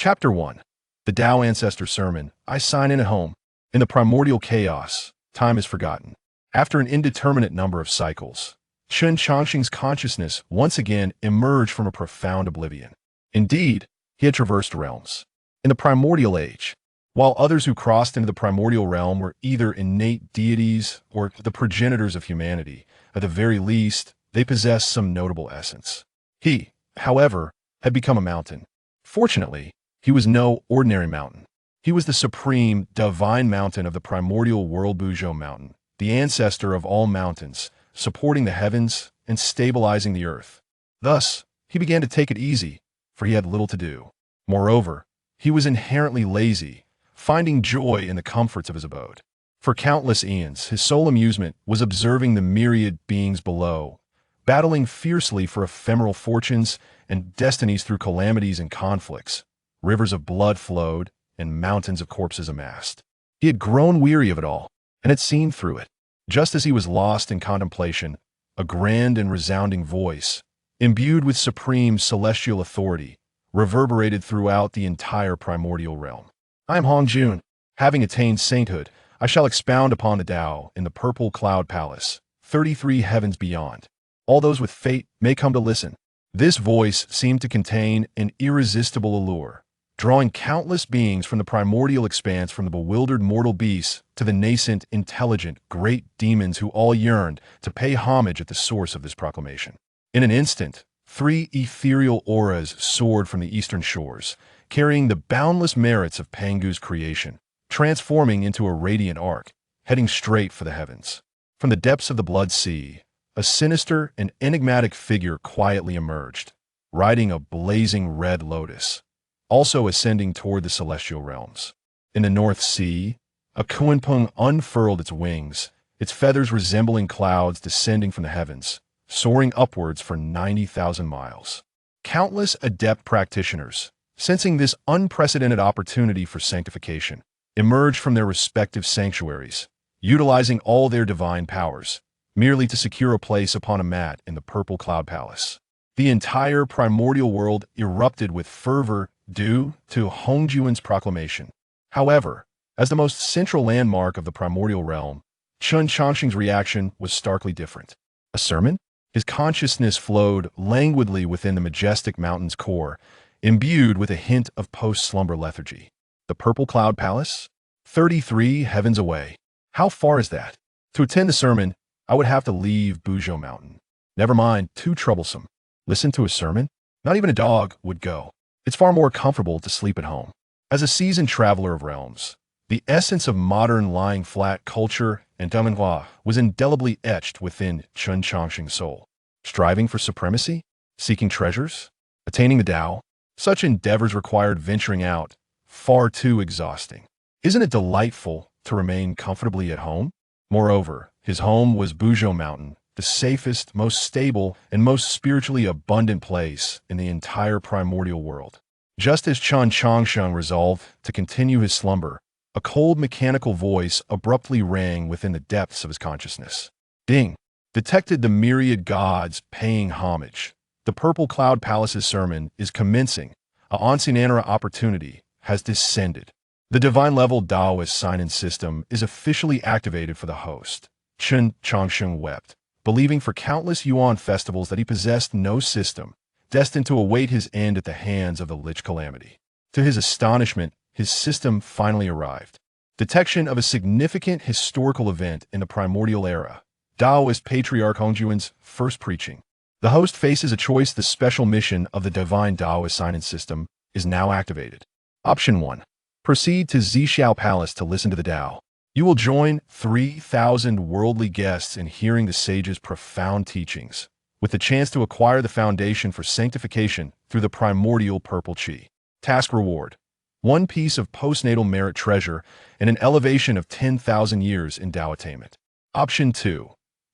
Chapter 1. The Tao Ancestor Sermon. I sign in at home. In the primordial chaos, time is forgotten. After an indeterminate number of cycles, Chen Changsheng's consciousness once again emerged from a profound oblivion. Indeed, he had traversed realms. In the primordial age, while others who crossed into the primordial realm were either innate deities or the progenitors of humanity, at the very least, they possessed some notable essence. He, however, had become a mountain. Fortunately, he was no ordinary mountain. He was the supreme, divine mountain of the primordial world, Buzhou Mountain, the ancestor of all mountains, supporting the heavens and stabilizing the earth. Thus, he began to take it easy, for he had little to do. Moreover, he was inherently lazy, finding joy in the comforts of his abode. For countless eons, his sole amusement was observing the myriad beings below, battling fiercely for ephemeral fortunes and destinies through calamities and conflicts. Rivers of blood flowed, and mountains of corpses amassed. He had grown weary of it all, and had seen through it. Just as he was lost in contemplation, a grand and resounding voice, imbued with supreme celestial authority, reverberated throughout the entire primordial realm. I am Hongjun. Having attained sainthood, I shall expound upon the Tao in the purple cloud palace, 33 heavens beyond. All those with fate may come to listen. This voice seemed to contain an irresistible allure, drawing countless beings from the primordial expanse, from the bewildered mortal beasts to the nascent, intelligent, great demons who all yearned to pay homage at the source of this proclamation. In an instant, 3 ethereal auras soared from the eastern shores, carrying the boundless merits of Pangu's creation, transforming into a radiant arc, heading straight for the heavens. From the depths of the blood sea, a sinister and enigmatic figure quietly emerged, riding a blazing red lotus, also ascending toward the celestial realms. In the North Sea, a Kunpeng unfurled its wings, its feathers resembling clouds descending from the heavens, soaring upwards for 90,000 miles. Countless adept practitioners, sensing this unprecedented opportunity for sanctification, emerged from their respective sanctuaries, utilizing all their divine powers, merely to secure a place upon a mat in the purple cloud palace. The entire primordial world erupted with fervor due to Hongjun's proclamation. However, as the most central landmark of the primordial realm, Chen Changsheng's reaction was starkly different. A sermon? His consciousness flowed languidly within the majestic mountain's core, imbued with a hint of post-slumber lethargy. The purple cloud palace? 33 heavens away. How far is that? To attend the sermon, I would have to leave Buzhou Mountain. Never mind, too troublesome. Listen to a sermon? Not even a dog would go. It's far more comfortable to sleep at home. As a seasoned traveler of realms, the essence of modern lying flat culture and Damanhua was indelibly etched within Chen Changsheng's soul. Striving for supremacy? Seeking treasures? Attaining the Tao? Such endeavors required venturing out, far too exhausting. Isn't it delightful to remain comfortably at home? Moreover, his home was Buzhou Mountain, the safest, most stable, and most spiritually abundant place in the entire primordial world. Just as Chen Changsheng resolved to continue his slumber, a cold mechanical voice abruptly rang within the depths of his consciousness. Ding! Detected the myriad gods paying homage. The purple cloud palace's sermon is commencing. A Onsinanara opportunity has descended. The divine-level Taoist sign-in system is officially activated for the host. Chen Changsheng wept, believing for countless Yuan festivals that he possessed no system, destined to await his end at the hands of the Lich Calamity. To his astonishment, his system finally arrived. Detection of a significant historical event in the primordial era. Taoist Patriarch Hongjun's first preaching. The host faces a choice. The special mission of the divine Taoist sign-in system is now activated. Option 1. Proceed to Zixiao Palace to listen to the Tao. You will join 3,000 worldly guests in hearing the sage's profound teachings, with the chance to acquire the foundation for sanctification through the primordial purple qi. Task reward: 1 piece of postnatal merit treasure and an elevation of 10,000 years in Tao attainment. Option 2.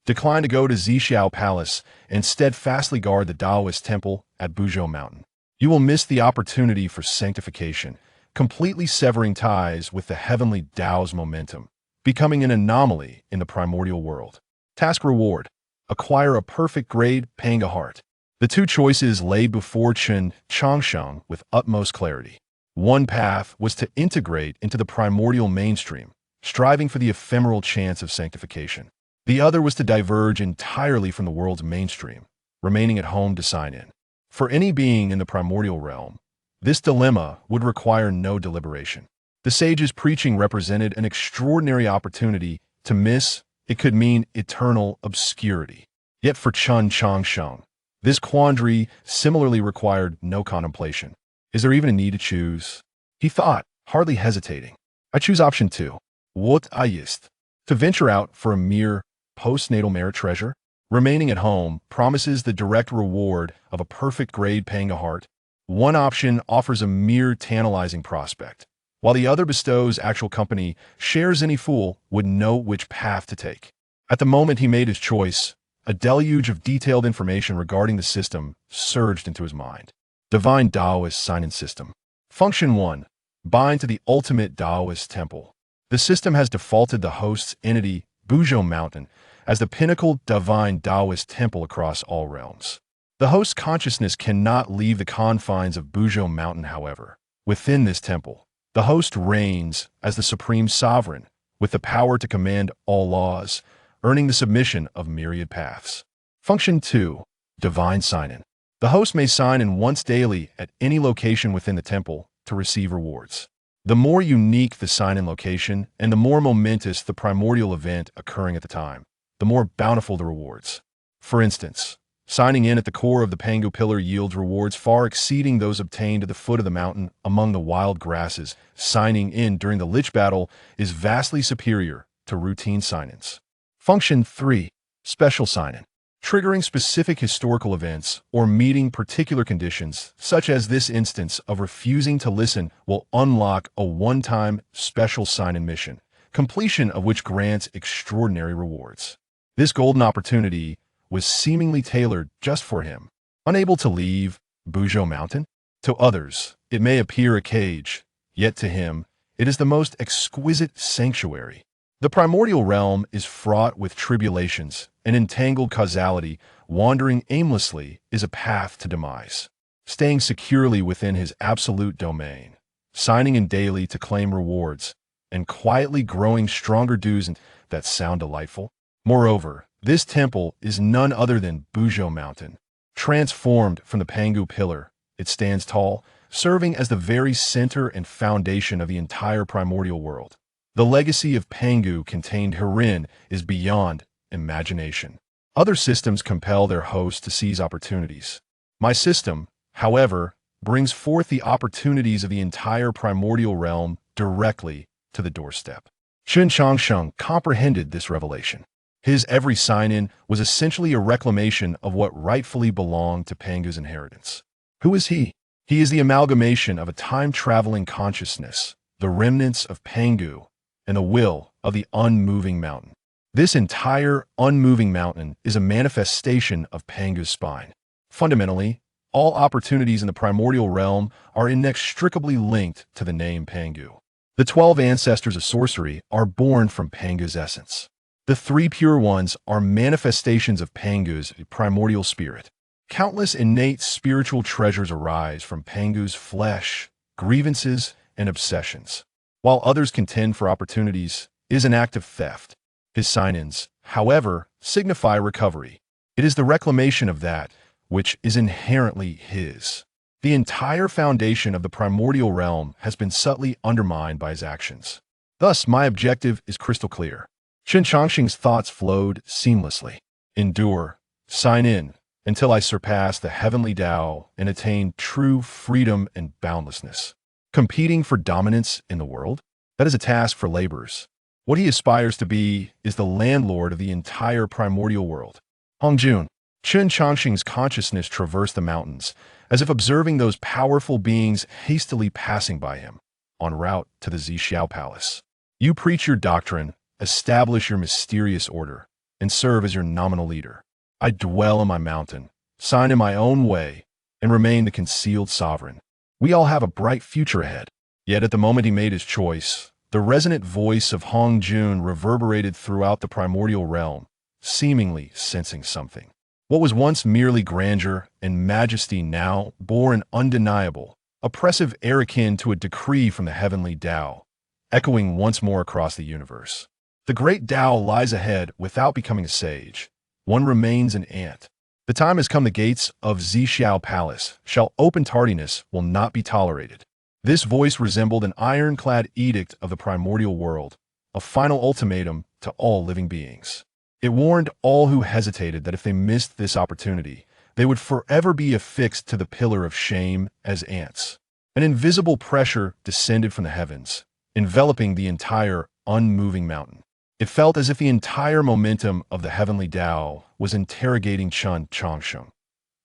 Decline to go to Zixiao Palace and steadfastly guard the Taoist temple at Buzhou Mountain. You will miss the opportunity for sanctification, completely severing ties with the heavenly Tao's momentum, becoming an anomaly in the primordial world. Task reward: acquire a perfect grade, paying a heart. The two choices lay before Chen Changsheng with utmost clarity. One path was to integrate into the primordial mainstream, striving for the ephemeral chance of sanctification. The other was to diverge entirely from the world's mainstream, remaining at home to sign in. For any being in the primordial realm, this dilemma would require no deliberation. The sage's preaching represented an extraordinary opportunity to miss. It could mean eternal obscurity. Yet for Chen Changsheng, this quandary similarly required no contemplation. Is there even a need to choose? He thought, hardly hesitating. I choose option 2. What ist? To venture out for a mere postnatal merit treasure? Remaining at home promises the direct reward of a perfect grade paying a heart. One option offers a mere tantalizing prospect, while the other bestows actual company. Shares any fool would know which path to take. At the moment he made his choice, a deluge of detailed information regarding the system surged into his mind. Divine Taoist Sign-In System. Function 1. Bind to the ultimate Taoist temple. The system has defaulted the host's entity, Buzhou Mountain, as the pinnacle divine Taoist temple across all realms. The host's consciousness cannot leave the confines of Buzhou Mountain, however. Within this temple, the host reigns as the supreme sovereign, with the power to command all laws, earning the submission of myriad paths. Function 2. Divine Sign-In. The host may sign in once daily at any location within the temple to receive rewards. The more unique the sign-in location and the more momentous the primordial event occurring at the time, the more bountiful the rewards. For instance, signing in at the core of the Pangu pillar yields rewards far exceeding those obtained at the foot of the mountain among the wild grasses. Signing in during the Lich battle is vastly superior to routine sign-ins. Function 3. Special sign-in. Triggering specific historical events or meeting particular conditions, such as this instance of refusing to listen, will unlock a one-time special sign-in mission, completion of which grants extraordinary rewards. This golden opportunity was seemingly tailored just for him. Unable to leave Buzhou Mountain? To others, it may appear a cage, yet to him, it is the most exquisite sanctuary. The primordial realm is fraught with tribulations and entangled causality. Wandering aimlessly is a path to demise. Staying securely within his absolute domain, signing in daily to claim rewards, and quietly growing stronger dues that sound delightful. Moreover, this temple is none other than Buzhou Mountain. Transformed from the Pangu pillar, it stands tall, serving as the very center and foundation of the entire primordial world. The legacy of Pangu contained herein is beyond imagination. Other systems compel their hosts to seize opportunities. My system, however, brings forth the opportunities of the entire primordial realm directly to the doorstep. Chen Changsheng comprehended this revelation. His every sign-in was essentially a reclamation of what rightfully belonged to Pangu's inheritance. Who is he? He is the amalgamation of a time-traveling consciousness, the remnants of Pangu, and the will of the unmoving mountain. This entire unmoving mountain is a manifestation of Pangu's spine. Fundamentally, all opportunities in the primordial realm are inextricably linked to the name Pangu. The 12 ancestors of sorcery are born from Pangu's essence. The 3 pure ones are manifestations of Pangu's primordial spirit. Countless innate spiritual treasures arise from Pangu's flesh, grievances, and obsessions. While others contend for opportunities, is an act of theft. His sign-ins, however, signify recovery. It is the reclamation of that which is inherently his. The entire foundation of the primordial realm has been subtly undermined by his actions. Thus, my objective is crystal clear. Chen Changsheng's thoughts flowed seamlessly. Endure, sign in, until I surpass the heavenly Tao and attain true freedom and boundlessness. Competing for dominance in the world? That is a task for laborers. What he aspires to be is the landlord of the entire primordial world. Hongjun. Chen Changsheng's consciousness traversed the mountains, as if observing those powerful beings hastily passing by him, en route to the Zixiao Palace. You preach your doctrine, establish your mysterious order, and serve as your nominal leader. I dwell in my mountain, sign in my own way, and remain the concealed sovereign. We all have a bright future ahead. Yet at the moment he made his choice, the resonant voice of Hongjun reverberated throughout the primordial realm, seemingly sensing something. What was once merely grandeur and majesty now bore an undeniable, oppressive air akin to a decree from the heavenly Tao, echoing once more across the universe. The great Tao lies ahead without becoming a sage. One remains an ant. The time has come. The gates of Zixiao Palace shall open. Tardiness will not be tolerated. This voice resembled an ironclad edict of the primordial world, a final ultimatum to all living beings. It warned all who hesitated that if they missed this opportunity, they would forever be affixed to the pillar of shame as ants. An invisible pressure descended from the heavens, enveloping the entire unmoving mountain. It felt as if the entire momentum of the heavenly Tao was interrogating Chen Changsheng.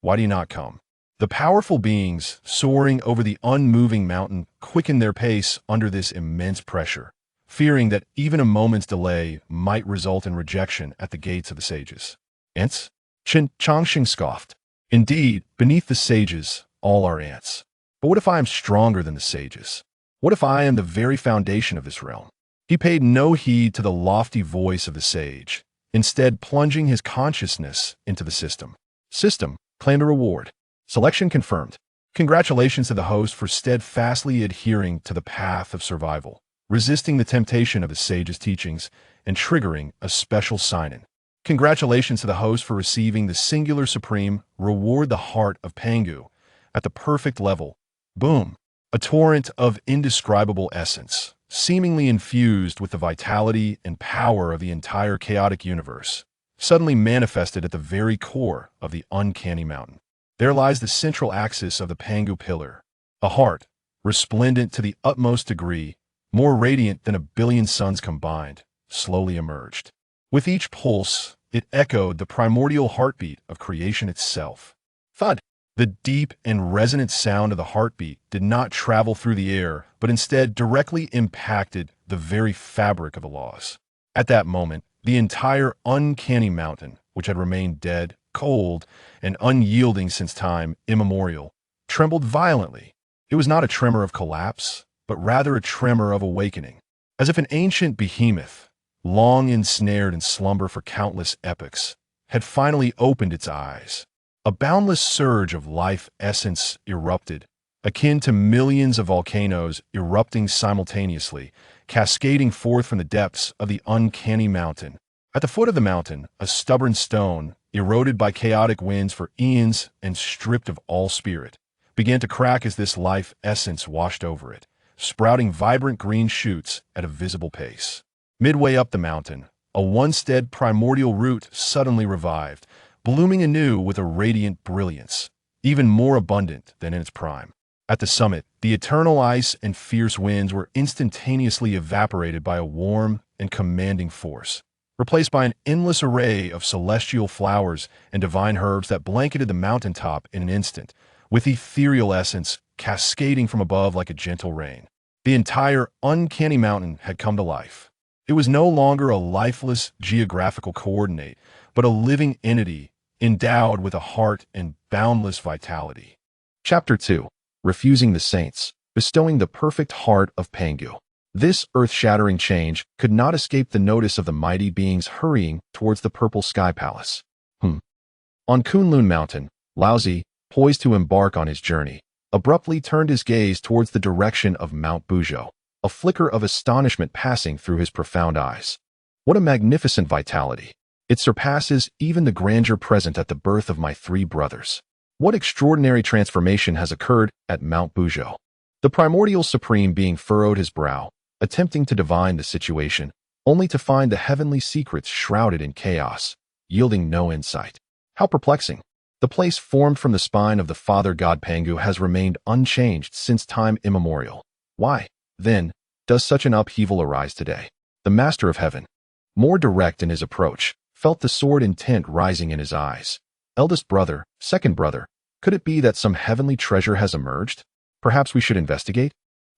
Why do you not come? The powerful beings soaring over the unmoving mountain quickened their pace under this immense pressure, fearing that even a moment's delay might result in rejection at the gates of the sages. Ants? Chen Changsheng scoffed. Indeed, beneath the sages, all are ants. But what if I am stronger than the sages? What if I am the very foundation of this realm? He paid no heed to the lofty voice of the sage, instead plunging his consciousness into the system. System, claimed a reward. Selection confirmed. Congratulations to the host for steadfastly adhering to the path of survival, resisting the temptation of the sage's teachings, and triggering a special sign-in. Congratulations to the host for receiving the singular supreme reward, the heart of Pangu, at the perfect level. Boom! A torrent of indescribable essence, seemingly infused with the vitality and power of the entire chaotic universe, suddenly manifested at the very core of the uncanny mountain. There lies the central axis of the Pangu pillar, a heart, resplendent to the utmost degree, more radiant than 1 billion suns combined, slowly emerged. With each pulse, it echoed the primordial heartbeat of creation itself. Thud! The deep and resonant sound of the heartbeat did not travel through the air, but instead directly impacted the very fabric of the laws. At that moment, the entire uncanny mountain, which had remained dead, cold, and unyielding since time immemorial, trembled violently. It was not a tremor of collapse, but rather a tremor of awakening, as if an ancient behemoth, long ensnared in slumber for countless epochs, had finally opened its eyes. A boundless surge of life essence erupted, akin to millions of volcanoes erupting simultaneously, cascading forth from the depths of the uncanny mountain. At the foot of the mountain, a stubborn stone, eroded by chaotic winds for eons and stripped of all spirit, began to crack as this life essence washed over it, sprouting vibrant green shoots at a visible pace. Midway up the mountain, a once dead primordial root suddenly revived, blooming anew with a radiant brilliance, even more abundant than in its prime. At the summit, the eternal ice and fierce winds were instantaneously evaporated by a warm and commanding force, replaced by an endless array of celestial flowers and divine herbs that blanketed the mountaintop in an instant, with ethereal essence cascading from above like a gentle rain. The entire uncanny mountain had come to life. It was no longer a lifeless geographical coordinate, but a living entity endowed with a heart and boundless vitality. Chapter 2. Refusing the Saints, bestowing the perfect heart of Pangu. This earth-shattering change could not escape the notice of the mighty beings hurrying towards the purple sky palace. On Kunlun Mountain, Laozi, poised to embark on his journey, abruptly turned his gaze towards the direction of Mount Buzhou, a flicker of astonishment passing through his profound eyes. What a magnificent vitality! It surpasses even the grandeur present at the birth of my 3 brothers. What extraordinary transformation has occurred at Mount Buzhou? The primordial supreme being furrowed his brow, attempting to divine the situation, only to find the heavenly secrets shrouded in chaos, yielding no insight. How perplexing! The place formed from the spine of the Father God Pangu has remained unchanged since time immemorial. Why, then, does such an upheaval arise today? The Master of Heaven, more direct in his approach, felt the sword intent rising in his eyes. Eldest brother, second brother, could it be that some heavenly treasure has emerged? Perhaps we should investigate?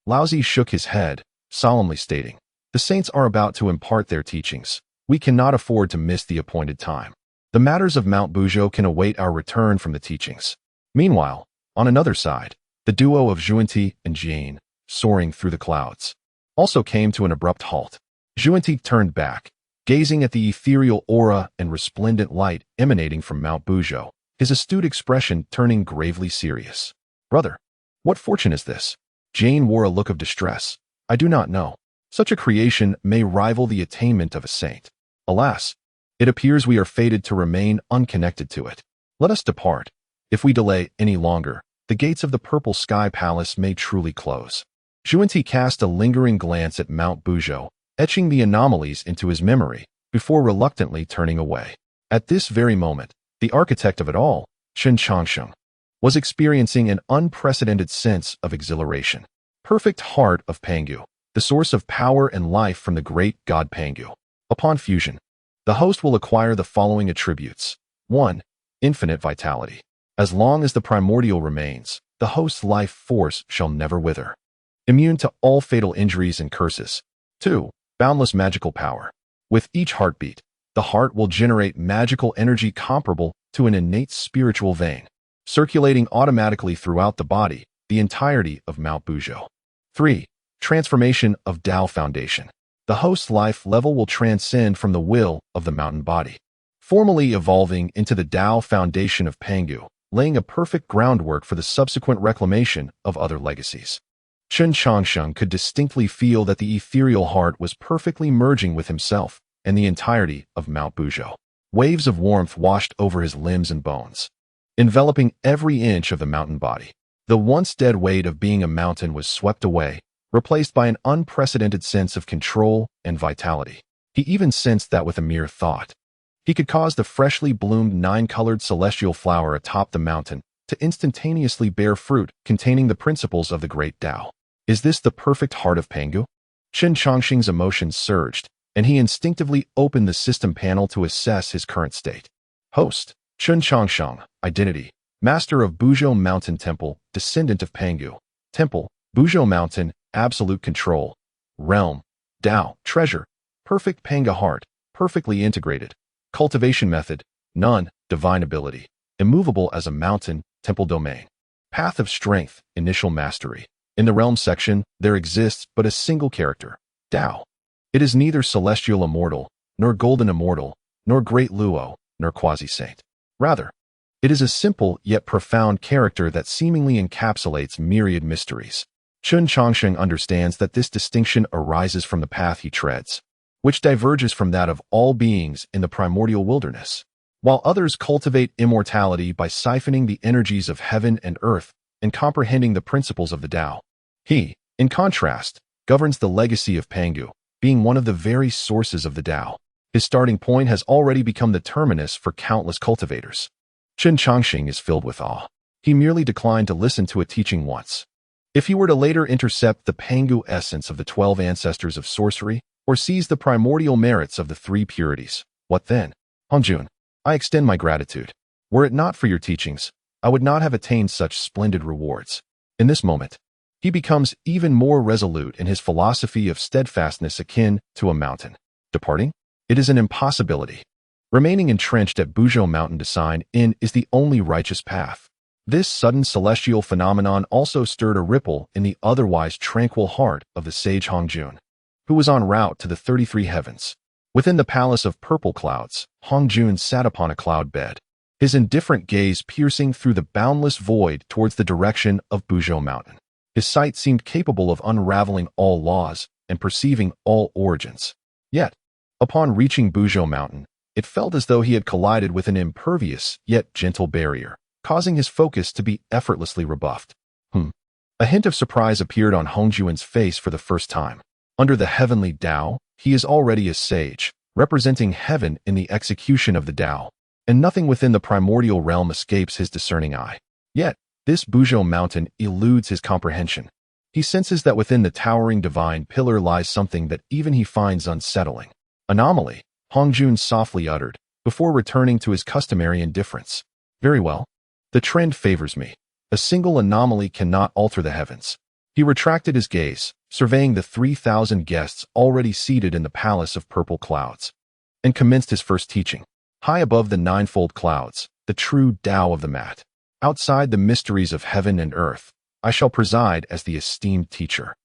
Laozi shook his head, solemnly stating, "The saints are about to impart their teachings. We cannot afford to miss the appointed time. The matters of Mount Buzhou can await our return from the teachings." Meanwhile, on another side, the duo of Zhuanti and Jane, soaring through the clouds, also came to an abrupt halt. Zhuanti turned back, gazing at the ethereal aura and resplendent light emanating from Mount Buzhou, his astute expression turning gravely serious. "Brother, What fortune is this? Jane wore a look of distress. I do not know. Such a creation may rival the attainment of a saint. Alas, it appears we are fated to remain unconnected to it. Let us depart. If we delay any longer, the gates of the Purple Sky Palace may truly close. Xuanti cast a lingering glance at Mount Buzhou, etching the anomalies into his memory, before reluctantly turning away. At this very moment, the architect of it all, Chen Changsheng, was experiencing an unprecedented sense of exhilaration. Perfect heart of Pangu, the source of power and life from the great god Pangu. Upon fusion, the host will acquire the following attributes. 1. Infinite vitality. As long as the primordial remains, the host's life force shall never wither. Immune to all fatal injuries and curses. 2. Boundless magical power. With each heartbeat, the heart will generate magical energy comparable to an innate spiritual vein, circulating automatically throughout the body, the entirety of Mount Buzhou. 3. Transformation of Tao Foundation. The host's life level will transcend from the will of the mountain body, formally evolving into the Tao Foundation of Pangu, laying a perfect groundwork for the subsequent reclamation of other legacies. Chen Changsheng could distinctly feel that the ethereal heart was perfectly merging with himself and the entirety of Mount Buzhou. Waves of warmth washed over his limbs and bones, enveloping every inch of the mountain body. The once dead weight of being a mountain was swept away, replaced by an unprecedented sense of control and vitality. He even sensed that with a mere thought, he could cause the freshly bloomed 9-colored celestial flower atop the mountain to instantaneously bear fruit containing the principles of the great Tao. Is this the perfect heart of Pangu? Chen Changsheng's emotions surged, and he instinctively opened the system panel to assess his current state. Host, Chen Changsheng. Identity, Master of Buzhou Mountain Temple, descendant of Pangu. Temple, Buzhou Mountain, absolute control. Realm, Tao, treasure, perfect Panga heart, perfectly integrated. Cultivation method, none, divine ability, immovable as a mountain, temple domain. Path of strength, initial mastery. In the realm section, there exists but a single character, Tao. It is neither celestial immortal, nor golden immortal, nor great luo, nor quasi-saint. Rather, it is a simple yet profound character that seemingly encapsulates myriad mysteries. Chen Changsheng understands that this distinction arises from the path he treads, which diverges from that of all beings in the primordial wilderness. While others cultivate immortality by siphoning the energies of heaven and earth and comprehending the principles of the Tao, he, in contrast, governs the legacy of Pangu, being one of the very sources of the Tao. His starting point has already become the terminus for countless cultivators. Chen Changsheng is filled with awe. He merely declined to listen to a teaching once. If he were to later intercept the Pangu essence of the 12 ancestors of sorcery, or seize the primordial merits of the 3 purities, what then? Hongjun, I extend my gratitude. Were it not for your teachings, I would not have attained such splendid rewards. In this moment, he becomes even more resolute in his philosophy of steadfastness akin to a mountain. Departing? It is an impossibility. Remaining entrenched at Buzhou Mountain to sign in is the only righteous path. This sudden celestial phenomenon also stirred a ripple in the otherwise tranquil heart of the sage Hongjun, who was en route to the 33 heavens. Within the palace of purple clouds, Hongjun sat upon a cloud bed, his indifferent gaze piercing through the boundless void towards the direction of Buzhou Mountain. His sight seemed capable of unraveling all laws and perceiving all origins. Yet, upon reaching Buzhou Mountain, it felt as though he had collided with an impervious yet gentle barrier, causing his focus to be effortlessly rebuffed. A hint of surprise appeared on Hongjun's face for the first time. Under the heavenly Tao, he is already a sage, representing heaven in the execution of the Tao, and nothing within the primordial realm escapes his discerning eye. Yet, this Buzhou Mountain eludes his comprehension. He senses that within the towering divine pillar lies something that even he finds unsettling. Anomaly, Hongjun softly uttered, before returning to his customary indifference. Very well. The trend favors me. A single anomaly cannot alter the heavens. He retracted his gaze, surveying the 3,000 guests already seated in the palace of purple clouds, and commenced his first teaching. High above the 9-fold clouds, the true Tao of the mat. Outside the mysteries of heaven and earth, I shall preside as the esteemed teacher.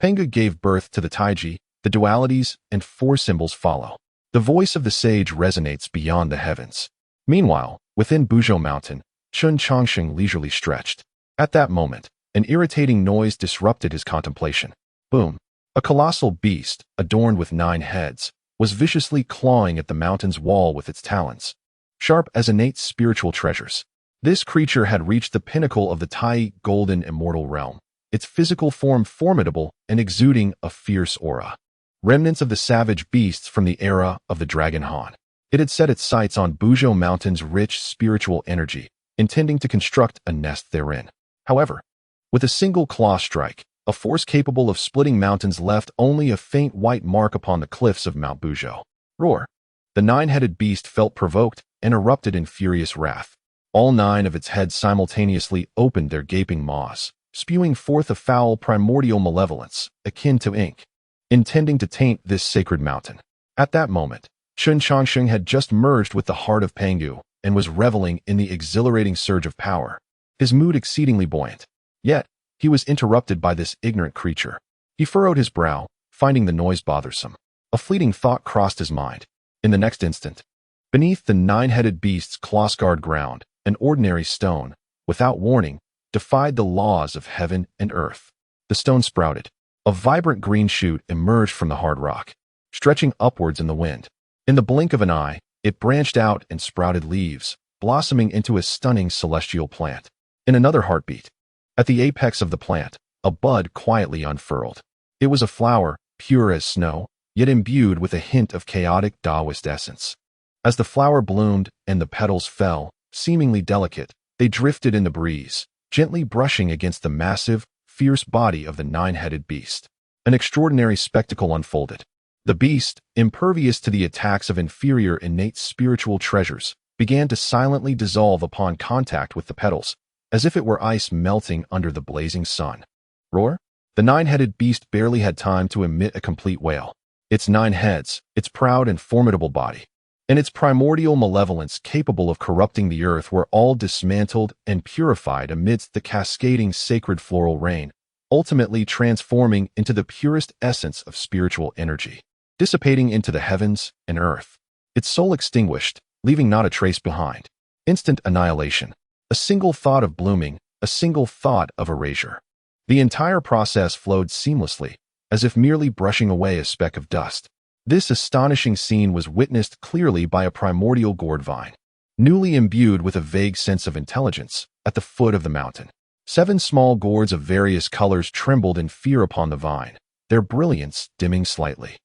Pangu gave birth to the Taiji, the dualities, and 4 symbols follow. The voice of the sage resonates beyond the heavens. Meanwhile, within Buzhou Mountain, Chen Changsheng leisurely stretched. At that moment, An irritating noise disrupted his contemplation. Boom! A colossal beast, adorned with 9 heads, was viciously clawing at the mountain's wall with its talons, sharp as innate spiritual treasures. This creature had reached the pinnacle of the Tai golden immortal realm, its physical form formidable and exuding a fierce aura. Remnants of the savage beasts from the era of the Dragon Han. It had set its sights on Buzhou Mountain's rich spiritual energy, intending to construct a nest therein. However, with a single claw strike, a force capable of splitting mountains left only a faint white mark upon the cliffs of Mount Buzhou. Roar! The 9-headed beast felt provoked and erupted in furious wrath. All 9 of its heads simultaneously opened their gaping maws, spewing forth a foul primordial malevolence, akin to ink, intending to taint this sacred mountain. At that moment, Chen Changsheng had just merged with the heart of Pangu and was reveling in the exhilarating surge of power, his mood exceedingly buoyant. Yet, he was interrupted by this ignorant creature. He furrowed his brow, finding the noise bothersome. A fleeting thought crossed his mind. In the next instant, beneath the 9-headed beast's claw-scarred ground, an ordinary stone, without warning, defied the laws of heaven and earth. The stone sprouted. A vibrant green shoot emerged from the hard rock, stretching upwards in the wind. In the blink of an eye, it branched out and sprouted leaves, blossoming into a stunning celestial plant. In another heartbeat, at the apex of the plant, a bud quietly unfurled. It was a flower, pure as snow, yet imbued with a hint of chaotic Taoist essence. As the flower bloomed and the petals fell, seemingly delicate, they drifted in the breeze, gently brushing against the massive, fierce body of the 9-headed beast. An extraordinary spectacle unfolded. The beast, impervious to the attacks of inferior innate spiritual treasures, began to silently dissolve upon contact with the petals, as if it were ice melting under the blazing sun. Roar! The 9-headed beast barely had time to emit a complete wail. Its 9 heads, its proud and formidable body, and its primordial malevolence capable of corrupting the earth were all dismantled and purified amidst the cascading sacred floral rain, ultimately transforming into the purest essence of spiritual energy, dissipating into the heavens and earth. Its soul extinguished, leaving not a trace behind. Instant annihilation. A single thought of blooming, a single thought of erasure. The entire process flowed seamlessly, as if merely brushing away a speck of dust. This astonishing scene was witnessed clearly by a primordial gourd vine, newly imbued with a vague sense of intelligence, at the foot of the mountain. 7 small gourds of various colors trembled in fear upon the vine, their brilliance dimming slightly.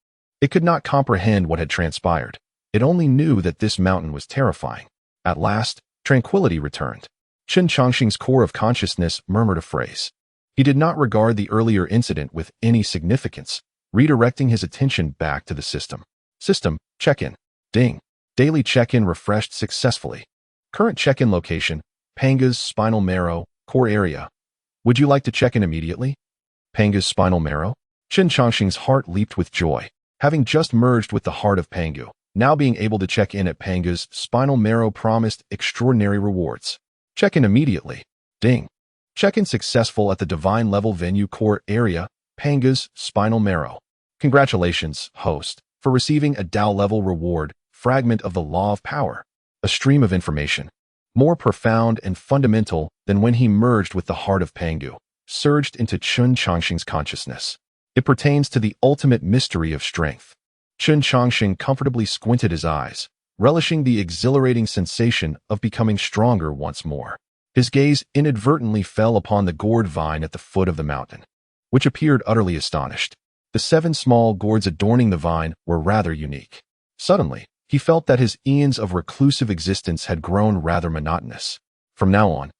It could not comprehend what had transpired. It only knew that this mountain was terrifying. At last, tranquility returned. Chen Changsheng's core of consciousness murmured a phrase. He did not regard the earlier incident with any significance, redirecting his attention back to the system. System, check-in. Ding. Daily check-in refreshed successfully. Current check-in location, Pangu's spinal marrow, core area. Would you like to check in immediately? Pangu's spinal marrow? Chen Changsheng's heart leaped with joy. Having just merged with the heart of Pangu, now being able to check in at Pangu's spinal marrow promised extraordinary rewards. Check in immediately. Ding. Check-in successful at the divine level venue core area, Pangu's spinal marrow. Congratulations, host, for receiving a Tao level reward, fragment of the law of power. A stream of information, more profound and fundamental than when he merged with the heart of Pangu, surged into Chen Changsheng's consciousness. It pertains to the ultimate mystery of strength. Chen Changsheng comfortably squinted his eyes, relishing the exhilarating sensation of becoming stronger once more. His gaze inadvertently fell upon the gourd vine at the foot of the mountain, which appeared utterly astonished. The 7 small gourds adorning the vine were rather unique. Suddenly, he felt that his eons of reclusive existence had grown rather monotonous. From now on,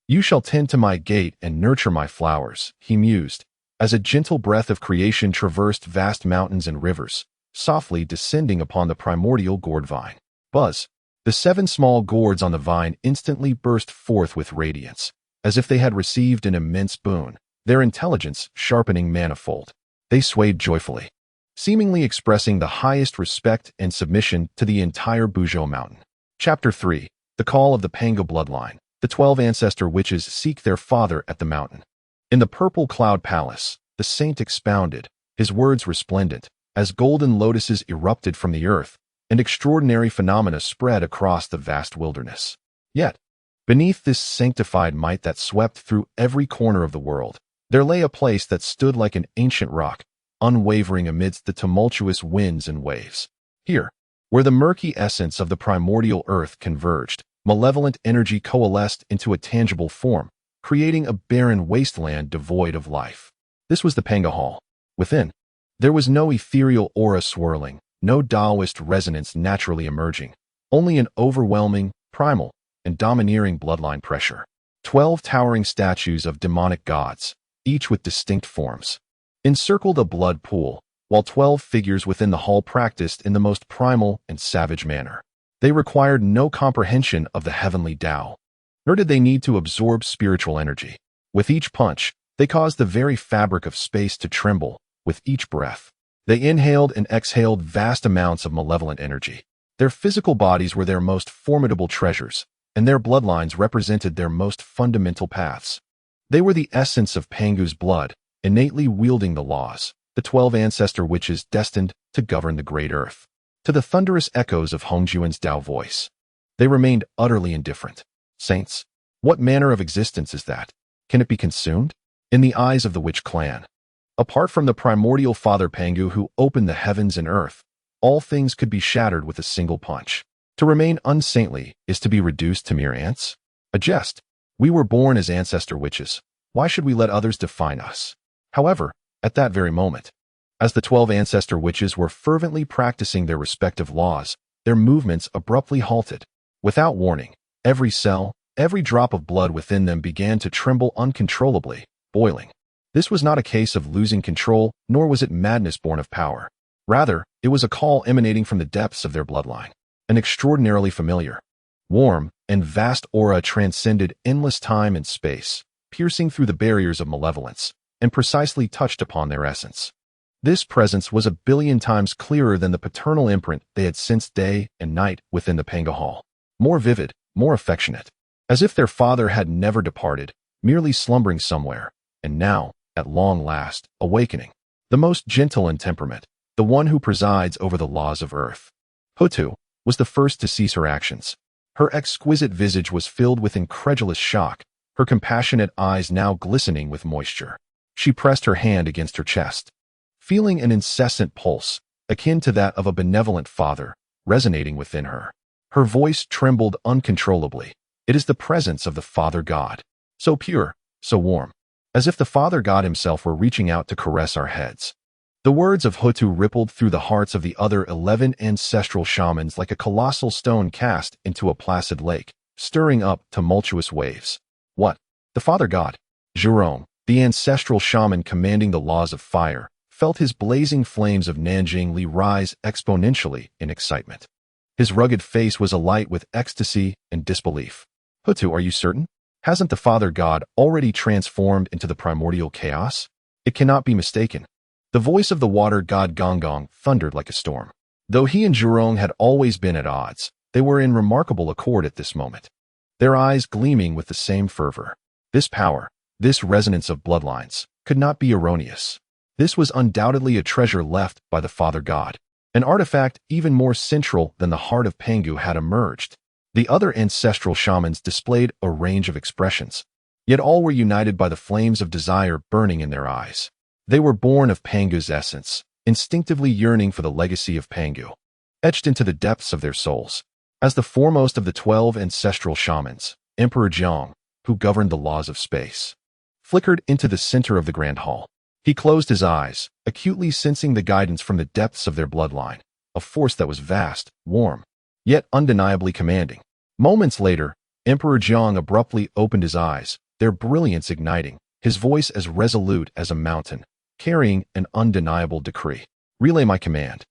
you shall tend to my gate and nurture my flowers, he mused, as a gentle breath of creation traversed vast mountains and rivers, softly descending upon the primordial gourd vine. Buzz! The 7 small gourds on the vine instantly burst forth with radiance, as if they had received an immense boon, their intelligence sharpening manifold. They swayed joyfully, seemingly expressing the highest respect and submission to the entire Buzhou Mountain. Chapter 3. The Call of the Pangu Bloodline. The 12 ancestor witches seek their father at the mountain. In the purple cloud palace, the saint expounded, his words resplendent, as golden lotuses erupted from the earth, and extraordinary phenomena spread across the vast wilderness. Yet, Beneath this sanctified might that swept through every corner of the world, there lay a place that stood like an ancient rock, unwavering amidst the tumultuous winds and waves. Here, where the murky essence of the primordial earth converged, malevolent energy coalesced into a tangible form, creating a barren wasteland devoid of life. This was the Pangu Hall. Within, there was no ethereal aura swirling, no Taoist resonance naturally emerging, only an overwhelming, primal, and domineering bloodline pressure. 12 towering statues of demonic gods, each with distinct forms, encircled a blood pool, while 12 figures within the hall practiced in the most primal and savage manner. They required no comprehension of the heavenly Tao, nor did they need to absorb spiritual energy. With each punch, they caused the very fabric of space to tremble. With each breath, they inhaled and exhaled vast amounts of malevolent energy. Their physical bodies were their most formidable treasures, and their bloodlines represented their most fundamental paths. They were the essence of Pangu's blood, innately wielding the laws, the 12 ancestor witches destined to govern the great earth. To the thunderous echoes of Hongjun's Tao voice, they remained utterly indifferent. Saints, what manner of existence is that? Can it be consumed? In the eyes of the witch clan, apart from the primordial Father Pangu who opened the heavens and earth, all things could be shattered with a single punch. To remain unsaintly is to be reduced to mere ants? A jest. We were born as ancestor witches. Why should we let others define us? However, at that very moment, as the 12 ancestor witches were fervently practicing their respective laws, their movements abruptly halted. Without warning, every cell, every drop of blood within them began to tremble uncontrollably, boiling. This was not a case of losing control, nor was it madness born of power. Rather, it was a call emanating from the depths of their bloodline. An extraordinarily familiar, warm, and vast aura transcended endless time and space, piercing through the barriers of malevolence, and precisely touched upon their essence. This presence was a billion times clearer than the paternal imprint they had sensed day and night within the Pangu Hall. More vivid, more affectionate, as if their father had never departed, merely slumbering somewhere, and now, at long last, awakening. The most gentle in temperament, the one who presides over the laws of earth. Hutu was the first to cease her actions. Her exquisite visage was filled with incredulous shock, her compassionate eyes now glistening with moisture. She pressed her hand against her chest, feeling an incessant pulse, akin to that of a benevolent father, resonating within her. Her voice trembled uncontrollably. It is the presence of the Father God, so pure, so warm, as if the Father God himself were reaching out to caress our heads. The words of Hutu rippled through the hearts of the other 11 ancestral shamans like a colossal stone cast into a placid lake, stirring up tumultuous waves. What? The Father God? Zhurong, the ancestral shaman commanding the laws of fire, felt his blazing flames of Nanjing Li rise exponentially in excitement. His rugged face was alight with ecstasy and disbelief. Hutu, are you certain? Hasn't the Father God already transformed into the primordial chaos? It cannot be mistaken. The voice of the water god Gonggong thundered like a storm. Though he and Zhurong had always been at odds, they were in remarkable accord at this moment, their eyes gleaming with the same fervor. This power, this resonance of bloodlines, could not be erroneous. This was undoubtedly a treasure left by the Father God, an artifact even more central than the heart of Pangu had emerged. The other ancestral shamans displayed a range of expressions, yet all were united by the flames of desire burning in their eyes. They were born of Pangu's essence, instinctively yearning for the legacy of Pangu, etched into the depths of their souls. As the foremost of the 12 ancestral shamans, Emperor Jiang, who governed the laws of space, flickered into the center of the grand hall. He closed his eyes, acutely sensing the guidance from the depths of their bloodline, a force that was vast, warm, yet undeniably commanding. Moments later, Emperor Jiang abruptly opened his eyes, their brilliance igniting, his voice as resolute as a mountain, carrying an undeniable decree. Relay my command.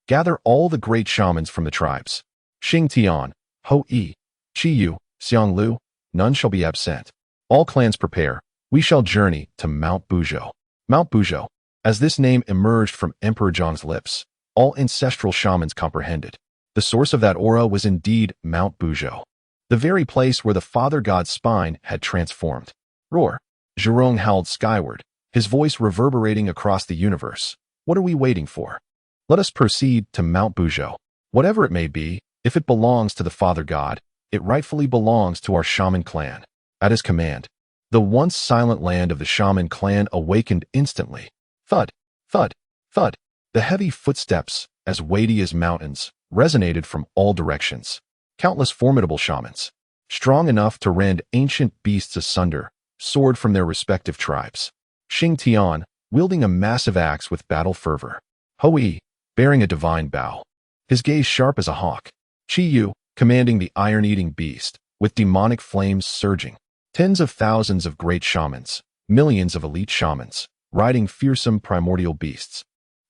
Gather all the great shamans from the tribes. Xing Tian, Ho Yi, Chi Yu, Xiang Lu, none shall be absent. All clans prepare. We shall journey to Mount Buzhou. Mount Buzhou. As this name emerged from Emperor Jiang's lips, all ancestral shamans comprehended. The source of that aura was indeed Mount Buzhou, the very place where the Father God's spine had transformed. Roar. Zhurong howled skyward, his voice reverberating across the universe. What are we waiting for? Let us proceed to Mount Buzhou. Whatever it may be, if it belongs to the Father God, It rightfully belongs to our shaman clan. At his command, the once silent land of the shaman clan awakened instantly. Thud, thud, thud. The heavy footsteps, as weighty as mountains, resonated from all directions. Countless formidable shamans, strong enough to rend ancient beasts asunder, soared from their respective tribes. Xing Tian, wielding a massive axe with battle fervor. Hou, bearing a divine bow, his gaze sharp as a hawk. Qi Yu, commanding the iron-eating beast, with demonic flames surging. Tens of thousands of great shamans, millions of elite shamans, riding fearsome primordial beasts,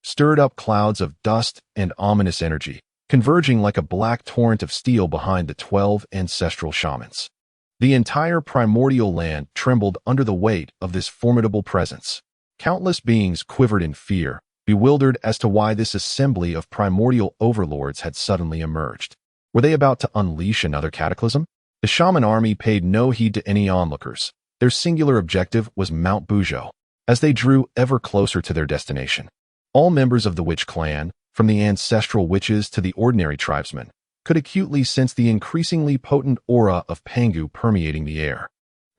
stirred up clouds of dust and ominous energy, converging like a black torrent of steel behind the 12 ancestral shamans. The entire primordial land trembled under the weight of this formidable presence. Countless beings quivered in fear, bewildered as to why this assembly of primordial overlords had suddenly emerged. Were they about to unleash another cataclysm? The shaman army paid no heed to any onlookers. Their singular objective was Mount Buzhou. As they drew ever closer to their destination, all members of the witch clan, from the ancestral witches to the ordinary tribesmen, could acutely sense the increasingly potent aura of Pangu permeating the air.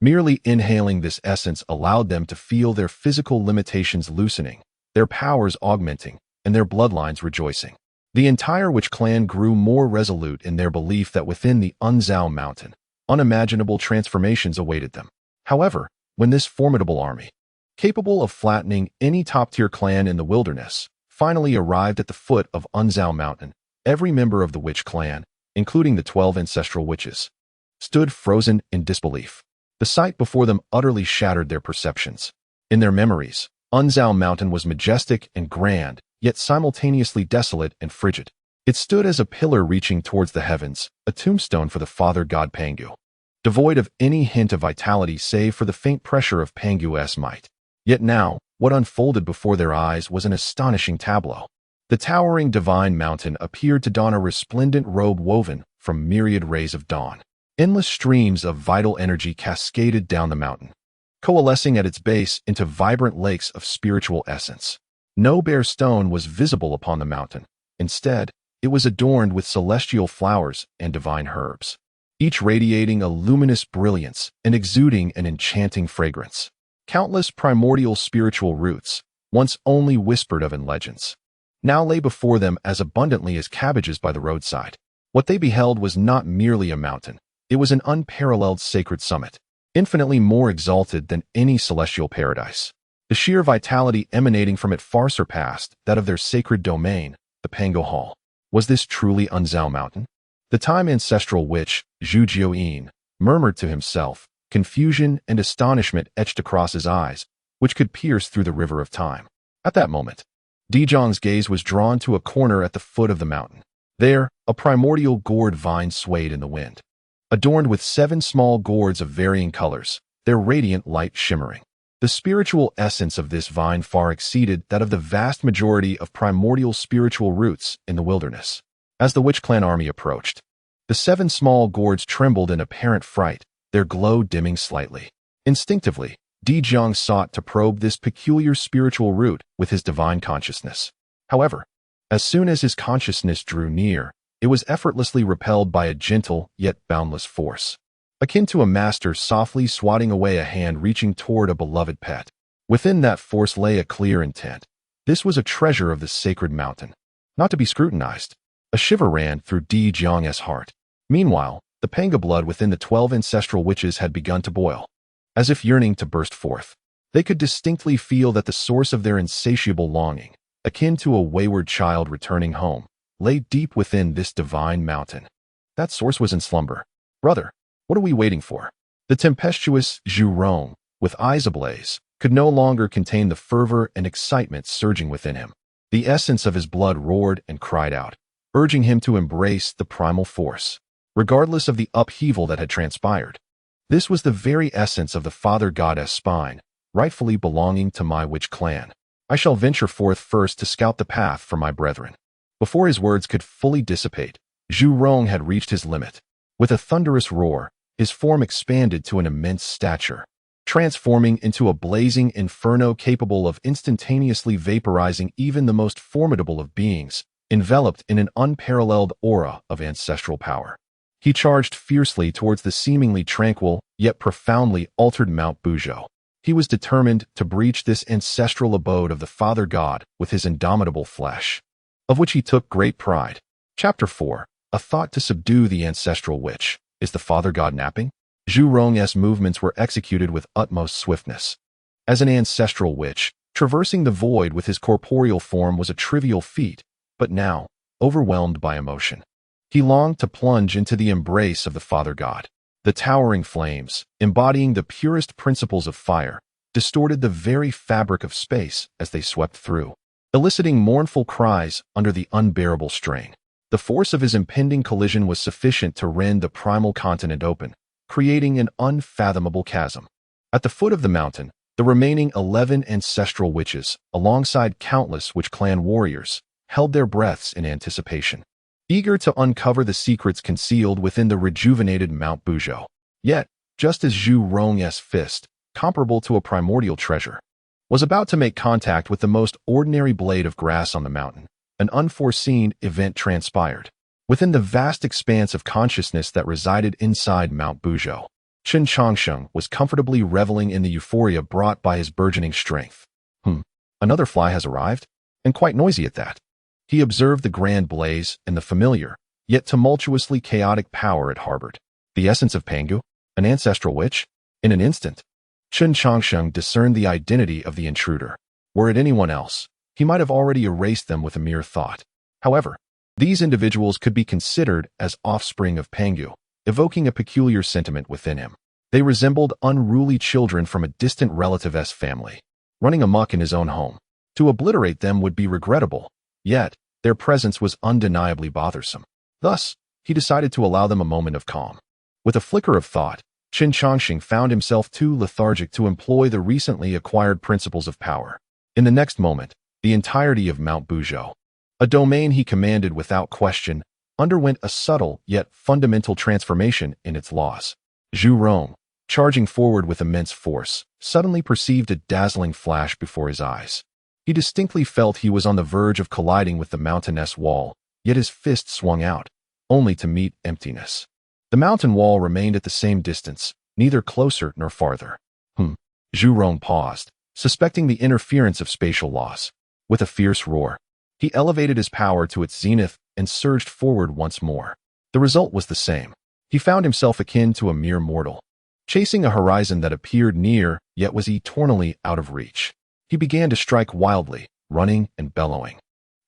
Merely inhaling this essence allowed them to feel their physical limitations loosening, their powers augmenting, and their bloodlines rejoicing. The entire witch clan grew more resolute in their belief that within the Buzhou Mountain, unimaginable transformations awaited them. However, when this formidable army, capable of flattening any top-tier clan in the wilderness, finally arrived at the foot of Buzhou Mountain, every member of the witch clan, including the 12 ancestral witches, stood frozen in disbelief. The sight before them utterly shattered their perceptions. In their memories, Buzhou Mountain was majestic and grand, yet simultaneously desolate and frigid. It stood as a pillar reaching towards the heavens, a tombstone for the father god Pangu, devoid of any hint of vitality save for the faint pressure of Pangu's might. Yet now, what unfolded before their eyes was an astonishing tableau. The towering divine mountain appeared to don a resplendent robe woven from myriad rays of dawn. Endless streams of vital energy cascaded down the mountain, coalescing at its base into vibrant lakes of spiritual essence. No bare stone was visible upon the mountain. Instead, it was adorned with celestial flowers and divine herbs, each radiating a luminous brilliance and exuding an enchanting fragrance. Countless primordial spiritual roots, once only whispered of in legends, now lay before them as abundantly as cabbages by the roadside. What they beheld was not merely a mountain. It was an unparalleled sacred summit, infinitely more exalted than any celestial paradise. The sheer vitality emanating from it far surpassed that of their sacred domain, the Pangu Hall. Was this truly Buzhou Mountain? The time ancestral witch, Zhu Jiuyin, murmured to himself, confusion and astonishment etched across his eyes, which could pierce through the river of time. At that moment, Dizhang's gaze was drawn to a corner at the foot of the mountain. There, a primordial gourd vine swayed in the wind, adorned with 7 small gourds of varying colors, their radiant light shimmering. The spiritual essence of this vine far exceeded that of the vast majority of primordial spiritual roots in the wilderness. As the witch clan army approached, the 7 small gourds trembled in apparent fright, their glow dimming slightly. Instinctively, Dizhang sought to probe this peculiar spiritual root with his divine consciousness. However, as soon as his consciousness drew near, it was effortlessly repelled by a gentle yet boundless force, akin to a master softly swatting away a hand reaching toward a beloved pet. Within that force lay a clear intent. This was a treasure of the sacred mountain, not to be scrutinized. A shiver ran through Dizhang's heart. Meanwhile, the Pangu blood within the 12 ancestral witches had begun to boil, as if yearning to burst forth. They could distinctly feel that the source of their insatiable longing, akin to a wayward child returning home, lay deep within this divine mountain. That source was in slumber. Brother, what are we waiting for? The tempestuous Zhu Rong, with eyes ablaze, could no longer contain the fervor and excitement surging within him. The essence of his blood roared and cried out, urging him to embrace the primal force, regardless of the upheaval that had transpired. This was the very essence of the father goddess spine, rightfully belonging to my witch clan. I shall venture forth first to scout the path for my brethren. Before his words could fully dissipate, Zhu Rong had reached his limit. With a thunderous roar, his form expanded to an immense stature, transforming into a blazing inferno capable of instantaneously vaporizing even the most formidable of beings, enveloped in an unparalleled aura of ancestral power. He charged fiercely towards the seemingly tranquil, yet profoundly altered Mount Buzhou. He was determined to breach this ancestral abode of the Father God with his indomitable flesh, of which he took great pride. Chapter 4. A thought to subdue the ancestral witch. Is the Father God napping? Zhu Rong's movements were executed with utmost swiftness. As an ancestral witch, traversing the void with his corporeal form was a trivial feat, but now, overwhelmed by emotion, he longed to plunge into the embrace of the Father God. The towering flames, embodying the purest principles of fire, distorted the very fabric of space as they swept through, eliciting mournful cries under the unbearable strain. The force of his impending collision was sufficient to rend the primal continent open, creating an unfathomable chasm. At the foot of the mountain, the remaining 11 ancestral witches, alongside countless witch clan warriors, held their breaths in anticipation, eager to uncover the secrets concealed within the rejuvenated Mount Buzhou. Yet, just as Zhu Rong's fist, comparable to a primordial treasure, was about to make contact with the most ordinary blade of grass on the mountain, an unforeseen event transpired. Within the vast expanse of consciousness that resided inside Mount Buzhou, Chen Changsheng was comfortably reveling in the euphoria brought by his burgeoning strength. Another fly has arrived, and quite noisy at that. He observed the grand blaze and the familiar, yet tumultuously chaotic power it harbored. The essence of Pangu, an ancestral witch? In an instant, Chen Changsheng discerned the identity of the intruder. Were it anyone else, he might have already erased them with a mere thought. However, these individuals could be considered as offspring of Pangu, evoking a peculiar sentiment within him. They resembled unruly children from a distant relative's family, running amok in his own home. To obliterate them would be regrettable, yet their presence was undeniably bothersome. Thus, he decided to allow them a moment of calm. With a flicker of thought, Chen Changsheng found himself too lethargic to employ the recently acquired principles of power. In the next moment, the entirety of Mount Buzhou, a domain he commanded without question, underwent a subtle yet fundamental transformation in its laws. Zhu Rong, charging forward with immense force, suddenly perceived a dazzling flash before his eyes. He distinctly felt he was on the verge of colliding with the mountainous wall, yet his fist swung out, only to meet emptiness. The mountain wall remained at the same distance, neither closer nor farther. Zhu Rong paused, suspecting the interference of spatial laws. With a fierce roar, he elevated his power to its zenith and surged forward once more. The result was the same. He found himself akin to a mere mortal, chasing a horizon that appeared near yet was eternally out of reach. He began to strike wildly, running and bellowing,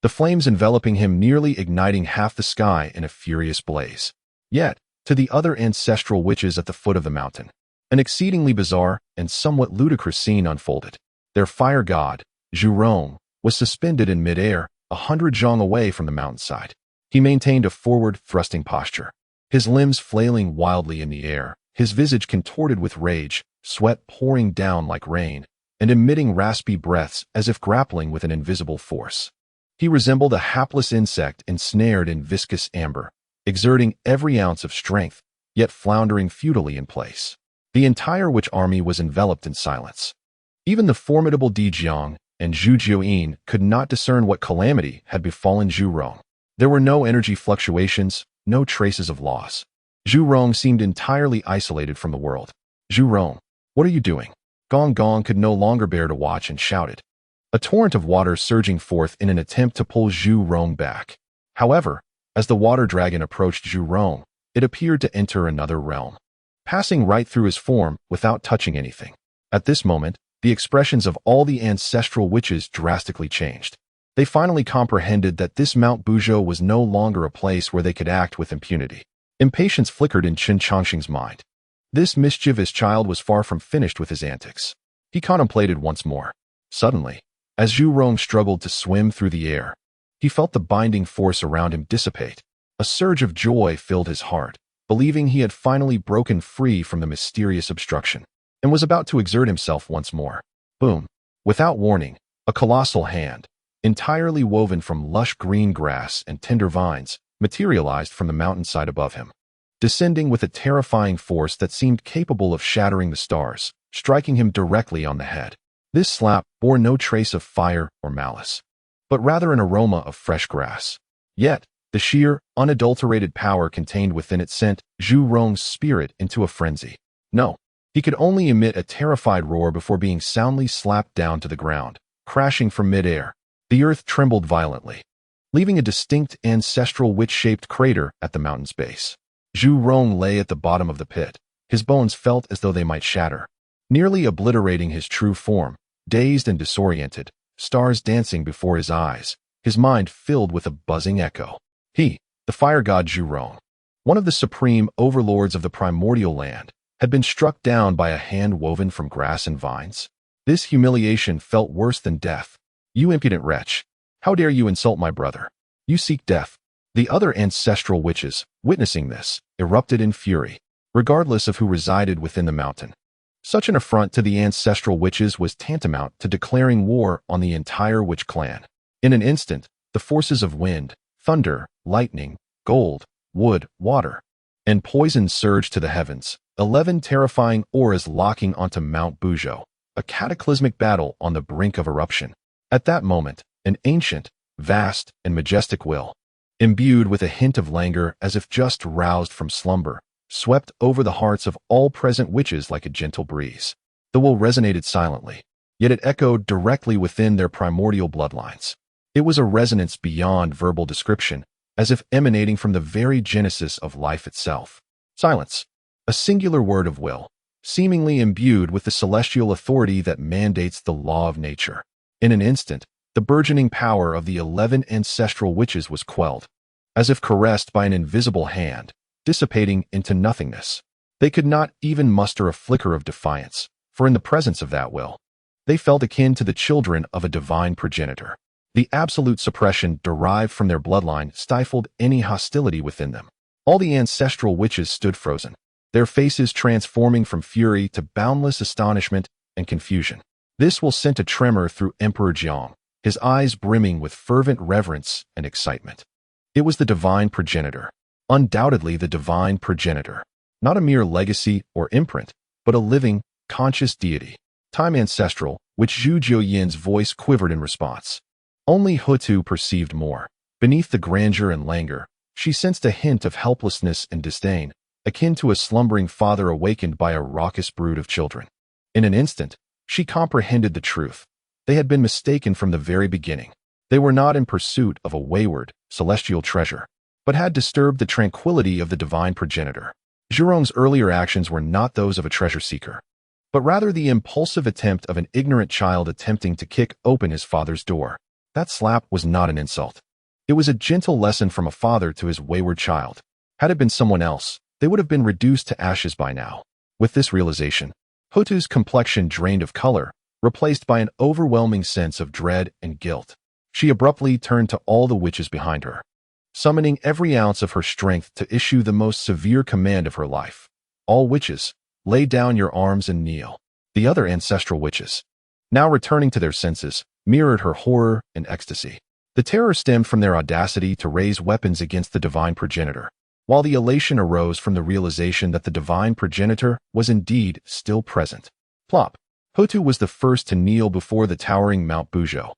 the flames enveloping him nearly igniting half the sky in a furious blaze. Yet, to the other ancestral witches at the foot of the mountain, an exceedingly bizarre and somewhat ludicrous scene unfolded. Their fire god, Zhu Rong, was suspended in midair, 100 zhang away from the mountainside. He maintained a forward-thrusting posture, his limbs flailing wildly in the air, his visage contorted with rage, sweat pouring down like rain, and emitting raspy breaths as if grappling with an invisible force. He resembled a hapless insect ensnared in viscous amber, exerting every ounce of strength, yet floundering futilely in place. The entire witch army was enveloped in silence. Even the formidable Di Jiang and Zhu Jiuyin could not discern what calamity had befallen Zhu Rong. There were no energy fluctuations, no traces of loss. Zhu Rong seemed entirely isolated from the world. Zhu Rong, what are you doing? Gong Gong could no longer bear to watch and shouted, a torrent of water surging forth in an attempt to pull Zhu Rong back. However, as the water dragon approached Zhu Rong, it appeared to enter another realm, passing right through his form without touching anything. At this moment, the expressions of all the ancestral witches drastically changed. They finally comprehended that this Mount Buzhou was no longer a place where they could act with impunity. Impatience flickered in Chen Changsheng's mind. This mischievous child was far from finished with his antics. He contemplated once more. Suddenly, as Zhu Rong struggled to swim through the air, he felt the binding force around him dissipate. A surge of joy filled his heart, believing he had finally broken free from the mysterious obstruction, and was about to exert himself once more. Boom! Without warning, a colossal hand, entirely woven from lush green grass and tender vines, materialized from the mountainside above him, descending with a terrifying force that seemed capable of shattering the stars, striking him directly on the head. This slap bore no trace of fire or malice, but rather an aroma of fresh grass. Yet, The sheer, unadulterated power contained within it sent Zhu Rong's spirit into a frenzy. No, he could only emit a terrified roar before being soundly slapped down to the ground, crashing from midair. The earth trembled violently, leaving a distinct ancestral witch-shaped crater at the mountain's base. Zhu Rong lay at the bottom of the pit. His bones felt as though they might shatter, nearly obliterating his true form. Dazed and disoriented, stars dancing before his eyes, his mind filled with a buzzing echo. He, the fire god Zhu Rong, one of the supreme overlords of the primordial land, had been struck down by a hand woven from grass and vines. This humiliation felt worse than death. You impudent wretch! How dare you insult my brother? You seek death. The other ancestral witches, witnessing this, erupted in fury, regardless of who resided within the mountain. Such an affront to the ancestral witches was tantamount to declaring war on the entire witch clan. In an instant, the forces of wind, thunder, lightning, gold, wood, water, and poison surged to the heavens, 11 terrifying auras locking onto Mount Buzhou, a cataclysmic battle on the brink of eruption. At that moment, an ancient, vast, and majestic will, imbued with a hint of languor as if just roused from slumber, swept over the hearts of all present witches like a gentle breeze. The will resonated silently, yet it echoed directly within their primordial bloodlines. It was a resonance beyond verbal description, as if emanating from the very genesis of life itself. Silence. A singular word of will, seemingly imbued with the celestial authority that mandates the law of nature. In an instant, the burgeoning power of the 11 ancestral witches was quelled, as if caressed by an invisible hand, dissipating into nothingness. They could not even muster a flicker of defiance, for in the presence of that will, they felt akin to the children of a divine progenitor. The absolute suppression derived from their bloodline stifled any hostility within them. All the ancestral witches stood frozen, their faces transforming from fury to boundless astonishment and confusion. This will sent a tremor through Emperor Jiang, his eyes brimming with fervent reverence and excitement. It was the divine progenitor, undoubtedly the divine progenitor, not a mere legacy or imprint, but a living, conscious deity. Time ancestral, which Zhu Jiuyin's voice quivered in response. Only Hutu perceived more. Beneath the grandeur and languor, she sensed a hint of helplessness and disdain, akin to a slumbering father awakened by a raucous brood of children. In an instant, she comprehended the truth. They had been mistaken from the very beginning. They were not in pursuit of a wayward, celestial treasure, but had disturbed the tranquility of the divine progenitor. Zhu Rong's earlier actions were not those of a treasure seeker, but rather the impulsive attempt of an ignorant child attempting to kick open his father's door. That slap was not an insult. It was a gentle lesson from a father to his wayward child. Had it been someone else, they would have been reduced to ashes by now. With this realization, Hutu's complexion drained of color, replaced by an overwhelming sense of dread and guilt. She abruptly turned to all the witches behind her, summoning every ounce of her strength to issue the most severe command of her life. All witches, lay down your arms and kneel. The other ancestral witches, now returning to their senses, mirrored her horror and ecstasy. The terror stemmed from their audacity to raise weapons against the divine progenitor, while the elation arose from the realization that the divine progenitor was indeed still present. Plop. Hutu was the first to kneel before the towering Mount Buzhou,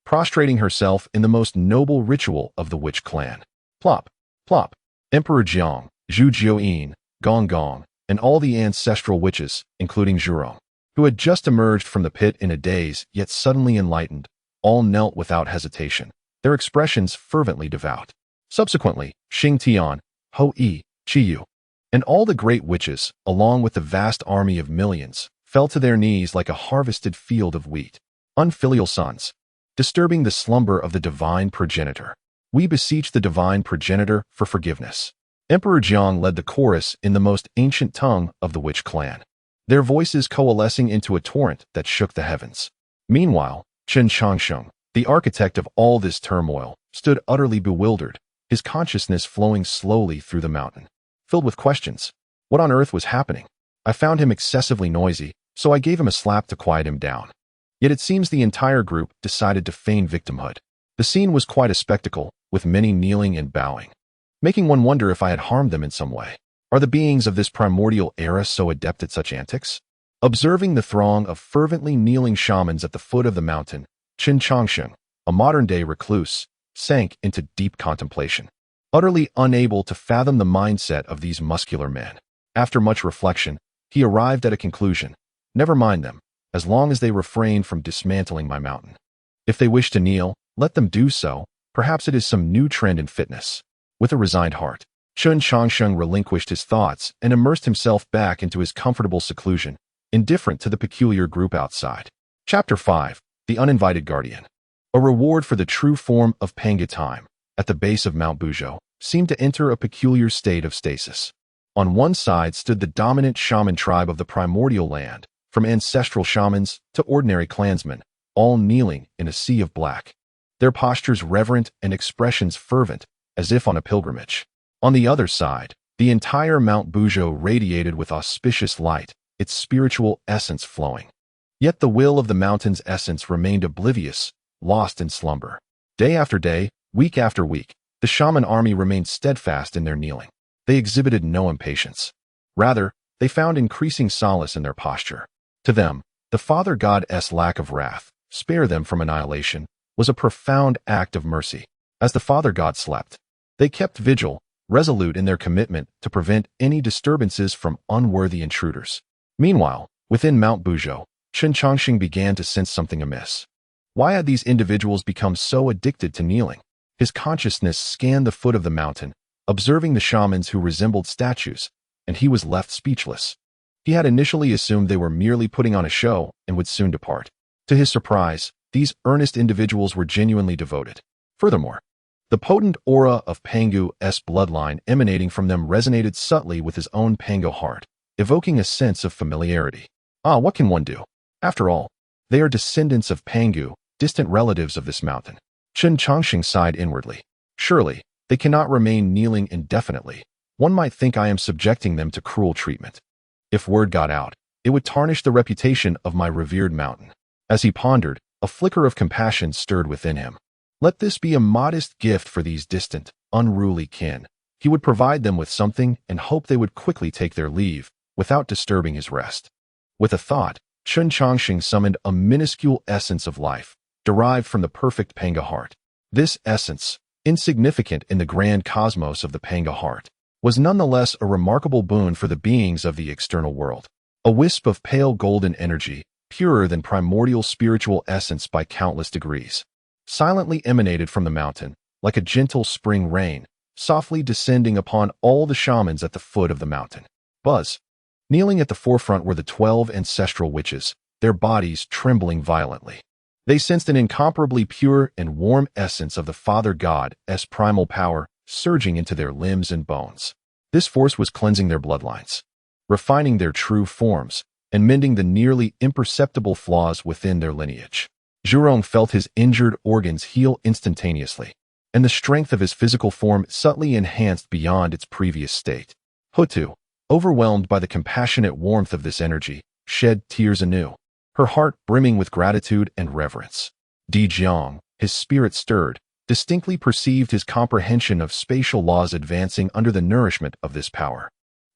prostrating herself in the most noble ritual of the witch clan. Plop. Plop. Emperor Jiang, Zhu Jiuyin, Gong Gong, and all the ancestral witches, including Zhu Rong, who had just emerged from the pit in a daze yet suddenly enlightened, all knelt without hesitation, their expressions fervently devout. Subsequently, Xing Tian, Ho Yi, Qiyu, and all the great witches, along with the vast army of millions, fell to their knees like a harvested field of wheat. Unfilial sons, disturbing the slumber of the divine progenitor, we beseech the divine progenitor for forgiveness. Emperor Jiang led the chorus in the most ancient tongue of the witch clan, their voices coalescing into a torrent that shook the heavens. Meanwhile, Chen Changsheng, the architect of all this turmoil, stood utterly bewildered, his consciousness flowing slowly through the mountain. Filled with questions, what on earth was happening? I found him excessively noisy, so I gave him a slap to quiet him down. Yet it seems the entire group decided to feign victimhood. The scene was quite a spectacle, with many kneeling and bowing, making one wonder if I had harmed them in some way. Are the beings of this primordial era so adept at such antics? Observing the throng of fervently kneeling shamans at the foot of the mountain, Chen Changsheng, a modern-day recluse, sank into deep contemplation. utterly unable to fathom the mindset of these muscular men. After much reflection, he arrived at a conclusion. Never mind them, as long as they refrain from dismantling my mountain. If they wish to kneel, let them do so. Perhaps it is some new trend in fitness. With a resigned heart, Chen Changsheng relinquished his thoughts and immersed himself back into his comfortable seclusion, indifferent to the peculiar group outside. Chapter 5. The Uninvited Guardian. A reward for the true form of Pangu time, at the base of Mount Buzhou, seemed to enter a peculiar state of stasis. On one side stood the dominant shaman tribe of the primordial land, from ancestral shamans to ordinary clansmen, all kneeling in a sea of black. Their postures reverent and expressions fervent, as if on a pilgrimage. On the other side, the entire Mount Buzhou radiated with auspicious light, its spiritual essence flowing. Yet the will of the mountain's essence remained oblivious, lost in slumber. Day after day, week after week, the shaman army remained steadfast in their kneeling. They exhibited no impatience. Rather, they found increasing solace in their posture. To them, the Father God's lack of wrath, spare them from annihilation, was a profound act of mercy. As the Father God slept, they kept vigil, resolute in their commitment to prevent any disturbances from unworthy intruders. Meanwhile, within Mount Buzhou, Chen Changsheng began to sense something amiss. Why had these individuals become so addicted to kneeling? His consciousness scanned the foot of the mountain, observing the shamans who resembled statues, and he was left speechless. He had initially assumed they were merely putting on a show and would soon depart. To his surprise, these earnest individuals were genuinely devoted. Furthermore, the potent aura of Pangu's bloodline emanating from them resonated subtly with his own Pangu heart, evoking a sense of familiarity. What can one do? After all, they are descendants of Pangu, distant relatives of this mountain. Chen Changsheng sighed inwardly. Surely, they cannot remain kneeling indefinitely. One might think I am subjecting them to cruel treatment. If word got out, it would tarnish the reputation of my revered mountain. As he pondered, a flicker of compassion stirred within him. Let this be a modest gift for these distant, unruly kin. He would provide them with something and hope they would quickly take their leave, without disturbing his rest. With a thought, Chen Changsheng summoned a minuscule essence of life, derived from the perfect Pangu heart. This essence, insignificant in the grand cosmos of the Pangu heart, was nonetheless a remarkable boon for the beings of the external world. A wisp of pale golden energy, purer than primordial spiritual essence by countless degrees, silently emanated from the mountain, like a gentle spring rain, softly descending upon all the shamans at the foot of the mountain. Kneeling at the forefront were the 12 ancestral witches, their bodies trembling violently. They sensed an incomparably pure and warm essence of the Father God's primal power surging into their limbs and bones. This force was cleansing their bloodlines, refining their true forms, and mending the nearly imperceptible flaws within their lineage. Zhurong felt his injured organs heal instantaneously, and the strength of his physical form subtly enhanced beyond its previous state. Hutu, overwhelmed by the compassionate warmth of this energy, shed tears anew, her heart brimming with gratitude and reverence. Di Jiang, his spirit stirred, distinctly perceived his comprehension of spatial laws advancing under the nourishment of this power.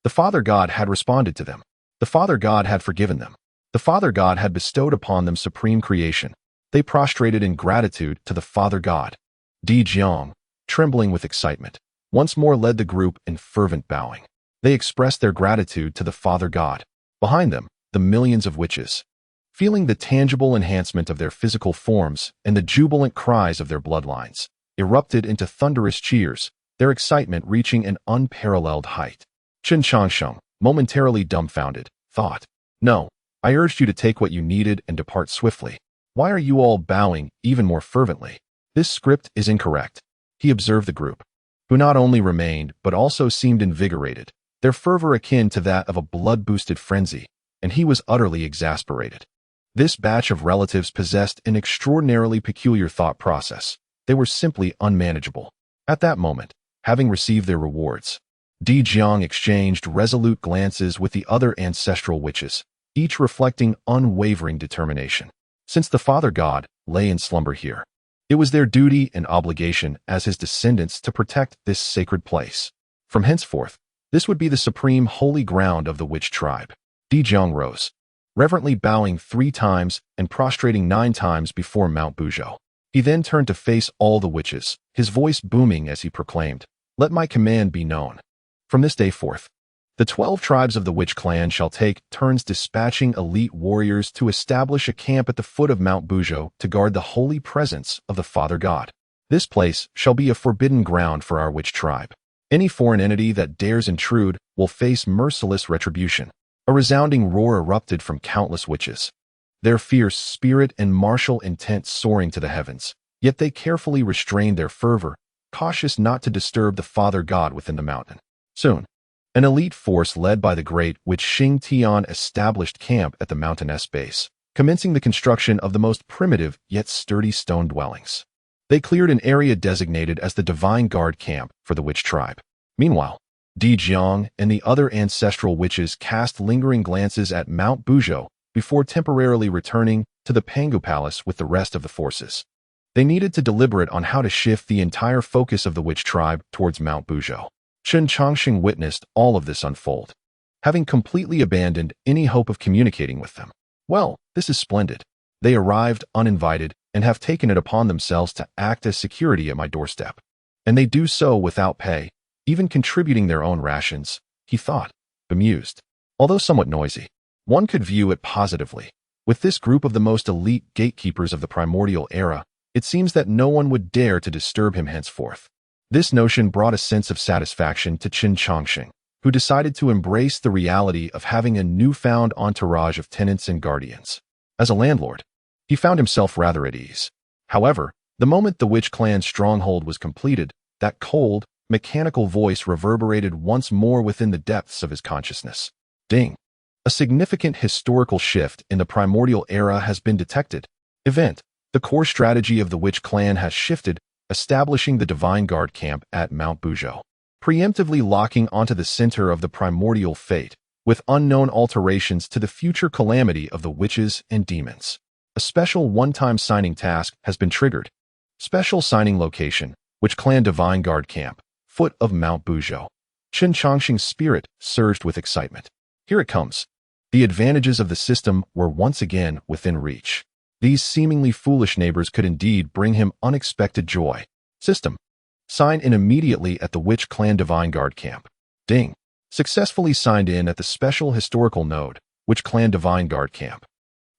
The Father God had responded to them. The Father God had forgiven them. The Father God had bestowed upon them supreme creation. They prostrated in gratitude to the Father God. Di Jiang, trembling with excitement, once more led the group in fervent bowing. They expressed their gratitude to the Father God. Behind them, the millions of witches, feeling the tangible enhancement of their physical forms and the jubilant cries of their bloodlines, erupted into thunderous cheers, their excitement reaching an unparalleled height. Chen Changsheng, momentarily dumbfounded, thought, "No, I urged you to take what you needed and depart swiftly. Why are you all bowing even more fervently? This script is incorrect." He observed the group, who not only remained but also seemed invigorated, their fervor akin to that of a blood-boosted frenzy, and he was utterly exasperated. This batch of relatives possessed an extraordinarily peculiar thought process. They were simply unmanageable. At that moment, having received their rewards, Di Jiang exchanged resolute glances with the other ancestral witches, each reflecting unwavering determination. Since the Father God lay in slumber here, it was their duty and obligation as his descendants to protect this sacred place. From henceforth, this would be the supreme holy ground of the witch tribe. Di Jiang rose, reverently bowing 3 times and prostrating 9 times before Mount Buzhou. He then turned to face all the witches, his voice booming as he proclaimed, Let my command be known. From this day forth, the 12 tribes of the Witch clan shall take turns dispatching elite warriors to establish a camp at the foot of Mount Buzhou to guard the holy presence of the Father God. This place shall be a forbidden ground for our Witch tribe. Any foreign entity that dares intrude will face merciless retribution. A resounding roar erupted from countless witches, their fierce spirit and martial intent soaring to the heavens. Yet they carefully restrained their fervor, cautious not to disturb the Father God within the mountain. Soon, an elite force led by the great witch Xing Tian established camp at the mountain's base, commencing the construction of the most primitive yet sturdy stone dwellings. They cleared an area designated as the Divine Guard Camp for the Witch tribe. Meanwhile, Di Jiang and the other ancestral witches cast lingering glances at Mount Buzhou before temporarily returning to the Pangu Palace with the rest of the forces. They needed to deliberate on how to shift the entire focus of the Witch tribe towards Mount Buzhou. Chen Changsheng witnessed all of this unfold, having completely abandoned any hope of communicating with them. Well, this is splendid. They arrived uninvited and have taken it upon themselves to act as security at my doorstep. And they do so without pay, even contributing their own rations, he thought, bemused. Although somewhat noisy, one could view it positively. With this group of the most elite gatekeepers of the primordial era, it seems that no one would dare to disturb him henceforth. This notion brought a sense of satisfaction to Chen Changsheng, who decided to embrace the reality of having a newfound entourage of tenants and guardians. As a landlord, he found himself rather at ease. However, the moment the Witch clan's stronghold was completed, that cold, mechanical voice reverberated once more within the depths of his consciousness. Ding! A significant historical shift in the primordial era has been detected. Event. The core strategy of the Witch clan has shifted, establishing the Divine Guard camp at Mount Buzhou, preemptively locking onto the center of the primordial fate, with unknown alterations to the future calamity of the witches and demons. A special one-time signing task has been triggered. Special signing location, Witch clan Divine Guard camp, foot of Mount Buzhou. Chen Changsheng's spirit surged with excitement. Here it comes. The advantages of the system were once again within reach. These seemingly foolish neighbors could indeed bring him unexpected joy. System. Sign in immediately at the Witch clan Divine Guard camp. Ding. Successfully signed in at the special historical node, Witch clan Divine Guard camp.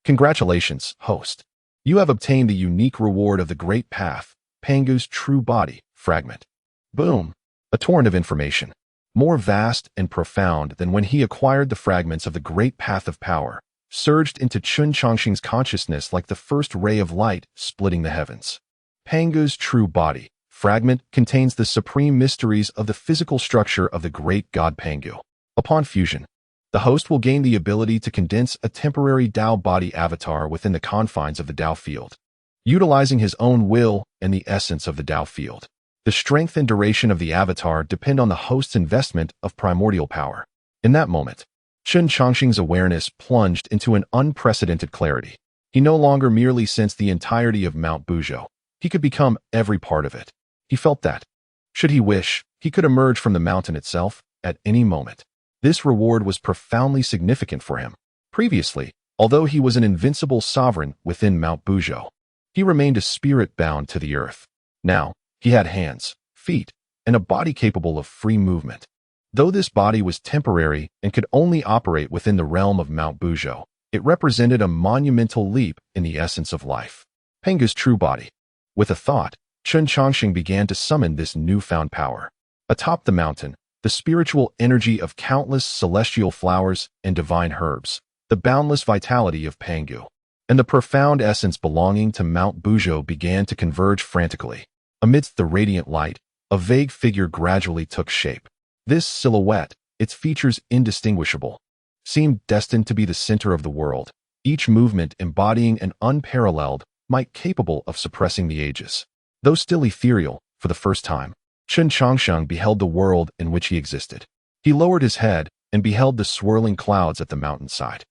Congratulations, host. You have obtained the unique reward of the Great Path, Pangu's true body, fragment. Boom. A torrent of information, more vast and profound than when he acquired the fragments of the Great Path of Power, surged into Chen Changsheng's consciousness like the first ray of light splitting the heavens. Pangu's true body, fragment, contains the supreme mysteries of the physical structure of the great god Pangu. Upon fusion, the host will gain the ability to condense a temporary Dao body avatar within the confines of the Dao field, utilizing his own will and the essence of the Dao field. The strength and duration of the avatar depend on the host's investment of primordial power. In that moment, Chen Changsheng's awareness plunged into an unprecedented clarity. He no longer merely sensed the entirety of Mount Buzhou. He could become every part of it. He felt that, should he wish, he could emerge from the mountain itself at any moment. This reward was profoundly significant for him. Previously, although he was an invincible sovereign within Mount Buzhou, he remained a spirit bound to the earth. Now, he had hands, feet, and a body capable of free movement. Though this body was temporary and could only operate within the realm of Mount Buzhou, it represented a monumental leap in the essence of life. Pangu's true body. With a thought, Chen Changsheng began to summon this newfound power. Atop the mountain, the spiritual energy of countless celestial flowers and divine herbs, the boundless vitality of Pangu, and the profound essence belonging to Mount Buzhou began to converge frantically. Amidst the radiant light, a vague figure gradually took shape. This silhouette, its features indistinguishable, seemed destined to be the center of the world, each movement embodying an unparalleled might capable of suppressing the ages. Though still ethereal, for the first time, Chen Changsheng beheld the world in which he existed. He lowered his head and beheld the swirling clouds at the mountainside.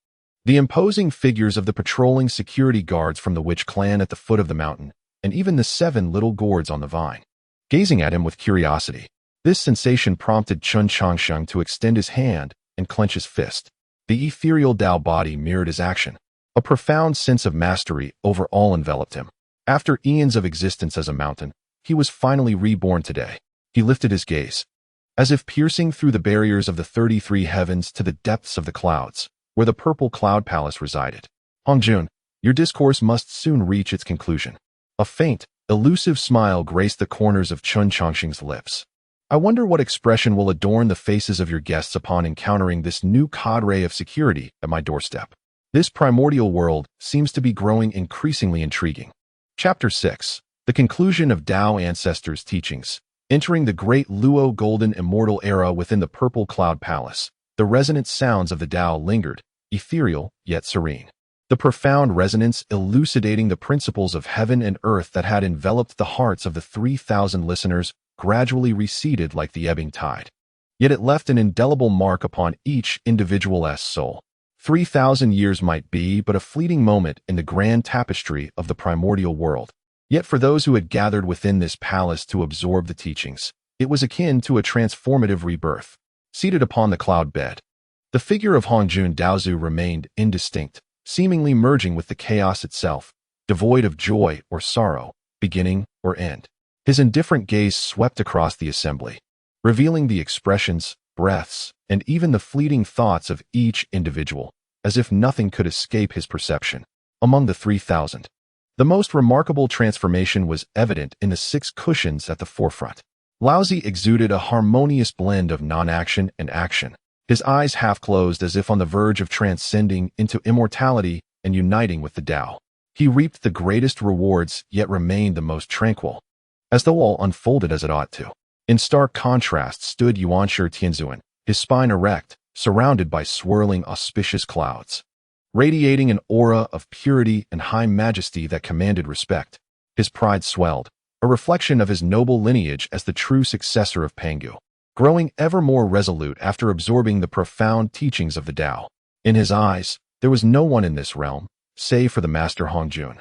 The imposing figures of the patrolling security guards from the Witch clan at the foot of the mountain, and even the 7 little gourds on the vine. Gazing at him with curiosity, this sensation prompted Chen Changsheng to extend his hand and clench his fist. The ethereal Dao body mirrored his action. A profound sense of mastery over all enveloped him. After eons of existence as a mountain, he was finally reborn today. He lifted his gaze, as if piercing through the barriers of the 33 heavens to the depths of the clouds, where the purple cloud palace resided. Hongjun, your discourse must soon reach its conclusion. A faint, elusive smile graced the corners of Chen Changsheng's lips. I wonder what expression will adorn the faces of your guests upon encountering this new cadre of security at my doorstep. This primordial world seems to be growing increasingly intriguing. Chapter 6. The Conclusion of Tao Ancestors' Teachings. Entering the great Luo Golden Immortal Era within the Purple Cloud Palace, the resonant sounds of the Tao lingered, ethereal yet serene. The profound resonance elucidating the principles of heaven and earth that had enveloped the hearts of the 3,000 listeners gradually receded like the ebbing tide. Yet it left an indelible mark upon each individual's soul. 3,000 years might be but a fleeting moment in the grand tapestry of the primordial world. Yet for those who had gathered within this palace to absorb the teachings, it was akin to a transformative rebirth. Seated upon the cloud bed, the figure of Hongjun Daozu remained indistinct, seemingly merging with the chaos itself, devoid of joy or sorrow, beginning or end. His indifferent gaze swept across the assembly, revealing the expressions, breaths, and even the fleeting thoughts of each individual, as if nothing could escape his perception. Among the 3,000, the most remarkable transformation was evident in the 6 cushions at the forefront. Laozi exuded a harmonious blend of non-action and action, his eyes half closed as if on the verge of transcending into immortality and uniting with the Tao. He reaped the greatest rewards yet remained the most tranquil, as though all unfolded as it ought to. In stark contrast stood Yuanshi Tianzuan, his spine erect, surrounded by swirling auspicious clouds, radiating an aura of purity and high majesty that commanded respect. His pride swelled, a reflection of his noble lineage as the true successor of Pangu, growing ever more resolute after absorbing the profound teachings of the Tao. In his eyes, there was no one in this realm, save for the master Hongjun,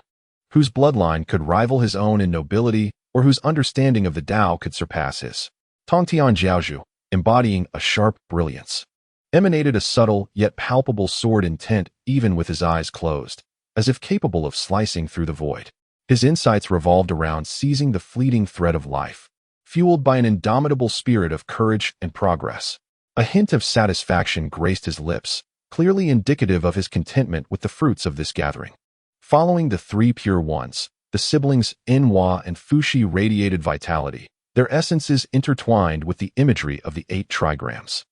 whose bloodline could rival his own in nobility or whose understanding of the Tao could surpass his. Tongtian Jiaozhu, embodying a sharp brilliance, emanated a subtle yet palpable sword intent even with his eyes closed, as if capable of slicing through the void. His insights revolved around seizing the fleeting thread of life, fueled by an indomitable spirit of courage and progress. A hint of satisfaction graced his lips, clearly indicative of his contentment with the fruits of this gathering. Following the 3 pure ones, the siblings Enhua and Fuxi radiated vitality, their essences intertwined with the imagery of the 8 trigrams.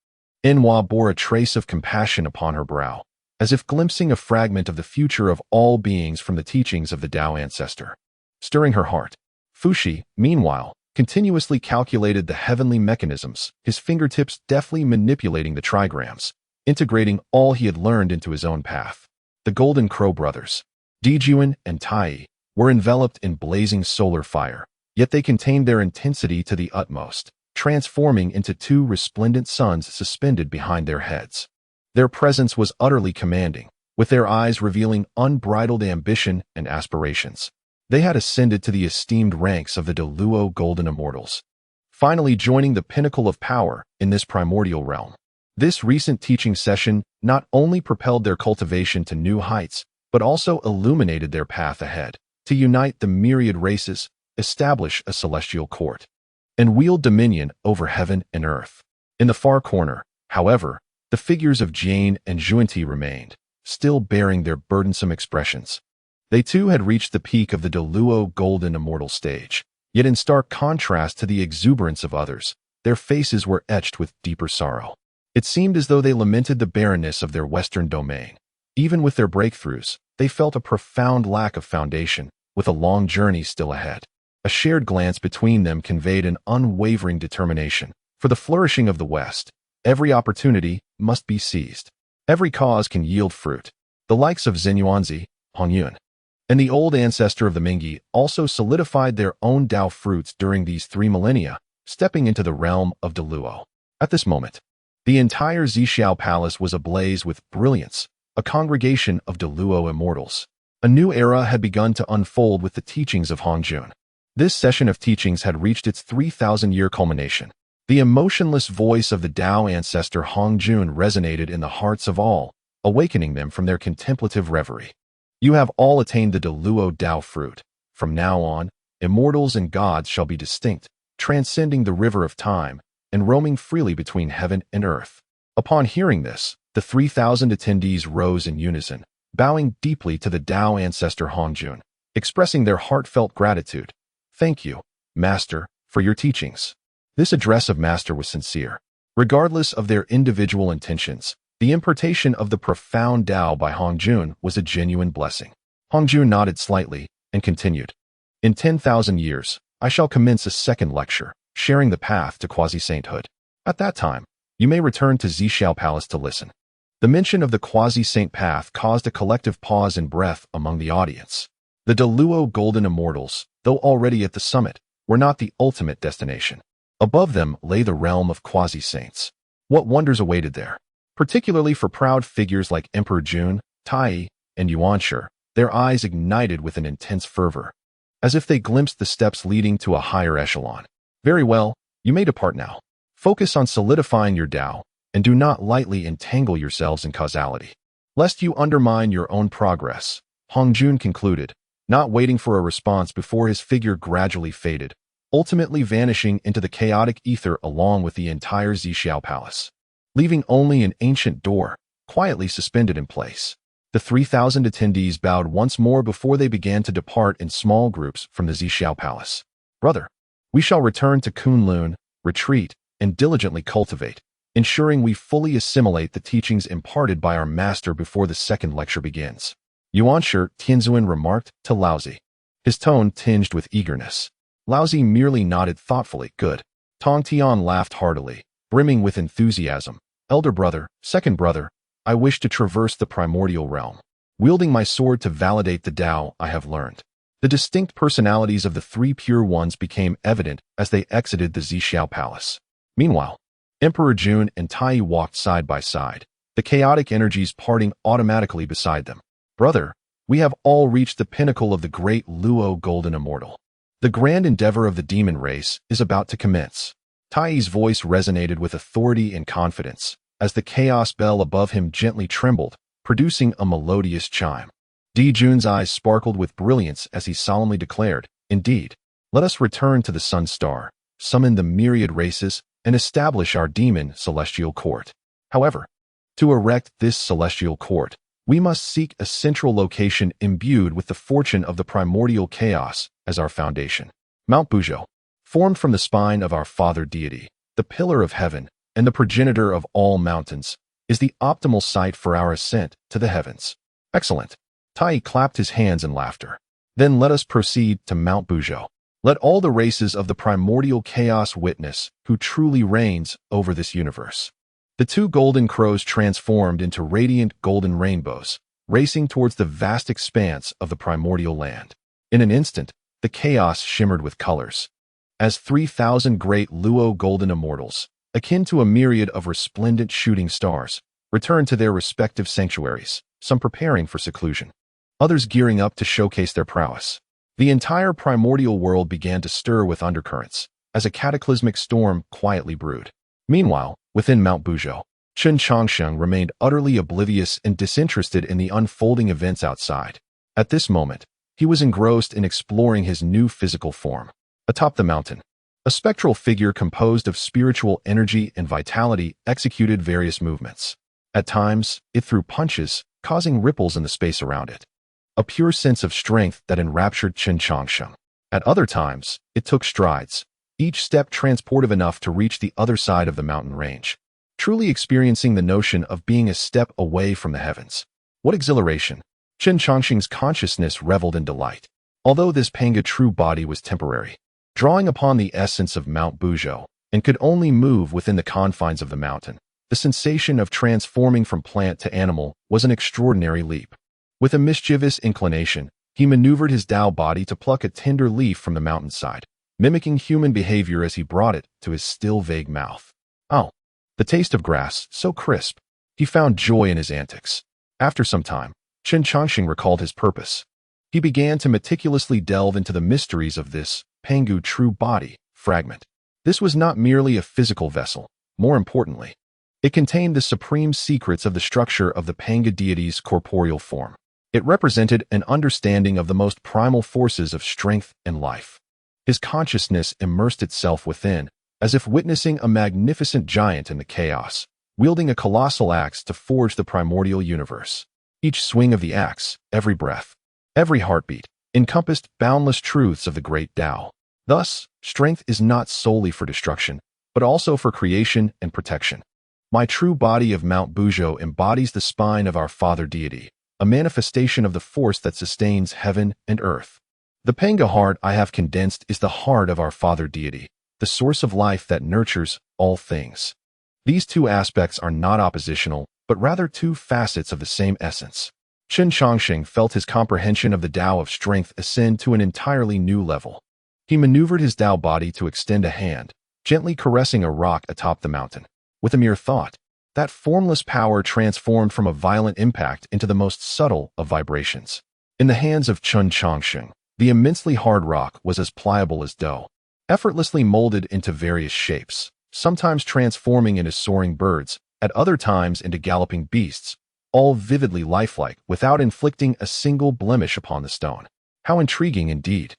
Enhua bore a trace of compassion upon her brow, as if glimpsing a fragment of the future of all beings from the teachings of the Tao ancestor. Stirring her heart, Fuxi, meanwhile, continuously calculated the heavenly mechanisms, his fingertips deftly manipulating the trigrams, integrating all he had learned into his own path. The Golden Crow brothers, Dijuan and Tai, were enveloped in blazing solar fire, yet they contained their intensity to the utmost, transforming into 2 resplendent suns suspended behind their heads. Their presence was utterly commanding, with their eyes revealing unbridled ambition and aspirations. They had ascended to the esteemed ranks of the Luo Golden Immortals, finally joining the pinnacle of power in this primordial realm. This recent teaching session not only propelled their cultivation to new heights, but also illuminated their path ahead, to unite the myriad races, establish a celestial court, and wield dominion over heaven and earth. In the far corner, however, the figures of Jane and Zhuanti remained, still bearing their burdensome expressions. They too had reached the peak of the Luo Golden Immortal stage, yet in stark contrast to the exuberance of others, their faces were etched with deeper sorrow. It seemed as though they lamented the barrenness of their Western domain. Even with their breakthroughs, they felt a profound lack of foundation, with a long journey still ahead. A shared glance between them conveyed an unwavering determination. For the flourishing of the West, every opportunity must be seized. Every cause can yield fruit. The likes of Xinyuanzi, Hongyun, and the old ancestor of the Mingyi also solidified their own Tao fruits during these 3 millennia, stepping into the realm of Luo. At this moment, the entire Zixiao Palace was ablaze with brilliance, a congregation of Luo immortals. A new era had begun to unfold with the teachings of Hongjun. This session of teachings had reached its 3,000-year culmination. The emotionless voice of the Tao ancestor Hongjun resonated in the hearts of all, awakening them from their contemplative reverie. You have all attained the Luo Tao fruit. From now on, immortals and gods shall be distinct, transcending the river of time and roaming freely between heaven and earth. Upon hearing this, the 3,000 attendees rose in unison, bowing deeply to the Tao ancestor Hongjun, expressing their heartfelt gratitude. Thank you, Master, for your teachings. This address of Master was sincere. Regardless of their individual intentions, the impartation of the profound Tao by Hongjun was a genuine blessing. Hongjun nodded slightly and continued. In 10,000 years, I shall commence a second lecture, sharing the path to quasi-sainthood. At that time, you may return to Zixiao Palace to listen. The mention of the quasi-saint path caused a collective pause and breath among the audience. The Deluo Golden Immortals, though already at the summit, were not the ultimate destination. Above them lay the realm of quasi-saints. What wonders awaited there? Particularly for proud figures like Emperor Jun, Tai, and Yuanshi, their eyes ignited with an intense fervor, as if they glimpsed the steps leading to a higher echelon. Very well, you may depart now. Focus on solidifying your Tao, and do not lightly entangle yourselves in causality, lest you undermine your own progress, Hongjun concluded, not waiting for a response before his figure gradually faded, ultimately vanishing into the chaotic ether along with the entire Zixiao Palace, leaving only an ancient door, quietly suspended in place. The 3,000 attendees bowed once more before they began to depart in small groups from the Zixiao Palace. Brother, we shall return to Kunlun, retreat, and diligently cultivate, ensuring we fully assimilate the teachings imparted by our master before the second lecture begins. Yuanshi Tianzuan remarked to Laozi, his tone tinged with eagerness. Laozi merely nodded thoughtfully. Good. Tong Tian laughed heartily, brimming with enthusiasm. Elder brother, second brother, I wish to traverse the primordial realm, wielding my sword to validate the Tao I have learned. The distinct personalities of the three pure ones became evident as they exited the Zixiao Palace. Meanwhile, Emperor Jun and Tai walked side by side, the chaotic energies parting automatically beside them. Brother, we have all reached the pinnacle of the great Luo Golden Immortal. The grand endeavor of the demon race is about to commence. Tai's voice resonated with authority and confidence, as the chaos bell above him gently trembled, producing a melodious chime. Di Jun's eyes sparkled with brilliance as he solemnly declared, Indeed, let us return to the sun star, summon the myriad races, and establish our demon celestial court. However, to erect this celestial court, we must seek a central location imbued with the fortune of the primordial chaos as our foundation. Mount Buzhou, formed from the spine of our father deity, the pillar of heaven, and the progenitor of all mountains, is the optimal site for our ascent to the heavens. Excellent. Tai clapped his hands in laughter. Then let us proceed to Mount Buzhou. Let all the races of the primordial chaos witness who truly reigns over this universe. The two golden crows transformed into radiant golden rainbows, racing towards the vast expanse of the primordial land. In an instant, the chaos shimmered with colors, as 3,000 great Luo golden immortals, akin to a myriad of resplendent shooting stars, returned to their respective sanctuaries, some preparing for seclusion, others gearing up to showcase their prowess. The entire primordial world began to stir with undercurrents, as a cataclysmic storm quietly brewed. Meanwhile, within Mount Buzhou, Chen Changsheng remained utterly oblivious and disinterested in the unfolding events outside. At this moment, he was engrossed in exploring his new physical form. Atop the mountain, a spectral figure composed of spiritual energy and vitality executed various movements. At times, it threw punches, causing ripples in the space around it, a pure sense of strength that enraptured Chen Changsheng. At other times, it took strides, each step transportive enough to reach the other side of the mountain range, truly experiencing the notion of being a step away from the heavens. What exhilaration! Chen Changsheng's consciousness reveled in delight. Although this Pangu true body was temporary, drawing upon the essence of Mount Buzhou, and could only move within the confines of the mountain, the sensation of transforming from plant to animal was an extraordinary leap. With a mischievous inclination, he maneuvered his Tao body to pluck a tender leaf from the mountainside, mimicking human behavior as he brought it to his still vague mouth. Oh, the taste of grass, so crisp. He found joy in his antics. After some time, Chen Changsheng recalled his purpose. He began to meticulously delve into the mysteries of this Pangu true body fragment. This was not merely a physical vessel. More importantly, it contained the supreme secrets of the structure of the Pangu deity's corporeal form. It represented an understanding of the most primal forces of strength and life. His consciousness immersed itself within, as if witnessing a magnificent giant in the chaos, wielding a colossal axe to forge the primordial universe. Each swing of the axe, every breath, every heartbeat, encompassed boundless truths of the great Tao. Thus, strength is not solely for destruction, but also for creation and protection. My true body of Mount Buzhou embodies the spine of our Father Deity, a manifestation of the force that sustains heaven and earth. The Pangu heart I have condensed is the heart of our Father Deity, the source of life that nurtures all things. These two aspects are not oppositional, but rather two facets of the same essence. Chen Changsheng felt his comprehension of the Tao of strength ascend to an entirely new level. He maneuvered his Tao body to extend a hand, gently caressing a rock atop the mountain. With a mere thought, that formless power transformed from a violent impact into the most subtle of vibrations. In the hands of Chen Changsheng, the immensely hard rock was as pliable as dough, effortlessly molded into various shapes, sometimes transforming into soaring birds, at other times into galloping beasts, all vividly lifelike without inflicting a single blemish upon the stone. How intriguing indeed!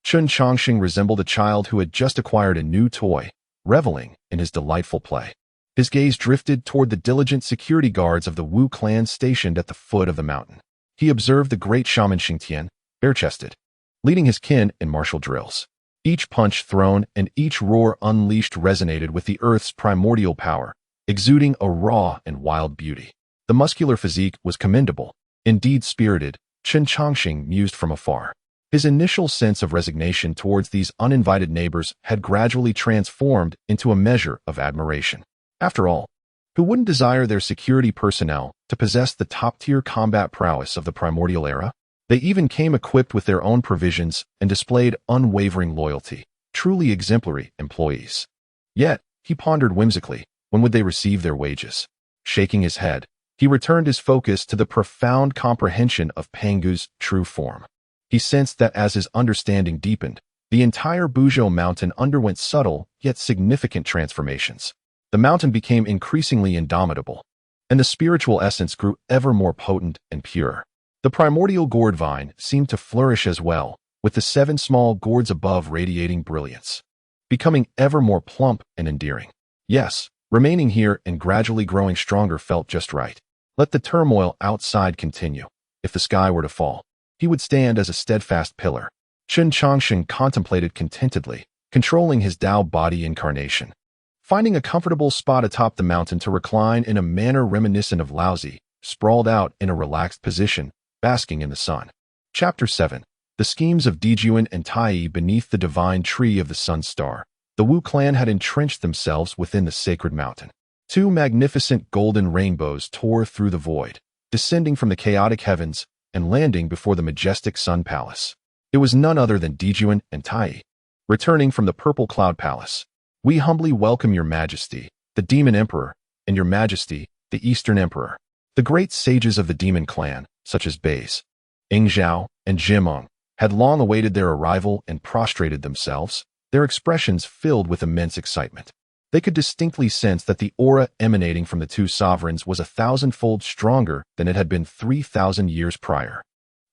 Chen Changsheng resembled a child who had just acquired a new toy, reveling in his delightful play. His gaze drifted toward the diligent security guards of the Wu clan stationed at the foot of the mountain. He observed the great shaman Xingtian, bare-chested, leading his kin in martial drills. Each punch thrown and each roar unleashed resonated with the earth's primordial power, exuding a raw and wild beauty. The muscular physique was commendable, indeed spirited, Chen Changsheng mused from afar. His initial sense of resignation towards these uninvited neighbors had gradually transformed into a measure of admiration. After all, who wouldn't desire their security personnel to possess the top-tier combat prowess of the primordial era? They even came equipped with their own provisions and displayed unwavering loyalty, truly exemplary employees. Yet, he pondered whimsically, when would they receive their wages? Shaking his head, he returned his focus to the profound comprehension of Pangu's true form. He sensed that as his understanding deepened, the entire Buzhou Mountain underwent subtle yet significant transformations. The mountain became increasingly indomitable, and the spiritual essence grew ever more potent and pure. The primordial gourd vine seemed to flourish as well, with the 7 small gourds above radiating brilliance, becoming ever more plump and endearing. Yes, remaining here and gradually growing stronger felt just right. Let the turmoil outside continue. If the sky were to fall, he would stand as a steadfast pillar. Chen Changsheng contemplated contentedly, controlling his Tao body incarnation. Finding a comfortable spot atop the mountain to recline in a manner reminiscent of Laozi, sprawled out in a relaxed position, basking in the sun. Chapter 7. The schemes of Dijuan and Tai beneath the divine tree of the sun star. The Wu clan had entrenched themselves within the sacred mountain. 2 magnificent golden rainbows tore through the void, descending from the chaotic heavens and landing before the majestic sun palace. It was none other than Dijuan and Tai. Returning from the purple cloud palace, we humbly welcome your majesty, the demon emperor, and your majesty, the eastern emperor. The great sages of the demon clan, such as Beis, Ingzhao, and Jimeng, had long awaited their arrival and prostrated themselves, their expressions filled with immense excitement. They could distinctly sense that the aura emanating from the 2 sovereigns was 1,000-fold stronger than it had been 3,000 years prior.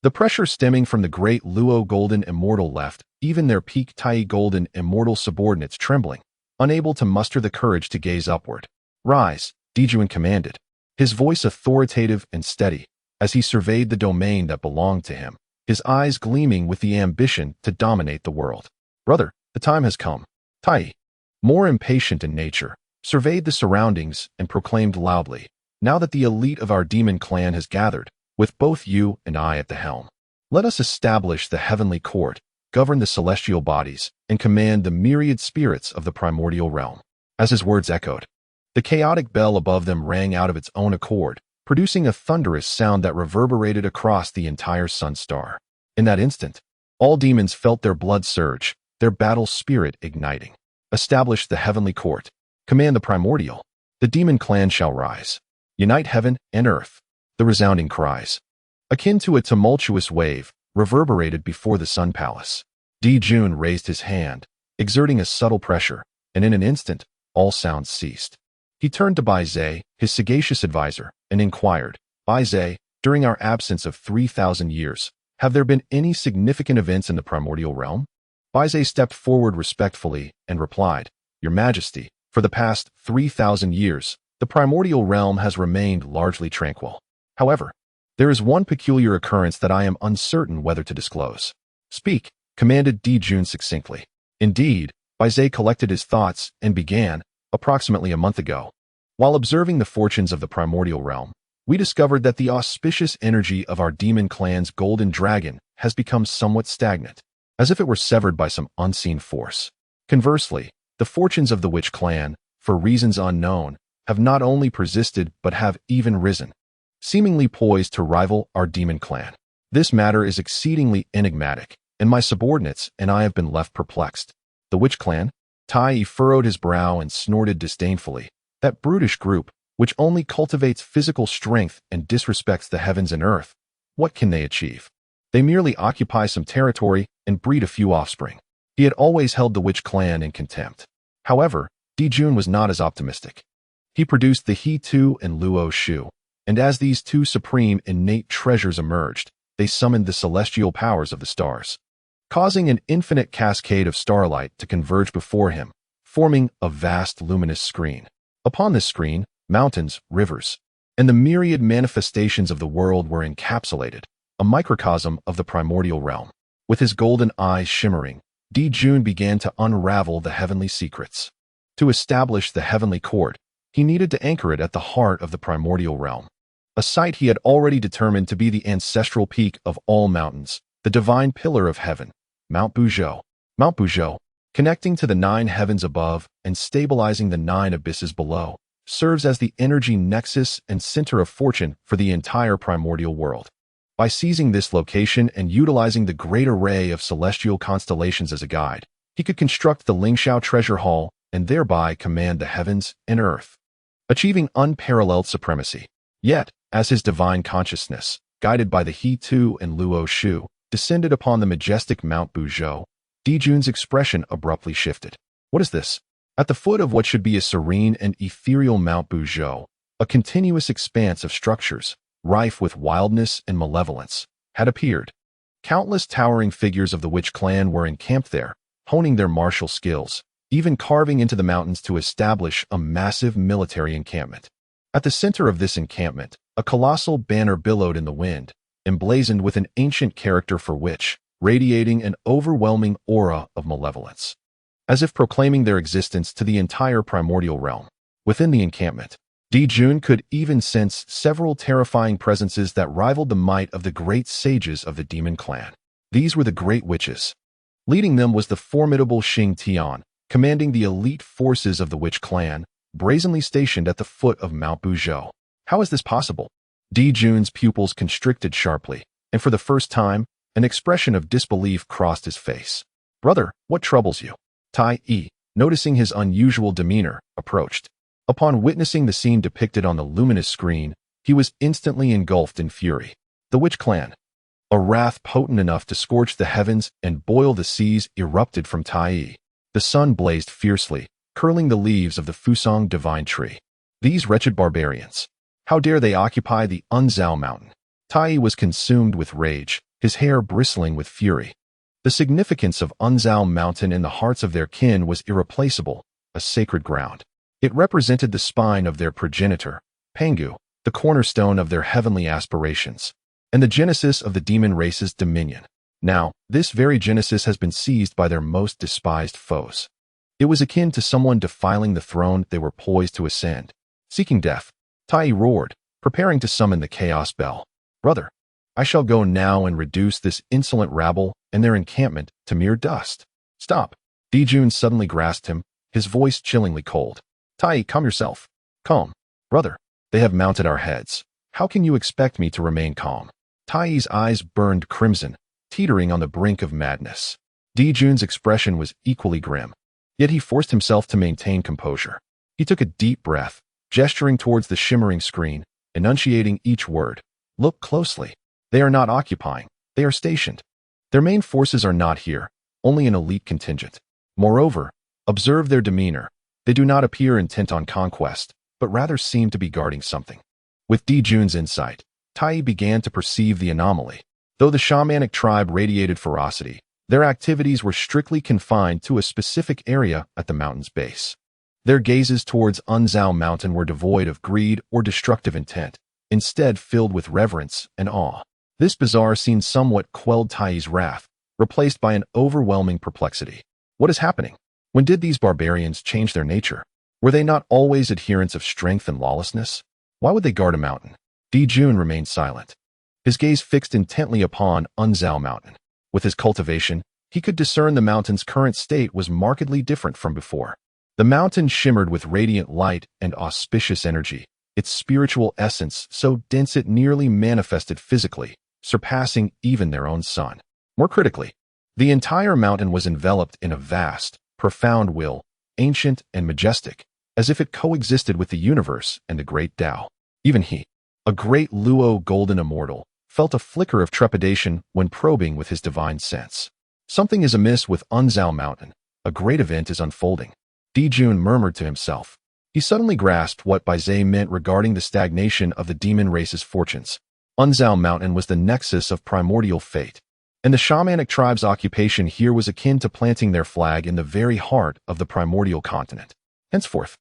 The pressure stemming from the great Luo Golden Immortal left even their peak Tai Golden Immortal subordinates trembling, unable to muster the courage to gaze upward. Rise, Dijuan commanded, his voice authoritative and steady, as he surveyed the domain that belonged to him, his eyes gleaming with the ambition to dominate the world. Brother, the time has come. Tai, more impatient in nature, surveyed the surroundings and proclaimed loudly, now that the elite of our demon clan has gathered, with both you and I at the helm, let us establish the heavenly court, govern the celestial bodies, and command the myriad spirits of the primordial realm. As his words echoed, the chaotic bell above them rang out of its own accord, producing a thunderous sound that reverberated across the entire sun star. In that instant, all demons felt their blood surge, their battle spirit igniting. Establish the heavenly court. Command the primordial. The demon clan shall rise. Unite heaven and earth. The resounding cries, akin to a tumultuous wave, reverberated before the sun palace. Dijun raised his hand, exerting a subtle pressure, and in an instant, all sounds ceased. He turned to Bai Zhe, his sagacious advisor, and inquired, Bai Zhe, during our absence of 3,000 years, have there been any significant events in the primordial realm? Buzhou stepped forward respectfully and replied, "Your Majesty, for the past 3,000 years, the primordial realm has remained largely tranquil. However, there is one peculiar occurrence that I am uncertain whether to disclose." "Speak," commanded Dijun succinctly. Indeed, Buzhou collected his thoughts and began, approximately a month ago. While observing the fortunes of the primordial realm, we discovered that the auspicious energy of our demon clan's golden dragon has become somewhat stagnant, as if it were severed by some unseen force. Conversely, the fortunes of the witch clan, for reasons unknown, have not only persisted but have even risen, seemingly poised to rival our demon clan. This matter is exceedingly enigmatic, and my subordinates and I have been left perplexed. The witch clan? Tai furrowed his brow and snorted disdainfully. That brutish group, which only cultivates physical strength and disrespects the heavens and earth, what can they achieve? They merely occupy some territory and breed a few offspring. He had always held the witch clan in contempt. However, Dijun was not as optimistic. He produced the He Tu and Luo Shu, and as these two supreme innate treasures emerged, they summoned the celestial powers of the stars, causing an infinite cascade of starlight to converge before him, forming a vast luminous screen. Upon this screen, mountains, rivers, and the myriad manifestations of the world were encapsulated, a microcosm of the primordial realm. With his golden eyes shimmering, Dijun began to unravel the heavenly secrets. To establish the heavenly court, he needed to anchor it at the heart of the primordial realm, a site he had already determined to be the ancestral peak of all mountains, the divine pillar of heaven, Mount Buzhou. Mount Buzhou, connecting to the 9 heavens above and stabilizing the 9 abysses below, serves as the energy nexus and center of fortune for the entire primordial world. By seizing this location and utilizing the great array of celestial constellations as a guide, he could construct the Lingxiao Treasure Hall and thereby command the heavens and earth, achieving unparalleled supremacy. Yet, as his divine consciousness, guided by the He Tu and Luo Shu, descended upon the majestic Mount Buzhou, Dijun's expression abruptly shifted. What is this? At the foot of what should be a serene and ethereal Mount Buzhou, a continuous expanse of structures, rife with wildness and malevolence, had appeared. Countless towering figures of the witch clan were encamped there, honing their martial skills, even carving into the mountains to establish a massive military encampment. At the center of this encampment, a colossal banner billowed in the wind, emblazoned with an ancient character for witch, radiating an overwhelming aura of malevolence, as if proclaiming their existence to the entire primordial realm. Within the encampment, Dijun could even sense several terrifying presences that rivaled the might of the great sages of the demon clan. These were the great witches. Leading them was the formidable Xing Tian, commanding the elite forces of the witch clan, brazenly stationed at the foot of Mount Buzhou. How is this possible? Dijun's pupils constricted sharply, and for the first time, an expression of disbelief crossed his face. "Brother, what troubles you?" Tai, noticing his unusual demeanor, approached. Upon witnessing the scene depicted on the luminous screen, he was instantly engulfed in fury. The witch clan, a wrath potent enough to scorch the heavens and boil the seas, erupted from Tai. The sun blazed fiercely, curling the leaves of the Fusong divine tree. These wretched barbarians! How dare they occupy the Unzao mountain? Tai was consumed with rage, his hair bristling with fury. The significance of Unzao mountain in the hearts of their kin was irreplaceable, a sacred ground. It represented the spine of their progenitor, Pangu, the cornerstone of their heavenly aspirations, and the genesis of the demon race's dominion. Now, this very genesis has been seized by their most despised foes. It was akin to someone defiling the throne they were poised to ascend. Seeking death, Tai roared, preparing to summon the chaos bell. "Brother, I shall go now and reduce this insolent rabble and their encampment to mere dust." "Stop!" Dijun suddenly grasped him, his voice chillingly cold. "Tai, calm yourself. Calm. Brother, they have mounted our heads. How can you expect me to remain calm?" Tai's eyes burned crimson, teetering on the brink of madness. Dijun's expression was equally grim, yet he forced himself to maintain composure. He took a deep breath, gesturing towards the shimmering screen, enunciating each word. "Look closely. They are not occupying. They are stationed. Their main forces are not here, only an elite contingent. Moreover, observe their demeanor. They do not appear intent on conquest, but rather seem to be guarding something." With Dijun's insight, Tai began to perceive the anomaly. Though the shamanic tribe radiated ferocity, Their activities were strictly confined to a specific area at the mountain's base. Their gazes towards Buzhou Mountain were devoid of greed or destructive intent, instead filled with reverence and awe. This bizarre scene somewhat quelled Tai's wrath, replaced by an overwhelming perplexity. What is happening? When did these barbarians change their nature? Were they not always adherents of strength and lawlessness? Why would they guard a mountain? Jun remained silent, his gaze fixed intently upon Buzhou Mountain. With his cultivation, he could discern the mountain's current state was markedly different from before. The mountain shimmered with radiant light and auspicious energy, its spiritual essence so dense it nearly manifested physically, surpassing even their own sun. More critically, the entire mountain was enveloped in a vast, profound will, ancient and majestic, as if it coexisted with the universe and the great Tao. Even he, a great Luo golden immortal, felt a flicker of trepidation when probing with his divine sense. Something is amiss with Buzhou Mountain. A great event is unfolding. Jun murmured to himself. He suddenly grasped what Buzhou meant regarding the stagnation of the demon race's fortunes. Buzhou Mountain was the nexus of primordial fate, and the shamanic tribe's occupation here was akin to planting their flag in the very heart of the primordial continent. Henceforth,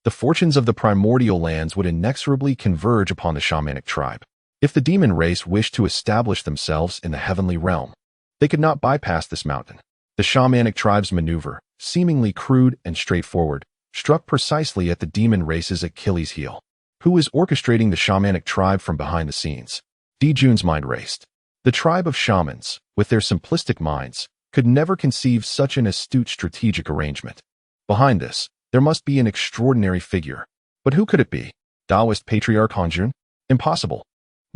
the fortunes of the primordial lands would inexorably converge upon the shamanic tribe. If the demon race wished to establish themselves in the heavenly realm, they could not bypass this mountain. The shamanic tribe's maneuver, seemingly crude and straightforward, struck precisely at the demon race's Achilles heel. Who was orchestrating the shamanic tribe from behind the scenes? Jun's mind raced. The tribe of shamans, with their simplistic minds, could never conceive such an astute strategic arrangement. Behind this, there must be an extraordinary figure. But who could it be? Taoist patriarch Hongjun? Impossible.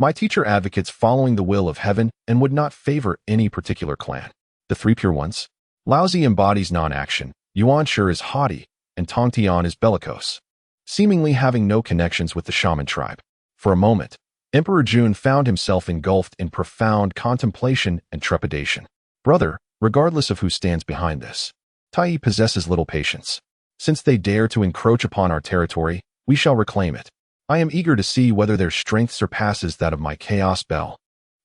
My teacher advocates following the will of heaven and would not favor any particular clan. The three pure ones? Laozi embodies non-action, Yuan Shi is haughty, and Tongtian is bellicose, seemingly having no connections with the shaman tribe. For a moment, Emperor Jun found himself engulfed in profound contemplation and trepidation. Brother, regardless of who stands behind this, Tai possesses little patience. Since they dare to encroach upon our territory, we shall reclaim it. I am eager to see whether their strength surpasses that of my chaos bell.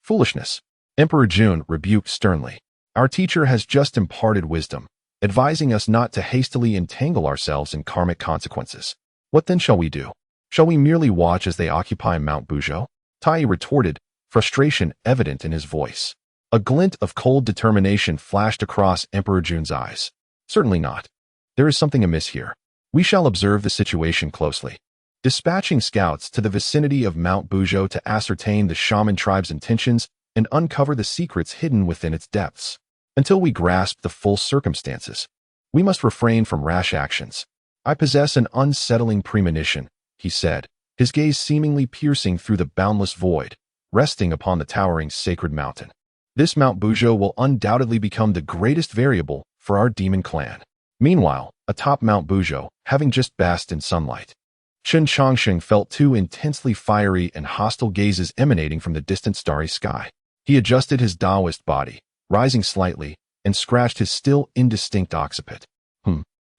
Foolishness. Emperor Jun rebuked sternly. Our teacher has just imparted wisdom, advising us not to hastily entangle ourselves in karmic consequences. What then shall we do? Shall we merely watch as they occupy Mount Buzhou? Tai retorted, frustration evident in his voice. A glint of cold determination flashed across Emperor Jun's eyes. Certainly not. There is something amiss here. We shall observe the situation closely, dispatching scouts to the vicinity of Mount Buzhou to ascertain the shaman tribe's intentions and uncover the secrets hidden within its depths. Until we grasp the full circumstances, we must refrain from rash actions. I possess an unsettling premonition, he said, his gaze seemingly piercing through the boundless void, resting upon the towering sacred mountain. This Mount Buzhou will undoubtedly become the greatest variable for our demon clan. Meanwhile, atop Mount Buzhou, having just basked in sunlight, Chen Changsheng felt two intensely fiery and hostile gazes emanating from the distant starry sky. He adjusted his Taoist body, rising slightly, and scratched his still indistinct occiput.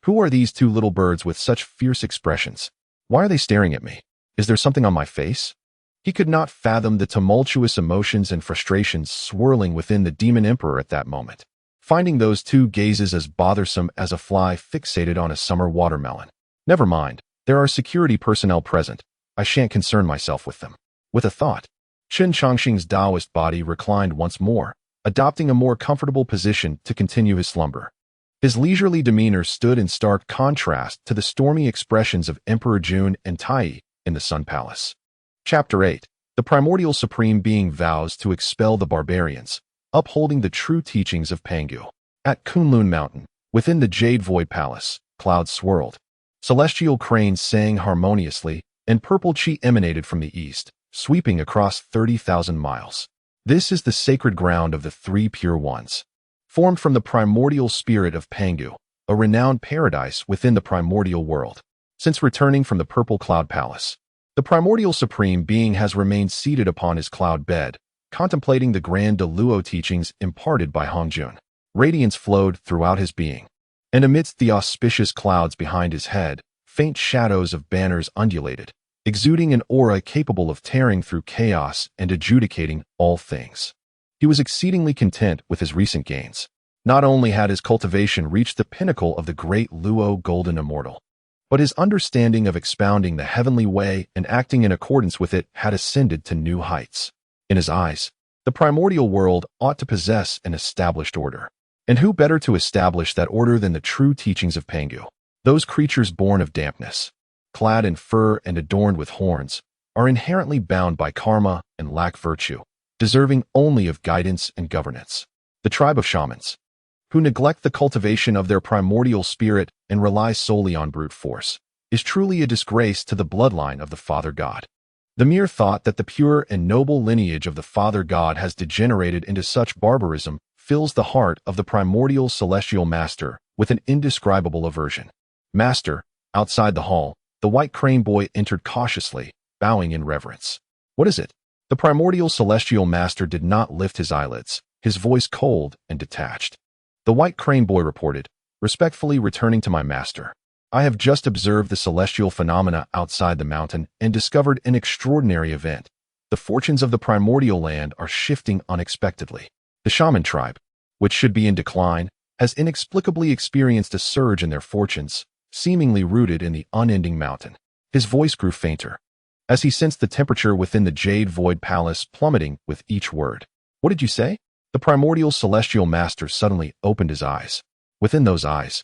Who are these two little birds with such fierce expressions? Why are they staring at me? Is there something on my face? He could not fathom the tumultuous emotions and frustrations swirling within the demon emperor at that moment, finding those two gazes as bothersome as a fly fixated on a summer watermelon. Never mind, there are security personnel present. I shan't concern myself with them. With a thought, Chen Changsheng's Taoist body reclined once more, adopting a more comfortable position to continue his slumber. His leisurely demeanor stood in stark contrast to the stormy expressions of Emperor Jun and Tai in the Sun Palace. Chapter 8. The primordial supreme being vows to expel the barbarians, upholding the true teachings of Pangu. At Kunlun Mountain, within the Jade Void Palace, clouds swirled. Celestial cranes sang harmoniously, and purple chi emanated from the east, sweeping across 30,000 miles. This is the sacred ground of the three pure ones, formed from the primordial spirit of Pangu, a renowned paradise within the primordial world. Since returning from the Purple Cloud Palace, the primordial supreme being has remained seated upon his cloud bed, contemplating the grand Luo teachings imparted by Hongjun. Radiance flowed throughout his being, and amidst the auspicious clouds behind his head, faint shadows of banners undulated, exuding an aura capable of tearing through chaos and adjudicating all things. He was exceedingly content with his recent gains. Not only had his cultivation reached the pinnacle of the great Luo Golden Immortal, but his understanding of expounding the heavenly way and acting in accordance with it had ascended to new heights. In his eyes, the primordial world ought to possess an established order. And who better to establish that order than the true teachings of Pangu? Those creatures born of dampness, clad in fur and adorned with horns, are inherently bound by karma and lack virtue, deserving only of guidance and governance. The tribe of shamans, who neglect the cultivation of their primordial spirit and rely solely on brute force, is truly a disgrace to the bloodline of the Father God. The mere thought that the pure and noble lineage of the Father God has degenerated into such barbarism fills the heart of the primordial celestial master with an indescribable aversion. Master, outside the hall, the white crane boy entered cautiously, bowing in reverence. What is it? The primordial celestial master did not lift his eyelids, his voice cold and detached. The white crane boy reported, respectfully returning to my master. I have just observed the celestial phenomena outside the mountain and discovered an extraordinary event. The fortunes of the primordial land are shifting unexpectedly. The shaman tribe, which should be in decline, has inexplicably experienced a surge in their fortunes, seemingly rooted in the unending mountain. His voice grew fainter, as he sensed the temperature within the jade void palace plummeting with each word. What did you say? The primordial celestial master suddenly opened his eyes. Within those eyes,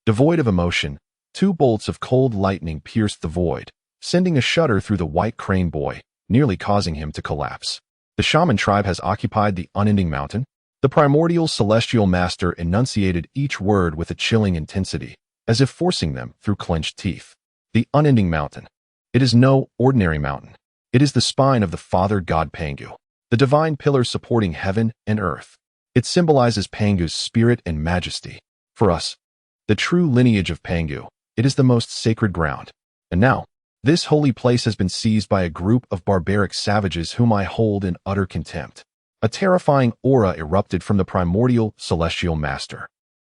devoid of emotion, 2 bolts of cold lightning pierced the void, sending a shudder through the white crane boy, nearly causing him to collapse. The shaman tribe has occupied the unending mountain? The primordial celestial master enunciated each word with a chilling intensity, as if forcing them through clenched teeth. The unending mountain. It is no ordinary mountain. It is the spine of the Father God Pangu, the divine pillar supporting heaven and earth. It symbolizes Pangu's spirit and majesty. For us, the true lineage of Pangu, it is the most sacred ground. And now, this holy place has been seized by a group of barbaric savages whom I hold in utter contempt. A terrifying aura erupted from the primordial celestial master.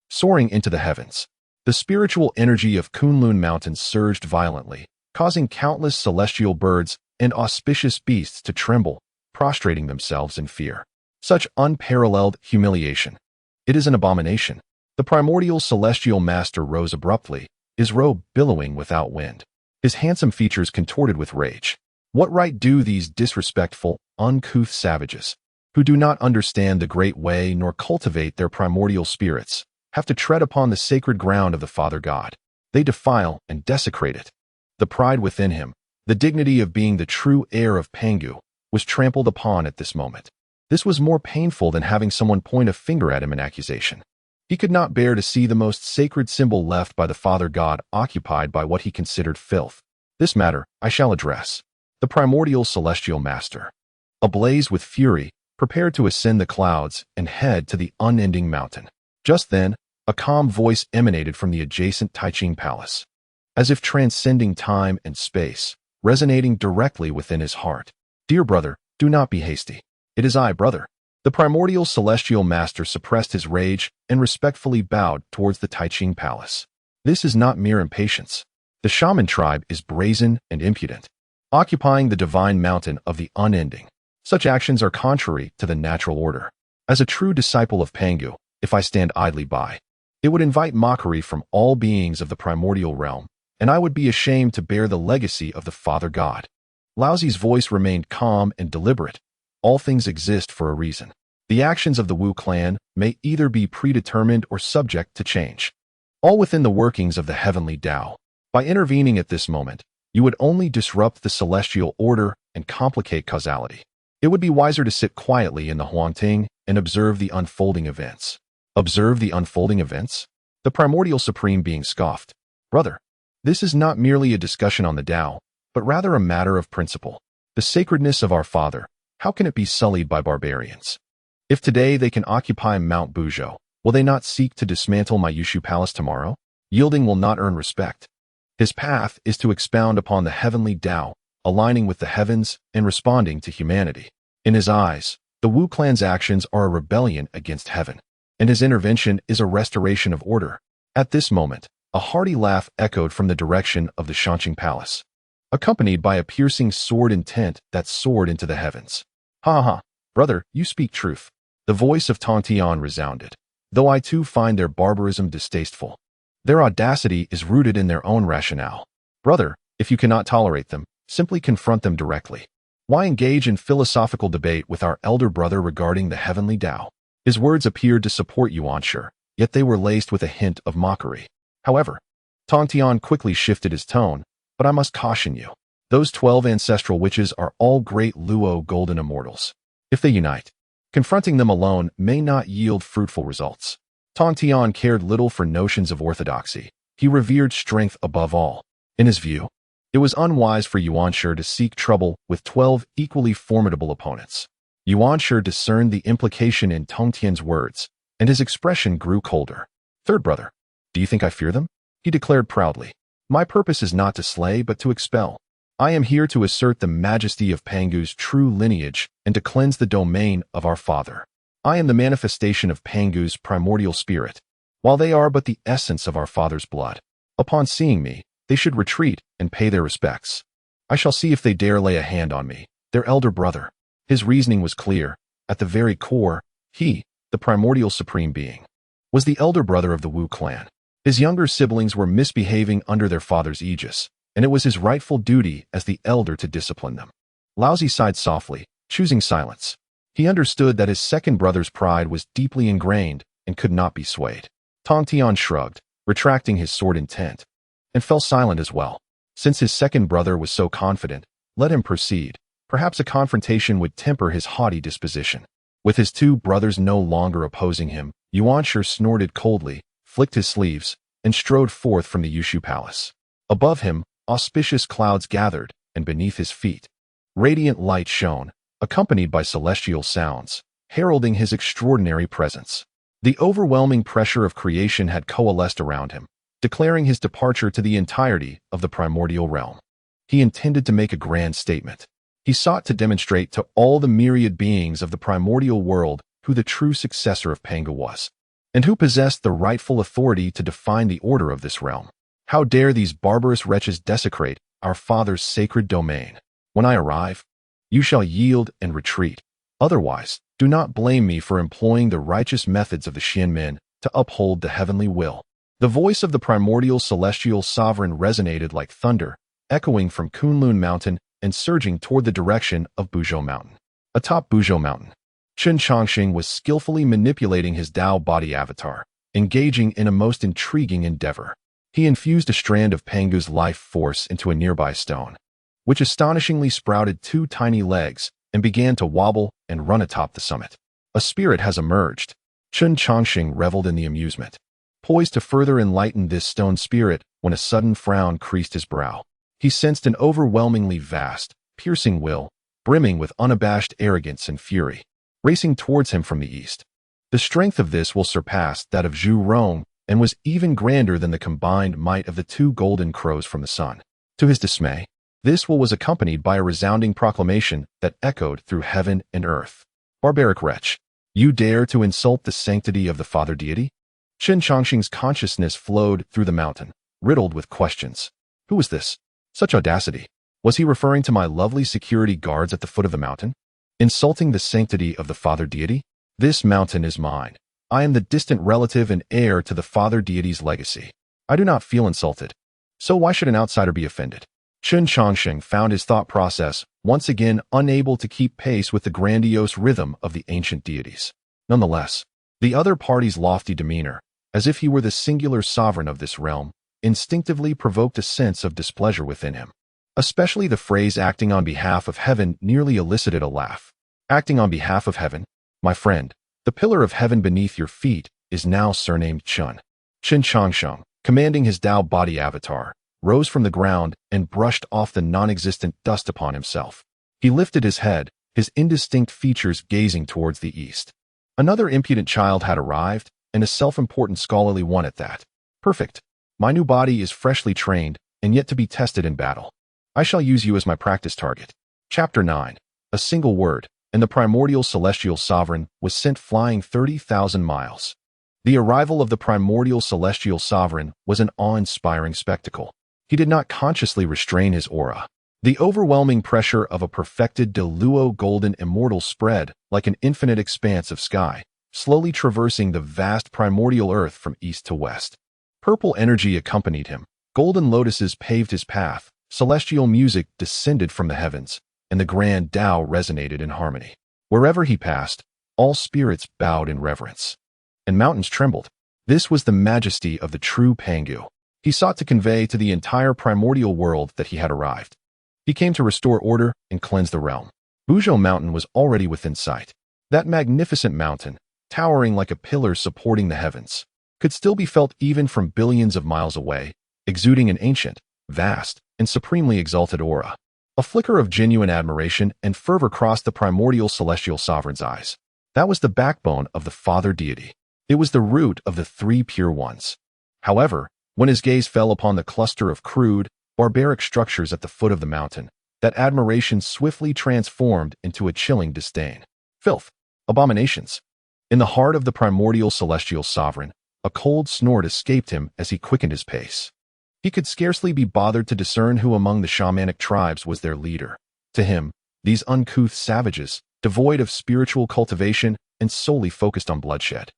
Soaring into the heavens, the spiritual energy of Kunlun Mountain surged violently, causing countless celestial birds and auspicious beasts to tremble, prostrating themselves in fear. Such unparalleled humiliation. It is an abomination. The primordial celestial master rose abruptly, his robe billowing without wind, his handsome features contorted with rage. What right do these disrespectful, uncouth savages, who do not understand the great way nor cultivate their primordial spirits, have to tread upon the sacred ground of the Father God? They defile and desecrate it. The pride within him, the dignity of being the true heir of Pangu, was trampled upon at this moment. This was more painful than having someone point a finger at him in accusation. He could not bear to see the most sacred symbol left by the Father God occupied by what he considered filth. This matter I shall address. The primordial celestial master, ablaze with fury, prepared to ascend the clouds and head to the unending mountain. Just then, a calm voice emanated from the adjacent Zixiao Palace, as if transcending time and space, resonating directly within his heart. Dear brother, do not be hasty. It is I, brother. The primordial celestial master suppressed his rage and respectfully bowed towards the Zixiao Palace. This is not mere impatience. The shaman tribe is brazen and impudent, occupying the divine mountain of the unending. Such actions are contrary to the natural order. As a true disciple of Pangu, if I stand idly by, it would invite mockery from all beings of the primordial realm, and I would be ashamed to bear the legacy of the Father God. Laozi's voice remained calm and deliberate. All things exist for a reason. The actions of the Wu clan may either be predetermined or subject to change, all within the workings of the heavenly Tao. By intervening at this moment, you would only disrupt the celestial order and complicate causality. It would be wiser to sit quietly in the Huangting and observe the unfolding events. Observe the unfolding events? The primordial supreme being scoffed. Brother, this is not merely a discussion on the Tao, but rather a matter of principle. The sacredness of our Father, how can it be sullied by barbarians? If today they can occupy Mount Buzhou, will they not seek to dismantle my Zixiao Palace tomorrow? Yielding will not earn respect. His path is to expound upon the heavenly Tao, aligning with the heavens and responding to humanity. In his eyes, the Wu clan's actions are a rebellion against heaven, and his intervention is a restoration of order. At this moment, a hearty laugh echoed from the direction of the Changsheng Palace, accompanied by a piercing sword intent that soared into the heavens. Ha ha, brother, you speak truth. The voice of Tong Tian resounded. though I too find their barbarism distasteful. Their audacity is rooted in their own rationale. Brother, if you cannot tolerate them, simply confront them directly. Why engage in philosophical debate with our elder brother regarding the heavenly Tao? His words appeared to support Yuan Shi, yet they were laced with a hint of mockery. However, Tong Tian quickly shifted his tone, but I must caution you. Those 12 ancestral witches are all great Luo golden immortals. If they unite, confronting them alone may not yield fruitful results. Tong Tian cared little for notions of orthodoxy. He revered strength above all. In his view, it was unwise for Yuan Shi to seek trouble with 12 equally formidable opponents. Yuan Shi discerned the implication in Tong Tian's words, and his expression grew colder. Third brother, do you think I fear them? He declared proudly. My purpose is not to slay, but to expel. I am here to assert the majesty of Pangu's true lineage and to cleanse the domain of our father. I am the manifestation of Pangu's primordial spirit, while they are but the essence of our father's blood. Upon seeing me, they should retreat and pay their respects. I shall see if they dare lay a hand on me, their elder brother. His reasoning was clear. At the very core, he, the primordial supreme being, was the elder brother of the Wu clan. His younger siblings were misbehaving under their father's aegis, and it was his rightful duty as the elder to discipline them. Laozi sighed softly, choosing silence. He understood that his second brother's pride was deeply ingrained and could not be swayed. Tong Tian shrugged, retracting his sword intent, and fell silent as well. Since his second brother was so confident, let him proceed. Perhaps a confrontation would temper his haughty disposition. With his two brothers no longer opposing him, Yuan Shi snorted coldly, flicked his sleeves, and strode forth from the Zixiao Palace. Above him, auspicious clouds gathered, and beneath his feet, radiant light shone, accompanied by celestial sounds, heralding his extraordinary presence. The overwhelming pressure of creation had coalesced around him, declaring his departure to the entirety of the primordial realm. He intended to make a grand statement. He sought to demonstrate to all the myriad beings of the primordial world who the true successor of Pangu was, and who possessed the rightful authority to define the order of this realm. How dare these barbarous wretches desecrate our father's sacred domain? When I arrive, you shall yield and retreat. Otherwise, do not blame me for employing the righteous methods of the Xianmen to uphold the heavenly will. The voice of the primordial celestial sovereign resonated like thunder, echoing from Kunlun Mountain and surging toward the direction of Buzhou Mountain. Atop Buzhou Mountain, Chen Changsheng was skillfully manipulating his Dao body avatar, engaging in a most intriguing endeavor. He infused a strand of Pangu's life force into a nearby stone, which astonishingly sprouted 2 tiny legs and began to wobble and run atop the summit. A spirit has emerged. Chen Changsheng reveled in the amusement, poised to further enlighten this stone spirit when a sudden frown creased his brow. He sensed an overwhelmingly vast, piercing will, brimming with unabashed arrogance and fury, racing towards him from the east. The strength of this will surpass that of Zhu Rong and was even grander than the combined might of the 2 golden crows from the sun. To his dismay, this will was accompanied by a resounding proclamation that echoed through heaven and earth. Barbaric wretch, you dare to insult the sanctity of the Father Deity? Chen Changsheng's consciousness flowed through the mountain, riddled with questions. Who was this? Such audacity. Was he referring to my lovely security guards at the foot of the mountain? Insulting the sanctity of the Father Deity? This mountain is mine. I am the distant relative and heir to the Father Deity's legacy. I do not feel insulted. So why should an outsider be offended? Chen Changsheng found his thought process once again unable to keep pace with the grandiose rhythm of the ancient deities. Nonetheless, the other party's lofty demeanor, as if he were the singular sovereign of this realm, instinctively provoked a sense of displeasure within him. Especially the phrase acting on behalf of heaven nearly elicited a laugh. Acting on behalf of heaven? My friend, the pillar of heaven beneath your feet is now surnamed Chen. Chen Changsheng, commanding his Dao body avatar, rose from the ground and brushed off the non-existent dust upon himself. He lifted his head, his indistinct features gazing towards the east. Another impudent child had arrived, and a self-important scholarly one at that. Perfect. My new body is freshly trained and yet to be tested in battle. I shall use you as my practice target. Chapter 9. A single word, and the primordial celestial sovereign was sent flying 30,000 miles. The arrival of the primordial celestial sovereign was an awe-inspiring spectacle. He did not consciously restrain his aura. The overwhelming pressure of a perfected Deluo golden immortal spread like an infinite expanse of sky, slowly traversing the vast primordial earth from east to west. Purple energy accompanied him. Golden lotuses paved his path. Celestial music descended from the heavens, and the grand Tao resonated in harmony. Wherever he passed, all spirits bowed in reverence, and mountains trembled. This was the majesty of the true Pangu. He sought to convey to the entire primordial world that he had arrived. He came to restore order and cleanse the realm. Buzhou Mountain was already within sight. That magnificent mountain, towering like a pillar supporting the heavens, could still be felt even from billions of miles away, exuding an ancient, vast, and supremely exalted aura. A flicker of genuine admiration and fervor crossed the primordial celestial sovereign's eyes. That was the backbone of the Father Deity. It was the root of the three pure ones. However, when his gaze fell upon the cluster of crude, barbaric structures at the foot of the mountain, that admiration swiftly transformed into a chilling disdain. Filth, abominations. In the heart of the primordial celestial sovereign, a cold snort escaped him as he quickened his pace. He could scarcely be bothered to discern who among the shamanic tribes was their leader. To him, these uncouth savages, devoid of spiritual cultivation and solely focused on bloodshed,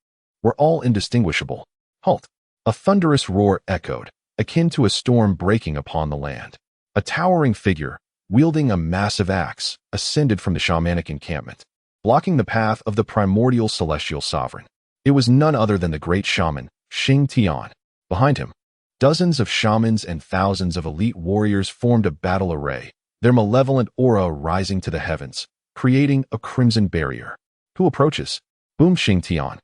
were all indistinguishable. Halt! A thunderous roar echoed, akin to a storm breaking upon the land. A towering figure, wielding a massive axe, ascended from the shamanic encampment, blocking the path of the primordial celestial sovereign. It was none other than the great shaman, Xing Tian. Behind him, dozens of shamans and thousands of elite warriors formed a battle array, their malevolent aura rising to the heavens, creating a crimson barrier. Who approaches? Boomed Xing Tian,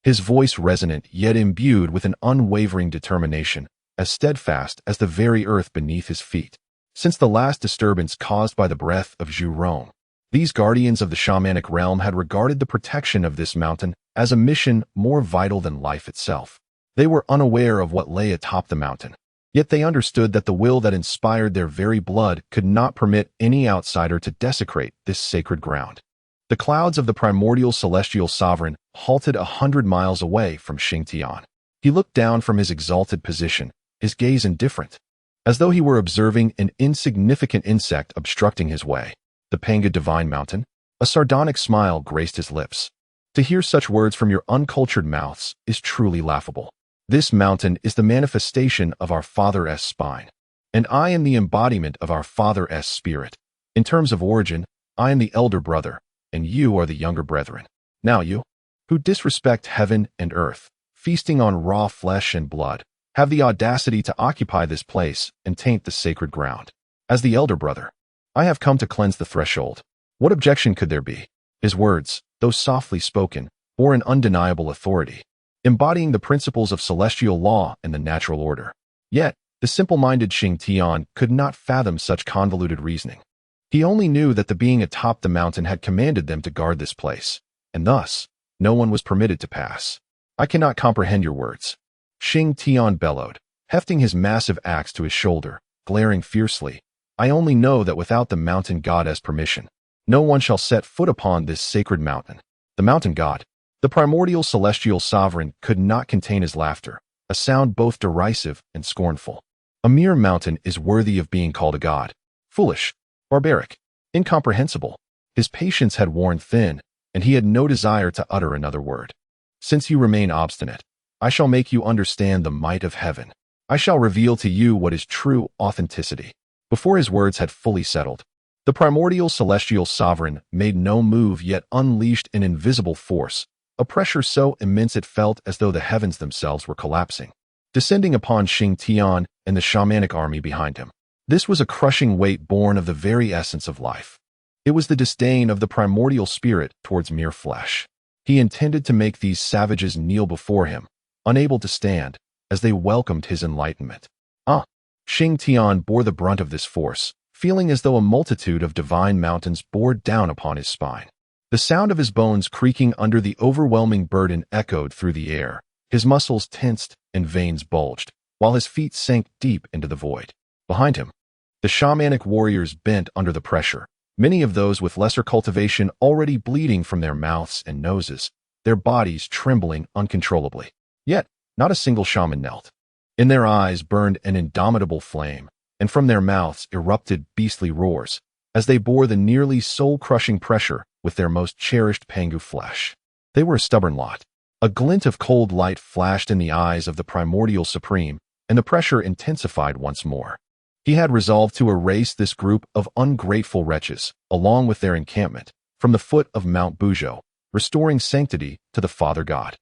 his voice resonant yet imbued with an unwavering determination, as steadfast as the very earth beneath his feet. Since the last disturbance caused by the breath of Zhu Rong, these guardians of the shamanic realm had regarded the protection of this mountain as a mission more vital than life itself. They were unaware of what lay atop the mountain, yet they understood that the will that inspired their very blood could not permit any outsider to desecrate this sacred ground. The clouds of the primordial celestial sovereign halted 100 miles away from Xing Tian. He looked down from his exalted position, his gaze indifferent, as though he were observing an insignificant insect obstructing his way. The Pangu Divine Mountain? A sardonic smile graced his lips. To hear such words from your uncultured mouths is truly laughable. This mountain is the manifestation of our Father's spine, and I am the embodiment of our Father's spirit. In terms of origin, I am the elder brother, and you are the younger brethren. Now you, who disrespect heaven and earth, feasting on raw flesh and blood, have the audacity to occupy this place and taint the sacred ground. As the elder brother, I have come to cleanse the threshold. What objection could there be? His words, though softly spoken, bore an undeniable authority, embodying the principles of celestial law and the natural order. Yet, the simple-minded Xing Tian could not fathom such convoluted reasoning. He only knew that the being atop the mountain had commanded them to guard this place, and thus, no one was permitted to pass. I cannot comprehend your words. Xing Tian bellowed, hefting his massive axe to his shoulder, glaring fiercely. I only know that without the mountain god's permission, no one shall set foot upon this sacred mountain. The mountain god, the primordial celestial sovereign, could not contain his laughter, a sound both derisive and scornful. A mere mountain is worthy of being called a god. Foolish, barbaric, incomprehensible. His patience had worn thin, and he had no desire to utter another word. Since you remain obstinate, I shall make you understand the might of heaven. I shall reveal to you what is true authenticity. Before his words had fully settled, the primordial celestial sovereign made no move yet unleashed an invisible force, a pressure so immense it felt as though the heavens themselves were collapsing, descending upon Xing Tian and the shamanic army behind him. This was a crushing weight born of the very essence of life. It was the disdain of the primordial spirit towards mere flesh. He intended to make these savages kneel before him, unable to stand, as they welcomed his enlightenment. Xing Tian bore the brunt of this force, feeling as though a multitude of divine mountains bore down upon his spine. The sound of his bones creaking under the overwhelming burden echoed through the air. His muscles tensed and veins bulged, while his feet sank deep into the void. Behind him, the shamanic warriors bent under the pressure, many of those with lesser cultivation already bleeding from their mouths and noses, their bodies trembling uncontrollably. Yet, not a single shaman knelt. In their eyes burned an indomitable flame, and from their mouths erupted beastly roars, as they bore the nearly soul-crushing pressure with their most cherished Pangu flesh. They were a stubborn lot. A glint of cold light flashed in the eyes of the primordial supreme, and the pressure intensified once more. He had resolved to erase this group of ungrateful wretches, along with their encampment, from the foot of Mount Buzhou, restoring sanctity to the Father God.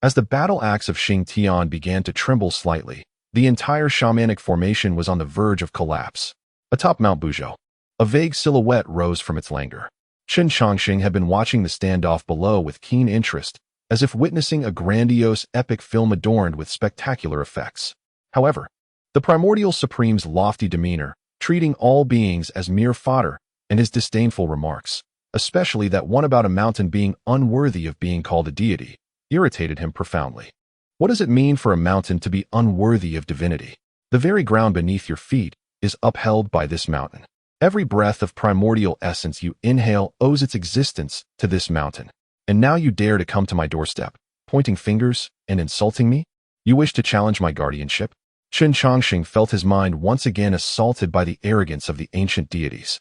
As the battle axe of Xing Tian began to tremble slightly, the entire shamanic formation was on the verge of collapse. Atop Mount Buzhou, a vague silhouette rose from its languor. Chen Changsheng had been watching the standoff below with keen interest, as if witnessing a grandiose epic film adorned with spectacular effects. However, the primordial supreme's lofty demeanor, treating all beings as mere fodder, and his disdainful remarks, especially that one about a mountain being unworthy of being called a deity, irritated him profoundly. What does it mean for a mountain to be unworthy of divinity? The very ground beneath your feet is upheld by this mountain. Every breath of primordial essence you inhale owes its existence to this mountain. And now you dare to come to my doorstep, pointing fingers and insulting me? You wish to challenge my guardianship? Chen Changsheng felt his mind once again assaulted by the arrogance of the ancient deities.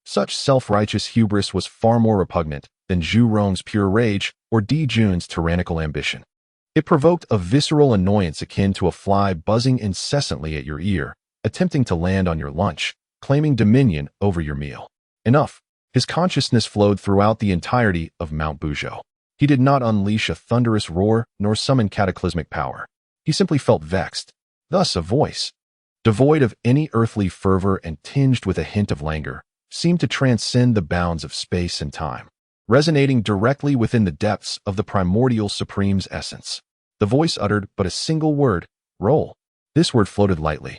Such self-righteous hubris was far more repugnant than Zhu Rong's pure rage or Di Jun's tyrannical ambition. It provoked a visceral annoyance akin to a fly buzzing incessantly at your ear, attempting to land on your lunch, claiming dominion over your meal. Enough. His consciousness flowed throughout the entirety of Mount Buzhou. He did not unleash a thunderous roar nor summon cataclysmic power. He simply felt vexed. Thus a voice, devoid of any earthly fervor and tinged with a hint of languor, seemed to transcend the bounds of space and time, resonating directly within the depths of the primordial supreme's essence. The voice uttered but a single word, roll. This word floated lightly,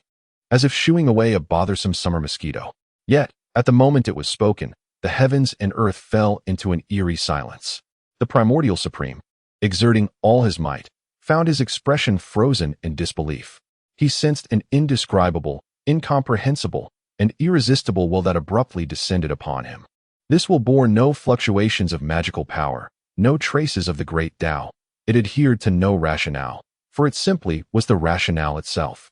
as if shooing away a bothersome summer mosquito. Yet, at the moment it was spoken, the heavens and earth fell into an eerie silence. The primordial supreme, exerting all his might, found his expression frozen in disbelief. He sensed an indescribable, incomprehensible, and irresistible will that abruptly descended upon him. This will bore no fluctuations of magical power, no traces of the great Tao. It adhered to no rationale, for it simply was the rationale itself.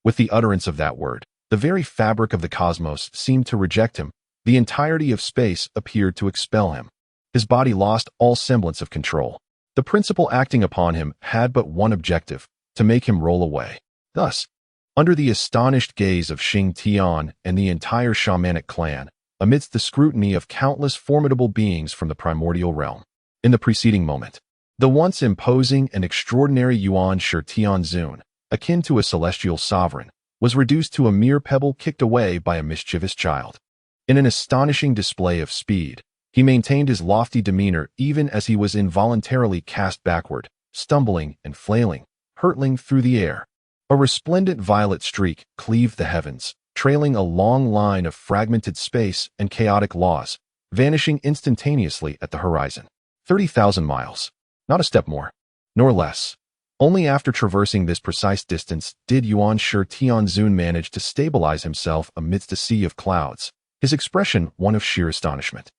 With the utterance of that word, the very fabric of the cosmos seemed to reject him. The entirety of space appeared to expel him. His body lost all semblance of control. The principle acting upon him had but one objective, to make him roll away. Thus, under the astonished gaze of Xing Tian and the entire shamanic clan, amidst the scrutiny of countless formidable beings from the primordial realm, in the preceding moment, the once imposing and extraordinary Yuan Shi Tianzun, akin to a celestial sovereign, was reduced to a mere pebble kicked away by a mischievous child. In an astonishing display of speed, he maintained his lofty demeanor even as he was involuntarily cast backward, stumbling and flailing, hurtling through the air. A resplendent violet streak cleaved the heavens, trailing a long line of fragmented space and chaotic laws, vanishing instantaneously at the horizon. 30,000 miles. Not a step more, nor less. Only after traversing this precise distance did Yuan Shi Tianzun manage to stabilize himself amidst a sea of clouds, his expression one of sheer astonishment.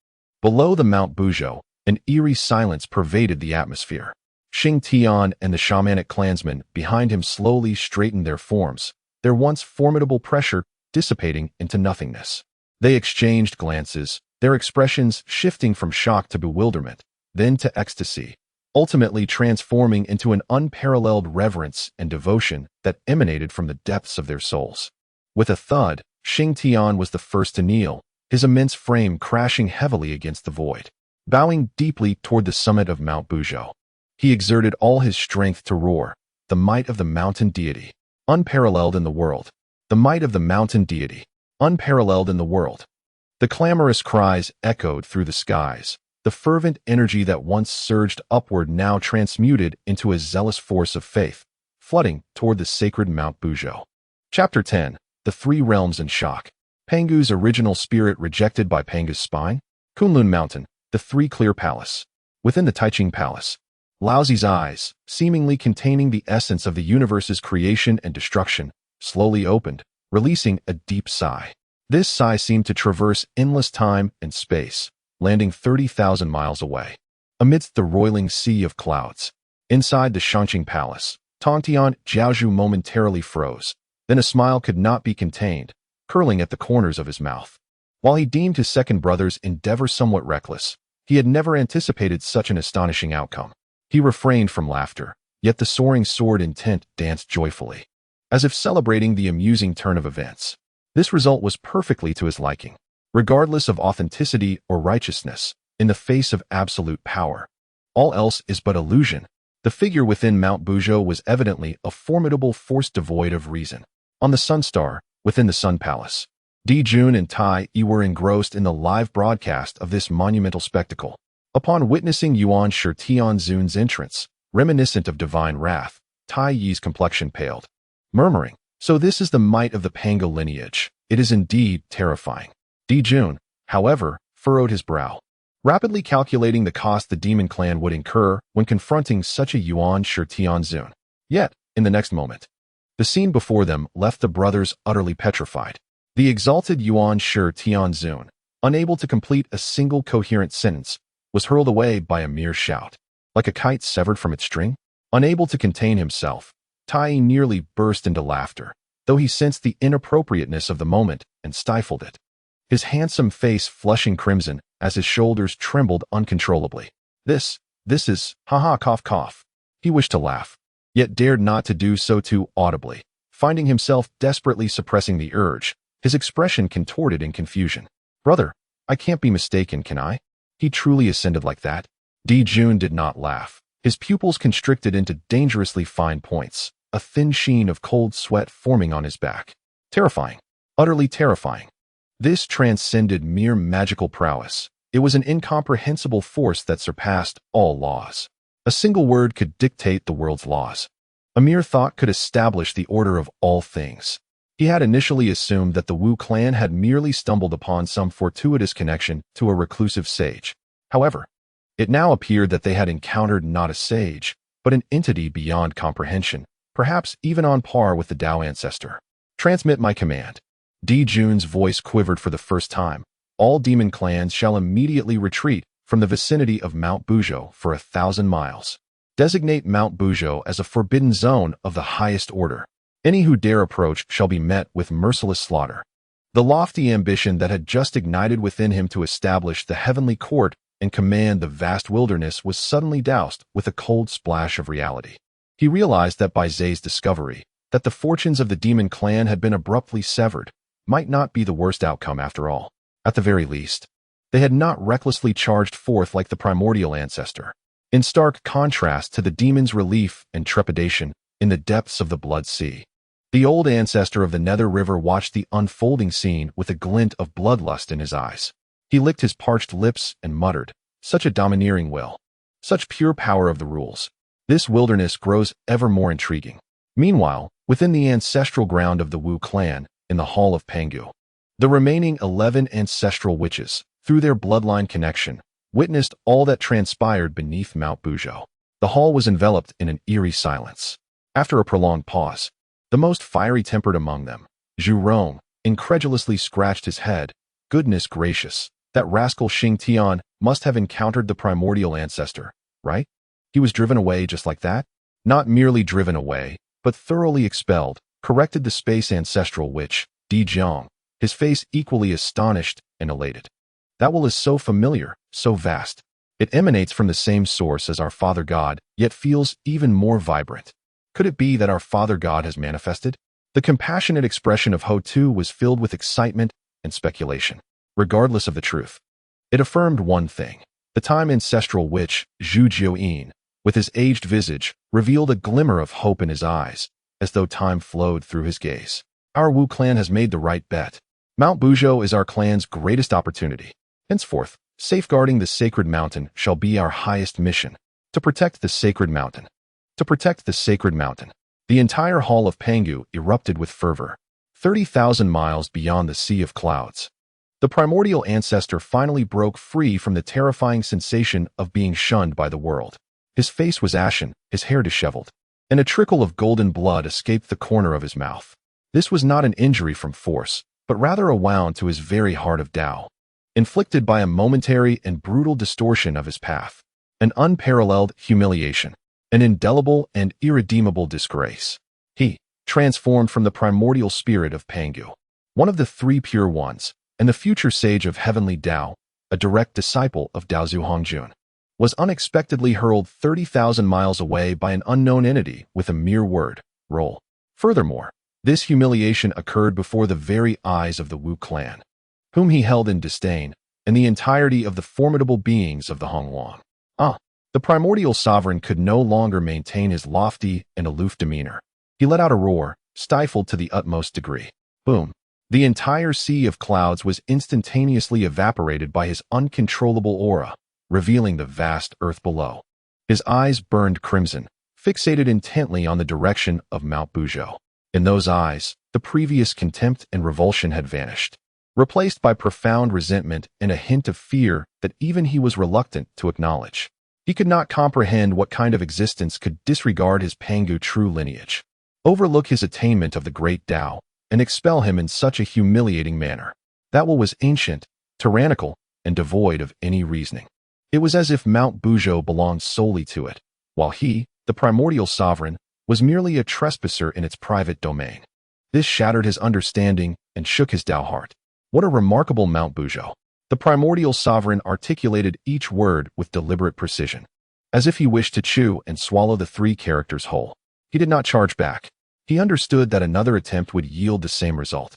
Below the Mount Buzhou, an eerie silence pervaded the atmosphere. Xing Tian and the shamanic clansmen behind him slowly straightened their forms, their once formidable pressure dissipating into nothingness. They exchanged glances, their expressions shifting from shock to bewilderment, then to ecstasy, ultimately transforming into an unparalleled reverence and devotion that emanated from the depths of their souls. With a thud, Xing Tian was the first to kneel, his immense frame crashing heavily against the void. Bowing deeply toward the summit of Mount Buzhou, he exerted all his strength to roar, the might of the mountain deity, unparalleled in the world. The might of the mountain deity, unparalleled in the world. The clamorous cries echoed through the skies, the fervent energy that once surged upward now transmuted into a zealous force of faith, flooding toward the sacred Mount Buzhou. Chapter 10. The Three Realms in Shock. Pangu's original spirit rejected by Pangu's spine. Kunlun Mountain, the Three Clear Palace. Within the Taiching Palace, Laozi's eyes, seemingly containing the essence of the universe's creation and destruction, slowly opened, releasing a deep sigh. This sigh seemed to traverse endless time and space, landing 30,000 miles away. Amidst the roiling sea of clouds, inside the Shangqing Palace, Tongtian Jiaozhu momentarily froze. Then a smile could not be contained, curling at the corners of his mouth. While he deemed his second brother's endeavor somewhat reckless, he had never anticipated such an astonishing outcome. He refrained from laughter, yet the soaring sword intent danced joyfully, as if celebrating the amusing turn of events. This result was perfectly to his liking, regardless of authenticity or righteousness, in the face of absolute power. All else is but illusion. The figure within Mount Buzhou was evidently a formidable force devoid of reason. On the Sun Star, within the Sun Palace, Jun and Tai Yi were engrossed in the live broadcast of this monumental spectacle. Upon witnessing Yuan Shi Tianzun's entrance, reminiscent of divine wrath, Tai Yi's complexion paled, murmuring, "So this is the might of the Pangu lineage. It is indeed terrifying." Jun, however, furrowed his brow, rapidly calculating the cost the demon clan would incur when confronting such a Yuan Shi Tianzun. Yet, in the next moment, the scene before them left the brothers utterly petrified. The exalted Yuan Shi Tianzun, unable to complete a single coherent sentence, was hurled away by a mere shout. Like a kite severed from its string? Unable to contain himself, Tai nearly burst into laughter, though he sensed the inappropriateness of the moment and stifled it, his handsome face flushing crimson as his shoulders trembled uncontrollably. This is, haha, cough cough. He wished to laugh, yet dared not to do so too audibly. Finding himself desperately suppressing the urge, his expression contorted in confusion. "Brother, I can't be mistaken, can I? He truly ascended like that?" Jun did not laugh. His pupils constricted into dangerously fine points, a thin sheen of cold sweat forming on his back. Terrifying. Utterly terrifying. This transcended mere magical prowess. It was an incomprehensible force that surpassed all laws. A single word could dictate the world's laws. A mere thought could establish the order of all things. He had initially assumed that the Wu clan had merely stumbled upon some fortuitous connection to a reclusive sage. However, it now appeared that they had encountered not a sage, but an entity beyond comprehension, perhaps even on par with the Tao ancestor. "Transmit my command." Jun's voice quivered for the first time. "All demon clans shall immediately retreat from the vicinity of Mount Buzhou for 1,000 miles. Designate Mount Buzhou as a forbidden zone of the highest order. Any who dare approach shall be met with merciless slaughter." The lofty ambition that had just ignited within him to establish the heavenly court and command the vast wilderness was suddenly doused with a cold splash of reality. He realized that by Zay's discovery, that the fortunes of the demon clan had been abruptly severed, might not be the worst outcome after all. At the very least, they had not recklessly charged forth like the primordial ancestor, in stark contrast to the demon's relief and trepidation in the depths of the blood sea. The old ancestor of the Nether River watched the unfolding scene with a glint of bloodlust in his eyes. He licked his parched lips and muttered, "Such a domineering will. Such pure power of the rules. This wilderness grows ever more intriguing." Meanwhile, within the ancestral ground of the Wu clan, in the Hall of Pangu, the remaining 11 ancestral witches, through their bloodline connection, witnessed all that transpired beneath Mount Buzhou. The hall was enveloped in an eerie silence. After a prolonged pause, the most fiery-tempered among them, Zhu Rong, incredulously scratched his head. "Goodness gracious, that rascal Xing Tian must have encountered the primordial ancestor, right? He was driven away just like that?" "Not merely driven away, but thoroughly expelled," corrected the space ancestral witch, Jiang, his face equally astonished and elated. "That will is so familiar, so vast. It emanates from the same source as our Father God, yet feels even more vibrant. Could it be that our Father God has manifested?" The compassionate expression of Ho Tu was filled with excitement and speculation. Regardless of the truth, it affirmed one thing. The time ancestral witch, Zhu Jiuyin, with his aged visage, revealed a glimmer of hope in his eyes, as though time flowed through his gaze. "Our Wu clan has made the right bet. Mount Buzhou is our clan's greatest opportunity. Henceforth, safeguarding the sacred mountain shall be our highest mission. To protect the sacred mountain. To protect the sacred mountain." The entire hall of Pangu erupted with fervor. 30,000 miles beyond the sea of clouds, the primordial ancestor finally broke free from the terrifying sensation of being shunned by the world. His face was ashen, his hair disheveled, and a trickle of golden blood escaped the corner of his mouth. This was not an injury from force, but rather a wound to his very heart of Tao, inflicted by a momentary and brutal distortion of his path, an unparalleled humiliation, an indelible and irredeemable disgrace. He, transformed from the primordial spirit of Pangu, one of the three pure ones, and the future sage of heavenly Tao, a direct disciple of Daozu Hongjun. was unexpectedly hurled 30,000 miles away by an unknown entity with a mere word, roll. Furthermore, this humiliation occurred before the very eyes of the Wu clan, whom he held in disdain, and the entirety of the formidable beings of the Hongjun. The primordial sovereign could no longer maintain his lofty and aloof demeanor. He let out a roar, stifled to the utmost degree. Boom! The entire sea of clouds was instantaneously evaporated by his uncontrollable aura, revealing the vast earth below. His eyes burned crimson, fixated intently on the direction of Mount Buzhou. In those eyes, the previous contempt and revulsion had vanished, replaced by profound resentment and a hint of fear that even he was reluctant to acknowledge. He could not comprehend what kind of existence could disregard his Pangu true lineage, overlook his attainment of the great Tao, and expel him in such a humiliating manner. That will was ancient, tyrannical, and devoid of any reasoning. It was as if Mount Buzhou belonged solely to it, while he, the primordial sovereign, was merely a trespasser in its private domain. This shattered his understanding and shook his Tao heart. What a remarkable Mount Buzhou! The primordial sovereign articulated each word with deliberate precision, as if he wished to chew and swallow the three characters whole. He did not charge back. He understood that another attempt would yield the same result,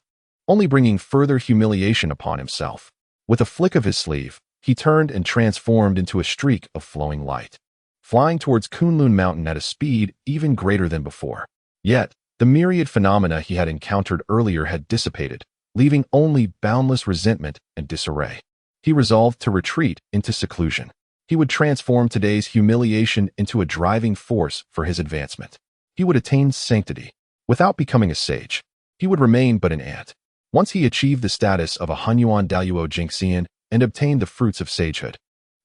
only bringing further humiliation upon himself. With a flick of his sleeve, he turned and transformed into a streak of flowing light, flying towards Kunlun Mountain at a speed even greater than before. Yet, the myriad phenomena he had encountered earlier had dissipated, leaving only boundless resentment and disarray. He resolved to retreat into seclusion. He would transform today's humiliation into a driving force for his advancement. He would attain sanctity. Without becoming a sage, he would remain but an ant. Once he achieved the status of a Hunyuan Daluo Jingxian and obtained the fruits of sagehood,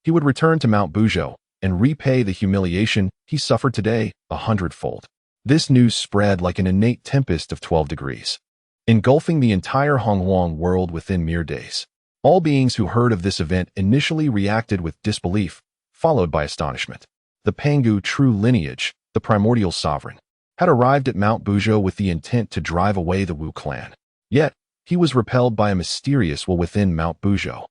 he would return to Mount Buzhou and repay the humiliation he suffered today 100-fold. This news spread like an innate tempest of 12 degrees, engulfing the entire Hongjun world within mere days. All beings who heard of this event initially reacted with disbelief, followed by astonishment. The Pangu true lineage, the primordial sovereign, had arrived at Mount Buzhou with the intent to drive away the Wu clan. Yet, he was repelled by a mysterious will within Mount Buzhou,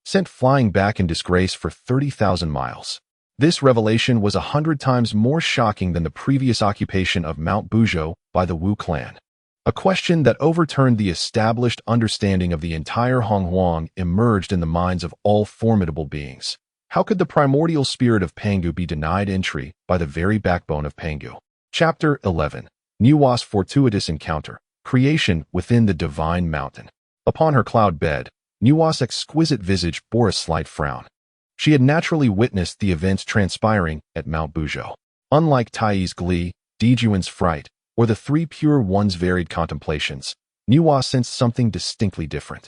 sent flying back in disgrace for 30,000 miles. This revelation was 100 times more shocking than the previous occupation of Mount Buzhou by the Wu clan. A question that overturned the established understanding of the entire Hongjun emerged in the minds of all formidable beings. How could the primordial spirit of Pangu be denied entry by the very backbone of Pangu? Chapter 11. Nuwa's fortuitous encounter. Creation within the divine mountain. Upon her cloud bed, Nuwa's exquisite visage bore a slight frown. She had naturally witnessed the events transpiring at Mount Buzhou. Unlike Tai's glee, Dijuan's fright, or the three pure one's varied contemplations, Nuwa sensed something distinctly different.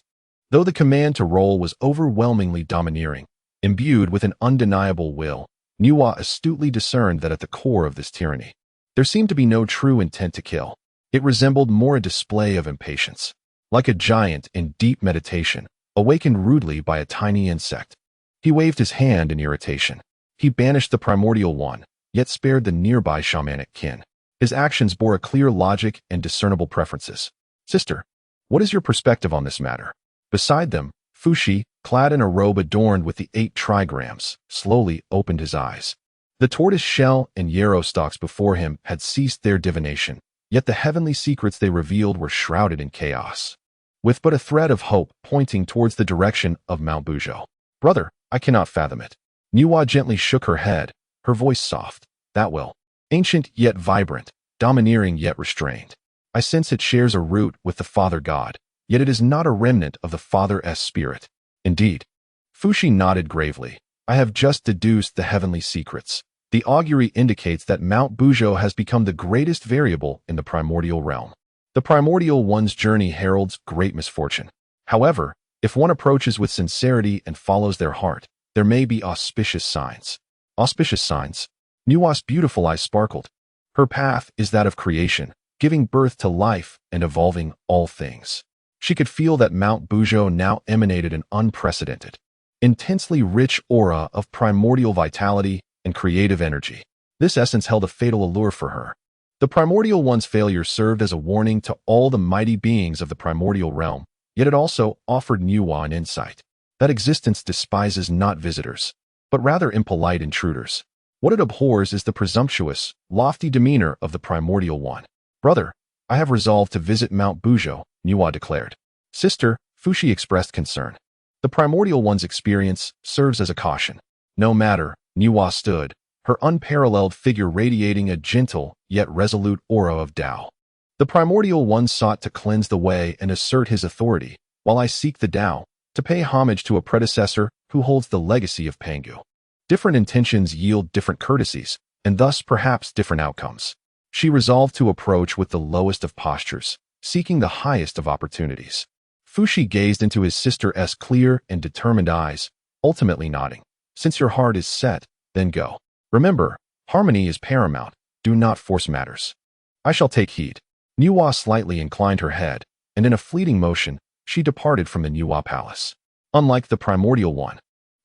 Though the command to roll was overwhelmingly domineering, imbued with an undeniable will, Nuwa astutely discerned that at the core of this tyranny, there seemed to be no true intent to kill. It resembled more a display of impatience, like a giant in deep meditation, awakened rudely by a tiny insect. He waved his hand in irritation. He banished the primordial one, yet spared the nearby shamanic kin. His actions bore a clear logic and discernible preferences. Sister, what is your perspective on this matter? Beside them, Fushi, clad in a robe adorned with the 8 trigrams, slowly opened his eyes. The tortoise shell and yarrow stalks before him had ceased their divination, yet the heavenly secrets they revealed were shrouded in chaos, with but a thread of hope pointing towards the direction of Mount Buzhou. Brother, I cannot fathom it. Nuwa gently shook her head, her voice soft. That will. Ancient yet vibrant, domineering yet restrained. I sense it shares a root with the Father God, yet it is not a remnant of the Father's spirit. Indeed. Fushi nodded gravely. I have just deduced the heavenly secrets. The augury indicates that Mount Buzhou has become the greatest variable in the primordial realm. The primordial one's journey heralds great misfortune. However, if one approaches with sincerity and follows their heart, there may be auspicious signs. Auspicious signs? Nuwa's beautiful eyes sparkled. Her path is that of creation, giving birth to life and evolving all things. She could feel that Mount Buzhou now emanated an unprecedented, intensely rich aura of primordial vitality and creative energy. This essence held a fatal allure for her. The primordial one's failure served as a warning to all the mighty beings of the primordial realm, yet it also offered Nuwa an insight that existence despises not visitors. but rather impolite intruders. What it abhors is the presumptuous, lofty demeanor of the primordial one. Brother, I have resolved to visit Mount Buzhou, Niwa declared. Sister, Fushi expressed concern. The primordial one's experience serves as a caution. No matter, Niwa stood, her unparalleled figure radiating a gentle yet resolute aura of Tao. The primordial one sought to cleanse the way and assert his authority, while I seek the Tao, to pay homage to a predecessor who holds the legacy of Pangu. Different intentions yield different courtesies, and thus perhaps different outcomes. She resolved to approach with the lowest of postures, seeking the highest of opportunities. Fushi gazed into his sister's clear and determined eyes, ultimately nodding. Since your heart is set, then go. Remember, harmony is paramount. Do not force matters. I shall take heed. Niwa slightly inclined her head, and in a fleeting motion, she departed from the Zixiao Palace. Unlike the primordial one,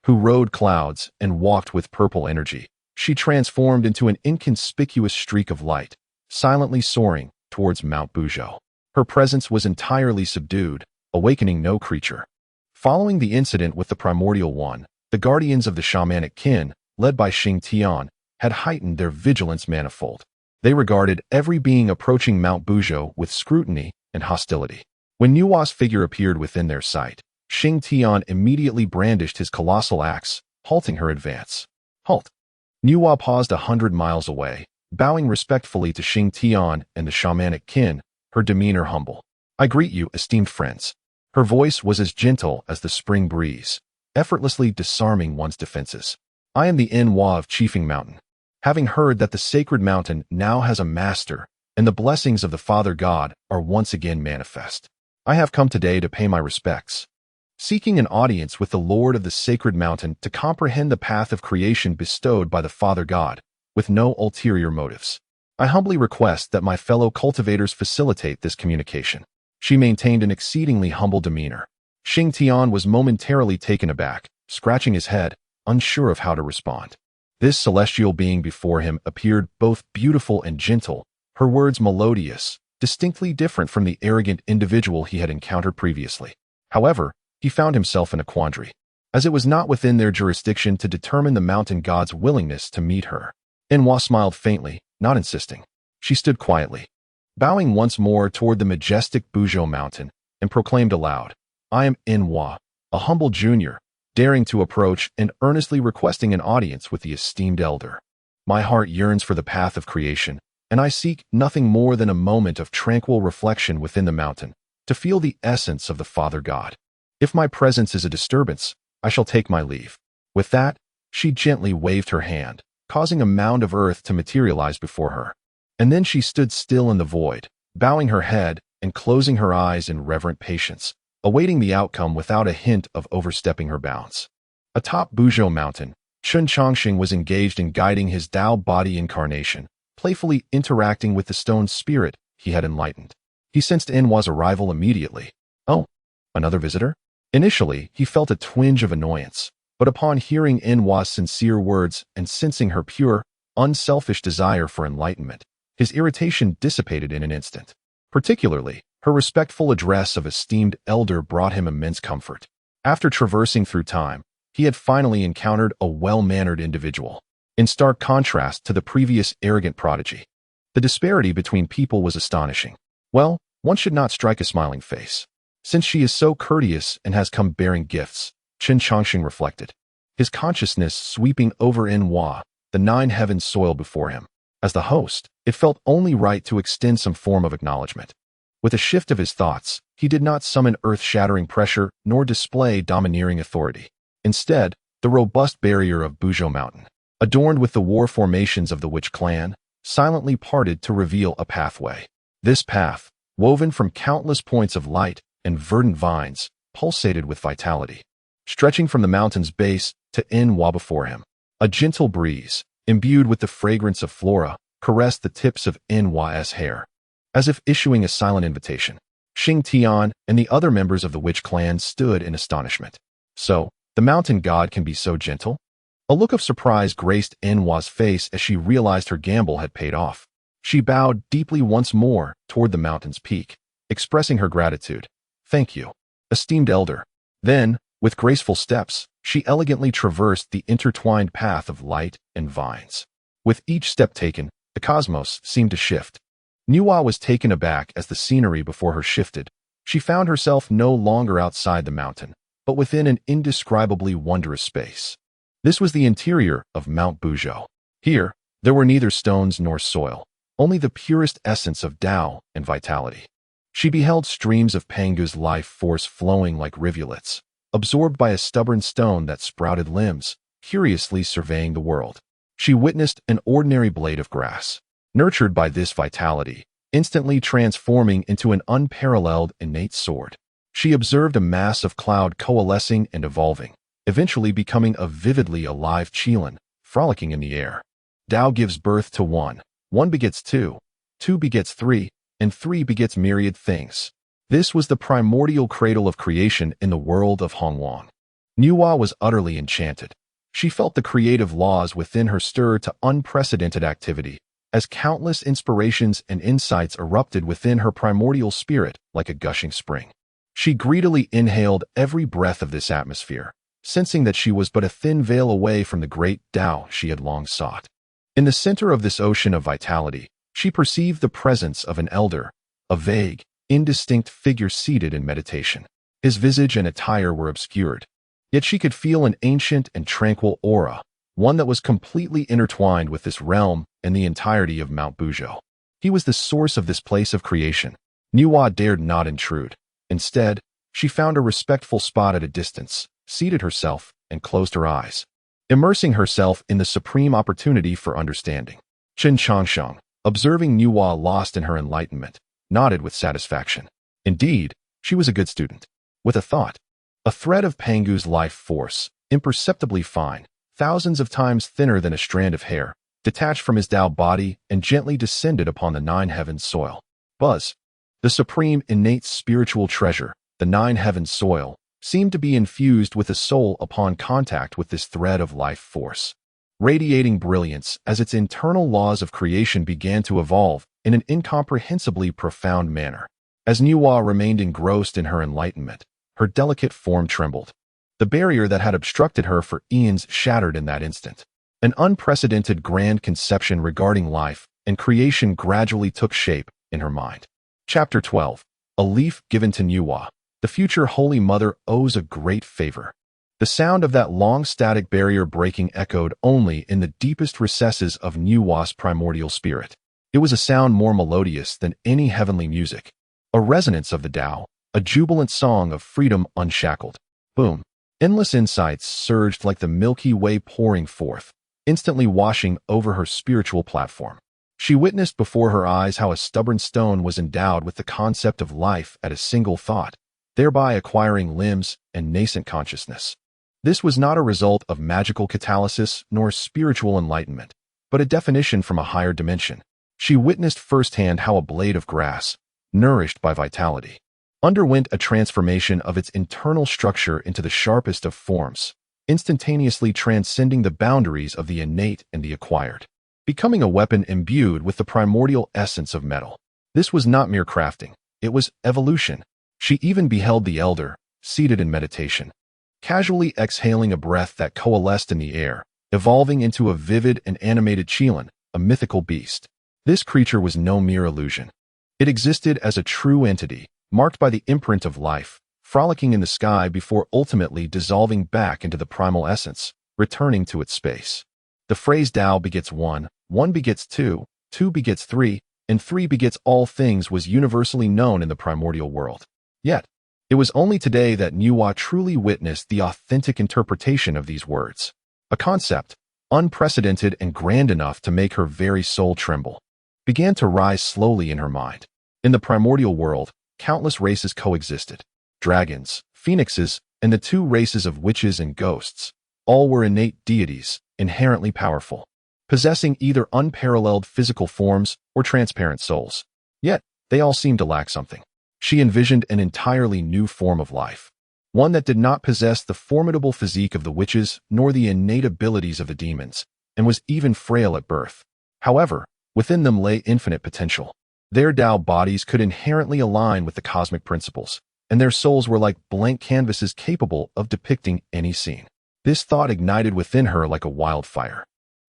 who rode clouds and walked with purple energy, she transformed into an inconspicuous streak of light, silently soaring towards Mount Buzhou. Her presence was entirely subdued, awakening no creature. Following the incident with the primordial one, the guardians of the shamanic kin, led by Xing Tian, had heightened their vigilance manifold. They regarded every being approaching Mount Buzhou with scrutiny and hostility. When Niwa's figure appeared within their sight, Xing Tian immediately brandished his colossal axe, halting her advance. Halt! Niwa paused 100 miles away, bowing respectfully to Xing Tian and the shamanic kin, her demeanor humble. I greet you, esteemed friends. Her voice was as gentle as the spring breeze, effortlessly disarming one's defenses. I am the Nwa of Chiefing Mountain. Having heard that the sacred mountain now has a master, and the blessings of the Father God are once again manifest, I have come today to pay my respects. Seeking an audience with the Lord of the sacred mountain to comprehend the path of creation bestowed by the Father God, with no ulterior motives. I humbly request that my fellow cultivators facilitate this communication. She maintained an exceedingly humble demeanor. Xing Tian was momentarily taken aback, scratching his head, unsure of how to respond. This celestial being before him appeared both beautiful and gentle, her words melodious, distinctly different from the arrogant individual he had encountered previously. However, he found himself in a quandary, as it was not within their jurisdiction to determine the mountain god's willingness to meet her. Nwa smiled faintly, not insisting. She stood quietly, bowing once more toward the majestic Buzhou Mountain, and proclaimed aloud, I am Nwa, a humble junior, daring to approach and earnestly requesting an audience with the esteemed elder. My heart yearns for the path of creation, and I seek nothing more than a moment of tranquil reflection within the mountain, to feel the essence of the Father God. If my presence is a disturbance, I shall take my leave. With that, she gently waved her hand, causing a mound of earth to materialize before her. And then she stood still in the void, bowing her head and closing her eyes in reverent patience, awaiting the outcome without a hint of overstepping her bounds. Atop Buzhou Mountain, Chen Changsheng was engaged in guiding his Tao body incarnation, playfully interacting with the stone spirit he had enlightened. He sensed Nwa's arrival immediately. Oh, another visitor? Initially, he felt a twinge of annoyance, but upon hearing Nwa's sincere words and sensing her pure, unselfish desire for enlightenment, his irritation dissipated in an instant. Particularly, her respectful address of esteemed elder brought him immense comfort. After traversing through time, he had finally encountered a well-mannered individual, in stark contrast to the previous arrogant prodigy. The disparity between people was astonishing. Well, one should not strike a smiling face. Since she is so courteous and has come bearing gifts, Chen Changsheng reflected, his consciousness sweeping over Nwa, the 9 heavens soil before him. As the host, it felt only right to extend some form of acknowledgement. With a shift of his thoughts, he did not summon earth-shattering pressure nor display domineering authority. Instead, the robust barrier of Buzhou Mountain, adorned with the war formations of the witch clan, silently parted to reveal a pathway. This path, woven from countless points of light and verdant vines, pulsated with vitality. Stretching from the mountain's base to Nwa before him, a gentle breeze, imbued with the fragrance of flora, caressed the tips of Nwa's hair, as if issuing a silent invitation. Xing Tian and the other members of the witch clan stood in astonishment. So, the mountain god can be so gentle? A look of surprise graced Nwa's face as she realized her gamble had paid off. She bowed deeply once more toward the mountain's peak, expressing her gratitude. Thank you, esteemed elder. Then, With graceful steps, she elegantly traversed the intertwined path of light and vines. With each step taken, the cosmos seemed to shift. Nuwa was taken aback as the scenery before her shifted. She found herself no longer outside the mountain, but within an indescribably wondrous space. This was the interior of Mount Buzhou. Here, there were neither stones nor soil, only the purest essence of Tao and vitality. She beheld streams of Pangu's life force flowing like rivulets, absorbed by a stubborn stone that sprouted limbs, curiously surveying the world. She witnessed an ordinary blade of grass, nurtured by this vitality, instantly transforming into an unparalleled innate sword. She observed a mass of cloud coalescing and evolving, eventually becoming a vividly alive qilin, frolicking in the air. Tao gives birth to one, one begets two, two begets three, and three begets myriad things. This was the primordial cradle of creation in the world of Hongjun. Nuwa was utterly enchanted. She felt the creative laws within her stir to unprecedented activity, as countless inspirations and insights erupted within her primordial spirit like a gushing spring. She greedily inhaled every breath of this atmosphere, sensing that she was but a thin veil away from the great Tao she had long sought. In the center of this ocean of vitality, she perceived the presence of an elder, a vague, indistinct figure seated in meditation. His visage and attire were obscured, yet she could feel an ancient and tranquil aura, one that was completely intertwined with this realm and the entirety of Mount Buzhou. He was the source of this place of creation. Nuwa dared not intrude. Instead, she found a respectful spot at a distance, seated herself, and closed her eyes, immersing herself in the supreme opportunity for understanding. Chen Changsheng, observing Nuwa lost in her enlightenment, nodded with satisfaction. Indeed, she was a good student. With a thought, a thread of Pangu's life force, imperceptibly fine, thousands of times thinner than a strand of hair, detached from his Tao body and gently descended upon the nine heavens soil. Buzz, the supreme innate spiritual treasure, the nine heavens soil, seemed to be infused with a soul upon contact with this thread of life force, radiating brilliance as its internal laws of creation began to evolve in an incomprehensibly profound manner. As Nuwa remained engrossed in her enlightenment, her delicate form trembled. The barrier that had obstructed her for eons shattered in that instant. An unprecedented grand conception regarding life and creation gradually took shape in her mind. Chapter 12. A leaf given to Nuwa. The future Holy Mother owes a great favor. The sound of that long static barrier breaking echoed only in the deepest recesses of Nuwa's primordial spirit. It was a sound more melodious than any heavenly music, a resonance of the Tao, a jubilant song of freedom unshackled. Boom. Endless insights surged like the Milky Way pouring forth, instantly washing over her spiritual platform. She witnessed before her eyes how a stubborn stone was endowed with the concept of life at a single thought, thereby acquiring limbs and nascent consciousness. This was not a result of magical catalysis nor spiritual enlightenment, but a definition from a higher dimension. She witnessed firsthand how a blade of grass, nourished by vitality, underwent a transformation of its internal structure into the sharpest of forms, instantaneously transcending the boundaries of the innate and the acquired, becoming a weapon imbued with the primordial essence of metal. This was not mere crafting, it was evolution. She even beheld the elder, seated in meditation, casually exhaling a breath that coalesced in the air, evolving into a vivid and animated qilin, a mythical beast. This creature was no mere illusion. It existed as a true entity, marked by the imprint of life, frolicking in the sky before ultimately dissolving back into the primal essence, returning to its space. The phrase Tao begets one, one begets two, two begets three, and three begets all things was universally known in the primordial world. Yet, it was only today that Nuwa truly witnessed the authentic interpretation of these words. A concept, unprecedented and grand enough to make her very soul tremble, began to rise slowly in her mind. In the primordial world, countless races coexisted. Dragons, phoenixes, and the two races of witches and ghosts. All were innate deities, inherently powerful, possessing either unparalleled physical forms or transparent souls. Yet, they all seemed to lack something. She envisioned an entirely new form of life, one that did not possess the formidable physique of the witches nor the innate abilities of the demons, and was even frail at birth. However, within them lay infinite potential. Their Tao bodies could inherently align with the cosmic principles, and their souls were like blank canvases capable of depicting any scene. This thought ignited within her like a wildfire.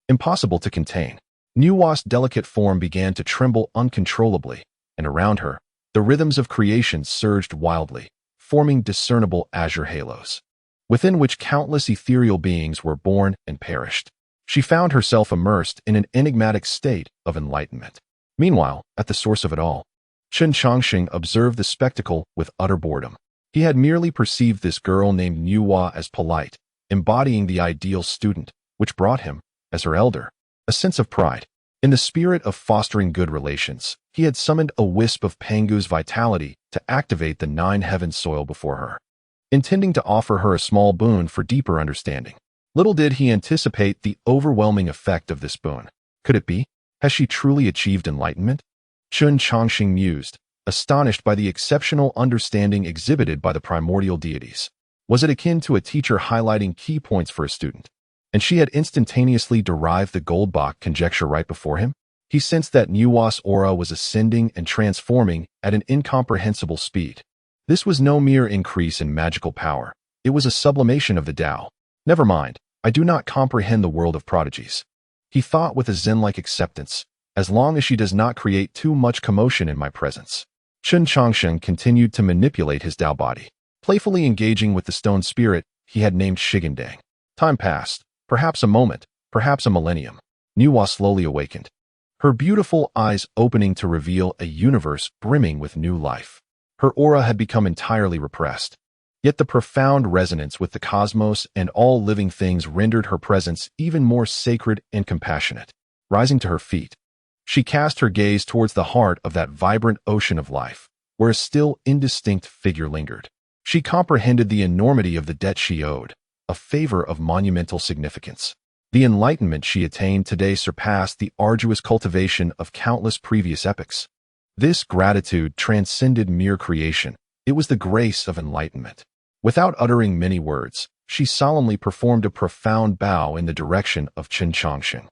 Impossible to contain. Nuwa's delicate form began to tremble uncontrollably, and around her, the rhythms of creation surged wildly, forming discernible azure halos, within which countless ethereal beings were born and perished. She found herself immersed in an enigmatic state of enlightenment. Meanwhile, at the source of it all, Chen Changsheng observed the spectacle with utter boredom. He had merely perceived this girl named Nuwa as polite, embodying the ideal student, which brought him, as her elder, a sense of pride. In the spirit of fostering good relations, he had summoned a wisp of Pangu's vitality to activate the nine heavens soil before her, intending to offer her a small boon for deeper understanding. Little did he anticipate the overwhelming effect of this boon. Could it be? Has she truly achieved enlightenment? Chen Changsheng mused, astonished by the exceptional understanding exhibited by the primordial deities. Was it akin to a teacher highlighting key points for a student? And she had instantaneously derived the Goldbach conjecture right before him? He sensed that Nuwa's aura was ascending and transforming at an incomprehensible speed. This was no mere increase in magical power. It was a sublimation of the Tao. Never mind, I do not comprehend the world of prodigies. He thought with a zen-like acceptance, as long as she does not create too much commotion in my presence. Chen Changsheng continued to manipulate his Tao body, playfully engaging with the stone spirit he had named Shigandang. Time passed, perhaps a moment, perhaps a millennium. Nuwa slowly awakened, her beautiful eyes opening to reveal a universe brimming with new life. Her aura had become entirely repressed, yet the profound resonance with the cosmos and all living things rendered her presence even more sacred and compassionate. Rising to her feet, she cast her gaze towards the heart of that vibrant ocean of life, where a still indistinct figure lingered. She comprehended the enormity of the debt she owed, a favor of monumental significance. The enlightenment she attained today surpassed the arduous cultivation of countless previous epochs. This gratitude transcended mere creation. It was the grace of enlightenment. Without uttering many words, she solemnly performed a profound bow in the direction of Chen Changsheng,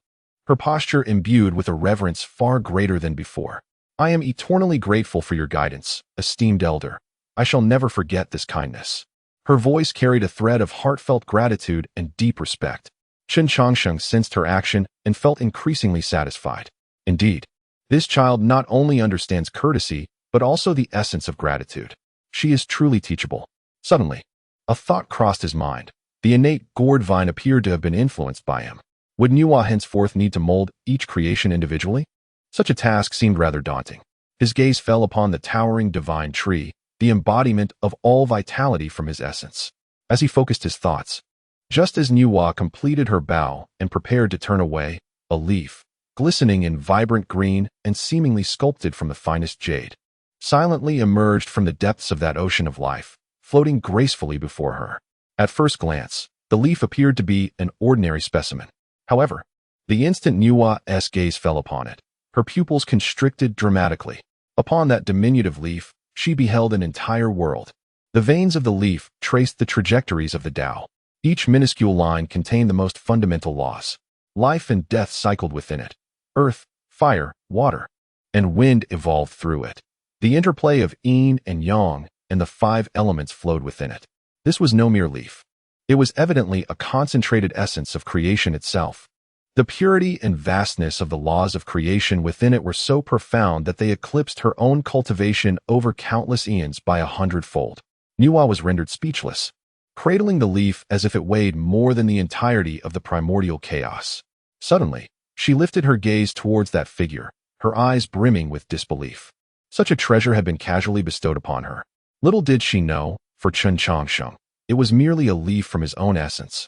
her posture imbued with a reverence far greater than before. I am eternally grateful for your guidance, esteemed elder. I shall never forget this kindness. Her voice carried a thread of heartfelt gratitude and deep respect. Chen Changsheng sensed her action and felt increasingly satisfied. Indeed, this child not only understands courtesy, but also the essence of gratitude. She is truly teachable. Suddenly, a thought crossed his mind. The innate gourd vine appeared to have been influenced by him. Would Nuwa henceforth need to mold each creation individually? Such a task seemed rather daunting. His gaze fell upon the towering divine tree, the embodiment of all vitality from his essence. As he focused his thoughts, just as Nuwa completed her bow and prepared to turn away, a leaf, glistening in vibrant green and seemingly sculpted from the finest jade, silently emerged from the depths of that ocean of life, floating gracefully before her. At first glance, the leaf appeared to be an ordinary specimen. However, the instant Nuwa's gaze fell upon it, her pupils constricted dramatically. Upon that diminutive leaf, she beheld an entire world. The veins of the leaf traced the trajectories of the Tao. Each minuscule line contained the most fundamental laws. Life and death cycled within it. Earth, fire, water, and wind evolved through it. The interplay of yin and yang and the five elements flowed within it. This was no mere leaf. It was evidently a concentrated essence of creation itself. The purity and vastness of the laws of creation within it were so profound that they eclipsed her own cultivation over countless eons by 100-fold. Nuwa was rendered speechless, cradling the leaf as if it weighed more than the entirety of the primordial chaos. Suddenly, she lifted her gaze towards that figure, her eyes brimming with disbelief. Such a treasure had been casually bestowed upon her. Little did she know, for Chen Changsheng, it was merely a leaf from his own essence,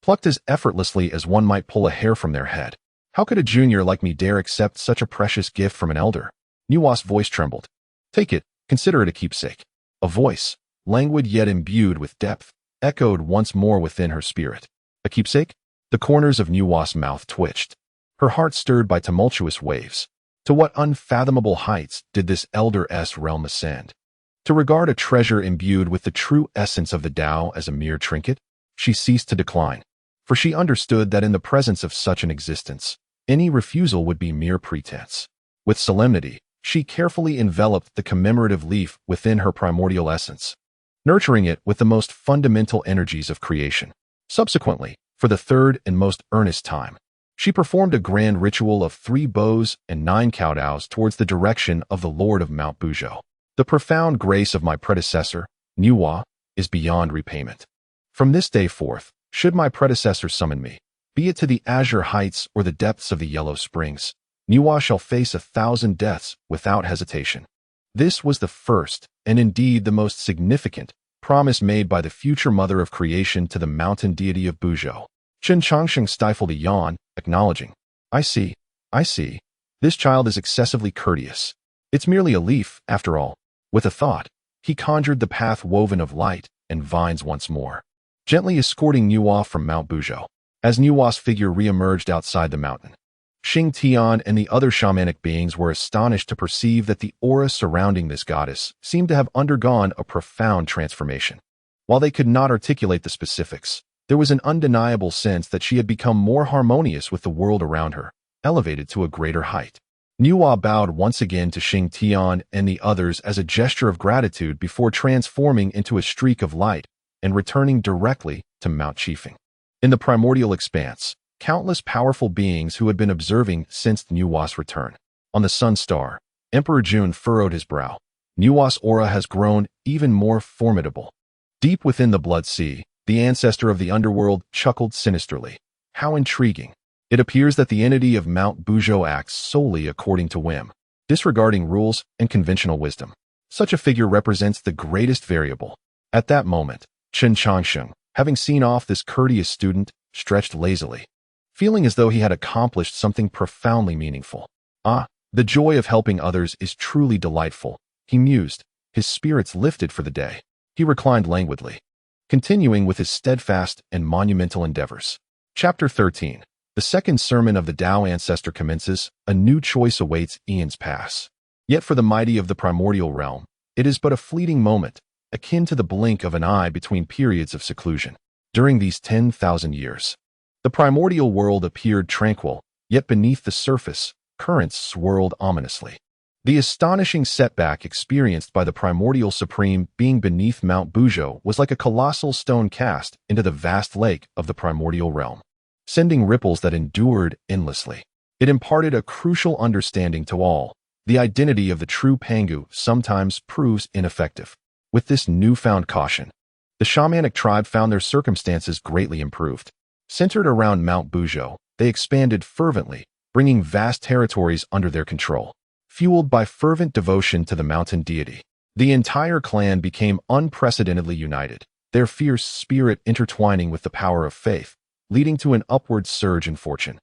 plucked as effortlessly as one might pull a hair from their head. How could a junior like me dare accept such a precious gift from an elder? Nuwa's voice trembled. Take it, consider it a keepsake. A voice, languid yet imbued with depth, echoed once more within her spirit. A keepsake? The corners of Nuwa's mouth twitched, her heart stirred by tumultuous waves. To what unfathomable heights did this elder's realm ascend? To regard a treasure imbued with the true essence of the Tao as a mere trinket? She ceased to decline, for she understood that in the presence of such an existence, any refusal would be mere pretense. With solemnity, She carefully enveloped the commemorative leaf within her primordial essence, nurturing it with the most fundamental energies of creation. Subsequently, for the third and most earnest time, she performed a grand ritual of 3 bows and 9 kowtows towards the direction of the Lord of Mount Buzhou. The profound grace of my predecessor, Nuwa, is beyond repayment. From this day forth, should my predecessor summon me, be it to the azure heights or the depths of the yellow springs, Nuwa shall face 1,000 deaths without hesitation. This was the first, and indeed the most significant, promise made by the future mother of creation to the mountain deity of Buzhou. Chen Changsheng stifled a yawn, acknowledging, I see. This child is excessively courteous. It's merely a leaf, after all. With a thought, he conjured the path woven of light and vines once more, gently escorting Nuwa from Mount Buzhou. As Nuwa's figure re-emerged outside the mountain, Xing Tian and the other shamanic beings were astonished to perceive that the aura surrounding this goddess seemed to have undergone a profound transformation. While they could not articulate the specifics, there was an undeniable sense that she had become more harmonious with the world around her, elevated to a greater height. Nuwa bowed once again to Xing Tian and the others as a gesture of gratitude before transforming into a streak of light and returning directly to Mount Chifeng. In the primordial expanse, countless powerful beings who had been observing sensed Nuwa's return. On the sun star, Emperor Jun furrowed his brow. Nuwa's aura has grown even more formidable. Deep within the blood sea, the ancestor of the underworld chuckled sinisterly. How intriguing. It appears that the entity of Mount Buzhou acts solely according to whim, disregarding rules and conventional wisdom. Such a figure represents the greatest variable. At that moment, Chen Changsheng, having seen off this courteous student, stretched lazily, feeling as though he had accomplished something profoundly meaningful. Ah, the joy of helping others is truly delightful, he mused, his spirits lifted for the day. He reclined languidly, continuing with his steadfast and monumental endeavors. Chapter 13. The second sermon of the Tao ancestor commences. A new choice awaits Eon's pass. Yet for the mighty of the primordial realm, it is but a fleeting moment, akin to the blink of an eye between periods of seclusion. During these 10,000 years, the primordial world appeared tranquil, yet beneath the surface, currents swirled ominously. The astonishing setback experienced by the primordial supreme being beneath Mount Buzhou was like a colossal stone cast into the vast lake of the primordial realm, sending ripples that endured endlessly. It imparted a crucial understanding to all. The identity of the true Pangu sometimes proves ineffective. With this newfound caution, the shamanic tribe found their circumstances greatly improved. Centered around Mount Buzhou, they expanded fervently, bringing vast territories under their control. Fueled by fervent devotion to the mountain deity, the entire clan became unprecedentedly united, their fierce spirit intertwining with the power of faith, leading to an upward surge in fortune,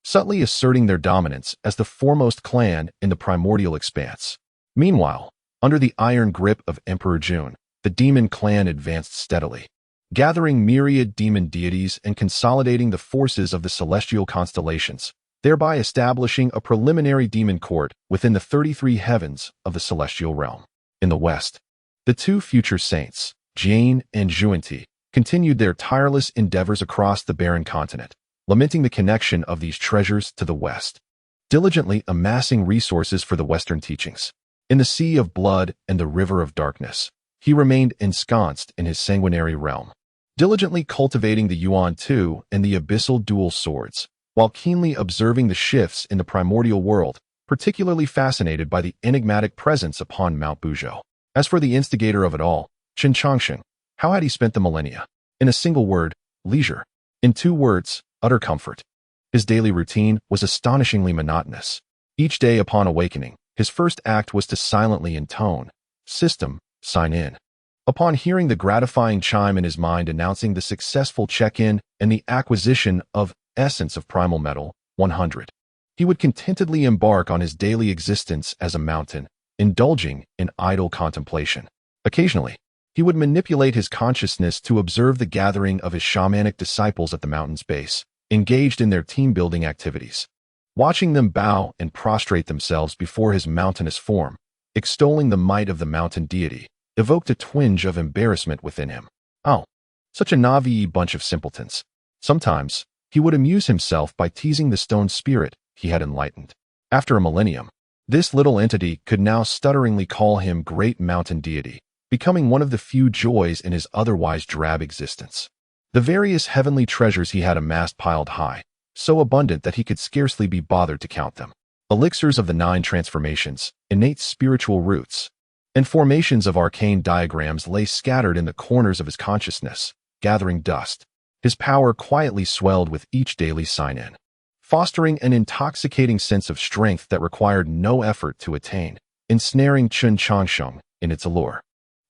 subtly asserting their dominance as the foremost clan in the primordial expanse. Meanwhile, under the iron grip of Emperor Jun, the demon clan advanced steadily, gathering myriad demon deities and consolidating the forces of the celestial constellations, thereby establishing a preliminary demon court within the 33 heavens of the celestial realm. In the west, the 2 future saints, Jane and Zhuanti, continued their tireless endeavors across the barren continent, lamenting the connection of these treasures to the west, diligently amassing resources for the Western teachings. In the sea of blood and the river of darkness, he remained ensconced in his sanguinary realm, diligently cultivating the Yuan Tu and the abyssal dual swords, while keenly observing the shifts in the primordial world, particularly fascinated by the enigmatic presence upon Mount Buzhou. As for the instigator of it all, Chen Changsheng, how had he spent the millennia? In a single word, leisure. In 2 words, utter comfort. His daily routine was astonishingly monotonous. Each day upon awakening, his first act was to silently intone, "System, sign in." Upon hearing the gratifying chime in his mind announcing the successful check-in and the acquisition of essence of primal metal, 100, he would contentedly embark on his daily existence as a mountain, indulging in idle contemplation. Occasionally, he would manipulate his consciousness to observe the gathering of his shamanic disciples at the mountain's base, engaged in their team-building activities. Watching them bow and prostrate themselves before his mountainous form, extolling the might of the mountain deity, evoked a twinge of embarrassment within him. Oh, such a Navi bunch of simpletons. Sometimes, he would amuse himself by teasing the stone spirit he had enlightened. After a millennium, This little entity could now stutteringly call him Great Mountain Deity, becoming one of the few joys in his otherwise drab existence. The various heavenly treasures he had amassed piled high, so abundant that he could scarcely be bothered to count them. Elixirs of the 9 transformations, innate spiritual roots, and formations of arcane diagrams lay scattered in the corners of his consciousness, gathering dust. His power quietly swelled with each daily sign-in, fostering an intoxicating sense of strength that required no effort to attain, ensnaring Chen Changsheng in its allure.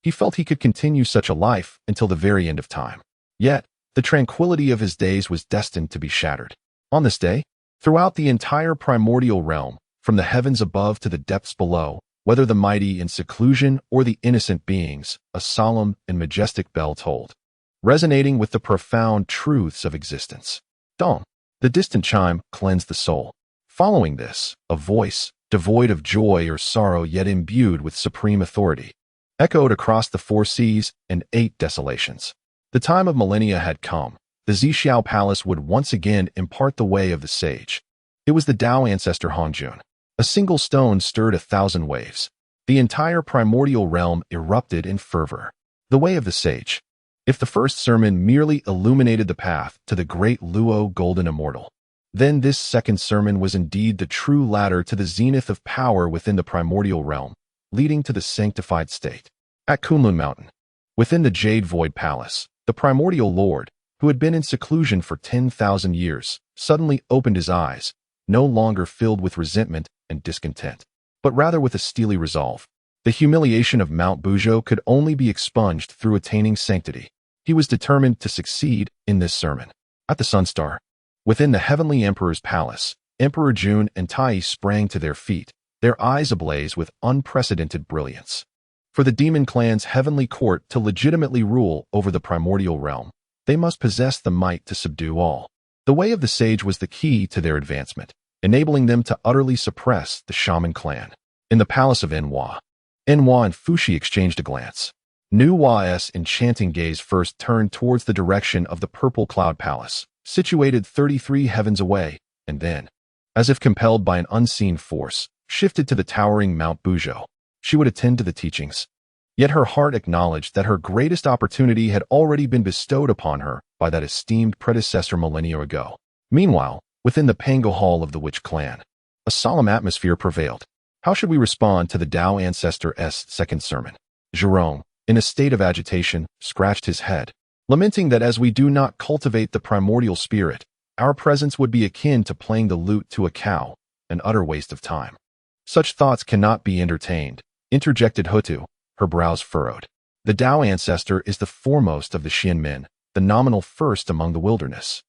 He felt he could continue such a life until the very end of time. Yet, the tranquility of his days was destined to be shattered. On this day, throughout the entire primordial realm, from the heavens above to the depths below, whether the mighty in seclusion or the innocent beings, a solemn and majestic bell tolled, resonating with the profound truths of existence. Dong, the distant chime, cleansed the soul. Following this, a voice, devoid of joy or sorrow yet imbued with supreme authority, echoed across the 4 seas and 8 desolations. The time of millennia had come. The Zixiao Palace would once again impart the way of the sage. It was the Tao ancestor Hongjun. A single stone stirred 1,000 waves. The entire primordial realm erupted in fervor. The way of the sage. If the first sermon merely illuminated the path to the great Luo golden immortal, then this second sermon was indeed the true ladder to the zenith of power within the primordial realm, leading to the sanctified state. At Buzhou Mountain, within the Jade Void Palace, the primordial lord, who had been in seclusion for 10,000 years, suddenly opened his eyes, no longer filled with resentment and discontent, but rather with a steely resolve. The humiliation of Mount Buzhou could only be expunged through attaining sanctity. He was determined to succeed in this sermon. At the Sunstar, within the Heavenly Emperor's palace, Emperor Jun and Tai sprang to their feet, their eyes ablaze with unprecedented brilliance. For the demon clan's heavenly court to legitimately rule over the primordial realm, they must possess the might to subdue all. The way of the sage was the key to their advancement, enabling them to utterly suppress the shaman clan. In the palace of Enhua and Fushi exchanged a glance. Nuwa's enchanting gaze first turned towards the direction of the Purple Cloud Palace, situated 33 heavens away, and then, as if compelled by an unseen force, shifted to the towering Mount Buzhou. She would attend to the teachings. Yet her heart acknowledged that her greatest opportunity had already been bestowed upon her by that esteemed predecessor millennia ago. Meanwhile, within the Pangu hall of the Witch clan, a solemn atmosphere prevailed. How should we respond to the Tao ancestor's second sermon? Jerome, in a state of agitation, scratched his head, lamenting that as we do not cultivate the primordial spirit, our presence would be akin to playing the lute to a cow, an utter waste of time. Such thoughts cannot be entertained, interjected Hutu, her brows furrowed. The Tao ancestor is the foremost of the Xianmen, the nominal first among the wilderness.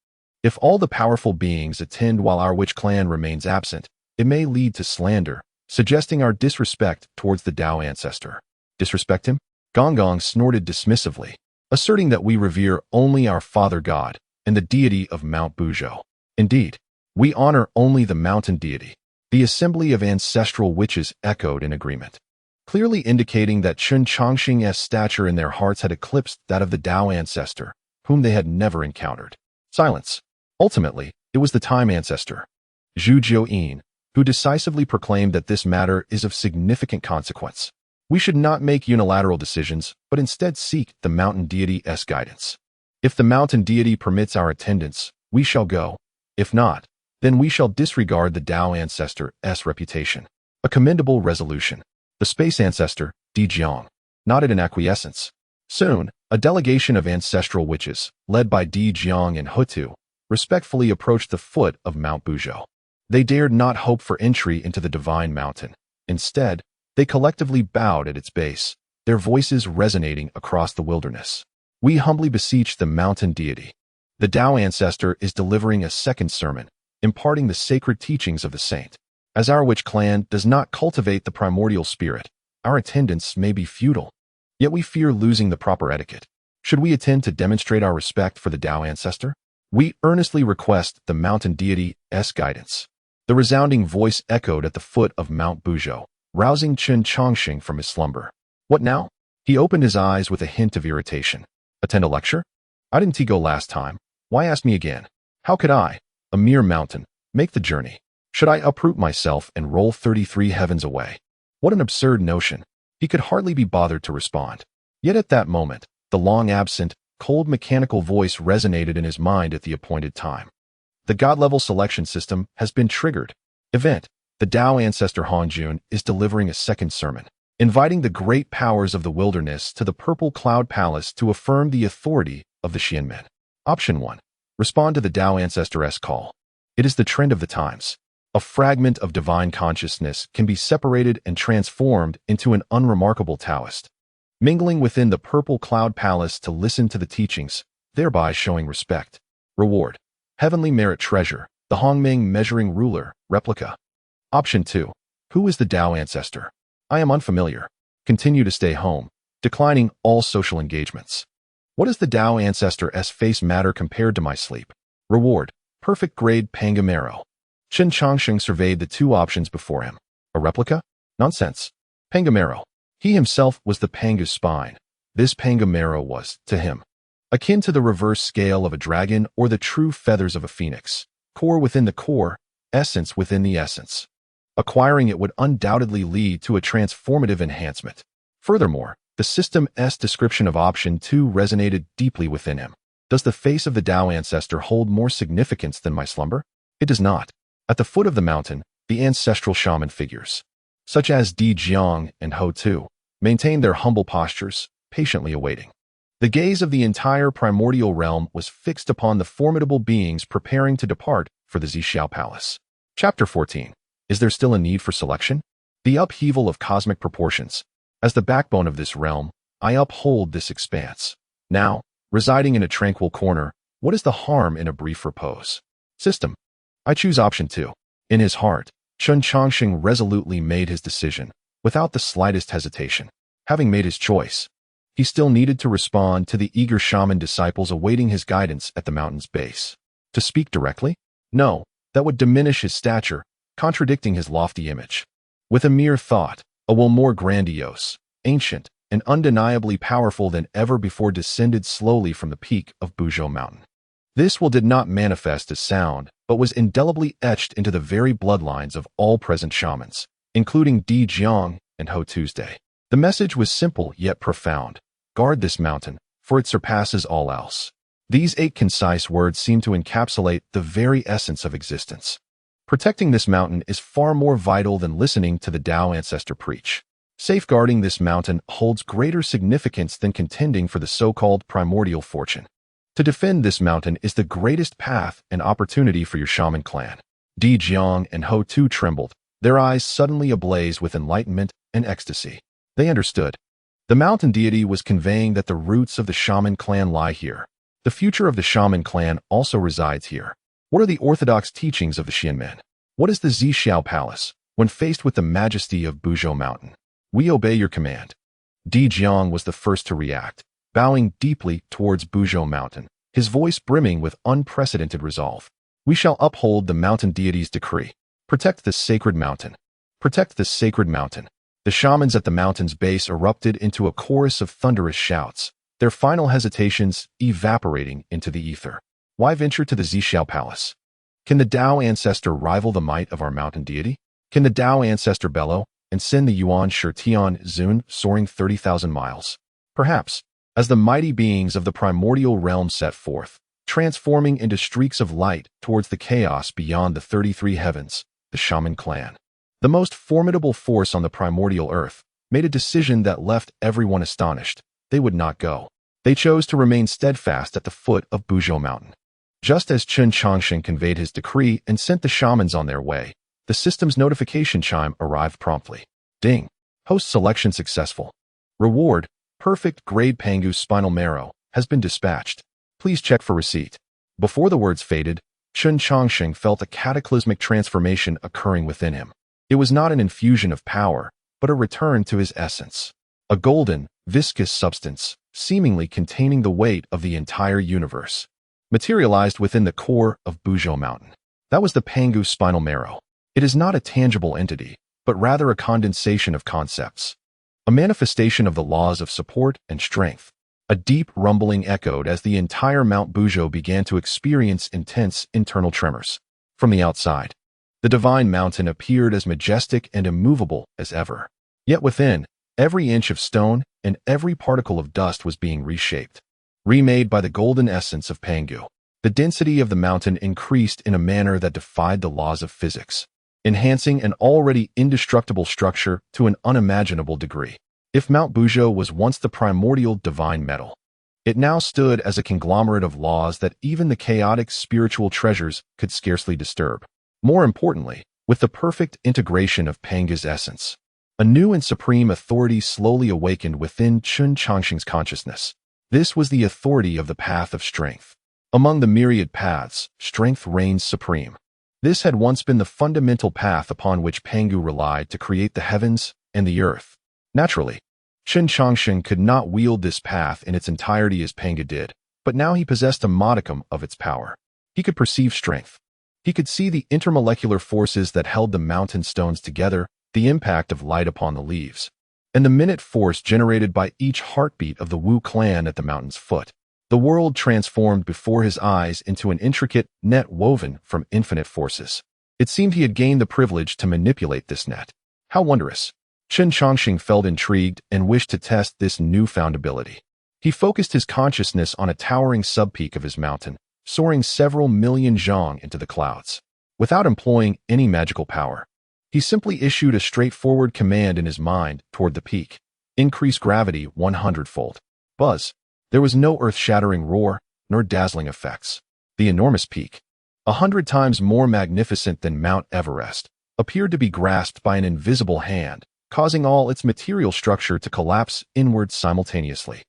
If all the powerful beings attend while our witch clan remains absent, it may lead to slander, suggesting our disrespect towards the Tao ancestor. Disrespect him? Gong Gong snorted dismissively, asserting that we revere only our Father God and the deity of Mount Buzhou. Indeed, we honor only the mountain deity. The assembly of ancestral witches echoed in agreement, clearly indicating that Chen Changsheng's stature in their hearts had eclipsed that of the Tao ancestor, whom they had never encountered. Silence. Ultimately, it was the time ancestor, Zhu Jiuyin, who decisively proclaimed that this matter is of significant consequence. We should not make unilateral decisions, but instead seek the mountain deity's guidance. If the mountain deity permits our attendance, we shall go. If not, then we shall disregard the Tao ancestor's reputation. A commendable resolution. The space ancestor, Di Jiang, nodded in acquiescence. Soon, a delegation of ancestral witches, led by Di Jiang and Hutu, respectfully approached the foot of Mount Buzhou. They dared not hope for entry into the divine mountain. Instead, they collectively bowed at its base, their voices resonating across the wilderness. We humbly beseech the mountain deity. The Tao ancestor is delivering a second sermon, imparting the sacred teachings of the saint. As our witch clan does not cultivate the primordial spirit, our attendance may be futile. Yet we fear losing the proper etiquette. Should we attend to demonstrate our respect for the Tao ancestor? We earnestly request the mountain deity's guidance. The resounding voice echoed at the foot of Mount Buzhou, rousing Chen Changsheng from his slumber. What now? He opened his eyes with a hint of irritation. Attend a lecture? I didn't go last time. Why ask me again? How could I, a mere mountain, make the journey? Should I uproot myself and roll 33 heavens away? What an absurd notion. He could hardly be bothered to respond. Yet at that moment, the long-absent, cold mechanical voice resonated in his mind at the appointed time. The God-level selection system has been triggered. Event. The Tao ancestor Hongjun is delivering a second sermon, inviting the great powers of the wilderness to the Purple Cloud Palace to affirm the authority of the Xianmen. Option 1. Respond to the Tao ancestor's call. It is the trend of the times. A fragment of divine consciousness can be separated and transformed into an unremarkable Taoist, mingling within the Purple Cloud Palace to listen to the teachings, thereby showing respect. Reward. Heavenly Merit Treasure, the Hongming Measuring Ruler, replica. Option 2. Who is the Tao ancestor? I am unfamiliar. Continue to stay home, declining all social engagements. What does the Tao ancestor's face matter compared to my sleep? Reward. Perfect grade Pangu. Chen Changsheng surveyed the two options before him. A replica? Nonsense. Pangu. He himself was the Pangu's spine. This Pangu was, to him, akin to the reverse scale of a dragon or the true feathers of a phoenix. Core within the core, essence within the essence. Acquiring it would undoubtedly lead to a transformative enhancement. Furthermore, the system's description of option 2 resonated deeply within him. Does the face of the Tao ancestor hold more significance than my slumber? It does not. At the foot of the mountain, the ancestral shaman figures, such as Di Jiang and Ho Tu, maintained their humble postures, patiently awaiting. The gaze of the entire primordial realm was fixed upon the formidable beings preparing to depart for the Zixiao Palace. Chapter 14. Is there still a need for selection? The upheaval of cosmic proportions. As the backbone of this realm, I uphold this expanse. Now, residing in a tranquil corner, what is the harm in a brief repose? System. I choose option 2. In his heart, Chen Changsheng resolutely made his decision, without the slightest hesitation. Having made his choice, he still needed to respond to the eager shaman disciples awaiting his guidance at the mountain's base. To speak directly? No, that would diminish his stature, contradicting his lofty image. With a mere thought, a will more grandiose, ancient, and undeniably powerful than ever before descended slowly from the peak of Buzhou Mountain. This will did not manifest as sound, but was indelibly etched into the very bloodlines of all present shamans, including Di Jiang and Ho Tuesday. The message was simple yet profound. Guard this mountain, for it surpasses all else. These 8 concise words seem to encapsulate the very essence of existence. Protecting this mountain is far more vital than listening to the Tao ancestor preach. Safeguarding this mountain holds greater significance than contending for the so-called primordial fortune. To defend this mountain is the greatest path and opportunity for your shaman clan. Di Jiang and Ho Tu trembled, their eyes suddenly ablaze with enlightenment and ecstasy. They understood. The mountain deity was conveying that the roots of the shaman clan lie here. The future of the shaman clan also resides here. What are the orthodox teachings of the Xianmen? What is the Zixiao Palace? When faced with the majesty of Buzhou Mountain, we obey your command. Di Jiang was the first to react, bowing deeply towards Buzhou Mountain, his voice brimming with unprecedented resolve. We shall uphold the mountain deity's decree. Protect this sacred mountain. Protect this sacred mountain. The shamans at the mountain's base erupted into a chorus of thunderous shouts, their final hesitations evaporating into the ether. Why venture to the Zixiao Palace? Can the Tao ancestor rival the might of our mountain deity? Can the Tao ancestor bellow and send the Yuan Shitian Zun soaring 30,000 miles? Perhaps, as the mighty beings of the primordial realm set forth, transforming into streaks of light towards the chaos beyond the 33 heavens, the shaman clan, the most formidable force on the primordial earth, made a decision that left everyone astonished. They would not go. They chose to remain steadfast at the foot of Buzhou Mountain. Just as Chen Changsheng conveyed his decree and sent the shamans on their way, the system's notification chime arrived promptly. Ding. Host selection successful. Reward, perfect grade Pangu spinal marrow, has been dispatched. Please check for receipt. Before the words faded, Chen Changsheng felt a cataclysmic transformation occurring within him. It was not an infusion of power, but a return to his essence. A golden, viscous substance, seemingly containing the weight of the entire universe, materialized within the core of Buzhou Mountain. That was the Pangu spinal marrow. It is not a tangible entity, but rather a condensation of concepts, a manifestation of the laws of support and strength. A deep rumbling echoed as the entire Mount Buzhou began to experience intense internal tremors. From the outside, The divine mountain appeared as majestic and immovable as ever. Yet within, every inch of stone and every particle of dust was being reshaped, remade by the golden essence of Pangu. The density of the mountain increased in a manner that defied the laws of physics, enhancing an already indestructible structure to an unimaginable degree. If Mount Buzhou was once the primordial divine metal, it now stood as a conglomerate of laws that even the chaotic spiritual treasures could scarcely disturb. More importantly, with the perfect integration of Pangu's essence, a new and supreme authority slowly awakened within Chen Changsheng's consciousness. This was the authority of the path of strength. Among the myriad paths, strength reigns supreme. This had once been the fundamental path upon which Pangu relied to create the heavens and the earth. Naturally, Chen Changsheng could not wield this path in its entirety as Pangu did, but now he possessed a modicum of its power. He could perceive strength. He could see the intermolecular forces that held the mountain stones together, the impact of light upon the leaves, and the minute force generated by each heartbeat of the Wu clan at the mountain's foot. The world transformed before his eyes into an intricate net woven from infinite forces. It seemed he had gained the privilege to manipulate this net. How wondrous! Chen Changsheng felt intrigued and wished to test this newfound ability. He focused his consciousness on a towering subpeak of his mountain, soaring several million zhang into the clouds. Without employing any magical power, he simply issued a straightforward command in his mind toward the peak. Increase gravity 100-fold. Buzz. There was no earth-shattering roar, nor dazzling effects. The enormous peak, 100 times more magnificent than Mount Everest, appeared to be grasped by an invisible hand, causing all its material structure to collapse inward simultaneously.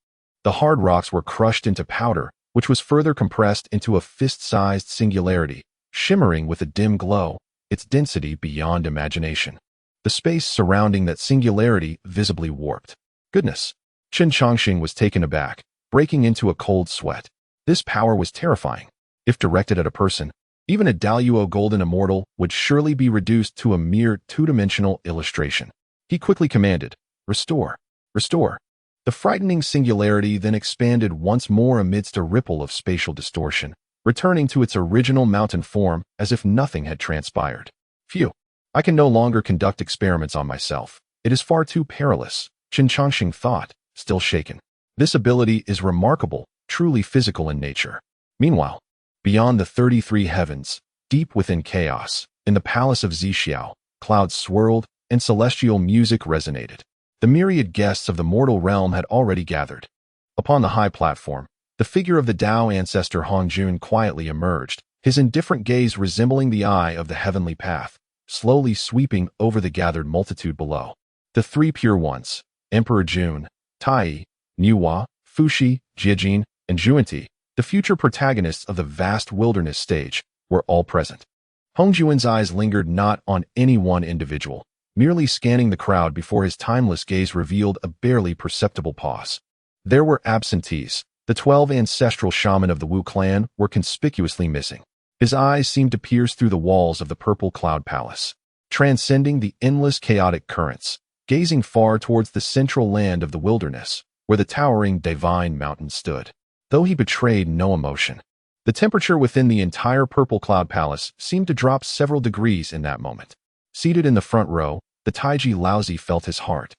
The hard rocks were crushed into powder, which was further compressed into a fist-sized singularity, shimmering with a dim glow, its density beyond imagination. The space surrounding that singularity visibly warped. Goodness! Chen Changsheng was taken aback, breaking into a cold sweat. This power was terrifying. If directed at a person, even a Daluo golden immortal would surely be reduced to a mere two-dimensional illustration. He quickly commanded, "Restore, restore." The frightening singularity then expanded once more amidst a ripple of spatial distortion, returning to its original mountain form as if nothing had transpired. Phew! I can no longer conduct experiments on myself. It is far too perilous, Chen Changsheng thought, still shaken. This ability is remarkable, truly physical in nature. Meanwhile, beyond the 33 heavens, deep within chaos, in the palace of Zixiao, clouds swirled and celestial music resonated. The myriad guests of the mortal realm had already gathered. Upon the high platform, the figure of the Tao ancestor Hongjun quietly emerged, his indifferent gaze resembling the eye of the heavenly path, slowly sweeping over the gathered multitude below. The three pure ones, Emperor Jun, Tai, Niuhua, Fuxi, Jiajin, and Zhuanti, the future protagonists of the vast wilderness stage, were all present. Hongjun's eyes lingered not on any one individual, merely scanning the crowd before his timeless gaze revealed a barely perceptible pause. There were absentees. The 12 ancestral shaman of the Wu clan were conspicuously missing. His eyes seemed to pierce through the walls of the purple cloud palace, transcending the endless chaotic currents, gazing far towards the central land of the wilderness, where the towering divine mountain stood. Though he betrayed no emotion, the temperature within the entire purple cloud palace seemed to drop several degrees in that moment. Seated in the front row, the Taiji Laozi felt his heart,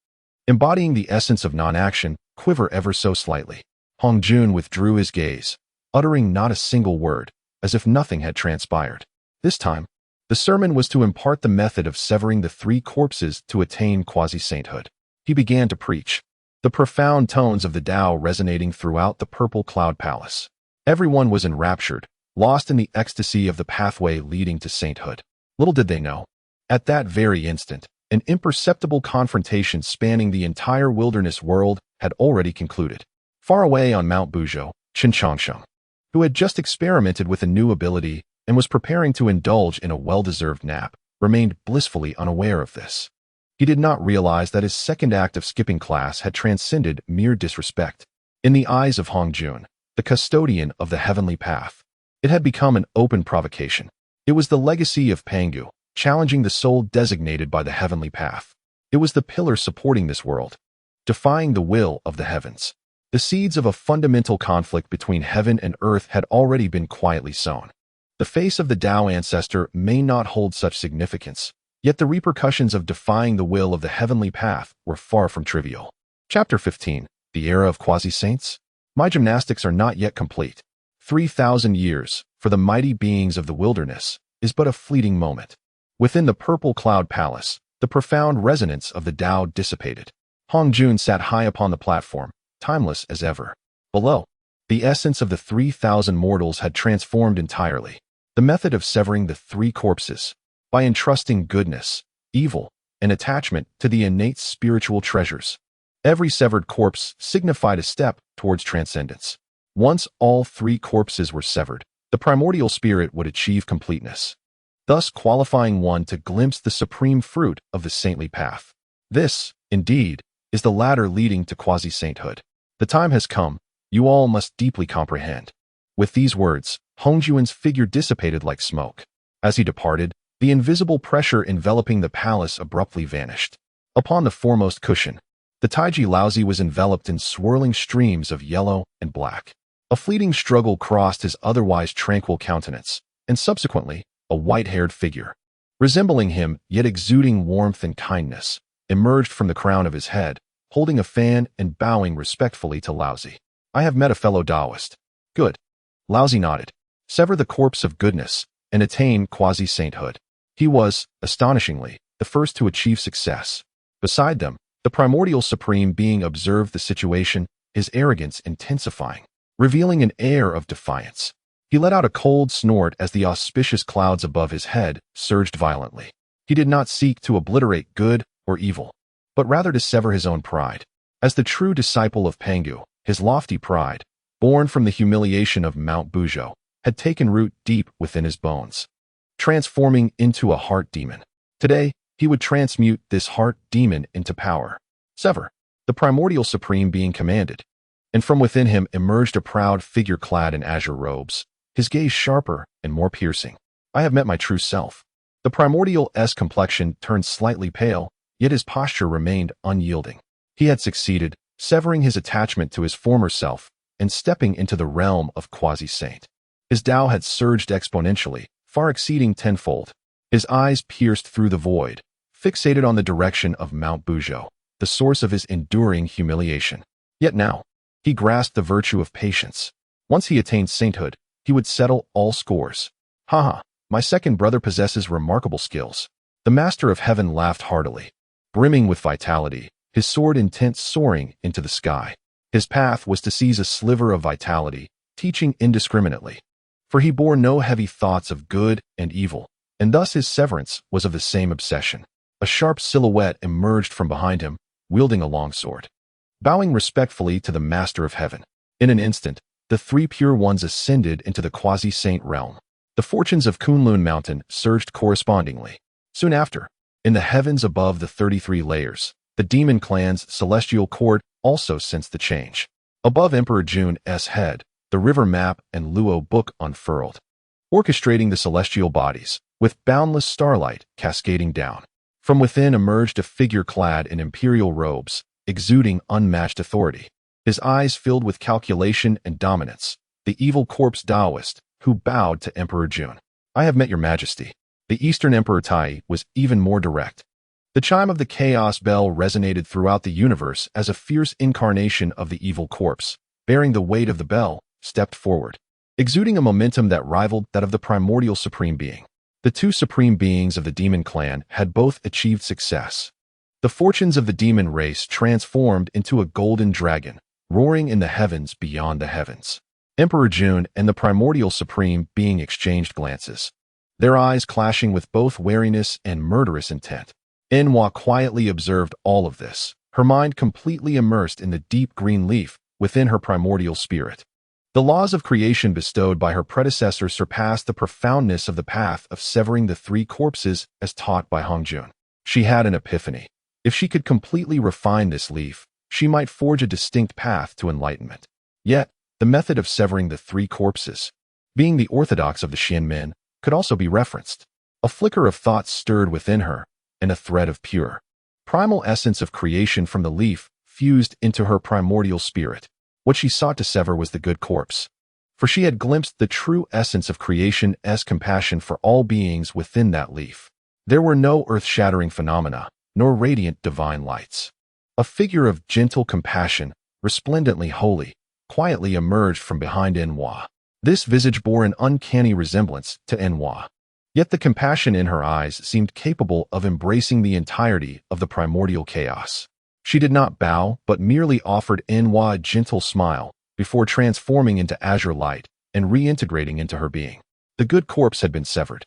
embodying the essence of non-action, quiver ever so slightly. Hongjun withdrew his gaze, uttering not a single word, as if nothing had transpired. This time, the sermon was to impart the method of severing the three corpses to attain quasi-sainthood. He began to preach, the profound tones of the Tao resonating throughout the purple cloud palace. Everyone was enraptured, lost in the ecstasy of the pathway leading to sainthood. Little did they know, at that very instant, an imperceptible confrontation spanning the entire wilderness world had already concluded. Far away on Mount Buzhou, Chen Changsheng, who had just experimented with a new ability and was preparing to indulge in a well-deserved nap, remained blissfully unaware of this. He did not realize that his second act of skipping class had transcended mere disrespect. In the eyes of Hongjun, the custodian of the heavenly path, it had become an open provocation. It was the legacy of Pangu, challenging the soul designated by the heavenly path. It was the pillar supporting this world, defying the will of the heavens. The seeds of a fundamental conflict between heaven and earth had already been quietly sown. The face of the Tao ancestor may not hold such significance, yet the repercussions of defying the will of the heavenly path were far from trivial. Chapter 15. The Era of Quasi-Saints. My gymnastics are not yet complete. 3,000 years, for the mighty beings of the wilderness, is but a fleeting moment. Within the purple cloud palace, the profound resonance of the Tao dissipated. Hongjun sat high upon the platform, timeless as ever. Below, the essence of the 3,000 mortals had transformed entirely. The method of severing the three corpses, by entrusting goodness, evil, and attachment to the innate spiritual treasures. Every severed corpse signified a step towards transcendence. Once all three corpses were severed, the primordial spirit would achieve completeness, thus qualifying one to glimpse the supreme fruit of the saintly path. This, indeed, is the ladder leading to quasi-sainthood. The time has come, you all must deeply comprehend. With these words, Hongjun's figure dissipated like smoke. As he departed, the invisible pressure enveloping the palace abruptly vanished. Upon the foremost cushion, the Taiji Laozi was enveloped in swirling streams of yellow and black. A fleeting struggle crossed his otherwise tranquil countenance, and subsequently, a white-haired figure, resembling him yet exuding warmth and kindness, emerged from the crown of his head, holding a fan and bowing respectfully to Laozi. I have met a fellow Taoist. Good. Laozi nodded. Sever the corpse of goodness, and attain quasi-sainthood. He was, astonishingly, the first to achieve success. Beside them, the primordial supreme being observed the situation, his arrogance intensifying, revealing an air of defiance. He let out a cold snort as the auspicious clouds above his head surged violently. He did not seek to obliterate good or evil, but rather to sever his own pride. As the true disciple of Pangu, his lofty pride, born from the humiliation of Mount Buzhou, had taken root deep within his bones, transforming into a heart demon. Today, he would transmute this heart demon into power. Sever, the primordial supreme being commanded, and from within him emerged a proud figure clad in azure robes, his gaze sharper and more piercing. I have met my true self. The primordial-esque complexion turned slightly pale, yet his posture remained unyielding. He had succeeded, severing his attachment to his former self and stepping into the realm of quasi-saint. His Tao had surged exponentially, far exceeding tenfold. His eyes pierced through the void, fixated on the direction of Mount Buzhou, the source of his enduring humiliation. Yet now, he grasped the virtue of patience. Once he attained sainthood, he would settle all scores. Haha, my second brother possesses remarkable skills. The Master of Heaven laughed heartily, brimming with vitality, his sword intent soaring into the sky. His path was to seize a sliver of vitality, teaching indiscriminately. For he bore no heavy thoughts of good and evil, and thus his severance was of the same obsession. A sharp silhouette emerged from behind him, wielding a long sword. Bowing respectfully to the Master of Heaven, in an instant, the three pure ones ascended into the quasi-saint realm. The fortunes of Buzhou Mountain surged correspondingly. Soon after, in the heavens above the 33 layers, the demon clan's celestial court also sensed the change. Above Emperor Jun's head, the river map and Luo book unfurled, orchestrating the celestial bodies, with boundless starlight cascading down. From within emerged a figure clad in imperial robes, exuding unmatched authority. His eyes filled with calculation and dominance, the evil corpse Taoist, who bowed to Emperor Jun. I have met your majesty. The Eastern Emperor Tai was even more direct. The chime of the chaos bell resonated throughout the universe as a fierce incarnation of the evil corpse, bearing the weight of the bell, stepped forward, exuding a momentum that rivaled that of the primordial supreme being. The two supreme beings of the demon clan had both achieved success. The fortunes of the demon race transformed into a golden dragon, roaring in the heavens beyond the heavens. Emperor Jun and the primordial supreme being exchanged glances, their eyes clashing with both wariness and murderous intent. Enhua quietly observed all of this, her mind completely immersed in the deep green leaf within her primordial spirit. The laws of creation bestowed by her predecessor surpassed the profoundness of the path of severing the three corpses as taught by Hongjun. She had an epiphany. If she could completely refine this leaf, she might forge a distinct path to enlightenment. Yet, the method of severing the three corpses, being the orthodox of the Xianmen, could also be referenced. A flicker of thought stirred within her, and a thread of pure, primal essence of creation from the leaf fused into her primordial spirit. What she sought to sever was the good corpse. for she had glimpsed the true essence of creation's compassion for all beings within that leaf. There were no earth-shattering phenomena, nor radiant divine lights. A figure of gentle compassion, resplendently holy, quietly emerged from behind Enhua. This visage bore an uncanny resemblance to Enhua. Yet the compassion in her eyes seemed capable of embracing the entirety of the primordial chaos. She did not bow, but merely offered Enhua a gentle smile before transforming into azure light and reintegrating into her being. The good corpse had been severed,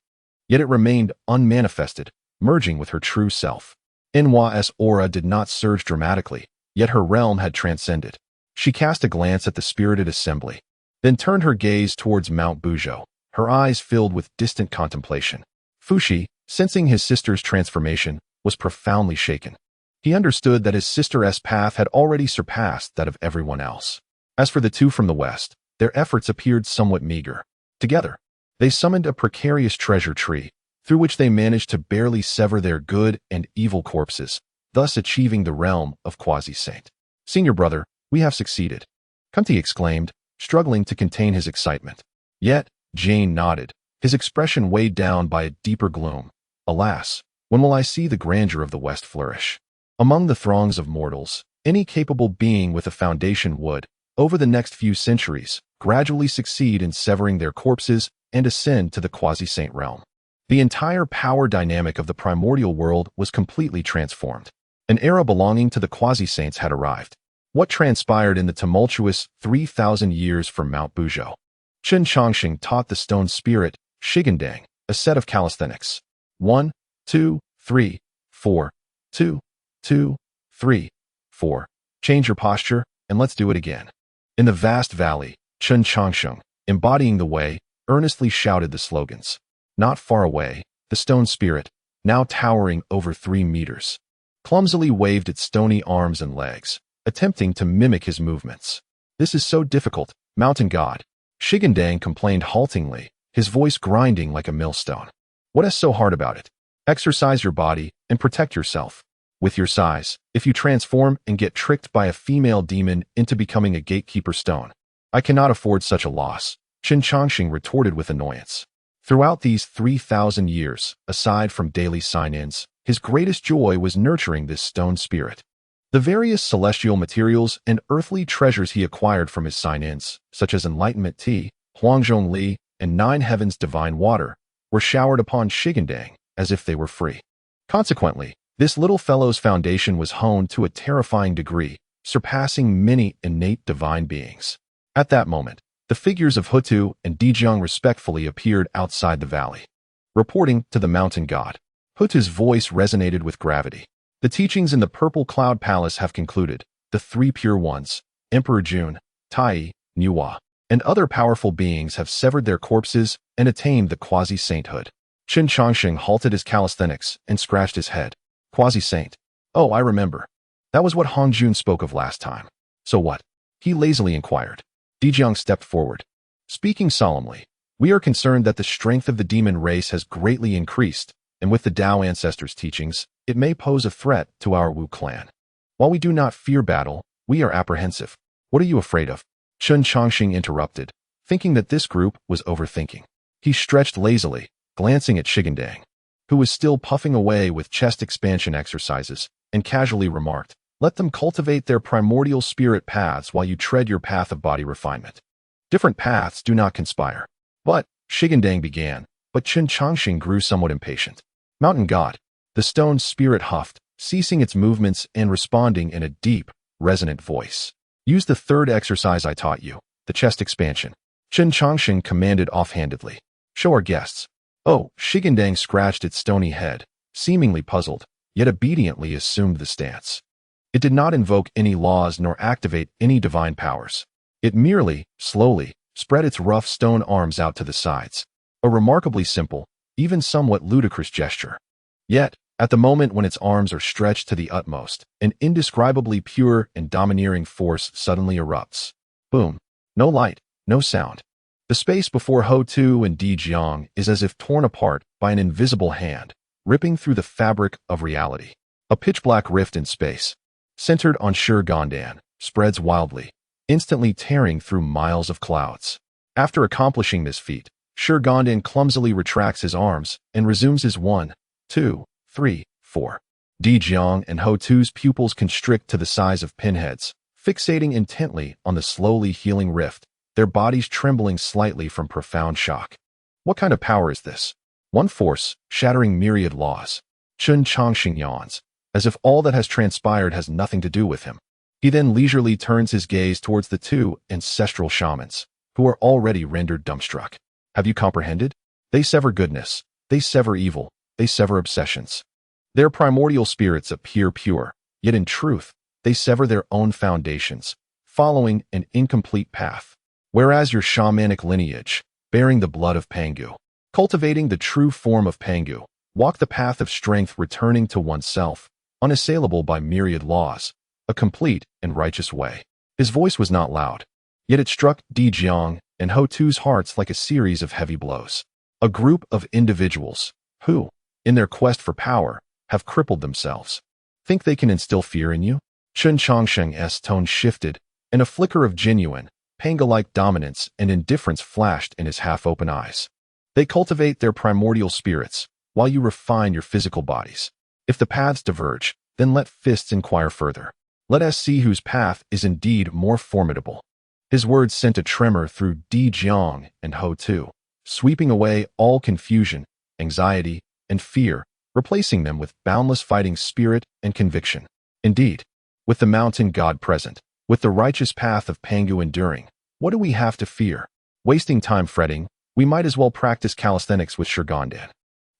yet it remained unmanifested, merging with her true self. Enhua's aura did not surge dramatically, yet her realm had transcended. She cast a glance at the spirited assembly, then turned her gaze towards Mount Buzhou, her eyes filled with distant contemplation. Fuxi, sensing his sister's transformation, was profoundly shaken. He understood that his sister's path had already surpassed that of everyone else. As for the two from the west, their efforts appeared somewhat meager. Together, they summoned a precarious treasure tree, through which they managed to barely sever their good and evil corpses, thus achieving the realm of quasi-saint. "Senior brother, we have succeeded," Kunti exclaimed, struggling to contain his excitement. Yet, Jane nodded, his expression weighed down by a deeper gloom. "Alas, when will I see the grandeur of the West flourish?" Among the throngs of mortals, any capable being with a foundation would, over the next few centuries, gradually succeed in severing their corpses and ascend to the quasi-saint realm. The entire power dynamic of the primordial world was completely transformed. An era belonging to the quasi-saints had arrived. What transpired in the tumultuous 3,000 years from Mount Buzhou? Chen Changsheng taught the stone spirit, Shigandang, a set of calisthenics. 1, 2, 3, 4, 2, 2, 3, 4. Change your posture, and let's do it again. In the vast valley, Chen Changsheng, embodying the way, earnestly shouted the slogans. Not far away, the stone spirit, now towering over 3 meters, clumsily waved its stony arms and legs, attempting to mimic his movements. "This is so difficult, mountain god," Shigandang complained haltingly, his voice grinding like a millstone. "What is so hard about it? Exercise your body and protect yourself. With your size, if you transform and get tricked by a female demon into becoming a gatekeeper stone, I cannot afford such a loss," Chen Changsheng retorted with annoyance. Throughout these 3,000 years, aside from daily sign-ins, his greatest joy was nurturing this stone spirit. The various celestial materials and earthly treasures he acquired from his sign-ins, such as enlightenment tea, Hongjun Li, and 9 heavens divine water, were showered upon Shigandang as if they were free. Consequently, this little fellow's foundation was honed to a terrifying degree, surpassing many innate divine beings. At that moment, the figures of Hutu and Dijiang respectfully appeared outside the valley. Reporting to the mountain god, Hutu's voice resonated with gravity. "The teachings in the Purple Cloud Palace have concluded. The 3 pure ones, Emperor Jun, Tai, Nuwa, and other powerful beings have severed their corpses and attained the quasi-sainthood." Chen Changsheng halted his calisthenics and scratched his head. "Quasi-saint? Oh, I remember. That was what Hongjun spoke of last time. So what?" he lazily inquired. Dijiang stepped forward. Speaking solemnly, "We are concerned that the strength of the demon race has greatly increased, and with the Tao ancestors' teachings, it may pose a threat to our Wu clan. While we do not fear battle, we are apprehensive." "What are you afraid of?" Chen Changsheng interrupted, thinking that this group was overthinking. He stretched lazily, glancing at Shigandang, who was still puffing away with chest expansion exercises, and casually remarked, "Let them cultivate their primordial spirit paths while you tread your path of body refinement. Different paths do not conspire." "But," Shigandang began, but Chen Changsheng grew somewhat impatient. "Mountain god," the stone spirit huffed, ceasing its movements and responding in a deep, resonant voice. "Use the 3rd exercise I taught you, the chest expansion," Chen Changsheng commanded offhandedly. "Show our guests." "Oh," Shigandang scratched its stony head, seemingly puzzled, yet obediently assumed the stance. It did not invoke any laws nor activate any divine powers. It merely, slowly, spread its rough stone arms out to the sides. A remarkably simple, even somewhat ludicrous gesture. Yet, at the moment when its arms are stretched to the utmost, an indescribably pure and domineering force suddenly erupts. Boom. No light, no sound. The space before Ho-Tu and Dijiang is as if torn apart by an invisible hand, ripping through the fabric of reality. A pitch-black rift in space, centered on Shur Gondan, spreads wildly, instantly tearing through miles of clouds. After accomplishing this feat, Gandan clumsily retracts his arms and resumes his 1, 2, 3, 4. Di Jiang and Ho Tu's pupils constrict to the size of pinheads, fixating intently on the slowly healing rift, their bodies trembling slightly from profound shock. What kind of power is this? One force, shattering myriad laws. Chen Changsheng yawns, as if all that has transpired has nothing to do with him. He then leisurely turns his gaze towards the two ancestral shamans, who are already rendered dumbstruck. Have you comprehended? They sever goodness, they sever evil, they sever obsessions. Their primordial spirits appear pure, yet in truth, they sever their own foundations, following an incomplete path. Whereas your shamanic lineage, bearing the blood of Pangu, cultivating the true form of Pangu, walk the path of strength returning to oneself, unassailable by myriad laws, a complete and righteous way. His voice was not loud, yet it struck Di Jiang and Ho Tu's hearts like a series of heavy blows. A group of individuals who, in their quest for power, have crippled themselves. Think they can instill fear in you? Chen Changsheng's tone shifted, and a flicker of genuine, Panga-like dominance and indifference flashed in his half-open eyes. They cultivate their primordial spirits, while you refine your physical bodies. If the paths diverge, then let fists inquire further. Let us see whose path is indeed more formidable. His words sent a tremor through Di Jiang and Ho Tu, sweeping away all confusion, anxiety, and fear, replacing them with boundless fighting spirit and conviction. Indeed, with the mountain god present, with the righteous path of Pangu enduring, what do we have to fear? Wasting time fretting, we might as well practice calisthenics with Gandan.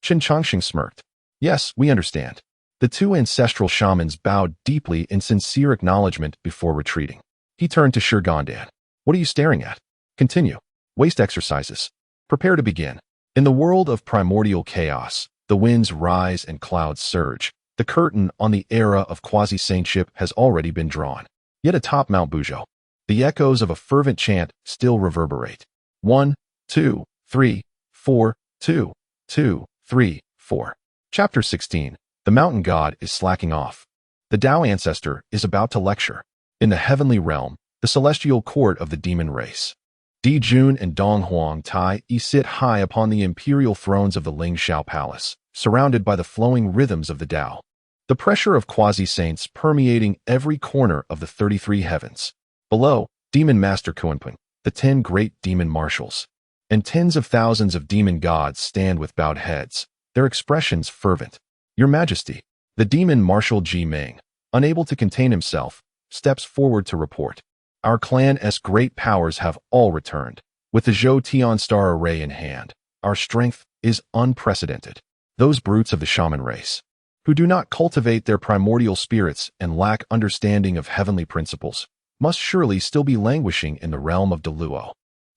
Chen Changsheng smirked. Yes, we understand. The two ancestral shamans bowed deeply in sincere acknowledgement before retreating. He turned to Gandan. What are you staring at? Continue. Waist exercises. Prepare to begin. In the world of primordial chaos, the winds rise and clouds surge. The curtain on the era of quasi-saintship has already been drawn. Yet atop Mount Buzhou, the echoes of a fervent chant still reverberate. 1, 2, 3, 4, 2, 2, 3, 4. Chapter 16. The mountain god is slacking off. The Tao ancestor is about to lecture. In the heavenly realm, the celestial court of the demon race. Di Jun and Dong Huang Tai sit high upon the imperial thrones of the Zixiao Palace, surrounded by the flowing rhythms of the Tao. The pressure of quasi-saints permeating every corner of the 33 heavens. Below, Demon Master Kunpeng, the 10 great demon marshals, and tens of thousands of demon gods stand with bowed heads, their expressions fervent. Your Majesty, the demon marshal Ji Ming, unable to contain himself, steps forward to report. Our clan's great powers have all returned. With the Zhou Tian star array in hand, our strength is unprecedented. Those brutes of the shaman race, who do not cultivate their primordial spirits and lack understanding of heavenly principles, must surely still be languishing in the realm of Deluo.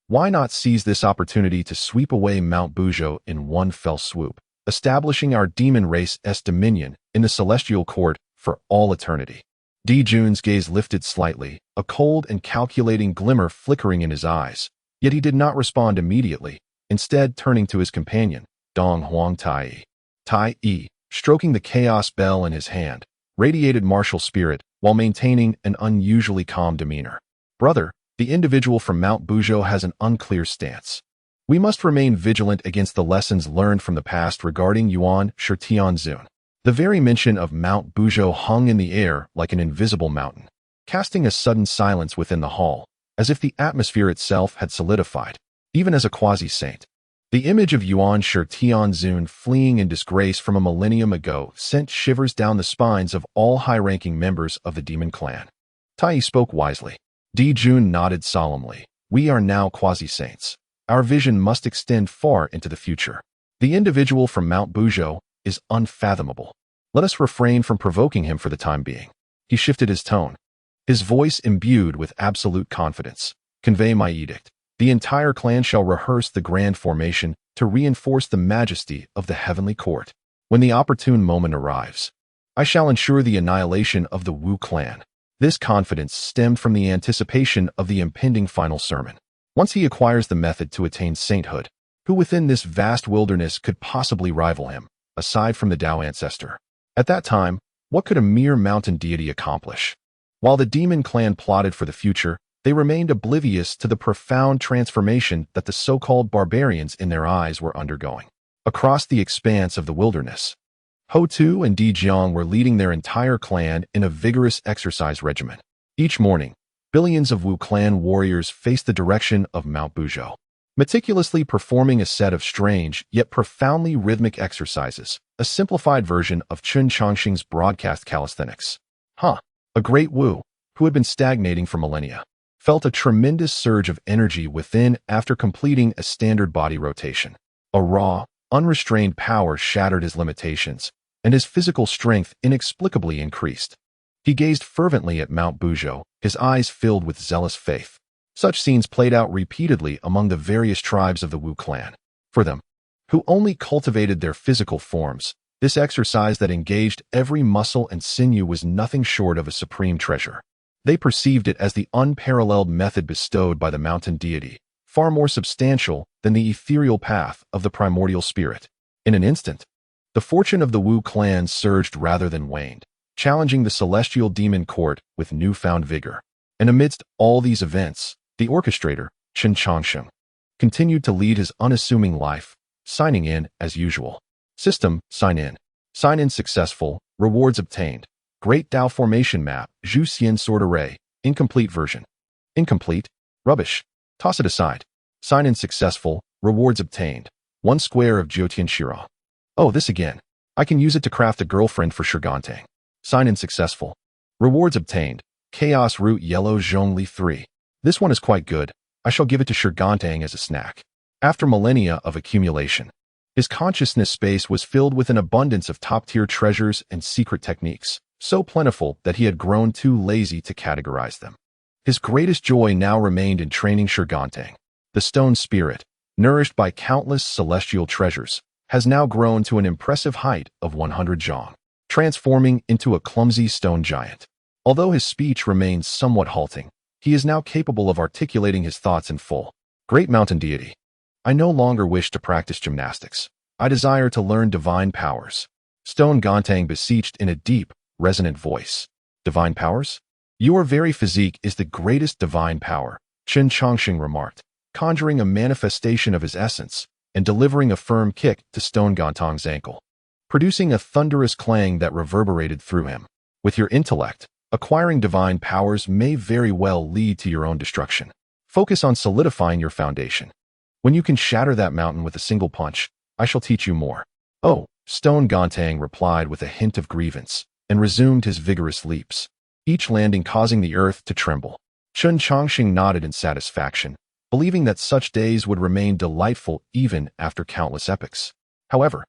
Why not seize this opportunity to sweep away Mount Buzhou in one fell swoop, establishing our demon race's dominion in the celestial court for all eternity? Di Jun's gaze lifted slightly, a cold and calculating glimmer flickering in his eyes, yet he did not respond immediately, instead turning to his companion, Dong Huang Tai. Tai Yi, stroking the chaos bell in his hand, radiated martial spirit while maintaining an unusually calm demeanor. Brother, the individual from Mount Buzhou has an unclear stance. We must remain vigilant against the lessons learned from the past regarding Yuan Shitianzun. The very mention of Mount Buzhou hung in the air like an invisible mountain, casting a sudden silence within the hall, as if the atmosphere itself had solidified, even as a quasi-saint. The image of Yuan Shitianzun fleeing in disgrace from a millennium ago sent shivers down the spines of all high-ranking members of the demon clan. Tai spoke wisely. Di Jun nodded solemnly. We are now quasi-saints. Our vision must extend far into the future. The individual from Mount Buzhou is unfathomable. Let us refrain from provoking him for the time being. He shifted his tone, his voice imbued with absolute confidence. Convey my edict. The entire clan shall rehearse the grand formation to reinforce the majesty of the heavenly court. When the opportune moment arrives, I shall ensure the annihilation of the Wu clan. This confidence stemmed from the anticipation of the impending final sermon. Once he acquires the method to attain sainthood, who within this vast wilderness could possibly rival him, aside from the Tao ancestor? At that time, what could a mere mountain deity accomplish? While the demon clan plotted for the future, They remained oblivious to the profound transformation that the so-called barbarians in their eyes were undergoing. Across the expanse of the wilderness, Ho Tu and Di Jiang were leading their entire clan in a vigorous exercise regimen. Each morning, billions of Wu clan warriors faced the direction of Mount Buzhou, meticulously performing a set of strange yet profoundly rhythmic exercises, a simplified version of Chen Changsheng's broadcast calisthenics. A great Wu, who had been stagnating for millennia, felt a tremendous surge of energy within after completing a standard body rotation. A raw, unrestrained power shattered his limitations, and his physical strength inexplicably increased. He gazed fervently at Mount Buzhou, his eyes filled with zealous faith. Such scenes played out repeatedly among the various tribes of the Wu clan. For them, who only cultivated their physical forms, this exercise that engaged every muscle and sinew was nothing short of a supreme treasure. They perceived it as the unparalleled method bestowed by the mountain deity, far more substantial than the ethereal path of the primordial spirit. In an instant, the fortune of the Wu clan surged rather than waned, challenging the celestial demon court with newfound vigor. And amidst all these events, the orchestrator, Chen Changsheng, continued to lead his unassuming life, signing in as usual. System, sign in. Sign in successful, rewards obtained. Great Dao Formation Map, Zhu Xian Sword Array, incomplete version. Incomplete? Rubbish. Toss it aside. Sign in successful, rewards obtained. 1 square of Jiutian Shiro. Oh, this again. I can use it to craft a girlfriend for Shigantang. Sign in successful. Rewards obtained. Chaos Root Yellow Zhongli 3. This one is quite good. I shall give it to Shigantang as a snack. After millennia of accumulation, his consciousness space was filled with an abundance of top-tier treasures and secret techniques, so plentiful that he had grown too lazy to categorize them. His greatest joy now remained in training Shigantang. The stone spirit, nourished by countless celestial treasures, has now grown to an impressive height of 100 zhong, transforming into a clumsy stone giant. Although his speech remains somewhat halting, he is now capable of articulating his thoughts in full. Great mountain deity, I no longer wish to practice gymnastics. I desire to learn divine powers. Stone Gantang beseeched in a deep, resonant voice. Divine powers? Your very physique is the greatest divine power, Chen Changsheng remarked, conjuring a manifestation of his essence and delivering a firm kick to Stone Gantang's ankle, producing a thunderous clang that reverberated through him. With your intellect, acquiring divine powers may very well lead to your own destruction. Focus on solidifying your foundation. When you can shatter that mountain with a single punch, I shall teach you more. Oh, Stone Gantang replied with a hint of grievance, and resumed his vigorous leaps, each landing causing the earth to tremble. Chen Changsheng nodded in satisfaction, believing that such days would remain delightful even after countless epochs. However,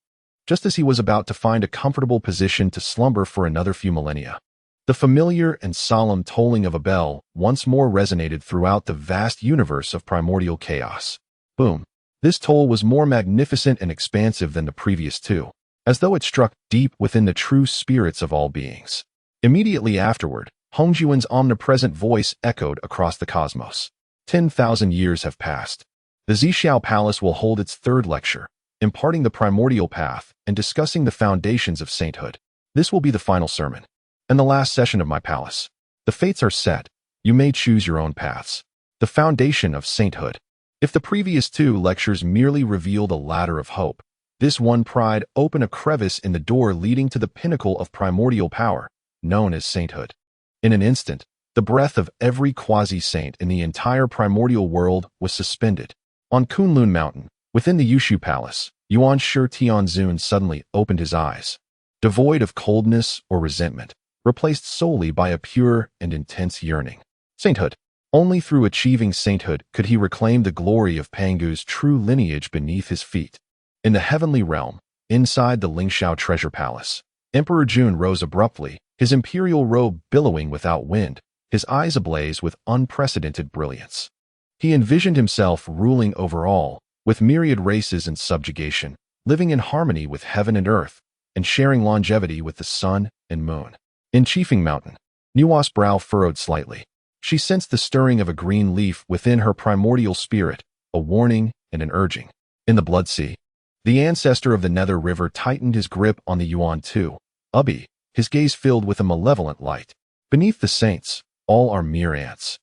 just as he was about to find a comfortable position to slumber for another few millennia, the familiar and solemn tolling of a bell once more resonated throughout the vast universe of primordial chaos. Boom. This toll was more magnificent and expansive than the previous two, as though it struck deep within the true spirits of all beings. Immediately afterward, Hongjun's omnipresent voice echoed across the cosmos. 10,000 years have passed. The Zixiao Palace will hold its third lecture, imparting the primordial path and discussing the foundations of sainthood. This will be the final sermon, and the last session of my palace. The fates are set. You may choose your own paths. The foundation of sainthood. If the previous two lectures merely revealed a ladder of hope, this one pried open a crevice in the door leading to the pinnacle of primordial power, known as sainthood. In an instant, the breath of every quasi-saint in the entire primordial world was suspended. On Kunlun Mountain, within the Zixiao Palace, Yuan Shi Tianzun suddenly opened his eyes, devoid of coldness or resentment, replaced solely by a pure and intense yearning. Sainthood. Only through achieving sainthood could he reclaim the glory of Pangu's true lineage beneath his feet. In the heavenly realm, inside the Lingxiao treasure palace, Emperor Jun rose abruptly, his imperial robe billowing without wind, his eyes ablaze with unprecedented brilliance. He envisioned himself ruling over all, with myriad races in subjugation, living in harmony with heaven and earth, and sharing longevity with the sun and moon. In Chiefing Mountain, Nua's brow furrowed slightly. She sensed the stirring of a green leaf within her primordial spirit, a warning and an urging. In the Blood Sea, the ancestor of the Nether River tightened his grip on the Yuan Tu, Ubi, his gaze filled with a malevolent light. Beneath the saints, all are mere ants.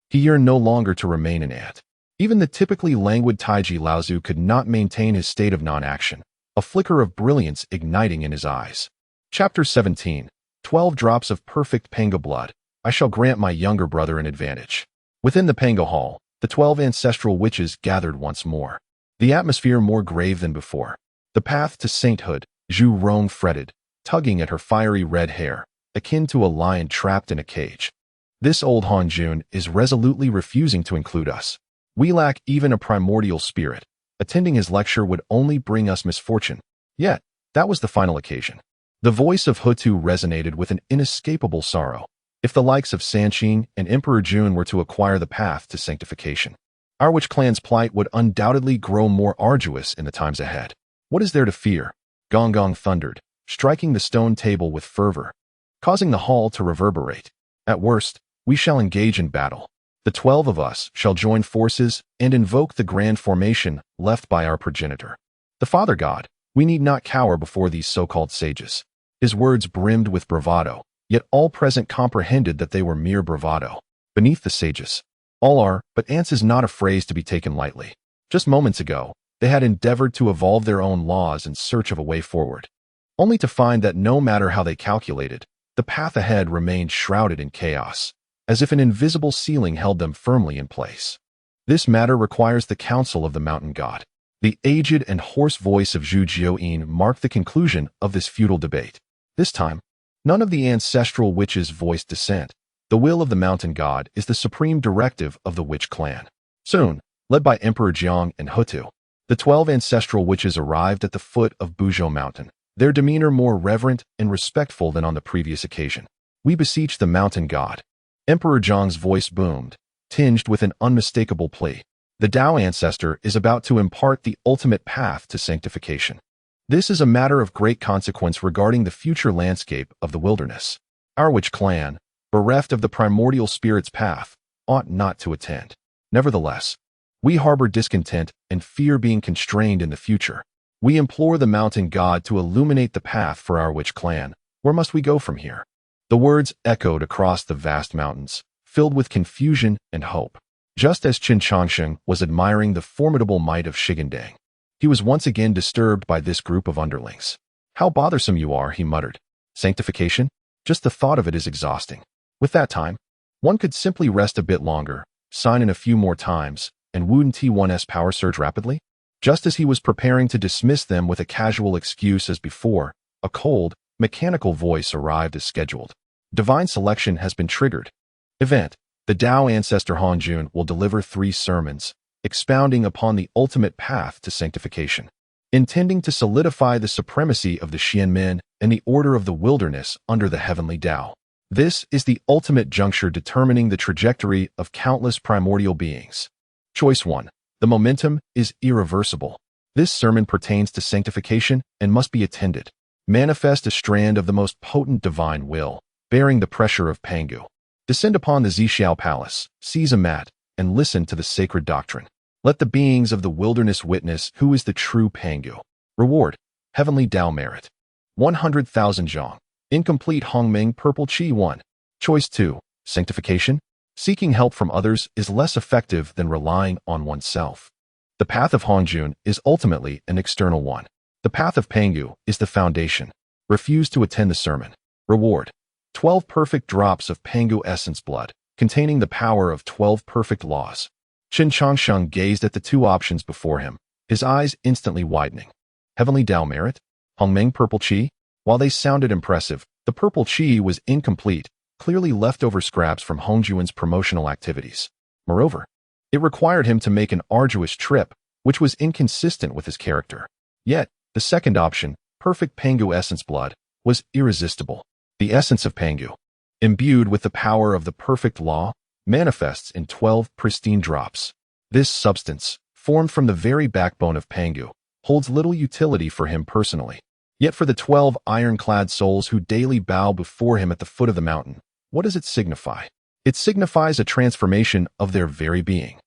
He yearned no longer to remain an ant. Even the typically languid Taiji Laozu could not maintain his state of non-action, a flicker of brilliance igniting in his eyes. Chapter 17. 12 Drops of Perfect Pangu Blood. I shall grant my younger brother an advantage. Within the Pangu Hall, the 12 ancestral witches gathered once more. The atmosphere more grave than before. The path to sainthood, Zhu Rong fretted, tugging at her fiery red hair, akin to a lion trapped in a cage. This old Hongjun is resolutely refusing to include us. We lack even a primordial spirit. Attending his lecture would only bring us misfortune. Yet, that was the final occasion. The voice of Hutu resonated with an inescapable sorrow. If the likes of Sanqing and Emperor Jun were to acquire the path to sanctification, our witch clan's plight would undoubtedly grow more arduous in the times ahead. What is there to fear? Gong Gong thundered, striking the stone table with fervor, causing the hall to reverberate. At worst, we shall engage in battle. The 12 of us shall join forces and invoke the grand formation left by our progenitor, the Father God. We need not cower before these so-called sages. His words brimmed with bravado, yet all present comprehended that they were mere bravado. Beneath the sages, all are, but ants is not a phrase to be taken lightly. Just moments ago, they had endeavored to evolve their own laws in search of a way forward, only to find that no matter how they calculated, the path ahead remained shrouded in chaos, as if an invisible ceiling held them firmly in place. This matter requires the counsel of the mountain god. The aged and hoarse voice of Zhu Jiuyin marked the conclusion of this futile debate. This time, none of the ancestral witches voiced dissent. The will of the mountain god is the supreme directive of the witch clan. Soon, led by Emperor Jiang and Hutu, the 12 ancestral witches arrived at the foot of Buzhou Mountain, their demeanor more reverent and respectful than on the previous occasion. We beseech the mountain god. Emperor Jiang's voice boomed, tinged with an unmistakable plea. The Tao ancestor is about to impart the ultimate path to sanctification. This is a matter of great consequence regarding the future landscape of the wilderness. Our witch clan, bereft of the primordial spirit's path, ought not to attend. Nevertheless, we harbor discontent and fear being constrained in the future. We implore the mountain god to illuminate the path for our witch clan. Where must we go from here? The words echoed across the vast mountains, filled with confusion and hope. Just as Chen Changsheng was admiring the formidable might of Shigandang, he was once again disturbed by this group of underlings. How bothersome you are, he muttered. Sanctification? Just the thought of it is exhausting. With that time, one could simply rest a bit longer, sign in a few more times, and Wuden T1's power surge rapidly. Just as he was preparing to dismiss them with a casual excuse as before, a cold, mechanical voice arrived as scheduled. Divine selection has been triggered. Event. The Tao ancestor Hongjun will deliver 3 sermons, expounding upon the ultimate path to sanctification, intending to solidify the supremacy of the Xianmen and the order of the wilderness under the heavenly Tao. This is the ultimate juncture determining the trajectory of countless primordial beings. Choice 1. The momentum is irreversible. This sermon pertains to sanctification and must be attended. Manifest a strand of the most potent divine will, bearing the pressure of Pangu. Descend upon the Zixiao Palace, seize a mat, and listen to the sacred doctrine. Let the beings of the wilderness witness who is the true Pangu. Reward. Heavenly Tao merit. 100,000 zhong. Incomplete Hongming Purple Qi 1. Choice 2. Sanctification. Seeking help from others is less effective than relying on oneself. The path of Hongjun is ultimately an external one. The path of Pangu is the foundation. Refuse to attend the sermon. Reward. 12 perfect drops of Pangu essence blood, containing the power of 12 perfect laws. Chen Changsheng gazed at the 2 options before him, his eyes instantly widening. Heavenly Tao merit? Hongmeng Purple Qi? While they sounded impressive, the Purple Qi was incomplete, clearly leftover scraps from Hongjuan's promotional activities. Moreover, it required him to make an arduous trip, which was inconsistent with his character. Yet, the second option, perfect Pangu essence blood, was irresistible. The essence of Pangu, imbued with the power of the perfect law, manifests in 12 pristine drops. This substance, formed from the very backbone of Pangu, holds little utility for him personally. Yet for the 12 ironclad souls who daily bow before him at the foot of the mountain, what does it signify? It signifies a transformation of their very being.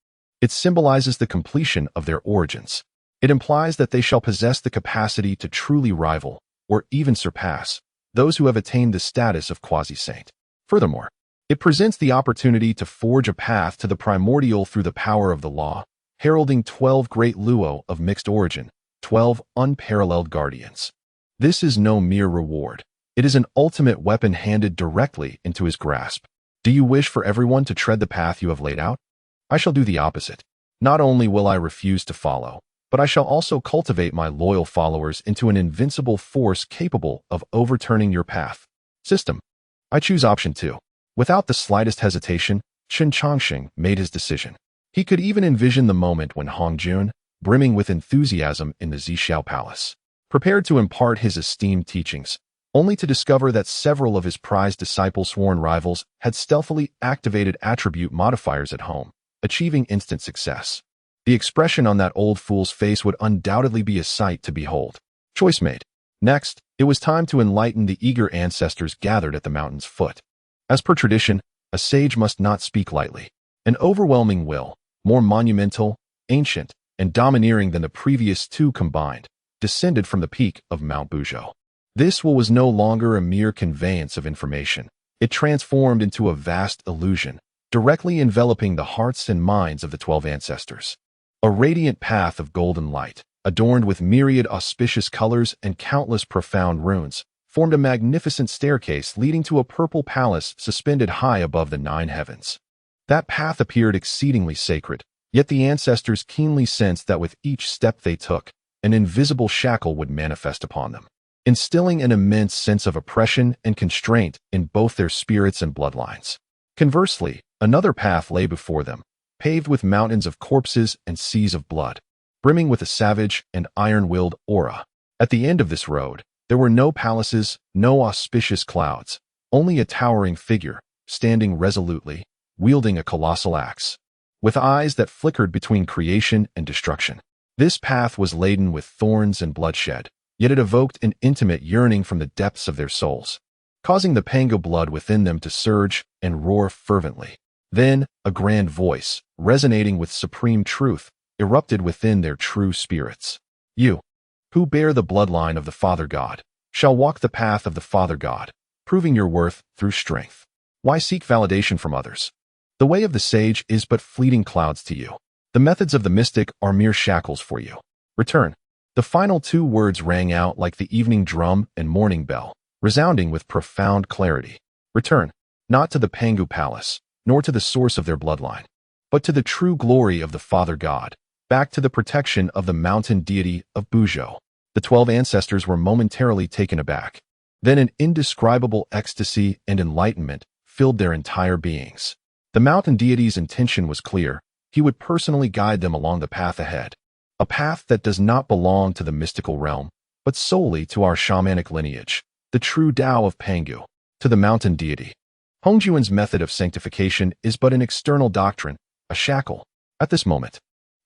It symbolizes the completion of their origins. It implies that they shall possess the capacity to truly rival, or even surpass, those who have attained the status of quasi-saint. Furthermore, It presents the opportunity to forge a path to the primordial through the power of the law, heralding 12 great luo of mixed origin, 12 unparalleled guardians. This is no mere reward. It is an ultimate weapon handed directly into his grasp. Do you wish for everyone to tread the path you have laid out? I shall do the opposite. Not only will I refuse to follow, but I shall also cultivate my loyal followers into an invincible force capable of overturning your path. System. I choose option 2. Without the slightest hesitation, Chen Changsheng made his decision. He could even envision the moment when Hongjun, brimming with enthusiasm in the Zixiao Palace, prepared to impart his esteemed teachings, only to discover that several of his prized disciple-sworn rivals had stealthily activated attribute modifiers at home, achieving instant success. The expression on that old fool's face would undoubtedly be a sight to behold. Choice made. Next, it was time to enlighten the eager ancestors gathered at the mountain's foot. As per tradition, a sage must not speak lightly. An overwhelming will, more monumental, ancient, and domineering than the previous two combined, descended from the peak of Mount Buzhou. This will was no longer a mere conveyance of information. It transformed into a vast illusion, directly enveloping the hearts and minds of the 12 ancestors. A radiant path of golden light, adorned with myriad auspicious colors and countless profound runes, formed a magnificent staircase leading to a purple palace suspended high above the 9 heavens. That path appeared exceedingly sacred, yet the ancestors keenly sensed that with each step they took, an invisible shackle would manifest upon them, instilling an immense sense of oppression and constraint in both their spirits and bloodlines. Conversely, another path lay before them, paved with mountains of corpses and seas of blood, brimming with a savage and iron-willed aura. At the end of this road, there were no palaces, no auspicious clouds, only a towering figure, standing resolutely, wielding a colossal axe, with eyes that flickered between creation and destruction. This path was laden with thorns and bloodshed, yet it evoked an intimate yearning from the depths of their souls, causing the Pangu blood within them to surge and roar fervently. Then, a grand voice, resonating with supreme truth, erupted within their true spirits. You, who bear the bloodline of the Father God, shall walk the path of the Father God, proving your worth through strength. Why seek validation from others? The way of the sage is but fleeting clouds to you. The methods of the mystic are mere shackles for you. Return. The final 2 words rang out like the evening drum and morning bell, resounding with profound clarity. Return, not to the Pangu Palace, nor to the source of their bloodline, but to the true glory of the Father God, back to the protection of the mountain deity of Buzhou. The 12 ancestors were momentarily taken aback. Then an indescribable ecstasy and enlightenment filled their entire beings. The mountain deity's intention was clear. He would personally guide them along the path ahead, a path that does not belong to the mystical realm, but solely to our shamanic lineage, the true Tao of Pangu, to the mountain deity. Hongjun's method of sanctification is but an external doctrine, a shackle. At this moment,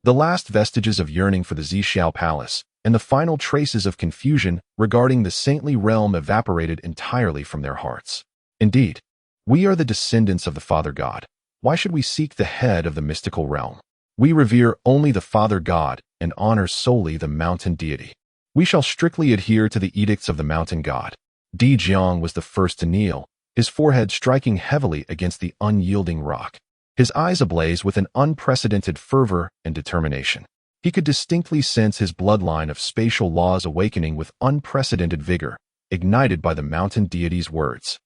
the last vestiges of yearning for the Zixiao Palace and the final traces of confusion regarding the saintly realm evaporated entirely from their hearts. Indeed, we are the descendants of the Father God. Why should we seek the head of the mystical realm? We revere only the Father God and honor solely the mountain deity. We shall strictly adhere to the edicts of the mountain god. Di Jiang was the first to kneel, his forehead striking heavily against the unyielding rock, his eyes ablaze with an unprecedented fervor and determination. He could distinctly sense his bloodline of spatial laws awakening with unprecedented vigor, ignited by the mountain deity's words.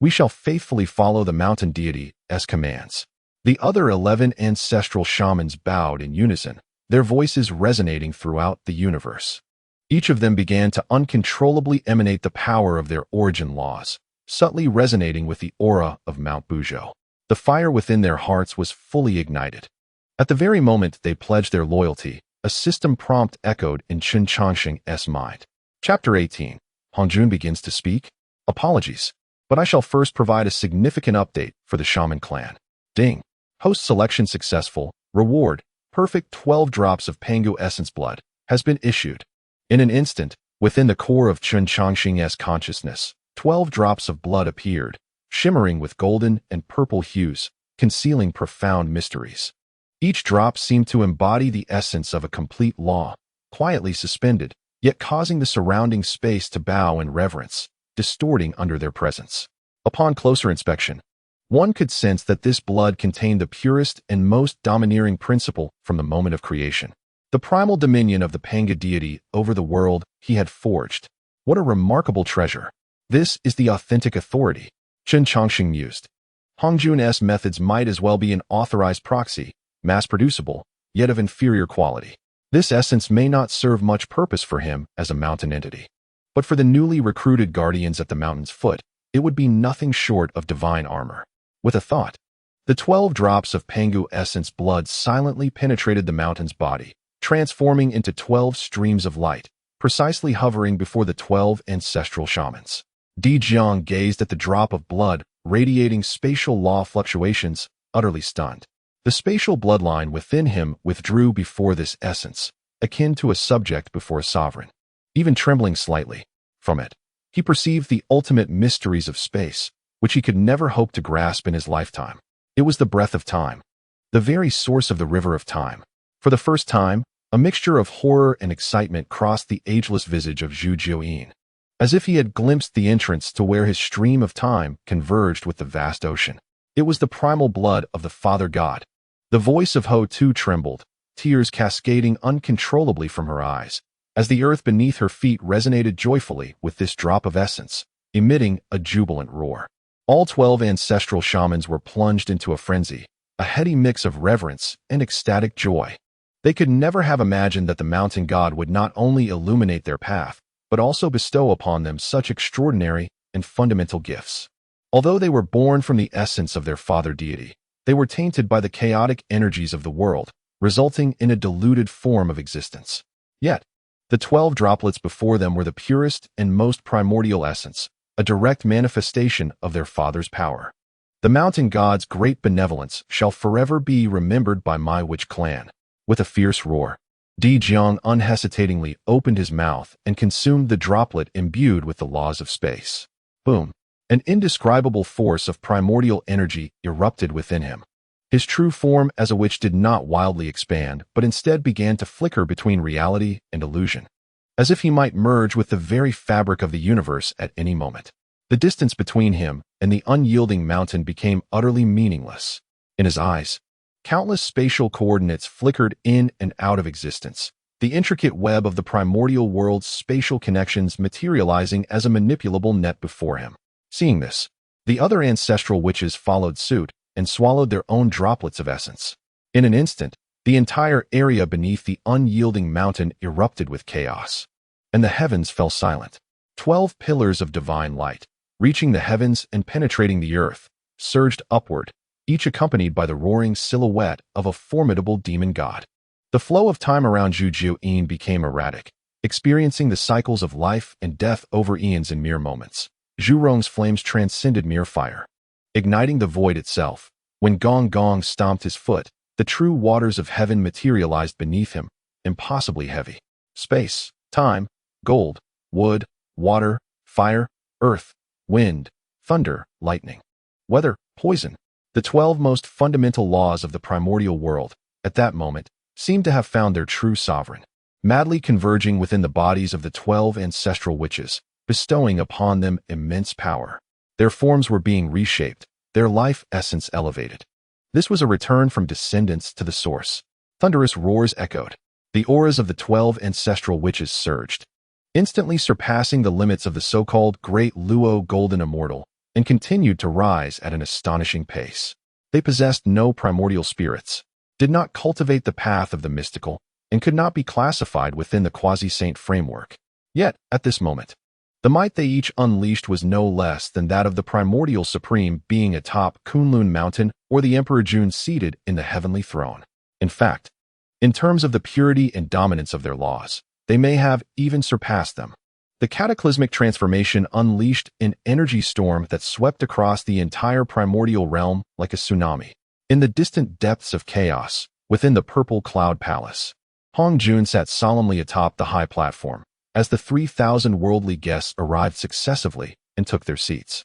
We shall faithfully follow the mountain deity's commands. The other 11 ancestral shamans bowed in unison, their voices resonating throughout the universe. Each of them began to uncontrollably emanate the power of their origin laws, subtly resonating with the aura of Mount Buzhou. The fire within their hearts was fully ignited. At the very moment they pledged their loyalty, a system prompt echoed in Chen Changsheng's mind. Chapter 18. Hongjun begins to speak. Apologies, but I shall first provide a significant update for the shaman clan. Ding. Host selection successful. Reward, perfect 12 drops of Pangu essence blood, has been issued. In an instant, within the core of Chen Changsheng's consciousness, 12 drops of blood appeared, shimmering with golden and purple hues, concealing profound mysteries. Each drop seemed to embody the essence of a complete law, quietly suspended, yet causing the surrounding space to bow in reverence, distorting under their presence. Upon closer inspection, One could sense that this blood contained the purest and most domineering principle from the moment of creation. The primal dominion of the Pangu deity over the world he had forged. What a remarkable treasure. This is the authentic authority, Chen Changsheng mused. Hongjun's methods might as well be an authorized proxy, mass-producible, yet of inferior quality. This essence may not serve much purpose for him as a mountain entity. But for the newly recruited guardians at the mountain's foot, it would be nothing short of divine armor. With a thought, the 12 drops of Pangu essence blood silently penetrated the mountain's body, transforming into 12 streams of light, precisely hovering before the 12 ancestral shamans. Zixiao gazed at the drop of blood, radiating spatial law fluctuations, utterly stunned. The spatial bloodline within him withdrew before this essence, akin to a subject before a sovereign. Even trembling slightly from it, he perceived the ultimate mysteries of space, which he could never hope to grasp in his lifetime. It was the breath of time, the very source of the river of time. For the first time, a mixture of horror and excitement crossed the ageless visage of Zhu Jiuyin, as if he had glimpsed the entrance to where his stream of time converged with the vast ocean. It was the primal blood of the Father God. The voice of Ho Tu trembled, tears cascading uncontrollably from her eyes, as the earth beneath her feet resonated joyfully with this drop of essence, emitting a jubilant roar. All 12 ancestral shamans were plunged into a frenzy, a heady mix of reverence and ecstatic joy. They could never have imagined that the mountain god would not only illuminate their path, but also bestow upon them such extraordinary and fundamental gifts. Although they were born from the essence of their father deity, they were tainted by the chaotic energies of the world, resulting in a diluted form of existence. Yet, the 12 droplets before them were the purest and most primordial essence, a direct manifestation of their father's power. The mountain god's great benevolence shall forever be remembered by my witch clan. With a fierce roar, Zixiao unhesitatingly opened his mouth and consumed the droplet imbued with the laws of space. Boom! An indescribable force of primordial energy erupted within him. His true form as a witch did not wildly expand, but instead began to flicker between reality and illusion, as if he might merge with the very fabric of the universe at any moment. The distance between him and the unyielding mountain became utterly meaningless. In his eyes, countless spatial coordinates flickered in and out of existence, the intricate web of the primordial world's spatial connections materializing as a manipulable net before him. Seeing this, the other ancestral witches followed suit and swallowed their own droplets of essence. In an instant, the entire area beneath the unyielding mountain erupted with chaos, and the heavens fell silent. 12 pillars of divine light, reaching the heavens and penetrating the earth, surged upward, each accompanied by the roaring silhouette of a formidable demon god. The flow of time around Zhu Jiuyin became erratic, experiencing the cycles of life and death over eons in mere moments. Zhu Rong's flames transcended mere fire, igniting the void itself. When Gong Gong stomped his foot, the true waters of heaven materialized beneath him, impossibly heavy. Space, time, gold, wood, water, fire, earth, wind, thunder, lightning, weather, poison. The 12 most fundamental laws of the primordial world, at that moment, seemed to have found their true sovereign, madly converging within the bodies of the 12 ancestral witches, bestowing upon them immense power. Their forms were being reshaped, their life essence elevated. This was a return from descendants to the source. Thunderous roars echoed. The auras of the 12 ancestral witches surged, instantly surpassing the limits of the so-called Great Luo Golden Immortal, and continued to rise at an astonishing pace. They possessed no primordial spirits, did not cultivate the path of the mystical, and could not be classified within the quasi-saint framework. Yet, at this moment, the might they each unleashed was no less than that of the primordial supreme being atop Kunlun Mountain or the Emperor Jun seated in the heavenly throne. In fact, in terms of the purity and dominance of their laws, they may have even surpassed them. The cataclysmic transformation unleashed an energy storm that swept across the entire primordial realm like a tsunami. In the distant depths of chaos, within the purple cloud palace, Hongjun sat solemnly atop the high platform, as the 3,000 worldly guests arrived successively and took their seats.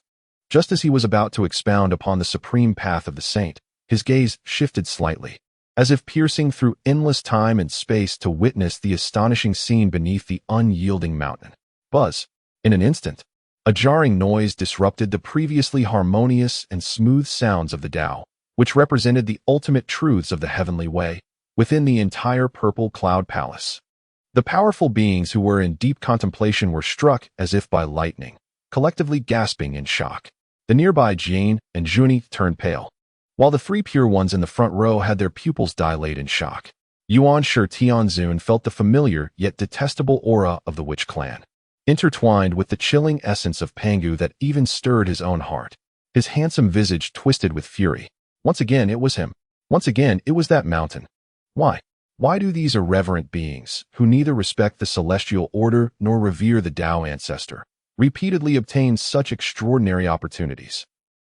Just as he was about to expound upon the supreme path of the saint, his gaze shifted slightly, as if piercing through endless time and space to witness the astonishing scene beneath the unyielding mountain. Buzz, in an instant, A jarring noise disrupted the previously harmonious and smooth sounds of the Tao, which represented the ultimate truths of the heavenly way, within the entire purple cloud palace. The powerful beings who were in deep contemplation were struck as if by lightning, collectively gasping in shock. The nearby Jane and Juni turned pale, while the three pure ones in the front row had their pupils dilate in shock. Yuan Shi Tianzun felt the familiar yet detestable aura of the witch clan, intertwined with the chilling essence of Pangu that even stirred his own heart. His handsome visage twisted with fury. Once again it was him. Once again it was that mountain. Why? Why do these irreverent beings, who neither respect the celestial order nor revere the Tao ancestor, repeatedly obtain such extraordinary opportunities?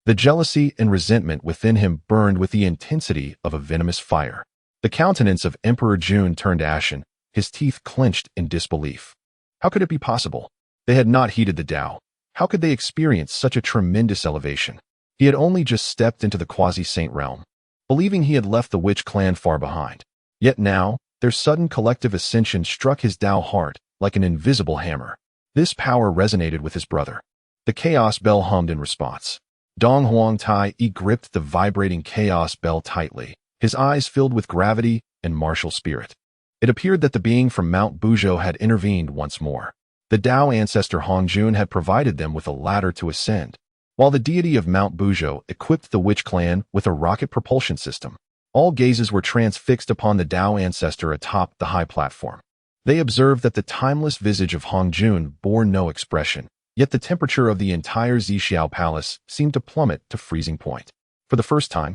The jealousy and resentment within him burned with the intensity of a venomous fire. The countenance of Emperor Jun turned ashen, his teeth clenched in disbelief. How could it be possible? They had not heeded the Tao. How could they experience such a tremendous elevation? He had only just stepped into the quasi-saint realm, believing he had left the witch clan far behind. Yet now, their sudden collective ascension struck his Tao heart like an invisible hammer. This power resonated with his brother. The chaos bell hummed in response. Dong Huang Tai gripped the vibrating chaos bell tightly, his eyes filled with gravity and martial spirit. It appeared that the being from Mount Buzhou had intervened once more. The Tao ancestor Hongjun had provided them with a ladder to ascend, while the deity of Mount Buzhou equipped the witch clan with a rocket propulsion system. All gazes were transfixed upon the Tao ancestor atop the high platform. They observed that the timeless visage of Hongjun bore no expression, yet the temperature of the entire Zixiao Palace seemed to plummet to freezing point. For the first time,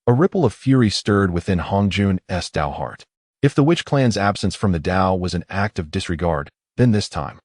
a ripple of fury stirred within Hongjun's Tao heart. If the witch clan's absence from the Tao was an act of disregard, then this time,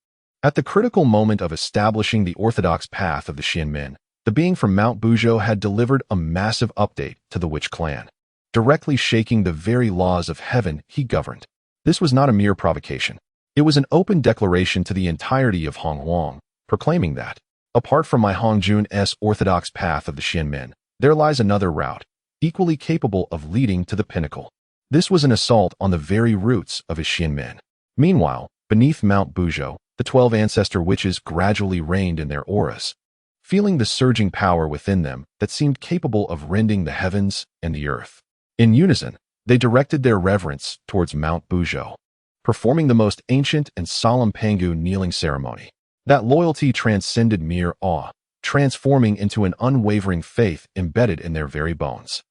at the critical moment of establishing the orthodox path of the Xianmen, the being from Mount Buzhou had delivered a massive update to the witch clan, directly shaking the very laws of heaven he governed. This was not a mere provocation. It was an open declaration to the entirety of Honghuang, proclaiming that, apart from my Hongjun's orthodox path of the Xianmen, there lies another route, equally capable of leading to the pinnacle. This was an assault on the very roots of his Xianmen. Meanwhile, beneath Mount Buzhou, the 12 ancestor witches gradually reigned in their auras, feeling the surging power within them that seemed capable of rending the heavens and the earth. In unison, they directed their reverence towards Mount Buzhou, performing the most ancient and solemn Pangu kneeling ceremony. That loyalty transcended mere awe, transforming into an unwavering faith embedded in their very bones.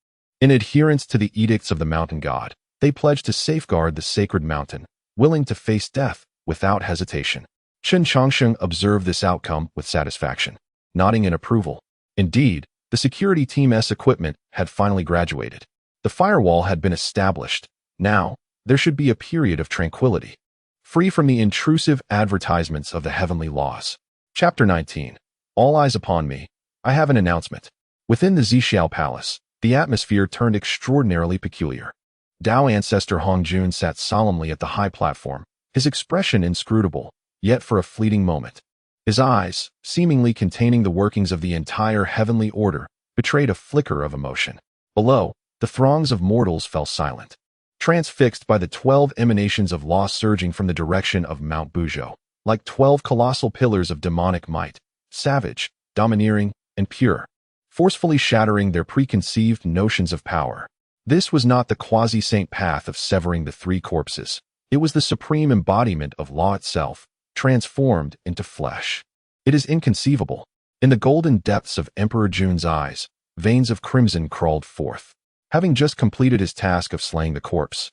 In adherence to the edicts of the mountain god, they pledged to safeguard the sacred mountain, willing to face death without hesitation. Chen Changsheng observed this outcome with satisfaction, nodding in approval. Indeed, the security team's equipment had finally graduated. The firewall had been established. Now, there should be a period of tranquility, free from the intrusive advertisements of the heavenly laws. Chapter 19. All eyes upon me. I have an announcement. Within the Zixiao Palace, the atmosphere turned extraordinarily peculiar. Tao ancestor Hongjun sat solemnly at the high platform, his expression inscrutable, yet for a fleeting moment. His eyes, seemingly containing the workings of the entire heavenly order, betrayed a flicker of emotion. Below, the throngs of mortals fell silent, transfixed by the 12 emanations of law surging from the direction of Mount Buzhou, like 12 colossal pillars of demonic might, savage, domineering, and pure, forcefully shattering their preconceived notions of power. This was not the quasi-saint path of severing the three corpses. It was the supreme embodiment of law itself, transformed into flesh. It is inconceivable. In the golden depths of Emperor Jun's eyes, veins of crimson crawled forth. Having just completed his task of slaying the corpse,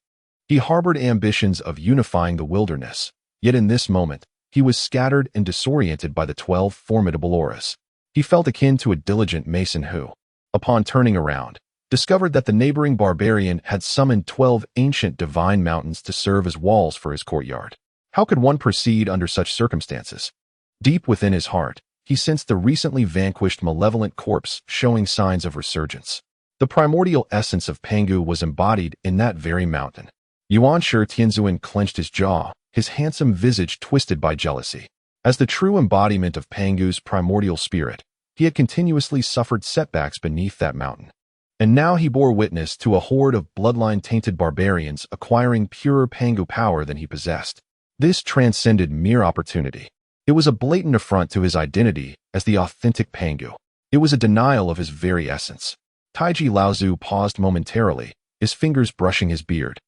he harbored ambitions of unifying the wilderness, yet in this moment, he was scattered and disoriented by the 12 formidable auras. He felt akin to a diligent mason who, upon turning around, discovered that the neighboring barbarian had summoned 12 ancient divine mountains to serve as walls for his courtyard. How could one proceed under such circumstances? Deep within his heart, he sensed the recently vanquished malevolent corpse showing signs of resurgence. The primordial essence of Pangu was embodied in that very mountain. Yuan Shi Tianzun clenched his jaw, his handsome visage twisted by jealousy. As the true embodiment of Pangu's primordial spirit, he had continuously suffered setbacks beneath that mountain. And now he bore witness to a horde of bloodline-tainted barbarians acquiring purer Pangu power than he possessed. This transcended mere opportunity. It was a blatant affront to his identity as the authentic Pangu. It was a denial of his very essence. Taiji Laozu paused momentarily, his fingers brushing his beard,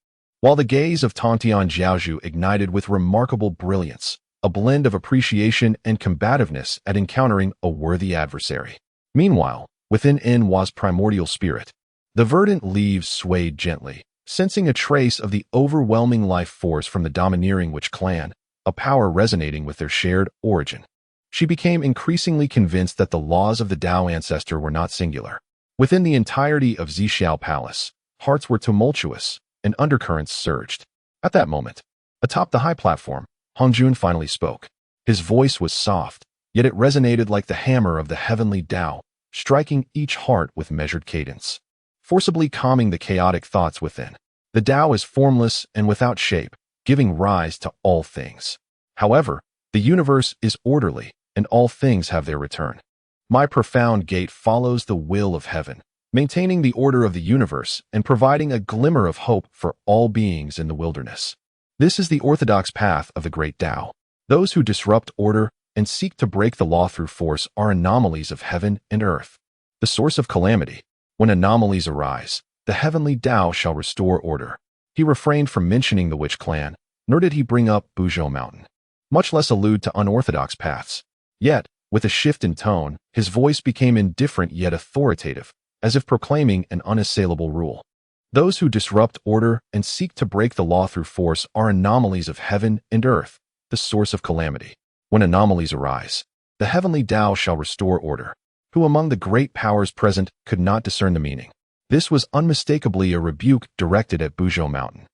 while the gaze of Tantian Jiaozhu ignited with remarkable brilliance, a blend of appreciation and combativeness at encountering a worthy adversary. Meanwhile, within Enwa's primordial spirit, the verdant leaves swayed gently, sensing a trace of the overwhelming life force from the domineering Witch clan, a power resonating with their shared origin. She became increasingly convinced that the laws of the Tao ancestor were not singular. Within the entirety of Zixiao Palace, hearts were tumultuous, and undercurrents surged. At that moment, atop the high platform, Hongjun finally spoke. His voice was soft, yet it resonated like the hammer of the heavenly Tao, striking each heart with measured cadence, forcibly calming the chaotic thoughts within. The Tao is formless and without shape, giving rise to all things. However, the universe is orderly, and all things have their return. My profound gate follows the will of heaven, maintaining the order of the universe and providing a glimmer of hope for all beings in the wilderness. This is the orthodox path of the great Tao. Those who disrupt order and seek to break the law through force are anomalies of heaven and earth, the source of calamity. When anomalies arise, the heavenly Tao shall restore order. He refrained from mentioning the Witch clan, nor did he bring up Buzhou Mountain, much less allude to unorthodox paths. Yet, with a shift in tone, his voice became indifferent yet authoritative, as if proclaiming an unassailable rule. Those who disrupt order and seek to break the law through force are anomalies of heaven and earth, the source of calamity. When anomalies arise, the heavenly Tao shall restore order. Who among the great powers present could not discern the meaning? This was unmistakably a rebuke directed at Buzhou Mountain.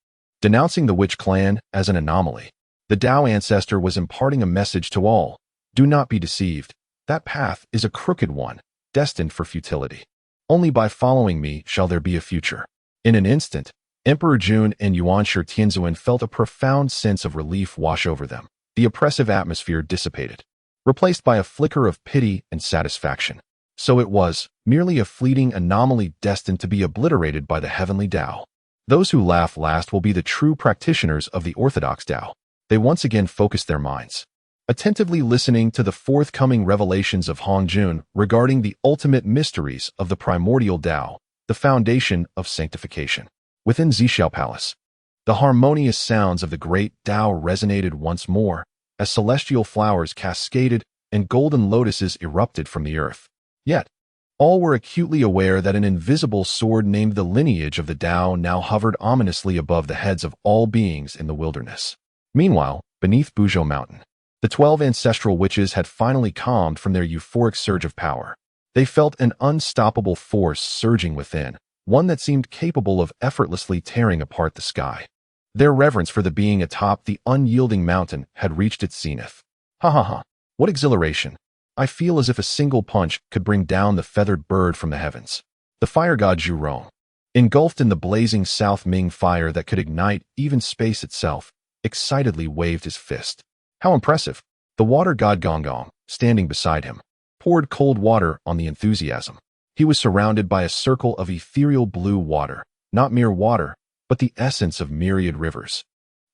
Denouncing the Witch clan as an anomaly, the Tao ancestor was imparting a message to all. Do not be deceived. That path is a crooked one, destined for futility. Only by following me shall there be a future. In an instant, Emperor Jun and Yuanshi Tianzuan felt a profound sense of relief wash over them. The oppressive atmosphere dissipated, replaced by a flicker of pity and satisfaction. So it was, merely a fleeting anomaly destined to be obliterated by the heavenly Tao. Those who laugh last will be the true practitioners of the orthodox Tao. They once again focused their minds, attentively listening to the forthcoming revelations of Hongjun regarding the ultimate mysteries of the primordial Tao, the foundation of sanctification. Within Zixiao Palace, the harmonious sounds of the great Tao resonated once more, as celestial flowers cascaded and golden lotuses erupted from the earth. Yet, all were acutely aware that an invisible sword named the lineage of the Tao now hovered ominously above the heads of all beings in the wilderness. Meanwhile, beneath Buzhou Mountain, the 12 ancestral witches had finally calmed from their euphoric surge of power. They felt an unstoppable force surging within, one that seemed capable of effortlessly tearing apart the sky. Their reverence for the being atop the unyielding mountain had reached its zenith. Ha ha ha! What exhilaration! I feel as if a single punch could bring down the feathered bird from the heavens. The fire god Zhu Rong, engulfed in the blazing South Ming fire that could ignite even space itself, excitedly waved his fist. How impressive! The water god Gonggong, standing beside him, poured cold water on the enthusiasm. He was surrounded by a circle of ethereal blue water, not mere water, but the essence of myriad rivers.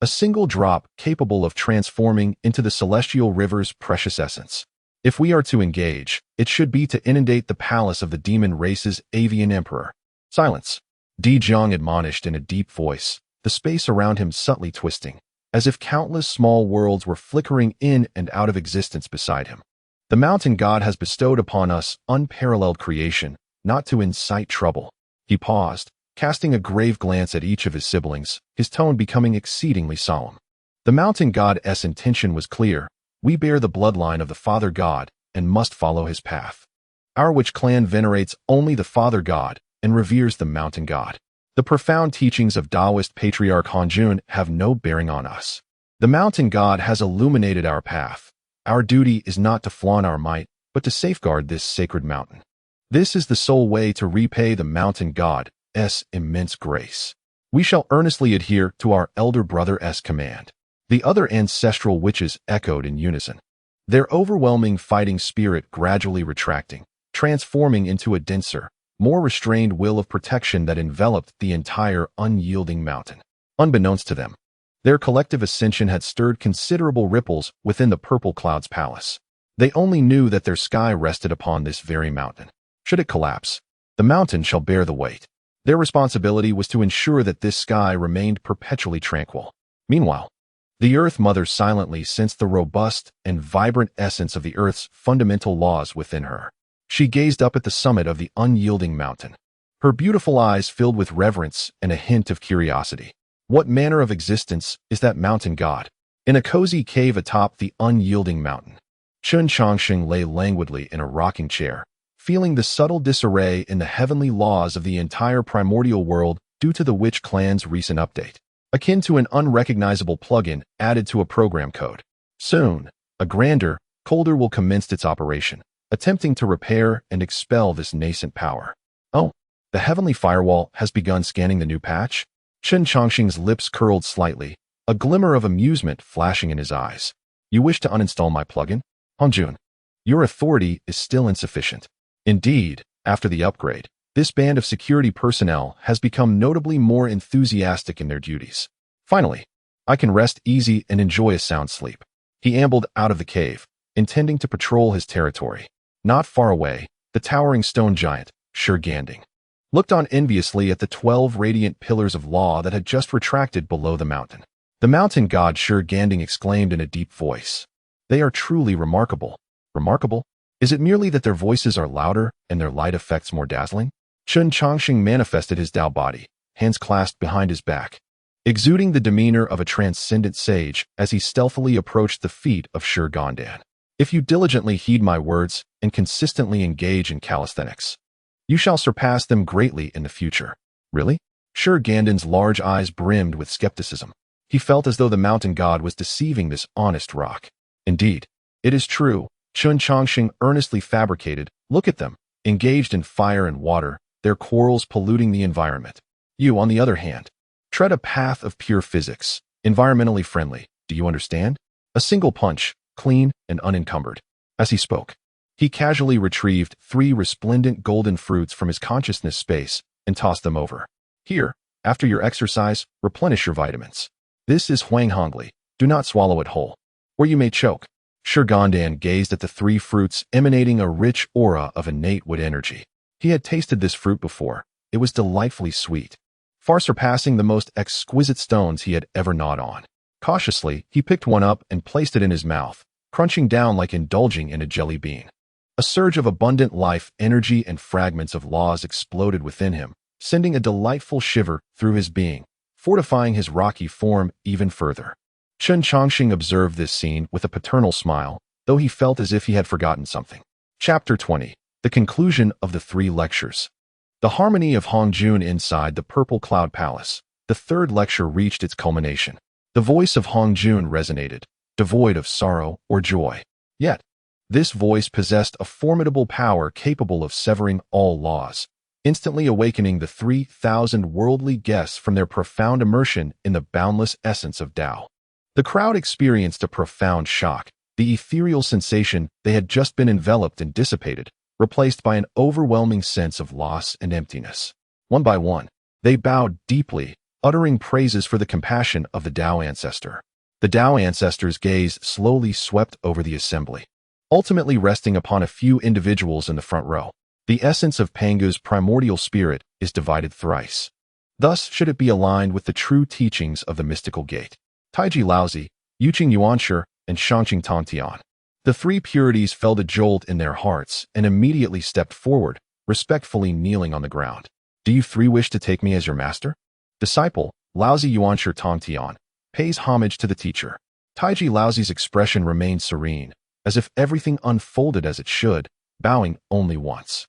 A single drop capable of transforming into the celestial river's precious essence. If we are to engage, it should be to inundate the palace of the demon race's avian emperor. Silence! Di Zhang admonished in a deep voice, the space around him subtly twisting, as if countless small worlds were flickering in and out of existence beside him. The mountain god has bestowed upon us unparalleled creation, not to incite trouble. He paused, casting a grave glance at each of his siblings, his tone becoming exceedingly solemn. The mountain god's intention was clear. We bear the bloodline of the Father God and must follow his path. Our Witch clan venerates only the Father God and reveres the mountain god. The profound teachings of Taoist patriarch Hongjun have no bearing on us. The mountain god has illuminated our path. Our duty is not to flaunt our might, but to safeguard this sacred mountain. This is the sole way to repay the mountain god's immense grace. We shall earnestly adhere to our elder brother's command. The other ancestral witches echoed in unison, their overwhelming fighting spirit gradually retracting, transforming into a denser, more restrained will of protection that enveloped the entire unyielding mountain. Unbeknownst to them, Their collective ascension had stirred considerable ripples within the Purple Cloud's palace. They only knew that their sky rested upon this very mountain. Should it collapse, the mountain shall bear the weight. Their responsibility was to ensure that this sky remained perpetually tranquil. Meanwhile, the Earth Mother silently sensed the robust and vibrant essence of the Earth's fundamental laws within her. She gazed up at the summit of the unyielding mountain. Her beautiful eyes filled with reverence and a hint of curiosity. What manner of existence is that mountain god? In a cozy cave atop the unyielding mountain, Chen Changsheng lay languidly in a rocking chair, feeling the subtle disarray in the heavenly laws of the entire primordial world due to the Witch Clan's recent update, akin to an unrecognizable plugin added to a program code. Soon, a grander, colder will commence its operation, attempting to repair and expel this nascent power. Oh, the heavenly firewall has begun scanning the new patch? Chen Changsheng's lips curled slightly, a glimmer of amusement flashing in his eyes. You wish to uninstall my plugin? Hongjun, your authority is still insufficient. Indeed, after the upgrade, this band of security personnel has become notably more enthusiastic in their duties. Finally, I can rest easy and enjoy a sound sleep. He ambled out of the cave, intending to patrol his territory. Not far away, the towering stone giant, Ganding, looked on enviously at the 12 radiant pillars of law that had just retracted below the mountain. The mountain god Ganding exclaimed in a deep voice. They are truly remarkable. Remarkable? Is it merely that their voices are louder and their light effects more dazzling? Chen Changsheng manifested his Dao body, hands clasped behind his back, exuding the demeanor of a transcendent sage as he stealthily approached the feet of Ganding. If you diligently heed my words and consistently engage in calisthenics, you shall surpass them greatly in the future. Really? Ganding's large eyes brimmed with skepticism. He felt as though the mountain god was deceiving this honest rock. Indeed, it is true. Chen Changsheng earnestly fabricated. Look at them, engaged in fire and water, their quarrels polluting the environment. You, on the other hand, tread a path of pure physics, environmentally friendly. Do you understand? A single punch, clean and unencumbered. As he spoke, he casually retrieved 3 resplendent golden fruits from his consciousness space and tossed them over. Here, after your exercise, replenish your vitamins. This is Huang Hongli. Do not swallow it whole, or you may choke. Ganding gazed at the 3 fruits emanating a rich aura of innate wood energy. He had tasted this fruit before. It was delightfully sweet, far surpassing the most exquisite stones he had ever gnawed on. Cautiously, he picked one up and placed it in his mouth, crunching down like indulging in a jelly bean. A surge of abundant life, energy, and fragments of laws exploded within him, sending a delightful shiver through his being, fortifying his rocky form even further. Chen Changsheng observed this scene with a paternal smile, though he felt as if he had forgotten something. Chapter 20. The conclusion of the 3 lectures. The harmony of Hongjun inside the Purple Cloud Palace. The 3rd lecture reached its culmination. The voice of Hongjun resonated, devoid of sorrow or joy. Yet, this voice possessed a formidable power capable of severing all laws, instantly awakening the 3,000 worldly guests from their profound immersion in the boundless essence of Tao. The crowd experienced a profound shock. The ethereal sensation they had just been enveloped and dissipated, replaced by an overwhelming sense of loss and emptiness. One by one, they bowed deeply, uttering praises for the compassion of the Tao ancestor. The Tao ancestor's gaze slowly swept over the assembly, ultimately resting upon a few individuals in the front row. The essence of Pangu's primordial spirit is divided thrice. Thus should it be aligned with the true teachings of the mystical gate. Taiji Laozi, Yuqing Yuanshi, and Shangqing Tongtian. The 3 purities felt a jolt in their hearts and immediately stepped forward, respectfully kneeling on the ground. Do you 3 wish to take me as your master? Disciple, Laozi Yuanshi Tongtian, pays homage to the teacher. Taiji Laozi's expression remained serene, as if everything unfolded as it should, bowing only once.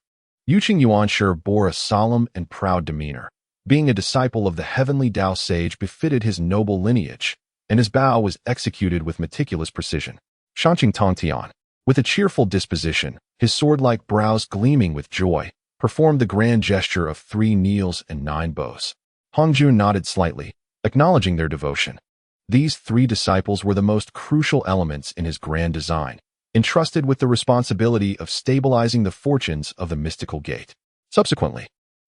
Yuqing Yuanshi bore a solemn and proud demeanor. Being a disciple of the heavenly Tao sage befitted his noble lineage, and his bow was executed with meticulous precision. Shangqing Tongtian, with a cheerful disposition, his sword-like brows gleaming with joy, performed the grand gesture of 3 kneels and 9 bows. Hongjun nodded slightly, acknowledging their devotion. These 3 disciples were the most crucial elements in his grand design, entrusted with the responsibility of stabilizing the fortunes of the mystical gate. Subsequently,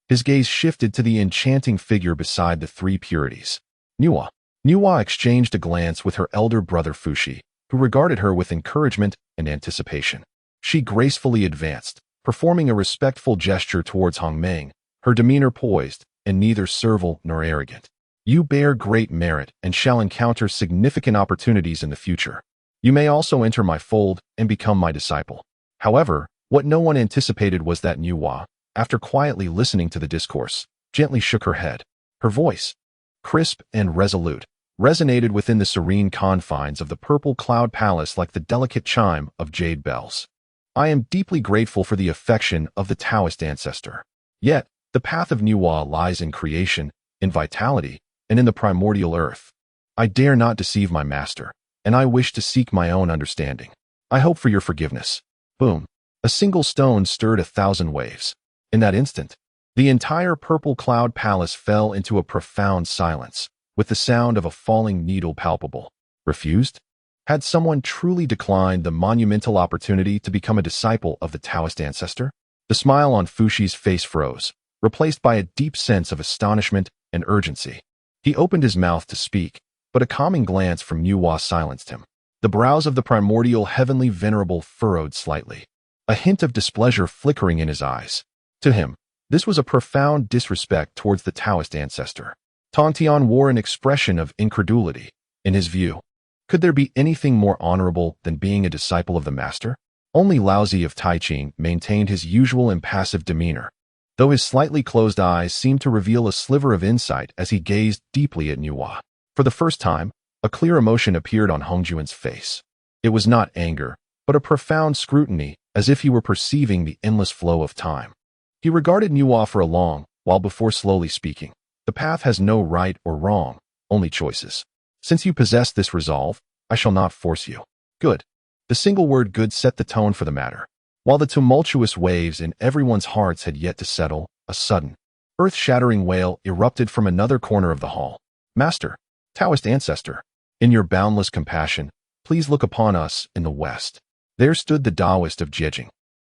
his gaze shifted to the enchanting figure beside the 3 purities. Nuwa, Nuwa exchanged a glance with her elder brother Fushi, who regarded her with encouragement and anticipation. She gracefully advanced, performing a respectful gesture towards Hongmeng, her demeanor poised and neither servile nor arrogant. You bear great merit and shall encounter significant opportunities in the future. You may also enter my fold and become my disciple. However, what no one anticipated was that Nuwa, after quietly listening to the discourse, gently shook her head. Her voice, crisp and resolute, resonated within the serene confines of the purple cloud palace like the delicate chime of jade bells. I am deeply grateful for the affection of the Taoist ancestor. Yet, the path of Nuwa lies in creation, in vitality, and in the primordial earth. I dare not deceive my master, and I wish to seek my own understanding. I hope for your forgiveness. Boom. A single stone stirred 1,000 waves. In that instant, the entire purple cloud palace fell into a profound silence, with the sound of a falling needle palpable. Refused? Had someone truly declined the monumental opportunity to become a disciple of the Taoist ancestor? The smile on Fushi's face froze, replaced by a deep sense of astonishment and urgency. He opened his mouth to speak, but a calming glance from Nuwa silenced him. The brows of the primordial heavenly venerable furrowed slightly, a hint of displeasure flickering in his eyes. To him, this was a profound disrespect towards the Taoist ancestor. Tontian wore an expression of incredulity. In his view, could there be anything more honorable than being a disciple of the master? Only Laozi of Taiching maintained his usual impassive demeanor, though his slightly closed eyes seemed to reveal a sliver of insight as he gazed deeply at Nuwa. For the first time, a clear emotion appeared on Hongjun's face. It was not anger, but a profound scrutiny, as if he were perceiving the endless flow of time. He regarded Nuwa for a long while before slowly speaking. The path has no right or wrong, only choices. Since you possess this resolve, I shall not force you. Good. The single word good set the tone for the matter. While the tumultuous waves in everyone's hearts had yet to settle, a sudden, earth-shattering wail erupted from another corner of the hall. Master, Taoist ancestor, in your boundless compassion, please look upon us in the west. There stood the Taoist of Zhejiang,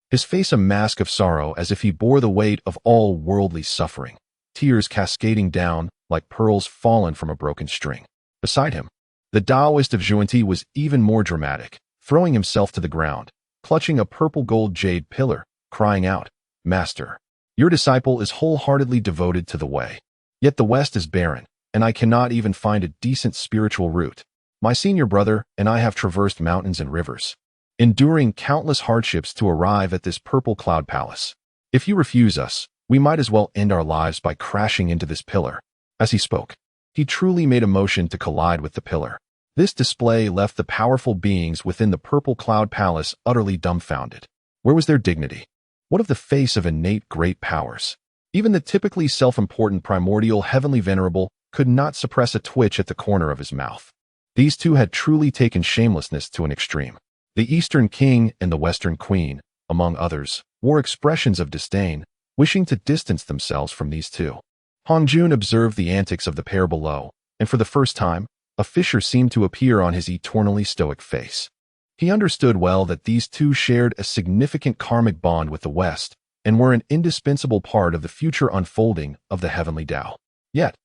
his face a mask of sorrow as if he bore the weight of all worldly suffering, tears cascading down like pearls fallen from a broken string. Beside him, the Taoist of Zhuanti was even more dramatic, throwing himself to the ground, clutching a purple gold jade pillar, crying out, Master, your disciple is wholeheartedly devoted to the way. Yet the West is barren, and I cannot even find a decent spiritual route. My senior brother and I have traversed mountains and rivers, enduring countless hardships to arrive at this purple cloud palace. If you refuse us, we might as well end our lives by crashing into this pillar. As he spoke, he truly made a motion to collide with the pillar. This display left the powerful beings within the purple cloud palace utterly dumbfounded. Where was their dignity? What of the face of innate great powers? Even the typically self-important primordial heavenly venerable could not suppress a twitch at the corner of his mouth. These two had truly taken shamelessness to an extreme. The Eastern King and the Western Queen, among others, wore expressions of disdain, wishing to distance themselves from these two. Hongjun observed the antics of the pair below, and for the first time, a fissure seemed to appear on his eternally stoic face. He understood well that these two shared a significant karmic bond with the West and were an indispensable part of the future unfolding of the heavenly Tao. Yet,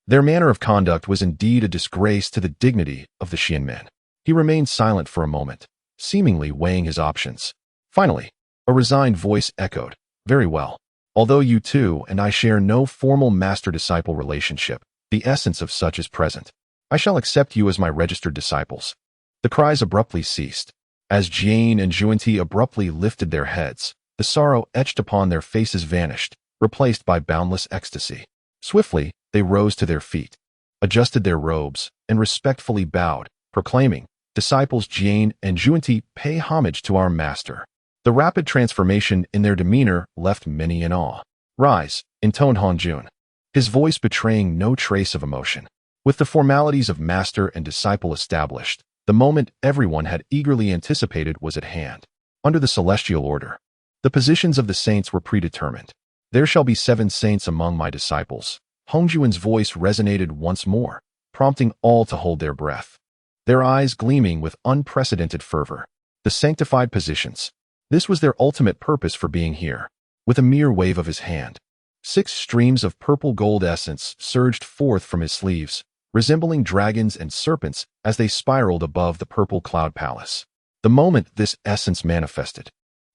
their manner of conduct was indeed a disgrace to the dignity of the Xianmen. He remained silent for a moment, seemingly weighing his options. Finally, a resigned voice echoed, Very well. Although you two and I share no formal master-disciple relationship, the essence of such is present. I shall accept you as my registered disciples. The cries abruptly ceased. As Jane and Zhuanti abruptly lifted their heads, the sorrow etched upon their faces vanished, replaced by boundless ecstasy. Swiftly, they rose to their feet, adjusted their robes, and respectfully bowed, proclaiming, Disciples Jane and Zhuanti, pay homage to our master. The rapid transformation in their demeanor left many in awe. Rise, intoned Hongjun, his voice betraying no trace of emotion. With the formalities of master and disciple established, the moment everyone had eagerly anticipated was at hand. Under the celestial order, the positions of the saints were predetermined. There shall be 7 saints among my disciples. Hongjun's voice resonated once more, prompting all to hold their breath, their eyes gleaming with unprecedented fervor. The sanctified positions. This was their ultimate purpose for being here. With a mere wave of his hand, 6 streams of purple gold essence surged forth from his sleeves, resembling dragons and serpents as they spiraled above the purple cloud palace. The moment this essence manifested,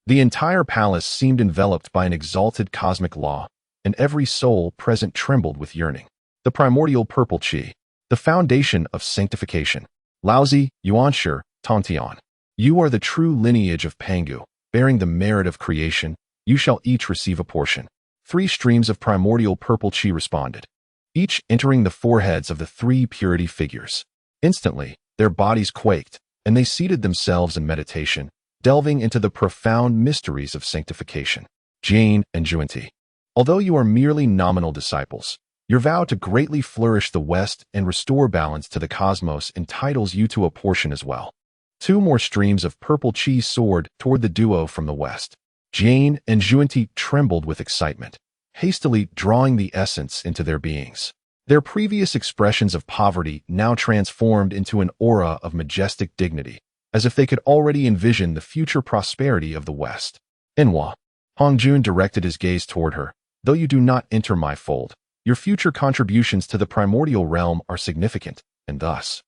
the entire palace seemed enveloped by an exalted cosmic law, and every soul present trembled with yearning. The primordial purple qi, the foundation of sanctification. Laozi, Yuanshi, Tongtian. You are the true lineage of Pangu, bearing the merit of creation. You shall each receive a portion. 3 streams of primordial purple qi responded, each entering the foreheads of the 3 purity figures. Instantly, their bodies quaked, and they seated themselves in meditation, delving into the profound mysteries of sanctification. Jane and Juanti. Although you are merely nominal disciples, your vow to greatly flourish the West and restore balance to the cosmos entitles you to a portion as well. 2 more streams of purple qi soared toward the duo from the west. Jane and Juanti trembled with excitement, hastily drawing the essence into their beings. Their previous expressions of poverty now transformed into an aura of majestic dignity, as if they could already envision the future prosperity of the West. Enhua. Hongjun directed his gaze toward her. Though you do not enter my fold, your future contributions to the primordial realm are significant, and thus,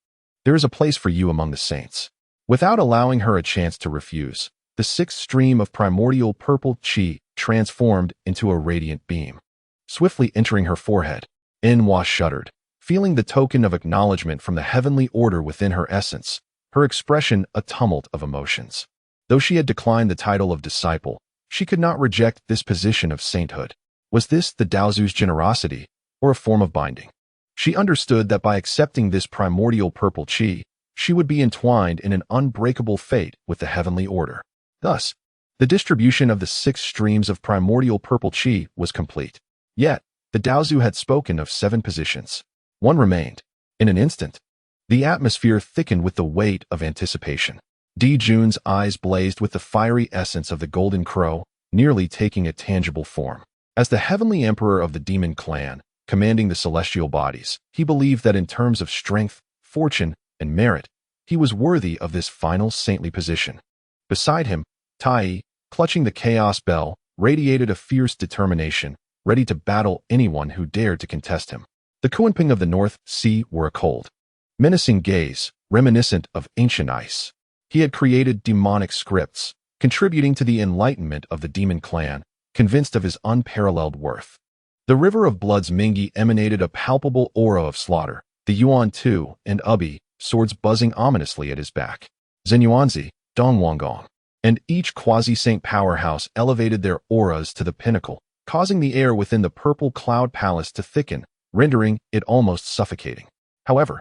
there is a place for you among the saints. Without allowing her a chance to refuse, the 6th stream of primordial purple qi transformed into a radiant beam, swiftly entering her forehead. Enhua shuddered, feeling the token of acknowledgement from the heavenly order within her essence, her expression a tumult of emotions. Though she had declined the title of disciple, she could not reject this position of sainthood. Was this the Daozu's generosity, or a form of binding? She understood that by accepting this primordial purple qi, she would be entwined in an unbreakable fate with the heavenly order. Thus, the distribution of the 6 streams of primordial purple qi was complete. Yet, the Daozu had spoken of 7 positions. 1 remained. In an instant, the atmosphere thickened with the weight of anticipation. Di Jun's eyes blazed with the fiery essence of the golden crow, nearly taking a tangible form. As the heavenly emperor of the demon clan, commanding the celestial bodies, he believed that in terms of strength, fortune, and merit, he was worthy of this final saintly position. Beside him, Tai, clutching the chaos bell, radiated a fierce determination, ready to battle anyone who dared to contest him. The Kunping of the North Sea wore a cold, menacing gaze, reminiscent of ancient ice. He had created demonic scripts, contributing to the enlightenment of the demon clan, convinced of his unparalleled worth. The river of blood's Mingi emanated a palpable aura of slaughter, the Yuan Tu and Ubi, swords buzzing ominously at his back. Zenyuanzi, Dongwangong, and each quasi-saint powerhouse elevated their auras to the pinnacle, causing the air within the purple cloud palace to thicken, rendering it almost suffocating. However,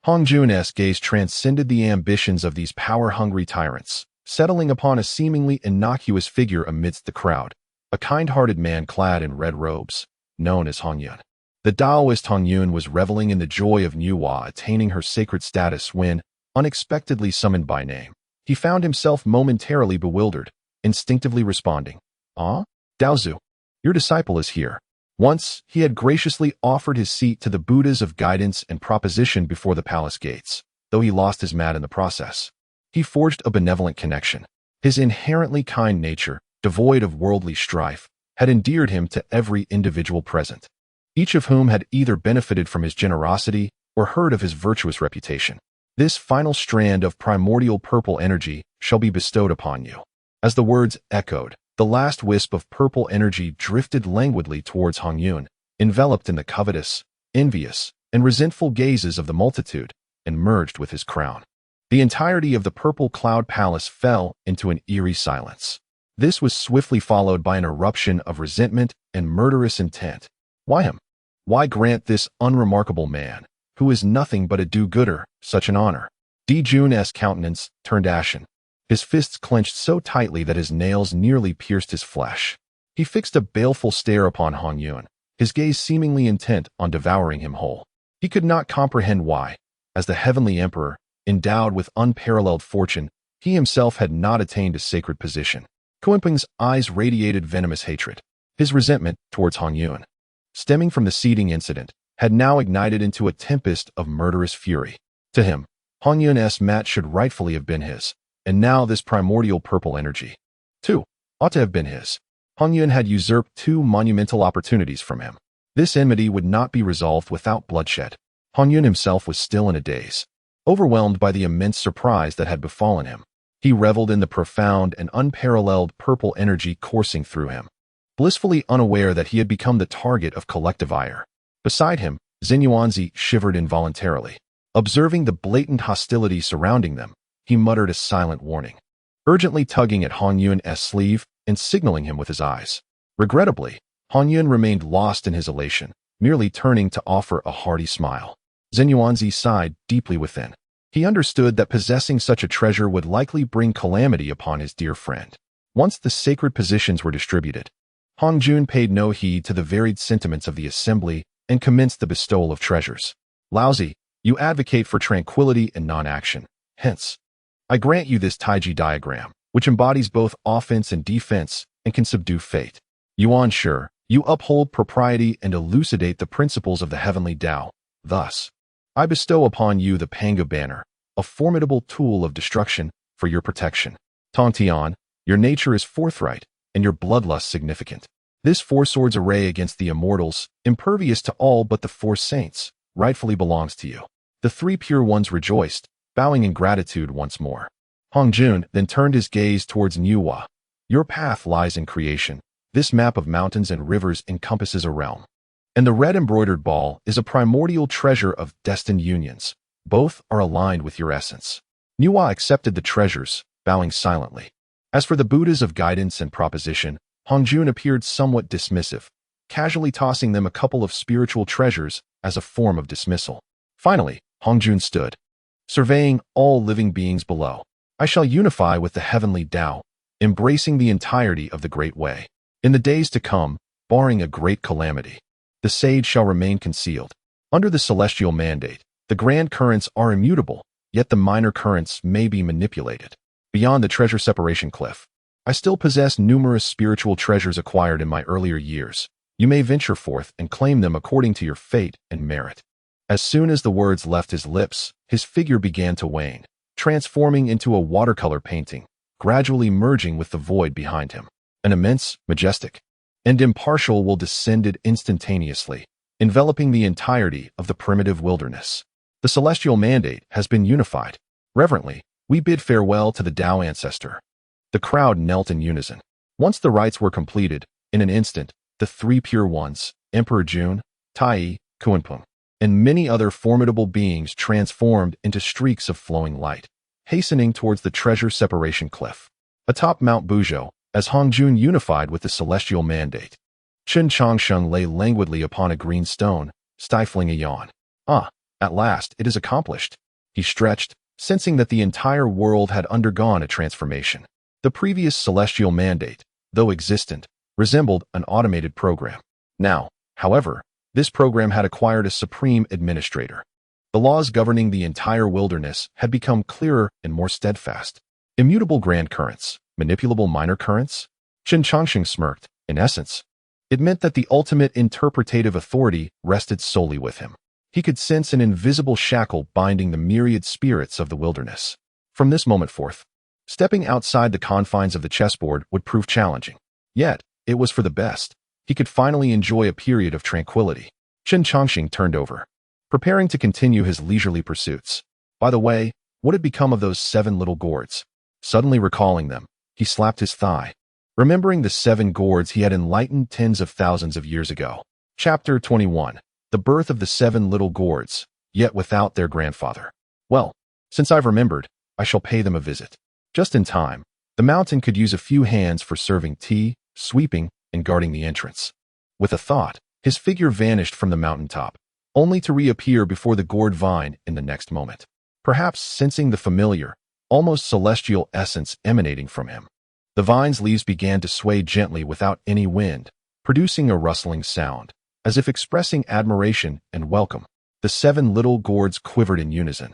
Hongjun's gaze transcended the ambitions of these power-hungry tyrants, settling upon a seemingly innocuous figure amidst the crowd, a kind-hearted man clad in red robes, known as Hongyun. The Taoist Hongyun was reveling in the joy of Nuwa attaining her sacred status when, unexpectedly summoned by name, he found himself momentarily bewildered, instinctively responding, "Ah, Daozu, your disciple is here." Once, he had graciously offered his seat to the Buddhas of guidance and proposition before the palace gates, though he lost his mat in the process. He forged a benevolent connection. His inherently kind nature, devoid of worldly strife, had endeared him to every individual present, each of whom had either benefited from his generosity or heard of his virtuous reputation. This final strand of primordial purple energy shall be bestowed upon you. As the words echoed, the last wisp of purple energy drifted languidly towards Hongyun, enveloped in the covetous, envious, and resentful gazes of the multitude, and merged with his crown. The entirety of the purple cloud palace fell into an eerie silence. This was swiftly followed by an eruption of resentment and murderous intent. Why him? Why grant this unremarkable man, who is nothing but a do-gooder, such an honor? Di Jun's countenance turned ashen. His fists clenched so tightly that his nails nearly pierced his flesh. He fixed a baleful stare upon Hongyun, his gaze seemingly intent on devouring him whole. He could not comprehend why, as the heavenly emperor, endowed with unparalleled fortune, he himself had not attained a sacred position. Kunping's eyes radiated venomous hatred. His resentment towards Hongyun, stemming from the seeding incident, had now ignited into a tempest of murderous fury. To him, Hongyun's mat should rightfully have been his, and now this primordial purple energy, too, ought to have been his. Hongyun had usurped 2 monumental opportunities from him. This enmity would not be resolved without bloodshed. Hongjun himself was still in a daze, overwhelmed by the immense surprise that had befallen him. He reveled in the profound and unparalleled purple energy coursing through him, blissfully unaware that he had become the target of collective ire. Beside him, Zinyuanzi shivered involuntarily. Observing the blatant hostility surrounding them, he muttered a silent warning, urgently tugging at Hongyun's sleeve and signaling him with his eyes. Regrettably, Hongyun remained lost in his elation, merely turning to offer a hearty smile. Zinyuanzi sighed deeply within. He understood that possessing such a treasure would likely bring calamity upon his dear friend. Once the sacred positions were distributed, Hongjun paid no heed to the varied sentiments of the assembly and commenced the bestowal of treasures. Lousy, you advocate for tranquility and non-action. Hence, I grant you this Taiji diagram, which embodies both offense and defense and can subdue fate. Yuan Shi, you uphold propriety and elucidate the principles of the heavenly Tao. Thus, I bestow upon you the Pangu banner, a formidable tool of destruction for your protection. Tongtian, your nature is forthright and your bloodlust significant. This four swords array against the immortals, impervious to all but the four saints, rightfully belongs to you. The three pure ones rejoiced, bowing in gratitude once more. Hongjun then turned his gaze towards Niuhua. Your path lies in creation. This map of mountains and rivers encompasses a realm. And the red embroidered ball is a primordial treasure of destined unions. Both are aligned with your essence. Niuhua accepted the treasures, bowing silently. As for the Buddhas of guidance and proposition, Hongjun appeared somewhat dismissive, casually tossing them a couple of spiritual treasures as a form of dismissal. Finally, Hongjun stood, surveying all living beings below. I shall unify with the heavenly Tao, embracing the entirety of the Great Way. In the days to come, barring a great calamity, the sage shall remain concealed. Under the celestial mandate, the grand currents are immutable, yet the minor currents may be manipulated. Beyond the treasure separation cliff, I still possess numerous spiritual treasures acquired in my earlier years. You may venture forth and claim them according to your fate and merit. As soon as the words left his lips, his figure began to wane, transforming into a watercolor painting, gradually merging with the void behind him. An immense, majestic, and impartial will descended instantaneously, enveloping the entirety of the primitive wilderness. The celestial mandate has been unified. Reverently, we bid farewell to the Tao ancestor. The crowd knelt in unison. Once the rites were completed, in an instant, the three pure ones, Emperor Jun, Tai, Kuanpeng, and many other formidable beings transformed into streaks of flowing light, hastening towards the treasure separation cliff. Atop Mount Buzhou, as Hongjun unified with the celestial mandate, Chen Changsheng lay languidly upon a green stone, stifling a yawn. Ah, at last it is accomplished. He stretched, sensing that the entire world had undergone a transformation. The previous celestial mandate, though existent, resembled an automated program. Now, however, this program had acquired a supreme administrator. The laws governing the entire wilderness had become clearer and more steadfast. Immutable grand currents, manipulable minor currents? Chen Changsheng smirked. In essence, it meant that the ultimate interpretative authority rested solely with him. He could sense an invisible shackle binding the myriad spirits of the wilderness. From this moment forth, stepping outside the confines of the chessboard would prove challenging. Yet, it was for the best. He could finally enjoy a period of tranquility. Chen Changsheng turned over, preparing to continue his leisurely pursuits. By the way, what had become of those 7 little gourds? Suddenly recalling them, he slapped his thigh, remembering the 7 gourds he had enlightened tens of thousands of years ago. Chapter 21. The birth of the 7 little gourds, yet without their grandfather. Well, since I've remembered, I shall pay them a visit. Just in time, the mountain could use a few hands for serving tea, sweeping, and guarding the entrance. With a thought, his figure vanished from the mountaintop, only to reappear before the gourd vine in the next moment. Perhaps sensing the familiar, almost celestial essence emanating from him, the vine's leaves began to sway gently without any wind, producing a rustling sound, as if expressing admiration and welcome. The 7 little gourds quivered in unison,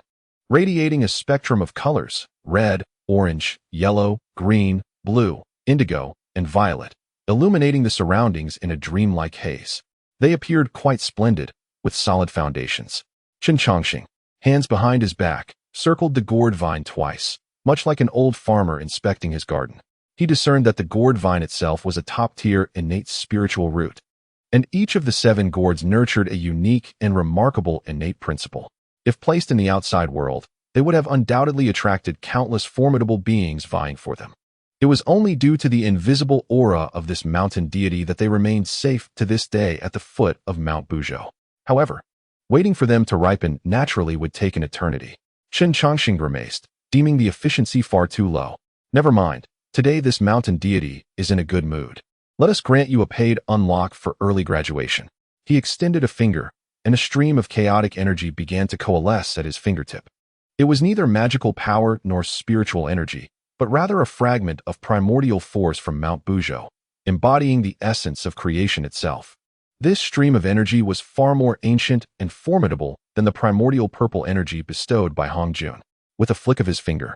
radiating a spectrum of colors: red, orange, yellow, green, blue, indigo, and violet, illuminating the surroundings in a dreamlike haze. They appeared quite splendid, with solid foundations. Chen Changsheng, hands behind his back, circled the gourd vine twice, much like an old farmer inspecting his garden. He discerned that the gourd vine itself was a top-tier innate spiritual root, and each of the 7 gourds nurtured a unique and remarkable innate principle. If placed in the outside world, they would have undoubtedly attracted countless formidable beings vying for them. It was only due to the invisible aura of this mountain deity that they remained safe to this day at the foot of Mount Buzhou. However, waiting for them to ripen naturally would take an eternity. Chen Changsheng grimaced, deeming the efficiency far too low. Never mind, today this mountain deity is in a good mood. Let us grant you a paid unlock for early graduation. He extended a finger, and a stream of chaotic energy began to coalesce at his fingertip. It was neither magical power nor spiritual energy, but rather a fragment of primordial force from Mount Buzhou, embodying the essence of creation itself. This stream of energy was far more ancient and formidable than the primordial purple energy bestowed by Hongjun. With a flick of his finger,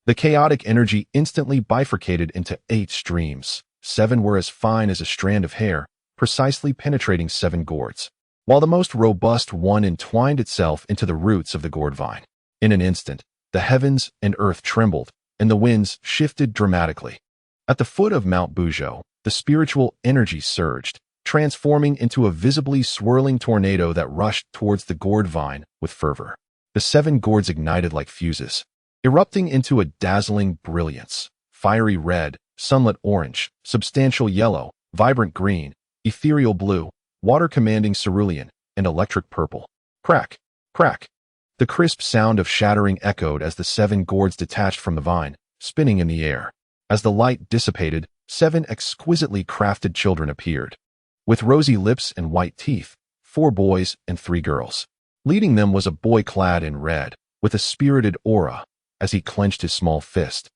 the chaotic energy instantly bifurcated into 8 streams. 7 were as fine as a strand of hair, precisely penetrating 7 gourds, while the most robust one entwined itself into the roots of the gourd vine. In an instant, the heavens and earth trembled, and the winds shifted dramatically. At the foot of Mount Buzhou, the spiritual energy surged, transforming into a visibly swirling tornado that rushed towards the gourd vine with fervor. The 7 gourds ignited like fuses, erupting into a dazzling brilliance: fiery red, sunlit orange, substantial yellow, vibrant green, ethereal blue, water-commanding cerulean, and electric purple. Crack! Crack! The crisp sound of shattering echoed as the 7 gourds detached from the vine, spinning in the air. As the light dissipated, 7 exquisitely crafted children appeared. With rosy lips and white teeth, 4 boys and 3 girls. Leading them was a boy clad in red, with a spirited aura, as he clenched his small fist.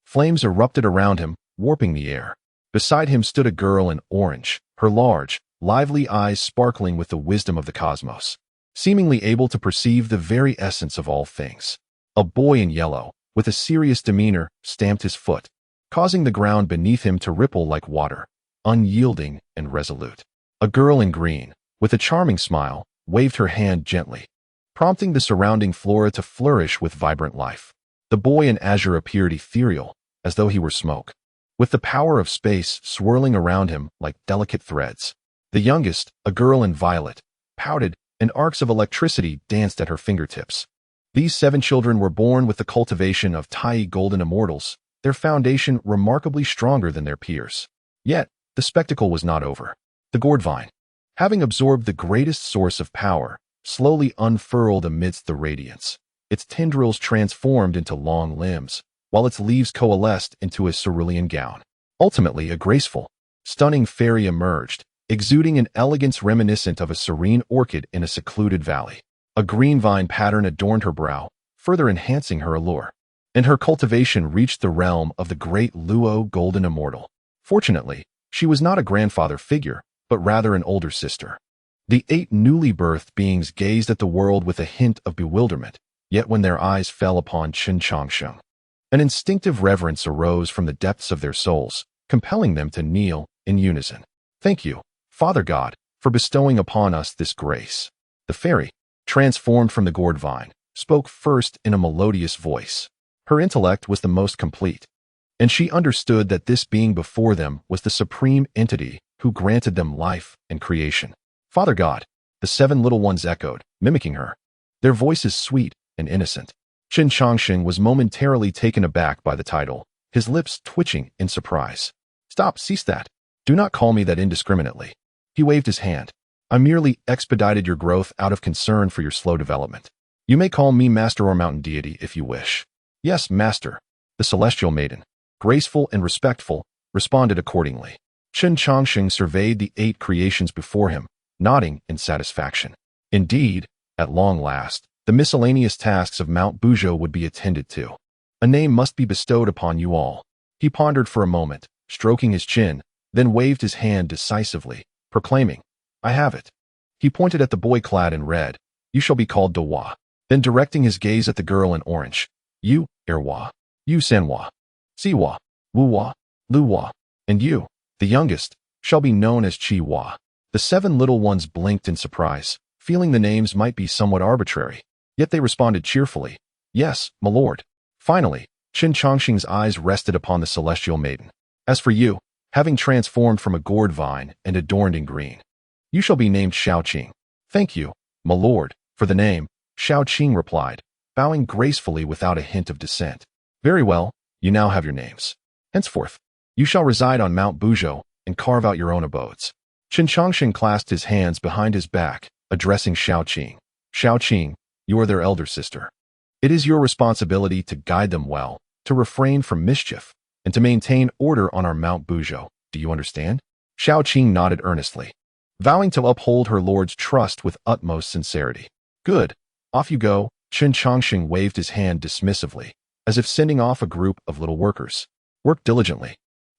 Flames erupted around him, warping the air. Beside him stood a girl in orange, her large, lively eyes sparkling with the wisdom of the cosmos, seemingly able to perceive the very essence of all things. A boy in yellow, with a serious demeanor, stamped his foot, causing the ground beneath him to ripple like water, unyielding and resolute. A girl in green, with a charming smile, waved her hand gently, prompting the surrounding flora to flourish with vibrant life. The boy in azure appeared ethereal, as though he were smoke, with the power of space swirling around him like delicate threads. The youngest, a girl in violet, pouted, and arcs of electricity danced at her fingertips. These 7 children were born with the cultivation of Tai golden immortals, their foundation remarkably stronger than their peers. Yet, the spectacle was not over. The gourd vine, having absorbed the greatest source of power, slowly unfurled amidst the radiance. Its tendrils transformed into long limbs, while its leaves coalesced into a cerulean gown. Ultimately, a graceful, stunning fairy emerged, exuding an elegance reminiscent of a serene orchid in a secluded valley. A green vine pattern adorned her brow, further enhancing her allure, and her cultivation reached the realm of the great Luo golden immortal. Fortunately, she was not a grandfather figure, but rather an older sister. The 8 newly birthed beings gazed at the world with a hint of bewilderment, yet when their eyes fell upon Chen Changsheng, an instinctive reverence arose from the depths of their souls, compelling them to kneel in unison. "Thank you, Father God, for bestowing upon us this grace." The fairy, transformed from the gourd vine, spoke first in a melodious voice. Her intellect was the most complete, and she understood that this being before them was the supreme entity who granted them life and creation. "Father God," the 7 little ones echoed, mimicking her, their voices sweet and innocent. Chen Changsheng was momentarily taken aback by the title, his lips twitching in surprise. "Stop, cease that. Do not call me that indiscriminately." He waved his hand. "I merely expedited your growth out of concern for your slow development. You may call me Master or Mountain Deity if you wish." "Yes, Master." The celestial maiden, graceful and respectful, responded accordingly. Chen Changsheng surveyed the 8 creations before him, nodding in satisfaction. Indeed, at long last, the miscellaneous tasks of Mount Buzhou would be attended to. A name must be bestowed upon you all. He pondered for a moment, stroking his chin, then waved his hand decisively, proclaiming, "I have it." He pointed at the boy clad in red. "You shall be called Dewa." Then directing his gaze at the girl in orange, "You, Erwa. You, Sanwa. Siwa. Wuwa. Luwa. And you, the youngest, shall be known as Chi-Wa." The 7 little ones blinked in surprise, feeling the names might be somewhat arbitrary. Yet they responded cheerfully, "Yes, my lord." Finally, Chen Changsheng's eyes rested upon the celestial maiden. "As for you, having transformed from a gourd vine and adorned in green, You shall be named Xiaoqing. Thank you, my lord, for the name, Xiaoqing replied, bowing gracefully without a hint of dissent. Very well, you now have your names. Henceforth, you shall reside on Mount Buzhou and carve out your own abodes. Chen Changsheng clasped his hands behind his back, addressing Xiaoqing. Xiaoqing, you are their elder sister. It is your responsibility to guide them well, to refrain from mischief, and to maintain order on our Mount Buzhou. Do you understand? Xiaoqing nodded earnestly, vowing to uphold her lord's trust with utmost sincerity. Good. Off you go. Chen Changsheng waved his hand dismissively, as if sending off a group of little workers. Work diligently,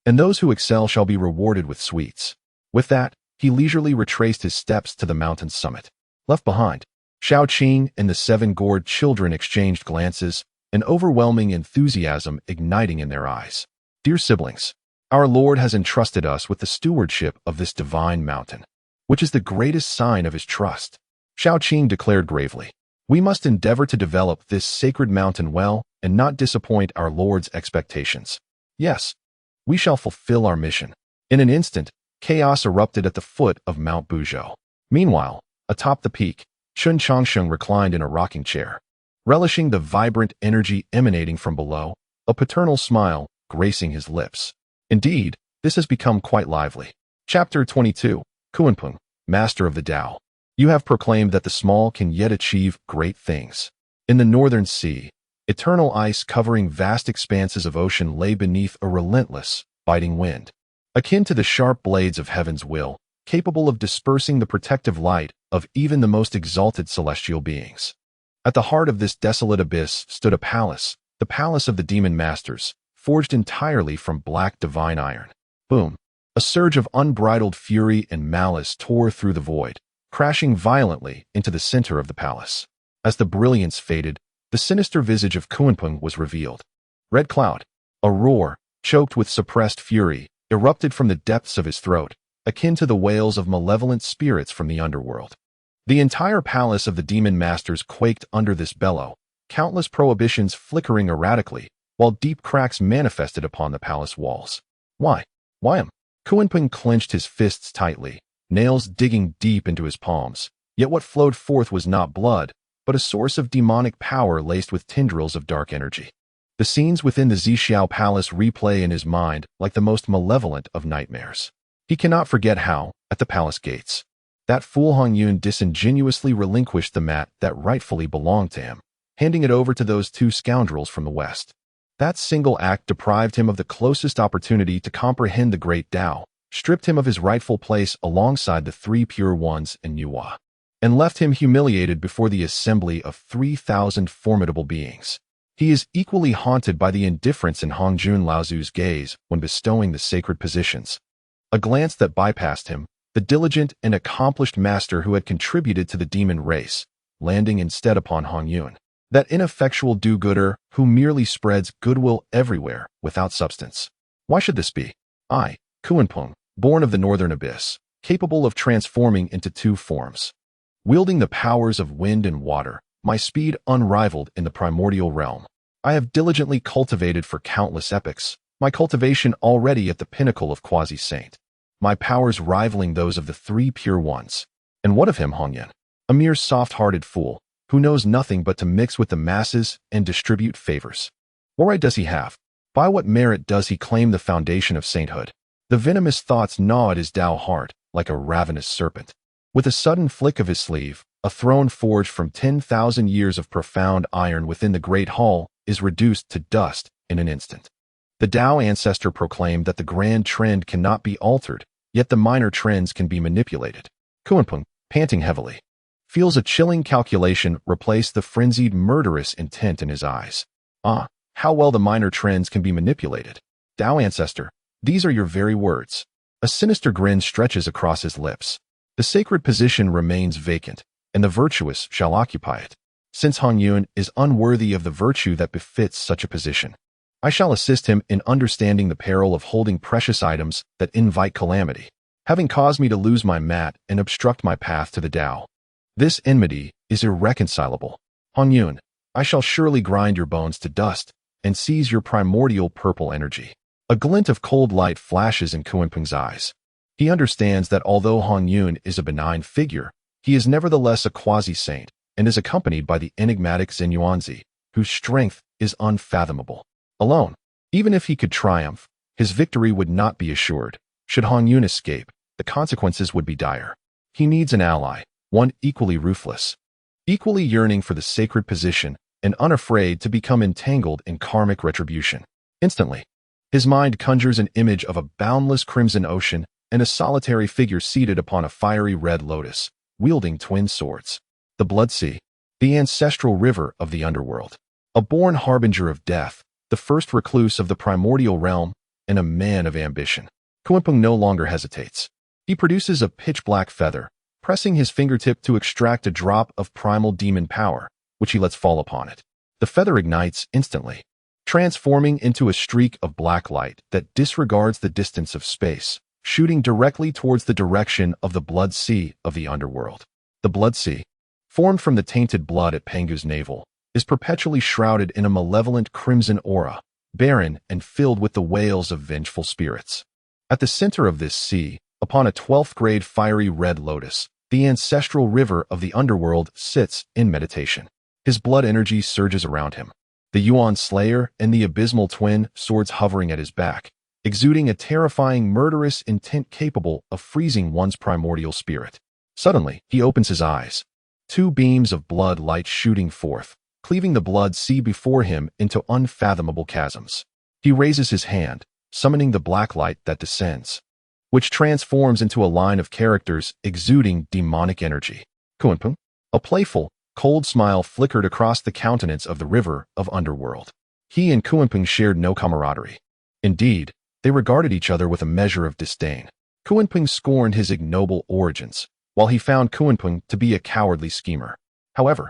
and those who excel shall be rewarded with sweets. With that, he leisurely retraced his steps to the mountain's summit. Left behind, Xiaoqing and the 7 gored children exchanged glances, an overwhelming enthusiasm igniting in their eyes. Dear siblings, our Lord has entrusted us with the stewardship of this divine mountain, which is the greatest sign of his trust. Xiaoqing declared gravely, we must endeavor to develop this sacred mountain well and not disappoint our Lord's expectations. Yes, we shall fulfill our mission. In an instant, chaos erupted at the foot of Mount Buzhou. Meanwhile, atop the peak, Chen Changsheng reclined in a rocking chair, relishing the vibrant energy emanating from below, a paternal smile gracing his lips. Indeed, this has become quite lively. Chapter 22, Kunpeng, Master of the Tao. You have proclaimed that the small can yet achieve great things. In the northern sea, eternal ice covering vast expanses of ocean lay beneath a relentless, biting wind, akin to the sharp blades of heaven's will, capable of dispersing the protective light of even the most exalted celestial beings. At the heart of this desolate abyss stood a palace, the palace of the demon masters, forged entirely from black divine iron. Boom! A surge of unbridled fury and malice tore through the void, crashing violently into the center of the palace. As the brilliance faded, the sinister visage of Kunpeng was revealed. Red Cloud, a roar, choked with suppressed fury, erupted from the depths of his throat, akin to the wails of malevolent spirits from the underworld. The entire palace of the demon masters quaked under this bellow, countless prohibitions flickering erratically, while deep cracks manifested upon the palace walls. Why? Kunpeng clenched his fists tightly, nails digging deep into his palms, yet what flowed forth was not blood, but a source of demonic power laced with tendrils of dark energy. The scenes within the Zixiao Palace replay in his mind like the most malevolent of nightmares. He cannot forget how, at the palace gates, that fool Hongjun disingenuously relinquished the mat that rightfully belonged to him, handing it over to those 2 scoundrels from the west. That single act deprived him of the closest opportunity to comprehend the great Tao, stripped him of his rightful place alongside the 3 pure ones in Nuwa, and left him humiliated before the assembly of 3,000 formidable beings. He is equally haunted by the indifference in Hongjun Laozu's gaze when bestowing the sacred positions. A glance that bypassed him, the diligent and accomplished master who had contributed to the demon race, landing instead upon Hongjun, that ineffectual do-gooder who merely spreads goodwill everywhere without substance. Why should this be? I, Kunpeng, born of the northern abyss, capable of transforming into 2 forms. Wielding the powers of wind and water, my speed unrivaled in the primordial realm. I have diligently cultivated for countless epochs, my cultivation already at the pinnacle of quasi-saint, my powers rivaling those of the 3 pure ones. And what of him, Hongjun? A mere soft-hearted fool, who knows nothing but to mix with the masses and distribute favors. What right does he have? By what merit does he claim the foundation of sainthood? The venomous thoughts gnaw at his Tao heart like a ravenous serpent. With a sudden flick of his sleeve, a throne forged from 10,000 years of profound iron within the great hall is reduced to dust in an instant. The Tao ancestor proclaimed that the grand trend cannot be altered, yet the minor trends can be manipulated. Kunpeng, panting heavily, feels a chilling calculation replace the frenzied murderous intent in his eyes. How well the minor trends can be manipulated. Tao ancestor, these are your very words. A sinister grin stretches across his lips. The sacred position remains vacant, and the virtuous shall occupy it. Since Hongjun is unworthy of the virtue that befits such a position, I shall assist him in understanding the peril of holding precious items that invite calamity, having caused me to lose my mat and obstruct my path to the Tao. This enmity is irreconcilable. Hongjun, I shall surely grind your bones to dust and seize your primordial purple energy. A glint of cold light flashes in Kunpeng's eyes. He understands that although Hongjun is a benign figure, he is nevertheless a quasi-saint and is accompanied by the enigmatic Xinyuanzi, whose strength is unfathomable. Alone, even if he could triumph, his victory would not be assured. Should Hongjun escape, the consequences would be dire. He needs an ally, one equally ruthless, equally yearning for the sacred position, and unafraid to become entangled in karmic retribution. Instantly, his mind conjures an image of a boundless crimson ocean and a solitary figure seated upon a fiery red lotus, wielding twin swords. The Blood Sea, the ancestral river of the underworld. A born harbinger of death, the first recluse of the primordial realm, and a man of ambition. Kunpeng no longer hesitates. He produces a pitch-black feather, pressing his fingertip to extract a drop of primal demon power, which he lets fall upon it. The feather ignites instantly, transforming into a streak of black light that disregards the distance of space, shooting directly towards the direction of the Blood Sea of the underworld. The Blood Sea, formed from the tainted blood at Pangu's navel, is perpetually shrouded in a malevolent crimson aura, barren and filled with the wails of vengeful spirits. At the center of this sea, upon a 12th-grade fiery red lotus, the ancestral river of the underworld sits in meditation. His blood energy surges around him. The Yuan Slayer and the abysmal twin swords hovering at his back, exuding a terrifying murderous intent capable of freezing one's primordial spirit. Suddenly, he opens his eyes. Two beams of blood light shooting forth, cleaving the Blood Sea before him into unfathomable chasms. He raises his hand, summoning the black light that descends, which transforms into a line of characters exuding demonic energy. Kunpeng? A playful, cold smile flickered across the countenance of the river of underworld. He and Kunpeng shared no camaraderie. Indeed, they regarded each other with a measure of disdain. Kunpeng scorned his ignoble origins, while he found Kunpeng to be a cowardly schemer. However,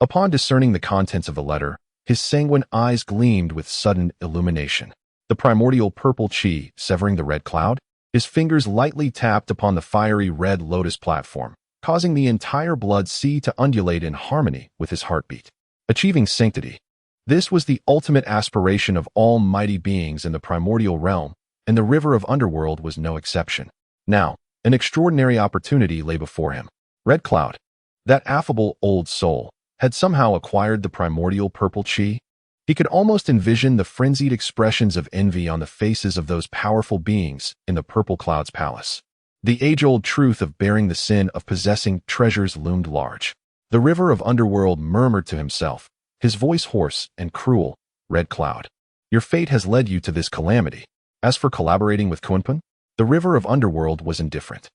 upon discerning the contents of the letter, his sanguine eyes gleamed with sudden illumination. The primordial purple chi severing the red cloud, his fingers lightly tapped upon the fiery red lotus platform, causing the entire Blood Sea to undulate in harmony with his heartbeat. Achieving sanctity. This was the ultimate aspiration of all mighty beings in the primordial realm, and the river of underworld was no exception. Now, an extraordinary opportunity lay before him. Red Cloud, that affable old soul, had somehow acquired the primordial purple chi. He could almost envision the frenzied expressions of envy on the faces of those powerful beings in the Purple Cloud's palace. The age-old truth of bearing the sin of possessing treasures loomed large. The river of underworld murmured to himself, his voice hoarse and cruel, Red Cloud, your fate has led you to this calamity. As for collaborating with Kunpeng, the river of underworld was indifferent.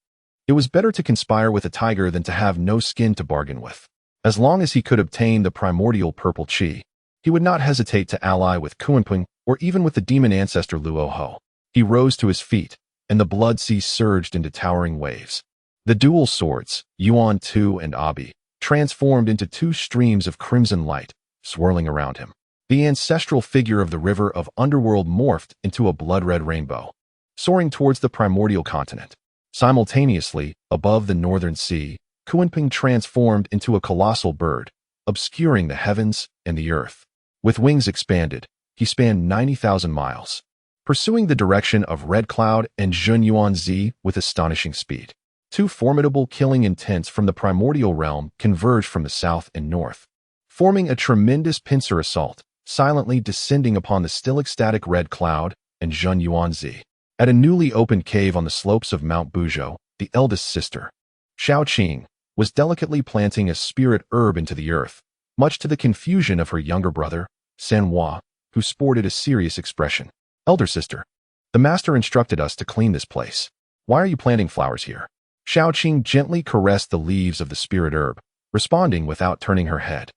It was better to conspire with a tiger than to have no skin to bargain with. As long as he could obtain the primordial purple chi, he would not hesitate to ally with Kunpeng or even with the demon ancestor Luo Ho. He rose to his feet, and the Blood Sea surged into towering waves. The dual swords, Yuan Tu and Abi, transformed into two streams of crimson light, swirling around him. The ancestral figure of the river of underworld morphed into a blood-red rainbow, soaring towards the primordial continent. Simultaneously, above the northern sea, Kunpeng transformed into a colossal bird, obscuring the heavens and the earth. With wings expanded, he spanned 90,000 miles, pursuing the direction of Red Cloud and Zhunyuanzi with astonishing speed. Two formidable killing intents from the primordial realm converged from the south and north, forming a tremendous pincer assault, silently descending upon the still ecstatic Red Cloud and Zhunyuanzi. At a newly opened cave on the slopes of Mount Buzhou, the eldest sister, Shaoqing, was delicately planting a spirit herb into the earth, much to the confusion of her younger brother, Sanhua, who sported a serious expression. Elder sister, the master instructed us to clean this place. Why are you planting flowers here? Shaoqing gently caressed the leaves of the spirit herb, responding without turning her head.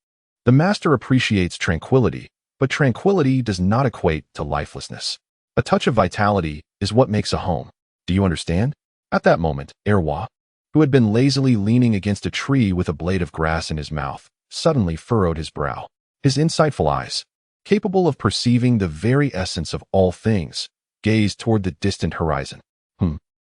The master appreciates tranquility, but tranquility does not equate to lifelessness. A touch of vitality is what makes a home. Do you understand? At that moment, Erhua, who had been lazily leaning against a tree with a blade of grass in his mouth, suddenly furrowed his brow. His insightful eyes, capable of perceiving the very essence of all things, gazed toward the distant horizon.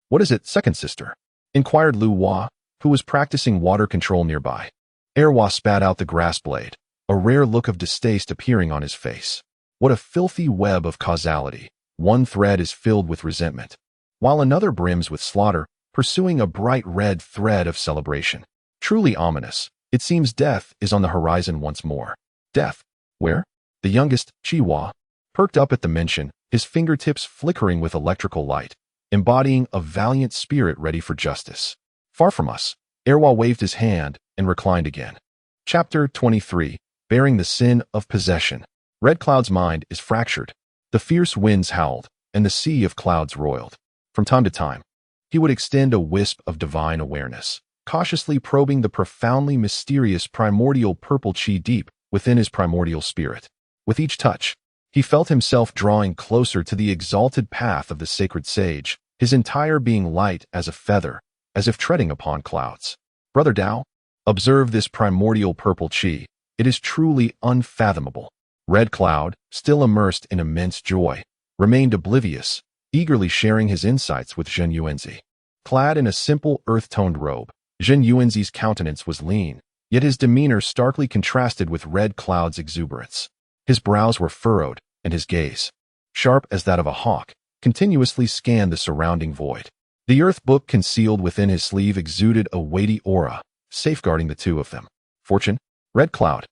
What is it, second sister? Inquired Lu Hua, who was practicing water control nearby. Erhua spat out the grass blade, a rare look of distaste appearing on his face. What a filthy web of causality. One thread is filled with resentment. while another brims with slaughter, pursuing a bright red thread of celebration. Truly ominous, it seems death is on the horizon once more. Death? Where? The youngest, Chihuahua, perked up at the mention, his fingertips flickering with electrical light, embodying a valiant spirit ready for justice. Far from us, Erwa waved his hand and reclined again. Chapter 23, Bearing the Sin of Possession. Red Cloud's mind is fractured. The fierce winds howled, and the sea of clouds roiled. From time to time, he would extend a wisp of divine awareness, cautiously probing the profoundly mysterious primordial purple chi deep within his primordial spirit. With each touch, he felt himself drawing closer to the exalted path of the sacred sage, his entire being light as a feather, as if treading upon clouds. Brother Dao, observe this primordial purple chi. It is truly unfathomable. Red Cloud, still immersed in immense joy, remained oblivious, eagerly sharing his insights with Zhen Yuanzi. Clad in a simple earth-toned robe, Zhen Yuanzi's countenance was lean, yet his demeanor starkly contrasted with Red Cloud's exuberance. His brows were furrowed, and his gaze, sharp as that of a hawk, continuously scanned the surrounding void. The earth book concealed within his sleeve exuded a weighty aura, safeguarding the two of them. Fortune? Red Cloud.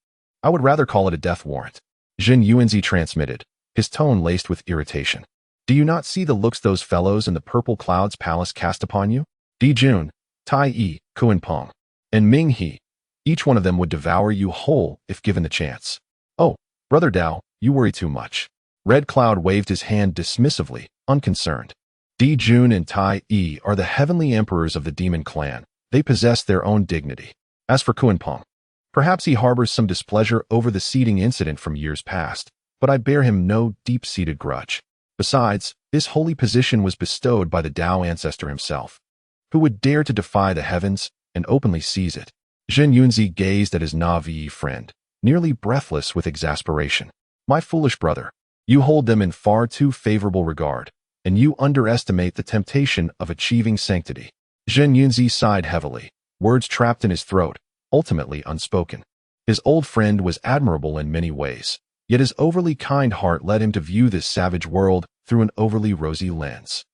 I would rather call it a death warrant. Zhen Yuanzi transmitted, his tone laced with irritation. Do you not see the looks those fellows in the Purple Cloud's palace cast upon you? Di Jun, Tai Yi, Kuan Peng, and Ming He. Each one of them would devour you whole if given the chance. Oh, Brother Dao, you worry too much. Red Cloud waved his hand dismissively, unconcerned. Di Jun and Tai Yi are the heavenly emperors of the demon clan. They possess their own dignity. As for Kuan Peng, perhaps he harbors some displeasure over the seeding incident from years past, but I bear him no deep-seated grudge. Besides, this holy position was bestowed by the Dao ancestor himself. Who would dare to defy the heavens and openly seize it? Zhen Yuanzi gazed at his Na'vi friend, nearly breathless with exasperation. My foolish brother, you hold them in far too favorable regard, and you underestimate the temptation of achieving sanctity. Zhen Yuanzi sighed heavily, words trapped in his throat, ultimately unspoken. His old friend was admirable in many ways, yet his overly kind heart led him to view this savage world through an overly rosy lens.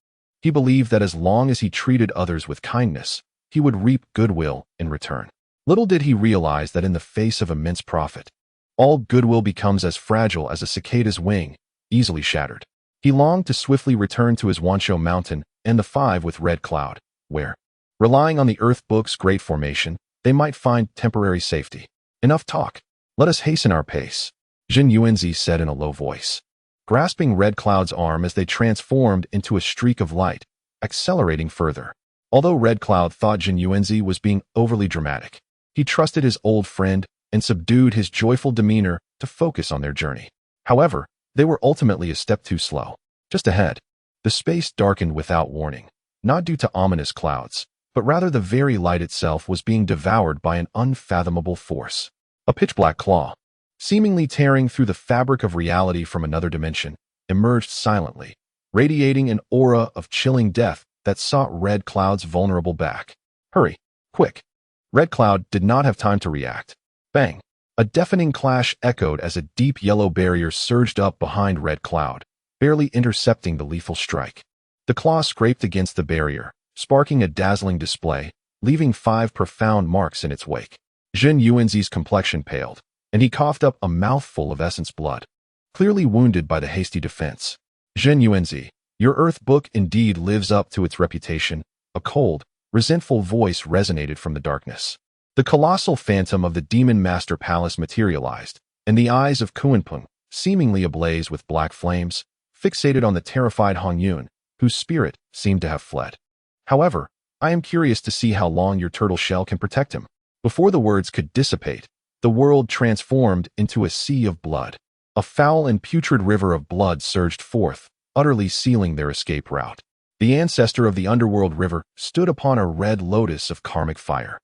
He believed that as long as he treated others with kindness, he would reap goodwill in return. Little did he realize that in the face of immense profit, all goodwill becomes as fragile as a cicada's wing, easily shattered. He longed to swiftly return to his Buzhou Mountain and the five with Red Cloud, where, relying on the Earth Book's great formation, they might find temporary safety. Enough talk. Let us hasten our pace, Zhen Yuanzi said in a low voice, grasping Red Cloud's arm as they transformed into a streak of light, accelerating further. Although Red Cloud thought Zhen Yuanzi was being overly dramatic, he trusted his old friend and subdued his joyful demeanor to focus on their journey. However, they were ultimately a step too slow. Just ahead, the space darkened without warning, not due to ominous clouds, but rather the very light itself was being devoured by an unfathomable force. A pitch-black claw, seemingly tearing through the fabric of reality from another dimension, emerged silently, radiating an aura of chilling death that sought Red Cloud's vulnerable back. Hurry, quick. Red Cloud did not have time to react. Bang! A deafening clash echoed as a deep yellow barrier surged up behind Red Cloud, barely intercepting the lethal strike. The claw scraped against the barrier, sparking a dazzling display, leaving 5 profound marks in its wake. Zhen Yuanzi's complexion paled, and he coughed up a mouthful of essence blood, clearly wounded by the hasty defense. Zhen Yuanzi, your Earth Book indeed lives up to its reputation. A cold, resentful voice resonated from the darkness. The colossal phantom of the Demon Master Palace materialized, and the eyes of Kuan Peng, seemingly ablaze with black flames, fixated on the terrified Hongjun, whose spirit seemed to have fled. However, I am curious to see how long your turtle shell can protect him. Before the words could dissipate, the world transformed into a sea of blood. A foul and putrid river of blood surged forth, utterly sealing their escape route. The ancestor of the underworld river stood upon a red lotus of karmic fire,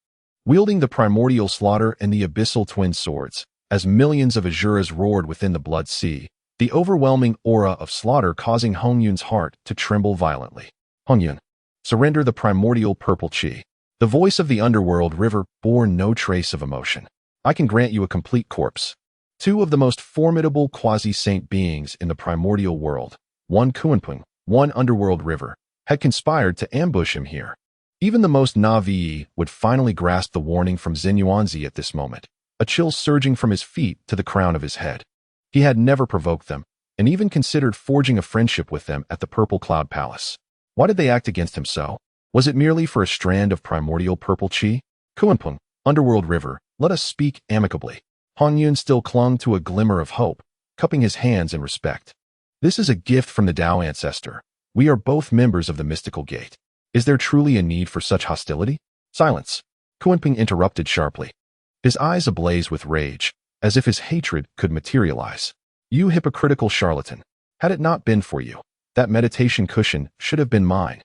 wielding the primordial slaughter and the abyssal twin swords. As millions of Azuras roared within the blood sea, the overwhelming aura of slaughter causing Hongjun's heart to tremble violently. Hongjun, surrender the primordial purple chi. The voice of the underworld river bore no trace of emotion. I can grant you a complete corpse. 2 of the most formidable quasi-saint beings in the primordial world, one Kuan Peng, one underworld river, had conspired to ambush him here. Even the most naive would finally grasp the warning from Zinyuanzi at this moment, a chill surging from his feet to the crown of his head. He had never provoked them, and even considered forging a friendship with them at the Purple Cloud Palace. Why did they act against him so? Was it merely for a strand of primordial purple qi? Kuanpeng, Underworld River, let us speak amicably. Hongjun still clung to a glimmer of hope, cupping his hands in respect. This is a gift from the Tao ancestor. We are both members of the mystical gate. Is there truly a need for such hostility? Silence. Kuanpeng interrupted sharply, his eyes ablaze with rage, as if his hatred could materialize. You hypocritical charlatan. Had it not been for you, that meditation cushion should have been mine.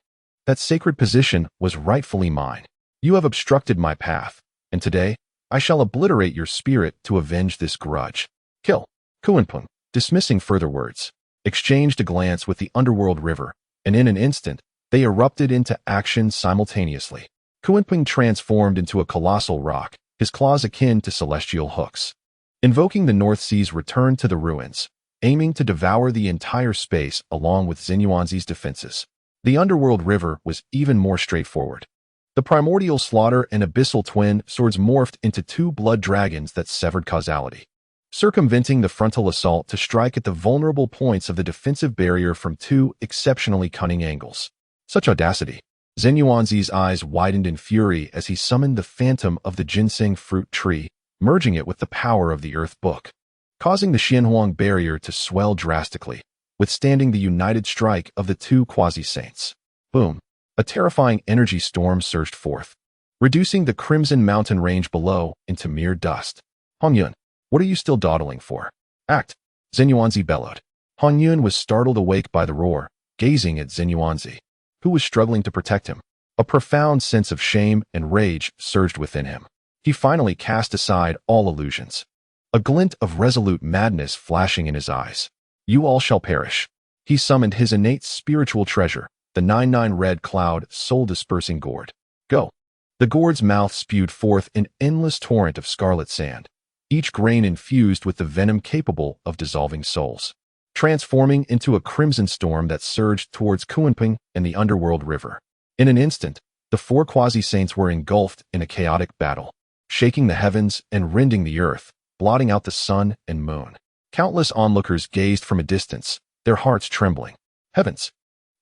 That sacred position was rightfully mine. You have obstructed my path, and today I shall obliterate your spirit to avenge this grudge. Kill. Kuanpeng, dismissing further words, exchanged a glance with the Underworld River, and in an instant, they erupted into action simultaneously. Kuanpeng transformed into a colossal rock, his claws akin to celestial hooks. Invoking the North Sea's return to the ruins, aiming to devour the entire space along with Zinyuanzi's defenses. The Underworld River was even more straightforward. The primordial slaughter and abyssal twin swords morphed into two blood dragons that severed causality, circumventing the frontal assault to strike at the vulnerable points of the defensive barrier from two exceptionally cunning angles. Such audacity! Zinyuanzi's eyes widened in fury as he summoned the phantom of the ginseng fruit tree, merging it with the power of the Earth Book, causing the Xianhuang barrier to swell drastically, withstanding the united strike of the two quasi-saints. Boom! A terrifying energy storm surged forth, reducing the crimson mountain range below into mere dust. Hongyun, what are you still dawdling for? Act! Zinyuanzi bellowed. Hongyun was startled awake by the roar, gazing at Zinyuanzi, who was struggling to protect him. A profound sense of shame and rage surged within him. He finally cast aside all illusions, a glint of resolute madness flashing in his eyes. You all shall perish. He summoned his innate spiritual treasure, the 99 red cloud soul-dispersing gourd. Go! The gourd's mouth spewed forth an endless torrent of scarlet sand, each grain infused with the venom capable of dissolving souls, transforming into a crimson storm that surged towards Kuanpeng and the Underworld River. In an instant, the four quasi-saints were engulfed in a chaotic battle, shaking the heavens and rending the earth, blotting out the sun and moon. Countless onlookers gazed from a distance, their hearts trembling. Heavens!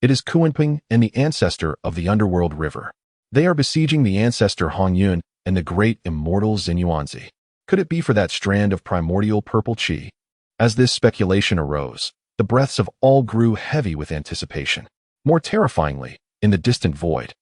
It is Kuanpeng and the ancestor of the Underworld River. They are besieging the ancestor Hongyun and the great immortal Zinyuanzi. Could it be for that strand of primordial purple qi? As this speculation arose, the breaths of all grew heavy with anticipation. More terrifyingly, in the distant void,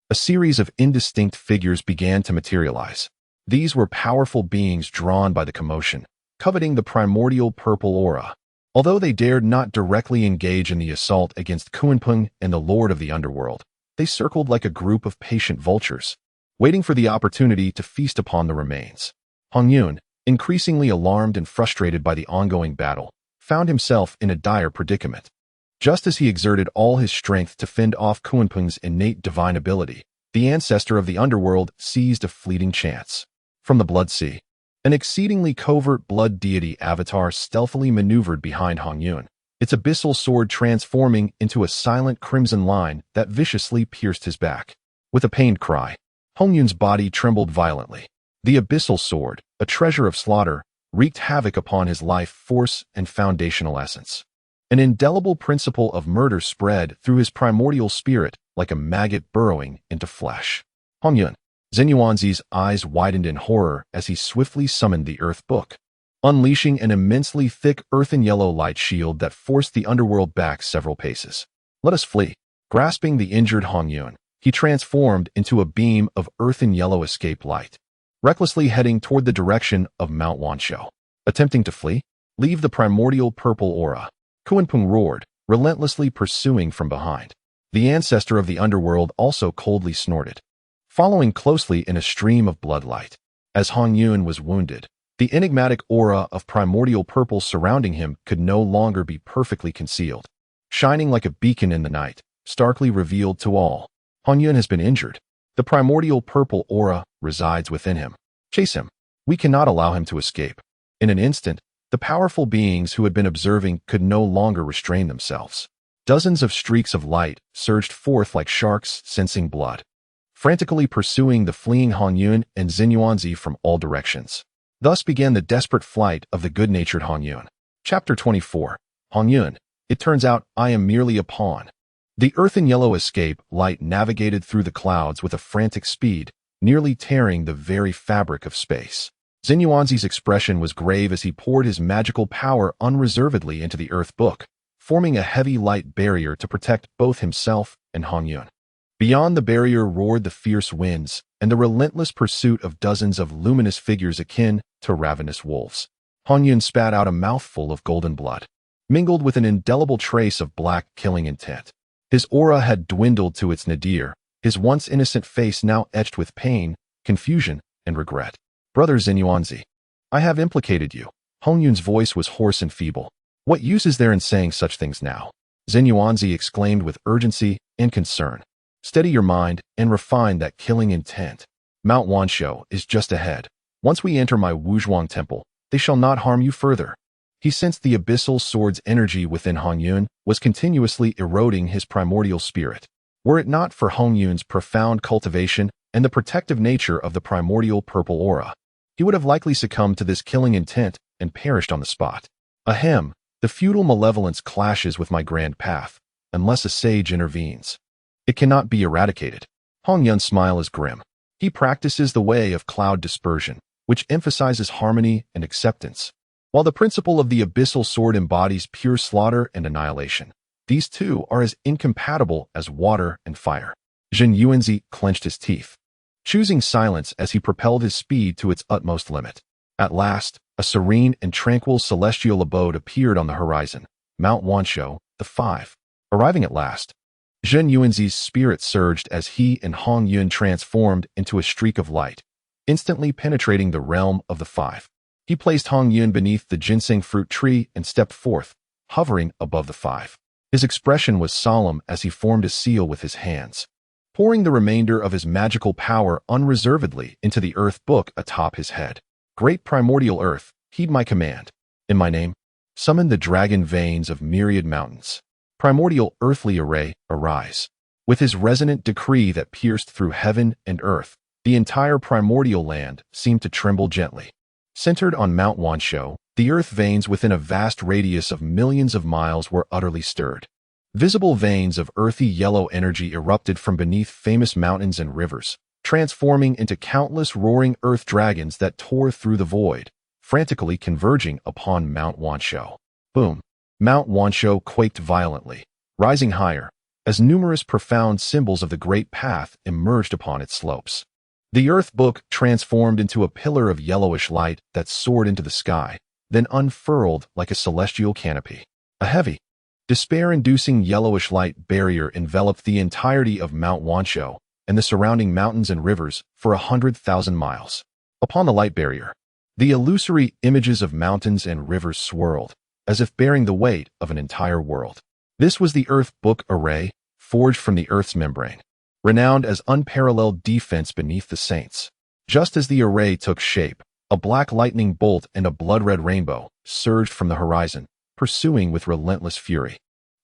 a series of indistinct figures began to materialize. These were powerful beings drawn by the commotion, coveting the primordial purple aura. Although they dared not directly engage in the assault against Kuanpeng and the Lord of the Underworld, they circled like a group of patient vultures, waiting for the opportunity to feast upon the remains. Hongyun, increasingly alarmed and frustrated by the ongoing battle, found himself in a dire predicament. Just as he exerted all his strength to fend off Kuanpeng's innate divine ability, the ancestor of the Underworld seized a fleeting chance. From the Blood Sea, an exceedingly covert blood deity avatar stealthily maneuvered behind Hongyun, its abyssal sword transforming into a silent crimson line that viciously pierced his back. With a pained cry, Hongyun's body trembled violently. The abyssal sword, a treasure of slaughter, wreaked havoc upon his life force and foundational essence. An indelible principle of murder spread through his primordial spirit like a maggot burrowing into flesh. Hongyun. Zinyuanzi's eyes widened in horror as he swiftly summoned the Earth Book, unleashing an immensely thick earthen yellow light shield that forced the underworld back several paces. Let us flee. Grasping the injured Hongyun, he transformed into a beam of earthen yellow escape light, recklessly heading toward the direction of Mount Wanshou. Attempting to flee? Leave the primordial purple aura. Kuanpeng roared, relentlessly pursuing from behind. The ancestor of the underworld also coldly snorted, following closely in a stream of bloodlight. As Hongyun was wounded, the enigmatic aura of primordial purple surrounding him could no longer be perfectly concealed. Shining like a beacon in the night, starkly revealed to all, Hongyun has been injured. The primordial purple aura resides within him. Chase him. We cannot allow him to escape. In an instant, the powerful beings who had been observing could no longer restrain themselves. Dozens of streaks of light surged forth like sharks sensing blood, frantically pursuing the fleeing Hongyun and Zinyuanzi from all directions. Thus began the desperate flight of the good-natured Hongyun. Chapter 24. Hongyun. It turns out I am merely a pawn. The earthen yellow escape light navigated through the clouds with a frantic speed, nearly tearing the very fabric of space. Zinyuanzi's expression was grave as he poured his magical power unreservedly into the earth book, forming a heavy light barrier to protect both himself and Hongyun. Beyond the barrier roared the fierce winds and the relentless pursuit of dozens of luminous figures akin to ravenous wolves. Hongyun spat out a mouthful of golden blood, mingled with an indelible trace of black killing intent. His aura had dwindled to its nadir, his once innocent face now etched with pain, confusion, and regret. Brother Zinyuanzi, I have implicated you. Hongyun's voice was hoarse and feeble. What use is there in saying such things now? Zinyuanzi exclaimed with urgency and concern. Steady your mind and refine that killing intent. Mount Wanshou is just ahead. Once we enter my Wuzhuang temple, they shall not harm you further. He sensed the abyssal sword's energy within Hongyun was continuously eroding his primordial spirit. Were it not for Hongyun's profound cultivation and the protective nature of the primordial purple aura, he would have likely succumbed to this killing intent and perished on the spot. Ahem, the feudal malevolence clashes with my grand path, unless a sage intervenes. It cannot be eradicated. Hongyun's smile is grim. He practices the way of cloud dispersion, which emphasizes harmony and acceptance. While the principle of the abyssal sword embodies pure slaughter and annihilation, these two are as incompatible as water and fire. Zhen Yuanzi clenched his teeth, choosing silence as he propelled his speed to its utmost limit. At last, a serene and tranquil celestial abode appeared on the horizon, Mount Wanshou, the Five. Arriving at last, Zhen Yuanzi's spirit surged as he and Hongyun transformed into a streak of light, instantly penetrating the realm of the Five. He placed Hongyun beneath the ginseng fruit tree and stepped forth, hovering above the Five. His expression was solemn as he formed a seal with his hands, pouring the remainder of his magical power unreservedly into the earth book atop his head. Great primordial earth, heed my command. In my name, summon the dragon veins of myriad mountains. Primordial earthly array, arise. With his resonant decree that pierced through heaven and earth, the entire primordial land seemed to tremble gently. Centered on Mount Wanshou, the earth veins within a vast radius of millions of miles were utterly stirred. Visible veins of earthy yellow energy erupted from beneath famous mountains and rivers, transforming into countless roaring earth dragons that tore through the void, frantically converging upon Mount Wanshou. Boom! Mount Wanshou quaked violently, rising higher, as numerous profound symbols of the Great Path emerged upon its slopes. The earth book transformed into a pillar of yellowish light that soared into the sky, then unfurled like a celestial canopy. A heavy, despair-inducing yellowish light barrier enveloped the entirety of Mount Wanshou and the surrounding mountains and rivers for 100,000 miles. Upon the light barrier, the illusory images of mountains and rivers swirled, as if bearing the weight of an entire world. This was the Earth Book Array, forged from the Earth's membrane, renowned as unparalleled defense beneath the saints. Just as the array took shape, a black lightning bolt and a blood-red rainbow surged from the horizon, pursuing with relentless fury.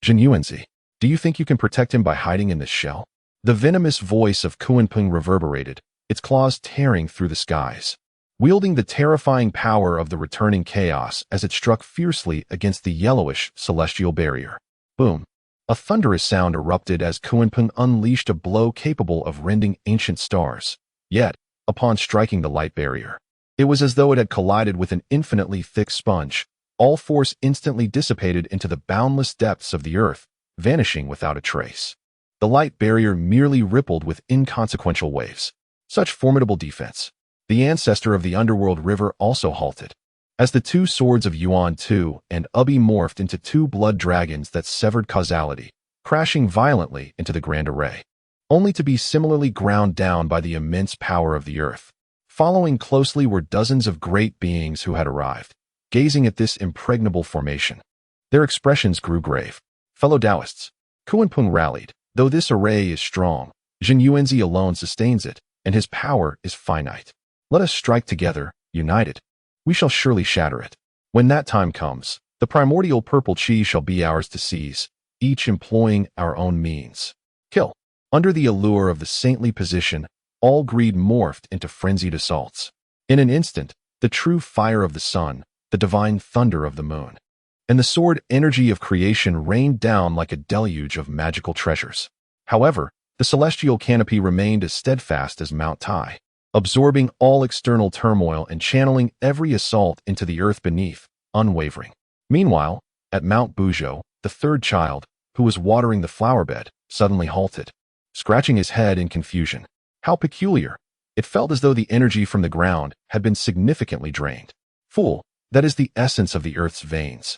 Zhen Yuanzi, do you think you can protect him by hiding in this shell? The venomous voice of Kunpeng reverberated, its claws tearing through the skies, wielding the terrifying power of the returning chaos as it struck fiercely against the yellowish celestial barrier. Boom! A thunderous sound erupted as Kunpeng unleashed a blow capable of rending ancient stars. Yet, upon striking the light barrier, it was as though it had collided with an infinitely thick sponge. All force instantly dissipated into the boundless depths of the earth, vanishing without a trace. The light barrier merely rippled with inconsequential waves. Such formidable defense. The ancestor of the underworld river also halted, as the two swords of Yuan Tu and Ubi morphed into two blood dragons that severed causality, crashing violently into the grand array, only to be similarly ground down by the immense power of the earth. Following closely were dozens of great beings who had arrived, gazing at this impregnable formation. Their expressions grew grave. Fellow Taoists, Kunpeng rallied. Though this array is strong, Zhen Yuanzi alone sustains it, and his power is finite. Let us strike together, united. We shall surely shatter it. When that time comes, the primordial purple chi shall be ours to seize, each employing our own means. Kill. Under the allure of the saintly position, all greed morphed into frenzied assaults. In an instant, the true fire of the sun, the divine thunder of the moon, and the sword energy of creation rained down like a deluge of magical treasures. However, the celestial canopy remained as steadfast as Mount Tai, absorbing all external turmoil and channeling every assault into the earth beneath, unwavering. Meanwhile, at Mount Buzhou, the third child, who was watering the flower bed, suddenly halted, scratching his head in confusion. How peculiar! It felt as though the energy from the ground had been significantly drained. Fool, that is the essence of the earth's veins,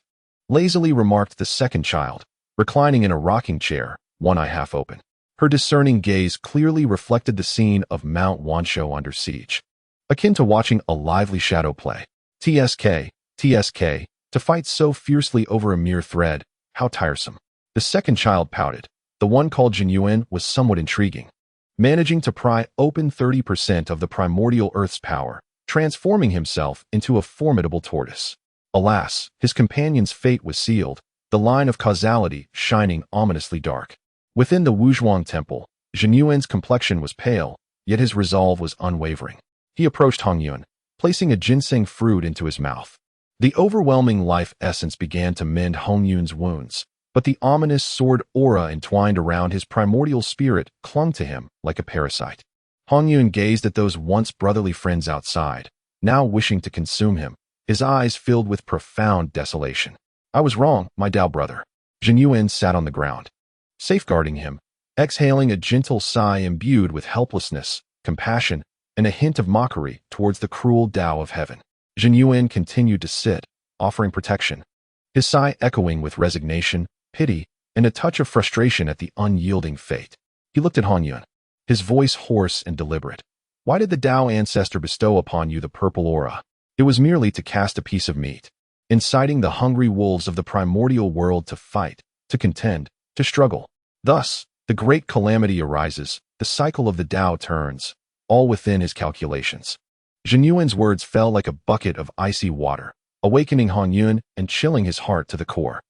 lazily remarked the second child, reclining in a rocking chair, one eye half open. Her discerning gaze clearly reflected the scene of Mount Wanshou under siege, akin to watching a lively shadow play. TSK, to fight so fiercely over a mere thread, how tiresome. The second child pouted. The one called Jinyuan was somewhat intriguing, managing to pry open 30% of the primordial earth's power, transforming himself into a formidable tortoise. Alas, his companion's fate was sealed, the line of causality shining ominously dark. Within the Wuzhuang temple, Jinyuan's complexion was pale, yet his resolve was unwavering. He approached Hongjun, placing a ginseng fruit into his mouth. The overwhelming life essence began to mend Hongjun's wounds, but the ominous sword aura entwined around his primordial spirit clung to him like a parasite. Hongjun gazed at those once brotherly friends outside, now wishing to consume him, his eyes filled with profound desolation. I was wrong, my Dao brother. Jinyuan sat on the ground, safeguarding him, exhaling a gentle sigh imbued with helplessness, compassion, and a hint of mockery towards the cruel Tao of heaven. Jinyuan continued to sit, offering protection, his sigh echoing with resignation, pity, and a touch of frustration at the unyielding fate. He looked at Hongjun, his voice hoarse and deliberate. Why did the Tao ancestor bestow upon you the purple aura? It was merely to cast a piece of meat, inciting the hungry wolves of the primordial world to fight, to contend, to struggle. Thus, the great calamity arises, the cycle of the Tao turns, all within his calculations. Jinyuan's words fell like a bucket of icy water, awakening Hongjun and chilling his heart to the core.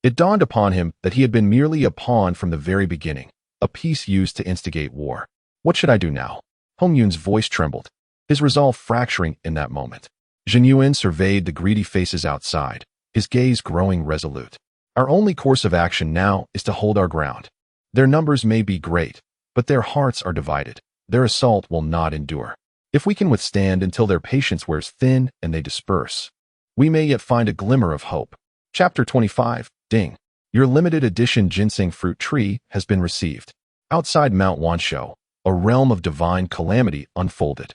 It dawned upon him that he had been merely a pawn from the very beginning, a piece used to instigate war. What should I do now? Hongjun's voice trembled, his resolve fracturing in that moment. Jinyuan surveyed the greedy faces outside, his gaze growing resolute. Our only course of action now is to hold our ground. Their numbers may be great, but their hearts are divided. Their assault will not endure. If we can withstand until their patience wears thin and they disperse, we may yet find a glimmer of hope. Chapter 25, Ding. Your limited edition ginseng fruit tree has been received. Outside Mount Wanshou, a realm of divine calamity unfolded.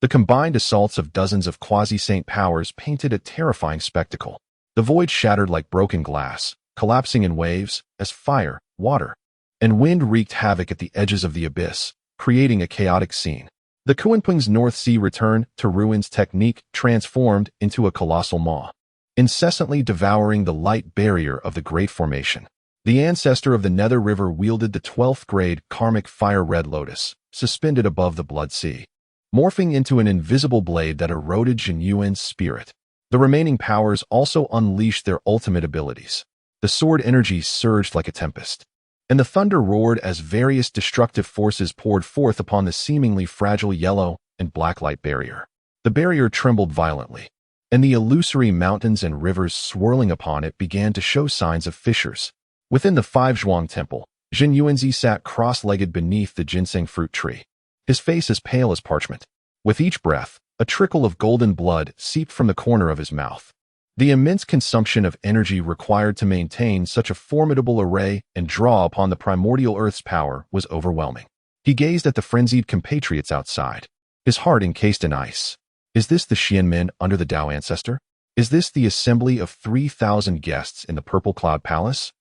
The combined assaults of dozens of quasi-saint powers painted a terrifying spectacle. The void shattered like broken glass, collapsing in waves as fire, water, and wind wreaked havoc at the edges of the abyss, creating a chaotic scene. The Kuanping's North Sea returned to ruins technique transformed into a colossal maw, incessantly devouring the light barrier of the Great Formation. The ancestor of the Nether River wielded the 12th grade karmic fire red lotus, suspended above the blood sea, morphing into an invisible blade that eroded Jinyuan's spirit. The remaining powers also unleashed their ultimate abilities. The sword energy surged like a tempest, and the thunder roared as various destructive forces poured forth upon the seemingly fragile yellow and black light barrier. The barrier trembled violently, and the illusory mountains and rivers swirling upon it began to show signs of fissures. Within the Five Zhuang Temple, Jin Yuanzi sat cross-legged beneath the ginseng fruit tree, his face as pale as parchment. With each breath, a trickle of golden blood seeped from the corner of his mouth. The immense consumption of energy required to maintain such a formidable array and draw upon the primordial earth's power was overwhelming. He gazed at the frenzied compatriots outside, his heart encased in ice. Is this the Xianmin under the Tao ancestor? Is this the assembly of 3,000 guests in the Purple Cloud Palace?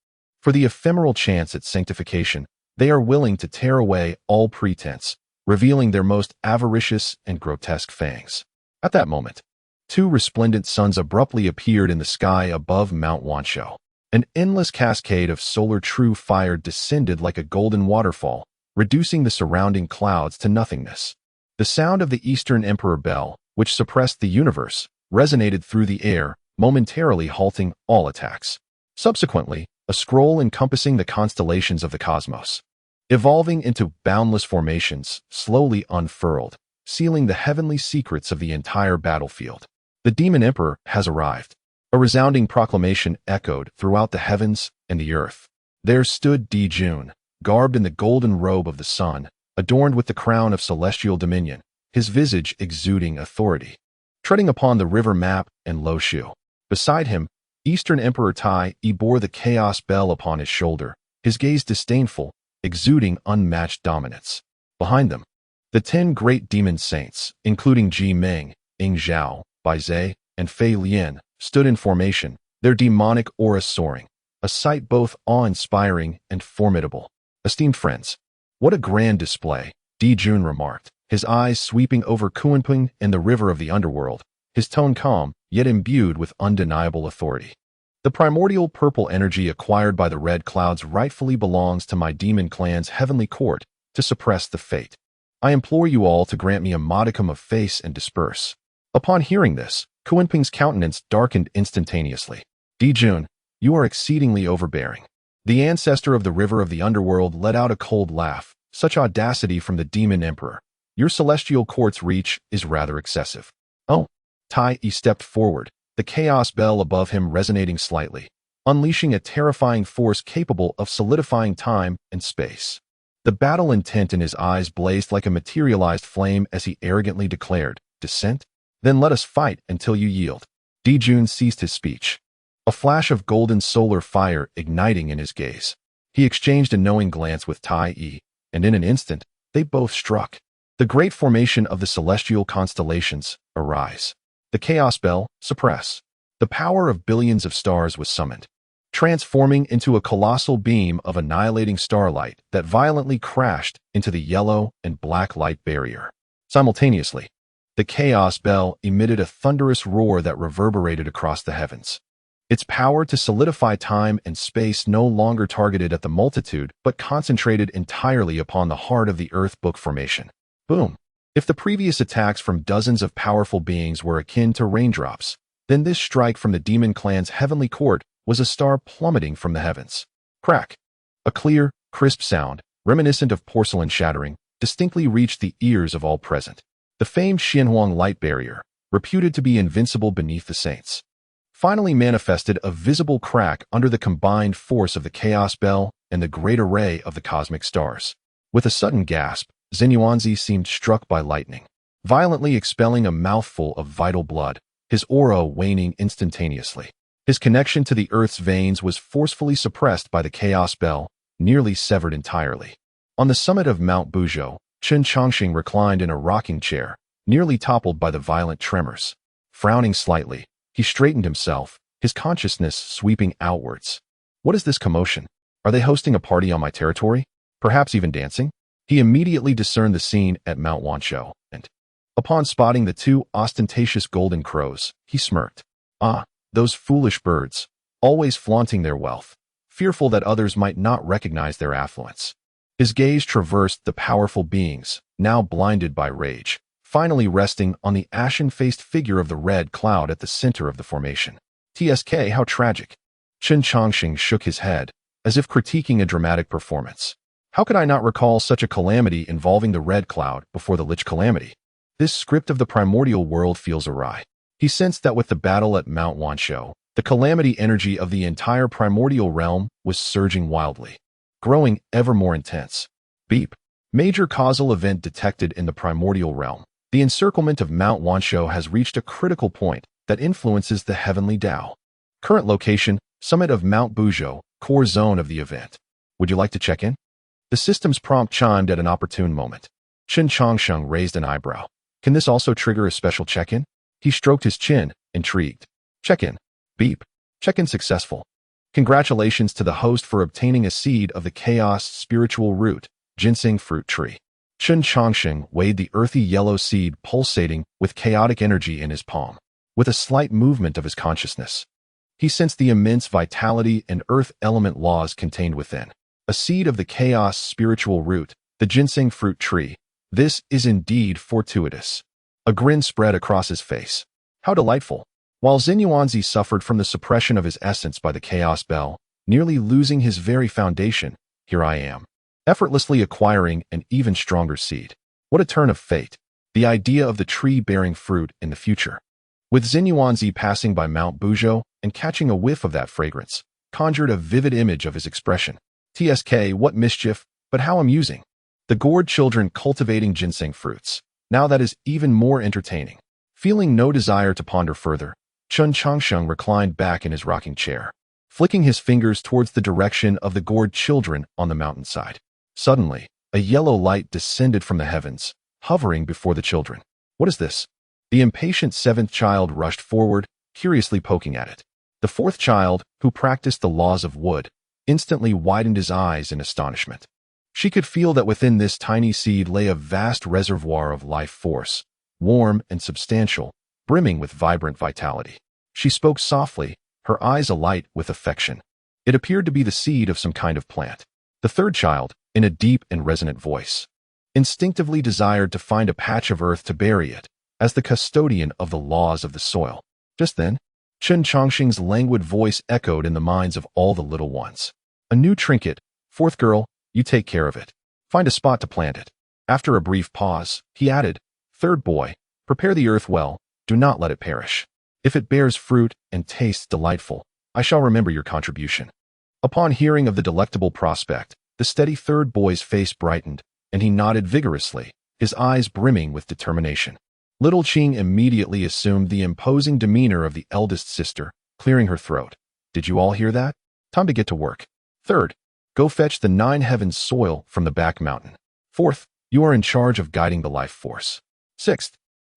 For the ephemeral chance at sanctification, they are willing to tear away all pretense, revealing their most avaricious and grotesque fangs. At that moment, two resplendent suns abruptly appeared in the sky above Mount Wanshou. An endless cascade of solar true fire descended like a golden waterfall, reducing the surrounding clouds to nothingness. The sound of the Eastern Emperor bell, which suppressed the universe, resonated through the air, momentarily halting all attacks. Subsequently, a scroll encompassing the constellations of the cosmos. Evolving into boundless formations, slowly unfurled, sealing the heavenly secrets of the entire battlefield. The Demon Emperor has arrived. A resounding proclamation echoed throughout the heavens and the earth. There stood Dijun, garbed in the golden robe of the sun, adorned with the crown of celestial dominion, his visage exuding authority. Treading upon the river map and Loshu. Beside him, Eastern Emperor Tai Yi bore the chaos bell upon his shoulder, his gaze disdainful, exuding unmatched dominance. Behind them, the 10 great demon saints, including Ji Ming, Ying Zhao, Bai Zhe, and Fei Lian, stood in formation, their demonic aura soaring, a sight both awe-inspiring and formidable. Esteemed friends, what a grand display, Dijun remarked, his eyes sweeping over Kunping and the river of the underworld, his tone calm, yet imbued with undeniable authority. The primordial purple energy acquired by the red clouds rightfully belongs to my demon clan's heavenly court to suppress the fate. I implore you all to grant me a modicum of face and disperse. Upon hearing this, Kunping's countenance darkened instantaneously. Dijun, you are exceedingly overbearing. The ancestor of the river of the underworld let out a cold laugh. Such audacity from the Demon Emperor. Your celestial court's reach is rather excessive. Oh. Tai Yi stepped forward, the chaos bell above him resonating slightly, unleashing a terrifying force capable of solidifying time and space. The battle intent in his eyes blazed like a materialized flame as he arrogantly declared, "Dissent? Then let us fight until you yield." Dijun ceased his speech, a flash of golden solar fire igniting in his gaze. He exchanged a knowing glance with Tai Yi, and in an instant, they both struck. The great formation of the celestial constellations, arise. The chaos bell, suppress. The power of billions of stars was summoned, transforming into a colossal beam of annihilating starlight that violently crashed into the yellow and black light barrier. Simultaneously, the chaos bell emitted a thunderous roar that reverberated across the heavens. Its power to solidify time and space no longer targeted at the multitude but concentrated entirely upon the heart of the Earth book formation. Boom! If the previous attacks from dozens of powerful beings were akin to raindrops, then this strike from the demon clan's heavenly court was a star plummeting from the heavens. Crack! A clear, crisp sound, reminiscent of porcelain shattering, distinctly reached the ears of all present. The famed Xianhuang light barrier, reputed to be invincible beneath the saints, finally manifested a visible crack under the combined force of the chaos bell and the great array of the cosmic stars. With a sudden gasp, Zinyuanzi seemed struck by lightning, violently expelling a mouthful of vital blood, his aura waning instantaneously. His connection to the Earth's veins was forcefully suppressed by the chaos bell, nearly severed entirely. On the summit of Mount Buzhou, Chen Changsheng reclined in a rocking chair, nearly toppled by the violent tremors. Frowning slightly, he straightened himself, his consciousness sweeping outwards. What is this commotion? Are they hosting a party on my territory? Perhaps even dancing? He immediately discerned the scene at Mount Wanshou, and, upon spotting the 2 ostentatious golden crows, he smirked. Ah, those foolish birds, always flaunting their wealth, fearful that others might not recognize their affluence. His gaze traversed the powerful beings, now blinded by rage, finally resting on the ashen-faced figure of the red cloud at the center of the formation. TSK, how tragic. Chen Changsheng shook his head, as if critiquing a dramatic performance. How could I not recall such a calamity involving the red cloud before the Lich calamity? This script of the primordial world feels awry. He sensed that with the battle at Mount Wanshou, the calamity energy of the entire primordial realm was surging wildly, growing ever more intense. Beep. Major causal event detected in the primordial realm. The encirclement of Mount Wanshou has reached a critical point that influences the heavenly Tao. Current location, summit of Mount Buzhou, core zone of the event. Would you like to check in? The system's prompt chimed at an opportune moment. Chen Changsheng raised an eyebrow. Can this also trigger a special check-in? He stroked his chin, intrigued. Check-in. Beep. Check-in successful. Congratulations to the host for obtaining a seed of the chaos spiritual root, ginseng fruit tree. Chen Changsheng weighed the earthy yellow seed pulsating with chaotic energy in his palm. With a slight movement of his consciousness, he sensed the immense vitality and earth element laws contained within. A seed of the chaos spiritual root, the ginseng fruit tree. This is indeed fortuitous. A grin spread across his face. How delightful. While Zinyuanzi suffered from the suppression of his essence by the chaos bell, nearly losing his very foundation. Here I am, effortlessly acquiring an even stronger seed. What a turn of fate. The idea of the tree bearing fruit in the future. With Zinyuanzi passing by Mount Buzhou and catching a whiff of that fragrance, conjured a vivid image of his expression. TSK, what mischief, but how amusing. The gourd children cultivating ginseng fruits. Now that is even more entertaining. Feeling no desire to ponder further, Chen Changsheng reclined back in his rocking chair, flicking his fingers towards the direction of the gourd children on the mountainside. Suddenly, a yellow light descended from the heavens, hovering before the children. What is this? The impatient seventh child rushed forward, curiously poking at it. The fourth child, who practiced the laws of wood, instantly widened his eyes in astonishment. She could feel that within this tiny seed lay a vast reservoir of life force, warm and substantial, brimming with vibrant vitality. She spoke softly, her eyes alight with affection. It appeared to be the seed of some kind of plant. The third child, in a deep and resonant voice, instinctively desired to find a patch of earth to bury it, as the custodian of the laws of the soil. Just then, Chen Changsheng's languid voice echoed in the minds of all the little ones. A new trinket. Fourth girl, you take care of it. Find a spot to plant it. After a brief pause, he added, Third boy, prepare the earth well, do not let it perish. If it bears fruit and tastes delightful, I shall remember your contribution. Upon hearing of the delectable prospect, the steady third boy's face brightened, and he nodded vigorously, his eyes brimming with determination. Little Qing immediately assumed the imposing demeanor of the eldest sister, clearing her throat. Did you all hear that? Time to get to work. Third, go fetch the 9 heavens soil from the back mountain. Fourth, you are in charge of guiding the life force. Sixth,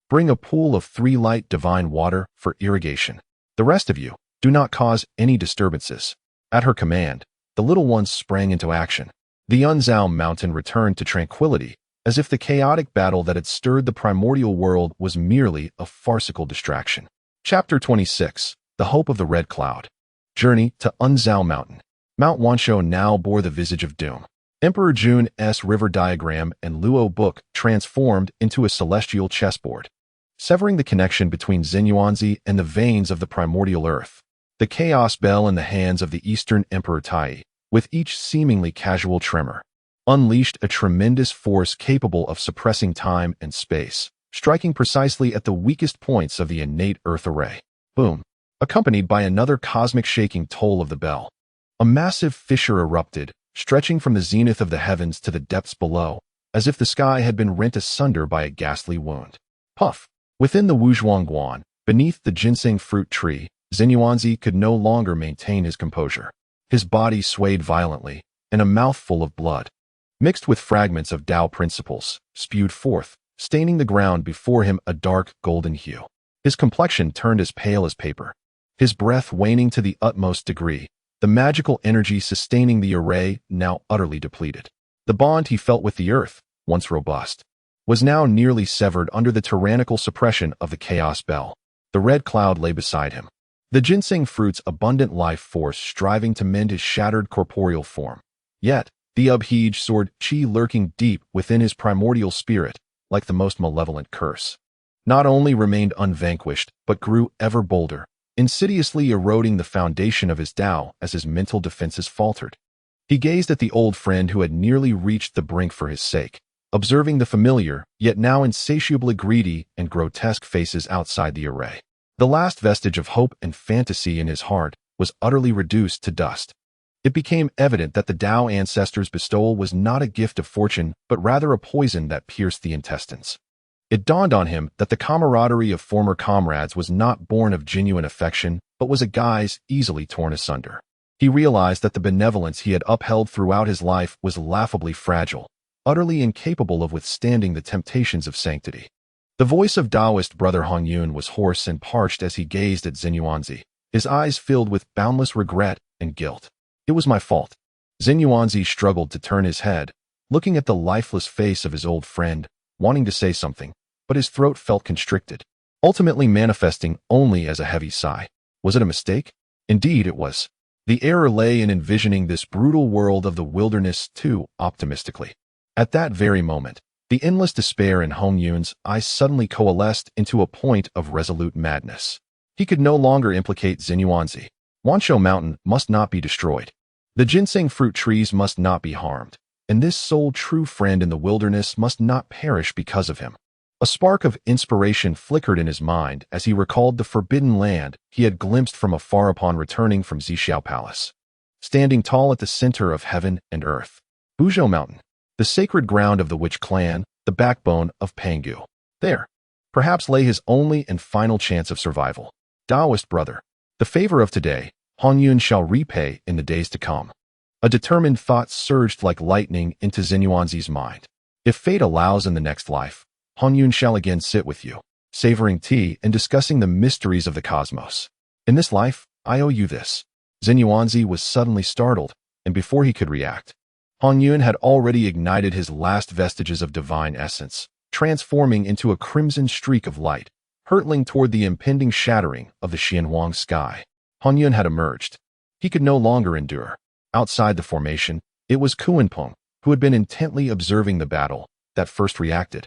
bring a pool of 3 light divine water for irrigation. The rest of you, do not cause any disturbances. At her command, the little ones sprang into action. The Buzhou Mountain returned to tranquility, as if the chaotic battle that had stirred the primordial world was merely a farcical distraction. Chapter 26. The Hope of the Red Cloud. Journey to Buzhou Mountain. Mount Wanshou now bore the visage of doom. Emperor Jun's river diagram and Luo book transformed into a celestial chessboard, severing the connection between Zinyuanzi and the veins of the primordial earth. The chaos bell in the hands of the Eastern Emperor Tai, with each seemingly casual tremor, unleashed a tremendous force capable of suppressing time and space, striking precisely at the weakest points of the innate Earth array. Boom! Accompanied by another cosmic shaking toll of the bell. A massive fissure erupted, stretching from the zenith of the heavens to the depths below, as if the sky had been rent asunder by a ghastly wound. Puff! Within the Wuzhuangguan, beneath the ginseng fruit tree, Zinyuanzi could no longer maintain his composure. His body swayed violently, and a mouthful of blood, mixed with fragments of Tao principles, spewed forth, staining the ground before him a dark golden hue. His complexion turned as pale as paper, his breath waning to the utmost degree, the magical energy sustaining the array now utterly depleted. The bond he felt with the earth, once robust, was now nearly severed under the tyrannical suppression of the chaos bell. The red cloud lay beside him, the ginseng fruit's abundant life force striving to mend his shattered corporeal form. Yet, the Ubhij sword chi lurking deep within his primordial spirit, like the most malevolent curse, not only remained unvanquished, but grew ever bolder, insidiously eroding the foundation of his Tao as his mental defenses faltered. He gazed at the old friend who had nearly reached the brink for his sake, observing the familiar, yet now insatiably greedy and grotesque faces outside the array. The last vestige of hope and fantasy in his heart was utterly reduced to dust. It became evident that the Tao ancestors' bestowal was not a gift of fortune, but rather a poison that pierced the intestines. It dawned on him that the camaraderie of former comrades was not born of genuine affection, but was a guise easily torn asunder. He realized that the benevolence he had upheld throughout his life was laughably fragile, utterly incapable of withstanding the temptations of sanctity. The voice of Taoist brother Hongjun was hoarse and parched as he gazed at Zinyuanzi, his eyes filled with boundless regret and guilt. It was my fault. Zinyuanzi struggled to turn his head, looking at the lifeless face of his old friend, wanting to say something, but his throat felt constricted, ultimately manifesting only as a heavy sigh. Was it a mistake? Indeed it was. The error lay in envisioning this brutal world of the wilderness too optimistically. At that very moment, the endless despair in Hongyun's eyes suddenly coalesced into a point of resolute madness. He could no longer implicate Zinyuanzi. Wanshou Mountain must not be destroyed. The ginseng fruit trees must not be harmed, and this sole true friend in the wilderness must not perish because of him. A spark of inspiration flickered in his mind as he recalled the forbidden land he had glimpsed from afar upon returning from Zixiao Palace. Standing tall at the center of heaven and earth, Buzhou Mountain, the sacred ground of the witch clan, the backbone of Pangu. There, perhaps lay his only and final chance of survival. Taoist brother, the favor of today, Hongjun shall repay in the days to come. A determined thought surged like lightning into Zinyuanzi's mind. If fate allows in the next life, Hongjun shall again sit with you, savoring tea and discussing the mysteries of the cosmos. In this life, I owe you this. Zinyuanzi was suddenly startled, and before he could react, Hongjun had already ignited his last vestiges of divine essence, transforming into a crimson streak of light, hurtling toward the impending shattering of the Xianhuang sky. Hongjun had emerged. He could no longer endure. Outside the formation, it was Kunpeng, who had been intently observing the battle, that first reacted.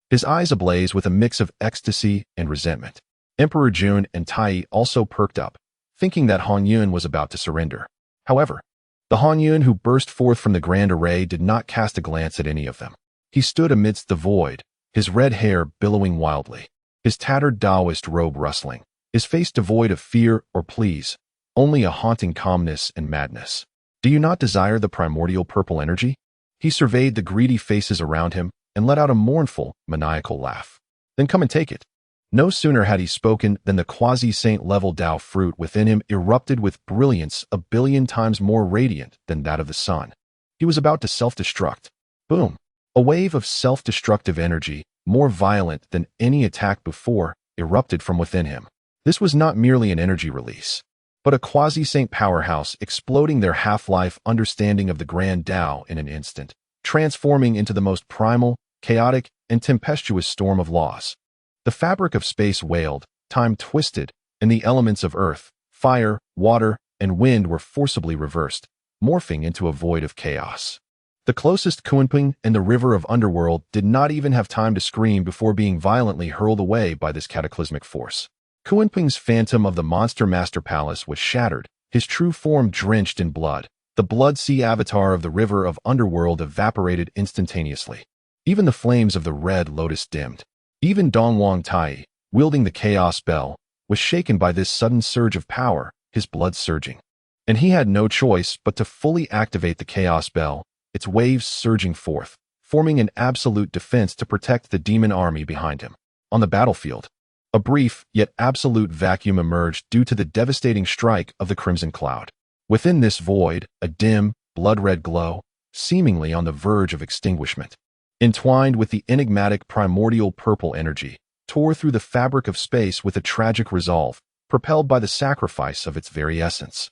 His eyes ablaze with a mix of ecstasy and resentment. Emperor Jun and Tai also perked up, thinking that Hongjun was about to surrender. However, the Hongjun who burst forth from the grand array did not cast a glance at any of them. He stood amidst the void, his red hair billowing wildly, his tattered Taoist robe rustling, his face devoid of fear or pleas, only a haunting calmness and madness. Do you not desire the primordial purple energy? He surveyed the greedy faces around him and let out a mournful, maniacal laugh. Then come and take it. No sooner had he spoken than the quasi-saint-level Tao fruit within him erupted with brilliance 1,000,000,000 times more radiant than that of the sun. He was about to self-destruct. Boom! A wave of self-destructive energy, more violent than any attack before, erupted from within him. This was not merely an energy release, but a quasi-saint powerhouse exploding their half-life understanding of the grand Tao in an instant, transforming into the most primal, chaotic, and tempestuous storm of laws. The fabric of space wailed, time twisted, and the elements of earth, fire, water, and wind were forcibly reversed, morphing into a void of chaos. The closest Kunpeng and the river of underworld did not even have time to scream before being violently hurled away by this cataclysmic force. Kunpeng's phantom of the monster master palace was shattered, his true form drenched in blood. The blood sea avatar of the river of underworld evaporated instantaneously. Even the flames of the red lotus dimmed. Even Dongwang Tai, wielding the chaos bell, was shaken by this sudden surge of power, his blood surging. And he had no choice but to fully activate the chaos bell, its waves surging forth, forming an absolute defense to protect the demon army behind him. On the battlefield, a brief yet absolute vacuum emerged due to the devastating strike of the crimson cloud. Within this void, a dim, blood-red glow, seemingly on the verge of extinguishment, entwined with the enigmatic primordial purple energy, tore through the fabric of space with a tragic resolve, propelled by the sacrifice of its very essence,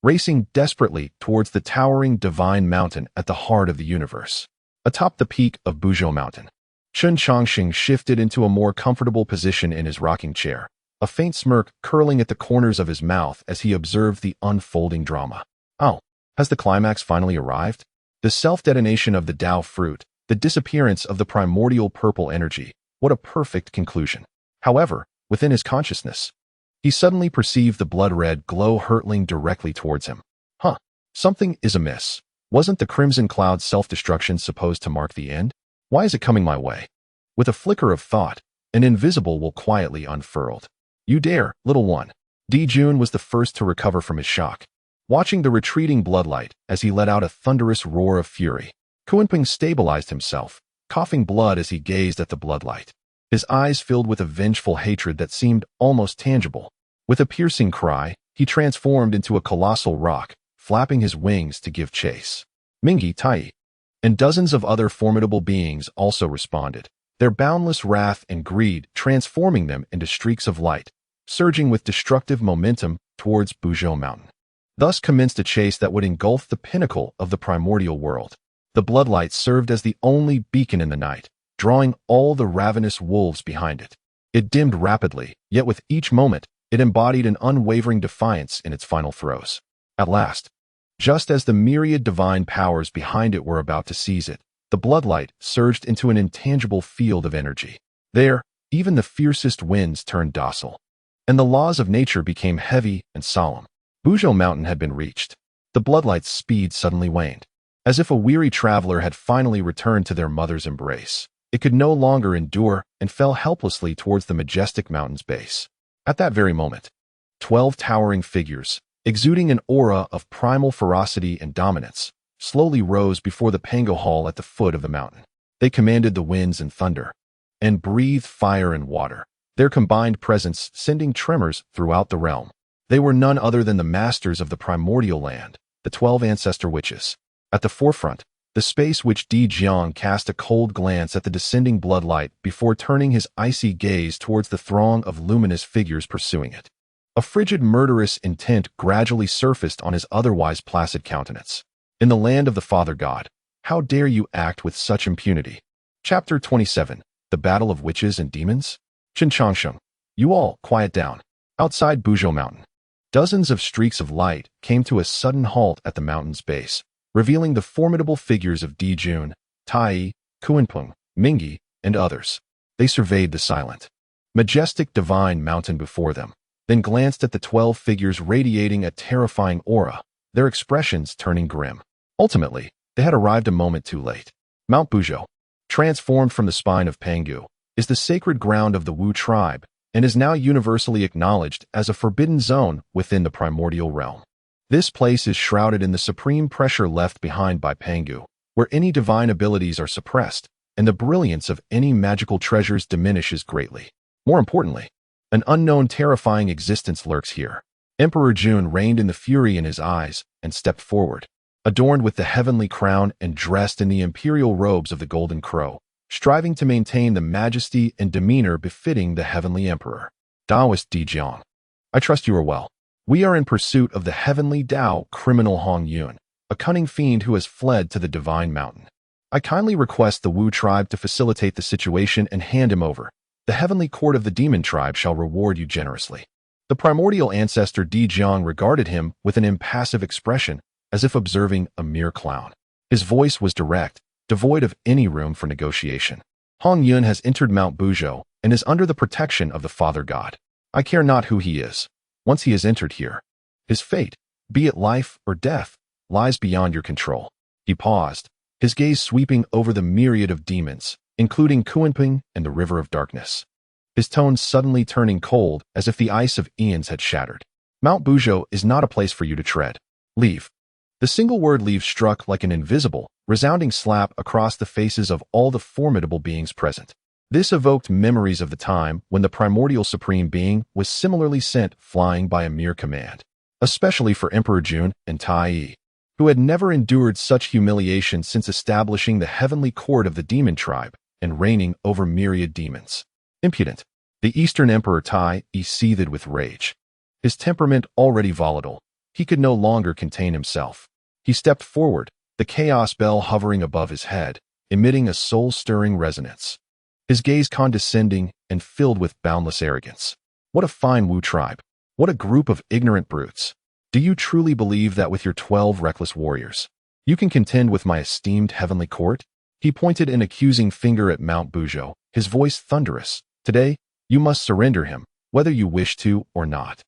racing desperately towards the towering divine mountain at the heart of the universe. Atop the peak of Buzhou Mountain, Chen Changsheng shifted into a more comfortable position in his rocking chair, a faint smirk curling at the corners of his mouth as he observed the unfolding drama. Oh, has the climax finally arrived? The self-detonation of the Tao fruit, the disappearance of the primordial purple energy, what a perfect conclusion. However, within his consciousness, he suddenly perceived the blood-red glow hurtling directly towards him. Something is amiss. Wasn't the crimson cloud's self-destruction supposed to mark the end? Why is it coming my way? With a flicker of thought, an invisible will quietly unfurled. You dare, little one. Jun was the first to recover from his shock, watching the retreating bloodlight as he let out a thunderous roar of fury. Kunpeng stabilized himself, coughing blood as he gazed at the bloodlight. His eyes filled with a vengeful hatred that seemed almost tangible. With a piercing cry, he transformed into a colossal rock, flapping his wings to give chase. Mingi, Tai, and dozens of other formidable beings also responded, their boundless wrath and greed transforming them into streaks of light, surging with destructive momentum towards Buzhou Mountain. Thus commenced a chase that would engulf the pinnacle of the primordial world. The bloodlight served as the only beacon in the night, drawing all the ravenous wolves behind it. It dimmed rapidly, yet with each moment, it embodied an unwavering defiance in its final throes. At last, just as the myriad divine powers behind it were about to seize it, the bloodlight surged into an intangible field of energy. There, even the fiercest winds turned docile, and the laws of nature became heavy and solemn. Buzhou Mountain had been reached. The bloodlight's speed suddenly waned. As if a weary traveler had finally returned to their mother's embrace, it could no longer endure and fell helplessly towards the majestic mountain's base. At that very moment, 12 towering figures, exuding an aura of primal ferocity and dominance, slowly rose before the Pangu hall at the foot of the mountain. They commanded the winds and thunder, and breathed fire and water, their combined presence sending tremors throughout the realm. They were none other than the masters of the primordial land, the 12 ancestor witches. At the forefront, the space witch Di Jiang cast a cold glance at the descending bloodlight before turning his icy gaze towards the throng of luminous figures pursuing it. A frigid, murderous intent gradually surfaced on his otherwise placid countenance. In the land of the Father God, how dare you act with such impunity? Chapter 27. The Battle of Witches and Demons? Chen Changsheng. You all, quiet down. Outside Buzhou Mountain, dozens of streaks of light came to a sudden halt at the mountain's base, revealing the formidable figures of Di Jun, Tai, Kuanpeng, Mingyi, and others. They surveyed the silent, majestic divine mountain before them, then glanced at the 12 figures radiating a terrifying aura, their expressions turning grim. Ultimately, they had arrived a moment too late. Mount Buzhou, transformed from the spine of Pangu, is the sacred ground of the Wu tribe and is now universally acknowledged as a forbidden zone within the primordial realm. This place is shrouded in the supreme pressure left behind by Pangu, where any divine abilities are suppressed, and the brilliance of any magical treasures diminishes greatly. More importantly, an unknown terrifying existence lurks here. Emperor Jun reigned in the fury in his eyes and stepped forward, adorned with the heavenly crown and dressed in the imperial robes of the Golden Crow, striving to maintain the majesty and demeanor befitting the heavenly emperor. Taoist Di Jiang, I trust you are well. We are in pursuit of the heavenly Tao criminal Hongjun, a cunning fiend who has fled to the divine mountain. I kindly request the Wu tribe to facilitate the situation and hand him over. The heavenly court of the demon tribe shall reward you generously. The primordial ancestor Di Jiang regarded him with an impassive expression, as if observing a mere clown. His voice was direct, devoid of any room for negotiation. Hongjun has entered Mount Buzhou and is under the protection of the Father God. I care not who he is. Once he has entered here, his fate, be it life or death, lies beyond your control. He paused, his gaze sweeping over the myriad of demons, including Kuanping and the River of Darkness. His tone suddenly turning cold as if the ice of eons had shattered. Mount Buzhou is not a place for you to tread. Leave. The single word leave struck like an invisible, resounding slap across the faces of all the formidable beings present. This evoked memories of the time when the primordial supreme being was similarly sent flying by a mere command, especially for Emperor Jun and Tai, who had never endured such humiliation since establishing the heavenly court of the demon tribe and reigning over myriad demons. Impudent. The Eastern Emperor Tai seethed with rage. His temperament already volatile, he could no longer contain himself. He stepped forward, the chaos bell hovering above his head, emitting a soul-stirring resonance. His gaze condescending and filled with boundless arrogance. What a fine Wu tribe. What a group of ignorant brutes. Do you truly believe that with your 12 reckless warriors, you can contend with my esteemed heavenly court? He pointed an accusing finger at Mount Buzhou, his voice thunderous. Today, you must surrender him, whether you wish to or not.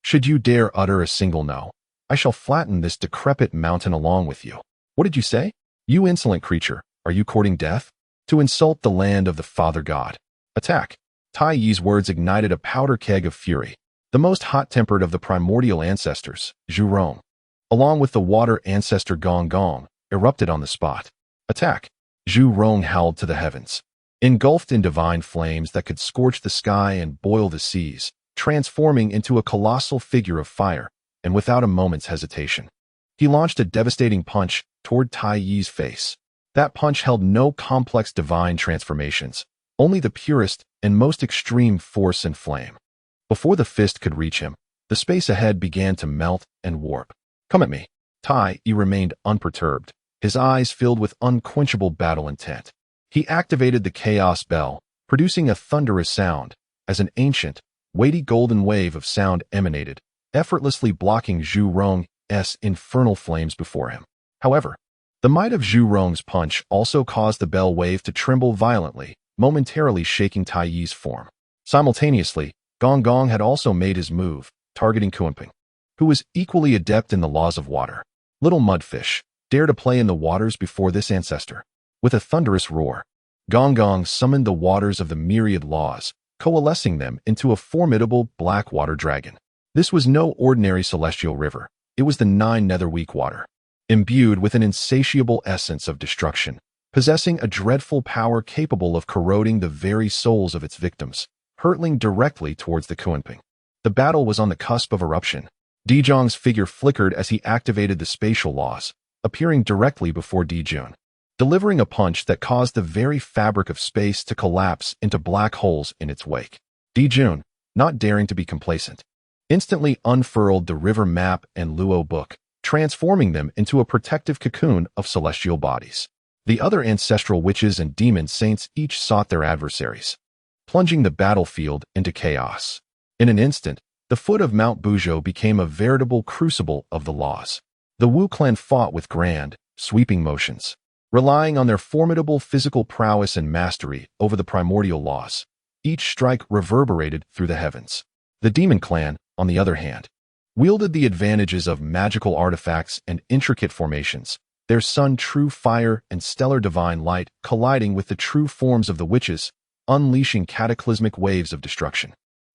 Should you dare utter a single no, I shall flatten this decrepit mountain along with you. What did you say? You insolent creature, are you courting death? To insult the land of the Father God. Attack. Tai Yi's words ignited a powder keg of fury. The most hot-tempered of the primordial ancestors, Zhu Rong, along with the water ancestor Gong Gong, erupted on the spot. Attack. Zhu Rong howled to the heavens. Engulfed in divine flames that could scorch the sky and boil the seas, transforming into a colossal figure of fire, and without a moment's hesitation, he launched a devastating punch toward Tai Yi's face. That punch held no complex divine transformations, only the purest and most extreme force and flame. Before the fist could reach him, the space ahead began to melt and warp. Come at me. Tai Yi remained unperturbed, his eyes filled with unquenchable battle intent. He activated the chaos bell, producing a thunderous sound, as an ancient, weighty golden wave of sound emanated, effortlessly blocking Zhu Rong's infernal flames before him. However, the might of Zhu Rong's punch also caused the bell wave to tremble violently, momentarily shaking Tai Yi's form. Simultaneously, Gong Gong had also made his move, targeting Kuanping, who was equally adept in the laws of water. Little mudfish, dare to play in the waters before this ancestor. With a thunderous roar, Gong Gong summoned the waters of the myriad laws, coalescing them into a formidable black water dragon. This was no ordinary celestial river. It was the 9 Netherweek water, imbued with an insatiable essence of destruction, possessing a dreadful power capable of corroding the very souls of its victims, hurtling directly towards the Kunping. The battle was on the cusp of eruption. Dijong's figure flickered as he activated the spatial laws, appearing directly before Dijun, delivering a punch that caused the very fabric of space to collapse into black holes in its wake. Dijun, not daring to be complacent, instantly unfurled the river map and Luo book, transforming them into a protective cocoon of celestial bodies. The other ancestral witches and demon saints each sought their adversaries, plunging the battlefield into chaos. In an instant, the foot of Mount Buzhou became a veritable crucible of the laws. The Wu clan fought with grand, sweeping motions, relying on their formidable physical prowess and mastery over the primordial laws. Each strike reverberated through the heavens. The demon clan, on the other hand, wielded the advantages of magical artifacts and intricate formations, their sun true fire and stellar divine light colliding with the true forms of the witches, unleashing cataclysmic waves of destruction.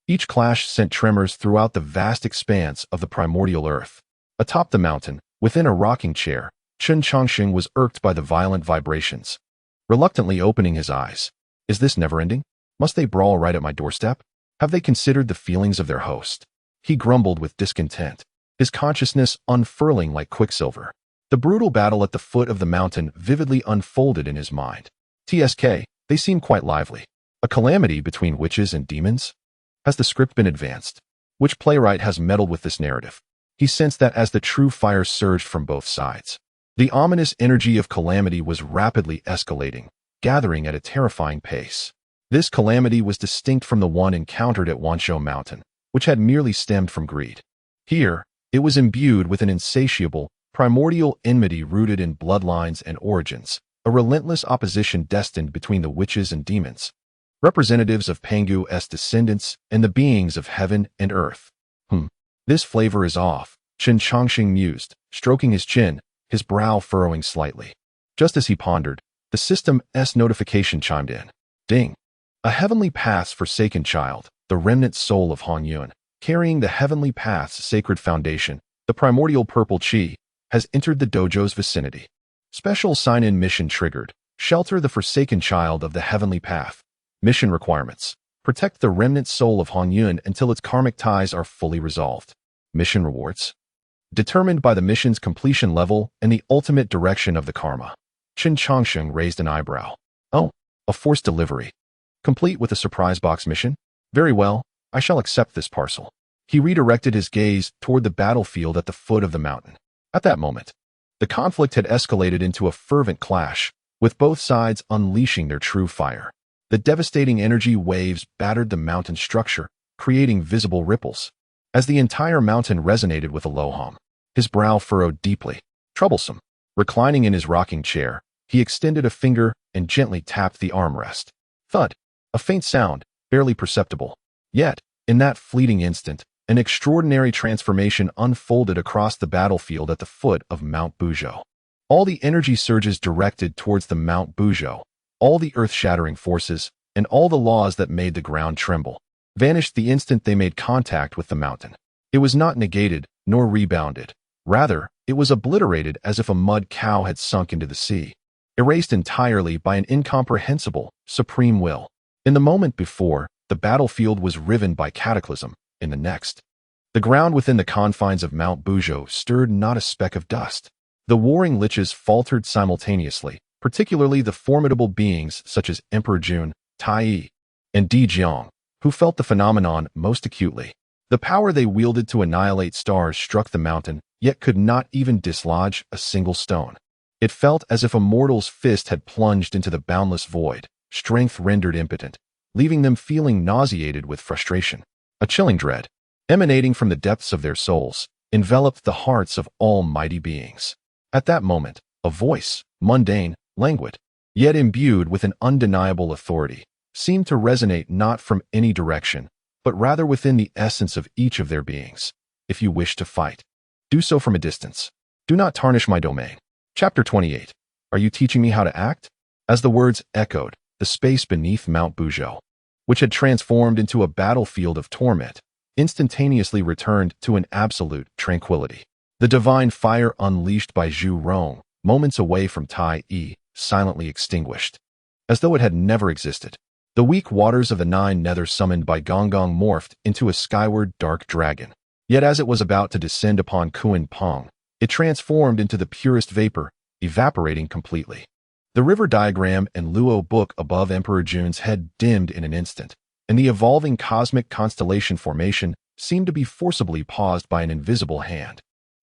Each clash sent tremors throughout the vast expanse of the primordial earth. Atop the mountain, within a rocking chair, Chen Changsheng was irked by the violent vibrations, reluctantly opening his eyes. Is this never-ending? Must they brawl right at my doorstep? Have they considered the feelings of their host? He grumbled with discontent, his consciousness unfurling like quicksilver. The brutal battle at the foot of the mountain vividly unfolded in his mind. TSK, they seem quite lively. A calamity between witches and demons? Has the script been advanced? Which playwright has meddled with this narrative? He sensed that as the true fire surged from both sides, the ominous energy of calamity was rapidly escalating, gathering at a terrifying pace. This calamity was distinct from the one encountered at Buzhou Mountain, which had merely stemmed from greed. Here, it was imbued with an insatiable, primordial enmity rooted in bloodlines and origins, a relentless opposition destined between the witches and demons, representatives of Pangu's descendants and the beings of heaven and earth. This flavor is off, Chen Changsheng mused, stroking his chin, his brow furrowing slightly. Just as he pondered, the system's notification chimed in. Ding! A heavenly path's forsaken child, the remnant soul of Hongjun, carrying the heavenly path's sacred foundation, the primordial purple chi, has entered the dojo's vicinity. Special sign-in mission triggered. Shelter the forsaken child of the heavenly path. Mission requirements. Protect the remnant soul of Hongjun until its karmic ties are fully resolved. Mission rewards. Determined by the mission's completion level and the ultimate direction of the karma. Chen Changsheng raised an eyebrow. Oh, a forced delivery. Complete with a surprise box mission? Very well, I shall accept this parcel. He redirected his gaze toward the battlefield at the foot of the mountain. At that moment, the conflict had escalated into a fervent clash, with both sides unleashing their true fire. The devastating energy waves battered the mountain structure, creating visible ripples. As the entire mountain resonated with a low hum, his brow furrowed deeply. Troublesome. Reclining in his rocking chair, he extended a finger and gently tapped the armrest. Thud. A faint sound, barely perceptible. Yet, in that fleeting instant, an extraordinary transformation unfolded across the battlefield at the foot of Mount Buzhou. All the energy surges directed towards the Mount Buzhou, all the earth-shattering forces, and all the laws that made the ground tremble, vanished the instant they made contact with the mountain. It was not negated, nor rebounded. Rather, it was obliterated as if a mud cow had sunk into the sea, erased entirely by an incomprehensible, supreme will. In the moment before, the battlefield was riven by cataclysm. In the next, the ground within the confines of Mount Buzhou stirred not a speck of dust. The warring liches faltered simultaneously, particularly the formidable beings such as Emperor Jun, Tai Yi, and Di Jiang, who felt the phenomenon most acutely. The power they wielded to annihilate stars struck the mountain, yet could not even dislodge a single stone. It felt as if a mortal's fist had plunged into the boundless void, strength rendered impotent, leaving them feeling nauseated with frustration. A chilling dread, emanating from the depths of their souls, enveloped the hearts of all mighty beings. At that moment, a voice, mundane, languid, yet imbued with an undeniable authority, seemed to resonate not from any direction, but rather within the essence of each of their beings. If you wish to fight, do so from a distance. Do not tarnish my domain. Chapter 28. Are you teaching me how to act? As the words echoed, the space beneath Mount Buzhou, which had transformed into a battlefield of torment, instantaneously returned to an absolute tranquility. The divine fire unleashed by Zhu Rong, moments away from Tai Yi, silently extinguished, as though it had never existed. The weak waters of the nine nether summoned by Gonggong morphed into a skyward dark dragon. Yet as it was about to descend upon Kuan Peng, it transformed into the purest vapor, evaporating completely. The river diagram and Luo book above Emperor Jun's head dimmed in an instant, and the evolving cosmic constellation formation seemed to be forcibly paused by an invisible hand.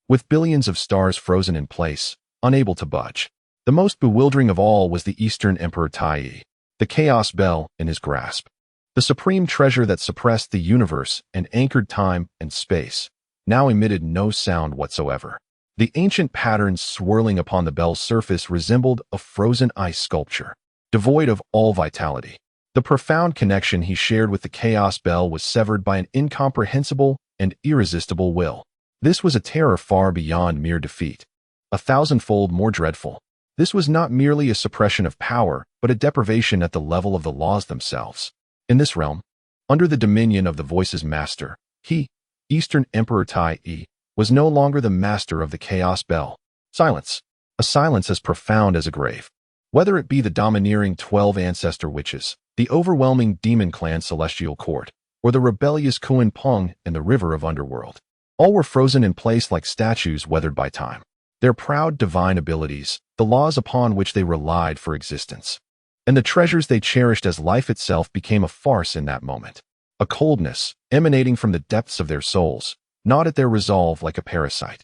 With billions of stars frozen in place, unable to budge. The most bewildering of all was the Eastern Emperor Tai Yi, the chaos bell in his grasp. The supreme treasure that suppressed the universe and anchored time and space, now emitted no sound whatsoever. The ancient patterns swirling upon the bell's surface resembled a frozen ice sculpture, devoid of all vitality. The profound connection he shared with the chaos bell was severed by an incomprehensible and irresistible will. This was a terror far beyond mere defeat, a thousandfold more dreadful. This was not merely a suppression of power, but a deprivation at the level of the laws themselves. In this realm, under the dominion of the voice's master, he, Eastern Emperor Tai Yi, was no longer the master of the chaos bell. Silence. A silence as profound as a grave. Whether it be the domineering 12 ancestor witches, the overwhelming demon clan celestial court, or the rebellious Kuan Peng and the river of underworld, all were frozen in place like statues weathered by time. Their proud divine abilities, the laws upon which they relied for existence, and the treasures they cherished as life itself became a farce in that moment. A coldness, emanating from the depths of their souls, gnawed at their resolve like a parasite.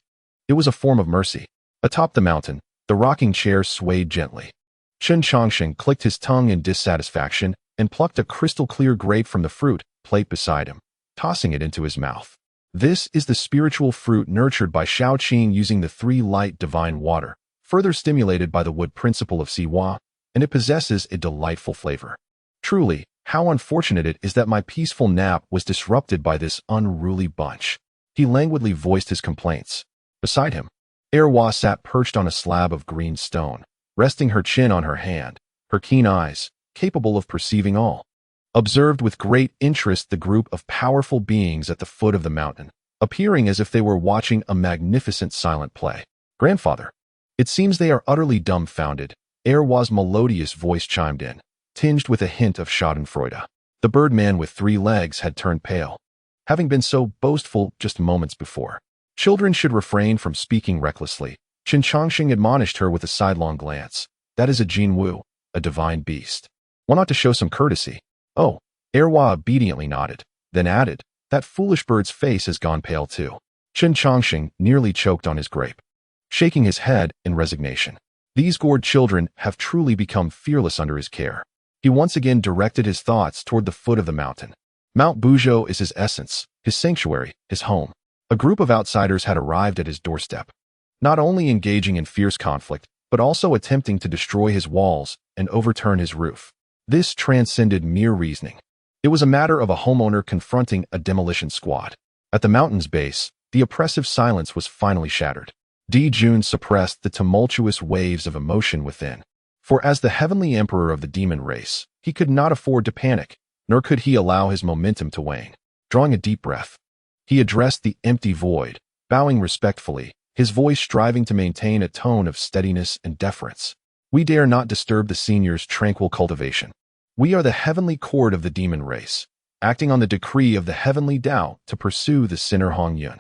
It was a form of mercy. Atop the mountain, the rocking chair swayed gently. Chen Changsheng clicked his tongue in dissatisfaction and plucked a crystal-clear grape from the fruit plate beside him, tossing it into his mouth. This is the spiritual fruit nurtured by Shaoqing using the three light divine water, further stimulated by the wood principle of Siwa, and it possesses a delightful flavor. Truly, how unfortunate it is that my peaceful nap was disrupted by this unruly bunch. He languidly voiced his complaints. Beside him, Erwa sat perched on a slab of green stone, resting her chin on her hand, her keen eyes, capable of perceiving all. Observed with great interest the group of powerful beings at the foot of the mountain, appearing as if they were watching a magnificent silent play. Grandfather. It seems they are utterly dumbfounded. Erwa's melodious voice chimed in, tinged with a hint of schadenfreude. The birdman with 3 legs had turned pale, having been so boastful just moments before. Children should refrain from speaking recklessly. Chen Changsheng admonished her with a sidelong glance. That is a Jinwu, a divine beast. One ought to show some courtesy. Oh, Erwa obediently nodded, then added, that foolish bird's face has gone pale too. Chen Changsheng nearly choked on his grape, shaking his head in resignation. These gored children have truly become fearless under his care. He once again directed his thoughts toward the foot of the mountain. Mount Buzhou is his essence, his sanctuary, his home. A group of outsiders had arrived at his doorstep, not only engaging in fierce conflict, but also attempting to destroy his walls and overturn his roof. This transcended mere reasoning. It was a matter of a homeowner confronting a demolition squad. At the mountain's base, the oppressive silence was finally shattered. Di Jun suppressed the tumultuous waves of emotion within. For as the heavenly emperor of the demon race, he could not afford to panic, nor could he allow his momentum to wane. Drawing a deep breath, he addressed the empty void, bowing respectfully, his voice striving to maintain a tone of steadiness and deference. We dare not disturb the senior's tranquil cultivation. We are the heavenly court of the demon race, acting on the decree of the heavenly Tao to pursue the sinner Hongjun.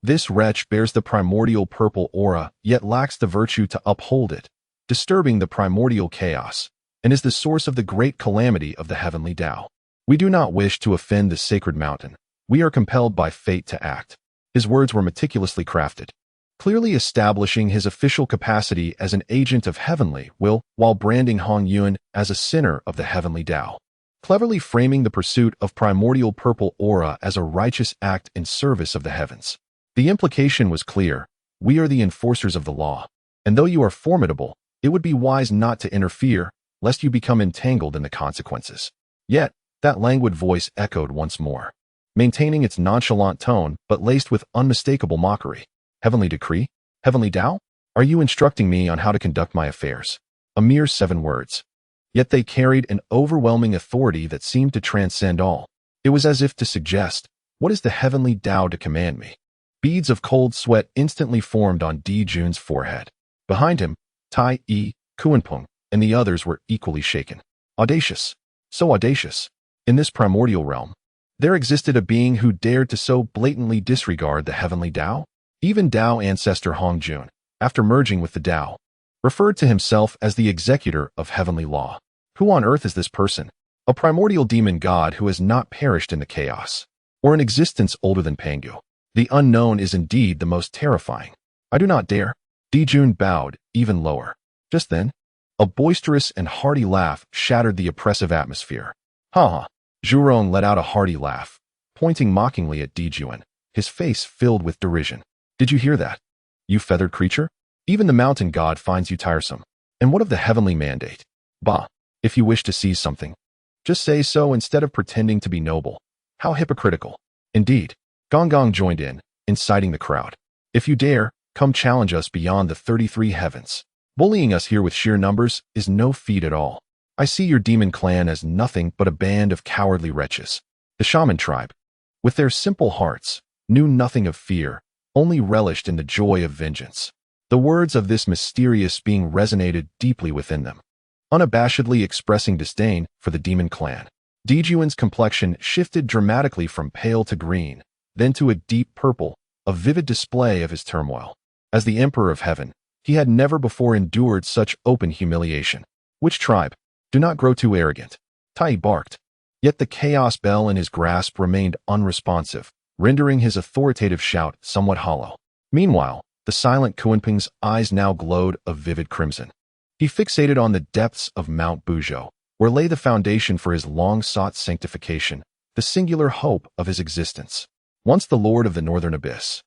This wretch bears the primordial purple aura, yet lacks the virtue to uphold it, disturbing the primordial chaos, and is the source of the great calamity of the heavenly Tao. We do not wish to offend the sacred mountain. We are compelled by fate to act. His words were meticulously crafted, clearly establishing his official capacity as an agent of heavenly will, while branding Hongjun as a sinner of the heavenly Tao, cleverly framing the pursuit of primordial purple aura as a righteous act in service of the heavens. The implication was clear. We are the enforcers of the law, and though you are formidable, it would be wise not to interfere, lest you become entangled in the consequences. Yet, that languid voice echoed once more, maintaining its nonchalant tone but laced with unmistakable mockery. Heavenly decree? Heavenly Tao? Are you instructing me on how to conduct my affairs? A mere 7 words. Yet they carried an overwhelming authority that seemed to transcend all. It was as if to suggest, what is the Heavenly Tao to command me? Beads of cold sweat instantly formed on Di Jun's forehead. Behind him, Tai Yi, Kuanpeng, and the others were equally shaken. Audacious. So audacious. In this primordial realm, there existed a being who dared to so blatantly disregard the Heavenly Tao? Even Tao ancestor Hongjun, after merging with the Tao, referred to himself as the executor of heavenly law. Who on earth is this person? A primordial demon god who has not perished in the chaos, or an existence older than Pangu. The unknown is indeed the most terrifying. I do not dare. Di Jun bowed even lower. Just then, a boisterous and hearty laugh shattered the oppressive atmosphere. Ha ha! Zhurong let out a hearty laugh, pointing mockingly at Di Jun, his face filled with derision. Did you hear that? You feathered creature? Even the mountain god finds you tiresome. And what of the heavenly mandate? Bah! If you wish to seize something, just say so instead of pretending to be noble. How hypocritical. Indeed. Gong Gong joined in, inciting the crowd. If you dare, come challenge us beyond the 33 heavens. Bullying us here with sheer numbers is no feat at all. I see your demon clan as nothing but a band of cowardly wretches. The shaman tribe, with their simple hearts, knew nothing of fear, only relished in the joy of vengeance. The words of this mysterious being resonated deeply within them, unabashedly expressing disdain for the demon clan. Di Jun's complexion shifted dramatically from pale to green, then to a deep purple, a vivid display of his turmoil. As the Emperor of Heaven, he had never before endured such open humiliation. Which tribe? Do not grow too arrogant. Tai barked. Yet the chaos bell in his grasp remained unresponsive, rendering his authoritative shout somewhat hollow. Meanwhile, the silent Kuanping's eyes now glowed a vivid crimson. He fixated on the depths of Mount Buzhou, where lay the foundation for his long-sought sanctification, the singular hope of his existence. Once the lord of the northern abyss,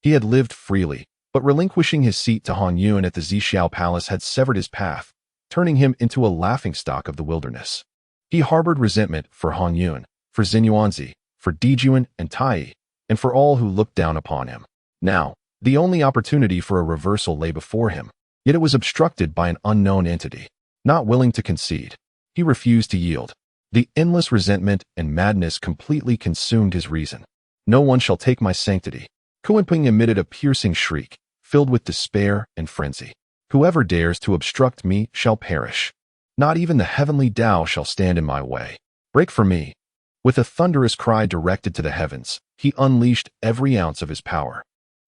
he had lived freely, but relinquishing his seat to Hongjun at the Zixiao Palace had severed his path, turning him into a laughingstock of the wilderness. He harbored resentment for Hongjun, for Xinyuanzi, for Di Jun and Tai, and for all who looked down upon him. Now, the only opportunity for a reversal lay before him, yet it was obstructed by an unknown entity. Not willing to concede, he refused to yield. The endless resentment and madness completely consumed his reason. No one shall take my sanctity. Kuanping emitted a piercing shriek, filled with despair and frenzy. Whoever dares to obstruct me shall perish. Not even the heavenly Tao shall stand in my way. Break for me. With a thunderous cry directed to the heavens, he unleashed every ounce of his power,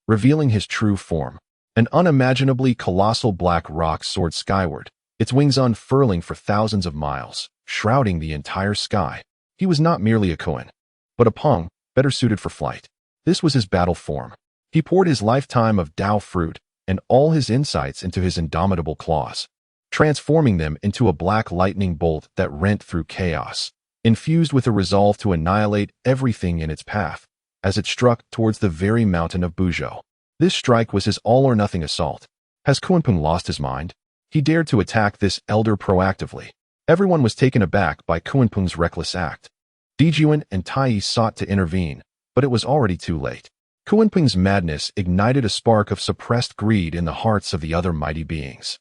revealing his true form. An unimaginably colossal black rock soared skyward, its wings unfurling for thousands of miles, shrouding the entire sky. He was not merely a Kuan, but a Peng, better suited for flight. This was his battle form. He poured his lifetime of Tao fruit and all his insights into his indomitable claws, transforming them into a black lightning bolt that rent through chaos, infused with a resolve to annihilate everything in its path, as it struck towards the very mountain of Buzhou. This strike was his all-or-nothing assault. Has Kuanping lost his mind? He dared to attack this elder proactively. Everyone was taken aback by Kuanping's reckless act. Di Jun and Tai sought to intervene, but it was already too late. Kuanping's madness ignited a spark of suppressed greed in the hearts of the other mighty beings,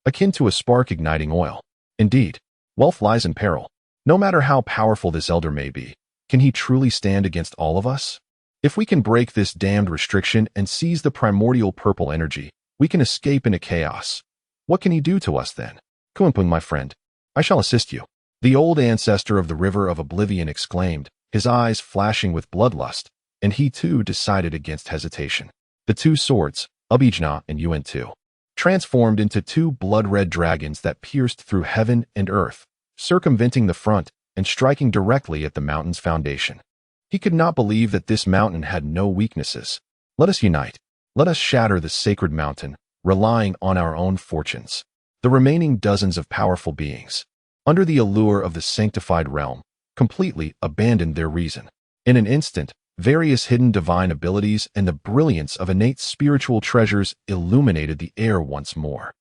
akin to a spark igniting oil. Indeed, wealth lies in peril. No matter how powerful this elder may be, can he truly stand against all of us? If we can break this damned restriction and seize the primordial purple energy, we can escape into chaos. What can he do to us then? Kuanping, my friend, I shall assist you. The old ancestor of the River of Oblivion exclaimed, his eyes flashing with bloodlust, and he too decided against hesitation. The two swords, Abijna and Yuan-Tu, transformed into two blood-red dragons that pierced through heaven and earth, circumventing the front and striking directly at the mountain's foundation. He could not believe that this mountain had no weaknesses. Let us unite. Let us shatter the sacred mountain, relying on our own fortunes. The remaining dozens of powerful beings, under the allure of the sanctified realm, completely abandoned their reason. In an instant, various hidden divine abilities and the brilliance of innate spiritual treasures illuminated the air once more.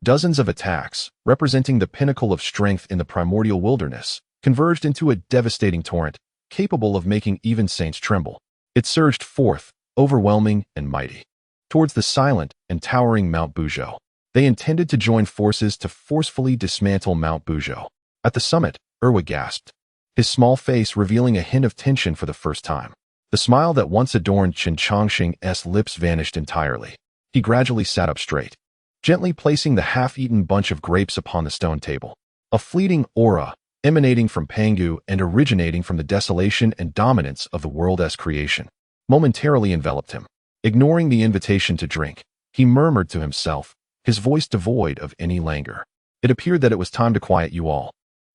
Dozens of attacks, representing the pinnacle of strength in the primordial wilderness, converged into a devastating torrent, capable of making even saints tremble. It surged forth, overwhelming and mighty, towards the silent, and towering Mount Buzhou. They intended to join forces to forcefully dismantle Mount Buzhou. At the summit, Erwa gasped, his small face revealing a hint of tension for the first time. The smile that once adorned Chen Changsheng's lips vanished entirely. He gradually sat up straight, gently placing the half-eaten bunch of grapes upon the stone table. A fleeting aura, emanating from Pangu and originating from the desolation and dominance of the world's creation, momentarily enveloped him. Ignoring the invitation to drink, he murmured to himself, his voice devoid of any languor. It appeared that it was time to quiet you all.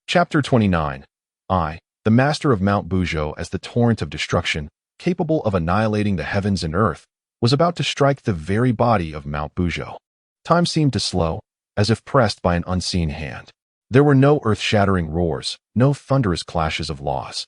Chapter 29. I, the master of Mount Buzhou as the torrent of destruction, capable of annihilating the heavens and earth, was about to strike the very body of Mount Buzhou. Time seemed to slow, as if pressed by an unseen hand. There were no earth-shattering roars, no thunderous clashes of laws,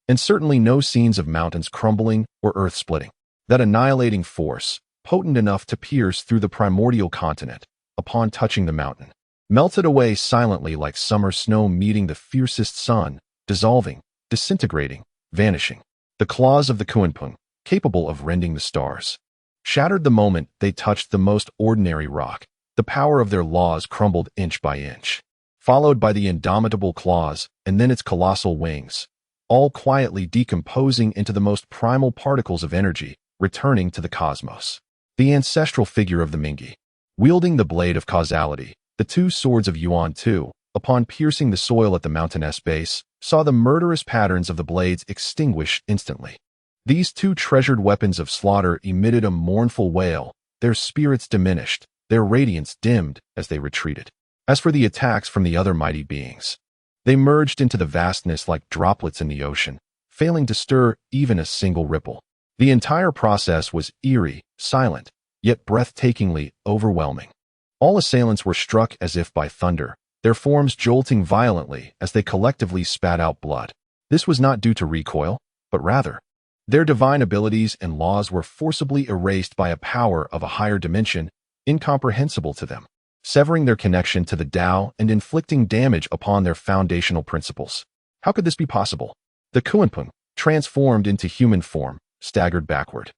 and certainly no scenes of mountains crumbling or earth splitting. That annihilating force, potent enough to pierce through the primordial continent, upon touching the mountain, melted away silently like summer snow meeting the fiercest sun, dissolving, disintegrating, vanishing. The claws of the Kunpeng, capable of rending the stars, shattered the moment they touched the most ordinary rock. The power of their laws crumbled inch by inch, followed by the indomitable claws and then its colossal wings, all quietly decomposing into the most primal particles of energy, returning to the cosmos. The ancestral figure of the Mingi, wielding the blade of causality, the two swords of Yuan Tu, upon piercing the soil at the mountain's base, saw the murderous patterns of the blades extinguish instantly. These two treasured weapons of slaughter emitted a mournful wail, their spirits diminished, their radiance dimmed as they retreated. As for the attacks from the other mighty beings, they merged into the vastness like droplets in the ocean, failing to stir even a single ripple. The entire process was eerie, silent, yet breathtakingly overwhelming. All assailants were struck as if by thunder, their forms jolting violently as they collectively spat out blood. This was not due to recoil, but rather, their divine abilities and laws were forcibly erased by a power of a higher dimension, incomprehensible to them, severing their connection to the Tao and inflicting damage upon their foundational principles. How could this be possible? The Kunpeng, transformed into human form, staggered backward,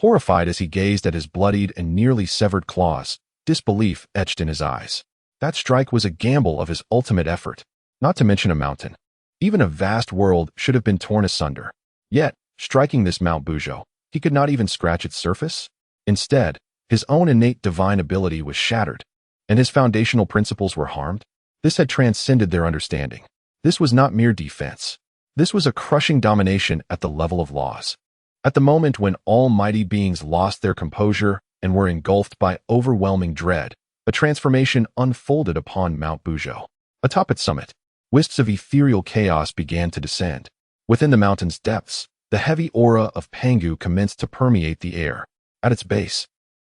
horrified as he gazed at his bloodied and nearly severed claws, disbelief etched in his eyes. That strike was a gamble of his ultimate effort, not to mention a mountain. Even a vast world should have been torn asunder. Yet, striking this Mount Buzhou, he could not even scratch its surface. Instead, his own innate divine ability was shattered, and his foundational principles were harmed. This had transcended their understanding. This was not mere defense. This was a crushing domination at the level of laws. At the moment when all mighty beings lost their composure and were engulfed by overwhelming dread, a transformation unfolded upon Mount Buzhou. Atop its summit, wisps of ethereal chaos began to descend. Within the mountain's depths, the heavy aura of Pangu commenced to permeate the air. At its base,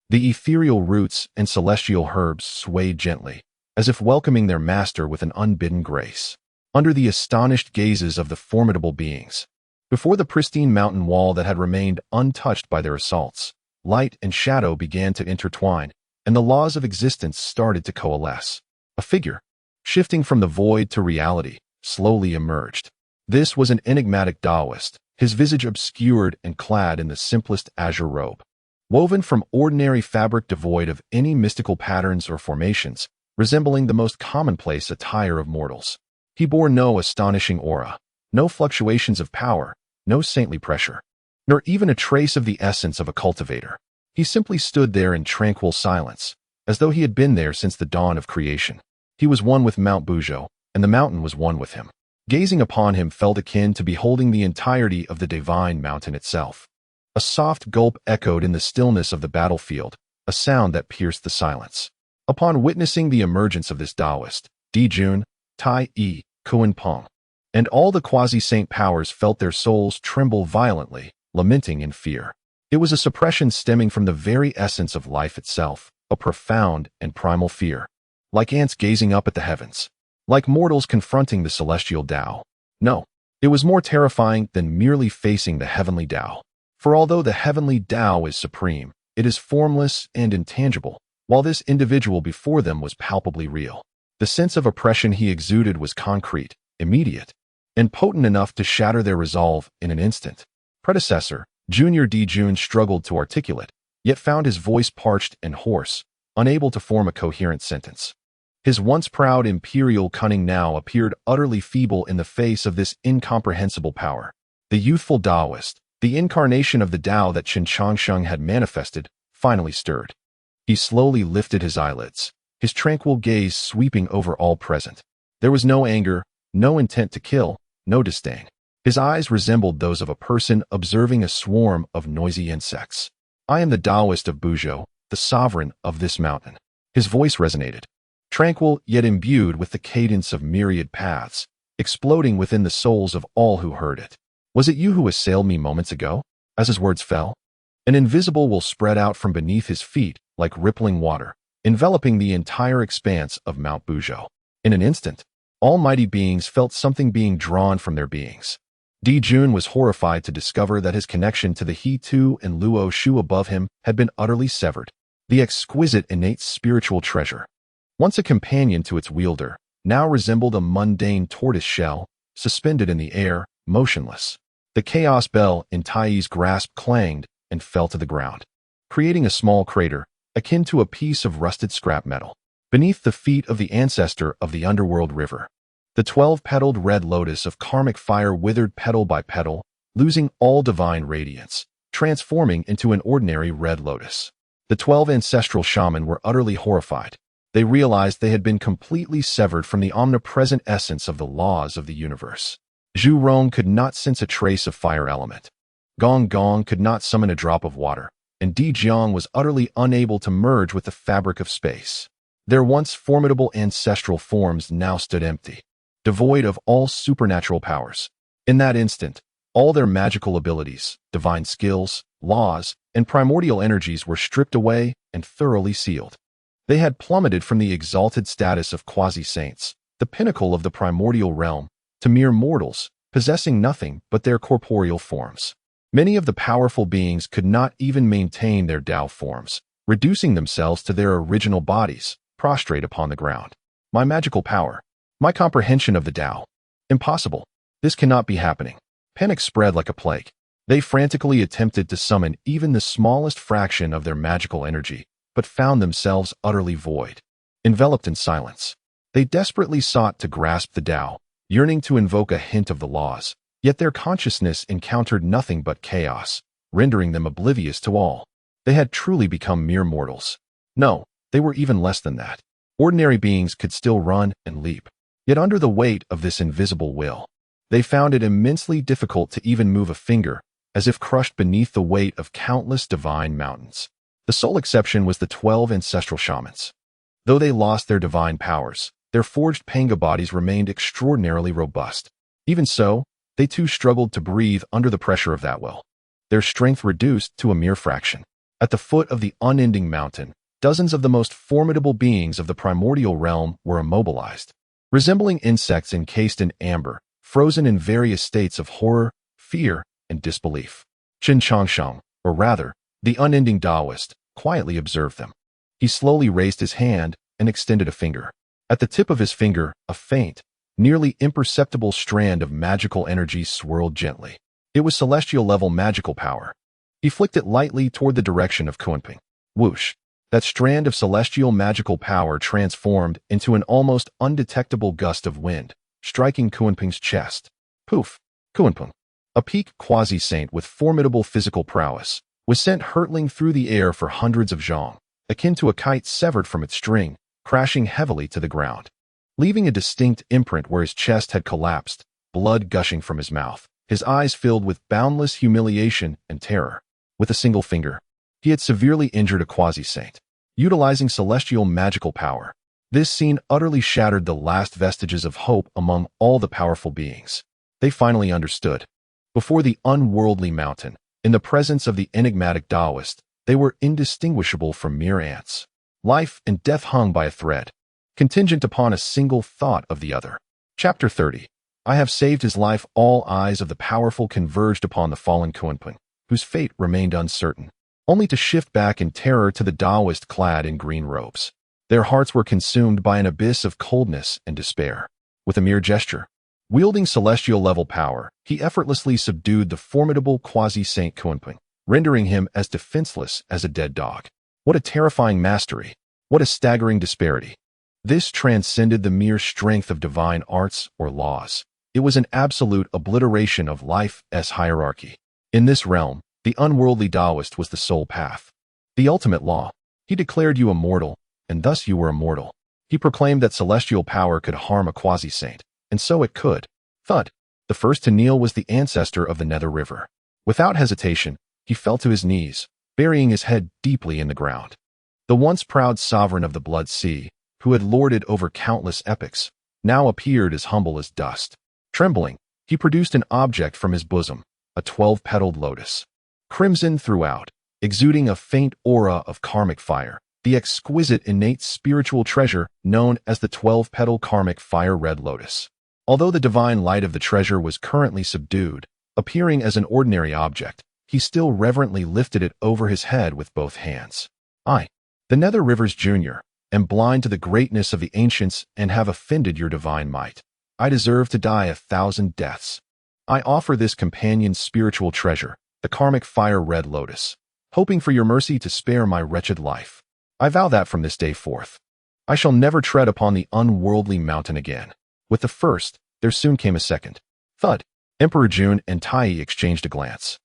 the ethereal roots and celestial herbs swayed gently, as if welcoming their master with an unbidden grace. Under the astonished gazes of the formidable beings, before the pristine mountain wall that had remained untouched by their assaults, light and shadow began to intertwine, and the laws of existence started to coalesce. A figure, shifting from the void to reality, slowly emerged. This was an enigmatic Taoist, his visage obscured and clad in the simplest azure robe, woven from ordinary fabric devoid of any mystical patterns or formations, resembling the most commonplace attire of mortals. He bore no astonishing aura, no fluctuations of power, no saintly pressure, nor even a trace of the essence of a cultivator. He simply stood there in tranquil silence, as though he had been there since the dawn of creation. He was one with Mount Buzhou, and the mountain was one with him. Gazing upon him felt akin to beholding the entirety of the divine mountain itself. A soft gulp echoed in the stillness of the battlefield, a sound that pierced the silence. Upon witnessing the emergence of this Taoist, Dijun, Tai Yi, Kunpeng, and all the quasi-saint powers felt their souls tremble violently, lamenting in fear. It was a suppression stemming from the very essence of life itself, a profound and primal fear. Like ants gazing up at the heavens, like mortals confronting the celestial Tao. No, it was more terrifying than merely facing the heavenly Tao. For although the heavenly Tao is supreme, it is formless and intangible, while this individual before them was palpably real. The sense of oppression he exuded was concrete, immediate, and potent enough to shatter their resolve in an instant. Predecessor, Junior Dijun struggled to articulate, yet found his voice parched and hoarse, unable to form a coherent sentence. His once proud imperial cunning now appeared utterly feeble in the face of this incomprehensible power. The youthful Taoist, the incarnation of the Tao that Chen Changsheng had manifested, finally stirred. He slowly lifted his eyelids, his tranquil gaze sweeping over all present. There was no anger, no intent to kill, no disdain. His eyes resembled those of a person observing a swarm of noisy insects. "I am the Taoist of Buzhou, the sovereign of this mountain." His voice resonated, tranquil yet imbued with the cadence of myriad paths, exploding within the souls of all who heard it. "Was it you who assailed me moments ago?" As his words fell, an invisible wall spread out from beneath his feet like rippling water, enveloping the entire expanse of Mount Buzhou. In an instant, all mighty beings felt something being drawn from their beings. Di Jun was horrified to discover that his connection to the He Tu and Luo Shu above him had been utterly severed. The exquisite innate spiritual treasure, once a companion to its wielder, now resembled a mundane tortoise shell, suspended in the air, motionless. The chaos bell in Tai's grasp clanged and fell to the ground, creating a small crater, akin to a piece of rusted scrap metal, beneath the feet of the ancestor of the underworld river. The 12-petaled red lotus of karmic fire withered petal by petal, losing all divine radiance, transforming into an ordinary red lotus. The 12 ancestral shaman were utterly horrified. They realized they had been completely severed from the omnipresent essence of the laws of the universe. Zhu Rong could not sense a trace of fire element. Gong Gong could not summon a drop of water, and Di Jiang was utterly unable to merge with the fabric of space. Their once formidable ancestral forms now stood empty, devoid of all supernatural powers. In that instant, all their magical abilities, divine skills, laws, and primordial energies were stripped away and thoroughly sealed. They had plummeted from the exalted status of quasi-saints, the pinnacle of the primordial realm, to mere mortals, possessing nothing but their corporeal forms. Many of the powerful beings could not even maintain their Tao forms, reducing themselves to their original bodies, prostrate upon the ground. "My magical power. My comprehension of the Tao. Impossible. This cannot be happening." Panic spread like a plague. They frantically attempted to summon even the smallest fraction of their magical energy, but found themselves utterly void, enveloped in silence. They desperately sought to grasp the Tao, yearning to invoke a hint of the laws, yet their consciousness encountered nothing but chaos, rendering them oblivious to all. They had truly become mere mortals. No, they were even less than that. Ordinary beings could still run and leap, yet under the weight of this invisible will, they found it immensely difficult to even move a finger, as if crushed beneath the weight of countless divine mountains. The sole exception was the 12 ancestral shamans. Though they lost their divine powers, their forged Pangu bodies remained extraordinarily robust. Even so, they too struggled to breathe under the pressure of that will, their strength reduced to a mere fraction. At the foot of the unending mountain, dozens of the most formidable beings of the primordial realm were immobilized, resembling insects encased in amber, frozen in various states of horror, fear, and disbelief. Chen Changsheng, or rather, the unending Taoist, quietly observed them. He slowly raised his hand and extended a finger. At the tip of his finger, a faint, nearly imperceptible strand of magical energy swirled gently. It was celestial-level magical power. He flicked it lightly toward the direction of Kunping. Whoosh! That strand of celestial magical power transformed into an almost undetectable gust of wind, striking Kunping's chest. Poof! Kunping, a peak quasi-saint with formidable physical prowess, was sent hurtling through the air for hundreds of zhong, akin to a kite severed from its string, crashing heavily to the ground, leaving a distinct imprint where his chest had collapsed, blood gushing from his mouth, his eyes filled with boundless humiliation and terror. With a single finger, he had severely injured a quasi-saint, utilizing celestial magical power. This scene utterly shattered the last vestiges of hope among all the powerful beings. They finally understood. Before the unworldly mountain, in the presence of the enigmatic Taoist, they were indistinguishable from mere ants. Life and death hung by a thread, contingent upon a single thought of the other. Chapter 30. I have saved his life. All eyes of the powerful converged upon the fallen Kunping, whose fate remained uncertain, only to shift back in terror to the Taoist clad in green robes. Their hearts were consumed by an abyss of coldness and despair. With a mere gesture, wielding celestial-level power, he effortlessly subdued the formidable quasi-saint Kunping, rendering him as defenseless as a dead dog. What a terrifying mastery! What a staggering disparity! This transcended the mere strength of divine arts or laws. It was an absolute obliteration of life's hierarchy. In this realm, the unworldly Taoist was the sole path, the ultimate law. He declared you immortal, and thus you were immortal. He proclaimed that celestial power could harm a quasi-saint, and so it could. Thud. The first to kneel was the ancestor of the Nether River. Without hesitation, he fell to his knees, burying his head deeply in the ground. The once proud sovereign of the Blood Sea, who had lorded over countless epochs, now appeared as humble as dust. Trembling, he produced an object from his bosom, a 12-petaled lotus. Crimson throughout, exuding a faint aura of karmic fire, the exquisite innate spiritual treasure known as the 12-petal karmic fire red lotus. Although the divine light of the treasure was currently subdued, appearing as an ordinary object, he still reverently lifted it over his head with both hands. I, the Nether Rivers Jr., am blind to the greatness of the ancients and have offended your divine might. I deserve to die 1,000 deaths. I offer this companion's spiritual treasure, the karmic fire red lotus, hoping for your mercy to spare my wretched life. I vow that from this day forth, I shall never tread upon the unworldly mountain again. With the first, there soon came a second. Thud. Emperor Jun and Tai exchanged a glance,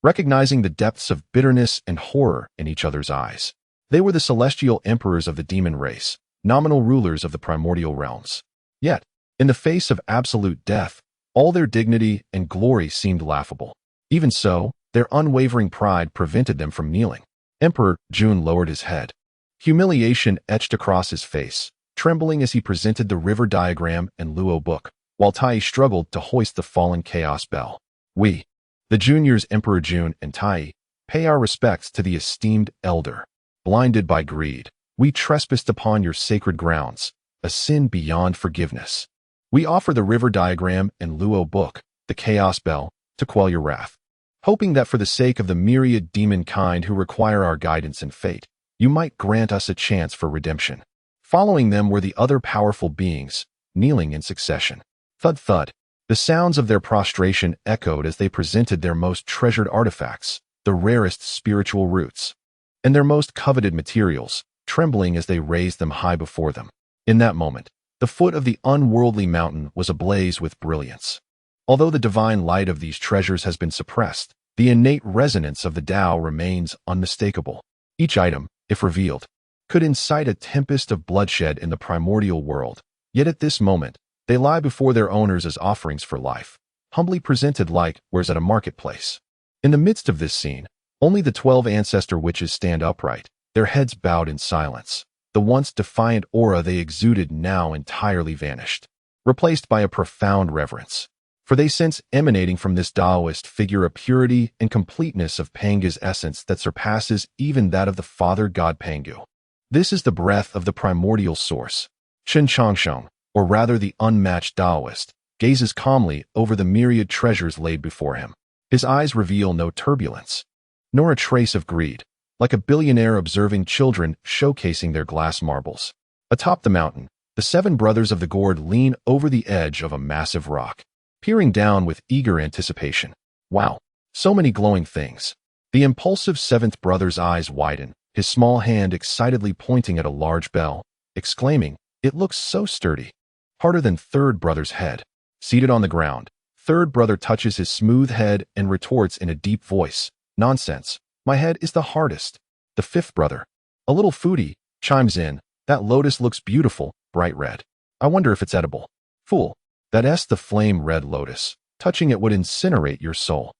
recognizing the depths of bitterness and horror in each other's eyes. They were the celestial emperors of the demon race, nominal rulers of the primordial realms. Yet, in the face of absolute death, all their dignity and glory seemed laughable. Even so, their unwavering pride prevented them from kneeling. Emperor Jun lowered his head. Humiliation etched across his face, trembling as he presented the river diagram and Luo book, while Tai struggled to hoist the fallen chaos bell. We, the juniors Emperor Jun and Tai, pay our respects to the esteemed elder. Blinded by greed, we trespassed upon your sacred grounds, a sin beyond forgiveness. We offer the river diagram and Luo book, the chaos bell, to quell your wrath, hoping that for the sake of the myriad demon kind who require our guidance and fate, you might grant us a chance for redemption. Following them were the other powerful beings, kneeling in succession. Thud thud. The sounds of their prostration echoed as they presented their most treasured artifacts, the rarest spiritual roots, and their most coveted materials, trembling as they raised them high before them. In that moment, the foot of the unworldly mountain was ablaze with brilliance. Although the divine light of these treasures has been suppressed, the innate resonance of the Tao remains unmistakable. Each item, if revealed, could incite a tempest of bloodshed in the primordial world, yet at this moment, they lie before their owners as offerings for life, humbly presented like wares at a marketplace. In the midst of this scene, only the 12 ancestor witches stand upright, their heads bowed in silence. The once defiant aura they exuded now entirely vanished, replaced by a profound reverence. For they sense emanating from this Taoist figure a purity and completeness of Pangu's essence that surpasses even that of the Father God Pangu. This is the breath of the primordial source. Chen Changsheng, or rather the unmatched Taoist, gazes calmly over the myriad treasures laid before him. His eyes reveal no turbulence, nor a trace of greed, like a billionaire observing children showcasing their glass marbles. Atop the mountain, the 7 brothers of the gourd lean over the edge of a massive rock, peering down with eager anticipation. Wow, so many glowing things. The impulsive 7th brother's eyes widen, his small hand excitedly pointing at a large bell, exclaiming, "It looks so sturdy. Harder than 3rd brother's head." Seated on the ground, 3rd brother touches his smooth head and retorts in a deep voice, "Nonsense. My head is the hardest." The 5th brother, a little foodie, chimes in, "That lotus looks beautiful, bright red. I wonder if it's edible." "Fool. That's the flame red lotus. Touching it would incinerate your soul."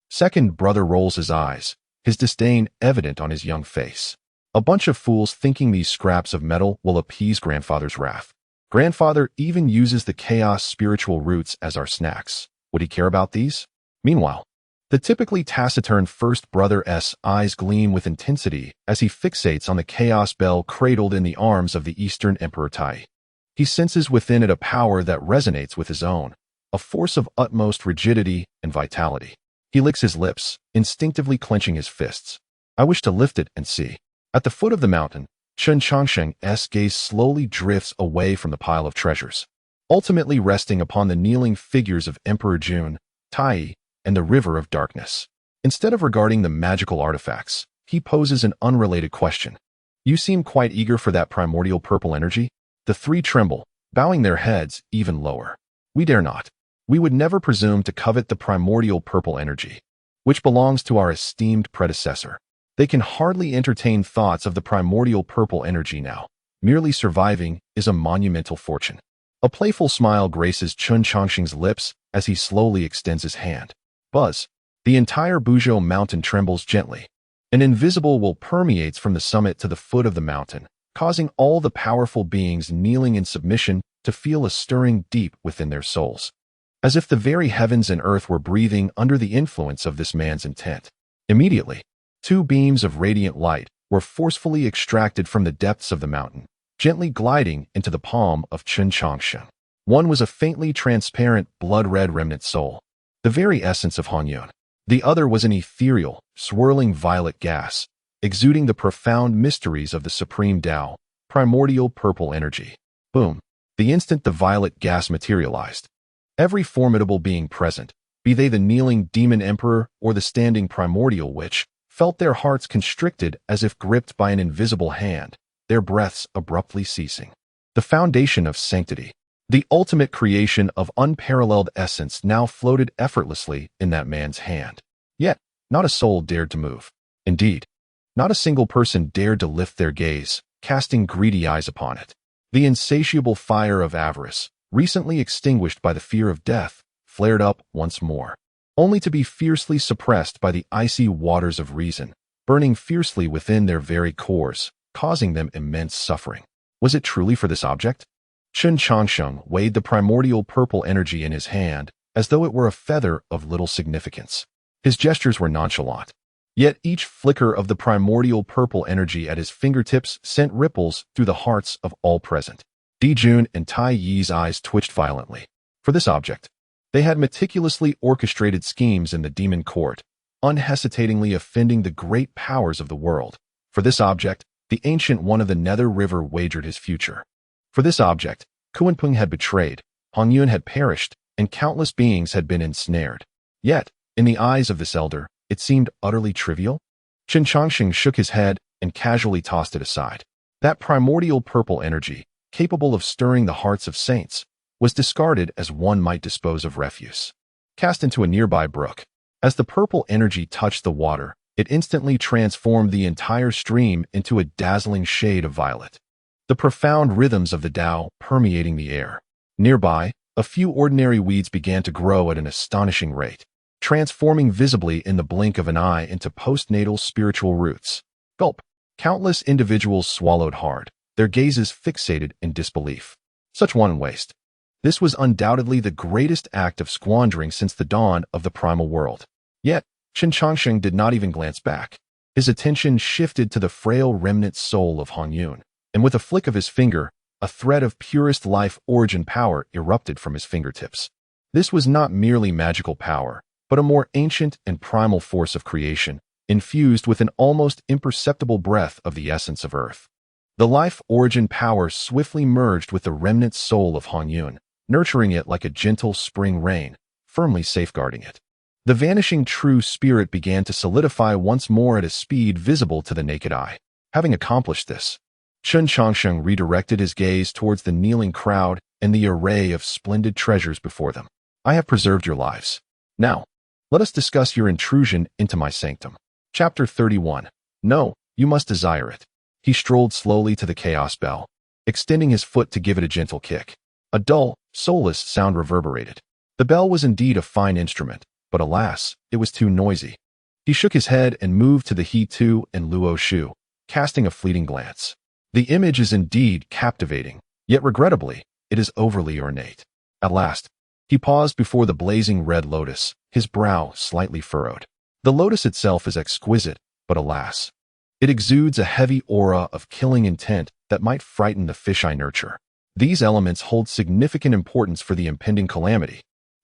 2nd brother rolls his eyes, his disdain evident on his young face. "A bunch of fools thinking these scraps of metal will appease grandfather's wrath. Grandfather even uses the chaos spiritual roots as our snacks. Would he care about these?" Meanwhile, the typically taciturn 1st brother's eyes gleam with intensity as he fixates on the chaos bell cradled in the arms of the Eastern Emperor Tai. He senses within it a power that resonates with his own, a force of utmost rigidity and vitality. He licks his lips, instinctively clenching his fists. "I wish to lift it and see." At the foot of the mountain, Chen Changsheng's gaze slowly drifts away from the pile of treasures, ultimately resting upon the kneeling figures of Emperor Jun, Tai, and the River of Darkness. Instead of regarding the magical artifacts, he poses an unrelated question. You seem quite eager for that primordial purple energy? The three tremble, bowing their heads even lower. We dare not. We would never presume to covet the primordial purple energy, which belongs to our esteemed predecessor. They can hardly entertain thoughts of the primordial purple energy now. Merely surviving is a monumental fortune. A playful smile graces Chen Changsheng's lips as he slowly extends his hand. Buzz. The entire Buzhou Mountain trembles gently. An invisible will permeates from the summit to the foot of the mountain, causing all the powerful beings kneeling in submission to feel a stirring deep within their souls, as if the very heavens and earth were breathing under the influence of this man's intent. Immediately, two beams of radiant light were forcefully extracted from the depths of the mountain, gently gliding into the palm of Chen Changsheng. One was a faintly transparent, blood-red remnant soul, the very essence of Hongjun. The other was an ethereal, swirling violet gas, exuding the profound mysteries of the supreme Tao, primordial purple energy. Boom! The instant the violet gas materialized, every formidable being present, be they the kneeling demon emperor or the standing primordial witch, felt their hearts constricted as if gripped by an invisible hand, their breaths abruptly ceasing. The foundation of sanctity, the ultimate creation of unparalleled essence, now floated effortlessly in that man's hand. Yet, not a soul dared to move. Indeed, not a single person dared to lift their gaze, casting greedy eyes upon it. The insatiable fire of avarice, recently extinguished by the fear of death, flared up once more, only to be fiercely suppressed by the icy waters of reason, burning fiercely within their very cores, causing them immense suffering. Was it truly for this object? Chen Changsheng weighed the primordial purple energy in his hand as though it were a feather of little significance. His gestures were nonchalant, yet each flicker of the primordial purple energy at his fingertips sent ripples through the hearts of all present. Dijun and Tai Yi's eyes twitched violently. For this object, they had meticulously orchestrated schemes in the demon court, unhesitatingly offending the great powers of the world. For this object, the ancient one of the Nether River wagered his future. For this object, Kuanping had betrayed, Hongyun had perished, and countless beings had been ensnared. Yet, in the eyes of this elder, it seemed utterly trivial. Chen Changsheng shook his head and casually tossed it aside. That primordial purple energy, capable of stirring the hearts of saints, was discarded as one might dispose of refuse. Cast into a nearby brook. As the purple energy touched the water, it instantly transformed the entire stream into a dazzling shade of violet. The profound rhythms of the Tao permeating the air. Nearby, a few ordinary weeds began to grow at an astonishing rate, transforming visibly in the blink of an eye into postnatal spiritual roots. Gulp! Countless individuals swallowed hard, their gazes fixated in disbelief. Such wanton waste. This was undoubtedly the greatest act of squandering since the dawn of the primal world. Yet, Chen Changsheng did not even glance back. His attention shifted to the frail remnant soul of Hongyun, and with a flick of his finger, a thread of purest life origin power erupted from his fingertips. This was not merely magical power, but a more ancient and primal force of creation, infused with an almost imperceptible breath of the essence of earth. The life origin power swiftly merged with the remnant soul of Hongyun, nurturing it like a gentle spring rain, firmly safeguarding it. The vanishing true spirit began to solidify once more at a speed visible to the naked eye. Having accomplished this, Chen Changsheng redirected his gaze towards the kneeling crowd and the array of splendid treasures before them. I have preserved your lives. Now, let us discuss your intrusion into my sanctum. Chapter 31. No, you must desire it. He strolled slowly to the chaos bell, extending his foot to give it a gentle kick. A dull, soulless sound reverberated. The bell was indeed a fine instrument, but alas, it was too noisy. He shook his head and moved to the He Tu and Luo Shu, casting a fleeting glance. The image is indeed captivating, yet regrettably, it is overly ornate. At last, he paused before the blazing red lotus, his brow slightly furrowed. The lotus itself is exquisite, but alas, it exudes a heavy aura of killing intent that might frighten the fish I nurture. These elements hold significant importance for the impending calamity,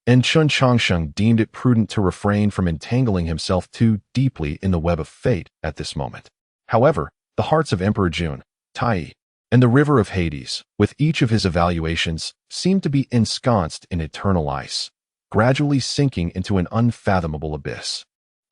and Chen Changsheng deemed it prudent to refrain from entangling himself too deeply in the web of fate at this moment. However, the hearts of Emperor Jun, Tai, and the river of Hades, with each of his evaluations, seemed to be ensconced in eternal ice, gradually sinking into an unfathomable abyss.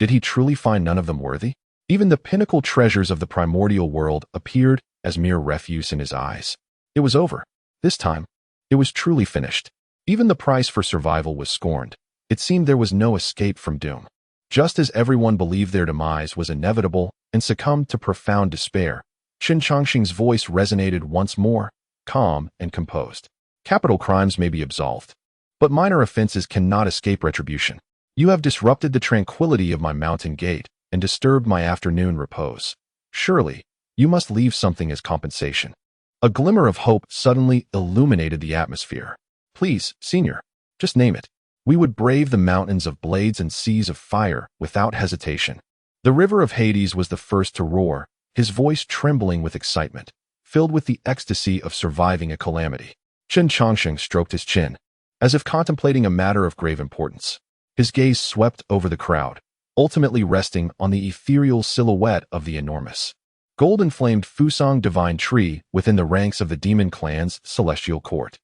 Did he truly find none of them worthy? Even the pinnacle treasures of the primordial world appeared as mere refuse in his eyes. It was over. This time, it was truly finished. Even the price for survival was scorned. It seemed there was no escape from doom. Just as everyone believed their demise was inevitable and succumbed to profound despair, Chen Changsheng's voice resonated once more, calm and composed. Capital crimes may be absolved, but minor offenses cannot escape retribution. You have disrupted the tranquility of my mountain gate and disturbed my afternoon repose. Surely, you must leave something as compensation. A glimmer of hope suddenly illuminated the atmosphere. Please, Senior, just name it. We would brave the mountains of blades and seas of fire without hesitation. The river of Hades was the first to roar, his voice trembling with excitement, filled with the ecstasy of surviving a calamity. Chen Changsheng stroked his chin, as if contemplating a matter of grave importance. His gaze swept over the crowd, ultimately resting on the ethereal silhouette of the enormous, golden-flamed Fusang divine tree within the ranks of the demon clan's celestial court.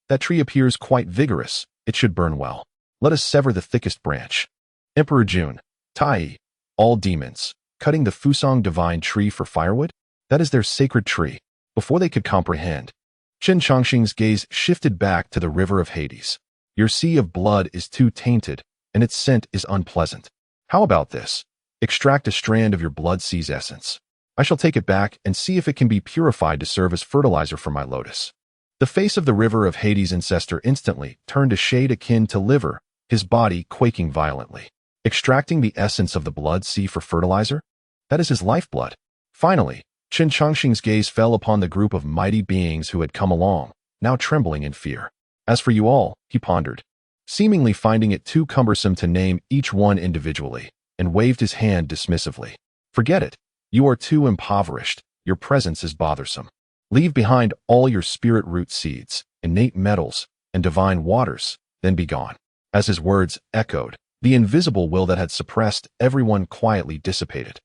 That tree appears quite vigorous. It should burn well. Let us sever the thickest branch. Emperor Jun, Tai, all demons, cutting the Fusang divine tree for firewood? That is their sacred tree. Before they could comprehend, Chen Changsheng's gaze shifted back to the river of Hades. Your sea of blood is too tainted, and its scent is unpleasant. How about this? Extract a strand of your blood sea's essence. I shall take it back and see if it can be purified to serve as fertilizer for my lotus. The face of the river of Hades' ancestor instantly turned a shade akin to liver, his body quaking violently. Extracting the essence of the blood sea for fertilizer? That is his lifeblood. Finally, Chen Changsheng's gaze fell upon the group of mighty beings who had come along, now trembling in fear. As for you all, he pondered, seemingly finding it too cumbersome to name each one individually, and waved his hand dismissively. Forget it. You are too impoverished. Your presence is bothersome. Leave behind all your spirit root seeds, innate metals, and divine waters, then be gone. As his words echoed, the invisible will that had suppressed everyone quietly dissipated.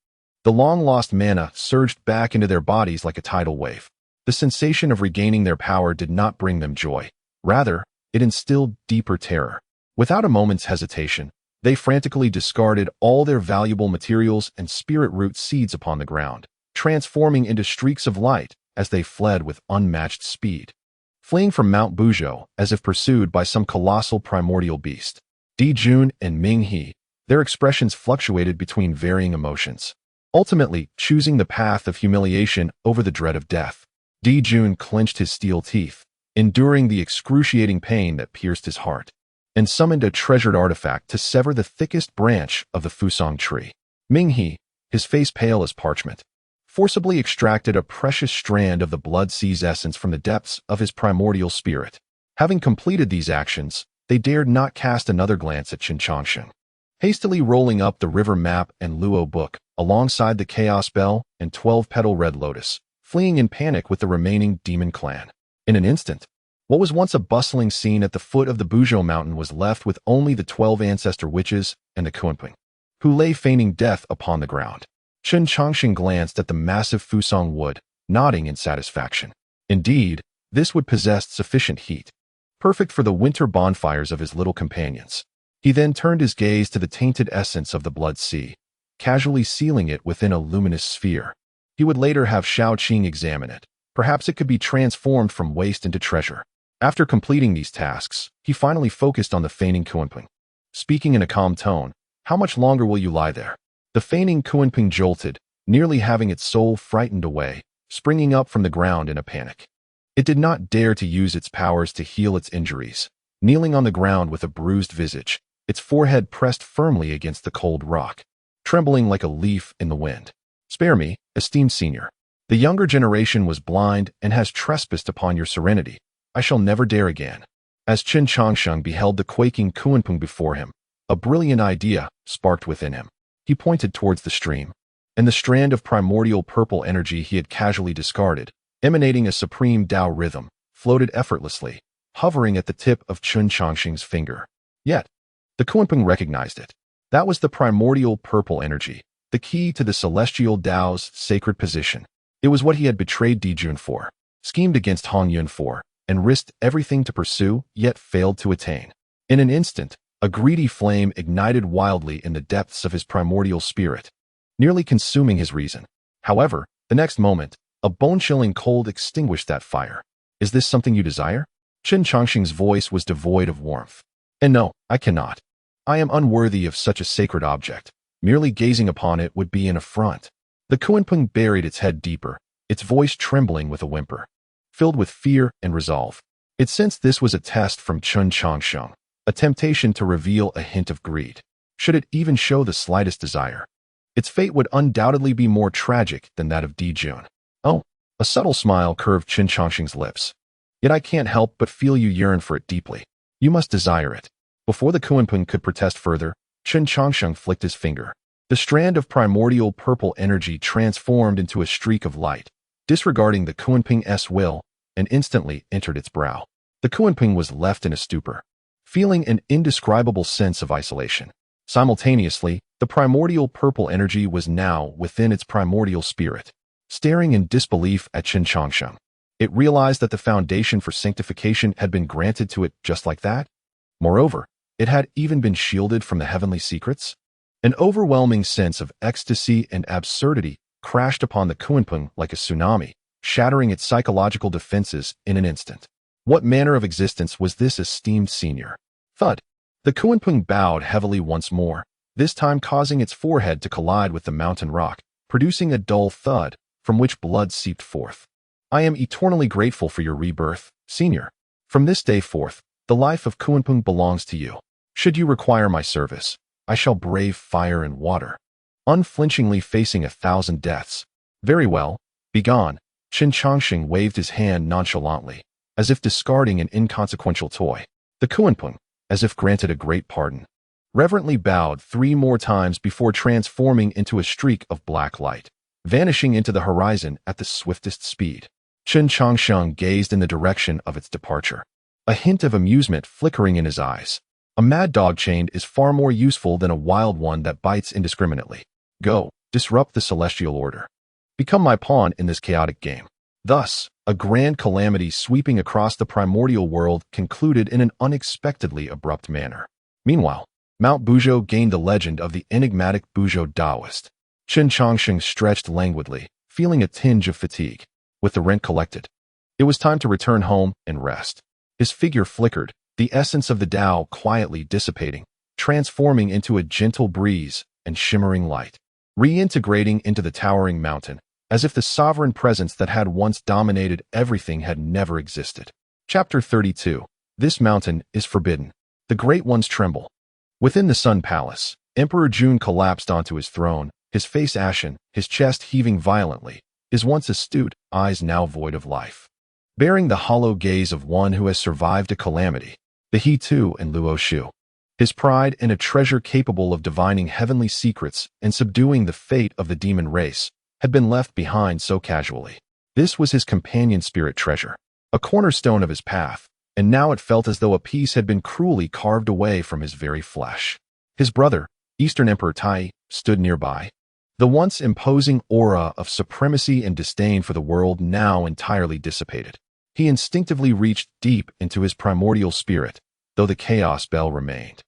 The long-lost mana surged back into their bodies like a tidal wave. The sensation of regaining their power did not bring them joy. Rather, it instilled deeper terror. Without a moment's hesitation, they frantically discarded all their valuable materials and spirit root seeds upon the ground, transforming into streaks of light as they fled with unmatched speed. Fleeing from Mount Buzhou as if pursued by some colossal primordial beast, Di Jun and Ming He, their expressions fluctuated between varying emotions, ultimately choosing the path of humiliation over the dread of death. Di Jun clenched his steel teeth, enduring the excruciating pain that pierced his heart, and summoned a treasured artifact to sever the thickest branch of the Fusang tree. Ming He, his face pale as parchment, forcibly extracted a precious strand of the blood sea's essence from the depths of his primordial spirit. Having completed these actions, they dared not cast another glance at Chen Changsheng. Hastily rolling up the river map and Luo book, alongside the Chaos Bell and 12-petal red lotus, fleeing in panic with the remaining demon clan. In an instant, what was once a bustling scene at the foot of the Buzhou Mountain was left with only the 12 ancestor witches and the Kunping, who lay feigning death upon the ground. Chen Changsheng glanced at the massive Fusang wood, nodding in satisfaction. Indeed, this wood possessed sufficient heat, perfect for the winter bonfires of his little companions. He then turned his gaze to the tainted essence of the blood sea, casually sealing it within a luminous sphere. He would later have Shao Qing examine it. Perhaps it could be transformed from waste into treasure. After completing these tasks, he finally focused on the feigning Kunping. Speaking in a calm tone, how much longer will you lie there? The feigning Kunping jolted, nearly having its soul frightened away, springing up from the ground in a panic. It did not dare to use its powers to heal its injuries. Kneeling on the ground with a bruised visage, its forehead pressed firmly against the cold rock, trembling like a leaf in the wind. Spare me, esteemed senior. The younger generation was blind and has trespassed upon your serenity. I shall never dare again. As Chen Changsheng beheld the quaking Kunping before him, a brilliant idea sparked within him. He pointed towards the stream, and the strand of primordial purple energy he had casually discarded, emanating a supreme Tao rhythm, floated effortlessly, hovering at the tip of Chen Changsheng's finger. Yet, the Kunping recognized it. That was the primordial purple energy, the key to the celestial Tao's sacred position. It was what he had betrayed Di Jun for, schemed against Hongjun for, and risked everything to pursue, yet failed to attain. In an instant, A greedy flame ignited wildly in the depths of his primordial spirit, nearly consuming his reason. However, the next moment, a bone-chilling cold extinguished that fire. Is this something you desire? Chen Changsheng's voice was devoid of warmth. And no, I cannot. I am unworthy of such a sacred object. Merely gazing upon it would be an affront. The Kunpeng buried its head deeper, its voice trembling with a whimper, filled with fear and resolve. It sensed this was a test from Chen Changsheng, a temptation to reveal a hint of greed. Should it even show the slightest desire, its fate would undoubtedly be more tragic than that of Dijun. Oh, a subtle smile curved Chen Changsheng's lips. Yet I can't help but feel you yearn for it deeply. You must desire it. Before the Kunpeng could protest further, Chen Changsheng flicked his finger. The strand of primordial purple energy transformed into a streak of light, disregarding the Kunpeng's will, and instantly entered its brow. The Kunpeng was left in a stupor, feeling an indescribable sense of isolation. Simultaneously, the primordial purple energy was now within its primordial spirit. Staring in disbelief at Chen Changsheng, it realized that the foundation for sanctification had been granted to it just like that. Moreover, it had even been shielded from the heavenly secrets. An overwhelming sense of ecstasy and absurdity crashed upon the Kunpeng like a tsunami, shattering its psychological defenses in an instant. What manner of existence was this esteemed senior? Thud. The Kunpeng bowed heavily once more, this time causing its forehead to collide with the mountain rock, producing a dull thud from which blood seeped forth. I am eternally grateful for your rebirth, senior. From this day forth, the life of Kunpeng belongs to you. Should you require my service, I shall brave fire and water, unflinchingly facing 1,000 deaths. Very well, begone. Chen Changsheng waved his hand nonchalantly, as if discarding an inconsequential toy. The Kunpeng, as if granted a great pardon, reverently bowed 3 more times before transforming into a streak of black light, vanishing into the horizon at the swiftest speed. Chen Changsheng gazed in the direction of its departure, a hint of amusement flickering in his eyes. A mad dog chained is far more useful than a wild one that bites indiscriminately. Go, disrupt the celestial order. Become my pawn in this chaotic game. Thus, a grand calamity sweeping across the primordial world concluded in an unexpectedly abrupt manner. Meanwhile, Mount Buzhou gained the legend of the enigmatic Buzhou Taoist. Chen Changsheng stretched languidly, feeling a tinge of fatigue. With the rent collected, it was time to return home and rest. His figure flickered, the essence of the Tao quietly dissipating, transforming into a gentle breeze and shimmering light, reintegrating into the towering mountain, as if the sovereign presence that had once dominated everything had never existed. Chapter 32. This mountain is forbidden. The great ones tremble. Within the Sun Palace, Emperor Jun collapsed onto his throne, his face ashen, his chest heaving violently, his once astute eyes now void of life, bearing the hollow gaze of one who has survived a calamity. The He Tu and Luo Shu, his pride and a treasure capable of divining heavenly secrets and subduing the fate of the demon race, had been left behind so casually. This was his companion spirit treasure, a cornerstone of his path, and now it felt as though a piece had been cruelly carved away from his very flesh. His brother, Eastern Emperor Tai, stood nearby, the once imposing aura of supremacy and disdain for the world now entirely dissipated. He instinctively reached deep into his primordial spirit, though the chaos bell remained.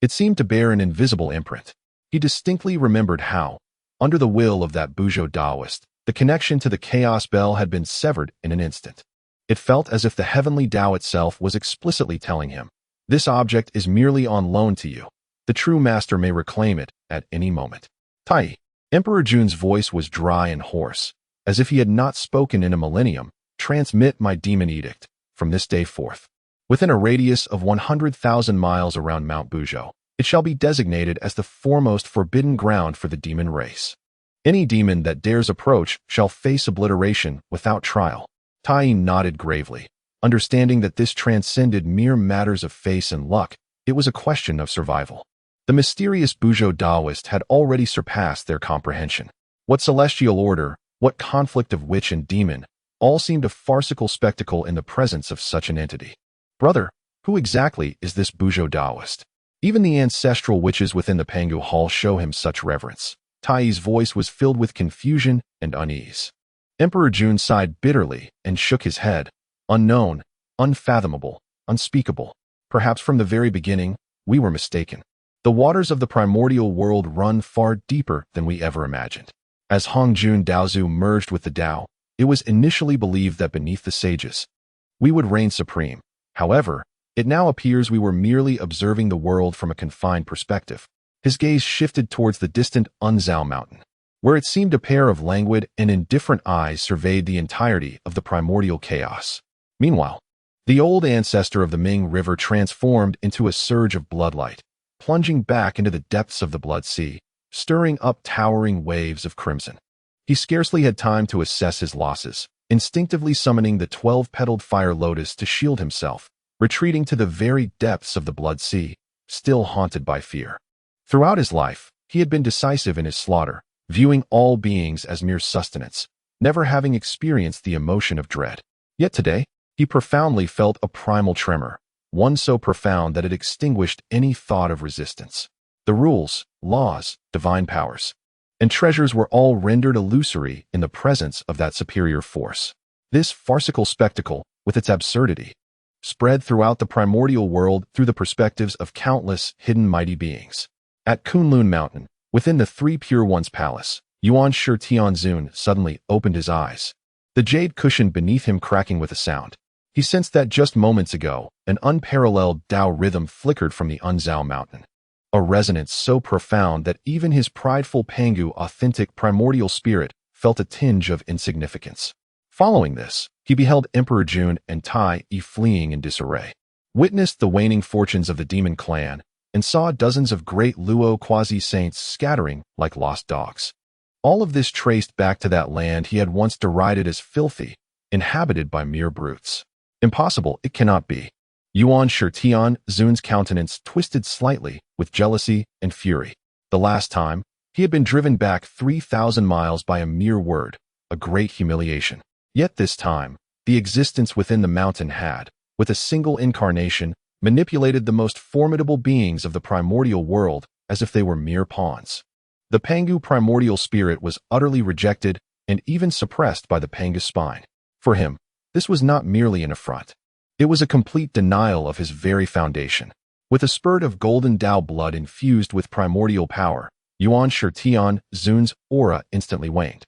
It seemed to bear an invisible imprint. He distinctly remembered how, under the will of that Buzhou Taoist, the connection to the chaos bell had been severed in an instant. It felt as if the heavenly Tao itself was explicitly telling him, "This object is merely on loan to you. The true master may reclaim it at any moment." Tai. Emperor Jun's voice was dry and hoarse, as if he had not spoken in a millennium. Transmit my demon edict, from this day forth. Within a radius of 100,000 miles around Mount Buzhou, it shall be designated as the foremost forbidden ground for the demon race. Any demon that dares approach shall face obliteration without trial. Tai nodded gravely, understanding that this transcended mere matters of face and luck. It was a question of survival. The mysterious Buzhou Taoist had already surpassed their comprehension. What celestial order, what conflict of witch and demon, all seemed a farcical spectacle in the presence of such an entity. Brother, who exactly is this Buzhou Taoist? Even the ancestral witches within the Pangu hall show him such reverence. Tai's voice was filled with confusion and unease. Emperor Jun sighed bitterly and shook his head. Unknown, unfathomable, unspeakable. Perhaps from the very beginning, we were mistaken. The waters of the primordial world run far deeper than we ever imagined. As Hongjun Daozu merged with the Tao, it was initially believed that beneath the sages, we would reign supreme. However, it now appears we were merely observing the world from a confined perspective. His gaze shifted towards the distant Buzhou Mountain, where it seemed a pair of languid and indifferent eyes surveyed the entirety of the primordial chaos. Meanwhile, the old ancestor of the Ming River transformed into a surge of bloodlight, plunging back into the depths of the blood sea, stirring up towering waves of crimson. He scarcely had time to assess his losses, instinctively summoning the 12-petaled fire lotus to shield himself, retreating to the very depths of the blood sea, still haunted by fear. Throughout his life, he had been decisive in his slaughter, viewing all beings as mere sustenance, never having experienced the emotion of dread. Yet today, he profoundly felt a primal tremor, one so profound that it extinguished any thought of resistance. The rules, laws, divine powers, and treasures were all rendered illusory in the presence of that superior force. This farcical spectacle, with its absurdity, spread throughout the primordial world through the perspectives of countless hidden mighty beings. At Kunlun Mountain, within the Three Pure Ones Palace, Yuan Shi Tianzun suddenly opened his eyes, the jade cushion beneath him cracking with a sound. He sensed that just moments ago, an unparalleled Tao rhythm flickered from the Buzhou Mountain, a resonance so profound that even his prideful Pangu authentic primordial spirit felt a tinge of insignificance. Following this, he beheld Emperor Jun and Tai Yi fleeing in disarray, witnessed the waning fortunes of the demon clan, and saw dozens of great Luo quasi-saints scattering like lost dogs. All of this traced back to that land he had once derided as filthy, inhabited by mere brutes. Impossible, it cannot be. Yuan Shi Tianzun's countenance twisted slightly with jealousy and fury. The last time, he had been driven back 3,000 miles by a mere word, a great humiliation. Yet this time, the existence within the mountain had, with a single incarnation, manipulated the most formidable beings of the primordial world as if they were mere pawns. The Pangu primordial spirit was utterly rejected and even suppressed by the Pangu spine. For him, this was not merely an affront. It was a complete denial of his very foundation. With a spurt of golden Tao blood infused with primordial power, Yuan Shi Tianzun's aura instantly waned,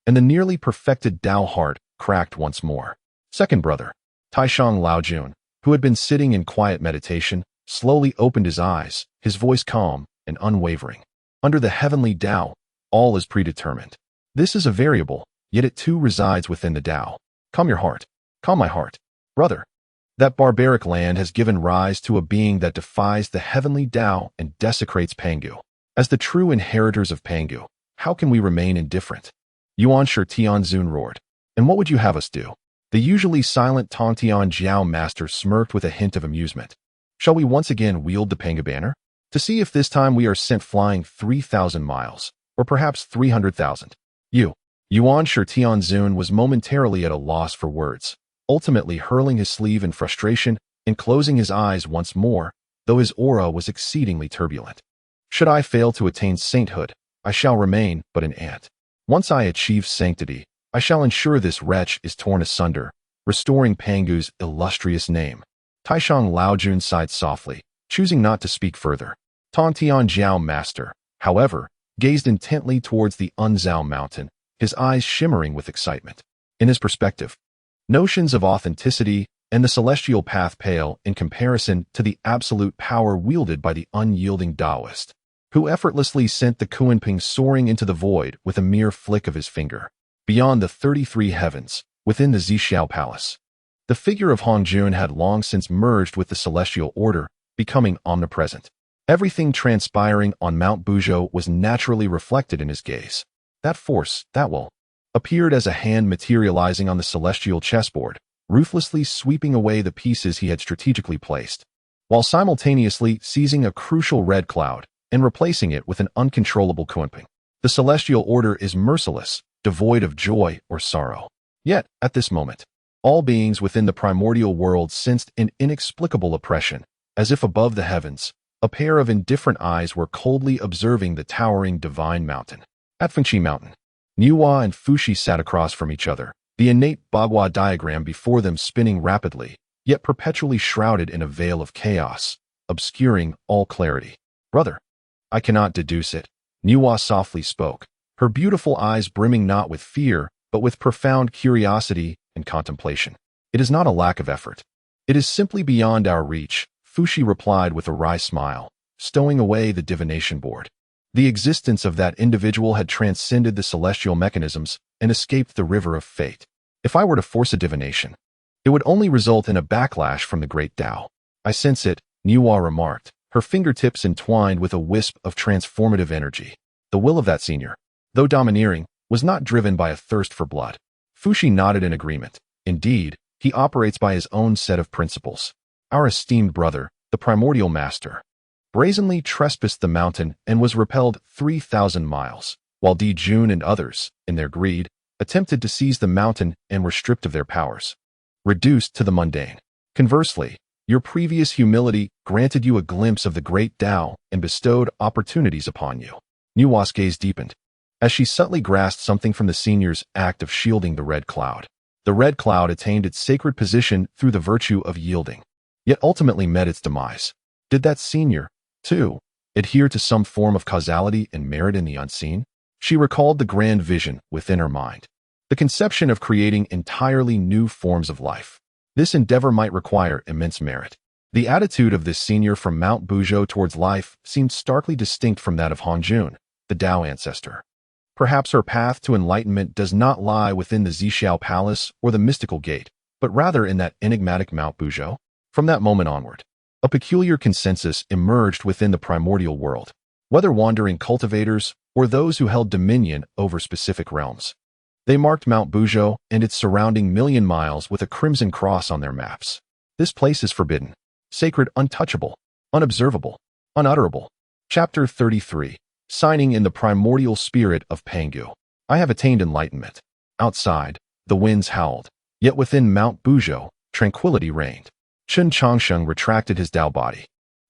and the nearly perfected Tao heart cracked once more. Second brother, Taishang Laojun, who had been sitting in quiet meditation, slowly opened his eyes, his voice calm and unwavering. Under the heavenly Tao, all is predetermined. This is a variable, yet it too resides within the Tao. Calm your heart. Calm my heart. Brother, that barbaric land has given rise to a being that defies the heavenly Tao and desecrates Pangu. As the true inheritors of Pangu, how can we remain indifferent? Yuan Shi Tianzun roared. And what would you have us do? The usually silent Tongtian Jiao master smirked with a hint of amusement. Shall we once again wield the Pangu banner? To see if this time we are sent flying 3,000 miles, or perhaps 300,000. Yuan Shi Tianzun was momentarily at a loss for words, ultimately hurling his sleeve in frustration and closing his eyes once more, though his aura was exceedingly turbulent. Should I fail to attain sainthood, I shall remain but an ant. Once I achieve sanctity, I shall ensure this wretch is torn asunder, restoring Pangu's illustrious name. Taishang Laojun sighed softly, choosing not to speak further. Tongtian Jiao master, however, gazed intently towards the Buzhou Mountain, his eyes shimmering with excitement. In his perspective, notions of authenticity and the celestial path pale in comparison to the absolute power wielded by the unyielding Taoist, who effortlessly sent the Kunping soaring into the void with a mere flick of his finger. Beyond the 33 heavens, within the Zixiao Palace, the figure of Hongjun had long since merged with the celestial order, becoming omnipresent. Everything transpiring on Mount Buzhou was naturally reflected in his gaze. That force, that will, appeared as a hand materializing on the celestial chessboard, ruthlessly sweeping away the pieces he had strategically placed, while simultaneously seizing a crucial red cloud and replacing it with an uncontrollable Kunping. The celestial order is merciless, devoid of joy or sorrow. Yet, at this moment, all beings within the primordial world sensed an inexplicable oppression, as if above the heavens, a pair of indifferent eyes were coldly observing the towering divine mountain. At Fengqi Mountain, Niuhua and Fuxi sat across from each other, the innate Bagua diagram before them spinning rapidly, yet perpetually shrouded in a veil of chaos, obscuring all clarity. Brother, I cannot deduce it. Nuwa softly spoke, her beautiful eyes brimming not with fear, but with profound curiosity and contemplation. It is not a lack of effort. It is simply beyond our reach, Fushi replied with a wry smile, stowing away the divination board. The existence of that individual had transcended the celestial mechanisms and escaped the river of fate. If I were to force a divination, it would only result in a backlash from the great Tao. I sense it, Nuwa remarked, her fingertips entwined with a wisp of transformative energy. The will of that senior, though domineering, was not driven by a thirst for blood. Fushi nodded in agreement. Indeed, he operates by his own set of principles. Our esteemed brother, the primordial master, brazenly trespassed the mountain and was repelled 3,000 miles, while Di Jun and others, in their greed, attempted to seize the mountain and were stripped of their powers, reduced to the mundane. Conversely, your previous humility granted you a glimpse of the great Tao and bestowed opportunities upon you. Nuwa's gaze deepened, as she subtly grasped something from the senior's act of shielding the red cloud. The red cloud attained its sacred position through the virtue of yielding, yet ultimately met its demise. Did that senior, too, adhere to some form of causality and merit in the unseen? She recalled the grand vision within her mind, the conception of creating entirely new forms of life. This endeavor might require immense merit. The attitude of this senior from Mount Buzhou towards life seemed starkly distinct from that of Hongjun, the Tao ancestor. Perhaps her path to enlightenment does not lie within the Zixiao Palace or the mystical gate, but rather in that enigmatic Mount Buzhou. From that moment onward, a peculiar consensus emerged within the primordial world, whether wandering cultivators or those who held dominion over specific realms. They marked Mount Buzhou and its surrounding million miles with a crimson cross on their maps. This place is forbidden, sacred, untouchable, unobservable, unutterable. Chapter 33. Signing in the primordial spirit of Pangu. I have attained enlightenment. Outside, the winds howled, yet within Mount Buzhou, tranquility reigned. Chen Changsheng retracted his Tao body,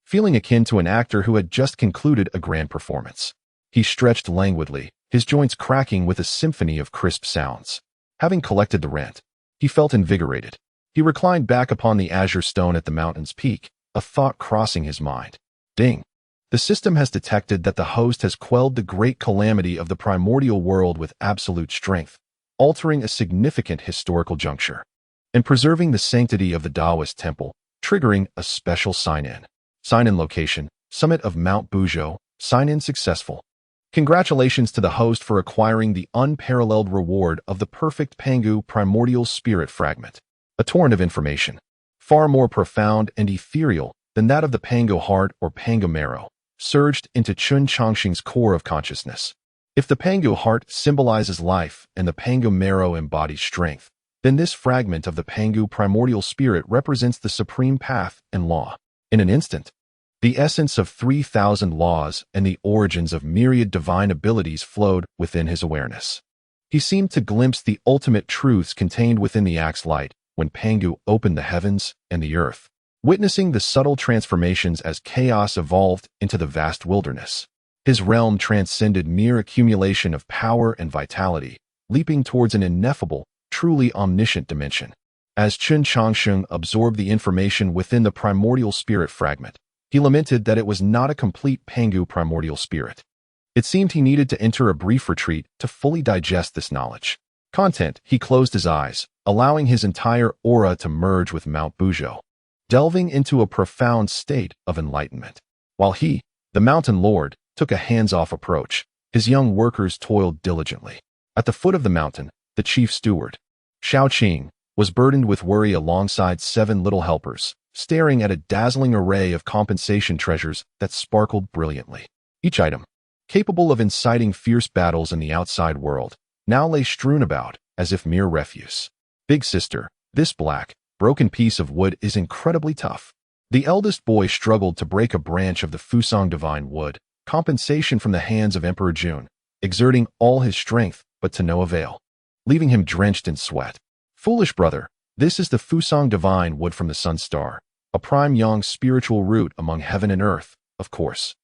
feeling akin to an actor who had just concluded a grand performance. He stretched languidly, his joints cracking with a symphony of crisp sounds. Having collected the rent, he felt invigorated. He reclined back upon the azure stone at the mountain's peak, a thought crossing his mind. Ding! The system has detected that the host has quelled the great calamity of the primordial world with absolute strength, altering a significant historical juncture, and preserving the sanctity of the Taoist temple, triggering a special sign-in. Sign-in location, summit of Mount Buzhou, sign-in successful. Congratulations to the host for acquiring the unparalleled reward of the perfect Pangu primordial spirit fragment. A torrent of information, far more profound and ethereal than that of the Pangu heart or Pangu marrow, surged into Chen Changsheng's core of consciousness. If the Pangu heart symbolizes life and the Pangu marrow embodies strength, then this fragment of the Pangu primordial spirit represents the supreme path and law. In an instant, the essence of 3,000 laws and the origins of myriad divine abilities flowed within his awareness. He seemed to glimpse the ultimate truths contained within the axe light when Pangu opened the heavens and the earth, witnessing the subtle transformations as chaos evolved into the vast wilderness. His realm transcended mere accumulation of power and vitality, leaping towards an ineffable, truly omniscient dimension. As Chen Changsheng absorbed the information within the primordial spirit fragment, he lamented that it was not a complete Pangu primordial spirit. It seemed he needed to enter a brief retreat to fully digest this knowledge. He closed his eyes, allowing his entire aura to merge with Mount Buzhou, delving into a profound state of enlightenment. While he, the mountain lord, took a hands-off approach, his young workers toiled diligently. At the foot of the mountain, the chief steward, Xiao was burdened with worry alongside 7 little helpers, staring at a dazzling array of compensation treasures that sparkled brilliantly. Each item, capable of inciting fierce battles in the outside world, now lay strewn about as if mere refuse. Big sister, this black, broken piece of wood is incredibly tough. The eldest boy struggled to break a branch of the Fusang divine wood, compensation from the hands of Emperor Jun, exerting all his strength, but to no avail, leaving him drenched in sweat. Foolish brother, this is the Fusang divine wood from the Sun Star, a prime yang spiritual root among heaven and earth, of course.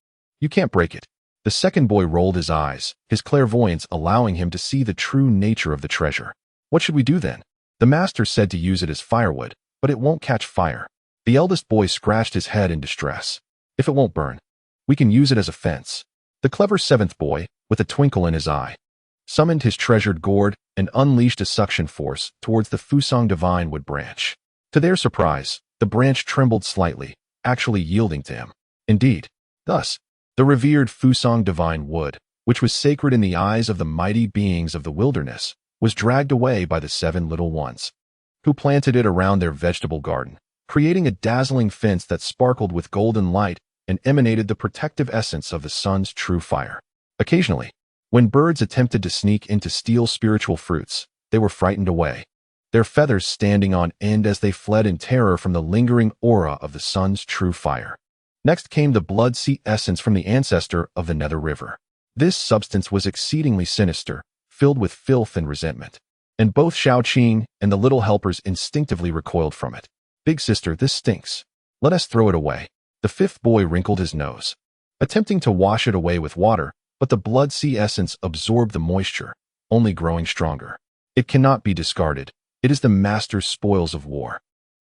You can't break it. The second boy rolled his eyes, his clairvoyance allowing him to see the true nature of the treasure. What should we do then? The master said to use it as firewood, but it won't catch fire. The eldest boy scratched his head in distress. If it won't burn, we can use it as a fence. The clever seventh boy, with a twinkle in his eye, summoned his treasured gourd and unleashed a suction force towards the Fusang divine wood branch. To their surprise, the branch trembled slightly, actually yielding to him. Indeed, thus, the revered Fusang divine wood, which was sacred in the eyes of the mighty beings of the wilderness, was dragged away by the 7 little ones, who planted it around their vegetable garden, creating a dazzling fence that sparkled with golden light and emanated the protective essence of the sun's true fire. Occasionally, when birds attempted to sneak in to steal spiritual fruits, they were frightened away, their feathers standing on end as they fled in terror from the lingering aura of the sun's true fire. Next came the blood sea essence from the ancestor of the Nether River. This substance was exceedingly sinister, filled with filth and resentment, and both Xiaoqing and the little helpers instinctively recoiled from it. "Big sister, this stinks. Let us throw it away." The 5th boy wrinkled his nose, attempting to wash it away with water, but the blood sea essence absorbed the moisture, only growing stronger. "It cannot be discarded. It is the master's spoils of war."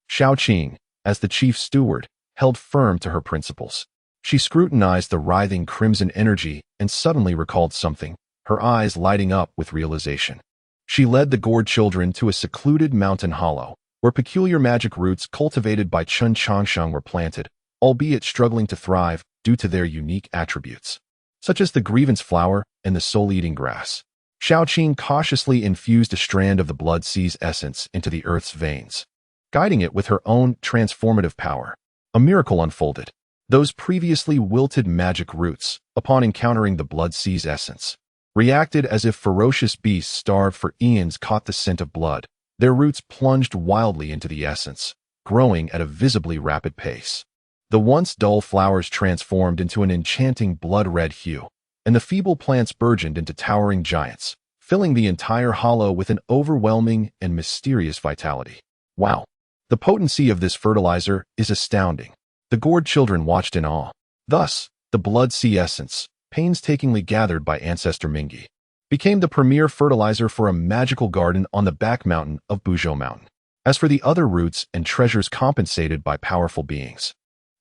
Xiaoqing, as the chief steward, held firm to her principles. She scrutinized the writhing crimson energy and suddenly recalled something, her eyes lighting up with realization. She led the gourd children to a secluded mountain hollow, where peculiar magic roots cultivated by Chen Changsheng were planted, albeit struggling to thrive due to their unique attributes, such as the grievance flower and the soul-eating grass. Xiaoqing cautiously infused a strand of the blood sea's essence into the earth's veins, guiding it with her own transformative power. A miracle unfolded. Those previously wilted magic roots, upon encountering the blood sea's essence, reacted as if ferocious beasts starved for eons caught the scent of blood. Their roots plunged wildly into the essence, growing at a visibly rapid pace. The once dull flowers transformed into an enchanting blood-red hue, and the feeble plants burgeoned into towering giants, filling the entire hollow with an overwhelming and mysterious vitality. Wow! The potency of this fertilizer is astounding. The gourd children watched in awe. Thus, the blood sea essence, painstakingly gathered by ancestor Mingi, became the premier fertilizer for a magical garden on the back mountain of Buzhou Mountain. As for the other roots and treasures compensated by powerful beings,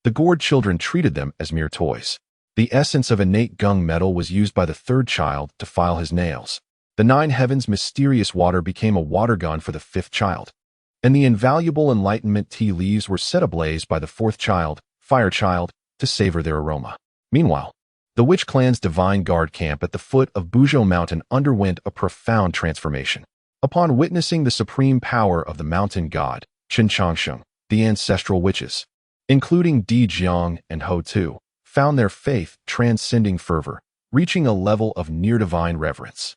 the gourd children treated them as mere toys. The essence of innate gung metal was used by the 3rd child to file his nails. The 9 heavens mysterious water became a water gun for the 5th child, and the invaluable enlightenment tea leaves were set ablaze by the 4th child, fire child, to savor their aroma. Meanwhile, the witch clan's divine guard camp at the foot of Buzhou Mountain underwent a profound transformation. Upon witnessing the supreme power of the mountain god, Chen Changsheng, the ancestral witches, including Di Jiang and Ho Tu, found their faith transcending fervor, reaching a level of near-divine reverence.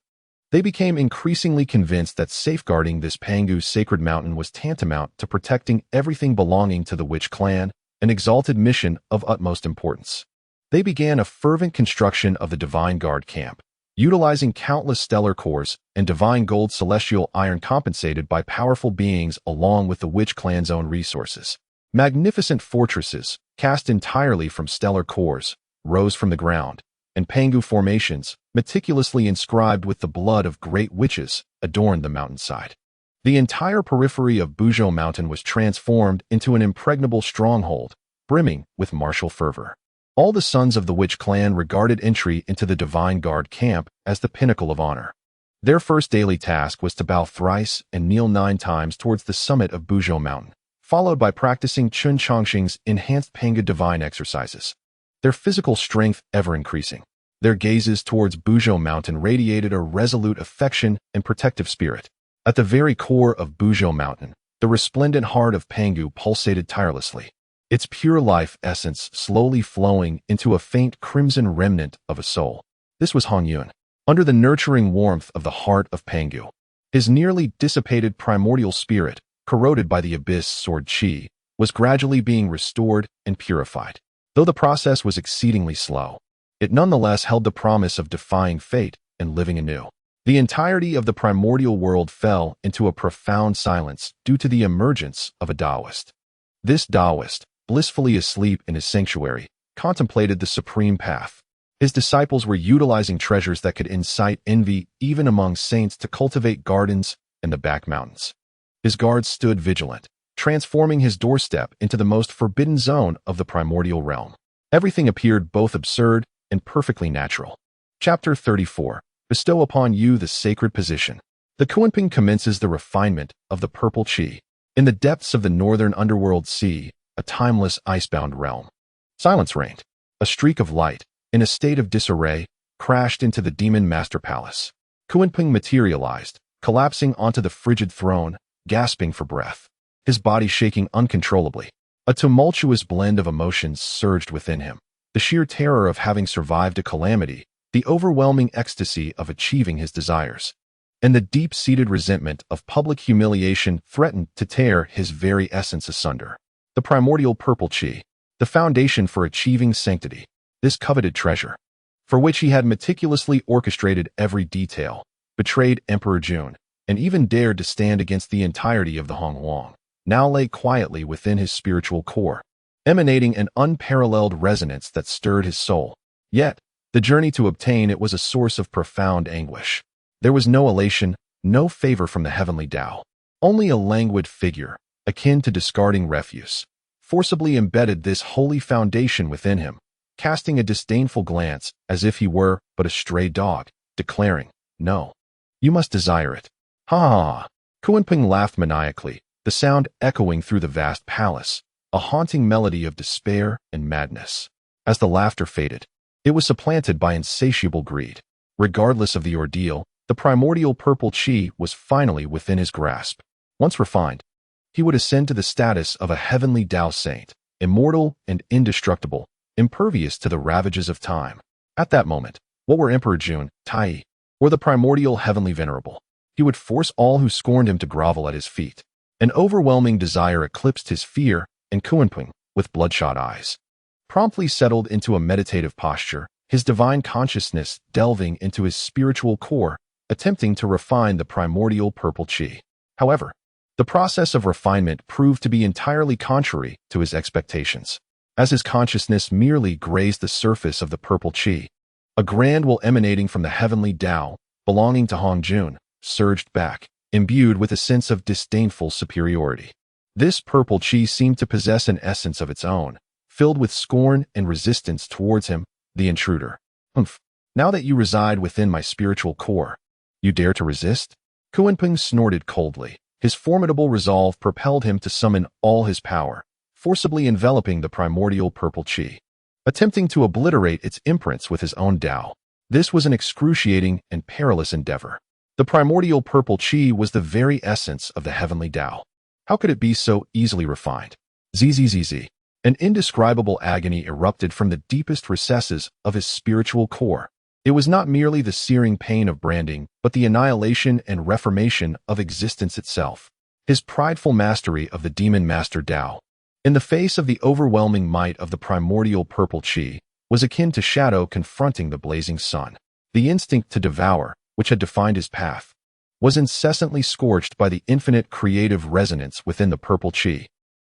They became increasingly convinced that safeguarding this Pangu sacred mountain was tantamount to protecting everything belonging to the witch clan, an exalted mission of utmost importance. They began a fervent construction of the Divine Guard camp, utilizing countless stellar cores and divine gold celestial iron compensated by powerful beings along with the witch clan's own resources. Magnificent fortresses, cast entirely from stellar cores, rose from the ground, and Pangu formations, meticulously inscribed with the blood of great witches, adorned the mountainside. The entire periphery of Buzhou Mountain was transformed into an impregnable stronghold, brimming with martial fervor. All the sons of the witch clan regarded entry into the Divine Guard camp as the pinnacle of honor. Their first daily task was to bow thrice and kneel 9 times towards the summit of Buzhou Mountain, followed by practicing Chen Changsheng's enhanced Pangu divine exercises, their physical strength ever increasing. Their gazes towards Buzhou Mountain radiated a resolute affection and protective spirit. At the very core of Buzhou Mountain, the resplendent heart of Pangu pulsated tirelessly, its pure life essence slowly flowing into a faint crimson remnant of a soul. This was Hongjun. Under the nurturing warmth of the heart of Pangu, his nearly dissipated primordial spirit, corroded by the abyss sword chi, was gradually being restored and purified. Though the process was exceedingly slow, it nonetheless held the promise of defying fate and living anew. The entirety of the primordial world fell into a profound silence due to the emergence of a Taoist. This Taoist, blissfully asleep in his sanctuary, contemplated the supreme path. His disciples were utilizing treasures that could incite envy even among saints to cultivate gardens in the back mountains. His guards stood vigilant, transforming his doorstep into the most forbidden zone of the primordial realm. Everything appeared both absurd and perfectly natural. Chapter 34. Bestow upon you the sacred position. The Kunping commences the refinement of the purple qi. In the depths of the northern underworld sea, a timeless icebound realm. Silence reigned. A streak of light, in a state of disarray, crashed into the demon master palace. Kunping materialized, collapsing onto the frigid throne, gasping for breath. His body shaking uncontrollably. A tumultuous blend of emotions surged within him. The sheer terror of having survived a calamity, the overwhelming ecstasy of achieving his desires, and the deep-seated resentment of public humiliation threatened to tear his very essence asunder. The primordial purple qi, the foundation for achieving sanctity, this coveted treasure, for which he had meticulously orchestrated every detail, betrayed Emperor Jun, and even dared to stand against the entirety of the Hongjun, now lay quietly within his spiritual core, emanating an unparalleled resonance that stirred his soul. Yet, the journey to obtain it was a source of profound anguish. There was no elation, no favor from the heavenly Tao. Only a languid figure, akin to discarding refuse, forcibly embedded this holy foundation within him, casting a disdainful glance as if he were but a stray dog, declaring, "No, you must desire it." Ha ha ha! Kunping laughed maniacally, the sound echoing through the vast palace, a haunting melody of despair and madness. As the laughter faded, it was supplanted by insatiable greed. Regardless of the ordeal, the primordial purple qi was finally within his grasp. Once refined, he would ascend to the status of a heavenly Tao saint, immortal and indestructible, impervious to the ravages of time. At that moment, what were Emperor Jun, Tai, or the primordial heavenly venerable? He would force all who scorned him to grovel at his feet. An overwhelming desire eclipsed his fear, and Kunping, with bloodshot eyes, promptly settled into a meditative posture, his divine consciousness delving into his spiritual core, attempting to refine the primordial purple qi. However, the process of refinement proved to be entirely contrary to his expectations. As his consciousness merely grazed the surface of the purple qi, a grand will emanating from the heavenly Tao, belonging to Hongjun, surged back, imbued with a sense of disdainful superiority. This purple qi seemed to possess an essence of its own, filled with scorn and resistance towards him, the intruder. "Humph! Now that you reside within my spiritual core, you dare to resist?" Kunping snorted coldly. His formidable resolve propelled him to summon all his power, forcibly enveloping the primordial purple qi, attempting to obliterate its imprints with his own Tao. This was an excruciating and perilous endeavor. The primordial purple qi was the very essence of the heavenly Tao. How could it be so easily refined? Zzz. An indescribable agony erupted from the deepest recesses of his spiritual core. It was not merely the searing pain of branding, but the annihilation and reformation of existence itself. His prideful mastery of the demon master Tao, in the face of the overwhelming might of the primordial purple qi, was akin to shadow confronting the blazing sun. The instinct to devour, which had defined his path, was incessantly scorched by the infinite creative resonance within the purple qi.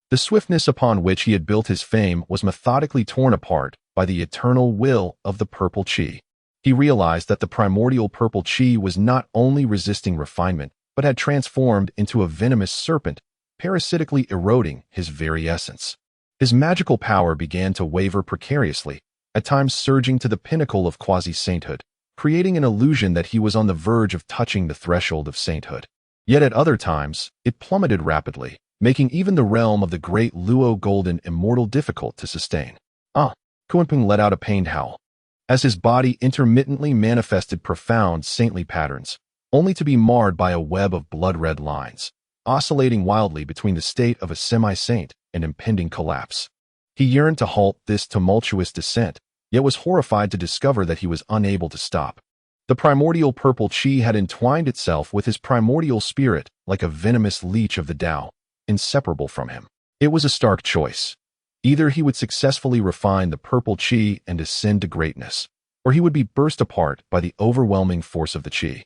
The swiftness upon which he had built his fame was methodically torn apart by the eternal will of the purple qi. He realized that the primordial purple qi was not only resisting refinement, but had transformed into a venomous serpent, parasitically eroding his very essence. His magical power began to waver precariously, at times surging to the pinnacle of quasi-sainthood, creating an illusion that he was on the verge of touching the threshold of sainthood. Yet at other times, it plummeted rapidly, making even the realm of the great Luo Golden immortal difficult to sustain. Kunping let out a pained howl, as his body intermittently manifested profound saintly patterns, only to be marred by a web of blood-red lines, oscillating wildly between the state of a semi-saint and impending collapse. He yearned to halt this tumultuous descent, yet was horrified to discover that he was unable to stop. The primordial purple qi had entwined itself with his primordial spirit like a venomous leech of the Tao, inseparable from him. It was a stark choice. Either he would successfully refine the purple qi and ascend to greatness, or he would be burst apart by the overwhelming force of the qi,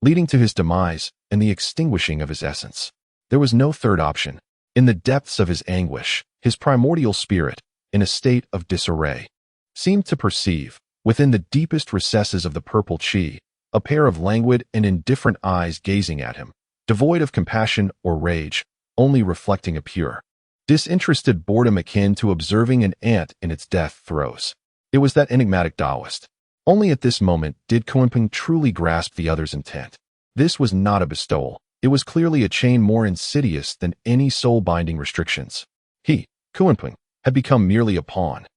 leading to his demise and the extinguishing of his essence. There was no third option. In the depths of his anguish, his primordial spirit, in a state of disarray, seemed to perceive, within the deepest recesses of the purple qi, a pair of languid and indifferent eyes gazing at him, devoid of compassion or rage, only reflecting a pure, disinterested boredom akin to observing an ant in its death throes. It was that enigmatic Taoist. Only at this moment did Kunpeng truly grasp the other's intent. This was not a bestowal. It was clearly a chain more insidious than any soul-binding restrictions. He, Kunpeng, had become merely a pawn,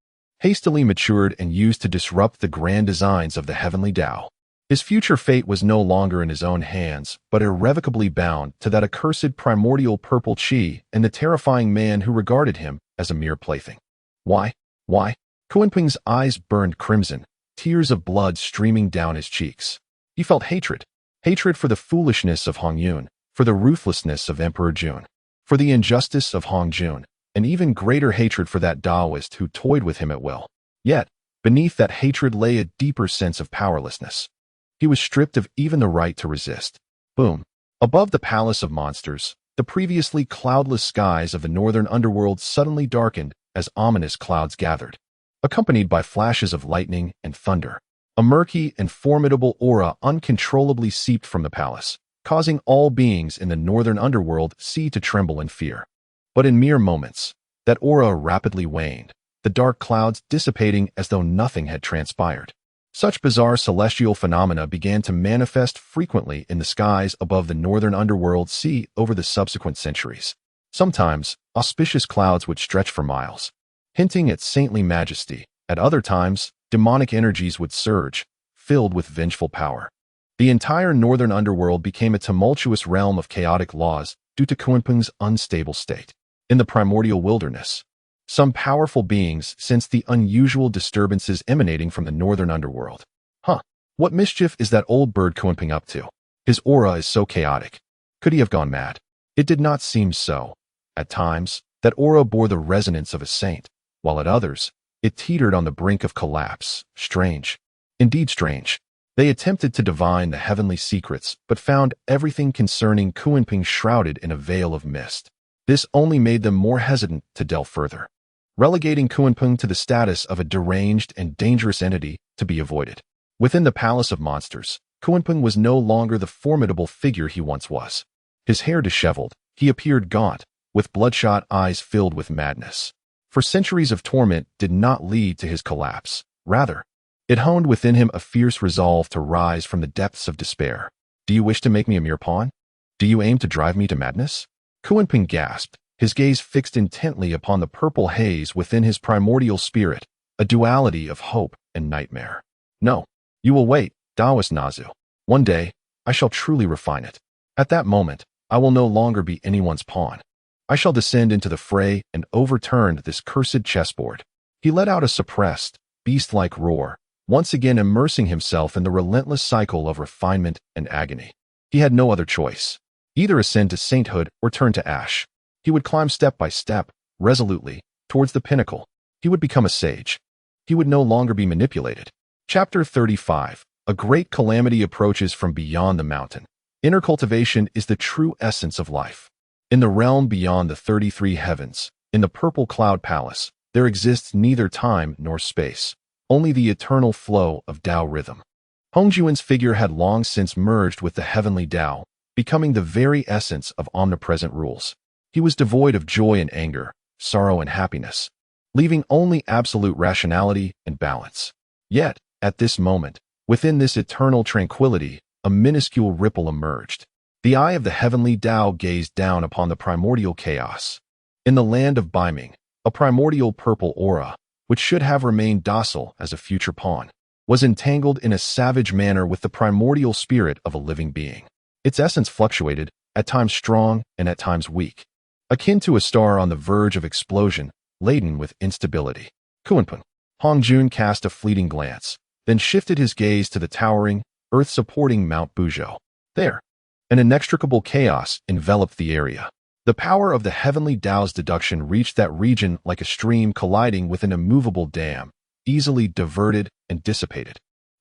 hastily matured and used to disrupt the grand designs of the heavenly Tao. His future fate was no longer in his own hands, but irrevocably bound to that accursed primordial purple chi and the terrifying man who regarded him as a mere plaything. Why? Why? Kunpeng's eyes burned crimson, tears of blood streaming down his cheeks. He felt hatred. Hatred for the foolishness of Hongjun, for the ruthlessness of Emperor Jun, for the injustice of Hongjun, and even greater hatred for that Taoist who toyed with him at will. Yet, beneath that hatred lay a deeper sense of powerlessness. He was stripped of even the right to resist. Boom. Above the palace of monsters, the previously cloudless skies of the northern underworld suddenly darkened as ominous clouds gathered, accompanied by flashes of lightning and thunder. A murky and formidable aura uncontrollably seeped from the palace, causing all beings in the northern underworld to tremble in fear. But in mere moments, that aura rapidly waned, the dark clouds dissipating as though nothing had transpired. Such bizarre celestial phenomena began to manifest frequently in the skies above the northern underworld over the subsequent centuries. Sometimes, auspicious clouds would stretch for miles, hinting at saintly majesty. At other times, demonic energies would surge, filled with vengeful power. The entire northern underworld became a tumultuous realm of chaotic laws due to Kunpeng's unstable state. In the primordial wilderness, some powerful beings sensed the unusual disturbances emanating from the northern underworld. What mischief is that old bird Kunpeng up to? His aura is so chaotic. Could he have gone mad? It did not seem so. At times, that aura bore the resonance of a saint, while at others, it teetered on the brink of collapse. Strange. Indeed strange. They attempted to divine the heavenly secrets, but found everything concerning Kunpeng shrouded in a veil of mist. This only made them more hesitant to delve further, relegating Kunpeng to the status of a deranged and dangerous entity to be avoided. Within the palace of monsters, Kunpeng was no longer the formidable figure he once was. His hair disheveled, he appeared gaunt, with bloodshot eyes filled with madness. For centuries of torment did not lead to his collapse. Rather, it honed within him a fierce resolve to rise from the depths of despair. Do you wish to make me a mere pawn? Do you aim to drive me to madness? Kunpeng gasped, his gaze fixed intently upon the purple haze within his primordial spirit, a duality of hope and nightmare. No, you will wait, Taoist Nazu. One day, I shall truly refine it. At that moment, I will no longer be anyone's pawn. I shall descend into the fray and overturn this cursed chessboard. He let out a suppressed, beast-like roar, once again immersing himself in the relentless cycle of refinement and agony. He had no other choice. Either ascend to sainthood or turn to ash. He would climb step by step, resolutely, towards the pinnacle. He would become a sage. He would no longer be manipulated. Chapter 35. A great calamity approaches from beyond the mountain. Inner cultivation is the true essence of life. In the realm beyond the 33 heavens, in the purple cloud palace, there exists neither time nor space, only the eternal flow of Tao rhythm. Hongjun's figure had long since merged with the heavenly Tao, becoming the very essence of omnipresent rules. He was devoid of joy and anger, sorrow and happiness, leaving only absolute rationality and balance. Yet, at this moment, within this eternal tranquility, a minuscule ripple emerged. The eye of the heavenly Tao gazed down upon the primordial chaos. In the land of Baiming, a primordial purple aura, which should have remained docile as a future pawn, was entangled in a savage manner with the primordial spirit of a living being. Its essence fluctuated, at times strong and at times weak, akin to a star on the verge of explosion, laden with instability. Kunpeng. Hongjun cast a fleeting glance, then shifted his gaze to the towering, earth-supporting Mount Buzhou. There, an inextricable chaos enveloped the area. The power of the heavenly Tao's deduction reached that region like a stream colliding with an immovable dam, easily diverted and dissipated.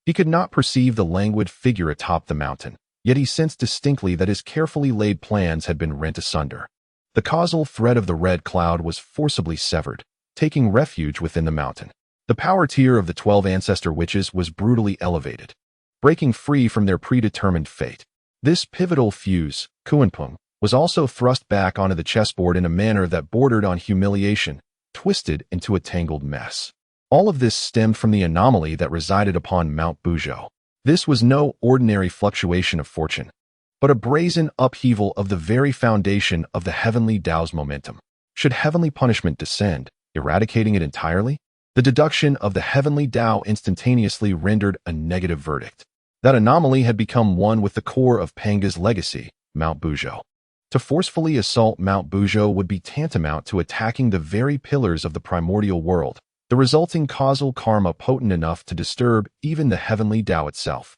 He could not perceive the languid figure atop the mountain, yet he sensed distinctly that his carefully laid plans had been rent asunder. The causal thread of the red cloud was forcibly severed, taking refuge within the mountain. The power tier of the 12 ancestor witches was brutally elevated, breaking free from their predetermined fate. This pivotal fuse, Kunpeng, was also thrust back onto the chessboard in a manner that bordered on humiliation, twisted into a tangled mess. All of this stemmed from the anomaly that resided upon Mount Buzhou. This was no ordinary fluctuation of fortune, but a brazen upheaval of the very foundation of the heavenly Tao's momentum. Should heavenly punishment descend, eradicating it entirely? The deduction of the heavenly Tao instantaneously rendered a negative verdict. That anomaly had become one with the core of Pangu's legacy, Mount Buzhou. To forcefully assault Mount Buzhou would be tantamount to attacking the very pillars of the primordial world, the resulting causal karma potent enough to disturb even the heavenly Tao itself,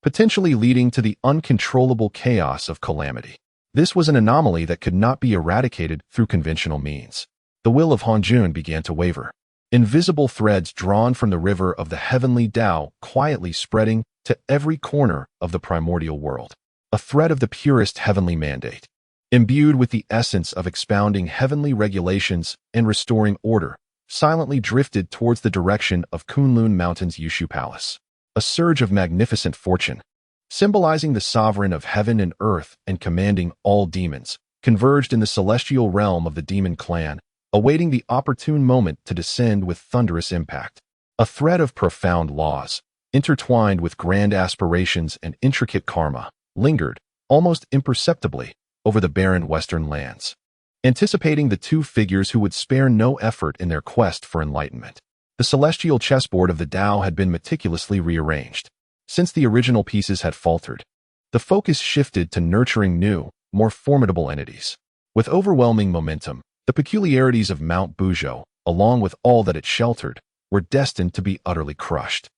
potentially leading to the uncontrollable chaos of calamity. This was an anomaly that could not be eradicated through conventional means. The will of Hongjun began to waver. Invisible threads drawn from the river of the heavenly Tao quietly spreading to every corner of the primordial world. A thread of the purest heavenly mandate, imbued with the essence of expounding heavenly regulations and restoring order, silently drifted towards the direction of Buzhou Mountain's Zixiao Palace. A surge of magnificent fortune, symbolizing the sovereign of heaven and earth and commanding all demons, converged in the celestial realm of the demon clan, awaiting the opportune moment to descend with thunderous impact. A thread of profound laws, intertwined with grand aspirations and intricate karma, lingered, almost imperceptibly, over the barren western lands, anticipating the two figures who would spare no effort in their quest for enlightenment. The celestial chessboard of the Tao had been meticulously rearranged. Since the original pieces had faltered, the focus shifted to nurturing new, more formidable entities. With overwhelming momentum, the peculiarities of Mount Buzhou, along with all that it sheltered, were destined to be utterly crushed.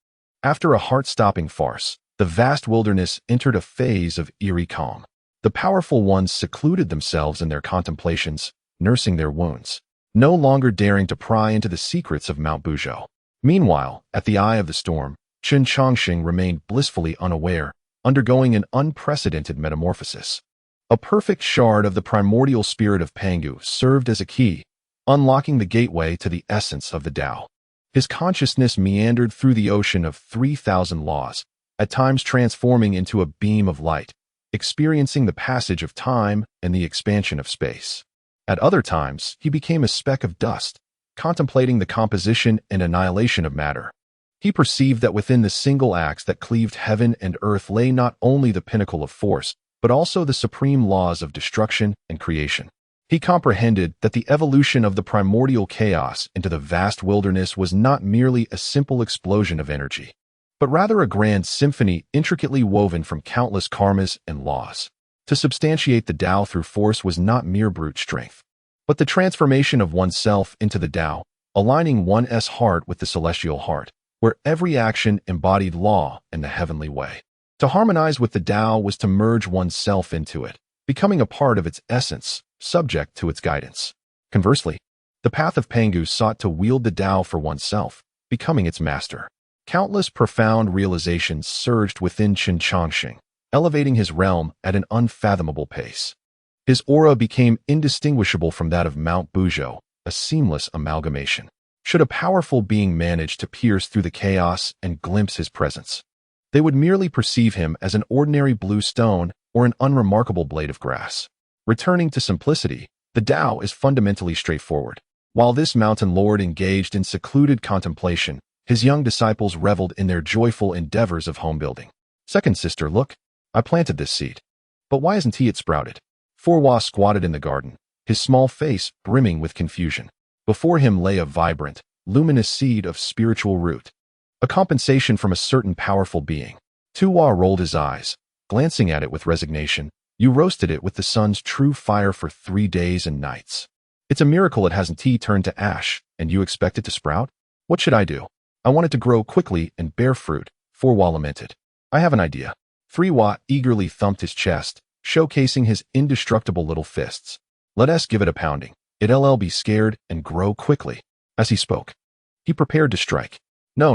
After a heart-stopping farce, the vast wilderness entered a phase of eerie calm. The powerful ones secluded themselves in their contemplations, nursing their wounds, no longer daring to pry into the secrets of Mount Buzhou. Meanwhile, at the eye of the storm, Chen Changsheng remained blissfully unaware, undergoing an unprecedented metamorphosis. A perfect shard of the primordial spirit of Pangu served as a key, unlocking the gateway to the essence of the Tao. His consciousness meandered through the ocean of 3,000 laws, at times transforming into a beam of light, experiencing the passage of time and the expansion of space. At other times, he became a speck of dust, contemplating the composition and annihilation of matter. He perceived that within the single axe that cleaved heaven and earth lay not only the pinnacle of force, but also the supreme laws of destruction and creation. He comprehended that the evolution of the primordial chaos into the vast wilderness was not merely a simple explosion of energy, but rather a grand symphony intricately woven from countless karmas and laws. To substantiate the Tao through force was not mere brute strength, but the transformation of oneself into the Tao, aligning one's heart with the celestial heart, where every action embodied law and the heavenly way. To harmonize with the Tao was to merge oneself into it, becoming a part of its essence, subject to its guidance. Conversely, the path of Pangu sought to wield the Tao for oneself, becoming its master. Countless profound realizations surged within Chen Changsheng, elevating his realm at an unfathomable pace. His aura became indistinguishable from that of Mount Buzhou, a seamless amalgamation. Should a powerful being manage to pierce through the chaos and glimpse his presence, they would merely perceive him as an ordinary blue stone or an unremarkable blade of grass. Returning to simplicity, the Tao is fundamentally straightforward. While this mountain lord engaged in secluded contemplation, his young disciples reveled in their joyful endeavors of home building. Second sister, look, I planted this seed. But why isn't he sprouted? Forwa squatted in the garden, his small face brimming with confusion. Before him lay a vibrant, luminous seed of spiritual root, a compensation from a certain powerful being. Tuwa rolled his eyes, glancing at it with resignation. You roasted it with the sun's true fire for 3 days and nights. It's a miracle it hasn't turned to ash, and you expect it to sprout? What should I do? I want it to grow quickly and bear fruit, Forwa lamented. I have an idea. 3Wa eagerly thumped his chest, showcasing his indestructible little fists. Let us give it a pounding. It'll be scared and grow quickly. As he spoke, he prepared to strike. No.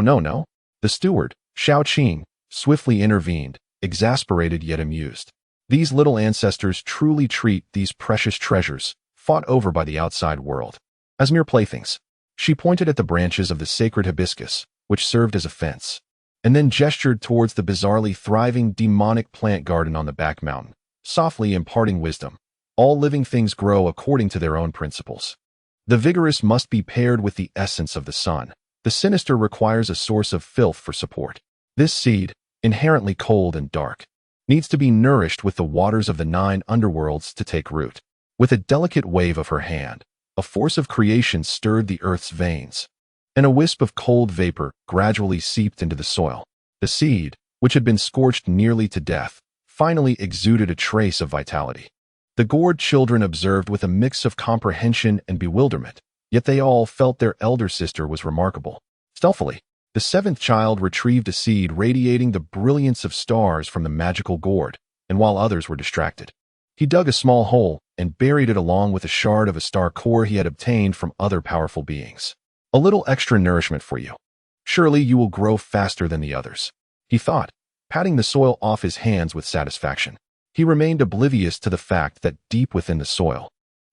The steward, Xiao Qing, swiftly intervened, exasperated yet amused. These little ancestors truly treat these precious treasures, fought over by the outside world, as mere playthings. She pointed at the branches of the sacred hibiscus, which served as a fence, and then gestured towards the bizarrely thriving demonic plant garden on the back mountain, softly imparting wisdom. All living things grow according to their own principles. The vigorous must be paired with the essence of the sun. The sinister requires a source of filth for support. This seed, inherently cold and dark, needs to be nourished with the waters of the 9 underworlds to take root. With a delicate wave of her hand, a force of creation stirred the earth's veins, and a wisp of cold vapor gradually seeped into the soil. The seed, which had been scorched nearly to death, finally exuded a trace of vitality. The gored children observed with a mix of comprehension and bewilderment, yet they all felt their elder sister was remarkable. Stealthily, the 7th child retrieved a seed radiating the brilliance of stars from the magical gourd, and while others were distracted, he dug a small hole and buried it along with a shard of a star core he had obtained from other powerful beings. A little extra nourishment for you. Surely you will grow faster than the others, he thought, patting the soil off his hands with satisfaction. He remained oblivious to the fact that deep within the soil,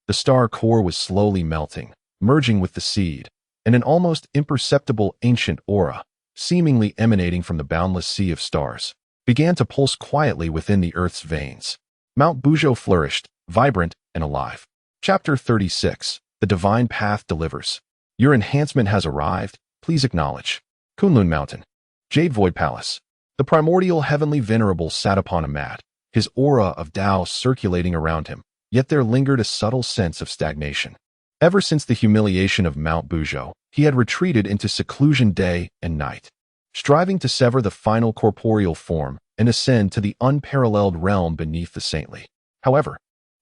the star core was slowly melting, merging with the seed, and an almost imperceptible ancient aura, seemingly emanating from the boundless sea of stars, began to pulse quietly within the earth's veins. Mount Buzhou flourished, vibrant and alive. Chapter 36. The Divine Path Delivers. Your enhancement has arrived, please acknowledge. Buzhou Mountain. Jade Void Palace. The primordial heavenly venerable sat upon a mat, his aura of Tao circulating around him, yet there lingered a subtle sense of stagnation. Ever since the humiliation of Mount Buzhou, he had retreated into seclusion day and night, striving to sever the final corporeal form and ascend to the unparalleled realm beneath the saintly. However,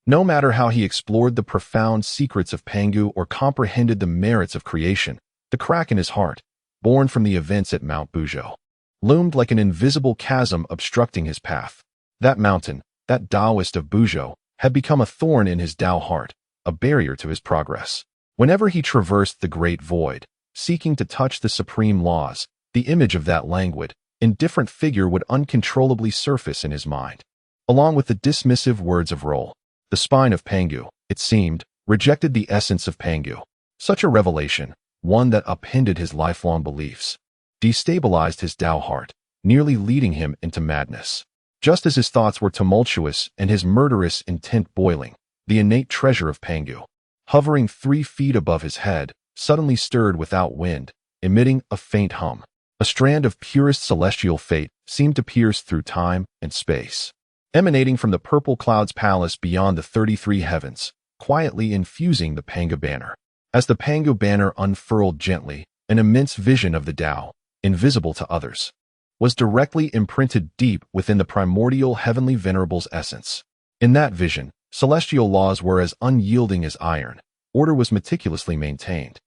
no matter how he explored the profound secrets of Pangu or comprehended the merits of creation, the crack in his heart, born from the events at Mount Buzhou, loomed like an invisible chasm obstructing his path. That mountain, that Taoist of Buzhou, had become a thorn in his Tao heart, a barrier to his progress. Whenever he traversed the great void, seeking to touch the supreme laws, the image of that languid, indifferent figure would uncontrollably surface in his mind, along with the dismissive words of Roll. The spine of Pangu, it seemed, rejected the essence of Pangu. Such a revelation, one that upended his lifelong beliefs, destabilized his Tao heart, nearly leading him into madness. Just as his thoughts were tumultuous and his murderous intent boiling, the innate treasure of Pangu, hovering 3 feet above his head, suddenly stirred without wind, emitting a faint hum. A strand of purest celestial fate seemed to pierce through time and space, emanating from the purple clouds palace beyond the 33 heavens, quietly infusing the Pangu banner. As the Pangu banner unfurled gently, an immense vision of the Tao, invisible to others, was directly imprinted deep within the primordial heavenly venerable's essence. In that vision, celestial laws were as unyielding as iron, order was meticulously maintained,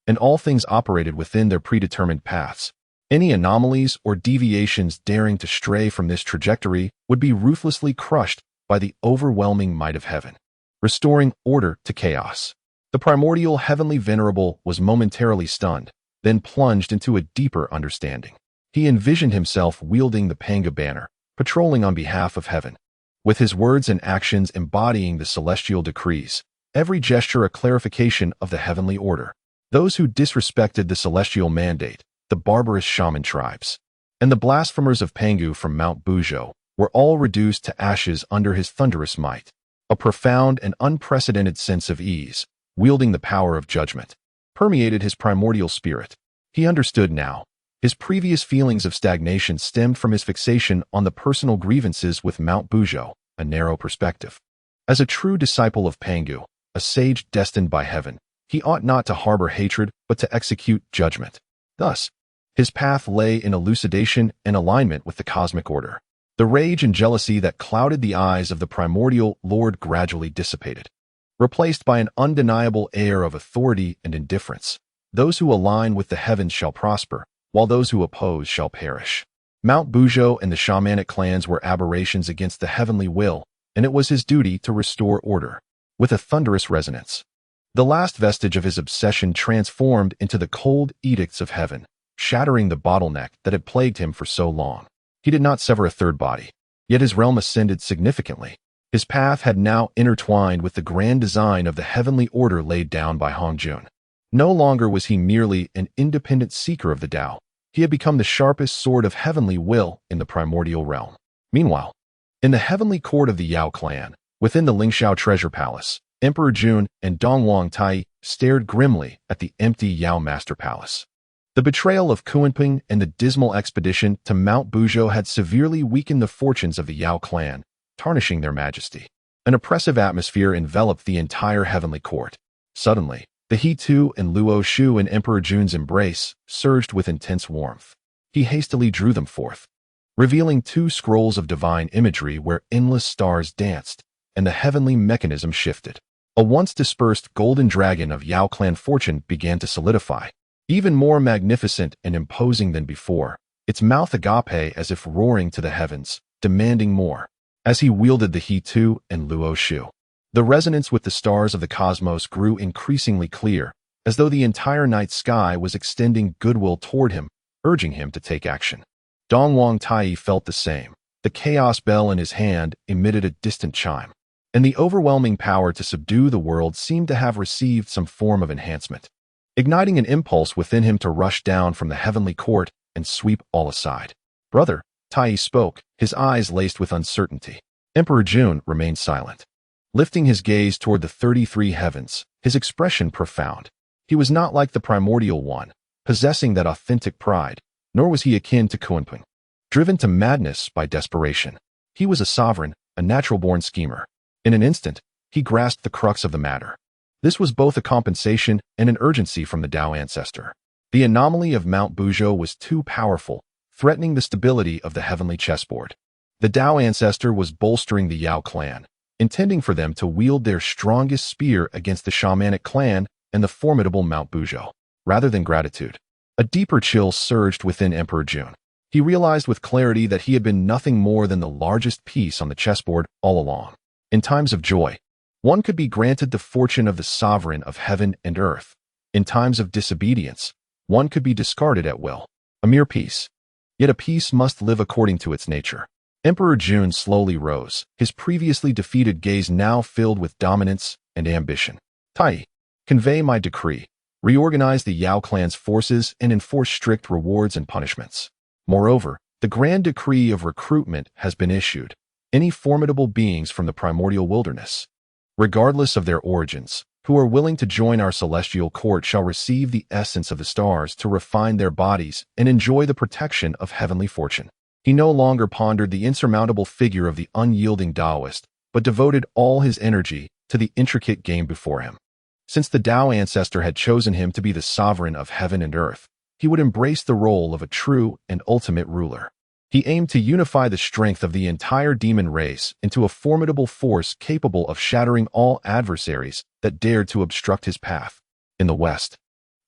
and all things operated within their predetermined paths. Any anomalies or deviations daring to stray from this trajectory would be ruthlessly crushed by the overwhelming might of heaven, restoring order to chaos. The primordial heavenly venerable was momentarily stunned, then plunged into a deeper understanding. He envisioned himself wielding the Pangu banner, patrolling on behalf of heaven, with his words and actions embodying the celestial decrees, every gesture a clarification of the heavenly order. Those who disrespected the celestial mandate, the barbarous shaman tribes, and the blasphemers of Pangu from Mount Buzhou, were all reduced to ashes under his thunderous might. A profound and unprecedented sense of ease, wielding the power of judgment, permeated his primordial spirit. He understood now. His previous feelings of stagnation stemmed from his fixation on the personal grievances with Mount Buzhou, a narrow perspective. As a true disciple of Pangu, a sage destined by heaven, he ought not to harbor hatred but to execute judgment. Thus, his path lay in elucidation and alignment with the cosmic order. The rage and jealousy that clouded the eyes of the primordial Lord gradually dissipated, replaced by an undeniable air of authority and indifference. Those who align with the heavens shall prosper, while those who oppose shall perish. Mount Buzhou and the shamanic clans were aberrations against the heavenly will, and it was his duty to restore order. With a thunderous resonance, the last vestige of his obsession transformed into the cold edicts of heaven, shattering the bottleneck that had plagued him for so long. He did not sever a third body, yet his realm ascended significantly. His path had now intertwined with the grand design of the heavenly order laid down by Hongjun. No longer was he merely an independent seeker of the Tao. He had become the sharpest sword of heavenly will in the primordial realm. Meanwhile, in the heavenly court of the Yao clan, Within the Lingxiao Treasure Palace, Emperor Jun and Dongwang Tai stared grimly at the empty Yao Master Palace. The betrayal of Kunping and the dismal expedition to Mount Buzhou had severely weakened the fortunes of the Yao clan, tarnishing their majesty. An oppressive atmosphere enveloped the entire heavenly court. Suddenly, the He Tu and Luo Shu in Emperor Jun's embrace surged with intense warmth. He hastily drew them forth, revealing 2 scrolls of divine imagery where endless stars danced and the heavenly mechanism shifted. A once dispersed golden dragon of Yao clan fortune began to solidify, even more magnificent and imposing than before, its mouth agape as if roaring to the heavens, demanding more. As he wielded the He Tu and Luo Shu, the resonance with the stars of the cosmos grew increasingly clear, as though the entire night sky was extending goodwill toward him, urging him to take action. Dongwang Tai felt the same. The chaos bell in his hand emitted a distant chime, and the overwhelming power to subdue the world seemed to have received some form of enhancement, igniting an impulse within him to rush down from the heavenly court and sweep all aside. "Brother," Tai spoke, his eyes laced with uncertainty. Emperor Jun remained silent, lifting his gaze toward the 33 heavens, his expression profound. He was not like the primordial one, possessing that authentic pride, nor was he akin to Kunping, driven to madness by desperation. He was a sovereign, a natural-born schemer. In an instant, he grasped the crux of the matter. This was both a compensation and an urgency from the Tao ancestor. The anomaly of Mount Buzhou was too powerful, threatening the stability of the heavenly chessboard. The Tao ancestor was bolstering the Yao clan, intending for them to wield their strongest spear against the shamanic clan and the formidable Mount Buzhou. Rather than gratitude, a deeper chill surged within Emperor Jun. He realized with clarity that he had been nothing more than the largest piece on the chessboard all along. In times of joy, one could be granted the fortune of the sovereign of heaven and earth. In times of disobedience, one could be discarded at will, a mere piece. Yet a piece must live according to its nature. Emperor Jun slowly rose, his previously defeated gaze now filled with dominance and ambition. "Tai, convey my decree. Reorganize the Yao clan's forces and enforce strict rewards and punishments. Moreover, the grand decree of recruitment has been issued. Any formidable beings from the primordial wilderness, regardless of their origins, who are willing to join our celestial court shall receive the essence of the stars to refine their bodies and enjoy the protection of heavenly fortune." He no longer pondered the insurmountable figure of the unyielding Taoist, but devoted all his energy to the intricate game before him. Since the Tao ancestor had chosen him to be the sovereign of heaven and earth, he would embrace the role of a true and ultimate ruler. He aimed to unify the strength of the entire demon race into a formidable force capable of shattering all adversaries that dared to obstruct his path. In the west,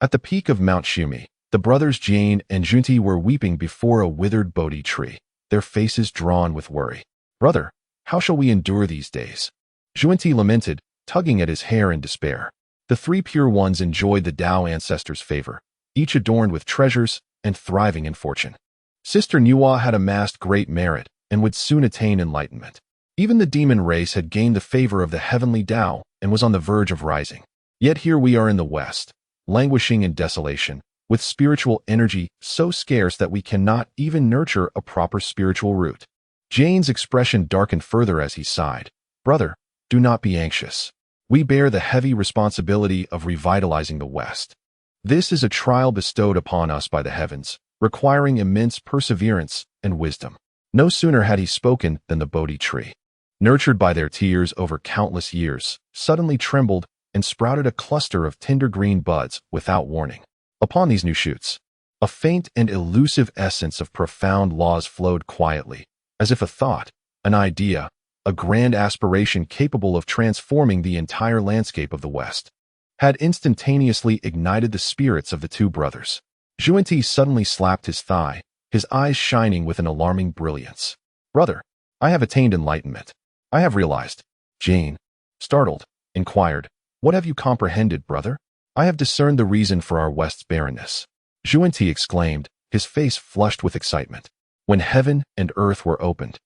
at the peak of Mount Shumi, the brothers Jane and Junti were weeping before a withered Bodhi tree, their faces drawn with worry. "Brother, how shall we endure these days?" Junti lamented, tugging at his hair in despair. The 3 pure ones enjoyed the Tao ancestors' favor, each adorned with treasures and thriving in fortune. Sister Nuwa had amassed great merit and would soon attain enlightenment. Even the demon race had gained the favor of the heavenly Tao and was on the verge of rising. Yet here we are in the West, languishing in desolation, with spiritual energy so scarce that we cannot even nurture a proper spiritual root. Jane's expression darkened further as he sighed. "Brother, do not be anxious. We bear the heavy responsibility of revitalizing the West. This is a trial bestowed upon us by the heavens, requiring immense perseverance and wisdom." No sooner had he spoken than the Bodhi tree, nurtured by their tears over countless years, suddenly trembled and sprouted a cluster of tender green buds without warning. Upon these new shoots, a faint and elusive essence of profound laws flowed quietly, as if a thought, an idea, a grand aspiration capable of transforming the entire landscape of the West, had instantaneously ignited the spirits of the 2 brothers. Junti suddenly slapped his thigh, his eyes shining with an alarming brilliance. "Brother, I have attained enlightenment. I have realized." Jane, startled, inquired, "What have you comprehended, brother?" "I have discerned the reason for our West's barrenness," Junti exclaimed, his face flushed with excitement. "When heaven and earth were opened,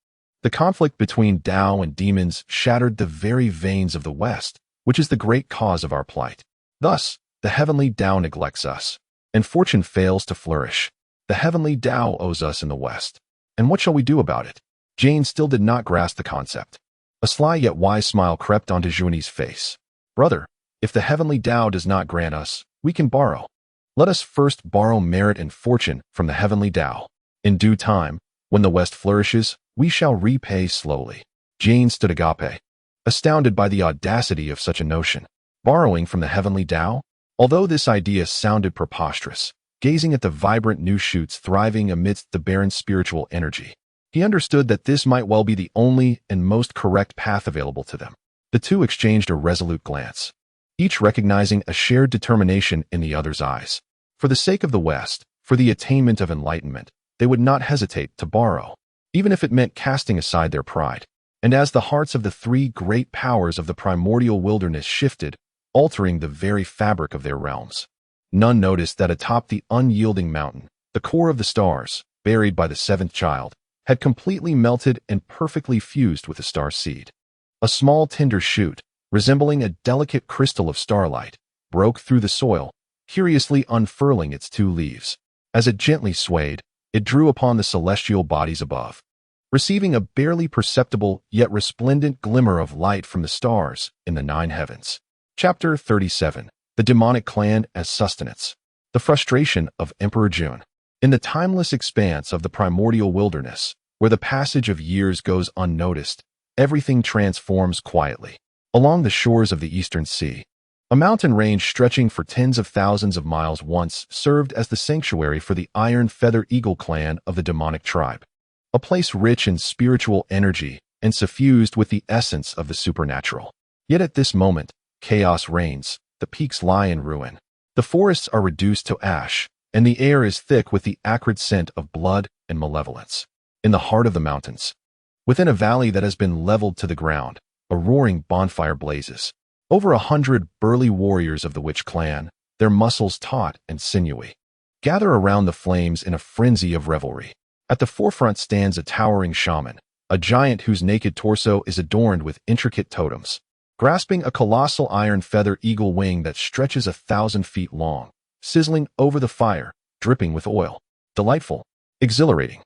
the conflict between Tao and demons shattered the very veins of the West, which is the great cause of our plight. Thus, the heavenly Tao neglects us, and fortune fails to flourish. The heavenly Tao owes us in the West. And what shall we do about it?" Jane still did not grasp the concept. A sly yet wise smile crept onto Zhuani's face. Brother, if the heavenly Tao does not grant us, we can borrow. Let us first borrow merit and fortune from the heavenly Tao. In due time, when the West flourishes, we shall repay slowly. Jane stood agape, astounded by the audacity of such a notion. Borrowing from the heavenly Tao? Although this idea sounded preposterous, gazing at the vibrant new shoots thriving amidst the barren spiritual energy, he understood that this might well be the only and most correct path available to them. The two exchanged a resolute glance, each recognizing a shared determination in the other's eyes. For the sake of the West, for the attainment of enlightenment, they would not hesitate to borrow, even if it meant casting aside their pride. And as the hearts of the three great powers of the primordial wilderness shifted, altering the very fabric of their realms, none noticed that atop the unyielding mountain, the core of the stars, buried by the seventh child, had completely melted and perfectly fused with the star seed. A small tender shoot, resembling a delicate crystal of starlight, broke through the soil, curiously unfurling its two leaves. As it gently swayed, it drew upon the celestial bodies above, receiving a barely perceptible yet resplendent glimmer of light from the stars in the nine heavens. Chapter 37. The Demonic Clan as Sustenance. The Frustration of Emperor Jun. In the timeless expanse of the primordial wilderness, where the passage of years goes unnoticed, everything transforms quietly. Along the shores of the eastern sea, a mountain range stretching for tens of thousands of miles once served as the sanctuary for the Iron Feather Eagle clan of the demonic tribe, a place rich in spiritual energy and suffused with the essence of the supernatural. Yet at this moment, chaos reigns, the peaks lie in ruin. The forests are reduced to ash, and the air is thick with the acrid scent of blood and malevolence. In the heart of the mountains, within a valley that has been leveled to the ground, a roaring bonfire blazes. Over 100 burly warriors of the witch clan, their muscles taut and sinewy, gather around the flames in a frenzy of revelry. At the forefront stands a towering shaman, a giant whose naked torso is adorned with intricate totems, grasping a colossal iron feather eagle wing that stretches 1,000 feet long, sizzling over the fire, dripping with oil. Delightful, exhilarating.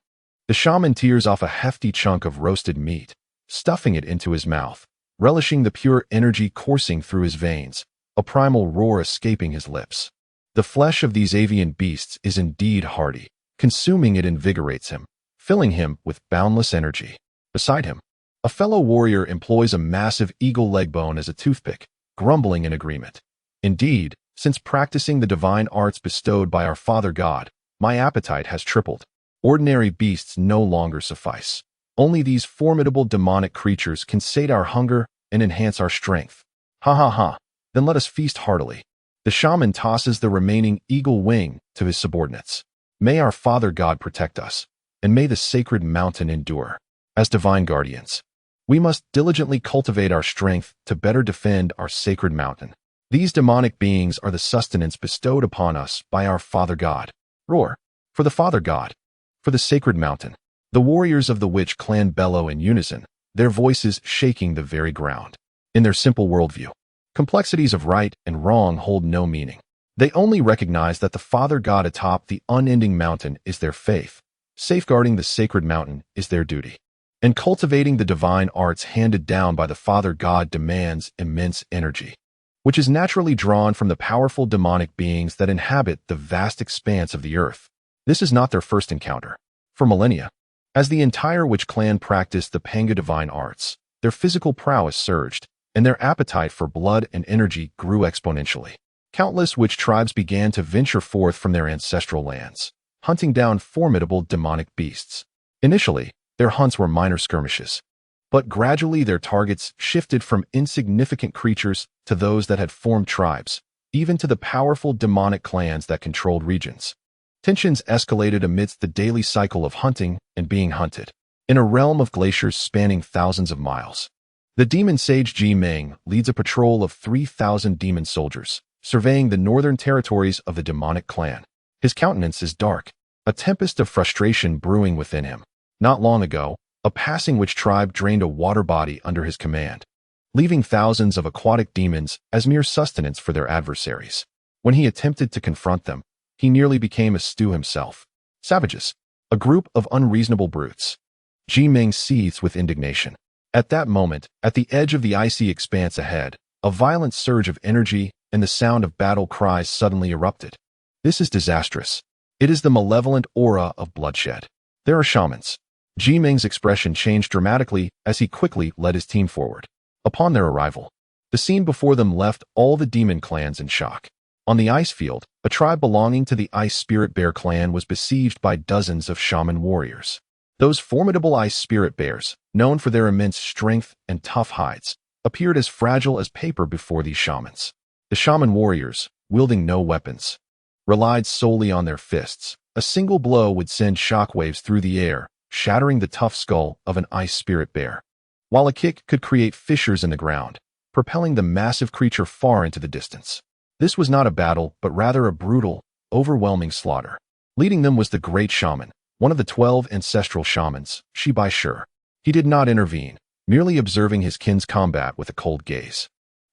The shaman tears off a hefty chunk of roasted meat, stuffing it into his mouth, relishing the pure energy coursing through his veins, a primal roar escaping his lips. The flesh of these avian beasts is indeed hearty. Consuming it invigorates him, filling him with boundless energy. Beside him, a fellow warrior employs a massive eagle leg bone as a toothpick, grumbling in agreement. Indeed, since practicing the divine arts bestowed by our Father God, my appetite has tripled. Ordinary beasts no longer suffice. Only these formidable demonic creatures can sate our hunger and enhance our strength. Ha ha ha, then let us feast heartily. The shaman tosses the remaining eagle wing to his subordinates. May our Father God protect us, and may the sacred mountain endure. As divine guardians, we must diligently cultivate our strength to better defend our sacred mountain. These demonic beings are the sustenance bestowed upon us by our Father God. Roar, for the Father God, for the sacred mountain. The warriors of the witch clan bellow in unison, their voices shaking the very ground. In their simple worldview, complexities of right and wrong hold no meaning. They only recognize that the Father God atop the unending mountain is their faith, safeguarding the sacred mountain is their duty, and cultivating the divine arts handed down by the Father God demands immense energy, which is naturally drawn from the powerful demonic beings that inhabit the vast expanse of the earth. This is not their first encounter. For millennia, as the entire witch clan practiced the Pangu divine arts, their physical prowess surged, and their appetite for blood and energy grew exponentially. Countless witch tribes began to venture forth from their ancestral lands, hunting down formidable demonic beasts. Initially, their hunts were minor skirmishes, but gradually their targets shifted from insignificant creatures to those that had formed tribes, even to the powerful demonic clans that controlled regions. Tensions escalated amidst the daily cycle of hunting and being hunted. In a realm of glaciers spanning thousands of miles, the demon sage Ji Meng leads a patrol of 3,000 demon soldiers, surveying the northern territories of the demonic clan. His countenance is dark, a tempest of frustration brewing within him. Not long ago, a passing witch tribe drained a water body under his command, leaving thousands of aquatic demons as mere sustenance for their adversaries. When he attempted to confront them, he nearly became a stew himself. Savages, a group of unreasonable brutes. Ji Meng seethes with indignation. At that moment, at the edge of the icy expanse ahead, a violent surge of energy and the sound of battle cries suddenly erupted. This is disastrous. It is the malevolent aura of bloodshed. There are shamans. Ji Ming's expression changed dramatically as he quickly led his team forward. Upon their arrival, the scene before them left all the demon clans in shock. On the ice field, a tribe belonging to the Ice Spirit Bear clan was besieged by dozens of shaman warriors. Those formidable ice spirit bears, known for their immense strength and tough hides, appeared as fragile as paper before these shamans. The shaman warriors, wielding no weapons, relied solely on their fists. A single blow would send shockwaves through the air, shattering the tough skull of an ice spirit bear, while a kick could create fissures in the ground, propelling the massive creature far into the distance. This was not a battle, but rather a brutal, overwhelming slaughter. Leading them was the great shaman, one of the 12 ancestral shamans, Shi Bai Shi. He did not intervene, merely observing his kin's combat with a cold gaze,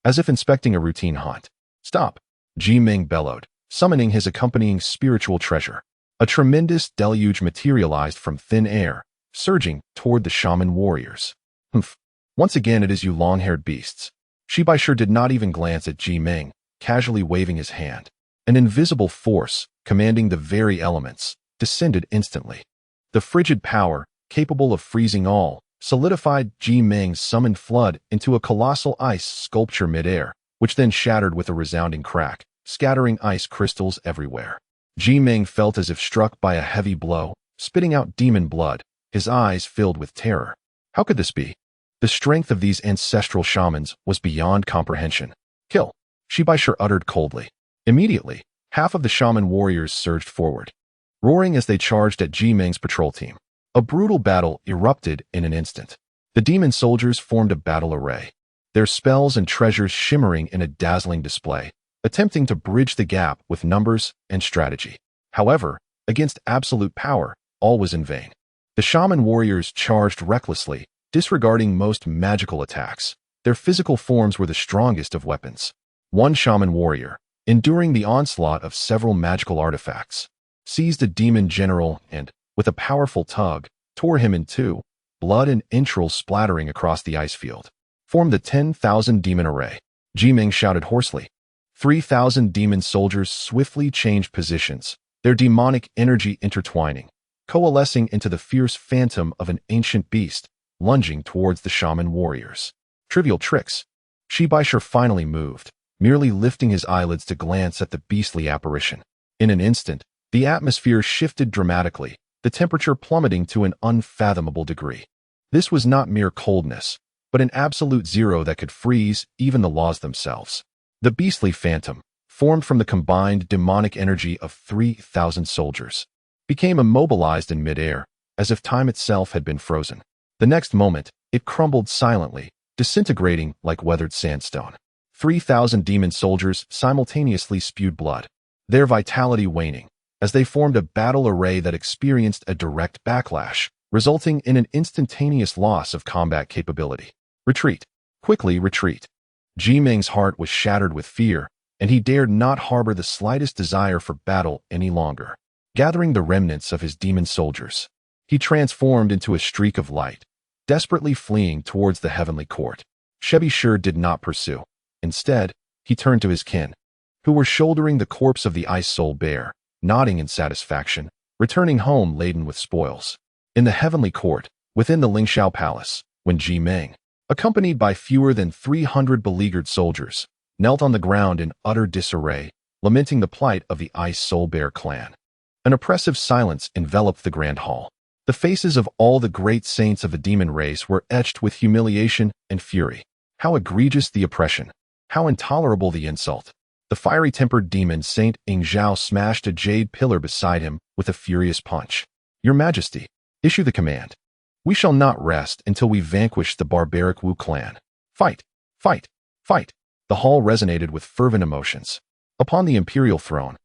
as if inspecting a routine hunt. "Stop!" Ji Ming bellowed, summoning his accompanying spiritual treasure. A tremendous deluge materialized from thin air, surging toward the shaman warriors. "Humph! Once again it is you long-haired beasts." Shi Bai Shi did not even glance at Ji Ming, casually waving his hand. An invisible force, commanding the very elements, descended instantly. The frigid power, capable of freezing all, solidified Ji Ming's summoned flood into a colossal ice sculpture midair, which then shattered with a resounding crack, scattering ice crystals everywhere. Ji Ming felt as if struck by a heavy blow, spitting out demon blood, his eyes filled with terror. How could this be? The strength of these ancestral shamans was beyond comprehension. "Kill!" Shi Bai Shi uttered coldly. Immediately, half of the shaman warriors surged forward, roaring as they charged at Ji Ming's patrol team. A brutal battle erupted in an instant. The demon soldiers formed a battle array, their spells and treasures shimmering in a dazzling display, attempting to bridge the gap with numbers and strategy. However, against absolute power, all was in vain. The shaman warriors charged recklessly, disregarding most magical attacks. Their physical forms were the strongest of weapons. One shaman warrior, enduring the onslaught of several magical artifacts, seized a demon general and, with a powerful tug, tore him in two, blood and entrails splattering across the ice field. Formed the 10,000 demon array. Ji Ming shouted hoarsely. 3,000 demon soldiers swiftly changed positions, their demonic energy intertwining, coalescing into the fierce phantom of an ancient beast, lunging towards the shaman warriors. Trivial tricks. Shi Bai Shi finally moved, merely lifting his eyelids to glance at the beastly apparition. In an instant, the atmosphere shifted dramatically, the temperature plummeting to an unfathomable degree. This was not mere coldness, but an absolute zero that could freeze even the laws themselves. The beastly phantom, formed from the combined demonic energy of 3,000 soldiers, became immobilized in midair, as if time itself had been frozen. The next moment, it crumbled silently, disintegrating like weathered sandstone. 3,000 demon soldiers simultaneously spewed blood, their vitality waning, as they formed a battle array that experienced a direct backlash, resulting in an instantaneous loss of combat capability. Retreat. Quickly retreat. Ji Ming's heart was shattered with fear, and he dared not harbor the slightest desire for battle any longer. Gathering the remnants of his demon soldiers, he transformed into a streak of light, desperately fleeing towards the heavenly court. Shebi Shi did not pursue. Instead, he turned to his kin, who were shouldering the corpse of the Ice Soul Bear, nodding in satisfaction, returning home laden with spoils. In the heavenly court, within the Zixiao Palace, when Ji Ming, accompanied by fewer than 300 beleaguered soldiers, knelt on the ground in utter disarray, lamenting the plight of the Ice Soul Bear clan. An oppressive silence enveloped the grand hall. The faces of all the great saints of the demon race were etched with humiliation and fury. How egregious the oppression! How intolerable the insult! The fiery-tempered demon Saint Ingzhao smashed a jade pillar beside him with a furious punch. "Your Majesty, issue the command. We shall not rest until we vanquish the barbaric Wu clan. Fight! Fight! Fight!" The hall resonated with fervent emotions. Upon the imperial throne,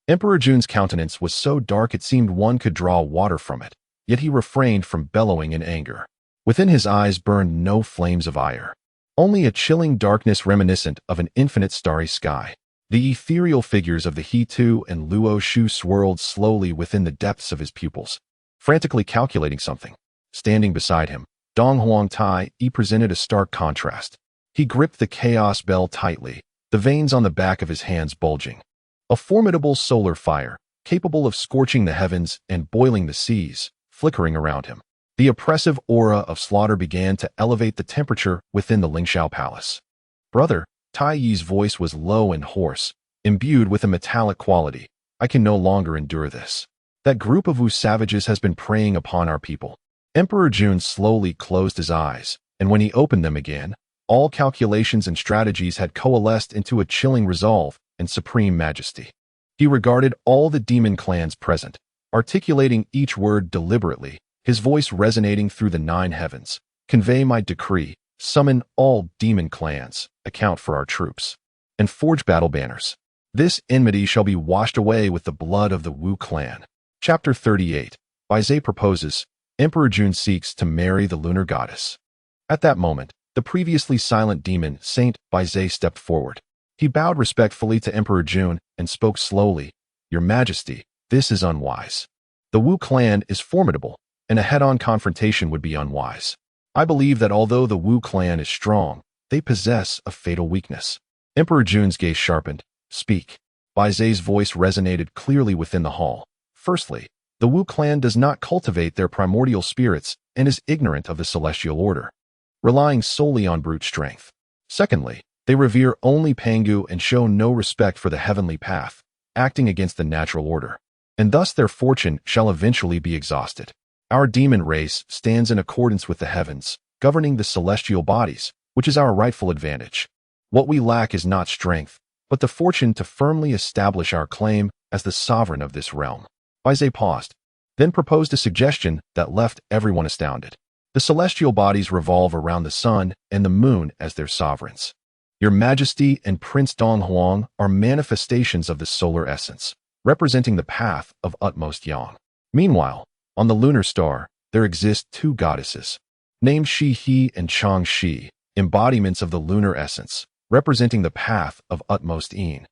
Emperor Jun's countenance was so dark it seemed one could draw water from it, yet he refrained from bellowing in anger. Within his eyes burned no flames of ire, only a chilling darkness reminiscent of an infinite starry sky. The ethereal figures of the He Tu and Luo Shu swirled slowly within the depths of his pupils, frantically calculating something. Standing beside him, Dong Huang Tai presented a stark contrast. He gripped the chaos bell tightly, the veins on the back of his hands bulging. A formidable solar fire, capable of scorching the heavens and boiling the seas, flickering around him. The oppressive aura of slaughter began to elevate the temperature within the Zixiao Palace. Brother, Tai Yi's voice was low and hoarse, imbued with a metallic quality. I can no longer endure this. That group of Wu savages has been preying upon our people. Emperor Jun slowly closed his eyes, and when he opened them again, all calculations and strategies had coalesced into a chilling resolve and supreme majesty. He regarded all the demon clans present, articulating each word deliberately, his voice resonating through the 9 heavens. Convey my decree, summon all demon clans, account for our troops, and forge battle banners. This enmity shall be washed away with the blood of the Wu clan. Chapter 38. Buzhou proposes. Emperor Jun seeks to marry the lunar goddess. At that moment, the previously silent demon Saint Buzhou stepped forward. He bowed respectfully to Emperor Jun and spoke slowly. Your Majesty, this is unwise. The Wu clan is formidable, and a head-on confrontation would be unwise. I believe that although the Wu clan is strong, they possess a fatal weakness. Emperor Jun's gaze sharpened. Speak. Buzhou's voice resonated clearly within the hall. Firstly, the Wu clan does not cultivate their primordial spirits and is ignorant of the celestial order, relying solely on brute strength. Secondly, they revere only Pangu and show no respect for the heavenly path, acting against the natural order, and thus their fortune shall eventually be exhausted. Our demon race stands in accordance with the heavens, governing the celestial bodies, which is our rightful advantage. What we lack is not strength, but the fortune to firmly establish our claim as the sovereign of this realm. Buzhou paused, then proposed a suggestion that left everyone astounded. The celestial bodies revolve around the sun and the moon as their sovereigns. Your Majesty and Prince Dong Huang are manifestations of the solar essence, representing the path of utmost yang. Meanwhile, on the lunar star, there exist 2 goddesses, named Shi He and Chang Shi, embodiments of the lunar essence, representing the path of utmost yin.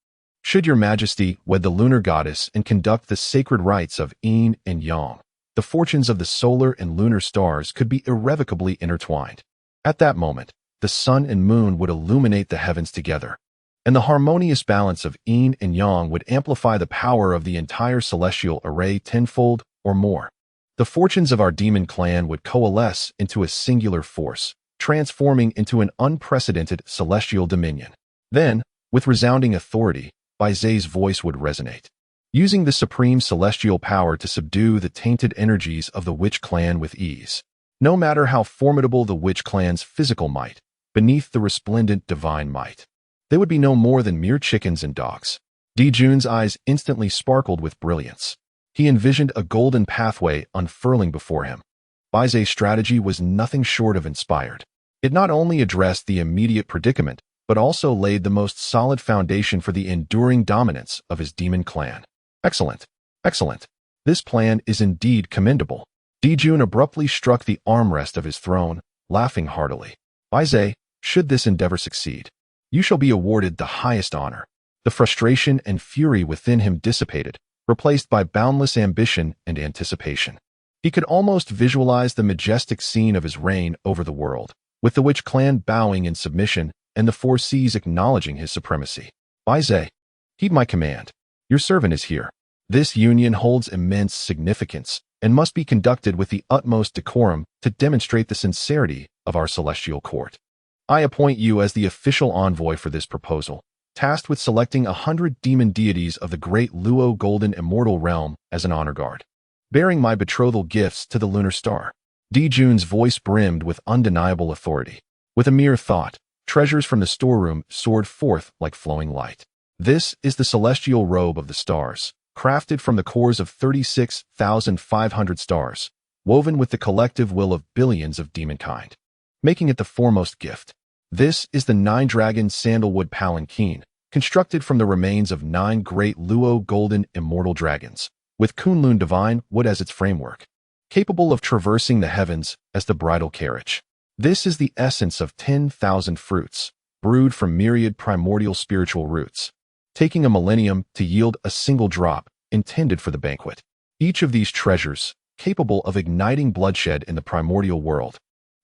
Should your Majesty wed the lunar goddess and conduct the sacred rites of yin and yang, the fortunes of the solar and lunar stars could be irrevocably intertwined. At that moment, the sun and moon would illuminate the heavens together, and the harmonious balance of yin and yang would amplify the power of the entire celestial array tenfold or more. The fortunes of our demon clan would coalesce into a singular force, transforming into an unprecedented celestial dominion. Then, with resounding authority, Buzhou's voice would resonate, using the supreme celestial power to subdue the tainted energies of the witch clan with ease. No matter how formidable the witch clan's physical might, beneath the resplendent divine might, they would be no more than mere chickens and dogs. Jun's eyes instantly sparkled with brilliance. He envisioned a golden pathway unfurling before him. Buzhou's strategy was nothing short of inspired. It not only addressed the immediate predicament, but also laid the most solid foundation for the enduring dominance of his demon clan. Excellent. Excellent. This plan is indeed commendable. Jun abruptly struck the armrest of his throne, laughing heartily. Buzhou, should this endeavor succeed, you shall be awarded the highest honor. The frustration and fury within him dissipated, replaced by boundless ambition and anticipation. He could almost visualize the majestic scene of his reign over the world, with the witch clan bowing in submission and the 4 seas acknowledging his supremacy. Buzhou, heed my command. Your servant is here. This union holds immense significance and must be conducted with the utmost decorum to demonstrate the sincerity of our celestial court. I appoint you as the official envoy for this proposal, tasked with selecting 100 demon deities of the great Luo Golden Immortal Realm as an honor guard, bearing my betrothal gifts to the lunar star. Jun's voice brimmed with undeniable authority. With a mere thought, treasures from the storeroom soared forth like flowing light. This is the celestial robe of the stars, crafted from the cores of 36,500 stars, woven with the collective will of billions of demonkind, making it the foremost gift. This is the 9-dragon sandalwood palanquin, constructed from the remains of 9 great Luo golden immortal dragons, with Kunlun divine wood as its framework, capable of traversing the heavens as the bridal carriage. This is the essence of 10,000 fruits, brewed from myriad primordial spiritual roots, taking a millennium to yield a single drop intended for the banquet. Each of these treasures, capable of igniting bloodshed in the primordial world,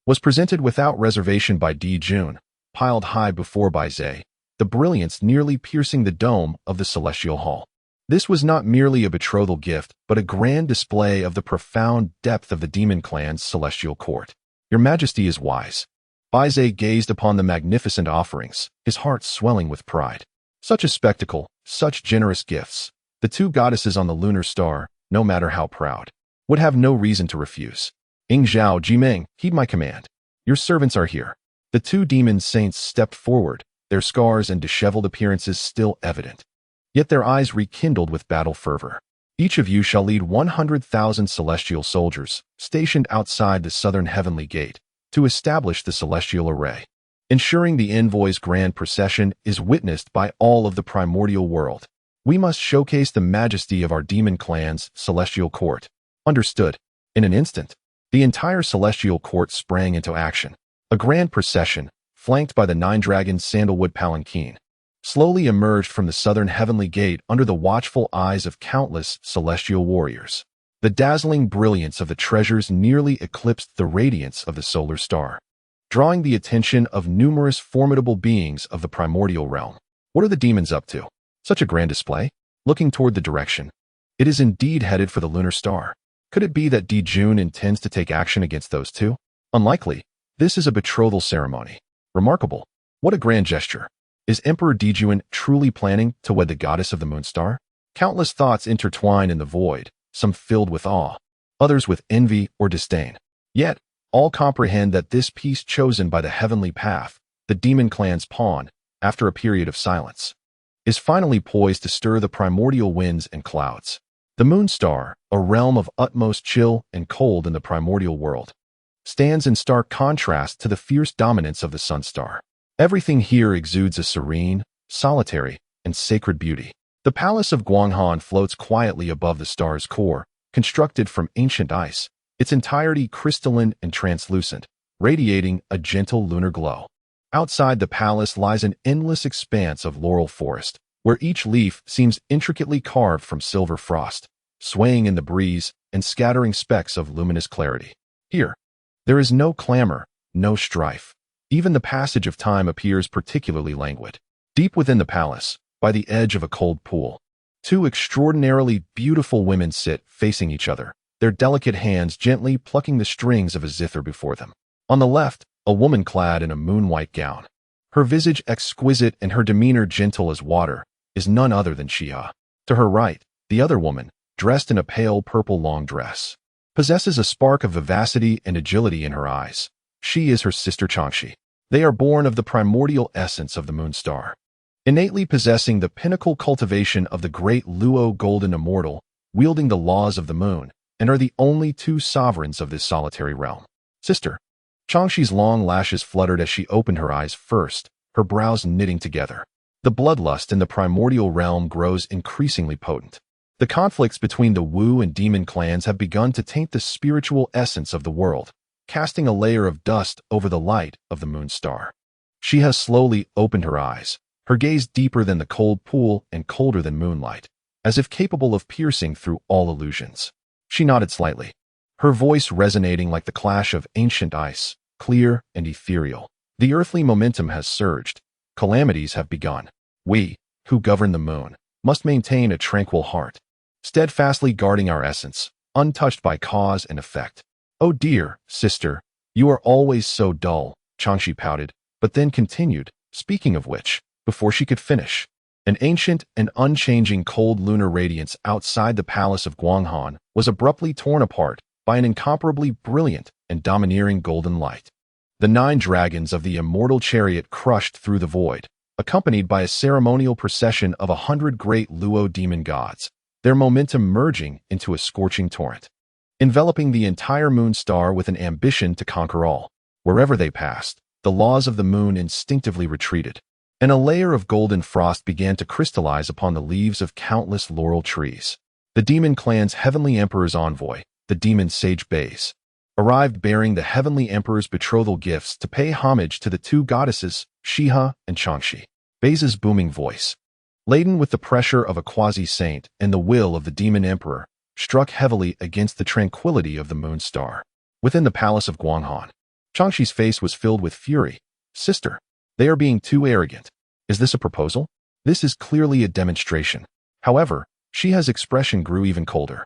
was presented without reservation by Di Jun, piled high before Bai Zhe, the brilliance nearly piercing the dome of the celestial hall. This was not merely a betrothal gift, but a grand display of the profound depth of the demon clan's celestial court. Your Majesty is wise. Bai Zhe gazed upon the magnificent offerings, his heart swelling with pride. Such a spectacle, such generous gifts. The two goddesses on the lunar star, no matter how proud, would have no reason to refuse. Ing Zhao Jimeng, heed my command. Your servants are here. The two demon saints stepped forward, their scars and disheveled appearances still evident. Yet their eyes rekindled with battle fervor. Each of you shall lead 100,000 celestial soldiers, stationed outside the southern heavenly gate, to establish the celestial array, ensuring the envoy's grand procession is witnessed by all of the primordial world. We must showcase the majesty of our demon clan's celestial court. Understood. In an instant, the entire celestial court sprang into action. A grand procession, flanked by the 9 dragons' sandalwood palanquin, slowly emerged from the southern heavenly gate under the watchful eyes of countless celestial warriors. The dazzling brilliance of the treasures nearly eclipsed the radiance of the solar star, drawing the attention of numerous formidable beings of the primordial realm. What are the demons up to? Such a grand display? Looking toward the direction, it is indeed headed for the lunar star. Could it be that Di Jun intends to take action against those two? Unlikely. This is a betrothal ceremony. Remarkable. What a grand gesture. Is Emperor Di Jun truly planning to wed the goddess of the moon star? Countless thoughts intertwine in the void, some filled with awe, others with envy or disdain. Yet, all comprehend that this piece chosen by the heavenly path, the demon clan's pawn, after a period of silence, is finally poised to stir the primordial winds and clouds. The moon star, a realm of utmost chill and cold in the primordial world, stands in stark contrast to the fierce dominance of the sun star. Everything here exudes a serene, solitary, and sacred beauty. The palace of Guanghan floats quietly above the star's core, constructed from ancient ice, its entirety crystalline and translucent, radiating a gentle lunar glow. Outside the palace lies an endless expanse of laurel forest, where each leaf seems intricately carved from silver frost, swaying in the breeze and scattering specks of luminous clarity. Here, there is no clamor, no strife. Even the passage of time appears particularly languid. Deep within the palace, by the edge of a cold pool, two extraordinarily beautiful women sit facing each other, their delicate hands gently plucking the strings of a zither before them. On the left, a woman clad in a moon-white gown, her visage exquisite and her demeanor gentle as water, is none other than Xia. To her right, the other woman, dressed in a pale purple long dress, possesses a spark of vivacity and agility in her eyes. She is her sister Changshi. They are born of the primordial essence of the moon star, innately possessing the pinnacle cultivation of the great Luo golden immortal, wielding the laws of the moon, and are the only two sovereigns of this solitary realm. Sister. Changshi's long lashes fluttered as she opened her eyes first, her brows knitting together. The bloodlust in the primordial realm grows increasingly potent. The conflicts between the Wu and demon clans have begun to taint the spiritual essence of the world, casting a layer of dust over the light of the moon star. She has slowly opened her eyes, her gaze deeper than the cold pool and colder than moonlight, as if capable of piercing through all illusions. She nodded slightly, her voice resonating like the clash of ancient ice, clear and ethereal. The earthly momentum has surged. Calamities have begun. We, who govern the moon, must maintain a tranquil heart, steadfastly guarding our essence, untouched by cause and effect. Oh dear, sister, you are always so dull, Changshi pouted, but then continued, speaking of which, before she could finish, an ancient and unchanging cold lunar radiance outside the palace of Guanghan was abruptly torn apart by an incomparably brilliant and domineering golden light. The 9 dragons of the immortal chariot crushed through the void, accompanied by a ceremonial procession of 100 great Luo demon gods, their momentum merging into a scorching torrent, enveloping the entire moon star with an ambition to conquer all. Wherever they passed, the laws of the moon instinctively retreated, and a layer of golden frost began to crystallize upon the leaves of countless laurel trees. The demon clan's heavenly emperor's envoy, the demon sage Baze, arrived bearing the heavenly emperor's betrothal gifts to pay homage to the two goddesses, Shiha and Changshi. Baze's booming voice, laden with the pressure of a quasi-saint and the will of the demon emperor, struck heavily against the tranquility of the moon star. Within the palace of Guanghan, Changshi's face was filled with fury. Sister, they are being too arrogant. Is this a proposal? This is clearly a demonstration. However, Shiha's expression grew even colder.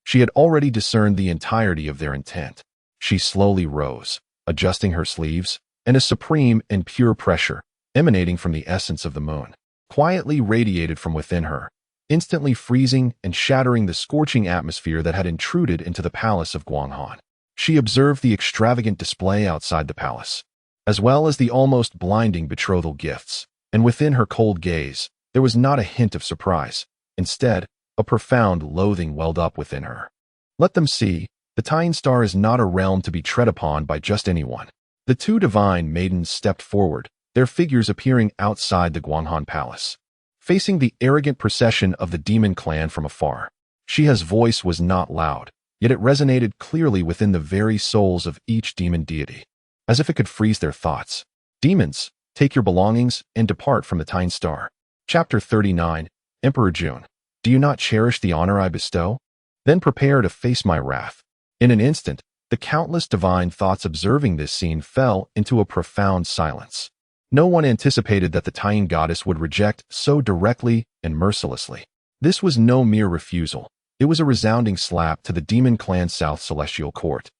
She had already discerned the entirety of their intent. She slowly rose, adjusting her sleeves, and a supreme and pure pressure, emanating from the essence of the moon, quietly radiated from within her, instantly freezing and shattering the scorching atmosphere that had intruded into the palace of Guanghan. She observed the extravagant display outside the palace, as well as the almost blinding betrothal gifts, and within her cold gaze, there was not a hint of surprise. Instead, a profound loathing welled up within her. Let them see, the Tying Star is not a realm to be tread upon by just anyone. The two divine maidens stepped forward, their figures appearing outside the Guanghan Palace, facing the arrogant procession of the demon clan from afar. Shiha's voice was not loud, yet it resonated clearly within the very souls of each demon deity, as if it could freeze their thoughts. Demons, take your belongings and depart from the Tying Star. Chapter 39, Emperor Jun, do you not cherish the honor I bestow? Then prepare to face my wrath. In an instant, the countless divine thoughts observing this scene fell into a profound silence. No one anticipated that the Tying goddess would reject so directly and mercilessly. This was no mere refusal. It was a resounding slap to the demon clan's South Celestial Court,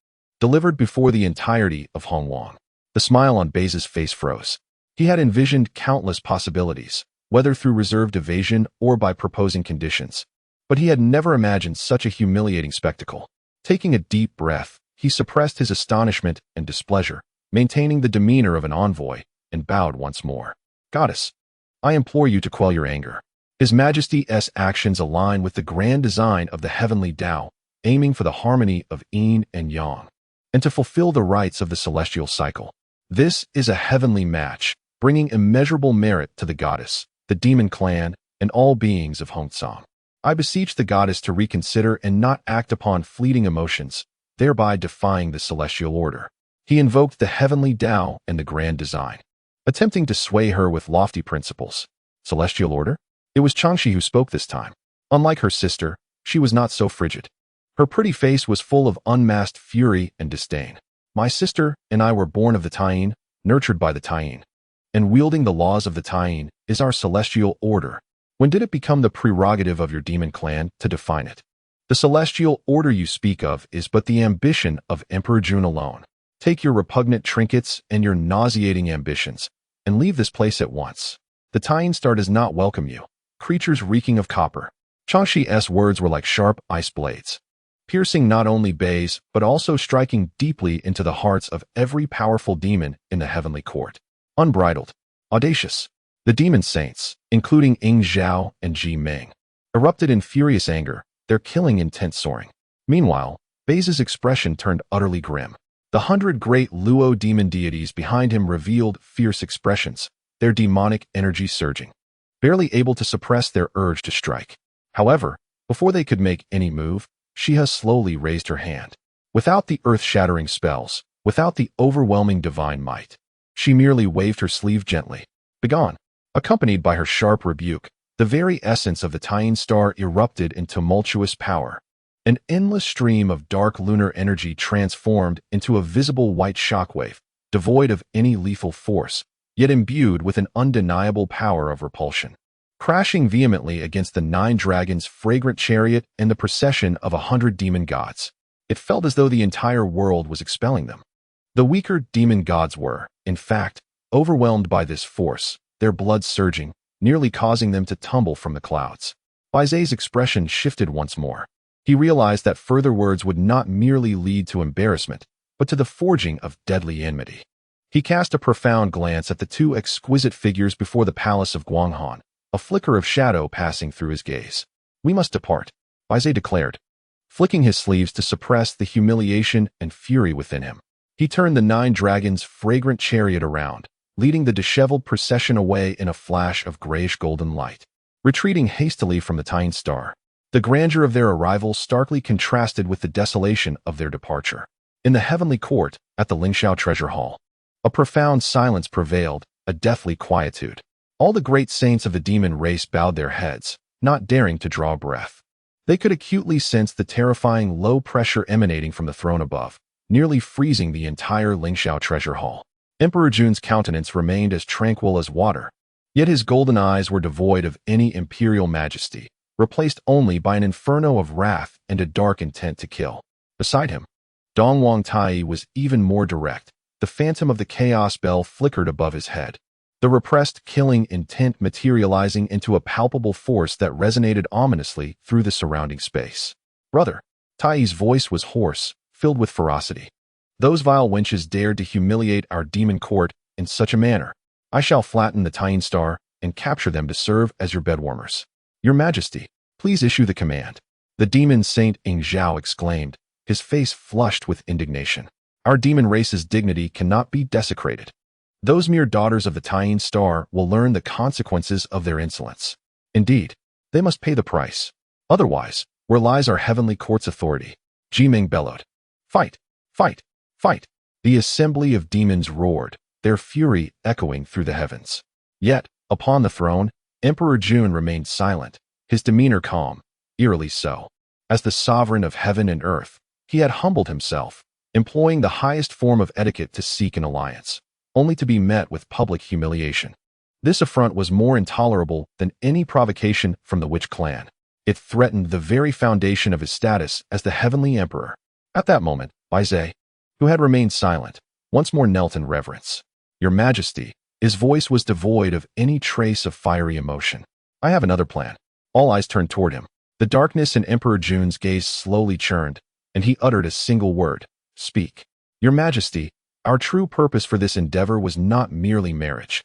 delivered before the entirety of Hongwang. The smile on Bei's face froze. He had envisioned countless possibilities, whether through reserved evasion or by proposing conditions, but he had never imagined such a humiliating spectacle. Taking a deep breath, he suppressed his astonishment and displeasure, maintaining the demeanor of an envoy, and bowed once more. Goddess, I implore you to quell your anger. His Majesty's actions align with the grand design of the heavenly Tao, aiming for the harmony of yin and yang, and to fulfill the rites of the celestial cycle. This is a heavenly match, bringing immeasurable merit to the goddess, the demon clan, and all beings of Hongtsang. I beseech the goddess to reconsider and not act upon fleeting emotions, thereby defying the celestial order. He invoked the heavenly Tao and the grand design, attempting to sway her with lofty principles. Celestial order? It was Changshi who spoke this time. Unlike her sister, she was not so frigid. Her pretty face was full of unmasked fury and disdain. My sister and I were born of the Tying, nurtured by the Tying, and wielding the laws of the Tying is our celestial order. When did it become the prerogative of your demon clan to define it? The celestial order you speak of is but the ambition of Emperor Jun alone. Take your repugnant trinkets and your nauseating ambitions, and leave this place at once. The Tying Star does not welcome you, creatures reeking of copper. Changshi's words were like sharp ice blades, piercing not only Bei's, but also striking deeply into the hearts of every powerful demon in the heavenly court. Unbridled, audacious. The demon saints, including Ying Zhao and Ji Ming, erupted in furious anger, their killing intent soaring. Meanwhile, Bei's expression turned utterly grim. The 100 great Luo demon deities behind him revealed fierce expressions, their demonic energy surging, barely able to suppress their urge to strike. However, before they could make any move, Shiha slowly raised her hand. Without the earth-shattering spells, without the overwhelming divine might, she merely waved her sleeve gently. Begone. Accompanied by her sharp rebuke, the very essence of the Tying Star erupted in tumultuous power. An endless stream of dark lunar energy transformed into a visible white shockwave, devoid of any lethal force, yet imbued with an undeniable power of repulsion. Crashing vehemently against the 9 dragons' fragrant chariot and the procession of 100 demon gods, it felt as though the entire world was expelling them. The weaker demon gods were, in fact, overwhelmed by this force, their blood surging, nearly causing them to tumble from the clouds. Bai's expression shifted once more. He realized that further words would not merely lead to embarrassment, but to the forging of deadly enmity. He cast a profound glance at the 2 exquisite figures before the palace of Guanghan, a flicker of shadow passing through his gaze. We must depart, Bai declared, flicking his sleeves to suppress the humiliation and fury within him. He turned the 9 dragons' fragrant chariot around, leading the disheveled procession away in a flash of grayish-golden light. Retreating hastily from the Tying Star, the grandeur of their arrival starkly contrasted with the desolation of their departure. In the heavenly court, at the Lingxiao Treasure Hall, a profound silence prevailed, a deathly quietude. All the great saints of the demon race bowed their heads, not daring to draw breath. They could acutely sense the terrifying low pressure emanating from the throne above, nearly freezing the entire Lingxiao treasure hall. Emperor Jun's countenance remained as tranquil as water, yet his golden eyes were devoid of any imperial majesty, replaced only by an inferno of wrath and a dark intent to kill. Beside him, Dong Wang Tai was even more direct. The phantom of the chaos bell flickered above his head, the repressed killing intent materializing into a palpable force that resonated ominously through the surrounding space. Brother, Tai's voice was hoarse, filled with ferocity. Those vile wenches dared to humiliate our demon court in such a manner. I shall flatten the Taiyin star and capture them to serve as your bedwarmers. Your Majesty, please issue the command. The demon Saint Ing Zhao exclaimed, his face flushed with indignation. Our demon race's dignity cannot be desecrated. Those mere daughters of the Taiyin star will learn the consequences of their insolence. Indeed, they must pay the price. Otherwise, where lies our heavenly court's authority? Jiming bellowed. Fight! Fight! Fight! The assembly of demons roared, their fury echoing through the heavens. Yet, upon the throne, Emperor Jun remained silent, his demeanor calm, eerily so. As the sovereign of heaven and earth, he had humbled himself, employing the highest form of etiquette to seek an alliance, only to be met with public humiliation. This affront was more intolerable than any provocation from the Witch clan. It threatened the very foundation of his status as the heavenly emperor. At that moment, Bai Zhe, who had remained silent, once more knelt in reverence. Your Majesty, his voice was devoid of any trace of fiery emotion. I have another plan. All eyes turned toward him. The darkness in Emperor Jun's gaze slowly churned, and he uttered a single word. Speak. Your Majesty, our true purpose for this endeavor was not merely marriage,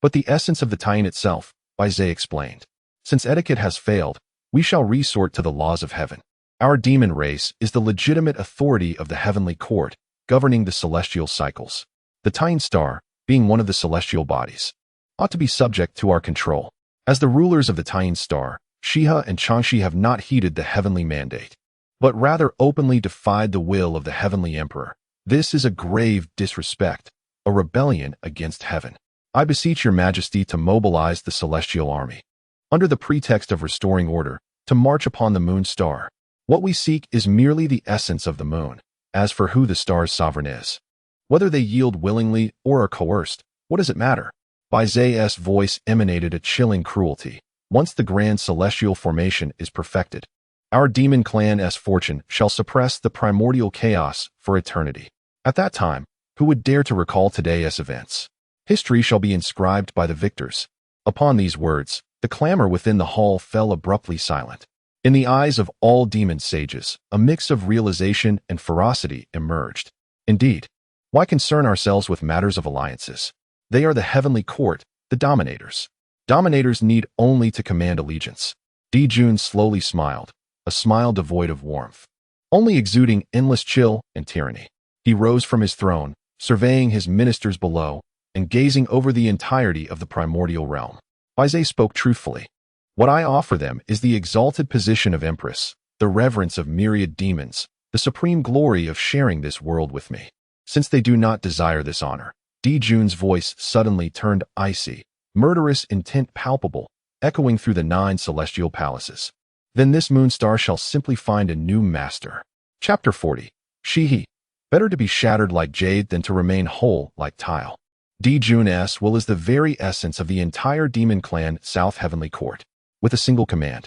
but the essence of the Taiyin itself, Bai Zhe explained. Since etiquette has failed, we shall resort to the laws of heaven. Our demon race is the legitimate authority of the heavenly court, governing the celestial cycles. The Taiyin star, being one of the celestial bodies, ought to be subject to our control. As the rulers of the Taiyin star, Shiha and Changshi have not heeded the heavenly mandate, but rather openly defied the will of the heavenly emperor. This is a grave disrespect, a rebellion against heaven. I beseech your Majesty to mobilize the celestial army, under the pretext of restoring order, to march upon the moon star. What we seek is merely the essence of the moon. As for who the star's sovereign is, whether they yield willingly or are coerced, what does it matter? Bai Zhe's voice emanated a chilling cruelty. Once the grand celestial formation is perfected, our demon clan's fortune shall suppress the primordial chaos for eternity. At that time, who would dare to recall today's events? History shall be inscribed by the victors. Upon these words, the clamor within the hall fell abruptly silent. In the eyes of all demon sages, a mix of realization and ferocity emerged. Indeed, why concern ourselves with matters of alliances? They are the heavenly court, the dominators. Dominators need only to command allegiance. Di Jun slowly smiled, a smile devoid of warmth, only exuding endless chill and tyranny. He rose from his throne, surveying his ministers below, and gazing over the entirety of the primordial realm. Bai Zhe spoke truthfully. What I offer them is the exalted position of empress, the reverence of myriad demons, the supreme glory of sharing this world with me. Since they do not desire this honor, Di Jun's voice suddenly turned icy, murderous intent palpable, echoing through the 9 celestial palaces. Then this moon star shall simply find a new master. Chapter 40. Shihi. Better to be shattered like jade than to remain whole like tile. Di Jun's will is the very essence of the entire demon clan South Heavenly Court. With a single command,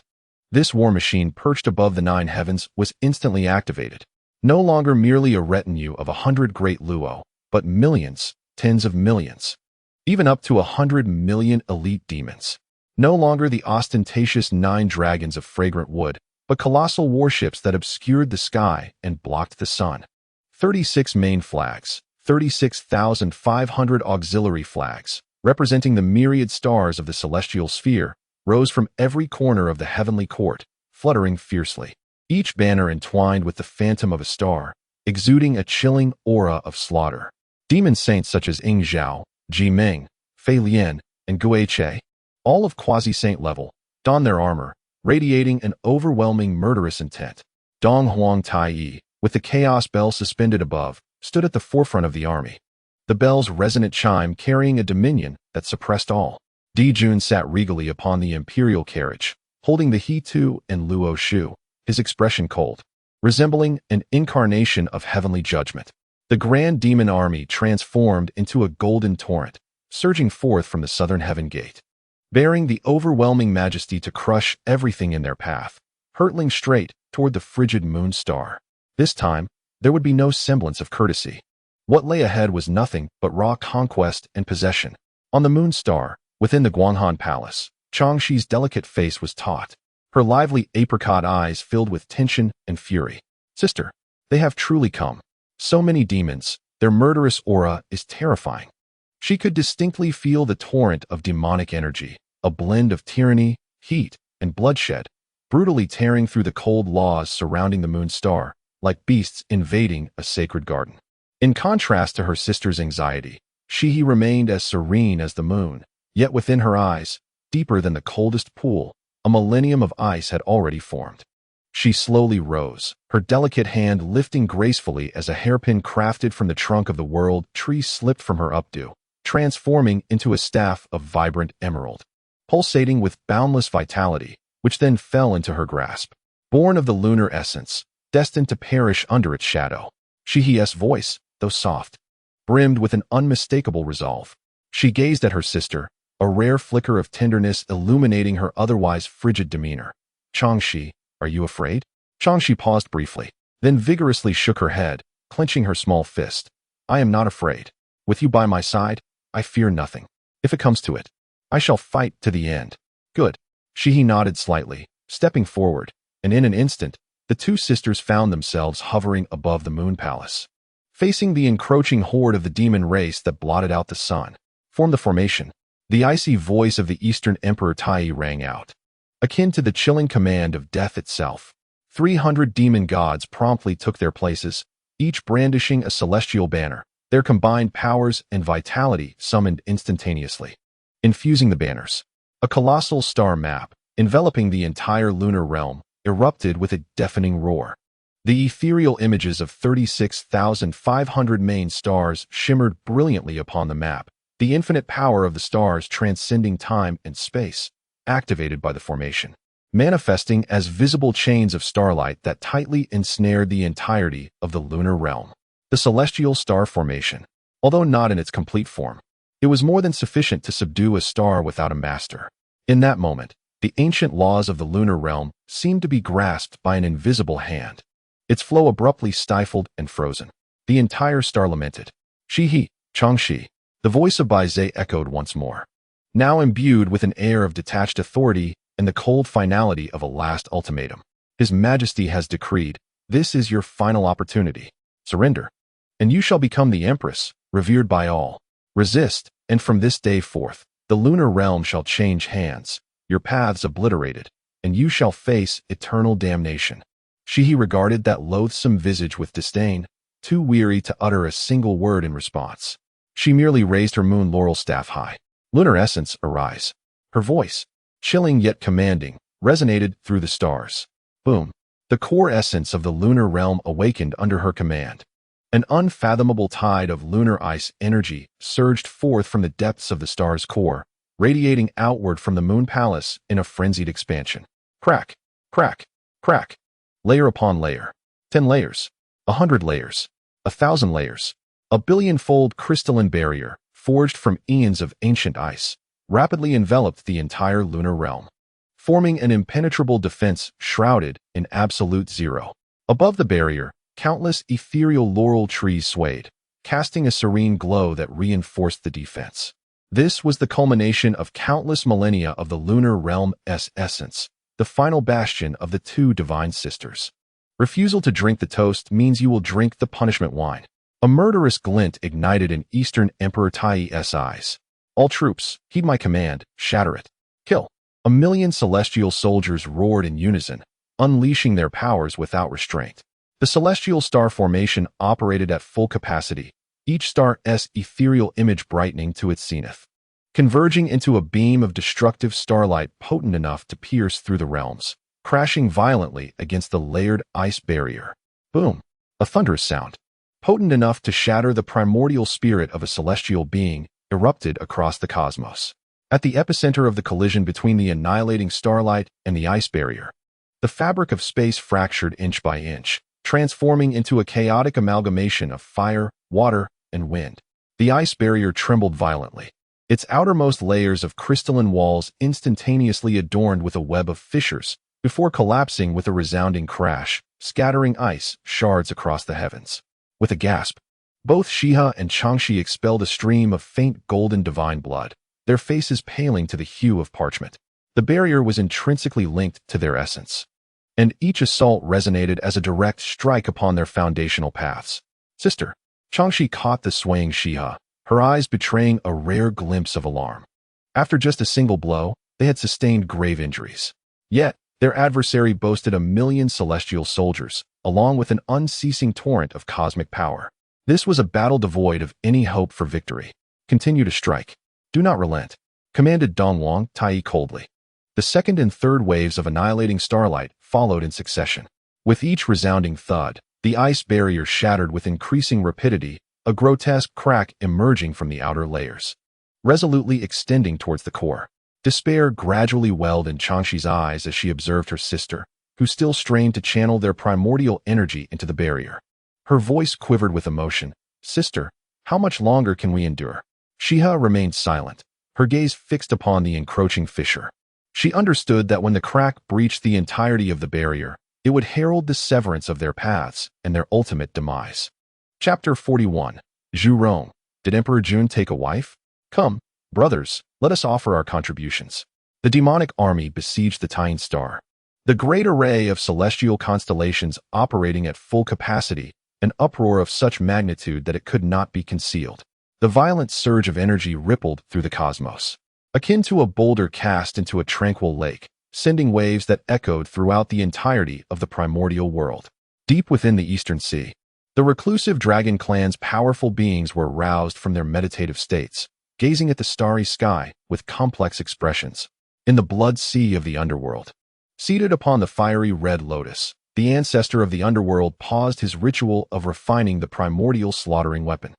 this war machine perched above the 9 heavens was instantly activated. No longer merely a retinue of 100 great Luo, but millions, tens of millions, even up to 100 million elite demons. No longer the ostentatious 9 dragons of fragrant wood, but colossal warships that obscured the sky and blocked the sun. 36 main flags, 36,500 auxiliary flags, representing the myriad stars of the celestial sphere, rose from every corner of the heavenly court, fluttering fiercely. Each banner entwined with the phantom of a star, exuding a chilling aura of slaughter. Demon saints such as Ing Zhao, Ji Ming, Fei Lian, and Gui Che, all of quasi-saint level, don their armor, radiating an overwhelming murderous intent. Dong Huang Tai, with the chaos bell suspended above, stood at the forefront of the army, the bell's resonant chime carrying a dominion that suppressed all. Di Jun sat regally upon the imperial carriage, holding the He Tu and Luo Shu, his expression cold, resembling an incarnation of heavenly judgment. The grand demon army transformed into a golden torrent, surging forth from the southern heaven gate, bearing the overwhelming majesty to crush everything in their path, hurtling straight toward the frigid moon star. This time, there would be no semblance of courtesy. What lay ahead was nothing but raw conquest and possession. On the moon star, within the Guanghan Palace, Changshi's delicate face was taut, her lively apricot eyes filled with tension and fury. Sister, they have truly come. So many demons, their murderous aura is terrifying. She could distinctly feel the torrent of demonic energy, a blend of tyranny, heat, and bloodshed, brutally tearing through the cold laws surrounding the moon star, like beasts invading a sacred garden. In contrast to her sister's anxiety, Shihi remained as serene as the moon, yet within her eyes, deeper than the coldest pool, a millennium of ice had already formed. She slowly rose, her delicate hand lifting gracefully as a hairpin crafted from the trunk of the world tree slipped from her updo, transforming into a staff of vibrant emerald, pulsating with boundless vitality, which then fell into her grasp. Born of the lunar essence, destined to perish under its shadow, Shihi's voice, though soft, brimmed with an unmistakable resolve. She gazed at her sister, a rare flicker of tenderness illuminating her otherwise frigid demeanor. Changshi, are you afraid? Changshi paused briefly, then vigorously shook her head, clenching her small fist. I am not afraid. With you by my side, I fear nothing. If it comes to it, I shall fight to the end. Good. Shihi nodded slightly, stepping forward, and in an instant, the two sisters found themselves hovering above the moon palace. Facing the encroaching horde of the demon race that blotted out the sun, formed the formation. The icy voice of the Eastern Emperor Tai rang out, akin to the chilling command of death itself. 300 demon gods promptly took their places, each brandishing a celestial banner, their combined powers and vitality summoned instantaneously. Infusing the banners, a colossal star map, enveloping the entire lunar realm, erupted with a deafening roar. The ethereal images of 36,500 main stars shimmered brilliantly upon the map, the infinite power of the stars transcending time and space, activated by the formation, manifesting as visible chains of starlight that tightly ensnared the entirety of the lunar realm. The celestial star formation, although not in its complete form, it was more than sufficient to subdue a star without a master. In that moment, the ancient laws of the lunar realm seemed to be grasped by an invisible hand, its flow abruptly stifled and frozen. The entire star lamented. Shihi, Changshi. The voice of Baizhe echoed once more, now imbued with an air of detached authority and the cold finality of a last ultimatum. His Majesty has decreed, this is your final opportunity. Surrender, and you shall become the Empress, revered by all. Resist, and from this day forth, the lunar realm shall change hands, your paths obliterated, and you shall face eternal damnation. Shihi regarded that loathsome visage with disdain, too weary to utter a single word in response. She merely raised her moon laurel staff high. Lunar essence, arise. Her voice, chilling yet commanding, resonated through the stars. Boom. The core essence of the lunar realm awakened under her command. An unfathomable tide of lunar ice energy surged forth from the depths of the star's core, radiating outward from the moon palace in a frenzied expansion. Crack, crack, crack. Layer upon layer. 10 layers. 100 layers. 1,000 layers. A billion-fold crystalline barrier, forged from eons of ancient ice, rapidly enveloped the entire lunar realm, forming an impenetrable defense shrouded in absolute zero. Above the barrier, countless ethereal laurel trees swayed, casting a serene glow that reinforced the defense. This was the culmination of countless millennia of the lunar realm's essence, the final bastion of the two divine sisters. Refusal to drink the toast means you will drink the punishment wine. A murderous glint ignited in Eastern Emperor Tai's eyes. All troops, heed my command, shatter it. Kill. 1,000,000 celestial soldiers roared in unison, unleashing their powers without restraint. The celestial star formation operated at full capacity, each star's ethereal image brightening to its zenith, converging into a beam of destructive starlight potent enough to pierce through the realms, crashing violently against the layered ice barrier. Boom! A thunderous sound, potent enough to shatter the primordial spirit of a celestial being, erupted across the cosmos. At the epicenter of the collision between the annihilating starlight and the ice barrier, the fabric of space fractured inch by inch, transforming into a chaotic amalgamation of fire, water, and wind. The ice barrier trembled violently. Its outermost layers of crystalline walls instantaneously adorned with a web of fissures, before collapsing with a resounding crash, scattering ice shards across the heavens. With a gasp, both Shiha and Changshi expelled a stream of faint golden divine blood, their faces paling to the hue of parchment. The barrier was intrinsically linked to their essence, and each assault resonated as a direct strike upon their foundational paths. Sister. Changshi caught the swaying Shiha, her eyes betraying a rare glimpse of alarm. After just a single blow, they had sustained grave injuries. Yet, their adversary boasted 1,000,000 celestial soldiers, along with an unceasing torrent of cosmic power. This was a battle devoid of any hope for victory. Continue to strike. Do not relent, commanded Dongwang Tai coldly. The second and third waves of annihilating starlight followed in succession. With each resounding thud, the ice barrier shattered with increasing rapidity, a grotesque crack emerging from the outer layers, resolutely extending towards the core. Despair gradually welled in Changshi's eyes as she observed her sister, who still strained to channel their primordial energy into the barrier. Her voice quivered with emotion. Sister, how much longer can we endure? Shiha remained silent, her gaze fixed upon the encroaching fissure. She understood that when the crack breached the entirety of the barrier, it would herald the severance of their paths and their ultimate demise. Chapter 41. Zhu Rong. Did Emperor Jun take a wife? Come, brothers, let us offer our contributions. The demonic army besieged the Tying Star. The great array of celestial constellations operating at full capacity, an uproar of such magnitude that it could not be concealed. The violent surge of energy rippled through the cosmos, akin to a boulder cast into a tranquil lake, sending waves that echoed throughout the entirety of the primordial world. Deep within the Eastern Sea, the reclusive dragon clan's powerful beings were roused from their meditative states, gazing at the starry sky with complex expressions. In the blood sea of the underworld, seated upon the fiery red lotus, the ancestor of the underworld paused his ritual of refining the primordial slaughtering weapon.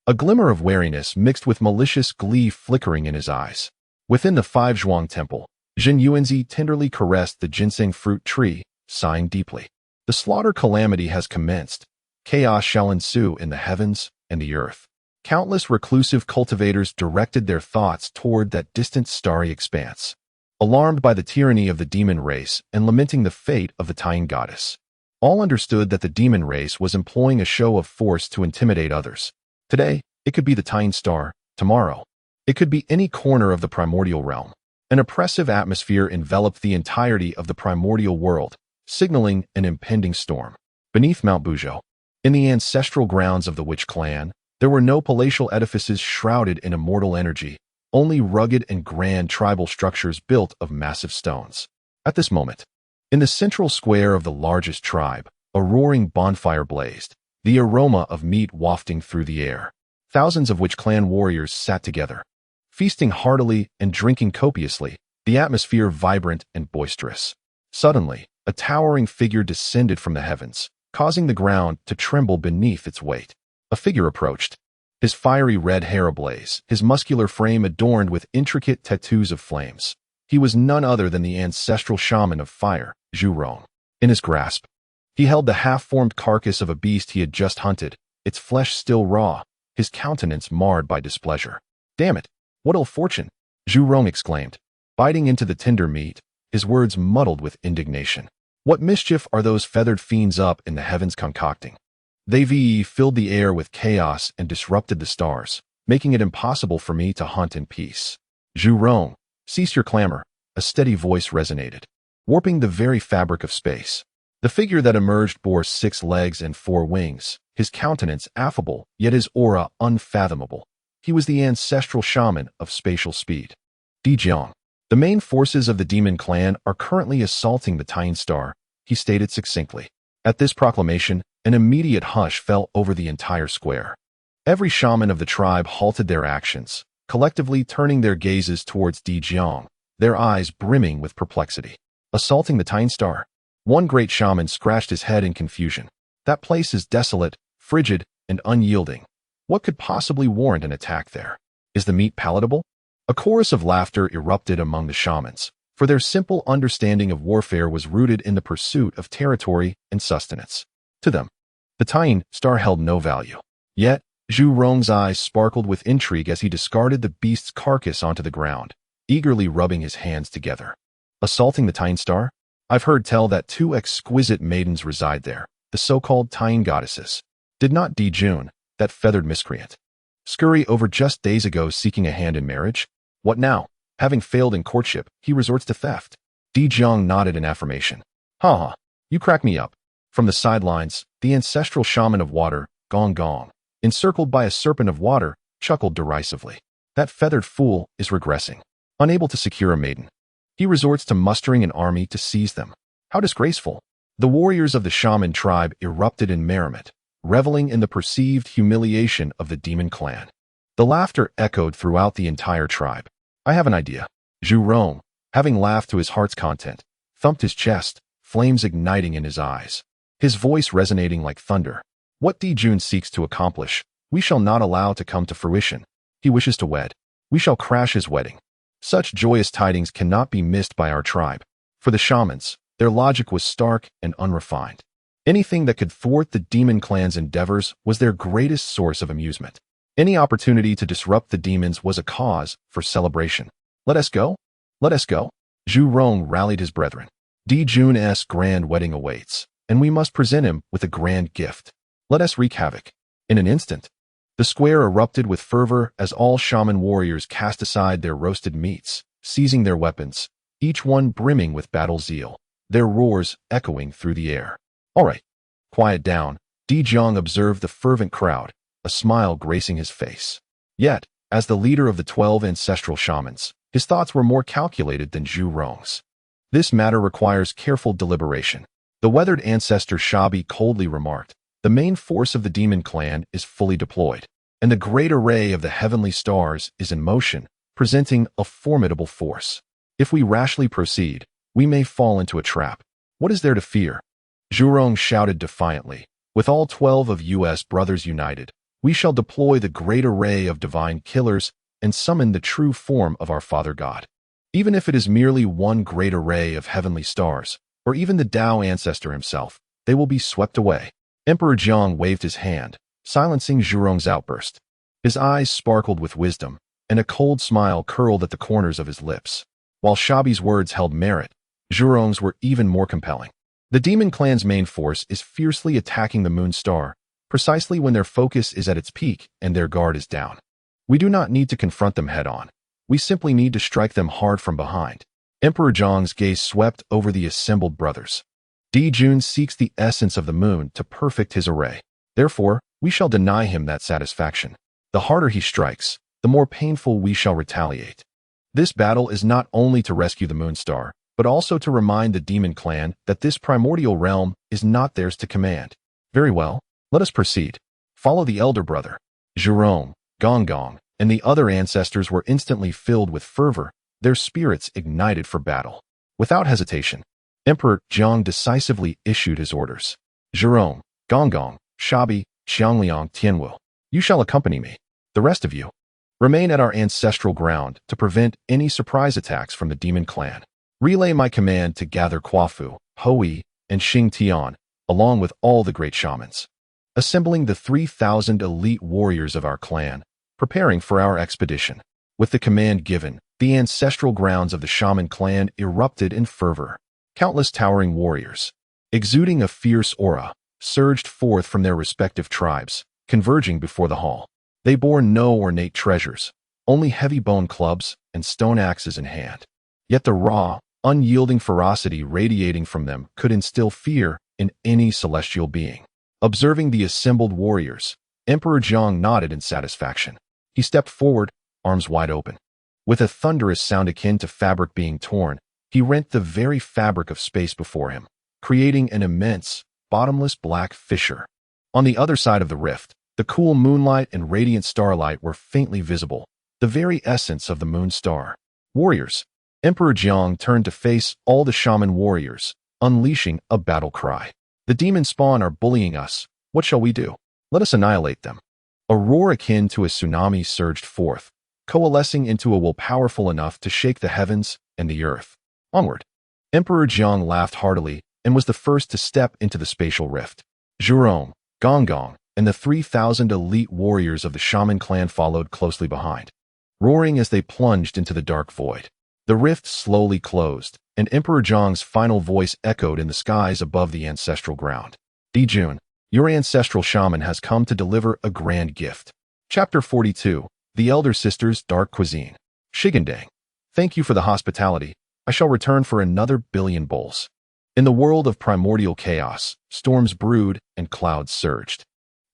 A glimmer of wariness mixed with malicious glee flickering in his eyes. Within the Five Zhuang Temple, Zhen Yuanzi tenderly caressed the ginseng fruit tree, sighing deeply. The slaughter calamity has commenced. Chaos shall ensue in the heavens and the earth. Countless reclusive cultivators directed their thoughts toward that distant starry expanse, alarmed by the tyranny of the demon race and lamenting the fate of the Tying goddess. All understood that the demon race was employing a show of force to intimidate others. Today, it could be the Tying Star. Tomorrow, it could be any corner of the primordial realm. An oppressive atmosphere enveloped the entirety of the primordial world, signaling an impending storm. Beneath Mount Buzhou, in the ancestral grounds of the Witch clan, there were no palatial edifices shrouded in immortal energy, only rugged and grand tribal structures built of massive stones. At this moment, in the central square of the largest tribe, a roaring bonfire blazed, the aroma of meat wafting through the air. Thousands of Witch clan warriors sat together, feasting heartily and drinking copiously, the atmosphere vibrant and boisterous. Suddenly, a towering figure descended from the heavens, causing the ground to tremble beneath its weight. A figure approached, his fiery red hair ablaze, his muscular frame adorned with intricate tattoos of flames. He was none other than the ancestral shaman of fire, Zhu Rong. In his grasp, he held the half-formed carcass of a beast he had just hunted, its flesh still raw, his countenance marred by displeasure. Damn it! What ill fortune! Zhu Rong exclaimed, biting into the tender meat, his words muddled with indignation. What mischief are those feathered fiends up in the heavens concocting? They filled the air with chaos and disrupted the stars, making it impossible for me to hunt in peace. Zhu Rong, cease your clamor, a steady voice resonated, warping the very fabric of space. The figure that emerged bore 6 legs and 4 wings, his countenance affable, yet his aura unfathomable. He was the ancestral shaman of spatial speed. Dijiang. The main forces of the demon clan are currently assaulting the Tying Star, he stated succinctly. At this proclamation, an immediate hush fell over the entire square. Every shaman of the tribe halted their actions, collectively turning their gazes towards Dijiang, their eyes brimming with perplexity. Assaulting the Tying Star? One great shaman scratched his head in confusion. That place is desolate, frigid, and unyielding. What could possibly warrant an attack there? Is the meat palatable? A chorus of laughter erupted among the shamans, for their simple understanding of warfare was rooted in the pursuit of territory and sustenance. To them, the Tying Star held no value. Yet, Zhu Rong's eyes sparkled with intrigue as he discarded the beast's carcass onto the ground, eagerly rubbing his hands together. Assaulting the Tine Star? I've heard tell that 2 exquisite maidens reside there, the so-called Tine goddesses. Did not Di Jun, that feathered miscreant, scurry over just days ago seeking a hand in marriage? What now? Having failed in courtship, he resorts to theft. Di Jiang nodded in affirmation. Ha ha, you crack me up. From the sidelines, the ancestral shaman of water, Gong Gong, encircled by a serpent of water, chuckled derisively. That feathered fool is regressing. Unable to secure a maiden, he resorts to mustering an army to seize them. How disgraceful! The warriors of the shaman tribe erupted in merriment, reveling in the perceived humiliation of the demon clan. The laughter echoed throughout the entire tribe. I have an idea. Zhu Rong, having laughed to his heart's content, thumped his chest, flames igniting in his eyes. His voice resonating like thunder. What Di Jun seeks to accomplish, we shall not allow to come to fruition. He wishes to wed. We shall crash his wedding. Such joyous tidings cannot be missed by our tribe. For the shamans, their logic was stark and unrefined. Anything that could thwart the demon clan's endeavors was their greatest source of amusement. Any opportunity to disrupt the demons was a cause for celebration. Let us go? Let us go? Zhu Rong rallied his brethren. Di Jun's grand wedding awaits, and we must present him with a grand gift. Let us wreak havoc. In an instant, the square erupted with fervor as all shaman warriors cast aside their roasted meats, seizing their weapons, each one brimming with battle zeal, their roars echoing through the air. All right, quiet down. Di Jiang observed the fervent crowd, a smile gracing his face. Yet, as the leader of the 12 ancestral shamans, his thoughts were more calculated than Zhu Rong's. This matter requires careful deliberation. The weathered ancestor Shabi coldly remarked, the main force of the demon clan is fully deployed, and the great array of the heavenly stars is in motion, presenting a formidable force. If we rashly proceed, we may fall into a trap. What is there to fear? Zhu Rong shouted defiantly. With all 12 of us brothers united, we shall deploy the great array of divine killers and summon the true form of our Father God. Even if it is merely one great array of heavenly stars, or even the Tao ancestor himself, they will be swept away. Emperor Jiang waved his hand, silencing Zhu Rong's outburst. His eyes sparkled with wisdom, and a cold smile curled at the corners of his lips. While Shabi's words held merit, Zhu Rong's were even more compelling. The demon clan's main force is fiercely attacking the moon star, precisely when their focus is at its peak and their guard is down. We do not need to confront them head-on. We simply need to strike them hard from behind. Emperor Jiang's gaze swept over the assembled brothers. Di Jun seeks the essence of the moon to perfect his array. Therefore, we shall deny him that satisfaction. The harder he strikes, the more painful we shall retaliate. This battle is not only to rescue the moon star, but also to remind the demon clan that this primordial realm is not theirs to command. Very well, let us proceed. Follow the elder brother. Zhu Rong, Gong Gong, and the other ancestors were instantly filled with fervor, their spirits ignited for battle. Without hesitation, Emperor Jiang decisively issued his orders. Zhu Rong, Gong Gong, Shabi, Xiangliang, Tianwu, you shall accompany me. The rest of you, remain at our ancestral ground to prevent any surprise attacks from the demon clan. Relay my command to gather Kuafu, Hoi, and Xing Tian, along with all the great shamans. Assembling the 3,000 elite warriors of our clan, preparing for our expedition. With the command given, the ancestral grounds of the shaman clan erupted in fervor. Countless towering warriors, exuding a fierce aura, surged forth from their respective tribes, converging before the hall. They bore no ornate treasures, only heavy bone clubs and stone axes in hand. Yet the raw, unyielding ferocity radiating from them could instill fear in any celestial being. Observing the assembled warriors, Emperor Jiang nodded in satisfaction. He stepped forward, arms wide open. With a thunderous sound akin to fabric being torn, he rent the very fabric of space before him, creating an immense, bottomless black fissure. On the other side of the rift, the cool moonlight and radiant starlight were faintly visible, the very essence of the moon star. Warriors! Emperor Jiang turned to face all the shaman warriors, unleashing a battle cry. The demon spawn are bullying us. What shall we do? Let us annihilate them. A roar akin to a tsunami surged forth, coalescing into a will powerful enough to shake the heavens and the earth. Onward. Emperor Jiang laughed heartily and was the first to step into the spatial rift. Zhu Rong, Gong Gong, and the 3,000 elite warriors of the shaman clan followed closely behind, roaring as they plunged into the dark void. The rift slowly closed, and Emperor Zhang's final voice echoed in the skies above the ancestral ground. Dijun, your ancestral shaman has come to deliver a grand gift. Chapter 42. The Elder Sister's Dark Cuisine. Shigandang. Thank you for the hospitality. I shall return for another billion bowls. In the world of primordial chaos, storms brewed and clouds surged.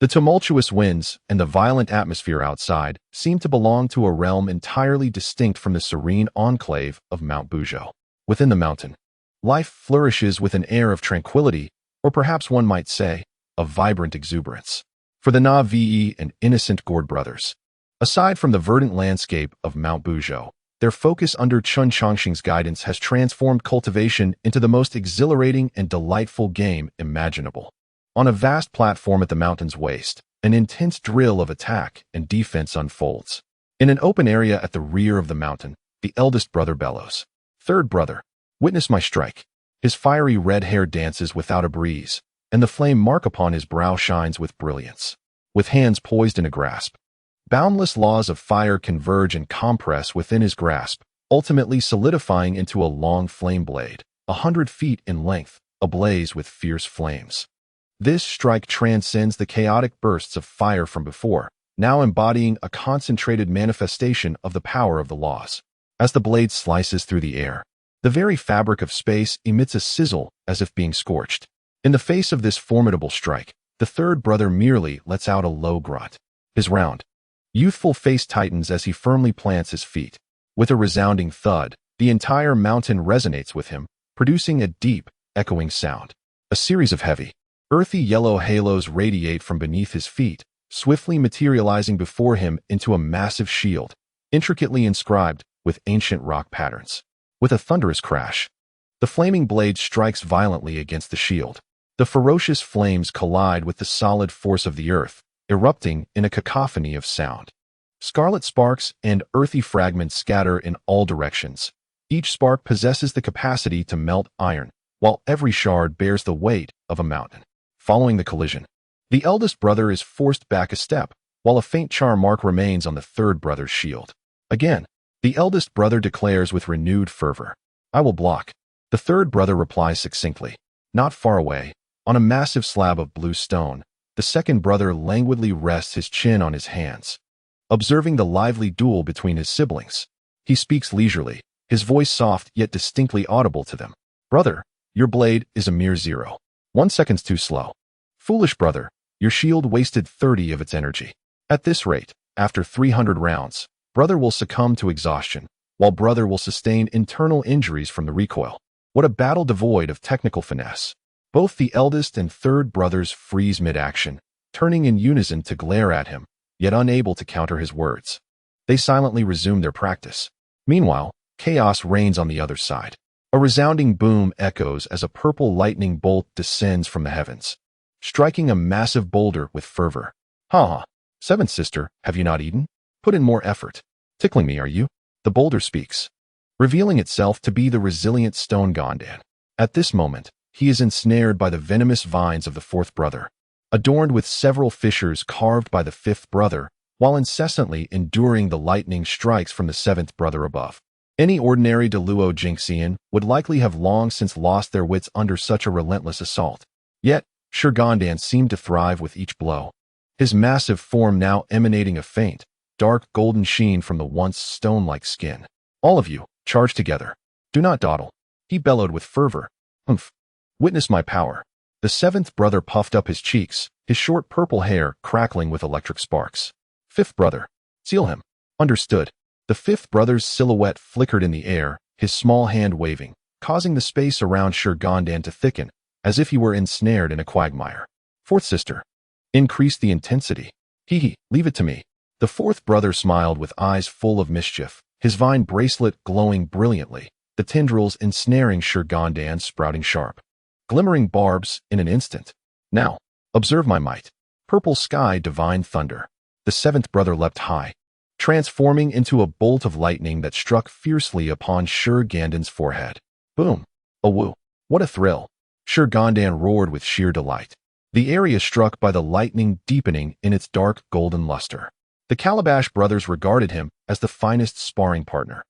The tumultuous winds and the violent atmosphere outside seemed to belong to a realm entirely distinct from the serene enclave of Mount Buzhou. Within the mountain, life flourishes with an air of tranquility, or perhaps one might say, of vibrant exuberance. For the Na'vi and innocent Gourd brothers, aside from the verdant landscape of Mount Buzhou, their focus under Chen Changsheng's guidance has transformed cultivation into the most exhilarating and delightful game imaginable. On a vast platform at the mountain's waist, an intense drill of attack and defense unfolds. In an open area at the rear of the mountain, the eldest brother bellows. Third brother, witness my strike. His fiery red hair dances without a breeze, and the flame mark upon his brow shines with brilliance. With hands poised in a grasp, boundless laws of fire converge and compress within his grasp, ultimately solidifying into a long flame blade, 100 feet in length, ablaze with fierce flames. This strike transcends the chaotic bursts of fire from before, now embodying a concentrated manifestation of the power of the laws. As the blade slices through the air, the very fabric of space emits a sizzle as if being scorched. In the face of this formidable strike, the third brother merely lets out a low grunt. His round, youthful face tightens as he firmly plants his feet. With a resounding thud, the entire mountain resonates with him, producing a deep, echoing sound. A series of heavy, earthy yellow halos radiate from beneath his feet, swiftly materializing before him into a massive shield, intricately inscribed with ancient rock patterns. With a thunderous crash, the flaming blade strikes violently against the shield. The ferocious flames collide with the solid force of the earth, erupting in a cacophony of sound. Scarlet sparks and earthy fragments scatter in all directions. Each spark possesses the capacity to melt iron, while every shard bears the weight of a mountain. Following the collision, the eldest brother is forced back a step, while a faint char mark remains on the third brother's shield. Again, the eldest brother declares with renewed fervor, "I will block." The third brother replies succinctly. Not far away, on a massive slab of blue stone, the second brother languidly rests his chin on his hands, observing the lively duel between his siblings. He speaks leisurely, his voice soft yet distinctly audible to them. "Brother, your blade is a mere 0.1 seconds too slow. Foolish brother, your shield wasted 30 of its energy. At this rate, after 300 rounds, brother will succumb to exhaustion, while brother will sustain internal injuries from the recoil." What a battle devoid of technical finesse. Both the eldest and third brothers freeze mid-action, turning in unison to glare at him, yet unable to counter his words. They silently resume their practice. Meanwhile, chaos reigns on the other side. A resounding boom echoes as a purple lightning bolt descends from the heavens, striking a massive boulder with fervor. "Ha! Seventh sister, have you not eaten? Put in more effort. Tickling me, are you?" The boulder speaks, revealing itself to be the resilient stone Gondan. At this moment, he is ensnared by the venomous vines of the fourth brother, adorned with several fissures carved by the fifth brother, while incessantly enduring the lightning strikes from the seventh brother above. Any ordinary Deluo Jinxian would likely have long since lost their wits under such a relentless assault. Yet, Shurgandan seemed to thrive with each blow, his massive form now emanating a faint, dark golden sheen from the once stone-like skin. "All of you, charge together. Do not dawdle," he bellowed with fervor. "Humph. Witness my power." The seventh brother puffed up his cheeks, his short purple hair crackling with electric sparks. "Fifth brother, seal him." "Understood." The fifth brother's silhouette flickered in the air, his small hand waving, causing the space around Shurgandan to thicken, as if he were ensnared in a quagmire. "Fourth sister, increase the intensity." Leave it to me." The fourth brother smiled with eyes full of mischief, his vine bracelet glowing brilliantly, the tendrils ensnaring Shurgandan sprouting sharp, glimmering barbs in an instant. "Now, observe my might. Purple sky, divine thunder." The seventh brother leapt high, transforming into a bolt of lightning that struck fiercely upon Shurgandan's forehead. Boom! A woo! What a thrill! Shurgandan roared with sheer delight. the area struck by the lightning deepening in its dark golden luster. The Calabash brothers regarded him as the finest sparring partner,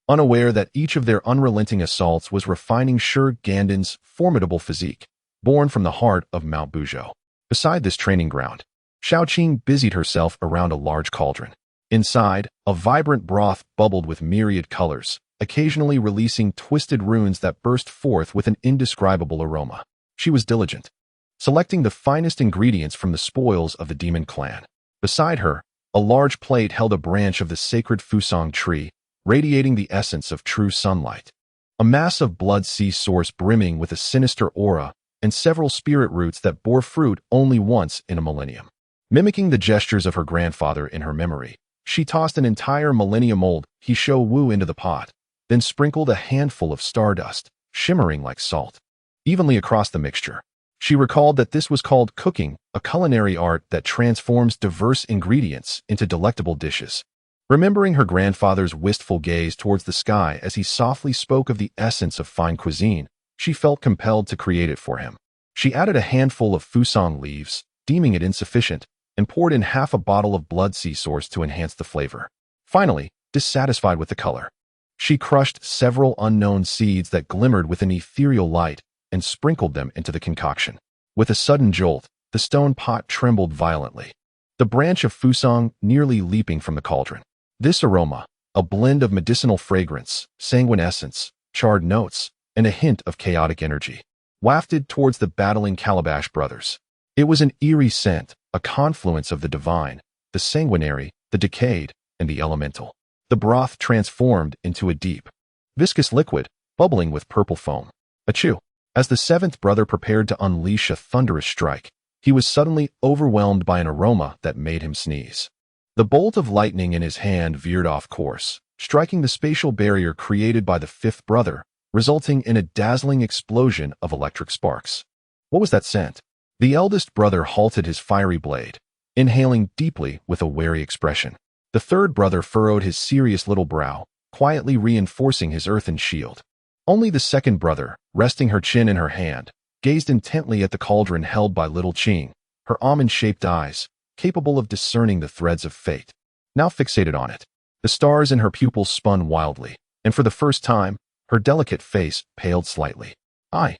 unaware that each of their unrelenting assaults was refining Shi Gandan's formidable physique, born from the heart of Mount Buzhou. Beside this training ground, Shaoqing busied herself around a large cauldron. Inside, a vibrant broth bubbled with myriad colors, occasionally releasing twisted runes that burst forth with an indescribable aroma. She was diligent, selecting the finest ingredients from the spoils of the demon clan. Beside her, a large plate held a branch of the sacred Fusang tree, radiating the essence of true sunlight. A mass of blood sea source brimming with a sinister aura, and several spirit roots that bore fruit only once in a millennium. Mimicking the gestures of her grandfather in her memory, she tossed an entire millennium old Heeshou Wu into the pot, then sprinkled a handful of stardust, shimmering like salt, evenly across the mixture. She recalled that this was called cooking, a culinary art that transforms diverse ingredients into delectable dishes. Remembering her grandfather's wistful gaze towards the sky as he softly spoke of the essence of fine cuisine, she felt compelled to create it for him. She added a handful of fusang leaves, deeming it insufficient, and poured in half a bottle of blood sea source to enhance the flavor. Finally, dissatisfied with the color, she crushed several unknown seeds that glimmered with an ethereal light and sprinkled them into the concoction. With a sudden jolt, the stone pot trembled violently, the branch of fusang nearly leaping from the cauldron. This aroma, a blend of medicinal fragrance, sanguine essence, charred notes, and a hint of chaotic energy, wafted towards the battling Calabash brothers. It was an eerie scent, a confluence of the divine, the sanguinary, the decayed, and the elemental. The broth transformed into a deep, viscous liquid, bubbling with purple foam. Achoo! As the seventh brother prepared to unleash a thunderous strike, he was suddenly overwhelmed by an aroma that made him sneeze. The bolt of lightning in his hand veered off course, striking the spatial barrier created by the fifth brother, resulting in a dazzling explosion of electric sparks. What was that scent? The eldest brother halted his fiery blade, inhaling deeply with a wary expression. The third brother furrowed his serious little brow, quietly reinforcing his earthen shield. Only the second brother, resting her chin in her hand, gazed intently at the cauldron held by little Qing, her almond-shaped eyes, capable of discerning the threads of fate, now fixated on it. The stars in her pupils spun wildly, and for the first time, her delicate face paled slightly. I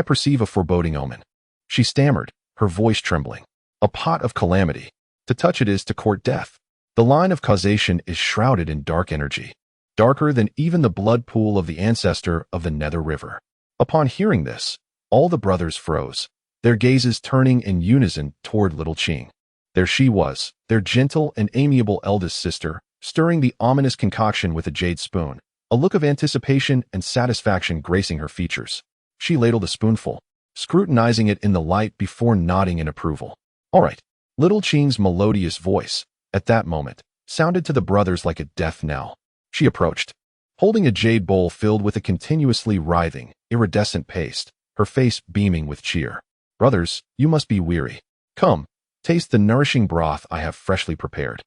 perceive a foreboding omen. She stammered, her voice trembling. A pot of calamity. To touch it is to court death. The line of causation is shrouded in dark energy, darker than even the blood pool of the ancestor of the Nether River. Upon hearing this, all the brothers froze, their gazes turning in unison toward little Qing. There she was, their gentle and amiable eldest sister, stirring the ominous concoction with a jade spoon, a look of anticipation and satisfaction gracing her features. She ladled a spoonful, scrutinizing it in the light before nodding in approval. All right. Little Qing's melodious voice, at that moment, sounded to the brothers like a death knell. She approached, holding a jade bowl filled with a continuously writhing, iridescent paste, her face beaming with cheer. Brothers, you must be weary. Come, taste the nourishing broth I have freshly prepared.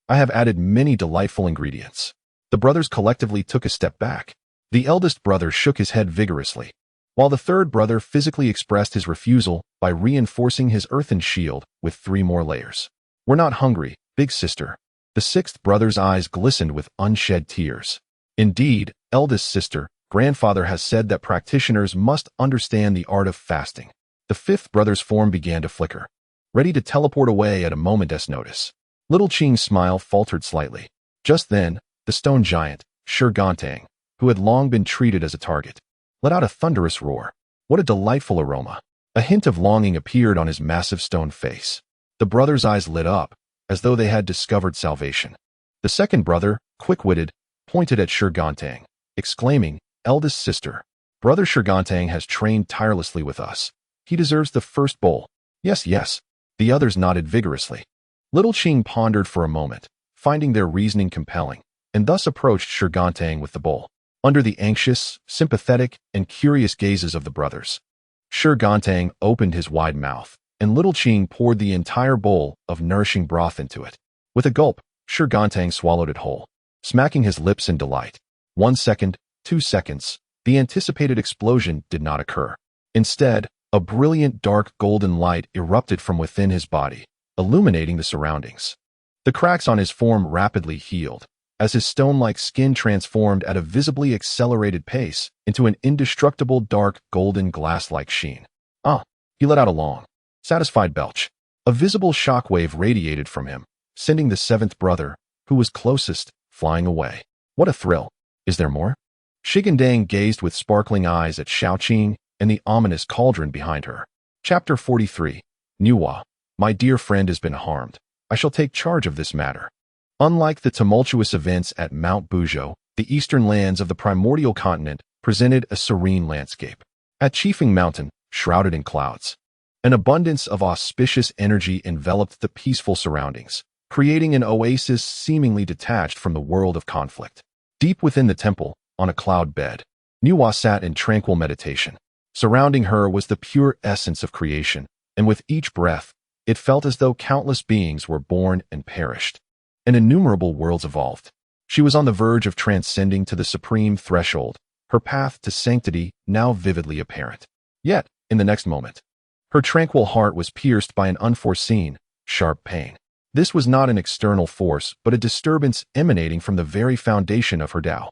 I have added many delightful ingredients. The brothers collectively took a step back. The eldest brother shook his head vigorously, while the third brother physically expressed his refusal by reinforcing his earthen shield with 3 more layers. We're not hungry, big sister. The sixth brother's eyes glistened with unshed tears. Indeed, eldest sister, grandfather has said that practitioners must understand the art of fasting. The fifth brother's form began to flicker, ready to teleport away at a moment's notice. Little Qing's smile faltered slightly. Just then, the stone giant, Shi Gandan, who had long been treated as a target, let out a thunderous roar. What a delightful aroma! A hint of longing appeared on his massive stone face. The brothers' eyes lit up, as though they had discovered salvation. The second brother, quick-witted, pointed at Shi Gandan, exclaiming, Eldest sister, brother Shi Gandan has trained tirelessly with us. He deserves the first bowl. Yes, yes. The others nodded vigorously. Little Qing pondered for a moment, finding their reasoning compelling, and thus approached Shi Gandan with the bowl. Under the anxious, sympathetic, and curious gazes of the brothers, Shi Gandan opened his wide mouth, and Little Qing poured the entire bowl of nourishing broth into it. With a gulp, Shi Gandan swallowed it whole, smacking his lips in delight. 1 second, 2 seconds, the anticipated explosion did not occur. Instead, A brilliant dark golden light erupted from within his body, illuminating the surroundings. The cracks on his form rapidly healed, as his stone-like skin transformed at a visibly accelerated pace into an indestructible dark golden glass-like sheen. Ah, he let out a long, satisfied belch. A visible shockwave radiated from him, sending the seventh brother, who was closest, flying away. What a thrill! Is there more? Shigandang gazed with sparkling eyes at Shaoqing and the ominous cauldron behind her. Chapter 43. Nuwa, my dear friend has been harmed. I shall take charge of this matter. Unlike the tumultuous events at Mount Buzhou, the eastern lands of the primordial continent presented a serene landscape. At Chifeng Mountain, shrouded in clouds, an abundance of auspicious energy enveloped the peaceful surroundings, creating an oasis seemingly detached from the world of conflict. Deep within the temple, on a cloud bed, Nuwa sat in tranquil meditation. Surrounding her was the pure essence of creation, and with each breath, it felt as though countless beings were born and perished, and innumerable worlds evolved. She was on the verge of transcending to the supreme threshold, her path to sanctity now vividly apparent. Yet, in the next moment, her tranquil heart was pierced by an unforeseen, sharp pain. This was not an external force, but a disturbance emanating from the very foundation of her Tao.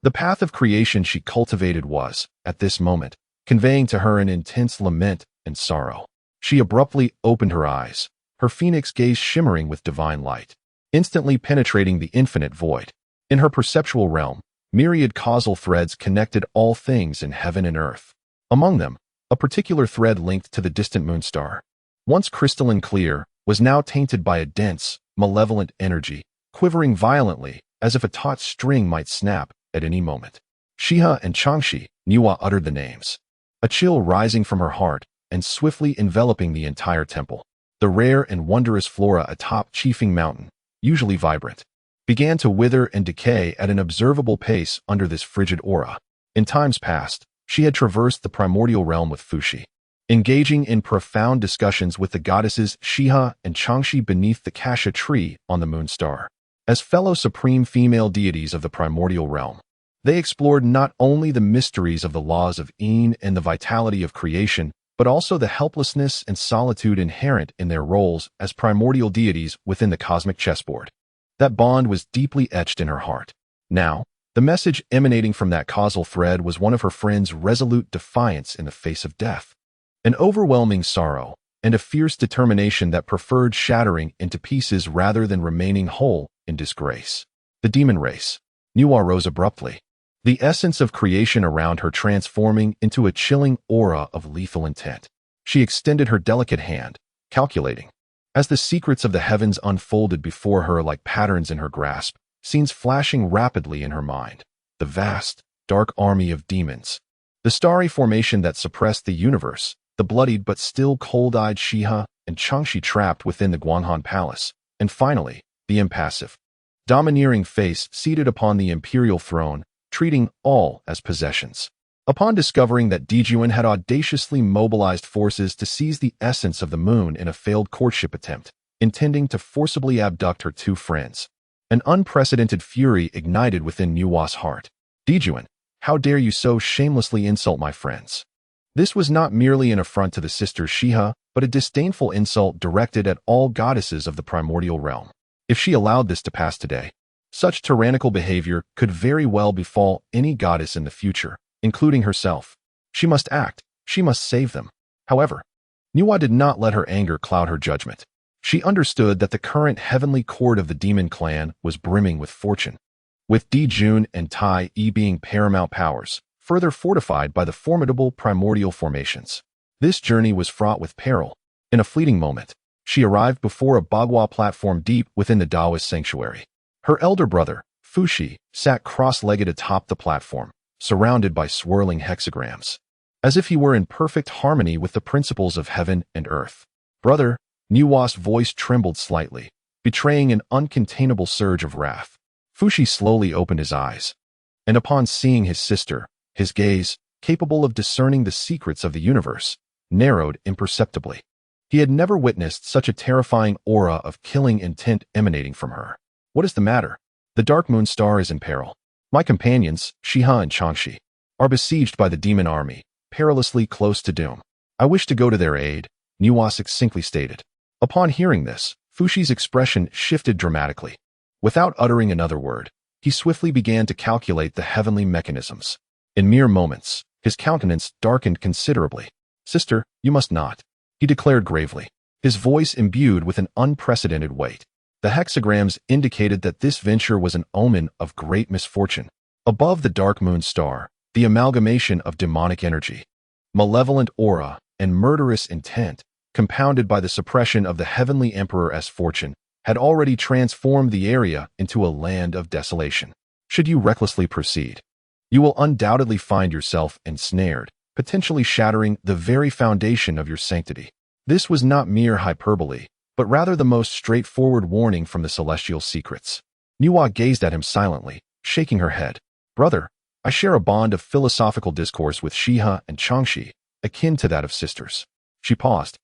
The path of creation she cultivated was, at this moment, conveying to her an intense lament and sorrow. She abruptly opened her eyes, her phoenix gaze shimmering with divine light, instantly penetrating the infinite void. In her perceptual realm, myriad causal threads connected all things in heaven and earth. Among them, a particular thread linked to the distant moon star. Once crystalline clear, was now tainted by a dense, malevolent energy, quivering violently as if a taut string might snap at any moment. Shiha and Changshi, Nuwa uttered the names. A chill rising from her heart and swiftly enveloping the entire temple. The rare and wondrous flora atop Chifeng Mountain, usually vibrant, began to wither and decay at an observable pace under this frigid aura. In times past, she had traversed the primordial realm with Fuxi, engaging in profound discussions with the goddesses Shiha and Changshi beneath the Kasha tree on the moon star. As fellow supreme female deities of the primordial realm, they explored not only the mysteries of the laws of Yin and the vitality of creation, but also the helplessness and solitude inherent in their roles as primordial deities within the cosmic chessboard. That bond was deeply etched in her heart. Now, the message emanating from that causal thread was one of her friend's resolute defiance in the face of death, an overwhelming sorrow, and a fierce determination that preferred shattering into pieces rather than remaining whole in disgrace. The demon race. Nuwa rose abruptly, the essence of creation around her transforming into a chilling aura of lethal intent. She extended her delicate hand, calculating. As the secrets of the heavens unfolded before her like patterns in her grasp, scenes flashing rapidly in her mind. The vast, dark army of demons. The starry formation that suppressed the universe. The bloodied but still cold-eyed Shiha and Changshi trapped within the Guanhan Palace. And finally, the impassive, domineering face seated upon the imperial throne, treating all as possessions. Upon discovering that Dijuan had audaciously mobilized forces to seize the essence of the moon in a failed courtship attempt, intending to forcibly abduct her two friends, an unprecedented fury ignited within Nuwa's heart. Dijuan, how dare you so shamelessly insult my friends? This was not merely an affront to the sisters Shiha, but a disdainful insult directed at all goddesses of the primordial realm. If she allowed this to pass today, such tyrannical behavior could very well befall any goddess in the future, including herself. She must act. She must save them. However, Nuwa did not let her anger cloud her judgment. She understood that the current heavenly court of the demon clan was brimming with fortune, with Dijun and Tai Yi being paramount powers, further fortified by the formidable primordial formations. This journey was fraught with peril. In a fleeting moment, she arrived before a Bagua platform deep within the Taoist sanctuary. Her elder brother, Fuxi, sat cross-legged atop the platform, surrounded by swirling hexagrams, as if he were in perfect harmony with the principles of heaven and earth. Brother, Nuwa's voice trembled slightly, betraying an uncontainable surge of wrath. Fuxi slowly opened his eyes, and upon seeing his sister, his gaze, capable of discerning the secrets of the universe, narrowed imperceptibly. He had never witnessed such a terrifying aura of killing intent emanating from her. What is the matter? The dark moon star is in peril. My companions, Shiha and Changshi, are besieged by the demon army, perilously close to doom. I wish to go to their aid, Niwa succinctly stated. Upon hearing this, Fushi's expression shifted dramatically. Without uttering another word, he swiftly began to calculate the heavenly mechanisms. In mere moments, his countenance darkened considerably. Sister, you must not, he declared gravely, his voice imbued with an unprecedented weight. The hexagrams indicated that this venture was an omen of great misfortune. Above the dark moon star, the amalgamation of demonic energy, malevolent aura, and murderous intent, compounded by the suppression of the heavenly emperor's fortune, had already transformed the area into a land of desolation. Should you recklessly proceed, you will undoubtedly find yourself ensnared, potentially shattering the very foundation of your sanctity. This was not mere hyperbole, but rather the most straightforward warning from the celestial secrets. Niwa gazed at him silently, shaking her head. Brother, I share a bond of philosophical discourse with Shiha and Changshi, akin to that of sisters. She paused,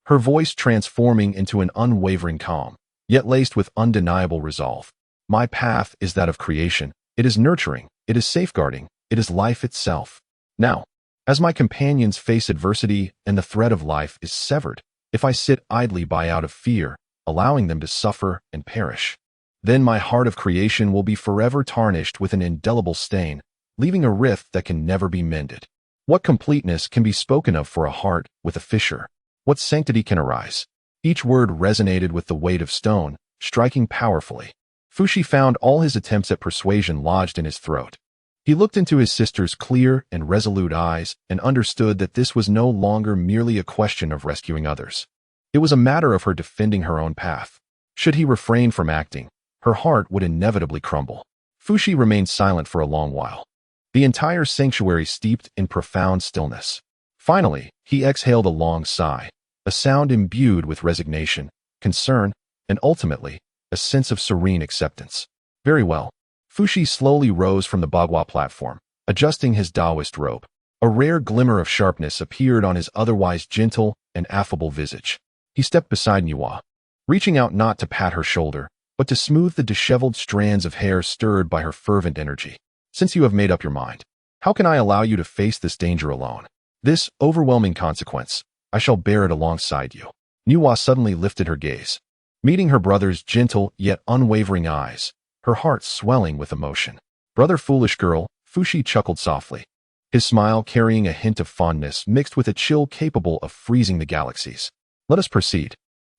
her voice transforming into an unwavering calm, yet laced with undeniable resolve. My path is that of creation. It is nurturing, it is safeguarding, it is life itself. Now, as my companions face adversity and the thread of life is severed, if I sit idly by out of fear, allowing them to suffer and perish, then my heart of creation will be forever tarnished with an indelible stain, leaving a rift that can never be mended. What completeness can be spoken of for a heart with a fissure? What sanctity can arise? Each word resonated with the weight of stone, striking powerfully. Fushi found all his attempts at persuasion lodged in his throat. He looked into his sister's clear and resolute eyes and understood that this was no longer merely a question of rescuing others. It was a matter of her defending her own path. Should he refrain from acting, her heart would inevitably crumble. Fushi remained silent for a long while, the entire sanctuary steeped in profound stillness. Finally, he exhaled a long sigh, a sound imbued with resignation, concern, and ultimately, a sense of serene acceptance. Very well. Fushi slowly rose from the bagua platform, adjusting his Taoist robe. A rare glimmer of sharpness appeared on his otherwise gentle and affable visage. He stepped beside Niwa, reaching out not to pat her shoulder, but to smooth the disheveled strands of hair stirred by her fervent energy. Since you have made up your mind, how can I allow you to face this danger alone? This overwhelming consequence, I shall bear it alongside you. Niwa suddenly lifted her gaze, meeting her brother's gentle yet unwavering eyes, her heart swelling with emotion. Brother foolish girl, Fushi chuckled softly, his smile carrying a hint of fondness mixed with a chill capable of freezing the galaxies. Let us proceed.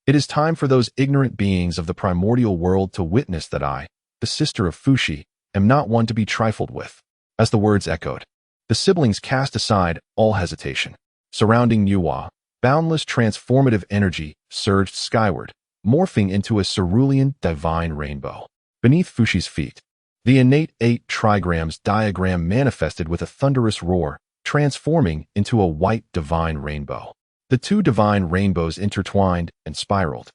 It is time for those ignorant beings of the primordial world to witness that I, the sister of Fushi, am not one to be trifled with. As the words echoed, the siblings cast aside all hesitation. Surrounding Niwa, boundless transformative energy surged skyward, morphing into a cerulean divine rainbow. Beneath Fushi's feet, the innate 8 trigrams diagram manifested with a thunderous roar, transforming into a white divine rainbow. The two divine rainbows intertwined and spiraled,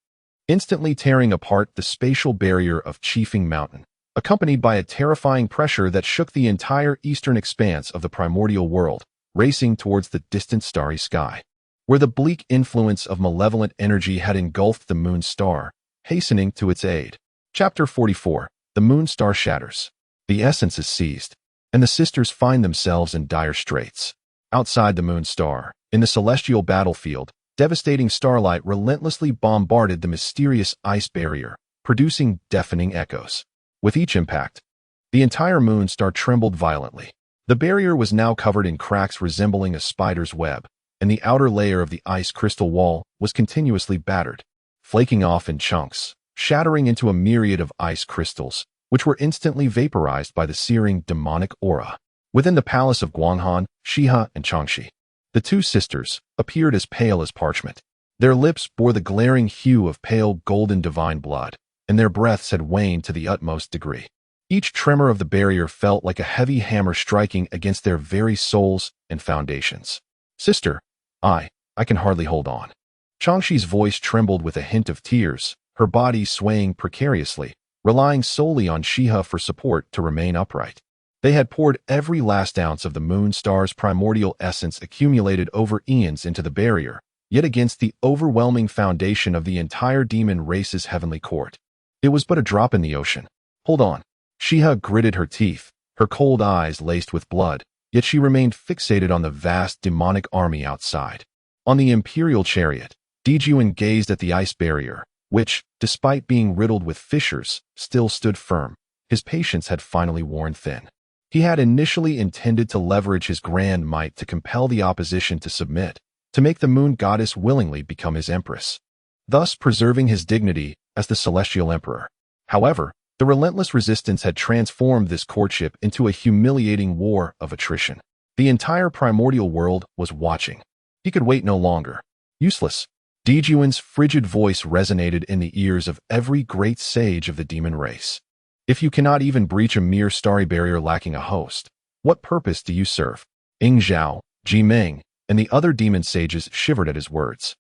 instantly tearing apart the spatial barrier of Chifeng Mountain, accompanied by a terrifying pressure that shook the entire eastern expanse of the primordial world, racing towards the distant starry sky, where the bleak influence of malevolent energy had engulfed the moon star, hastening to its aid. Chapter 44. The moon star shatters. The essence is seized, and the sisters find themselves in dire straits. Outside the moon star, in the celestial battlefield, devastating starlight relentlessly bombarded the mysterious ice barrier, producing deafening echoes. With each impact, the entire moon star trembled violently. The barrier was now covered in cracks resembling a spider's web, and the outer layer of the ice crystal wall was continuously battered, flaking off in chunks, shattering into a myriad of ice crystals, which were instantly vaporized by the searing demonic aura. Within the palace of Guanghan, Shiha and Changshi, the two sisters appeared as pale as parchment. Their lips bore the glaring hue of pale golden divine blood, and their breaths had waned to the utmost degree. Each tremor of the barrier felt like a heavy hammer striking against their very souls and foundations. Sister, I can hardly hold on. Changshi's voice trembled with a hint of tears, her body swaying precariously, relying solely on Shiha for support to remain upright. They had poured every last ounce of the moon star's primordial essence accumulated over eons into the barrier, yet against the overwhelming foundation of the entire demon race's heavenly court, it was but a drop in the ocean. Hold on. Shiha gritted her teeth, her cold eyes laced with blood, yet she remained fixated on the vast demonic army outside. On the imperial chariot, Dijuan gazed at the ice barrier, which, despite being riddled with fissures, still stood firm. His patience had finally worn thin. He had initially intended to leverage his grand might to compel the opposition to submit, to make the moon goddess willingly become his empress, thus preserving his dignity as the celestial emperor. However, the relentless resistance had transformed this courtship into a humiliating war of attrition. The entire primordial world was watching. He could wait no longer. Useless. Dijuan's frigid voice resonated in the ears of every great sage of the demon race. If you cannot even breach a mere starry barrier lacking a host, what purpose do you serve? Ing Zhao, Ji Meng, and the other demon sages shivered at his words,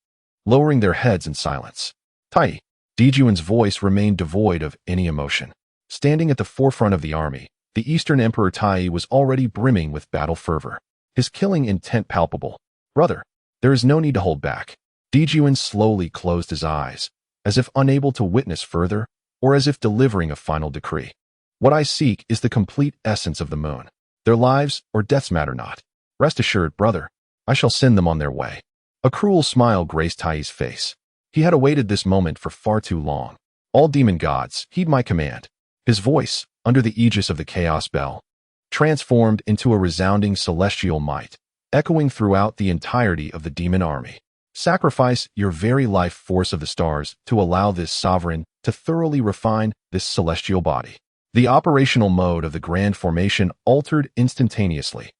lowering their heads in silence. Tai. Dijuan's voice remained devoid of any emotion. Standing at the forefront of the army, the Eastern Emperor Tai was already brimming with battle fervor, his killing intent palpable. Brother, there is no need to hold back. Dijuan slowly closed his eyes, as if unable to witness further, or as if delivering a final decree. What I seek is the complete essence of the moon. Their lives or deaths matter not. Rest assured, brother, I shall send them on their way. A cruel smile graced Tai's face. He had awaited this moment for far too long. All demon gods, heed my command. His voice, under the aegis of the chaos bell, transformed into a resounding celestial might, echoing throughout the entirety of the demon army. Sacrifice your very life force of the stars to allow this sovereign to thoroughly refine this celestial body. The operational mode of the grand formation altered instantaneously.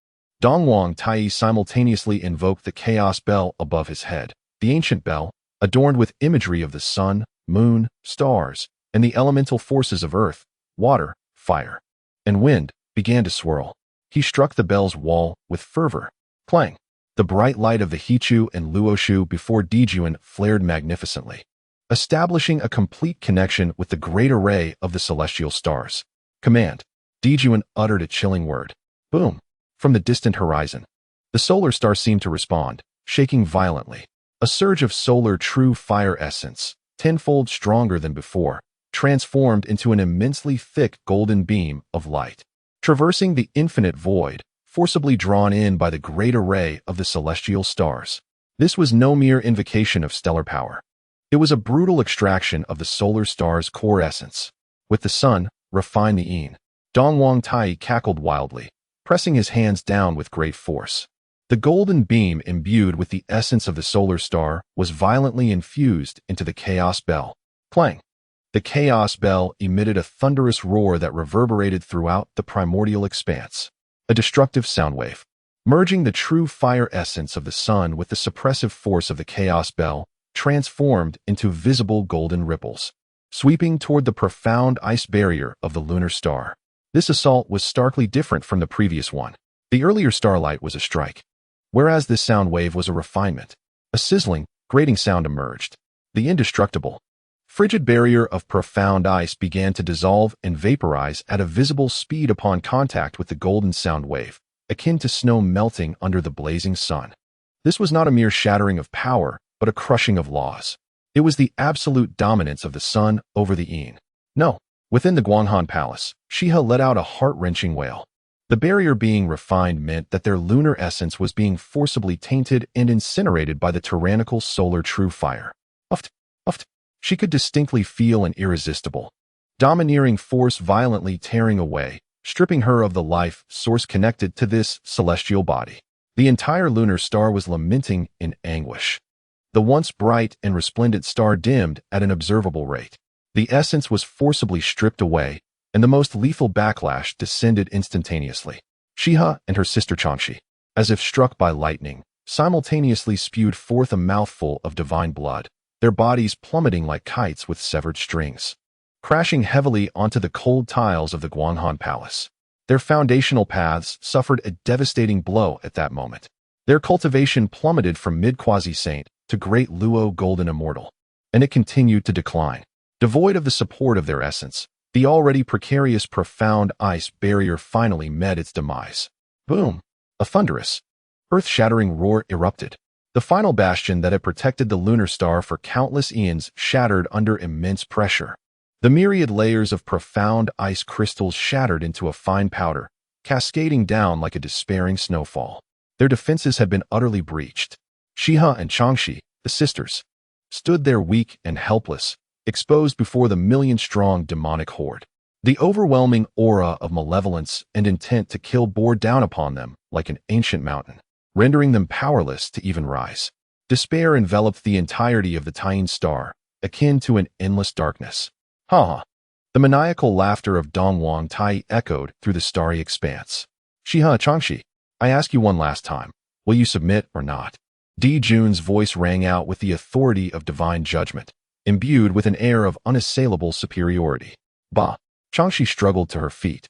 Dongwang Tai simultaneously invoked the chaos bell above his head. The ancient bell, adorned with imagery of the sun, moon, stars, and the elemental forces of earth, water, fire, and wind, began to swirl. He struck the bell's wall with fervor. Clang! The bright light of the Hichu and Luoshu before Dijuan flared magnificently, establishing a complete connection with the great array of the celestial stars. Command! Dijuan uttered a chilling word. Boom! From the distant horizon, the solar star seemed to respond, shaking violently. A surge of solar true fire essence, tenfold stronger than before, transformed into an immensely thick golden beam of light, traversing the infinite void, forcibly drawn in by the great array of the celestial stars. This was no mere invocation of stellar power. It was a brutal extraction of the solar star's core essence. With the sun, refine the yin. Dongwang Tai cackled wildly, pressing his hands down with great force. The golden beam imbued with the essence of the solar star was violently infused into the chaos bell. Clang! The chaos bell emitted a thunderous roar that reverberated throughout the primordial expanse. A destructive sound wave. Merging the true fire essence of the sun with the suppressive force of the chaos bell, transformed into visible golden ripples, sweeping toward the profound ice barrier of the lunar star. This assault was starkly different from the previous one. The earlier starlight was a strike, whereas this sound wave was a refinement. A sizzling, grating sound emerged. The indestructible, frigid barrier of profound ice began to dissolve and vaporize at a visible speed upon contact with the golden sound wave, akin to snow melting under the blazing sun. This was not a mere shattering of power, but a crushing of laws. It was the absolute dominance of the sun over the yin. No. Within the Guanghan Palace, Shiha let out a heart-wrenching wail. The barrier being refined meant that their lunar essence was being forcibly tainted and incinerated by the tyrannical solar true fire. Uft, uft. She could distinctly feel an irresistible, domineering force violently tearing away, stripping her of the life source connected to this celestial body. The entire lunar star was lamenting in anguish. The once bright and resplendent star dimmed at an observable rate. The essence was forcibly stripped away, and the most lethal backlash descended instantaneously. Shiha and her sister Changshi, as if struck by lightning, simultaneously spewed forth a mouthful of divine blood, their bodies plummeting like kites with severed strings, crashing heavily onto the cold tiles of the Guanghan Palace. Their foundational paths suffered a devastating blow at that moment. Their cultivation plummeted from mid-quasi-saint to great Luo golden immortal, and it continued to decline. Devoid of the support of their essence, the already precarious profound ice barrier finally met its demise. Boom! A thunderous, earth-shattering roar erupted. The final bastion that had protected the lunar star for countless eons shattered under immense pressure. The myriad layers of profound ice crystals shattered into a fine powder, cascading down like a despairing snowfall. Their defenses had been utterly breached. Shiha and Changshi, the sisters, stood there weak and helpless, exposed before the million-strong demonic horde. The overwhelming aura of malevolence and intent to kill bore down upon them like an ancient mountain, rendering them powerless to even rise. Despair enveloped the entirety of the Taiyin star, akin to an endless darkness. Ha ha! The maniacal laughter of Dongwang Tai echoed through the starry expanse. Shiha Changshi, I ask you one last time, will you submit or not? Di Jun's voice rang out with the authority of divine judgment, imbued with an air of unassailable superiority. Bah! Changshi struggled to her feet,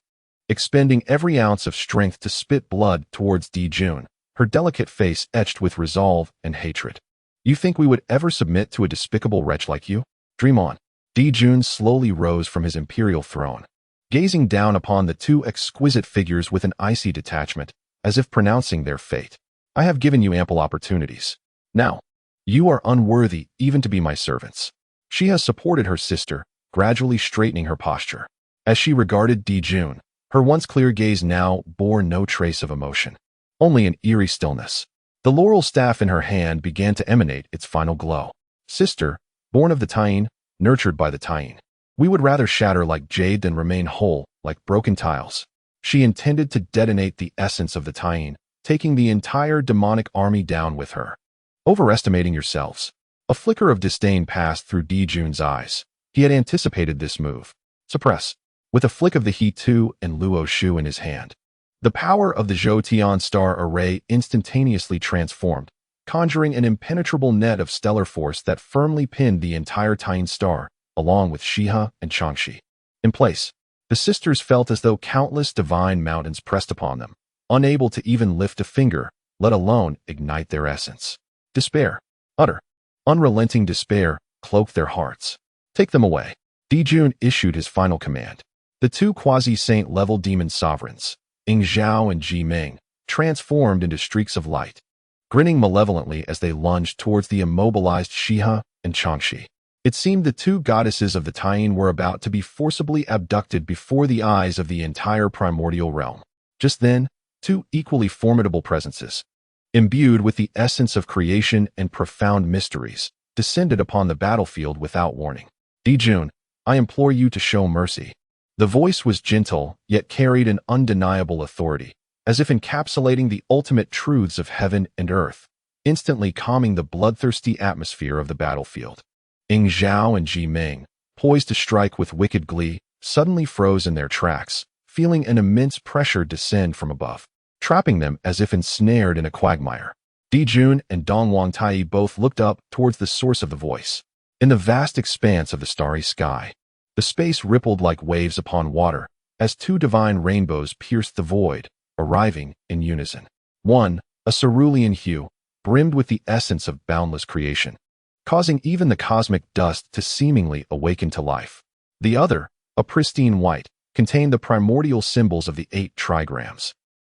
expending every ounce of strength to spit blood towards Di Jun, her delicate face etched with resolve and hatred. You think we would ever submit to a despicable wretch like you? Dream on. Di Jun slowly rose from his imperial throne, gazing down upon the two exquisite figures with an icy detachment, as if pronouncing their fate. I have given you ample opportunities. Now, you are unworthy even to be my servants. She has supported her sister, gradually straightening her posture. As she regarded Di Jun, her once clear gaze now bore no trace of emotion, only an eerie stillness. The laurel staff in her hand began to emanate its final glow. Sister, born of the Taiyin, nurtured by the Taiyin, we would rather shatter like jade than remain whole like broken tiles. She intended to detonate the essence of the Taiyin, taking the entire demonic army down with her. Overestimating yourselves. A flicker of disdain passed through Di Jun's eyes. He had anticipated this move. Suppress. With a flick of the He Tu and Luo Shu in his hand, the power of the Zhou Tian star array instantaneously transformed, conjuring an impenetrable net of stellar force that firmly pinned the entire Taiyin star, along with Shiha and Changshi. In place, the sisters felt as though countless divine mountains pressed upon them, unable to even lift a finger, let alone ignite their essence. Despair, utter, unrelenting despair, cloaked their hearts. Take them away. Di Jun issued his final command. The two quasi-saint-level demon sovereigns, Ying Zhao and Ji Ming, transformed into streaks of light, grinning malevolently as they lunged towards the immobilized Shiha and Changshi. It seemed the two goddesses of the Taiyin were about to be forcibly abducted before the eyes of the entire primordial realm. Just then, two equally formidable presences, imbued with the essence of creation and profound mysteries, descended upon the battlefield without warning. Di Jun, I implore you to show mercy. The voice was gentle, yet carried an undeniable authority, as if encapsulating the ultimate truths of heaven and earth, instantly calming the bloodthirsty atmosphere of the battlefield. Ying Zhao and Ji Ming, poised to strike with wicked glee, suddenly froze in their tracks, feeling an immense pressure descend from above, trapping them as if ensnared in a quagmire. Di Jun and Dongwang Tai both looked up towards the source of the voice. In the vast expanse of the starry sky, the space rippled like waves upon water, as two divine rainbows pierced the void, arriving in unison. One, a cerulean hue, brimmed with the essence of boundless creation, causing even the cosmic dust to seemingly awaken to life. The other, a pristine white, contained the primordial symbols of the 8 trigrams,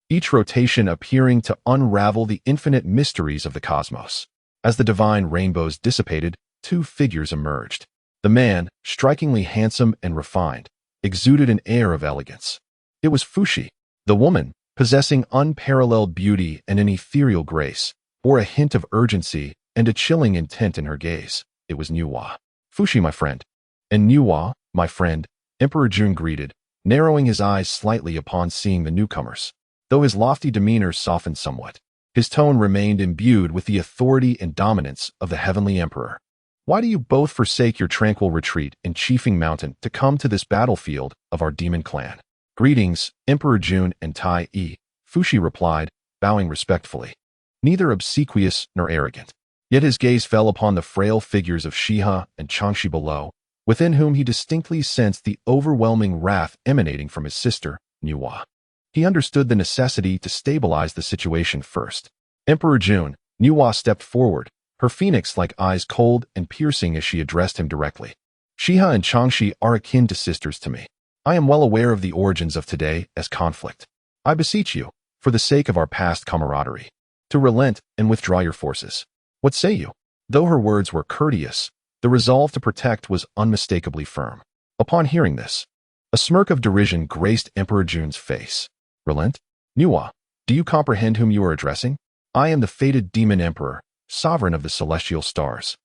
each rotation appearing to unravel the infinite mysteries of the cosmos. As the divine rainbows dissipated, two figures emerged. The man, strikingly handsome and refined, exuded an air of elegance. It was Fuxi. The woman, possessing unparalleled beauty and an ethereal grace, bore a hint of urgency and a chilling intent in her gaze. It was Nuwa. Fuxi, my friend. And Nuwa, my friend, Emperor Jun greeted, narrowing his eyes slightly upon seeing the newcomers. Though his lofty demeanor softened somewhat, his tone remained imbued with the authority and dominance of the heavenly emperor. Why do you both forsake your tranquil retreat in Chifeng Mountain to come to this battlefield of our demon clan? Greetings, Emperor Jun and Tai Yi, Fuxi replied, bowing respectfully. Neither obsequious nor arrogant. Yet his gaze fell upon the frail figures of Shiha and Changshi below, within whom he distinctly sensed the overwhelming wrath emanating from his sister, Nuwa. He understood the necessity to stabilize the situation first. Emperor Jun, Nuwa stepped forward, her phoenix-like eyes cold and piercing as she addressed him directly. Shiha and Changshi are akin to sisters to me. I am well aware of the origins of today as conflict. I beseech you, for the sake of our past camaraderie, to relent and withdraw your forces. What say you? Though her words were courteous, the resolve to protect was unmistakably firm. Upon hearing this, a smirk of derision graced Emperor Jun's face. Relent? Nuwa, do you comprehend whom you are addressing? I am the fated demon emperor, sovereign of the celestial stars,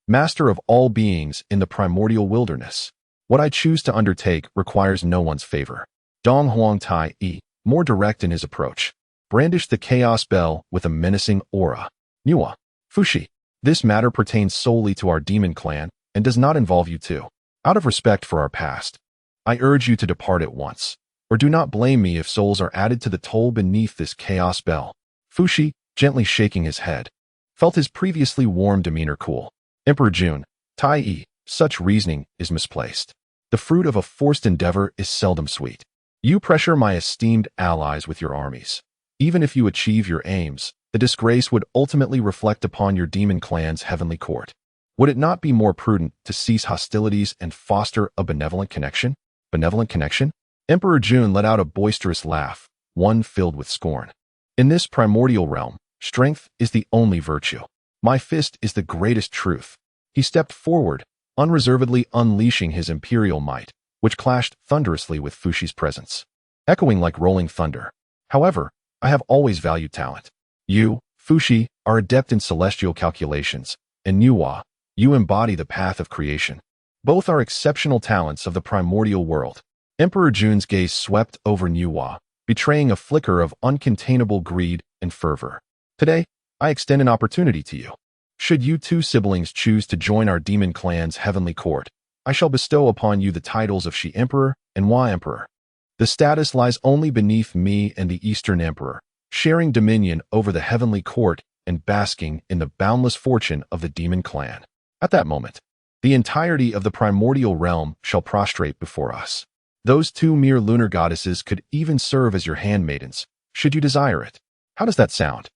master of all beings in the primordial wilderness. What I choose to undertake requires no one's favor. Dong Huang Tai, more direct in his approach, brandished the chaos bell with a menacing aura. Nuwa, Fushi, this matter pertains solely to our demon clan and does not involve you too. Out of respect for our past, I urge you to depart at once, or do not blame me if souls are added to the toll beneath this chaos bell. Fushi, gently shaking his head, felt his previously warm demeanor cool. Emperor Jun, Tai, such reasoning is misplaced. The fruit of a forced endeavor is seldom sweet. You pressure my esteemed allies with your armies. Even if you achieve your aims, the disgrace would ultimately reflect upon your demon clan's heavenly court. Would it not be more prudent to cease hostilities and foster a benevolent connection? Benevolent connection? Emperor Jun let out a boisterous laugh, one filled with scorn. In this primordial realm, strength is the only virtue. My fist is the greatest truth. He stepped forward, unreservedly unleashing his imperial might, which clashed thunderously with Fushi's presence, echoing like rolling thunder. However, I have always valued talent. You, Fushi, are adept in celestial calculations, and Nuwa, you embody the path of creation. Both are exceptional talents of the primordial world. Emperor Jun's gaze swept over Nuwa, betraying a flicker of uncontainable greed and fervor. Today, I extend an opportunity to you. Should you two siblings choose to join our demon clan's heavenly court, I shall bestow upon you the titles of Shi Emperor and Hua Emperor. The status lies only beneath me and the Eastern Emperor, sharing dominion over the heavenly court and basking in the boundless fortune of the demon clan. At that moment, the entirety of the primordial realm shall prostrate before us. Those two mere lunar goddesses could even serve as your handmaidens, should you desire it. How does that sound?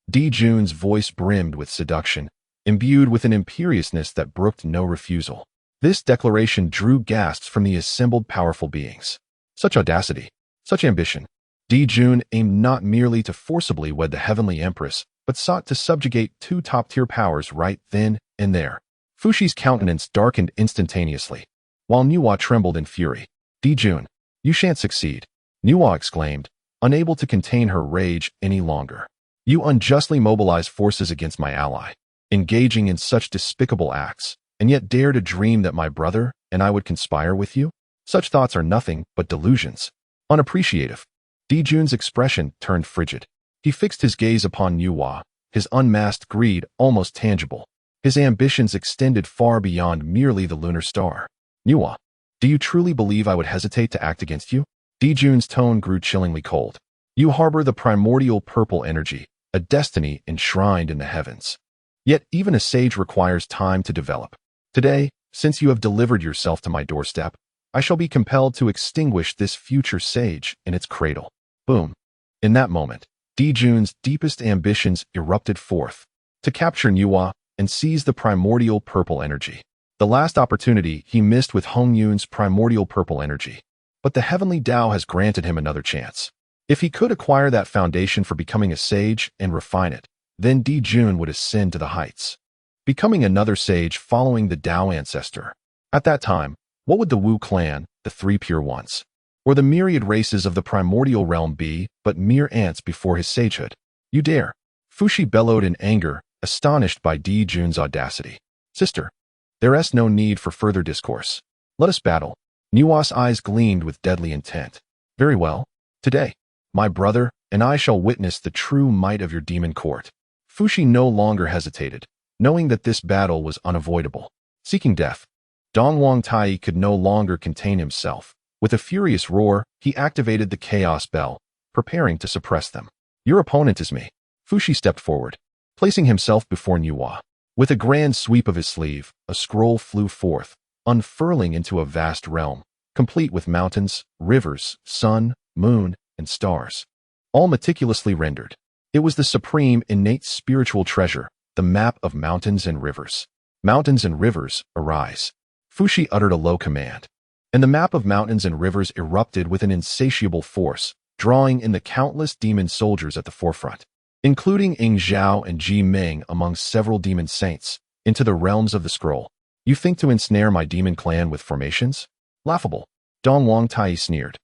Di Jun's voice brimmed with seduction, imbued with an imperiousness that brooked no refusal. This declaration drew gasps from the assembled powerful beings. Such audacity, such ambition. Di Jun aimed not merely to forcibly wed the heavenly empress, but sought to subjugate two top-tier powers right then and there. Fushi's countenance darkened instantaneously, while Nuwa trembled in fury. Di Jun, you shan't succeed, Nuwa exclaimed, unable to contain her rage any longer. You unjustly mobilize forces against my ally, engaging in such despicable acts, and yet dare to dream that my brother and I would conspire with you? Such thoughts are nothing but delusions. Unappreciative. Di Jun's expression turned frigid. He fixed his gaze upon Nuwa, his unmasked greed almost tangible. His ambitions extended far beyond merely the lunar star. Nuwa, do you truly believe I would hesitate to act against you? Di Jun's tone grew chillingly cold. You harbor the primordial purple energy, a destiny enshrined in the heavens. Yet even a sage requires time to develop. Today, since you have delivered yourself to my doorstep, I shall be compelled to extinguish this future sage in its cradle. Boom. In that moment, Di Jun's deepest ambitions erupted forth, to capture Nuwa and seize the primordial purple energy. The last opportunity he missed with Hongjun's primordial purple energy. But the heavenly Tao has granted him another chance. If he could acquire that foundation for becoming a sage and refine it, then Di Jun would ascend to the heights, becoming another sage following the Tao ancestor. At that time, what would the Wu clan, the three pure ones, or the myriad races of the primordial realm be but mere ants before his sagehood? You dare! Fushi bellowed in anger, astonished by Di Jun's audacity. Sister, there is no need for further discourse. Let us battle. Nuwa's eyes gleamed with deadly intent. Very well. Today, my brother and I shall witness the true might of your demon court. Fushi no longer hesitated, knowing that this battle was unavoidable. Seeking death, Dong Huang Tai could no longer contain himself. With a furious roar, he activated the chaos bell, preparing to suppress them. Your opponent is me. Fushi stepped forward, placing himself before Nuwa. With a grand sweep of his sleeve, a scroll flew forth, unfurling into a vast realm, complete with mountains, rivers, sun, moon, and stars, all meticulously rendered. It was the supreme innate spiritual treasure, the map of mountains and rivers. Mountains and rivers, arise. Fushi uttered a low command, and the map of mountains and rivers erupted with an insatiable force, drawing in the countless demon soldiers at the forefront, including Ying Zhao and Ji Ming among several demon saints, into the realms of the scroll. You think to ensnare my demon clan with formations? Laughable. Dong Huang Tai sneered,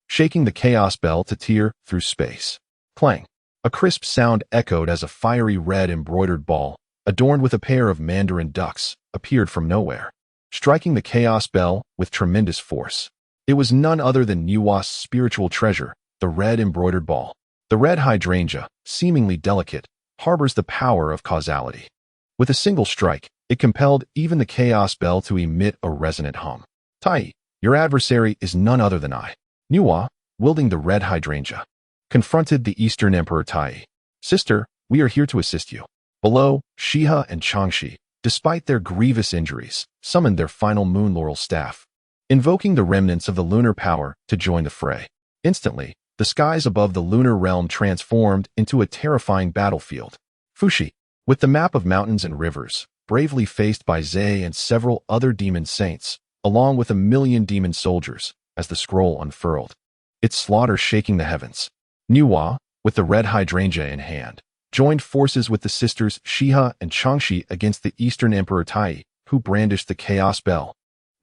shaking the chaos bell to tear through space. Clang. A crisp sound echoed as a fiery red embroidered ball, adorned with a pair of mandarin ducks, appeared from nowhere, striking the chaos bell with tremendous force. It was none other than Nuwa's spiritual treasure, the red embroidered ball. The red hydrangea, seemingly delicate, harbors the power of causality. With a single strike, it compelled even the chaos bell to emit a resonant hum. Tai, your adversary is none other than I. Nuwa, wielding the red hydrangea, confronted the Eastern Emperor Tai. Sister, we are here to assist you. Below, Shiha and Changshi, despite their grievous injuries, summoned their final moon laurel staff, invoking the remnants of the lunar power to join the fray. Instantly, the skies above the lunar realm transformed into a terrifying battlefield. Fuxi, with the map of mountains and rivers, bravely faced by Zhe and several other demon saints, along with 1,000,000 demon soldiers, as the scroll unfurled, its slaughter shaking the heavens. Nuwa, with the red hydrangea in hand, joined forces with the sisters Shiha and Changshi against the Eastern Emperor Tai, who brandished the chaos bell.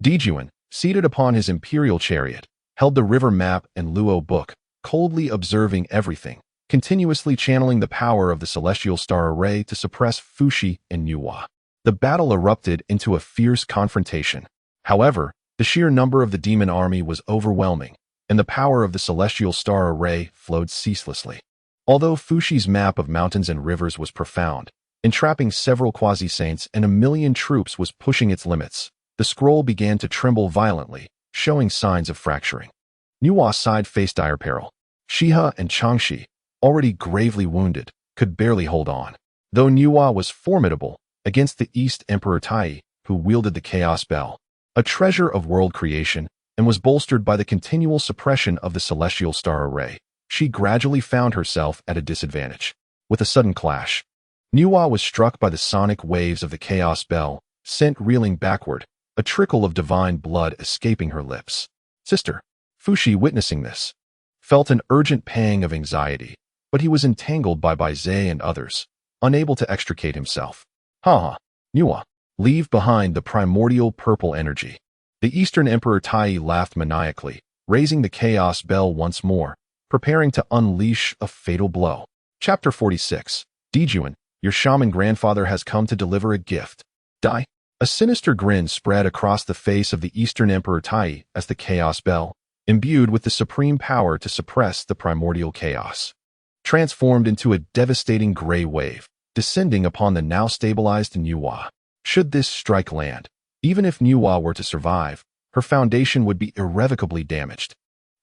Dijuan, seated upon his imperial chariot, held the river map and Luo book, coldly observing everything, continuously channeling the power of the celestial star array to suppress Fuxi and Nuwa. The battle erupted into a fierce confrontation. However, the sheer number of the demon army was overwhelming, and the power of the celestial star array flowed ceaselessly. Although Fuxi's map of mountains and rivers was profound, entrapping several quasi-saints and 1,000,000 troops was pushing its limits, the scroll began to tremble violently, showing signs of fracturing. Nuwa's side faced dire peril. Shiha and Changshi, already gravely wounded, could barely hold on. Though Nuwa was formidable against the East Emperor Tai, who wielded the chaos bell, a treasure of world creation, and was bolstered by the continual suppression of the celestial star array, she gradually found herself at a disadvantage. With a sudden clash, Nuwa was struck by the sonic waves of the chaos bell, sent reeling backward, a trickle of divine blood escaping her lips. Sister, Fuxi, witnessing this, felt an urgent pang of anxiety, but he was entangled by Zhe and others, unable to extricate himself. Ha! Nuwa, leave behind the primordial purple energy. The Eastern Emperor Tai laughed maniacally, raising the chaos bell once more, preparing to unleash a fatal blow. Chapter 46. Dijuan, your shaman grandfather has come to deliver a gift. Die. A sinister grin spread across the face of the Eastern Emperor Tai as the chaos bell, imbued with the supreme power to suppress the primordial chaos, transformed into a devastating gray wave, descending upon the now stabilized Nuwa. Should this strike land, even if Nuwa were to survive, her foundation would be irrevocably damaged,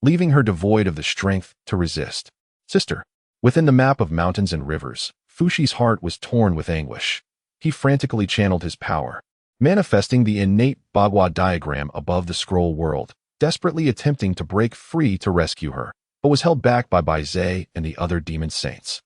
leaving her devoid of the strength to resist. Sister, within the map of mountains and rivers, Fuxi's heart was torn with anguish. He frantically channeled his power, manifesting the innate Bagua diagram above the scroll world, desperately attempting to break free to rescue her, but was held back by Zhe and the other demon saints.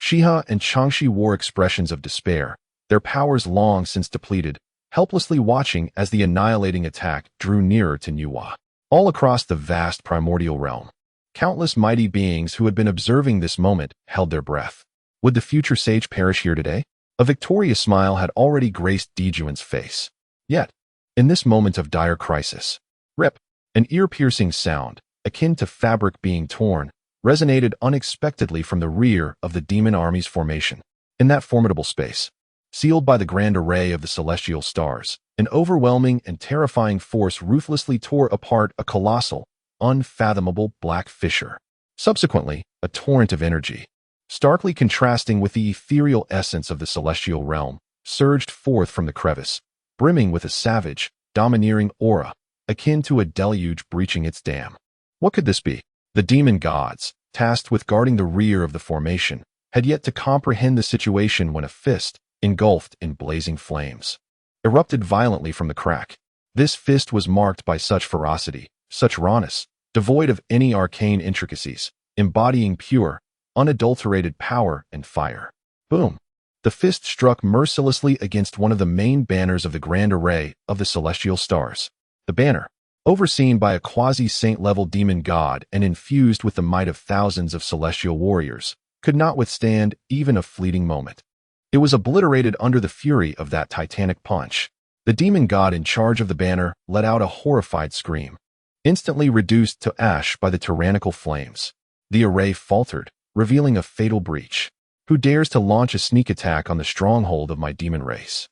Shiha and Changshi wore expressions of despair, their powers long since depleted, helplessly watching as the annihilating attack drew nearer to Nuwa. All across the vast primordial realm, countless mighty beings who had been observing this moment held their breath. Would the future sage perish here today? A victorious smile had already graced Dijuan's face. Yet, in this moment of dire crisis, rip, an ear-piercing sound, akin to fabric being torn, resonated unexpectedly from the rear of the demon army's formation. In that formidable space, sealed by the grand array of the celestial stars, an overwhelming and terrifying force ruthlessly tore apart a colossal, unfathomable black fissure. Subsequently, a torrent of energy, starkly contrasting with the ethereal essence of the celestial realm, surged forth from the crevice, brimming with a savage, domineering aura, akin to a deluge breaching its dam. What could this be? The demon gods, tasked with guarding the rear of the formation, had yet to comprehend the situation when a fist, engulfed in blazing flames, erupted violently from the crack. This fist was marked by such ferocity, such rawness, devoid of any arcane intricacies, embodying pure, unadulterated power and fire. Boom! The fist struck mercilessly against one of the main banners of the grand array of the celestial stars. The banner, overseen by a quasi-saint-level demon god and infused with the might of thousands of celestial warriors, could not withstand even a fleeting moment. It was obliterated under the fury of that titanic punch. The demon god in charge of the banner let out a horrified scream, instantly reduced to ash by the tyrannical flames. The array faltered, revealing a fatal breach. Who dares to launch a sneak attack on the stronghold of my demon race?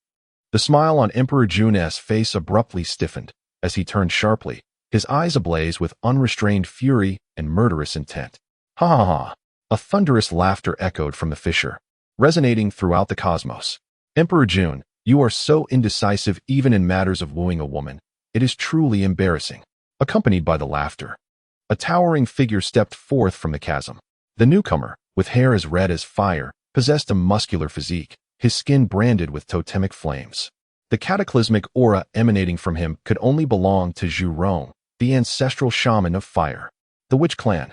The smile on Emperor Jun's face abruptly stiffened as he turned sharply, his eyes ablaze with unrestrained fury and murderous intent. Ha ha ha! A thunderous laughter echoed from the fissure, resonating throughout the cosmos. Emperor Jun, you are so indecisive even in matters of wooing a woman. It is truly embarrassing. Accompanied by the laughter, a towering figure stepped forth from the chasm. The newcomer, with hair as red as fire, possessed a muscular physique, his skin branded with totemic flames. The cataclysmic aura emanating from him could only belong to Zhu Rong, the ancestral shaman of fire. The Witch Clan.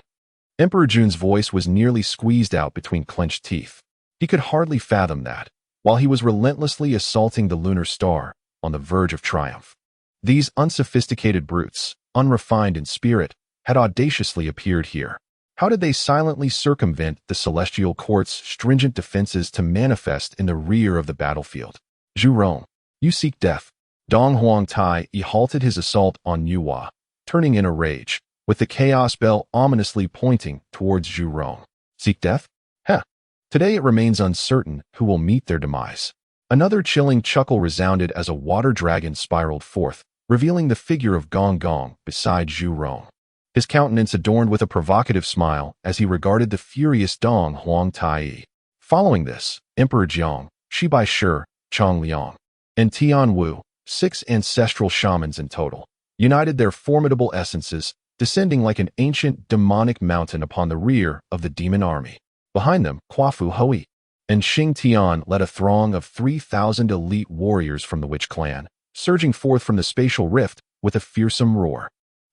Emperor Jun's voice was nearly squeezed out between clenched teeth. He could hardly fathom that, while he was relentlessly assaulting the lunar star, on the verge of triumph. These unsophisticated brutes, unrefined in spirit, had audaciously appeared here. How did they silently circumvent the celestial court's stringent defenses to manifest in the rear of the battlefield? Zhu Rong, you seek death. Dong Huang Tai halted his assault on Yuhua, turning in a rage, with the chaos bell ominously pointing towards Zhu Rong. Seek death? Heh. Today it remains uncertain who will meet their demise. Another chilling chuckle resounded as a water dragon spiraled forth, revealing the figure of Gong Gong beside Zhu Rong. His countenance adorned with a provocative smile as he regarded the furious Dong Huang Tai. Following this, Emperor Jiang, Shibai Shi, Chong Liang, and Tian Wu, 6 ancestral shamans in total, united their formidable essences, descending like an ancient demonic mountain upon the rear of the demon army. Behind them, Quafu Hui and Xing Tian led a throng of 3,000 elite warriors from the Witch Clan, surging forth from the spatial rift with a fearsome roar.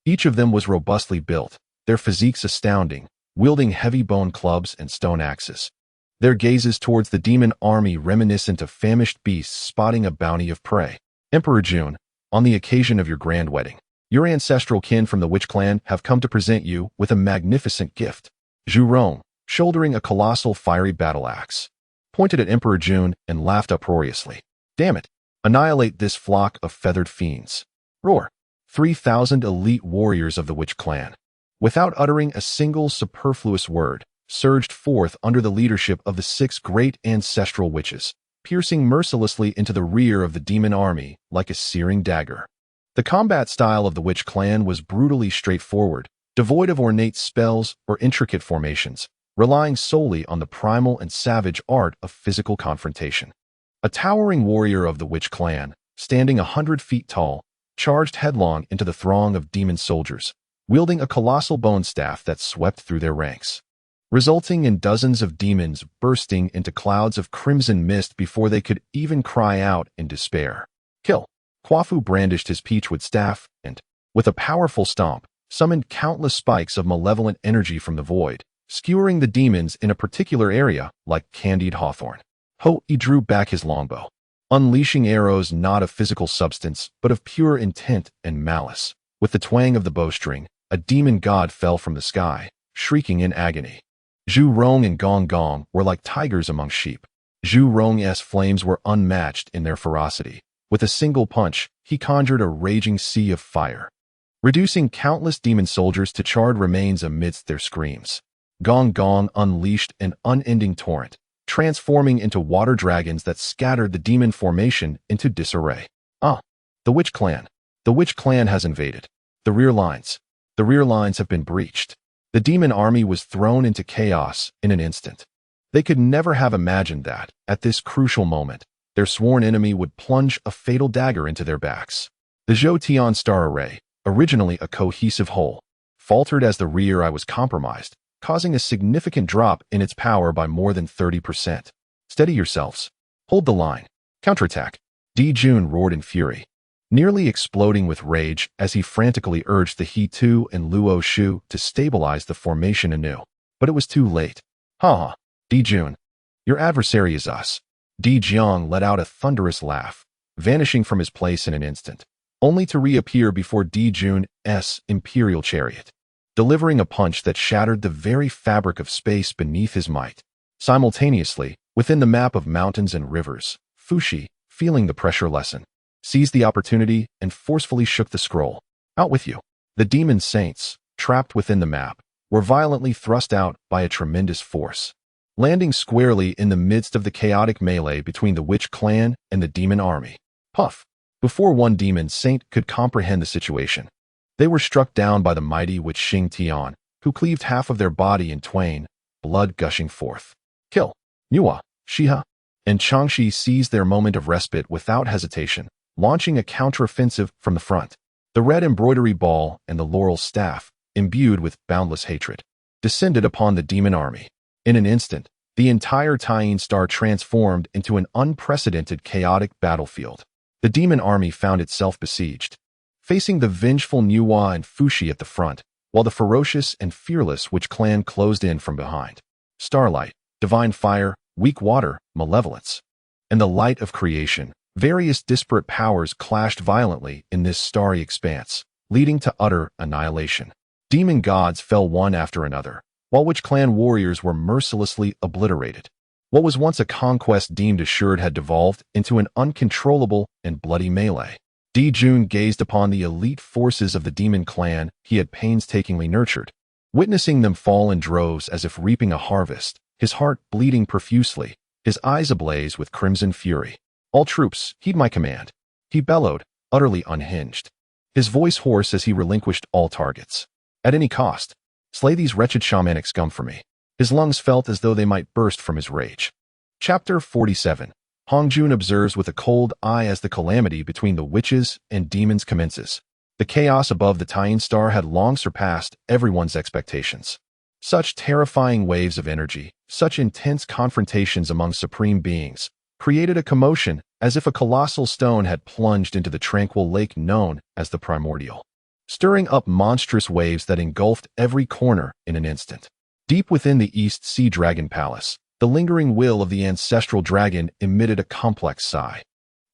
Each of them was robustly built, their physiques astounding, wielding heavy bone clubs and stone axes. Their gazes towards the demon army reminiscent of famished beasts spotting a bounty of prey. Emperor Jun, on the occasion of your grand wedding, your ancestral kin from the Witch Clan have come to present you with a magnificent gift. Zhu Rong, shouldering a colossal fiery battle axe, pointed at Emperor Jun and laughed uproariously. Damn it! Annihilate this flock of feathered fiends. Roar! 3,000 elite warriors of the Witch Clan, without uttering a single superfluous word, surged forth under the leadership of the 6 great ancestral witches, piercing mercilessly into the rear of the demon army like a searing dagger. The combat style of the Witch Clan was brutally straightforward, devoid of ornate spells or intricate formations, relying solely on the primal and savage art of physical confrontation. A towering warrior of the Witch Clan, standing 100 feet tall, charged headlong into the throng of demon soldiers, wielding a colossal bone staff that swept through their ranks, resulting in dozens of demons bursting into clouds of crimson mist before they could even cry out in despair. Kill! Quafu brandished his peachwood staff and, with a powerful stomp, summoned countless spikes of malevolent energy from the void, skewering the demons in a particular area like candied hawthorn. He drew back his longbow, unleashing arrows not of physical substance, but of pure intent and malice. With the twang of the bowstring, a demon god fell from the sky, shrieking in agony. Zhu Rong and Gong Gong were like tigers among sheep. Zhu Rong's flames were unmatched in their ferocity. With a single punch, he conjured a raging sea of fire, reducing countless demon soldiers to charred remains amidst their screams. Gong Gong unleashed an unending torrent, transforming into water dragons that scattered the demon formation into disarray. The Witch Clan. The Witch Clan has invaded. The rear lines. The rear lines have been breached. The demon army was thrown into chaos in an instant. They could never have imagined that, at this crucial moment, their sworn enemy would plunge a fatal dagger into their backs. The Zhoutian star array, originally a cohesive whole, faltered as the rear eye was compromised, causing a significant drop in its power by more than 30%. Steady yourselves. Hold the line. Counterattack. Di Jun roared in fury, nearly exploding with rage as he frantically urged the He Tu and Luo Shu to stabilize the formation anew. But it was too late. Ha! Di Jun, your adversary is us. Di Jiang let out a thunderous laugh, vanishing from his place in an instant, only to reappear before Di Jun's imperial chariot, delivering a punch that shattered the very fabric of space beneath his might. Simultaneously, within the map of mountains and rivers, Fuxi, feeling the pressure lessen, seized the opportunity and forcefully shook the scroll. Out with you. The demon saints, trapped within the map, were violently thrust out by a tremendous force. landing squarely in the midst of the chaotic melee between the witch clan and the demon army. Puff! Before one demon saint could comprehend the situation, they were struck down by the mighty witch Xing Tian, who cleaved half of their body in twain, blood gushing forth. Kill! Nuwa, Shiha, and Changshi seized their moment of respite without hesitation, launching a counteroffensive from the front. The red embroidery ball and the laurel staff, imbued with boundless hatred, descended upon the demon army. In an instant, the entire Tying Star transformed into an unprecedented chaotic battlefield. The demon army found itself besieged, facing the vengeful Nuwa and Fushi at the front, while the ferocious and fearless witch clan closed in from behind. Starlight, divine fire, weak water, malevolence, and the light of creation, various disparate powers clashed violently in this starry expanse, leading to utter annihilation. Demon gods fell one after another, while witch clan warriors were mercilessly obliterated. What was once a conquest deemed assured had devolved into an uncontrollable and bloody melee. Di Jun gazed upon the elite forces of the demon clan he had painstakingly nurtured, witnessing them fall in droves as if reaping a harvest, his heart bleeding profusely, his eyes ablaze with crimson fury. "All troops, heed my command," he bellowed, utterly unhinged, his voice hoarse as he relinquished all targets. "At any cost, slay these wretched shamanic scum for me." His lungs felt as though they might burst from his rage. Chapter 47. Hongjun observes with a cold eye as the calamity between the witches and demons commences. The chaos above the Tying Star had long surpassed everyone's expectations. Such terrifying waves of energy, such intense confrontations among supreme beings, created a commotion as if a colossal stone had plunged into the tranquil lake known as the Primordial, stirring up monstrous waves that engulfed every corner in an instant. Deep within the East Sea Dragon Palace, the lingering will of the ancestral dragon emitted a complex sigh.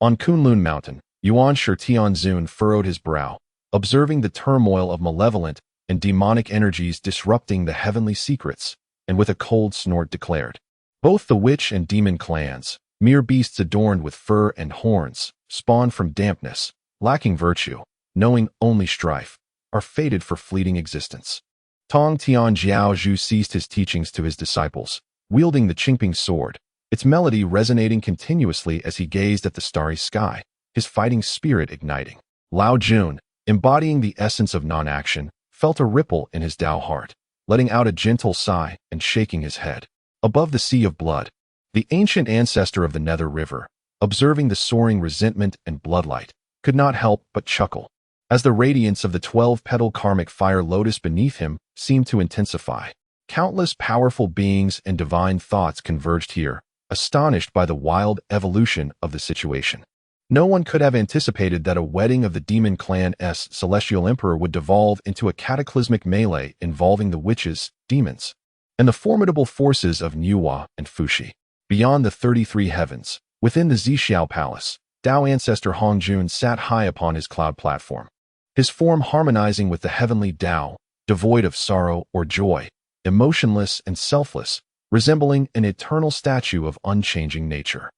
On Kunlun Mountain, Yuan Shi Tianzun furrowed his brow, observing the turmoil of malevolent and demonic energies disrupting the heavenly secrets, and with a cold snort declared, "Both the witch and demon clans, mere beasts adorned with fur and horns, spawned from dampness, lacking virtue, knowing only strife, are fated for fleeting existence." Tong Tian Jiao Zhu ceased his teachings to his disciples, wielding the Qingping sword, its melody resonating continuously as he gazed at the starry sky, his fighting spirit igniting. Lao Jun, embodying the essence of non-action, felt a ripple in his Tao heart, letting out a gentle sigh and shaking his head. Above the sea of blood, the ancient ancestor of the Nether River, observing the soaring resentment and bloodlight, could not help but chuckle, as the radiance of the 12-petal karmic fire lotus beneath him seemed to intensify. Countless powerful beings and divine thoughts converged here, astonished by the wild evolution of the situation. No one could have anticipated that a wedding of the demon clan's celestial emperor would devolve into a cataclysmic melee involving the witches, demons, and the formidable forces of Nuwa and Fushi. Beyond the 33 heavens, within the Zixiao Palace, Tao ancestor Hongjun sat high upon his cloud platform, his form harmonizing with the heavenly Tao, devoid of sorrow or joy, emotionless and selfless, resembling an eternal statue of unchanging nature.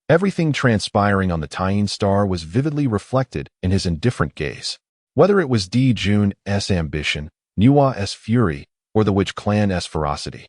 Everything transpiring on the Tying Star was vividly reflected in his indifferent gaze. Whether it was Di Jun's ambition, Nuwa's fury, or the witch clan's ferocity,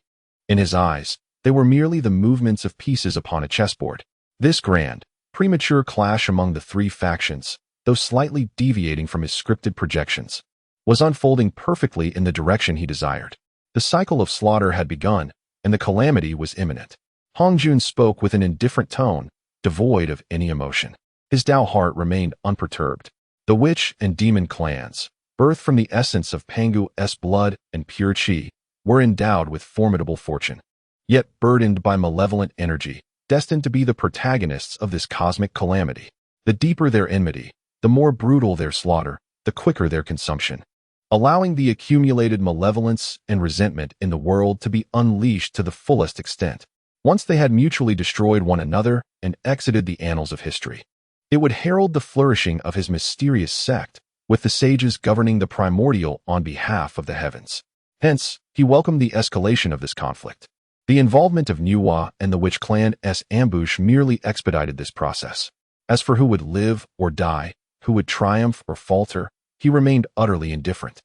in his eyes, they were merely the movements of pieces upon a chessboard. This grand, premature clash among the three factions, though slightly deviating from his scripted projections, was unfolding perfectly in the direction he desired. The cycle of slaughter had begun, and the calamity was imminent. Hongjun spoke with an indifferent tone, devoid of any emotion. His Tao heart remained unperturbed. The witch and demon clans, birthed from the essence of Pangu's blood and pure qi, were endowed with formidable fortune, yet burdened by malevolent energy, destined to be the protagonists of this cosmic calamity. The deeper their enmity, the more brutal their slaughter, the quicker their consumption, allowing the accumulated malevolence and resentment in the world to be unleashed to the fullest extent. Once they had mutually destroyed one another and exited the annals of history, it would herald the flourishing of his mysterious sect, with the sages governing the primordial on behalf of the heavens. Hence, he welcomed the escalation of this conflict. The involvement of Nuwa and the witch clan's ambush merely expedited this process. As for who would live or die, who would triumph or falter, he remained utterly indifferent.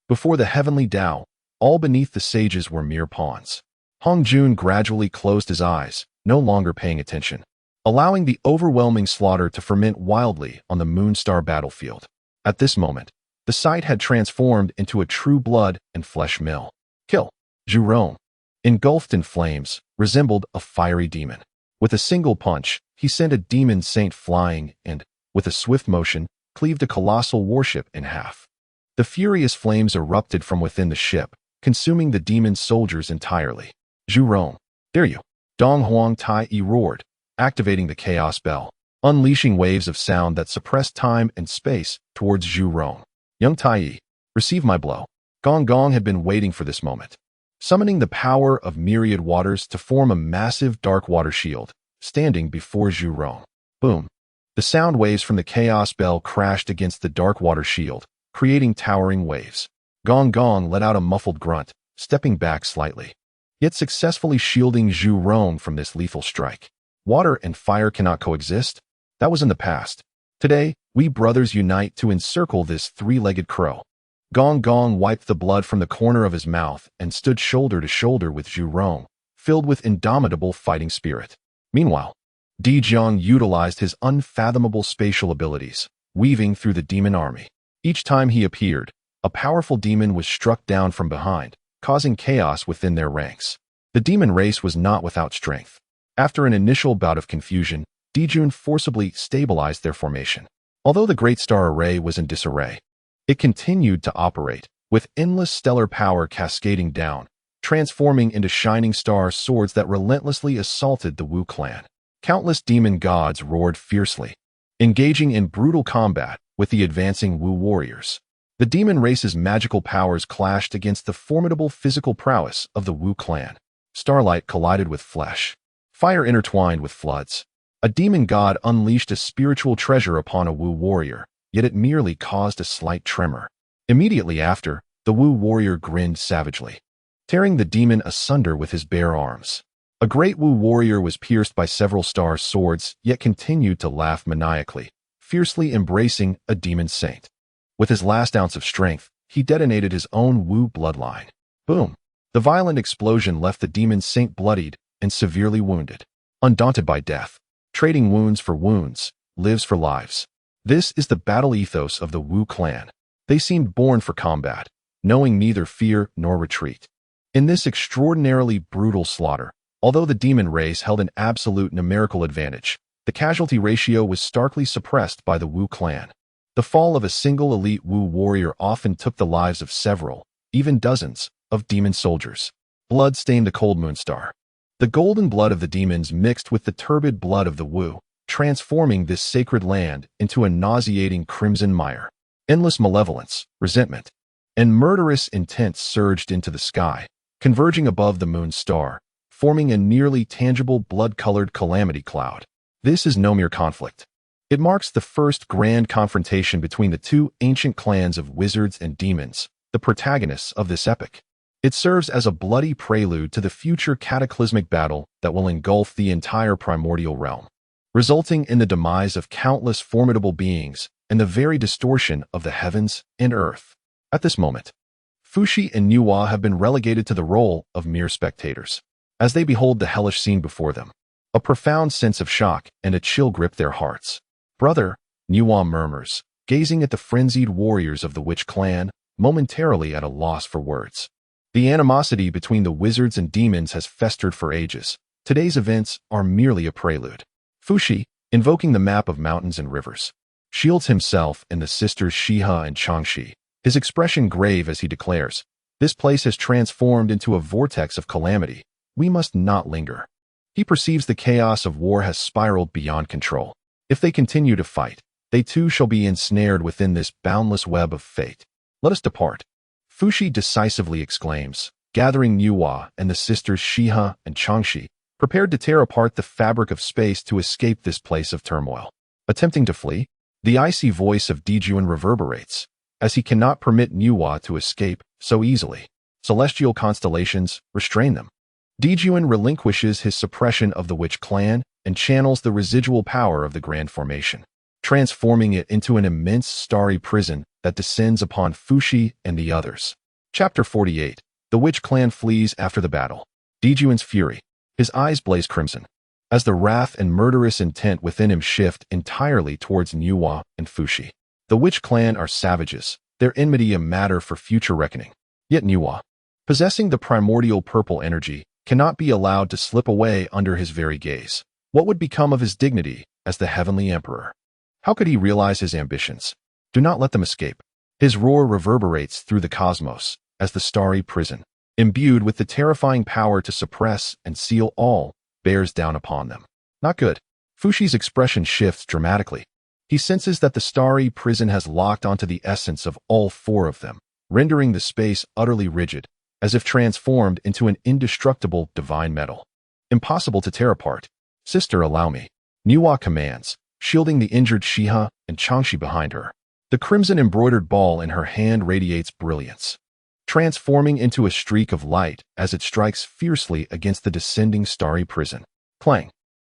Before the heavenly Tao, all beneath the sages were mere pawns. Hongjun gradually closed his eyes, no longer paying attention, allowing the overwhelming slaughter to ferment wildly on the Moonstar battlefield. At this moment, the site had transformed into a true blood and flesh mill. Kill. Zhu Rong, engulfed in flames, resembled a fiery demon. With a single punch, he sent a demon saint flying and, with a swift motion, cleaved a colossal warship in half. The furious flames erupted from within the ship, consuming the demon soldiers entirely. Zhu Rong, dare you! Dong Huang Tai Yi roared, activating the chaos bell, unleashing waves of sound that suppressed time and space towards Zhu Rong. Young Tai Yi, receive my blow. Gong Gong had been waiting for this moment, summoning the power of myriad waters to form a massive dark water shield, standing before Zhu Rong. Boom! The sound waves from the chaos bell crashed against the dark water shield, creating towering waves. Gong Gong let out a muffled grunt, stepping back slightly, yet successfully shielding Zhu Rong from this lethal strike. Water and fire cannot coexist? That was in the past. Today, we brothers unite to encircle this three-legged crow. Gong Gong wiped the blood from the corner of his mouth and stood shoulder to shoulder with Zhu Rong, filled with indomitable fighting spirit. Meanwhile, Di Jiang utilized his unfathomable spatial abilities, weaving through the demon army. Each time he appeared, a powerful demon was struck down from behind, causing chaos within their ranks. The demon race was not without strength. After an initial bout of confusion, Dijun forcibly stabilized their formation. Although the Great Star Array was in disarray, it continued to operate, with endless stellar power cascading down, transforming into shining star swords that relentlessly assaulted the Wu clan. Countless demon gods roared fiercely, engaging in brutal combat with the advancing Wu warriors. The demon race's magical powers clashed against the formidable physical prowess of the Wu clan. Starlight collided with flesh. Fire intertwined with floods. A demon god unleashed a spiritual treasure upon a Wu warrior, yet it merely caused a slight tremor. Immediately after, the Wu warrior grinned savagely, tearing the demon asunder with his bare arms. A great Wu warrior was pierced by several star swords, yet continued to laugh maniacally, fiercely embracing a demon saint. With his last ounce of strength, he detonated his own Wu bloodline. Boom! The violent explosion left the demon saint bloodied and severely wounded. Undaunted by death, trading wounds for wounds, lives for lives. This is the battle ethos of the Wu clan. They seemed born for combat, knowing neither fear nor retreat. In this extraordinarily brutal slaughter, although the demon race held an absolute numerical advantage, the casualty ratio was starkly suppressed by the Wu clan. The fall of a single elite Wu warrior often took the lives of several, even dozens, of demon soldiers. Blood stained the cold Moonstar. The golden blood of the demons mixed with the turbid blood of the Wu, transforming this sacred land into a nauseating crimson mire. Endless malevolence, resentment, and murderous intent surged into the sky, converging above the Moonstar, forming a nearly tangible blood-colored calamity cloud. This is no mere conflict. It marks the first grand confrontation between the two ancient clans of wizards and demons, the protagonists of this epic. It serves as a bloody prelude to the future cataclysmic battle that will engulf the entire primordial realm, resulting in the demise of countless formidable beings and the very distortion of the heavens and earth. At this moment, Fuxi and Nuwa have been relegated to the role of mere spectators. As they behold the hellish scene before them, a profound sense of shock and a chill grip their hearts. Brother, Nuwa murmurs, gazing at the frenzied warriors of the witch clan, momentarily at a loss for words. The animosity between the wizards and demons has festered for ages. Today's events are merely a prelude. Fuxi, invoking the map of mountains and rivers, shields himself and the sisters Shiha and Changshi, his expression grave as he declares, "This place has transformed into a vortex of calamity. We must not linger." He perceives the chaos of war has spiraled beyond control. If they continue to fight, they too shall be ensnared within this boundless web of fate. Let us depart. Fuxi decisively exclaims, gathering Nuwa and the sisters Shiha and Changshi, prepared to tear apart the fabric of space to escape this place of turmoil. Attempting to flee, the icy voice of Dijuan reverberates, as he cannot permit Nuwa to escape so easily. Celestial constellations restrain them. Dijuan relinquishes his suppression of the witch clan and channels the residual power of the Grand Formation, transforming it into an immense starry prison that descends upon Fuxi and the others. Chapter 48. The Witch Clan flees after the battle. Dijuan's fury. His eyes blaze crimson, as the wrath and murderous intent within him shift entirely towards Nuwa and Fushi. The Witch clan are savages, their enmity a matter for future reckoning. Yet Nuwa, possessing the primordial purple energy, cannot be allowed to slip away under his very gaze. What would become of his dignity as the heavenly emperor? How could he realize his ambitions? Do not let them escape. His roar reverberates through the cosmos as the starry prison, imbued with the terrifying power to suppress and seal all, bears down upon them. Not good. Fushi's expression shifts dramatically. He senses that the starry prison has locked onto the essence of all four of them, rendering the space utterly rigid, as if transformed into an indestructible divine metal. Impossible to tear apart. Sister, allow me. Nuwa commands, shielding the injured Shiha and Changshi behind her. The crimson embroidered ball in her hand radiates brilliance, transforming into a streak of light as it strikes fiercely against the descending starry prison. Clang!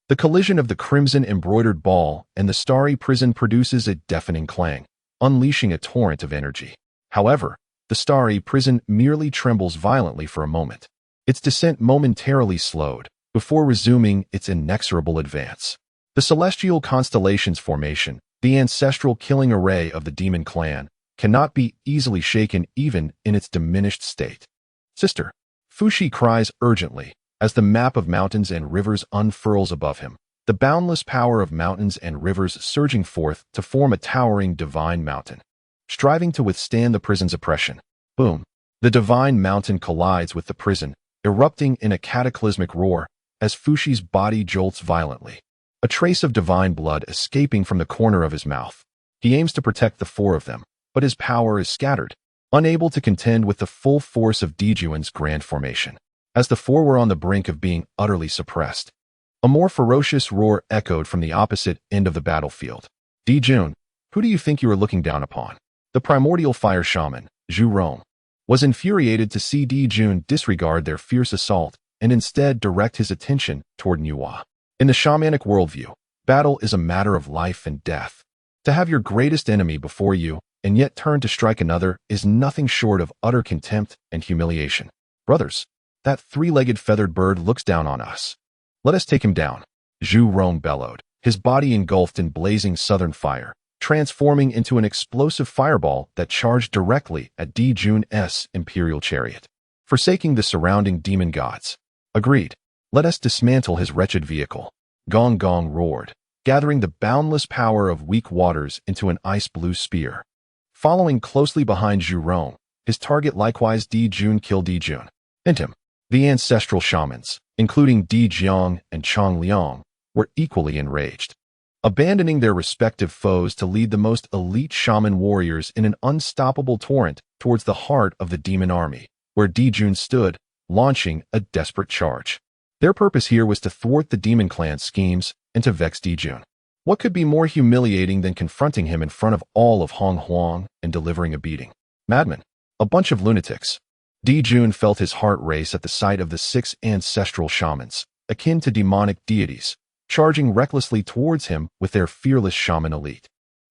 The collision of the crimson embroidered ball and the starry prison produces a deafening clang, unleashing a torrent of energy. However, the starry prison merely trembles violently for a moment. Its descent momentarily slowed, before resuming its inexorable advance. The celestial constellations formation, the ancestral killing array of the demon clan, cannot be easily shaken even in its diminished state. Sister, Fushi cries urgently, as the map of mountains and rivers unfurls above him, the boundless power of mountains and rivers surging forth to form a towering divine mountain, striving to withstand the prison's oppression. Boom! The divine mountain collides with the prison, erupting in a cataclysmic roar as Fushi's body jolts violently, a trace of divine blood escaping from the corner of his mouth. He aims to protect the four of them, but his power is scattered, unable to contend with the full force of Dijuan's grand formation. As the four were on the brink of being utterly suppressed, a more ferocious roar echoed from the opposite end of the battlefield. Dijun, who do you think you are looking down upon? The primordial fire shaman, Zhu Rong, was infuriated to see Dijun disregard their fierce assault and instead direct his attention toward Nuwa. In the shamanic worldview, battle is a matter of life and death. To have your greatest enemy before you and yet turn to strike another is nothing short of utter contempt and humiliation. Brothers, that three-legged feathered bird looks down on us. Let us take him down. Zhu Rong bellowed, his body engulfed in blazing southern fire, transforming into an explosive fireball that charged directly at Dijun's imperial chariot, forsaking the surrounding demon gods. Agreed. Let us dismantle his wretched vehicle. Gong Gong roared, gathering the boundless power of weak waters into an ice-blue spear. Following closely behind Zhu Rong, his target likewise Dijun killed Dijun. And him. The ancestral shamans, including Di Jiang and Chang Liang, were equally enraged, abandoning their respective foes to lead the most elite shaman warriors in an unstoppable torrent towards the heart of the demon army, where Dijun stood, launching a desperate charge. Their purpose here was to thwart the demon clan's schemes and to vex Dijun. What could be more humiliating than confronting him in front of all of Hong Huang and delivering a beating? Madmen. A bunch of lunatics. Dijun felt his heart race at the sight of the 6 ancestral shamans, akin to demonic deities, charging recklessly towards him with their fearless shaman elite.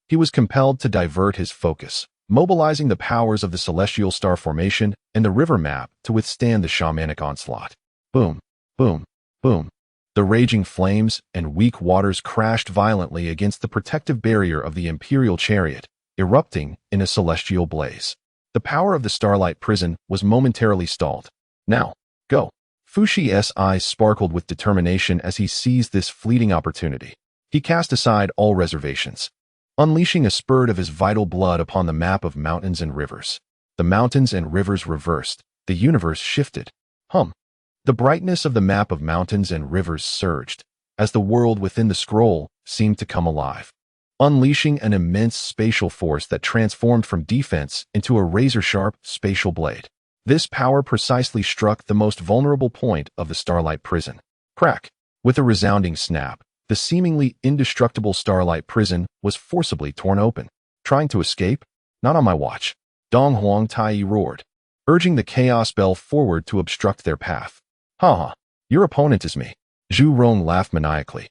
He was compelled to divert his focus, mobilizing the powers of the celestial star formation and the river map to withstand the shamanic onslaught. Boom, boom, boom. The raging flames and weak waters crashed violently against the protective barrier of the imperial chariot, erupting in a celestial blaze. The power of the starlight prison was momentarily stalled. Now, go. Fushi's eyes sparkled with determination as he seized this fleeting opportunity. He cast aside all reservations, unleashing a spurt of his vital blood upon the map of mountains and rivers. The mountains and rivers reversed. The universe shifted. The brightness of the map of mountains and rivers surged, as the world within the scroll seemed to come alive, unleashing an immense spatial force that transformed from defense into a razor-sharp spatial blade. This power precisely struck the most vulnerable point of the starlight prison. Crack! With a resounding snap, the seemingly indestructible starlight prison was forcibly torn open. Trying to escape? Not on my watch. Dong Huang Tai roared, urging the Chaos Bell forward to obstruct their path. Ha! Your opponent is me. Zhu Rong laughed maniacally,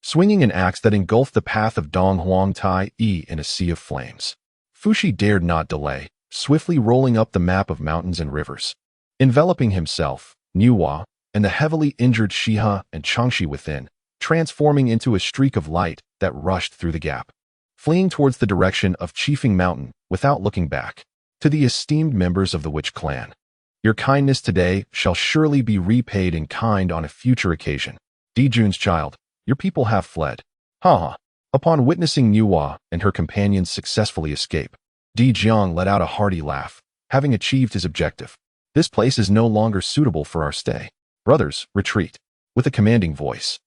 swinging an axe that engulfed the path of Dong Huang Tai in a sea of flames. Fushi dared not delay, swiftly rolling up the map of mountains and rivers. Enveloping himself, Nuwa, and the heavily injured Shiha and Changshi within, transforming into a streak of light that rushed through the gap, fleeing towards the direction of Chiefing Mountain without looking back. To the esteemed members of the Witch clan, your kindness today shall surely be repaid in kind on a future occasion. Dijun's child, your people have fled. Ha. Upon witnessing Nuwa and her companions successfully escape, Di Jiang let out a hearty laugh, having achieved his objective. This place is no longer suitable for our stay. Brothers, retreat. With a commanding voice,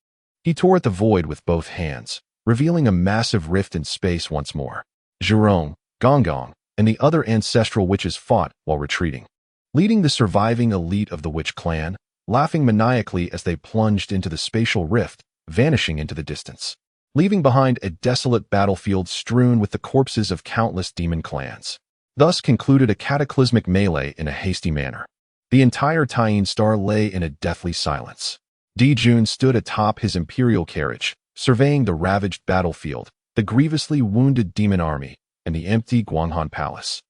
he tore at the void with both hands, revealing a massive rift in space once more. Zhurong, Gonggong, and the other ancestral witches fought while retreating, leading the surviving elite of the Witch clan, laughing maniacally as they plunged into the spatial rift, vanishing into the distance, leaving behind a desolate battlefield strewn with the corpses of countless demon clans. Thus concluded a cataclysmic melee in a hasty manner. The entire Taiyin Star lay in a deathly silence. Dijun stood atop his imperial carriage, surveying the ravaged battlefield, the grievously wounded demon army, and the empty Guanghan Palace.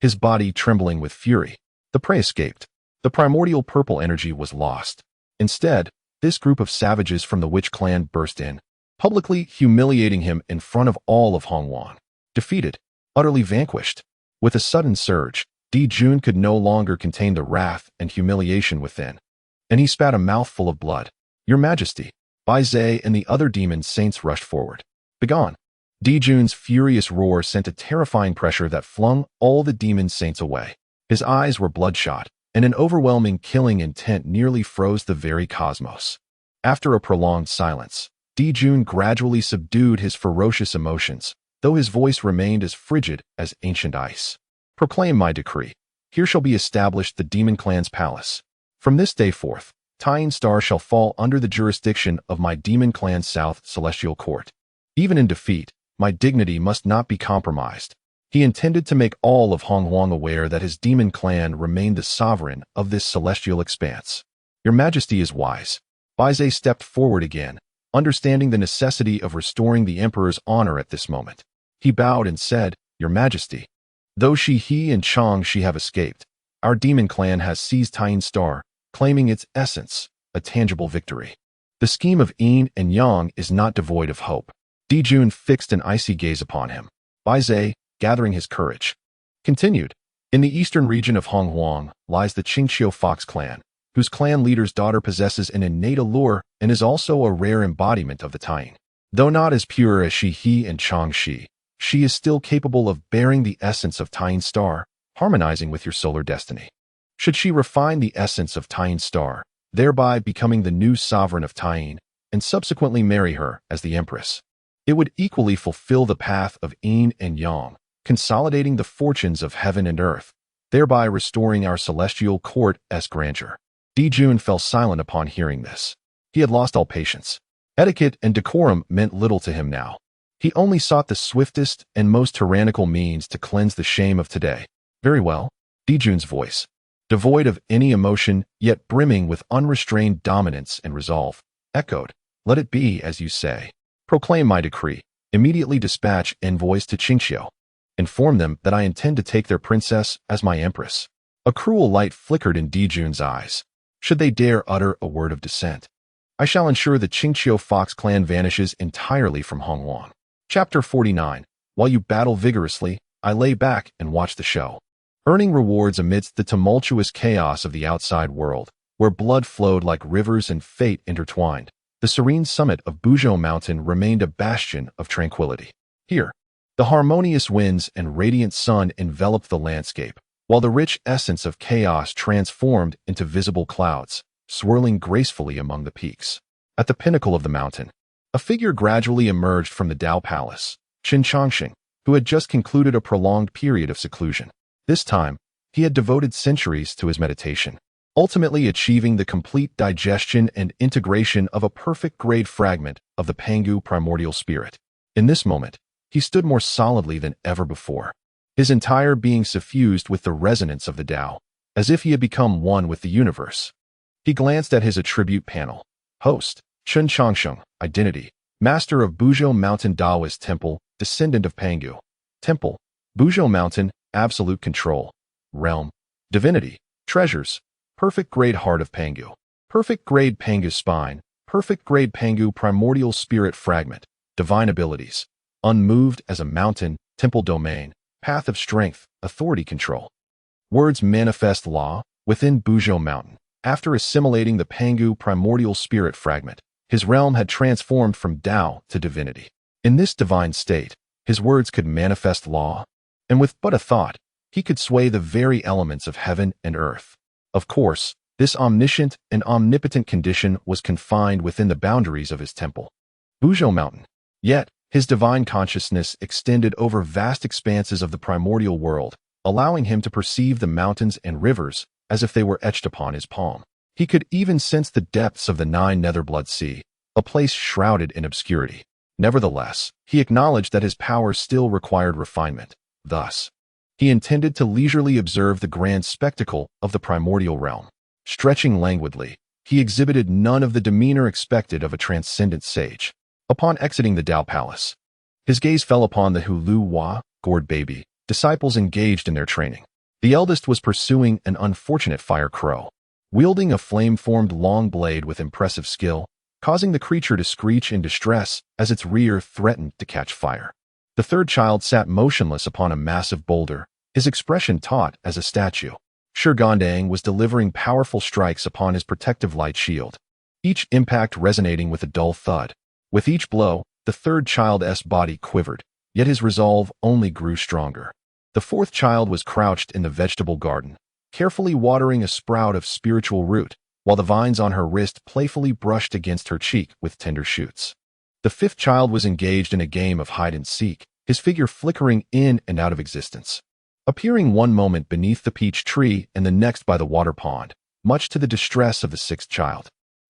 His body trembling with fury. The prey escaped. The primordial purple energy was lost. Instead, this group of savages from the Witch clan burst in, publicly humiliating him in front of all of Hongwan. Defeated, utterly vanquished. With a sudden surge, Dijun could no longer contain the wrath and humiliation within, and he spat a mouthful of blood. Your Majesty, Bai Zhe and the other demon saints rushed forward. Begone! Dijun's furious roar sent a terrifying pressure that flung all the demon saints away. His eyes were bloodshot, and an overwhelming killing intent nearly froze the very cosmos. After a prolonged silence, Dijun gradually subdued his ferocious emotions, though his voice remained as frigid as ancient ice. Proclaim my decree. Here shall be established the demon clan's palace. From this day forth, Taiyin Star shall fall under the jurisdiction of my demon clan's South Celestial Court. Even in defeat, my dignity must not be compromised. He intended to make all of Honghuang aware that his demon clan remained the sovereign of this celestial expanse. Your Majesty is wise. Baize stepped forward again, understanding the necessity of restoring the emperor's honor at this moment. He bowed and said, Your Majesty, though He and Changshi have escaped, our demon clan has seized Taiyin Star, claiming its essence, a tangible victory. The scheme of Yin and Yang is not devoid of hope. Dijun fixed an icy gaze upon him. Baize, gathering his courage, continued. In the eastern region of Honghuang lies the Qingqiu Fox clan, whose clan leader's daughter possesses an innate allure and is also a rare embodiment of the Taiyin. Though not as pure as He and Changshi, she is still capable of bearing the essence of Taiyin Star, harmonizing with your solar destiny. Should she refine the essence of Taiyin Star, thereby becoming the new sovereign of Taiyin, and subsequently marry her as the empress, it would equally fulfill the path of Yin and Yang, consolidating the fortunes of heaven and earth, thereby restoring our celestial court's grandeur. Dijun fell silent upon hearing this. He had lost all patience. Etiquette and decorum meant little to him now. He only sought the swiftest and most tyrannical means to cleanse the shame of today. Very well, Dijun's voice, devoid of any emotion yet brimming with unrestrained dominance and resolve, echoed, Let it be as you say. Proclaim my decree. Immediately dispatch envoys to Qingqiu. Inform them that I intend to take their princess as my empress. A cruel light flickered in Dijun's eyes. Should they dare utter a word of dissent, I shall ensure the Qingqiu Fox clan vanishes entirely from Honghuang. Chapter 49. While you battle vigorously, I lay back and watch the show, earning rewards amidst the tumultuous chaos of the outside world, where blood flowed like rivers and fate intertwined. The serene summit of Buzhou Mountain remained a bastion of tranquility. Here, the harmonious winds and radiant sun enveloped the landscape, while the rich essence of chaos transformed into visible clouds, swirling gracefully among the peaks. At the pinnacle of the mountain, a figure gradually emerged from the Dao Palace, Chen Changsheng, who had just concluded a prolonged period of seclusion. This time, he had devoted centuries to his meditation, ultimately achieving the complete digestion and integration of a perfect grade fragment of the Pangu primordial spirit. In this moment, he stood more solidly than ever before, his entire being suffused with the resonance of the Tao, as if he had become one with the universe. He glanced at his attribute panel. Host, Chen Changsheng, Identity, Master of Buzhou Mountain Taoist Temple, Descendant of Pangu. Temple, Buzhou Mountain, Absolute Control. Realm, Divinity, Treasures, Perfect Great Heart of Pangu. Perfect grade Pangu spine, perfect grade Pangu primordial spirit fragment, divine abilities, unmoved as a mountain, temple domain, path of strength, authority control. Words manifest law, within Buzhou Mountain. After assimilating the Pangu primordial spirit fragment, his realm had transformed from Tao to divinity. In this divine state, his words could manifest law, and with but a thought, he could sway the very elements of heaven and earth. Of course, this omniscient and omnipotent condition was confined within the boundaries of his temple, Buzhou Mountain. Yet, his divine consciousness extended over vast expanses of the primordial world, allowing him to perceive the mountains and rivers as if they were etched upon his palm. He could even sense the depths of the Nine Netherblood Sea, a place shrouded in obscurity. Nevertheless, he acknowledged that his power still required refinement. Thus, he intended to leisurely observe the grand spectacle of the primordial realm. Stretching languidly, he exhibited none of the demeanor expected of a transcendent sage. Upon exiting the Zixiao Palace, his gaze fell upon the Hulu gourd baby disciples engaged in their training. The eldest was pursuing an unfortunate fire crow, wielding a flame-formed long blade with impressive skill, causing the creature to screech in distress as its rear threatened to catch fire. The third child sat motionless upon a massive boulder, his expression taut as a statue. Chen Changsheng was delivering powerful strikes upon his protective light shield, each impact resonating with a dull thud. With each blow, the third child's body quivered, yet his resolve only grew stronger. The fourth child was crouched in the vegetable garden, carefully watering a sprout of spiritual root, while the vines on her wrist playfully brushed against her cheek with tender shoots. The fifth child was engaged in a game of hide-and-seek, his figure flickering in and out of existence, appearing one moment beneath the peach tree and the next by the water pond, much to the distress of the sixth child,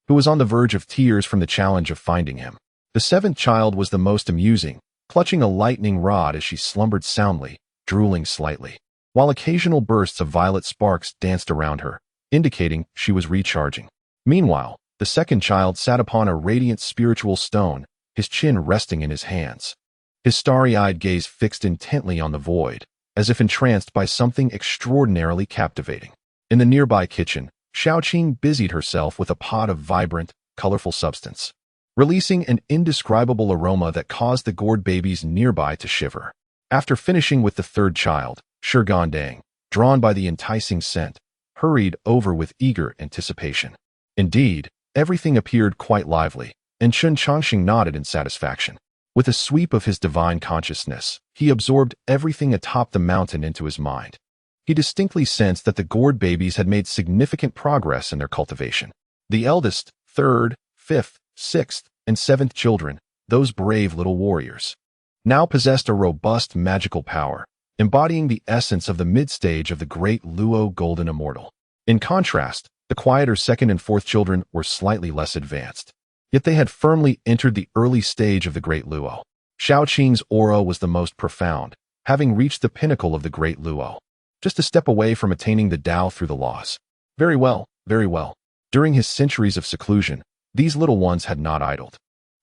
who was on the verge of tears from the challenge of finding him. The seventh child was the most amusing, clutching a lightning rod as she slumbered soundly, drooling slightly, while occasional bursts of violet sparks danced around her, indicating she was recharging. Meanwhile, the second child sat upon a radiant spiritual stone, his chin resting in his hands, his starry-eyed gaze fixed intently on the void, as if entranced by something extraordinarily captivating. In the nearby kitchen, Xiaoqing busied herself with a pot of vibrant, colorful substance, releasing an indescribable aroma that caused the gourd babies nearby to shiver. After finishing with the third child, Chen Changsheng, drawn by the enticing scent, hurried over with eager anticipation. Indeed, everything appeared quite lively, and Chen Changsheng nodded in satisfaction. With a sweep of his divine consciousness, he absorbed everything atop the mountain into his mind. He distinctly sensed that the gourd babies had made significant progress in their cultivation. The eldest, third, fifth, sixth, and seventh children, those brave little warriors, now possessed a robust magical power, embodying the essence of the mid-stage of the great Luo Golden Immortal. In contrast, the quieter second and fourth children were slightly less advanced, yet they had firmly entered the early stage of the great Luo. Xiaoqing's aura was the most profound, having reached the pinnacle of the great Luo, just a step away from attaining the Tao through the laws. Very well, very well. During his centuries of seclusion, these little ones had not idled.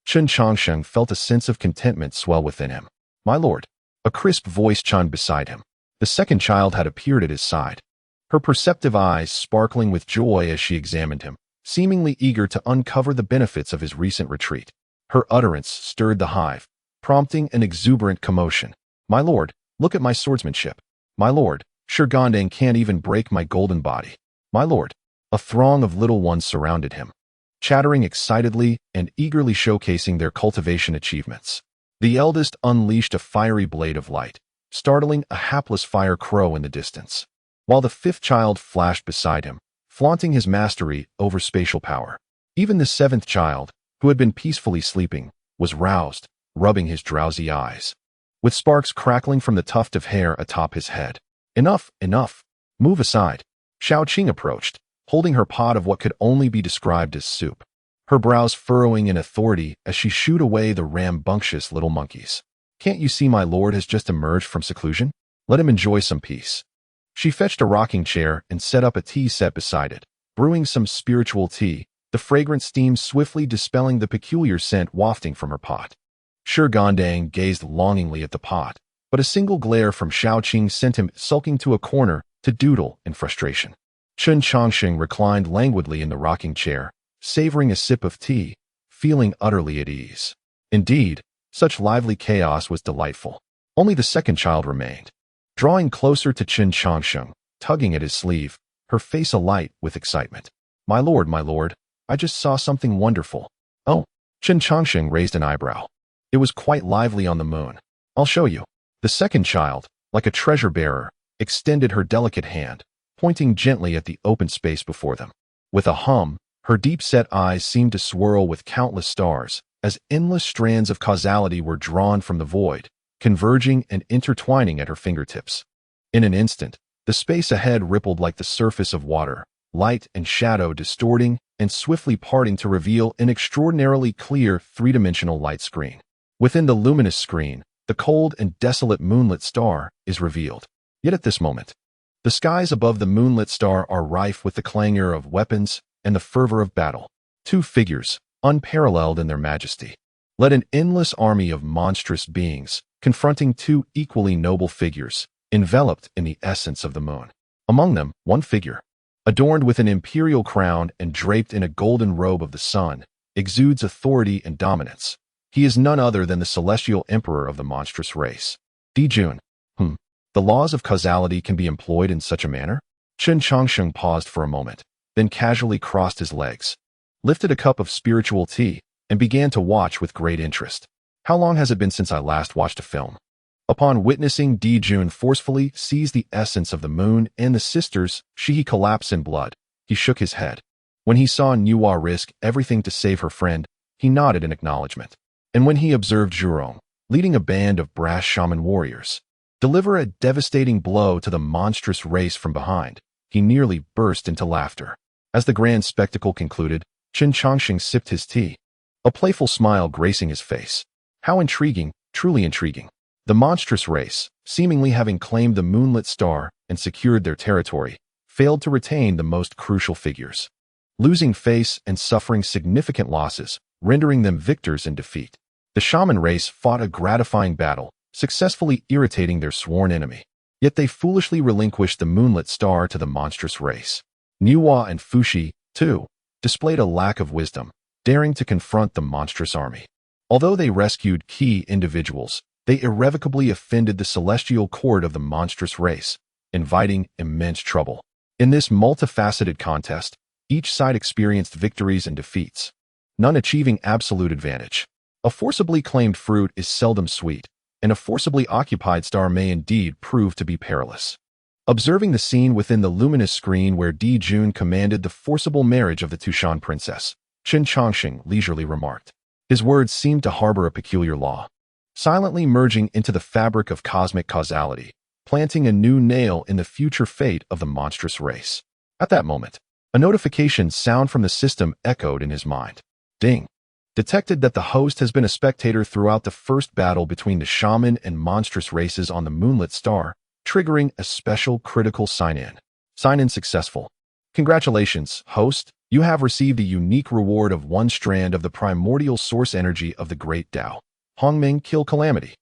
Chen Changsheng felt a sense of contentment swell within him. My lord. A crisp voice chimed beside him. The second child had appeared at his side, her perceptive eyes sparkling with joy as she examined him, seemingly eager to uncover the benefits of his recent retreat. Her utterance stirred the hive, prompting an exuberant commotion. My lord, look at my swordsmanship. My lord, Chen Changsheng can't even break my golden body. My lord. A throng of little ones surrounded him, chattering excitedly and eagerly showcasing their cultivation achievements. The eldest unleashed a fiery blade of light, startling a hapless fire crow in the distance, while the fifth child flashed beside him, flaunting his mastery over spatial power. Even the seventh child, who had been peacefully sleeping, was roused, rubbing his drowsy eyes, with sparks crackling from the tuft of hair atop his head. Enough, enough. Move aside. Xiaoqing approached, holding her pot of what could only be described as soup, her brows furrowing in authority as she shooed away the rambunctious little monkeys. Can't you see my lord has just emerged from seclusion? Let him enjoy some peace. She fetched a rocking chair and set up a tea set beside it, brewing some spiritual tea, the fragrant steam swiftly dispelling the peculiar scent wafting from her pot. Chen Changsheng gazed longingly at the pot, but a single glare from Xiaoqing sent him sulking to a corner to doodle in frustration. Chen Changsheng reclined languidly in the rocking chair, savoring a sip of tea, feeling utterly at ease. Indeed, such lively chaos was delightful. Only the second child remained. Drawing closer to Chen Changsheng, tugging at his sleeve, her face alight with excitement. My lord, I just saw something wonderful." "Oh." Chen Changsheng raised an eyebrow. "It was quite lively on the moon. I'll show you." The second child, like a treasure-bearer, extended her delicate hand, pointing gently at the open space before them. With a hum, her deep-set eyes seemed to swirl with countless stars, as endless strands of causality were drawn from the void, converging and intertwining at her fingertips. In an instant, the space ahead rippled like the surface of water, light and shadow distorting and swiftly parting to reveal an extraordinarily clear three-dimensional light screen. Within the luminous screen, the cold and desolate moonlit star is revealed. Yet at this moment, the skies above the moonlit star are rife with the clangor of weapons and the fervor of battle. Two figures, unparalleled in their majesty, led an endless army of monstrous beings, confronting two equally noble figures, enveloped in the essence of the moon. Among them, one figure, adorned with an imperial crown and draped in a golden robe of the sun, exudes authority and dominance. He is none other than the celestial emperor of the monstrous race. Dijun. The laws of causality can be employed in such a manner? Chen Changsheng paused for a moment, then casually crossed his legs, lifted a cup of spiritual tea, and began to watch with great interest. How long has it been since I last watched a film? Upon witnessing Dijun forcefully seize the essence of the moon and the sisters, he collapsed in blood. He shook his head. When he saw Nuwa risk everything to save her friend, he nodded in acknowledgement. And when he observed Zhurong, leading a band of brass shaman warriors, deliver a devastating blow to the monstrous race from behind, he nearly burst into laughter. As the grand spectacle concluded, Chen Changsheng sipped his tea, a playful smile gracing his face. How intriguing, truly intriguing. The monstrous race, seemingly having claimed the moonlit star and secured their territory, failed to retain the most crucial figures, losing face and suffering significant losses, rendering them victors in defeat. The shaman race fought a gratifying battle, successfully irritating their sworn enemy. Yet they foolishly relinquished the moonlit star to the monstrous race. Nuwa and Fushi, too, displayed a lack of wisdom, daring to confront the monstrous army. Although they rescued key individuals, they irrevocably offended the celestial court of the monstrous race, inviting immense trouble. In this multifaceted contest, each side experienced victories and defeats, none achieving absolute advantage. A forcibly claimed fruit is seldom sweet, and a forcibly occupied star may indeed prove to be perilous. Observing the scene within the luminous screen where Dijun commanded the forcible marriage of the Tushan princess, Chen Changsheng leisurely remarked. His words seemed to harbor a peculiar law, silently merging into the fabric of cosmic causality, planting a new nail in the future fate of the monstrous race. At that moment, a notification sound from the system echoed in his mind. Ding. Detected that the host has been a spectator throughout the first battle between the shaman and monstrous races on the moonlit star, triggering a special critical sign-in. Sign-in successful. Congratulations, host. You have received a unique reward of one strand of the primordial source energy of the great Tao. Hongming Kill Calamity.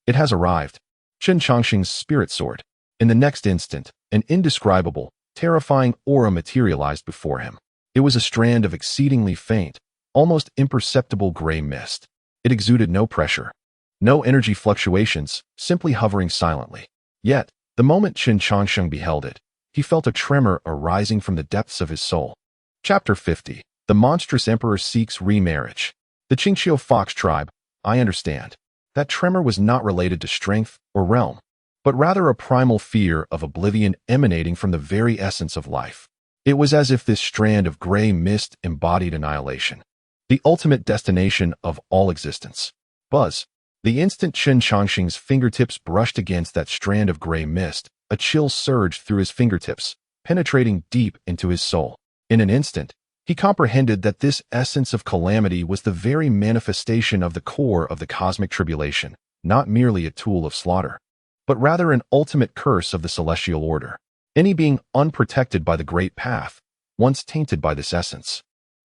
It has arrived. Chen Changsheng's spirit soared. In the next instant, an indescribable, terrifying aura materialized before him. It was a strand of exceedingly faint, almost imperceptible gray mist. It exuded no pressure, no energy fluctuations, simply hovering silently. Yet, the moment Chen Changsheng beheld it, he felt a tremor arising from the depths of his soul. Chapter 50. The monstrous emperor seeks remarriage. The Qingqiu Fox tribe, I understand. That tremor was not related to strength or realm, but rather a primal fear of oblivion emanating from the very essence of life. It was as if this strand of gray mist embodied annihilation, the ultimate destination of all existence. Buzz. The instant Chen Changsheng's fingertips brushed against that strand of gray mist, a chill surged through his fingertips, penetrating deep into his soul. In an instant, he comprehended that this essence of calamity was the very manifestation of the core of the cosmic tribulation, not merely a tool of slaughter, but rather an ultimate curse of the celestial order. Any being unprotected by the great path, once tainted by this essence,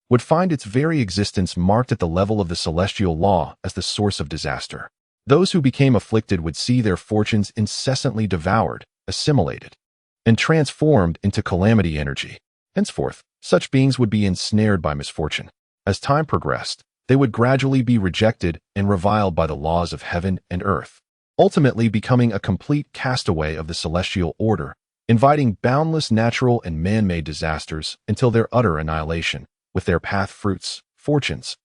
would find its very existence marked at the level of the celestial law as the source of disaster. Those who became afflicted would see their fortunes incessantly devoured, assimilated, and transformed into calamity energy. Henceforth, such beings would be ensnared by misfortune. As time progressed, they would gradually be rejected and reviled by the laws of heaven and earth, ultimately becoming a complete castaway of the celestial order, inviting boundless natural and man-made disasters until their utter annihilation, with their path fruits, fortunes,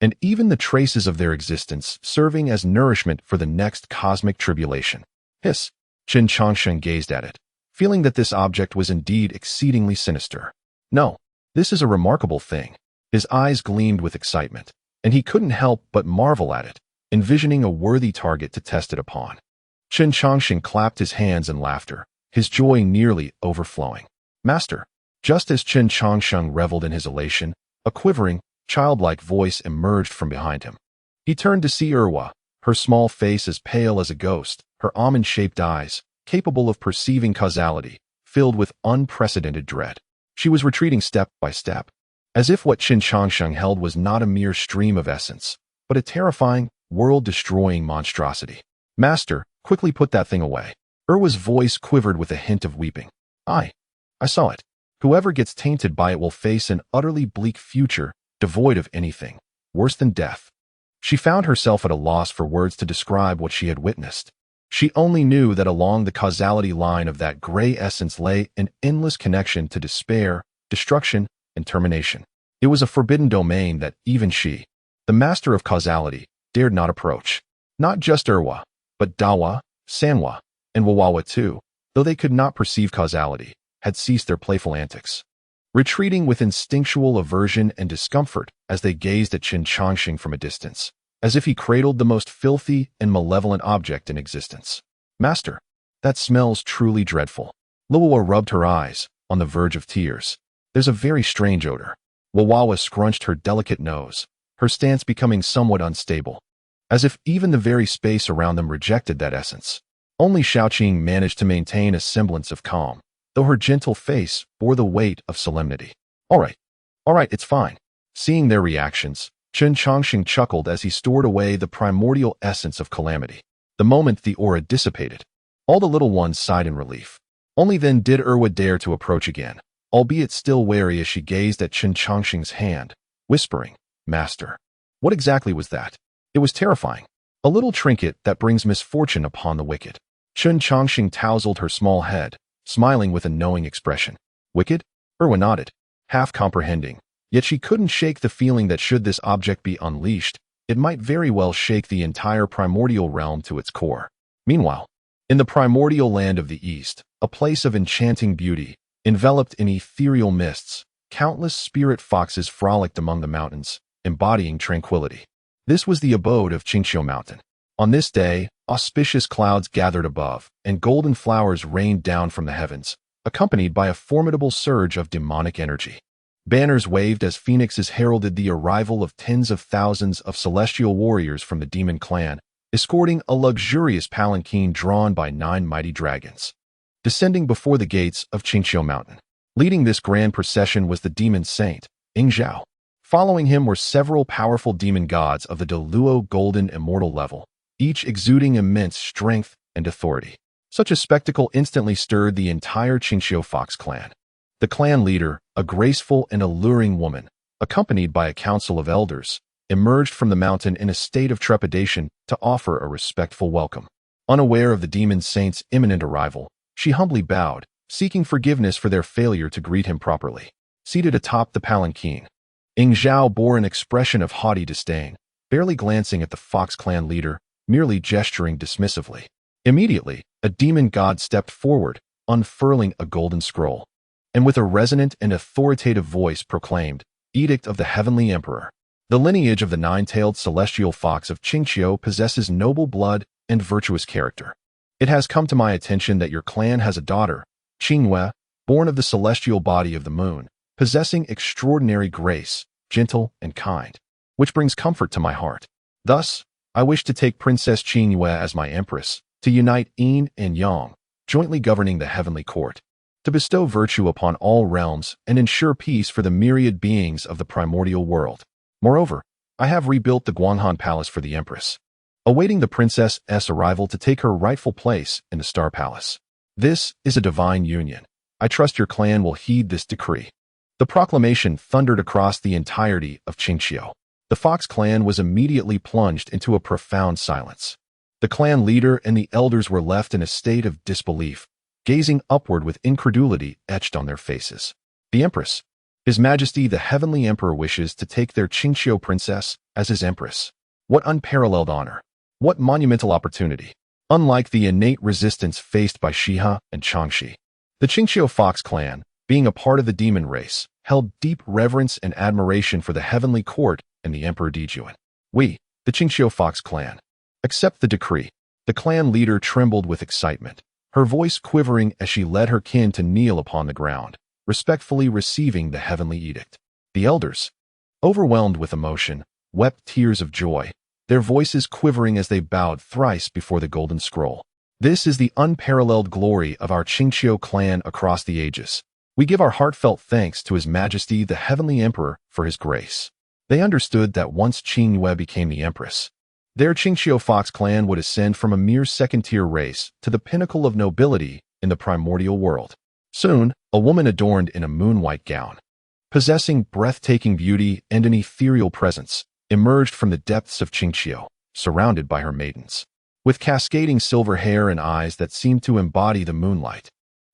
and even the traces of their existence serving as nourishment for the next cosmic tribulation. Hiss! Chen Changsheng gazed at it, feeling that this object was indeed exceedingly sinister. No, this is a remarkable thing. His eyes gleamed with excitement, and he couldn't help but marvel at it, envisioning a worthy target to test it upon. Chen Changsheng clapped his hands in laughter, his joy nearly overflowing. Master! Just as Chen Changsheng reveled in his elation, a quivering, childlike voice emerged from behind him. He turned to see Erwa, her small face as pale as a ghost, her almond-shaped eyes, capable of perceiving causality, filled with unprecedented dread. She was retreating step by step, as if what Chen Changsheng held was not a mere stream of essence, but a terrifying, world-destroying monstrosity. Master, quickly put that thing away. Erwa's voice quivered with a hint of weeping. I saw it. Whoever gets tainted by it will face an utterly bleak future, devoid of anything, worse than death. She found herself at a loss for words to describe what she had witnessed. She only knew that along the causality line of that gray essence lay an endless connection to despair, destruction, and termination. It was a forbidden domain that even she, the master of causality, dared not approach. Not just Erwa, but Dawa, Sanwa, and Wawawa too, though they could not perceive causality, had ceased their playful antics, retreating with instinctual aversion and discomfort as they gazed at Chen Changsheng from a distance, as if he cradled the most filthy and malevolent object in existence. Master, that smells truly dreadful. Luowa rubbed her eyes, on the verge of tears. There's a very strange odor. Wawawa scrunched her delicate nose, her stance becoming somewhat unstable, as if even the very space around them rejected that essence. Only Xiaoqing managed to maintain a semblance of calm, though her gentle face bore the weight of solemnity. All right, it's fine. Seeing their reactions, Chen Changsheng chuckled as he stored away the primordial essence of calamity. The moment the aura dissipated, all the little ones sighed in relief. Only then did Erwa dare to approach again, albeit still wary as she gazed at Chen Changsheng's hand, whispering, Master. What exactly was that? It was terrifying. A little trinket that brings misfortune upon the wicked. Chen Changsheng tousled her small head, smiling with a knowing expression. Wicked? Erwa nodded, half comprehending. Yet she couldn't shake the feeling that should this object be unleashed, it might very well shake the entire primordial realm to its core. Meanwhile, in the primordial land of the East, a place of enchanting beauty, enveloped in ethereal mists, countless spirit foxes frolicked among the mountains, embodying tranquility. This was the abode of Zixiao Mountain. On this day, auspicious clouds gathered above, and golden flowers rained down from the heavens, accompanied by a formidable surge of demonic energy. Banners waved as phoenixes heralded the arrival of tens of thousands of celestial warriors from the demon clan, escorting a luxurious palanquin drawn by 9 mighty dragons. Descending before the gates of Zixiao Mountain, leading this grand procession was the demon saint, Yingzhao. Following him were several powerful demon gods of the Deluo Golden Immortal level, each exuding immense strength and authority. Such a spectacle instantly stirred the entire Zixiao Fox clan. The clan leader, a graceful and alluring woman, accompanied by a council of elders, emerged from the mountain in a state of trepidation to offer a respectful welcome. Unaware of the demon saint's imminent arrival, she humbly bowed, seeking forgiveness for their failure to greet him properly. Seated atop the palanquin, Yingzhao bore an expression of haughty disdain, barely glancing at the Fox clan leader, merely gesturing dismissively. Immediately, a demon god stepped forward, unfurling a golden scroll, and with a resonant and authoritative voice proclaimed, Edict of the Heavenly Emperor. The lineage of the 9-tailed celestial fox of Qingqiu possesses noble blood and virtuous character. It has come to my attention that your clan has a daughter, Qingyue, born of the celestial body of the moon, possessing extraordinary grace, gentle and kind, which brings comfort to my heart. Thus, I wish to take Princess Qingyue as my empress, to unite Yin and Yang, jointly governing the heavenly court, to bestow virtue upon all realms and ensure peace for the myriad beings of the primordial world. Moreover, I have rebuilt the Guanghan Palace for the Empress, awaiting the princess's arrival to take her rightful place in the Star Palace. This is a divine union, I trust your clan will heed this decree." The proclamation thundered across the entirety of Qingxiu. The Fox clan was immediately plunged into a profound silence. The clan leader and the elders were left in a state of disbelief, gazing upward with incredulity etched on their faces. The Empress. His Majesty the Heavenly Emperor wishes to take their Qingxiu princess as his Empress. What unparalleled honor! What monumental opportunity! Unlike the innate resistance faced by Shiha and Changshi, the Qingxiu Fox clan, being a part of the demon race, held deep reverence and admiration for the heavenly court and the Emperor Dijuan. We, the Qingxiu Fox clan, accept the decree. The clan leader trembled with excitement, her voice quivering as she led her kin to kneel upon the ground, respectfully receiving the heavenly edict. The elders, overwhelmed with emotion, wept tears of joy, their voices quivering as they bowed thrice before the golden scroll. This is the unparalleled glory of our Qingxiu clan across the ages. We give our heartfelt thanks to His Majesty the Heavenly Emperor for his grace. They understood that once Qingyue became the Empress, their Qingxiu Fox clan would ascend from a mere second-tier race to the pinnacle of nobility in the primordial world. Soon, a woman adorned in a moon-white gown, possessing breathtaking beauty and an ethereal presence, emerged from the depths of Qingxiu, surrounded by her maidens. With cascading silver hair and eyes that seemed to embody the moonlight,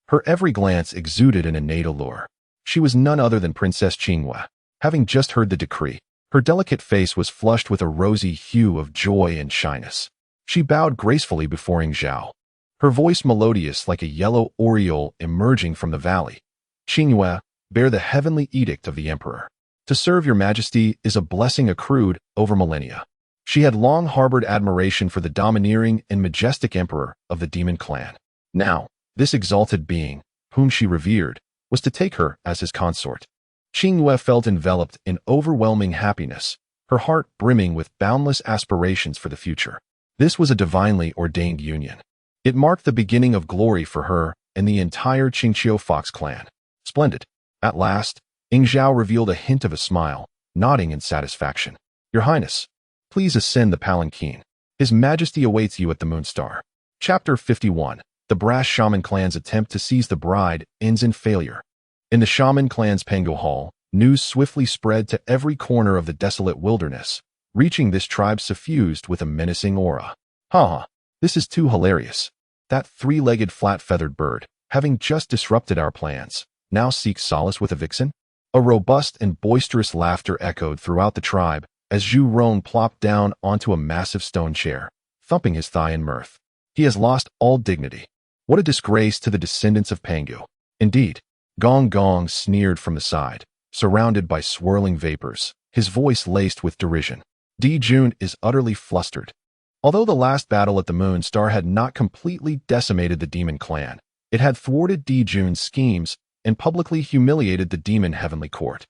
her every glance exuded an innate allure. She was none other than Princess Qingyue. Having just heard the decree, her delicate face was flushed with a rosy hue of joy and shyness. She bowed gracefully before Yingzhao, her voice melodious like a yellow aureole emerging from the valley. "Qingyue, bear the heavenly edict of the Emperor. To serve your Majesty is a blessing accrued over millennia." She had long harbored admiration for the domineering and majestic emperor of the demon clan. Now, this exalted being, whom she revered, was to take her as his consort. Qingyue felt enveloped in overwhelming happiness, her heart brimming with boundless aspirations for the future. This was a divinely ordained union. It marked the beginning of glory for her and the entire Qingxiu Fox clan. Splendid. At last, Yingzhao revealed a hint of a smile, nodding in satisfaction. "Your Highness, please ascend the palanquin. His Majesty awaits you at the Moonstar." Chapter 51. The Brass Shaman clan's attempt to seize the bride ends in failure. In the Shaman clan's Pangu hall, news swiftly spread to every corner of the desolate wilderness, reaching this tribe suffused with a menacing aura. "Ha! This is too hilarious. That three-legged flat-feathered bird, having just disrupted our plans, now seeks solace with a vixen?" A robust and boisterous laughter echoed throughout the tribe as Zhu Rong plopped down onto a massive stone chair, thumping his thigh in mirth. "He has lost all dignity. What a disgrace to the descendants of Pangu." Indeed, Gong Gong sneered from the side, surrounded by swirling vapors, his voice laced with derision. Di Jun is utterly flustered. Although the last battle at the Moon Star had not completely decimated the demon clan, it had thwarted Di Jun's schemes and publicly humiliated the demon heavenly court.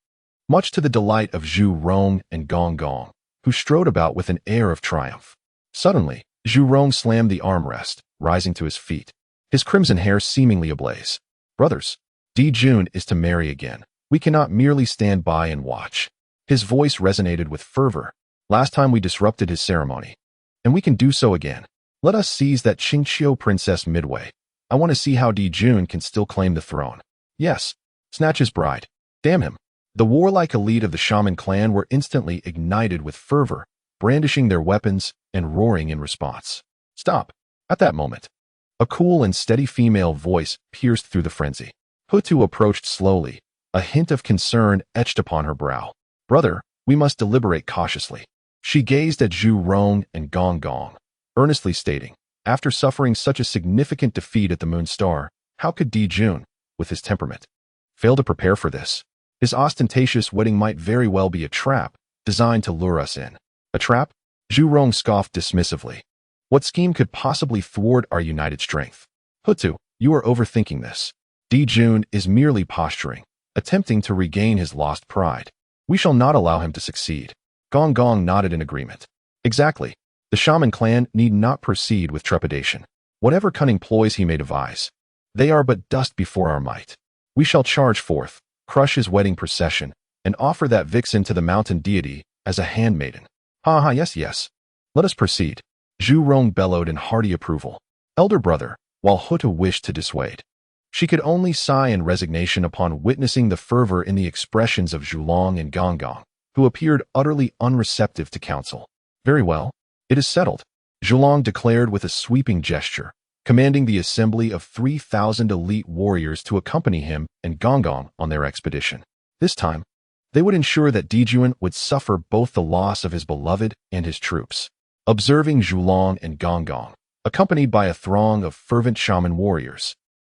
Much to the delight of Zhu Rong and Gong Gong, who strode about with an air of triumph. Suddenly, Zhu Rong slammed the armrest, rising to his feet, his crimson hair seemingly ablaze. "Brothers, Di Jun is to marry again. We cannot merely stand by and watch." His voice resonated with fervor. "Last time we disrupted his ceremony, and we can do so again. Let us seize that Qingxiu princess midway. I want to see how Di Jun can still claim the throne. Yes, snatch his bride. Damn him." The warlike elite of the Shaman clan were instantly ignited with fervor, brandishing their weapons and roaring in response. "Stop." At that moment, a cool and steady female voice pierced through the frenzy. Hutu approached slowly, a hint of concern etched upon her brow. "Brother, we must deliberate cautiously." She gazed at Zhu Rong and Gong Gong, earnestly stating, after suffering such a significant defeat at the Moon Star, how could Di Jun, with his temperament, fail to prepare for this? His ostentatious wedding might very well be a trap, designed to lure us in. "A trap?" Zhu Rong scoffed dismissively. "What scheme could possibly thwart our united strength?" "Hutu, you are overthinking this. Di Jun is merely posturing, attempting to regain his lost pride. We shall not allow him to succeed." Gong Gong nodded in agreement. "Exactly. The Shaman clan need not proceed with trepidation. Whatever cunning ploys he may devise, they are but dust before our might. We shall charge forth, crush his wedding procession, and offer that vixen to the mountain deity as a handmaiden." "Ha ha, yes, yes. Let us proceed." Zhu Rong bellowed in hearty approval. "Elder brother," while Hutu wished to dissuade, She could only sigh in resignation upon witnessing the fervor in the expressions of Zhulong and Gonggong, who appeared utterly unreceptive to counsel. Very well, it is settled, Zhulong declared with a sweeping gesture, commanding the assembly of 3,000 elite warriors to accompany him and Gonggong on their expedition. This time, they would ensure that Dijuan would suffer both the loss of his beloved and his troops. Observing Zhulong and Gonggong, accompanied by a throng of fervent shaman warriors,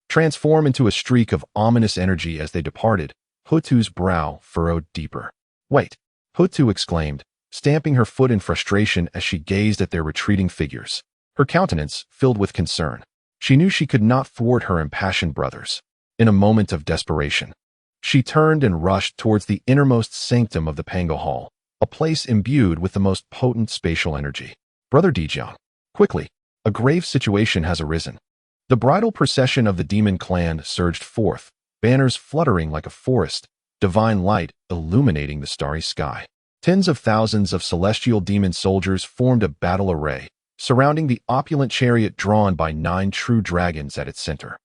transform into a streak of ominous energy as they departed, Hutu's brow furrowed deeper. Wait, Hutu exclaimed, stamping her foot in frustration as she gazed at their retreating figures. Her countenance filled with concern. She knew she could not thwart her impassioned brothers. In a moment of desperation, she turned and rushed towards the innermost sanctum of the Pangu Hall, a place imbued with the most potent spatial energy. Brother Dijiang, quickly, a grave situation has arisen. The bridal procession of the demon clan surged forth, banners fluttering like a forest, divine light illuminating the starry sky. Tens of thousands of celestial demon soldiers formed a battle array, surrounding the opulent chariot drawn by 9 true dragons at its center.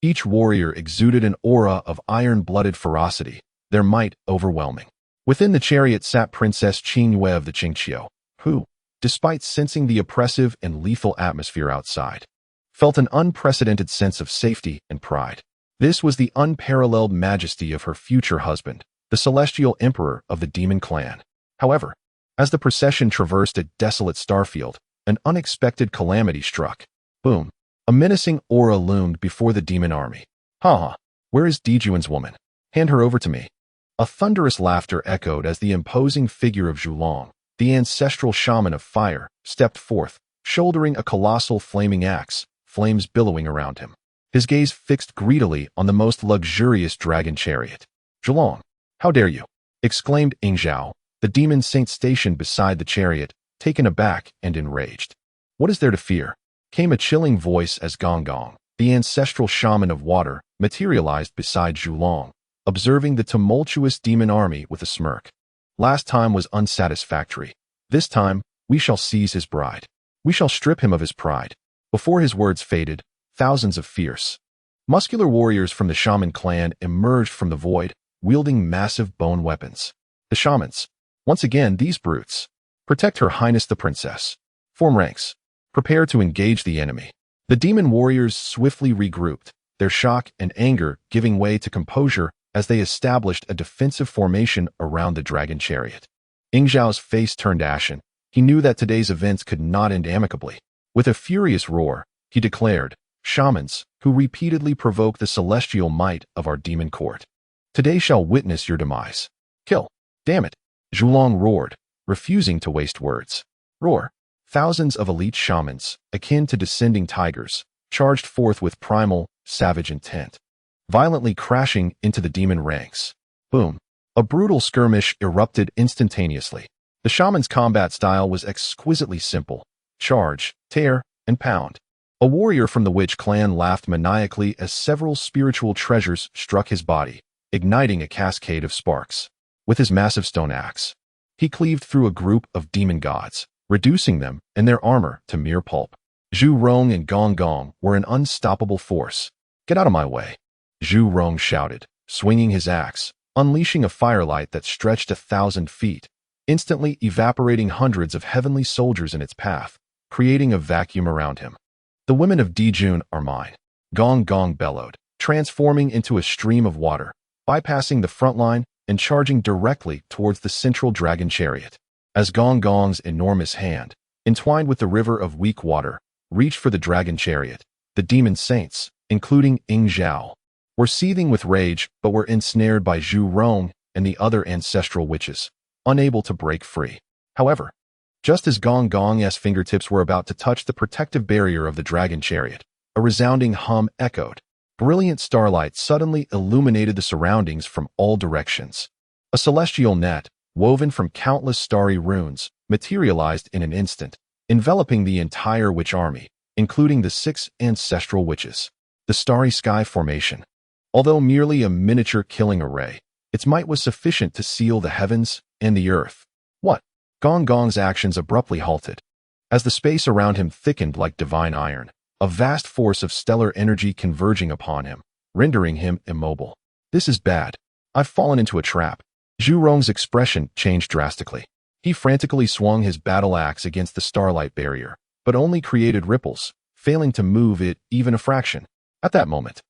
Each warrior exuded an aura of iron-blooded ferocity, their might overwhelming. Within the chariot sat Princess Qingyue of the Qingqiu, who, despite sensing the oppressive and lethal atmosphere outside, felt an unprecedented sense of safety and pride. This was the unparalleled majesty of her future husband, the celestial emperor of the demon clan. However, as the procession traversed a desolate starfield, an unexpected calamity struck. Boom! A menacing aura loomed before the demon army. Ha! Where is Dijuan's woman? Hand her over to me. A thunderous laughter echoed as the imposing figure of Zhulong, the ancestral shaman of fire, stepped forth, shouldering a colossal flaming axe, flames billowing around him. His gaze fixed greedily on the most luxurious dragon chariot. Zhulong, how dare you? Exclaimed Ingzhao, the demon saint stationed beside the chariot, taken aback and enraged. What is there to fear? Came a chilling voice as Gonggong, the ancestral shaman of water, materialized beside Zhulong, observing the tumultuous demon army with a smirk. Last time was unsatisfactory. This time, we shall seize his bride. We shall strip him of his pride. Before his words faded, thousands of fierce, muscular warriors from the shaman clan emerged from the void, wielding massive bone weapons. The shamans, once again these brutes, protect Her Highness the Princess. Form ranks. Prepare to engage the enemy. The demon warriors swiftly regrouped, their shock and anger giving way to composure as they established a defensive formation around the dragon chariot. Ingzhao's face turned ashen. He knew that today's events could not end amicably. With a furious roar, he declared, "Shamans, who repeatedly provoke the celestial might of our demon court, today shall witness your demise. Kill! Damn it!" Zhulong roared, refusing to waste words. Roar! Thousands of elite shamans, akin to descending tigers, charged forth with primal, savage intent, violently crashing into the demon ranks. Boom! A brutal skirmish erupted instantaneously. The shaman's combat style was exquisitely simple. Charge, tear, and pound. A warrior from the witch clan laughed maniacally as several spiritual treasures struck his body, igniting a cascade of sparks. With his massive stone axe, he cleaved through a group of demon gods, reducing them and their armor to mere pulp. Zhu Rong and Gonggong were an unstoppable force. "Get out of my way," Zhu Rong shouted, swinging his axe, unleashing a firelight that stretched 1,000 feet, instantly evaporating hundreds of heavenly soldiers in its path, creating a vacuum around him. "The women of Dijun are mine," Gonggong bellowed, transforming into a stream of water, bypassing the front line and charging directly towards the central dragon chariot. As Gonggong's enormous hand, entwined with the river of weak water, reached for the dragon chariot, the demon saints, including Ingzhao, were seething with rage but were ensnared by Zhu Rong and the other ancestral witches, unable to break free. However, just as Gonggong's fingertips were about to touch the protective barrier of the dragon chariot, a resounding hum echoed. Brilliant starlight suddenly illuminated the surroundings from all directions. A celestial net, woven from countless starry runes, materialized in an instant, enveloping the entire witch army, including the 6 ancestral witches. The starry sky formation, although merely a miniature killing array, its might was sufficient to seal the heavens and the earth. What? Gonggong's actions abruptly halted. As the space around him thickened like divine iron, a vast force of stellar energy converging upon him, rendering him immobile. This is bad. I've fallen into a trap. Zhu Rong's expression changed drastically. He frantically swung his battle axe against the starlight barrier, but only created ripples, failing to move it even a fraction. At that moment,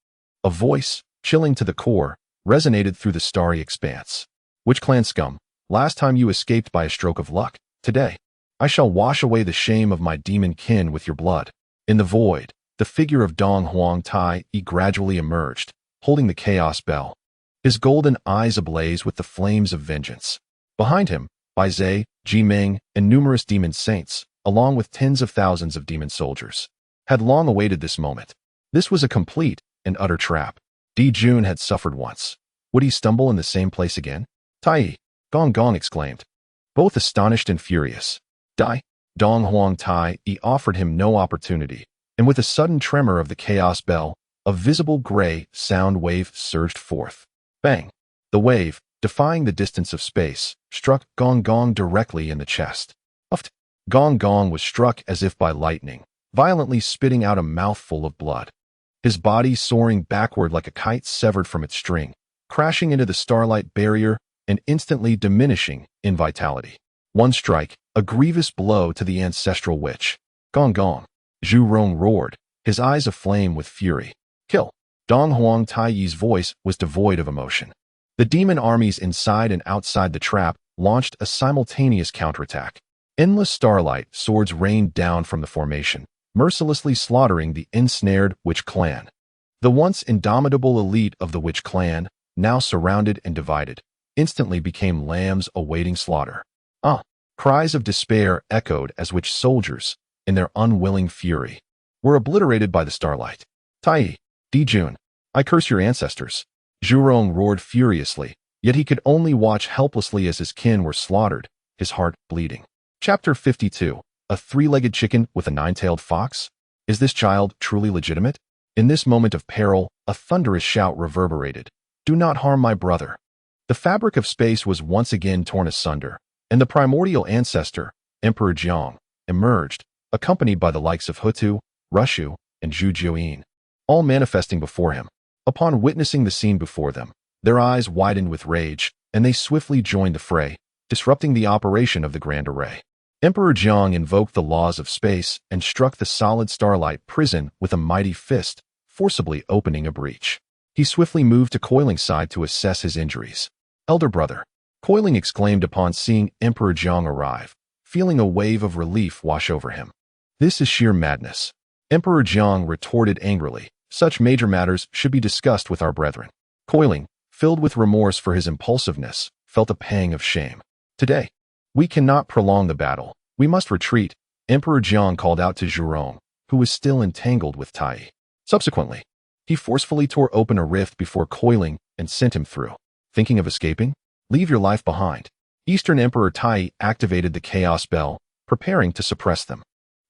a voice, chilling to the core, resonated through the starry expanse. Witch clan scum, last time you escaped by a stroke of luck. Today, I shall wash away the shame of my demon kin with your blood. In the void, the figure of Dong Huang Tai gradually emerged, holding the chaos bell, his golden eyes ablaze with the flames of vengeance. Behind him, Bai Zhe, Ji Ming, and numerous demon saints, along with tens of thousands of demon soldiers, had long awaited this moment. This was a complete and utter trap. Di Jun had suffered once. Would he stumble in the same place again? Tai, Gong Gong exclaimed, both astonished and furious. Dong Huang Tai offered him no opportunity, and with a sudden tremor of the chaos bell, a visible gray sound wave surged forth. Bang! The wave, defying the distance of space, struck Gong Gong directly in the chest. Uft! Gong Gong was struck as if by lightning, violently spitting out a mouthful of blood. His body soaring backward like a kite severed from its string, crashing into the starlight barrier and instantly diminishing in vitality. One strike, a grievous blow to the ancestral witch. Gong Gong! Zhu Rong roared, his eyes aflame with fury. Kill! Dong Huang Tai's voice was devoid of emotion. The demon armies inside and outside the trap launched a simultaneous counterattack. Endless starlight swords rained down from the formation, mercilessly slaughtering the ensnared witch clan. The once indomitable elite of the witch clan, now surrounded and divided, instantly became lambs awaiting slaughter. Cries of despair echoed as witch soldiers, in their unwilling fury, were obliterated by the starlight. Tai, Di Jun, I curse your ancestors. Zhu Rong roared furiously, yet he could only watch helplessly as his kin were slaughtered, his heart bleeding. Chapter 52. A three-legged chicken with a nine-tailed fox? Is this child truly legitimate? In this moment of peril, a thunderous shout reverberated. Do not harm my brother. The fabric of space was once again torn asunder, and the primordial ancestor, Emperor Jiang, emerged, accompanied by the likes of Hutu, Rushu, and Zhu Jiuyin, all manifesting before him. Upon witnessing the scene before them, their eyes widened with rage, and they swiftly joined the fray, disrupting the operation of the Grand Array. Emperor Jiang invoked the laws of space and struck the solid starlight prison with a mighty fist, forcibly opening a breach. He swiftly moved to Coiling's side to assess his injuries. Elder brother, Coiling exclaimed upon seeing Emperor Jiang arrive, feeling a wave of relief wash over him. This is sheer madness. Emperor Jiang retorted angrily. Such major matters should be discussed with our brethren. Coiling, filled with remorse for his impulsiveness, felt a pang of shame. Today, we cannot prolong the battle. We must retreat. Emperor Jiang called out to Zhu Rong, who was still entangled with Tai. Subsequently, he forcefully tore open a rift before Coiling and sent him through. Thinking of escaping? Leave your life behind. Eastern Emperor Tai activated the Chaos Bell, preparing to suppress them.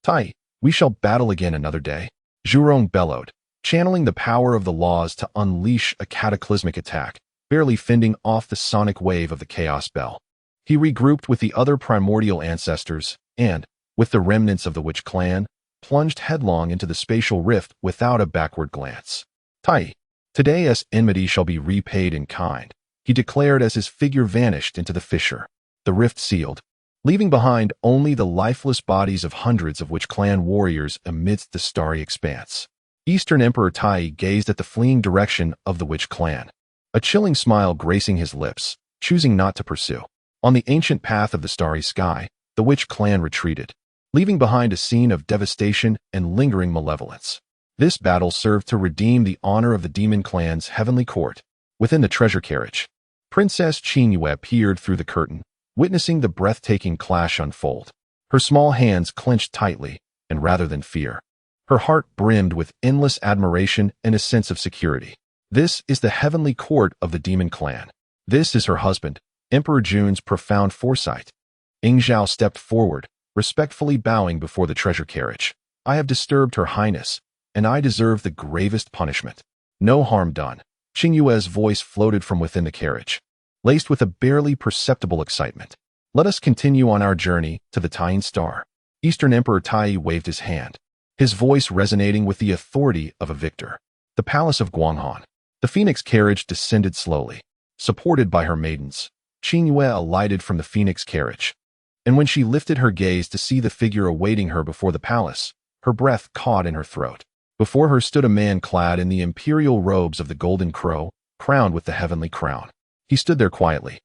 Tai, we shall battle again another day. Zhu Rong bellowed, channeling the power of the laws to unleash a cataclysmic attack, barely fending off the sonic wave of the Chaos Bell. He regrouped with the other primordial ancestors and, with the remnants of the witch clan, plunged headlong into the spatial rift without a backward glance. Tai, today's enmity shall be repaid in kind, he declared as his figure vanished into the fissure. The rift sealed, leaving behind only the lifeless bodies of hundreds of witch clan warriors amidst the starry expanse. Eastern Emperor Tai gazed at the fleeing direction of the witch clan, a chilling smile gracing his lips, choosing not to pursue. On the ancient path of the starry sky, the witch clan retreated, leaving behind a scene of devastation and lingering malevolence. This battle served to redeem the honor of the demon clan's heavenly court. Within the treasure carriage, Princess Qingyue peered through the curtain, witnessing the breathtaking clash unfold. Her small hands clenched tightly, and rather than fear, her heart brimmed with endless admiration and a sense of security. This is the heavenly court of the demon clan. This is her husband, Emperor Jun's profound foresight. Ying Zhao stepped forward, respectfully bowing before the treasure carriage. I have disturbed her highness, and I deserve the gravest punishment. No harm done. Qingyue's voice floated from within the carriage, laced with a barely perceptible excitement. Let us continue on our journey to the Tying Star. Eastern Emperor Tai waved his hand, his voice resonating with the authority of a victor. The palace of Guanghan. The phoenix carriage descended slowly. Supported by her maidens, Qingyue alighted from the phoenix carriage. And when she lifted her gaze to see the figure awaiting her before the palace, her breath caught in her throat. Before her stood a man clad in the imperial robes of the Golden Crow, crowned with the heavenly crown. He stood there quietly,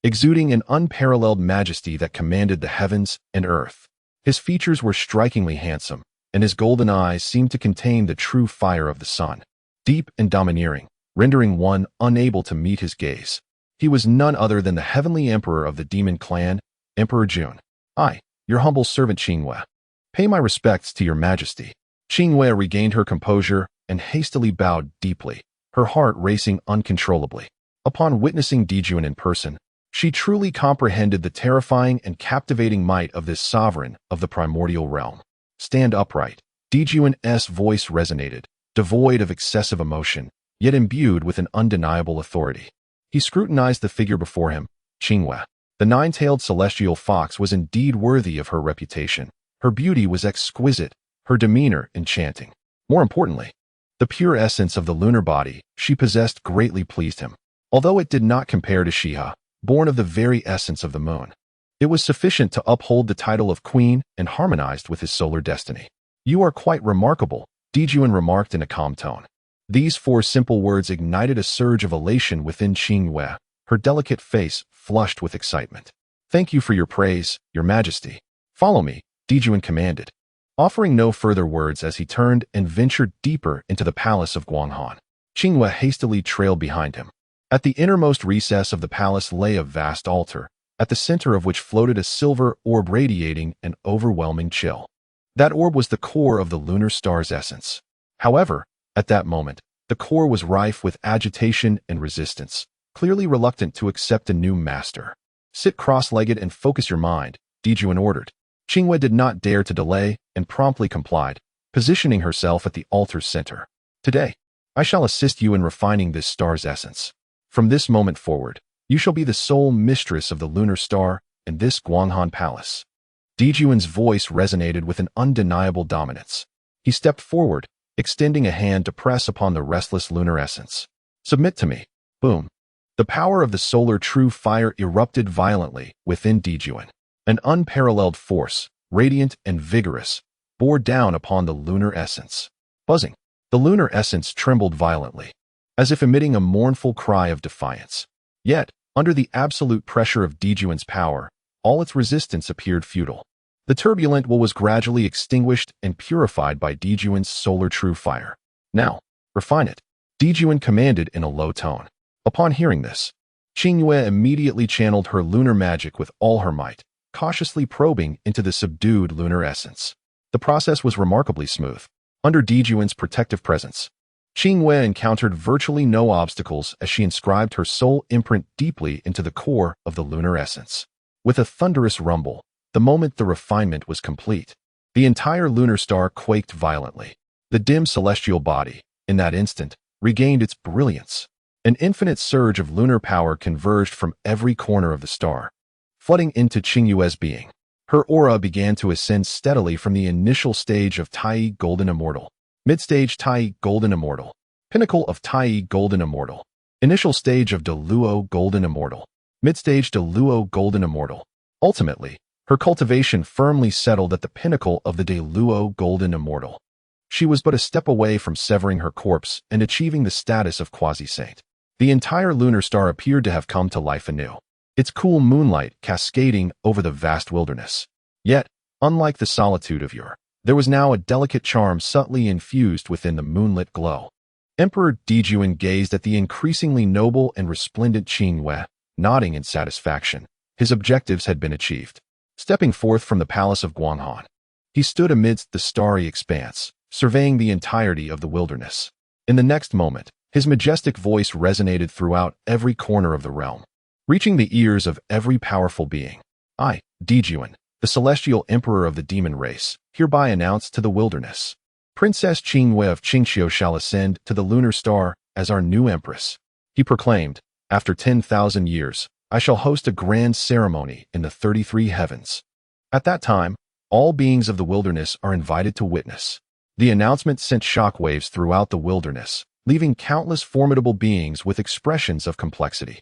exuding an unparalleled majesty that commanded the heavens and earth. His features were strikingly handsome, and his golden eyes seemed to contain the true fire of the sun, deep and domineering, rendering one unable to meet his gaze. He was none other than the heavenly emperor of the demon clan, Emperor Jun. I, your humble servant Qingyue. Pay my respects to your majesty. Qingyue regained her composure and hastily bowed deeply, her heart racing uncontrollably. Upon witnessing Dijun in person, she truly comprehended the terrifying and captivating might of this sovereign of the primordial realm. Stand upright. Dijun's voice resonated, devoid of excessive emotion, yet imbued with an undeniable authority. He scrutinized the figure before him, Qingyue. The nine-tailed celestial fox was indeed worthy of her reputation. Her beauty was exquisite, her demeanor enchanting. More importantly, the pure essence of the lunar body she possessed greatly pleased him. Although it did not compare to Shiha, born of the very essence of the moon, it was sufficient to uphold the title of queen and harmonized with his solar destiny. You are quite remarkable, Dijun remarked in a calm tone. These four simple words ignited a surge of elation within Qingyue, her delicate face flushed with excitement. Thank you for your praise, your majesty. Follow me, Dijun commanded, offering no further words as he turned and ventured deeper into the palace of Guanghan. Qingyue hastily trailed behind him. At the innermost recess of the palace lay a vast altar, at the center of which floated a silver orb radiating an overwhelming chill. That orb was the core of the lunar star's essence. However, at that moment, the core was rife with agitation and resistance, clearly reluctant to accept a new master. Sit cross-legged and focus your mind, Dijun ordered. Qingyue did not dare to delay and promptly complied, positioning herself at the altar's center. Today, I shall assist you in refining this star's essence. From this moment forward, you shall be the sole mistress of the lunar star in this Guanghan palace. Dijun's voice resonated with an undeniable dominance. He stepped forward, extending a hand to press upon the restless lunar essence. Submit to me. Boom. The power of the solar true fire erupted violently within Dijun. An unparalleled force, radiant and vigorous, bore down upon the lunar essence. Buzzing. The lunar essence trembled violently, as if emitting a mournful cry of defiance. Yet, under the absolute pressure of Dijun's power, all its resistance appeared futile. The turbulent will was gradually extinguished and purified by Dijun's solar true fire. Now, refine it, Dijun commanded in a low tone. Upon hearing this, Qingyue immediately channeled her lunar magic with all her might, cautiously probing into the subdued lunar essence. The process was remarkably smooth. Under Dijun's protective presence, Qingyue encountered virtually no obstacles as she inscribed her soul imprint deeply into the core of the lunar essence. With a thunderous rumble, the moment the refinement was complete, the entire lunar star quaked violently. The dim celestial body, in that instant, regained its brilliance. An infinite surge of lunar power converged from every corner of the star, flooding into Qingyue's being. Her aura began to ascend steadily from the initial stage of Tai Golden Immortal, mid-stage Tai Golden Immortal, pinnacle of Tai Golden Immortal, initial stage of Deluo Golden Immortal, mid-stage Deluo Golden Immortal. Ultimately, her cultivation firmly settled at the pinnacle of the Deluo Golden Immortal. She was but a step away from severing her corpse and achieving the status of quasi-saint. The entire lunar star appeared to have come to life anew, its cool moonlight cascading over the vast wilderness. Yet, unlike the solitude of yore, there was now a delicate charm subtly infused within the moonlit glow. Emperor Dijun gazed at the increasingly noble and resplendent Qingyue, nodding in satisfaction. His objectives had been achieved. Stepping forth from the palace of Guanghan, he stood amidst the starry expanse, surveying the entirety of the wilderness. In the next moment, his majestic voice resonated throughout every corner of the realm, reaching the ears of every powerful being. I, Dijun, the celestial emperor of the demon race, hereby announce to the wilderness, Princess Qingyue of Qingxiu shall ascend to the lunar star as our new empress. He proclaimed, after 10,000 years, I shall host a grand ceremony in the 33 heavens. At that time, all beings of the wilderness are invited to witness. The announcement sent shockwaves throughout the wilderness, leaving countless formidable beings with expressions of complexity.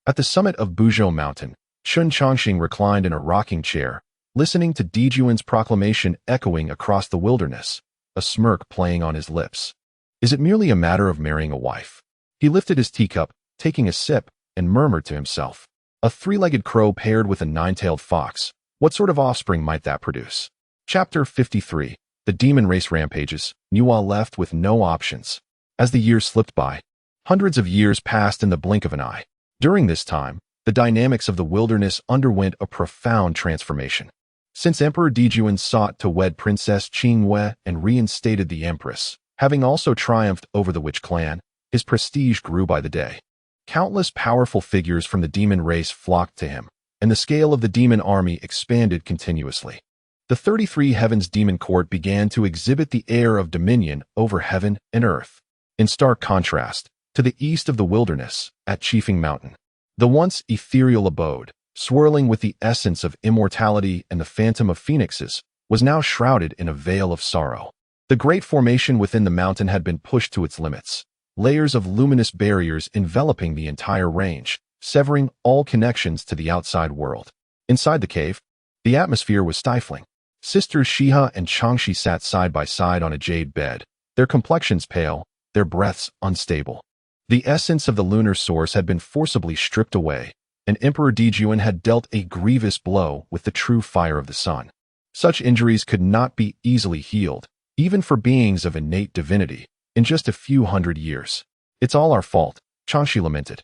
At the summit of Buzhou Mountain, Chen Changsheng reclined in a rocking chair, listening to Dijuan's proclamation echoing across the wilderness, a smirk playing on his lips. Is it merely a matter of marrying a wife? He lifted his teacup, taking a sip, and murmured to himself. A three-legged crow paired with a nine-tailed fox. What sort of offspring might that produce? Chapter 53. The demon race rampages. Nuwa left with no options. As the years slipped by, hundreds of years passed in the blink of an eye. During this time, the dynamics of the wilderness underwent a profound transformation. Since Emperor Dijuan sought to wed Princess Qingwei and reinstated the Empress, having also triumphed over the Witch clan, his prestige grew by the day. Countless powerful figures from the demon race flocked to him, and the scale of the demon army expanded continuously. The 33 Heavens Demon Court began to exhibit the air of dominion over heaven and earth. In stark contrast, to the east of the wilderness, at Chifeng Mountain, the once ethereal abode, swirling with the essence of immortality and the phantom of phoenixes, was now shrouded in a veil of sorrow. The great formation within the mountain had been pushed to its limits, layers of luminous barriers enveloping the entire range, severing all connections to the outside world. Inside the cave, the atmosphere was stifling. Sisters Shiha and Changshi sat side by side on a jade bed, their complexions pale, their breaths unstable. The essence of the lunar source had been forcibly stripped away, and Emperor Dijuan had dealt a grievous blow with the true fire of the sun. Such injuries could not be easily healed, even for beings of innate divinity, in just a few hundred years. It's all our fault, Changshi lamented.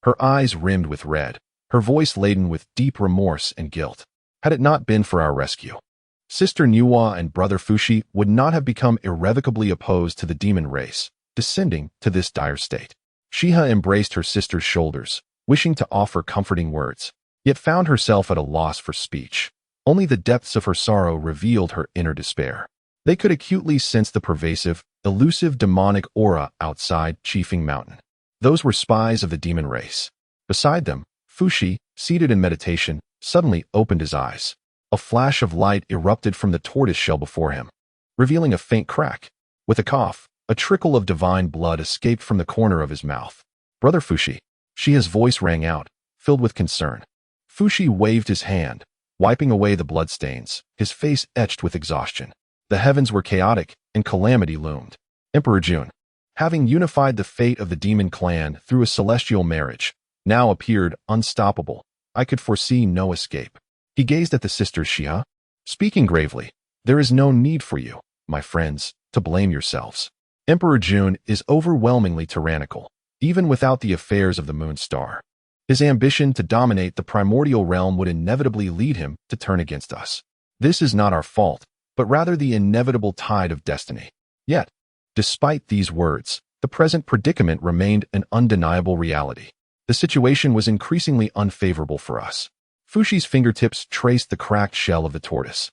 Her eyes rimmed with red, her voice laden with deep remorse and guilt. Had it not been for our rescue, Sister Nuwa and Brother Fushi would not have become irrevocably opposed to the demon race, descending to this dire state. Shiha embraced her sister's shoulders, wishing to offer comforting words, yet found herself at a loss for speech. Only the depths of her sorrow revealed her inner despair. They could acutely sense the pervasive, elusive demonic aura outside Chifeng Mountain. Those were spies of the demon race. Beside them, Fushi, seated in meditation, suddenly opened his eyes. A flash of light erupted from the tortoise shell before him, revealing a faint crack. With a cough, a trickle of divine blood escaped from the corner of his mouth. Brother Fushi, Shiha's voice rang out, filled with concern. Fushi waved his hand, wiping away the bloodstains, his face etched with exhaustion. The heavens were chaotic, and calamity loomed. Emperor Jun, having unified the fate of the demon clan through a celestial marriage, now appeared unstoppable. I could foresee no escape. He gazed at the sisters Shiha, speaking gravely. There is no need for you, my friends, to blame yourselves. Emperor Jun is overwhelmingly tyrannical, even without the affairs of the moon star. His ambition to dominate the primordial realm would inevitably lead him to turn against us. This is not our fault, but rather the inevitable tide of destiny. Yet, despite these words, the present predicament remained an undeniable reality. The situation was increasingly unfavorable for us. Fushi's fingertips traced the cracked shell of the tortoise,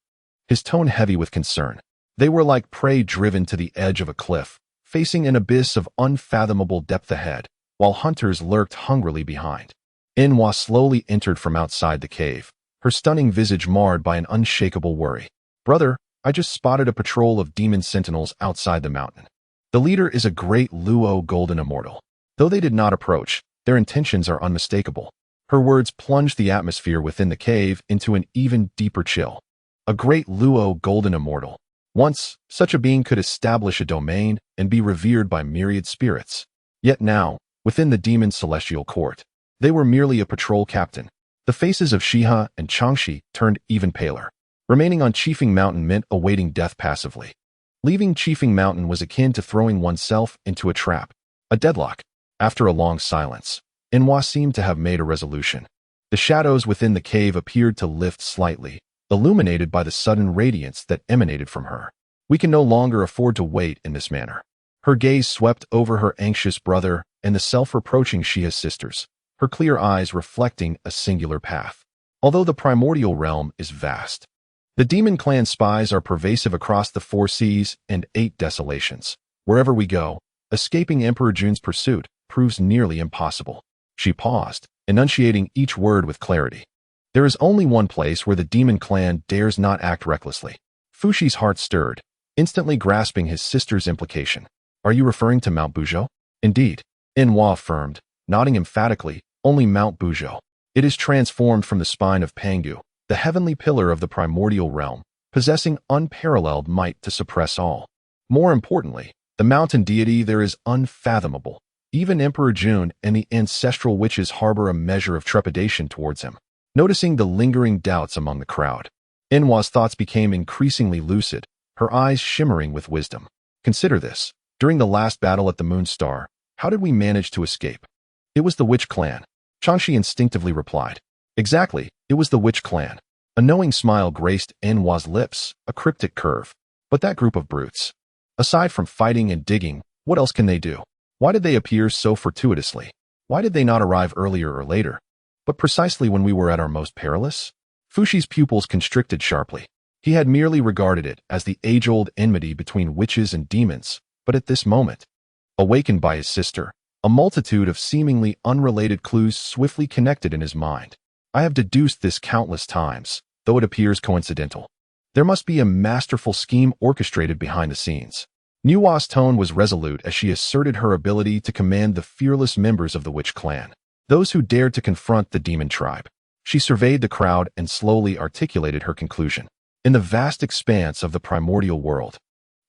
his tone heavy with concern. They were like prey driven to the edge of a cliff, facing an abyss of unfathomable depth ahead, while hunters lurked hungrily behind. Enwa slowly entered from outside the cave, her stunning visage marred by an unshakable worry. Brother, I just spotted a patrol of demon sentinels outside the mountain. The leader is a great Luo golden immortal. Though they did not approach, their intentions are unmistakable. Her words plunged the atmosphere within the cave into an even deeper chill. A great Luo golden immortal. Once, such a being could establish a domain and be revered by myriad spirits. Yet now, within the demon celestial court, they were merely a patrol captain. The faces of Shiha and Changshi turned even paler. Remaining on Chifeng Mountain meant awaiting death passively. Leaving Chifeng Mountain was akin to throwing oneself into a trap, a deadlock. After a long silence, Enwa seemed to have made a resolution. The shadows within the cave appeared to lift slightly, illuminated by the sudden radiance that emanated from her. We can no longer afford to wait in this manner. Her gaze swept over her anxious brother and the self-reproaching Shiha's sisters, her clear eyes reflecting a singular path. Although the primordial realm is vast, the demon clan spies are pervasive across the 4 seas and 8 desolations. Wherever we go, escaping Emperor Jun's pursuit proves nearly impossible. She paused, enunciating each word with clarity. There is only one place where the demon clan dares not act recklessly. Fushi's heart stirred, instantly grasping his sister's implication. Are you referring to Mount Buzhou? Indeed, Inhua affirmed, nodding emphatically, only Mount Buzhou. It is transformed from the spine of Pangu, the heavenly pillar of the primordial realm, possessing unparalleled might to suppress all. More importantly, the mountain deity there is unfathomable. Even Emperor Jun and the ancestral witches harbor a measure of trepidation towards him. Noticing the lingering doubts among the crowd, Inhua's thoughts became increasingly lucid, her eyes shimmering with wisdom. Consider this. During the last battle at the Moon Star, how did we manage to escape? It was the witch clan. Changshi instinctively replied. Exactly, it was the witch clan. A knowing smile graced Inhua's lips, a cryptic curve. But that group of brutes. Aside from fighting and digging, what else can they do? Why did they appear so fortuitously? Why did they not arrive earlier or later? But precisely when we were at our most perilous? Fushi's pupils constricted sharply. He had merely regarded it as the age-old enmity between witches and demons, but at this moment, awakened by his sister, a multitude of seemingly unrelated clues swiftly connected in his mind. I have deduced this countless times, though it appears coincidental. There must be a masterful scheme orchestrated behind the scenes. Nua's tone was resolute as she asserted her ability to command the fearless members of the witch clan, those who dared to confront the demon tribe. She surveyed the crowd and slowly articulated her conclusion. In the vast expanse of the primordial world,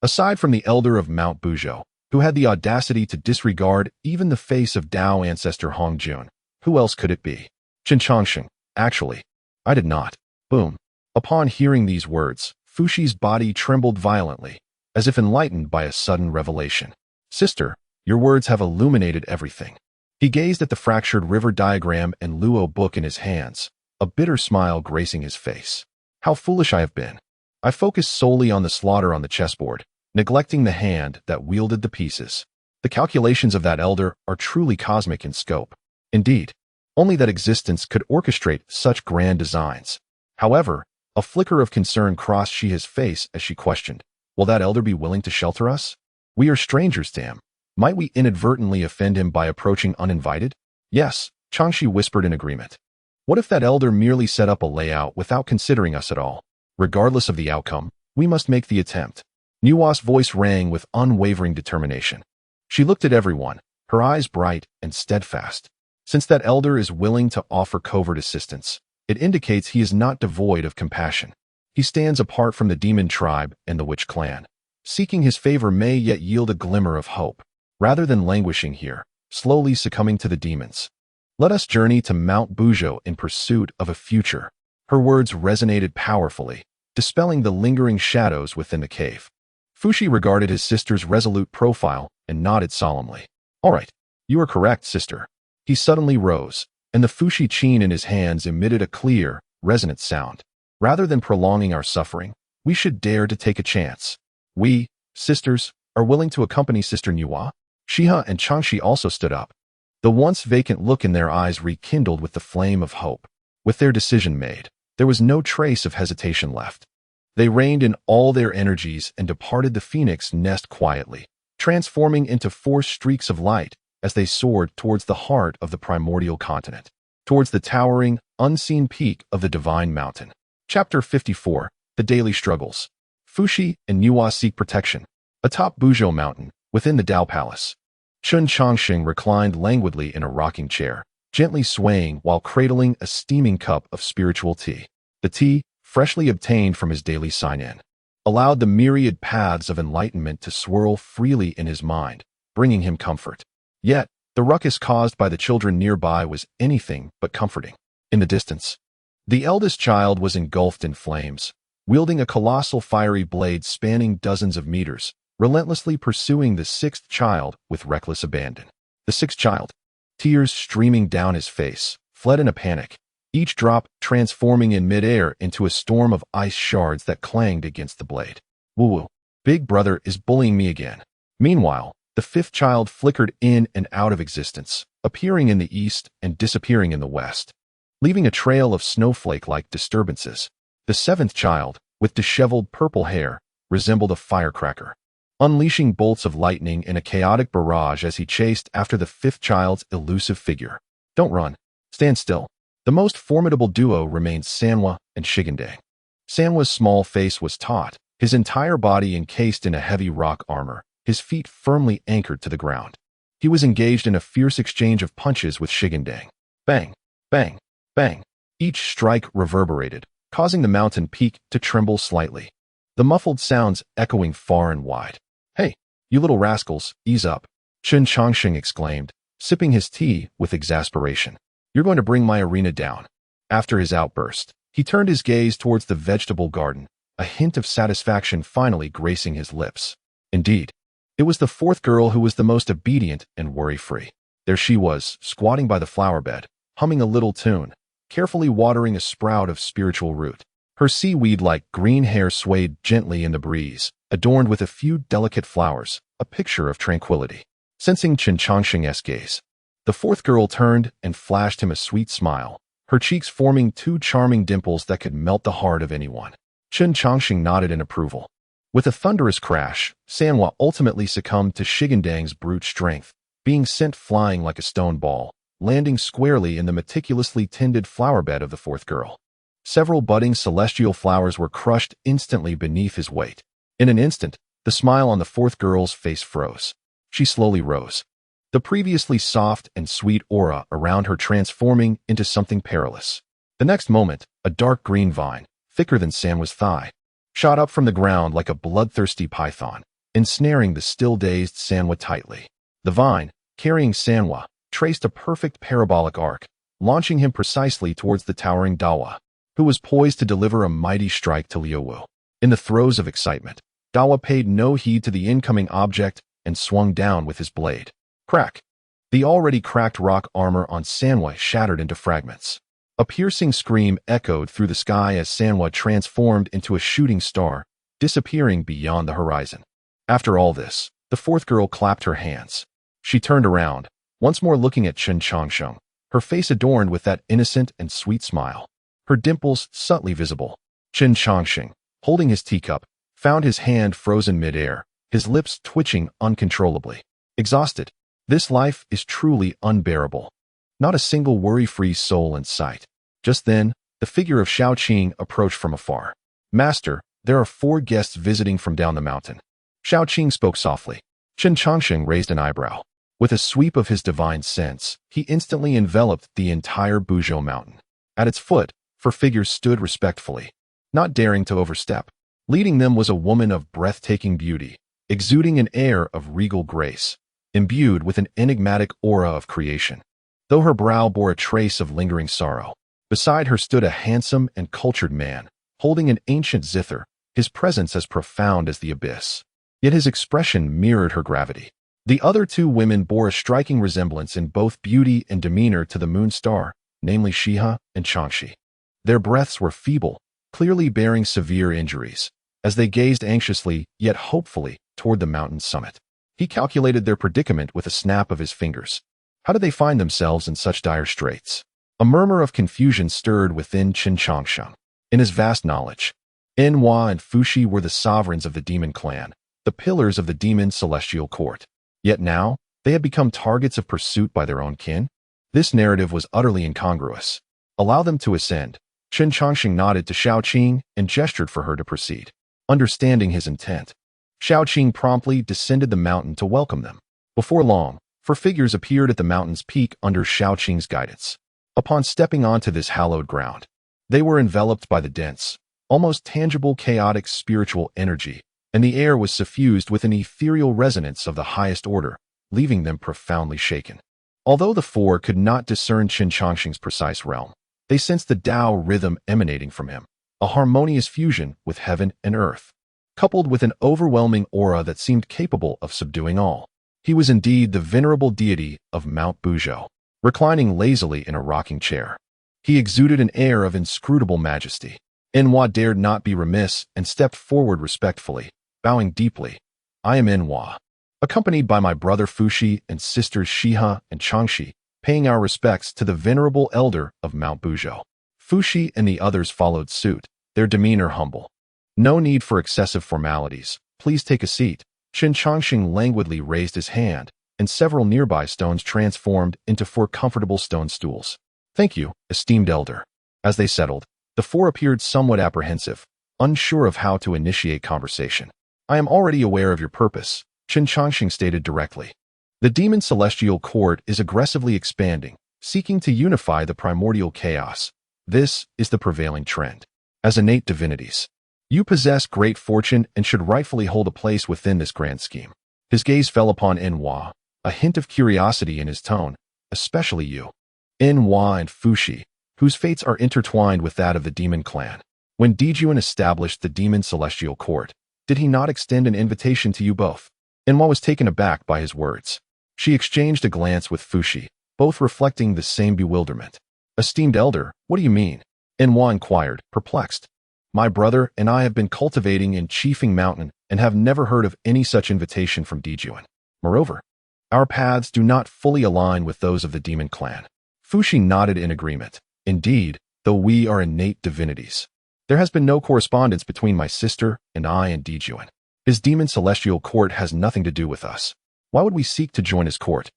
aside from the elder of Mount Buzhou, who had the audacity to disregard even the face of Dao ancestor Hongjun, who else could it be? Chen Changsheng. Actually, I did not. Boom. Upon hearing these words, Fushi's body trembled violently, as if enlightened by a sudden revelation. Sister, your words have illuminated everything. He gazed at the fractured river diagram and Luo book in his hands, a bitter smile gracing his face. How foolish I have been. I focused solely on the slaughter on the chessboard, neglecting the hand that wielded the pieces. The calculations of that elder are truly cosmic in scope. Indeed, only that existence could orchestrate such grand designs. However, a flicker of concern crossed Shiha's face as she questioned, will that elder be willing to shelter us? We are strangers to him. Might we inadvertently offend him by approaching uninvited? Yes, Changshi whispered in agreement. What if that elder merely set up a layout without considering us at all? Regardless of the outcome, we must make the attempt. Nua's voice rang with unwavering determination. She looked at everyone, her eyes bright and steadfast. Since that elder is willing to offer covert assistance, it indicates he is not devoid of compassion. He stands apart from the demon tribe and the witch clan. Seeking his favor may yet yield a glimmer of hope. Rather than languishing here, slowly succumbing to the demons, let us journey to Mount Buzhou in pursuit of a future. Her words resonated powerfully, dispelling the lingering shadows within the cave. Fushi regarded his sister's resolute profile and nodded solemnly. All right, you are correct, sister. He suddenly rose, and the Fushi chain in his hands emitted a clear, resonant sound. Rather than prolonging our suffering, we should dare to take a chance. We, sisters, are willing to accompany Sister Nua. Shiha and Changshi also stood up. The once vacant look in their eyes rekindled with the flame of hope. With their decision made, there was no trace of hesitation left. They reined in all their energies and departed the phoenix nest quietly, transforming into 4 streaks of light as they soared towards the heart of the primordial continent, towards the towering, unseen peak of the divine mountain. Chapter 54. The Daily Struggles. Fushi and Nua seek protection. Atop Buzhou Mountain, within the Dao Palace, Chen Changsheng reclined languidly in a rocking chair, gently swaying while cradling a steaming cup of spiritual tea. The tea, freshly obtained from his daily sign-in, allowed the myriad paths of enlightenment to swirl freely in his mind, bringing him comfort. Yet, the ruckus caused by the children nearby was anything but comforting. In the distance, the eldest child was engulfed in flames, wielding a colossal fiery blade spanning dozens of meters, relentlessly pursuing the 6th child with reckless abandon. The 6th child, tears streaming down his face, fled in a panic, each drop transforming in midair into a storm of ice shards that clanged against the blade. Woo-woo, big brother is bullying me again. Meanwhile, the 5th child flickered in and out of existence, appearing in the east and disappearing in the west, leaving a trail of snowflake-like disturbances. The 7th child, with disheveled purple hair, resembled a firecracker, unleashing bolts of lightning in a chaotic barrage as he chased after the 5th child's elusive figure. Don't run. Stand still. The most formidable duo remained Sanhua and Shigandang. Sanhua's small face was taut, his entire body encased in a heavy rock armor, his feet firmly anchored to the ground. He was engaged in a fierce exchange of punches with Shigandang. Bang, bang, bang. Each strike reverberated, causing the mountain peak to tremble slightly. The muffled sounds echoing far and wide. "Hey, you little rascals, ease up," Chen Changsheng exclaimed, sipping his tea with exasperation. "You're going to bring my arena down." After his outburst, he turned his gaze towards the vegetable garden, a hint of satisfaction finally gracing his lips. Indeed, it was the fourth girl who was the most obedient and worry-free. There she was, squatting by the flower bed, humming a little tune, carefully watering a sprout of spiritual root. Her seaweed-like green hair swayed gently in the breeze, adorned with a few delicate flowers, a picture of tranquility. Sensing Chen Changsheng's gaze, the fourth girl turned and flashed him a sweet smile, her cheeks forming two charming dimples that could melt the heart of anyone. Chen Changsheng nodded in approval. With a thunderous crash, Sanhua ultimately succumbed to Shigandang's brute strength, being sent flying like a stone ball, landing squarely in the meticulously tended flowerbed of the fourth girl. Several budding celestial flowers were crushed instantly beneath his weight. In an instant, the smile on the fourth girl's face froze. She slowly rose, the previously soft and sweet aura around her transforming into something perilous. The next moment, a dark green vine, thicker than Sanhua's thigh, shot up from the ground like a bloodthirsty python, ensnaring the still-dazed Sanhua tightly. The vine, carrying Sanhua, traced a perfect parabolic arc, launching him precisely towards the towering Dawa, who was poised to deliver a mighty strike to Liu Wu. In the throes of excitement, Dawa paid no heed to the incoming object and swung down with his blade. Crack! The already cracked rock armor on Sanhua shattered into fragments. A piercing scream echoed through the sky as Sanhua transformed into a shooting star, disappearing beyond the horizon. After all this, the fourth girl clapped her hands. She turned around, once more looking at Chen Changsheng, her face adorned with that innocent and sweet smile, her dimples subtly visible. Chen Changsheng, holding his teacup, found his hand frozen mid-air, his lips twitching uncontrollably. Exhausted, this life is truly unbearable. Not a single worry-free soul in sight. Just then, the figure of Xiaoqing approached from afar. "Master, there are 4 guests visiting from down the mountain." Xiaoqing spoke softly. Chen Changsheng raised an eyebrow. With a sweep of his divine sense, he instantly enveloped the entire Buzhou Mountain. At its foot, 4 figures stood respectfully, not daring to overstep. Leading them was a woman of breathtaking beauty, exuding an air of regal grace, imbued with an enigmatic aura of creation, though her brow bore a trace of lingering sorrow. Beside her stood a handsome and cultured man, holding an ancient zither, his presence as profound as the abyss. Yet his expression mirrored her gravity. The other 2 women bore a striking resemblance in both beauty and demeanor to the moon star, namely Shiha and Changshi. Their breaths were feeble, clearly bearing severe injuries, as they gazed anxiously yet hopefully toward the mountain's summit. He calculated their predicament with a snap of his fingers. How did they find themselves in such dire straits? A murmur of confusion stirred within Chen Changsheng. In his vast knowledge, Enhua and Fuxi were the sovereigns of the demon clan, the pillars of the demon celestial court. Yet now, they had become targets of pursuit by their own kin? This narrative was utterly incongruous. Allow them to ascend. Chen Changsheng nodded to Xiaoqing and gestured for her to proceed. Understanding his intent, Xiaoqing promptly descended the mountain to welcome them. Before long, 4 figures appeared at the mountain's peak under Xiaoqing's guidance. Upon stepping onto this hallowed ground, they were enveloped by the dense, almost tangible chaotic spiritual energy, and the air was suffused with an ethereal resonance of the highest order, leaving them profoundly shaken. Although the 4 could not discern Chen Changsheng's precise realm, they sensed the Tao rhythm emanating from him, a harmonious fusion with heaven and earth, coupled with an overwhelming aura that seemed capable of subduing all. He was indeed the venerable deity of Mount Buzhou, reclining lazily in a rocking chair. He exuded an air of inscrutable majesty. Enhua dared not be remiss and stepped forward respectfully, bowing deeply. "I am Enhua, accompanied by my brother Fuxi and sisters Shiha and Changshi, paying our respects to the venerable elder of Mount Buzhou." Fuxi and the others followed suit, their demeanor humble. "No need for excessive formalities. Please take a seat." Chen Changsheng languidly raised his hand, and several nearby stones transformed into 4 comfortable stone stools. "Thank you, esteemed elder." As they settled, the 4 appeared somewhat apprehensive, unsure of how to initiate conversation. "I am already aware of your purpose," Chen Changsheng stated directly. The demon celestial court is aggressively expanding, seeking to unify the primordial chaos. This is the prevailing trend. As innate divinities, you possess great fortune and should rightfully hold a place within this grand scheme. His gaze fell upon Enhua, a hint of curiosity in his tone, especially you. Enhua and Fuxi, whose fates are intertwined with that of the demon clan. When Dijuan established the demon celestial court, did he not extend an invitation to you both? Enhua was taken aback by his words. She exchanged a glance with Fuxi, both reflecting the same bewilderment. Esteemed elder, what do you mean? Enhua inquired, perplexed. My brother and I have been cultivating in Qifeng Mountain and have never heard of any such invitation from Dijuan. Moreover, our paths do not fully align with those of the demon clan. Fuxi nodded in agreement. Indeed, though we are innate divinities, there has been no correspondence between my sister and I and Dijuan. His demon celestial court has nothing to do with us. Why would we seek to join his court?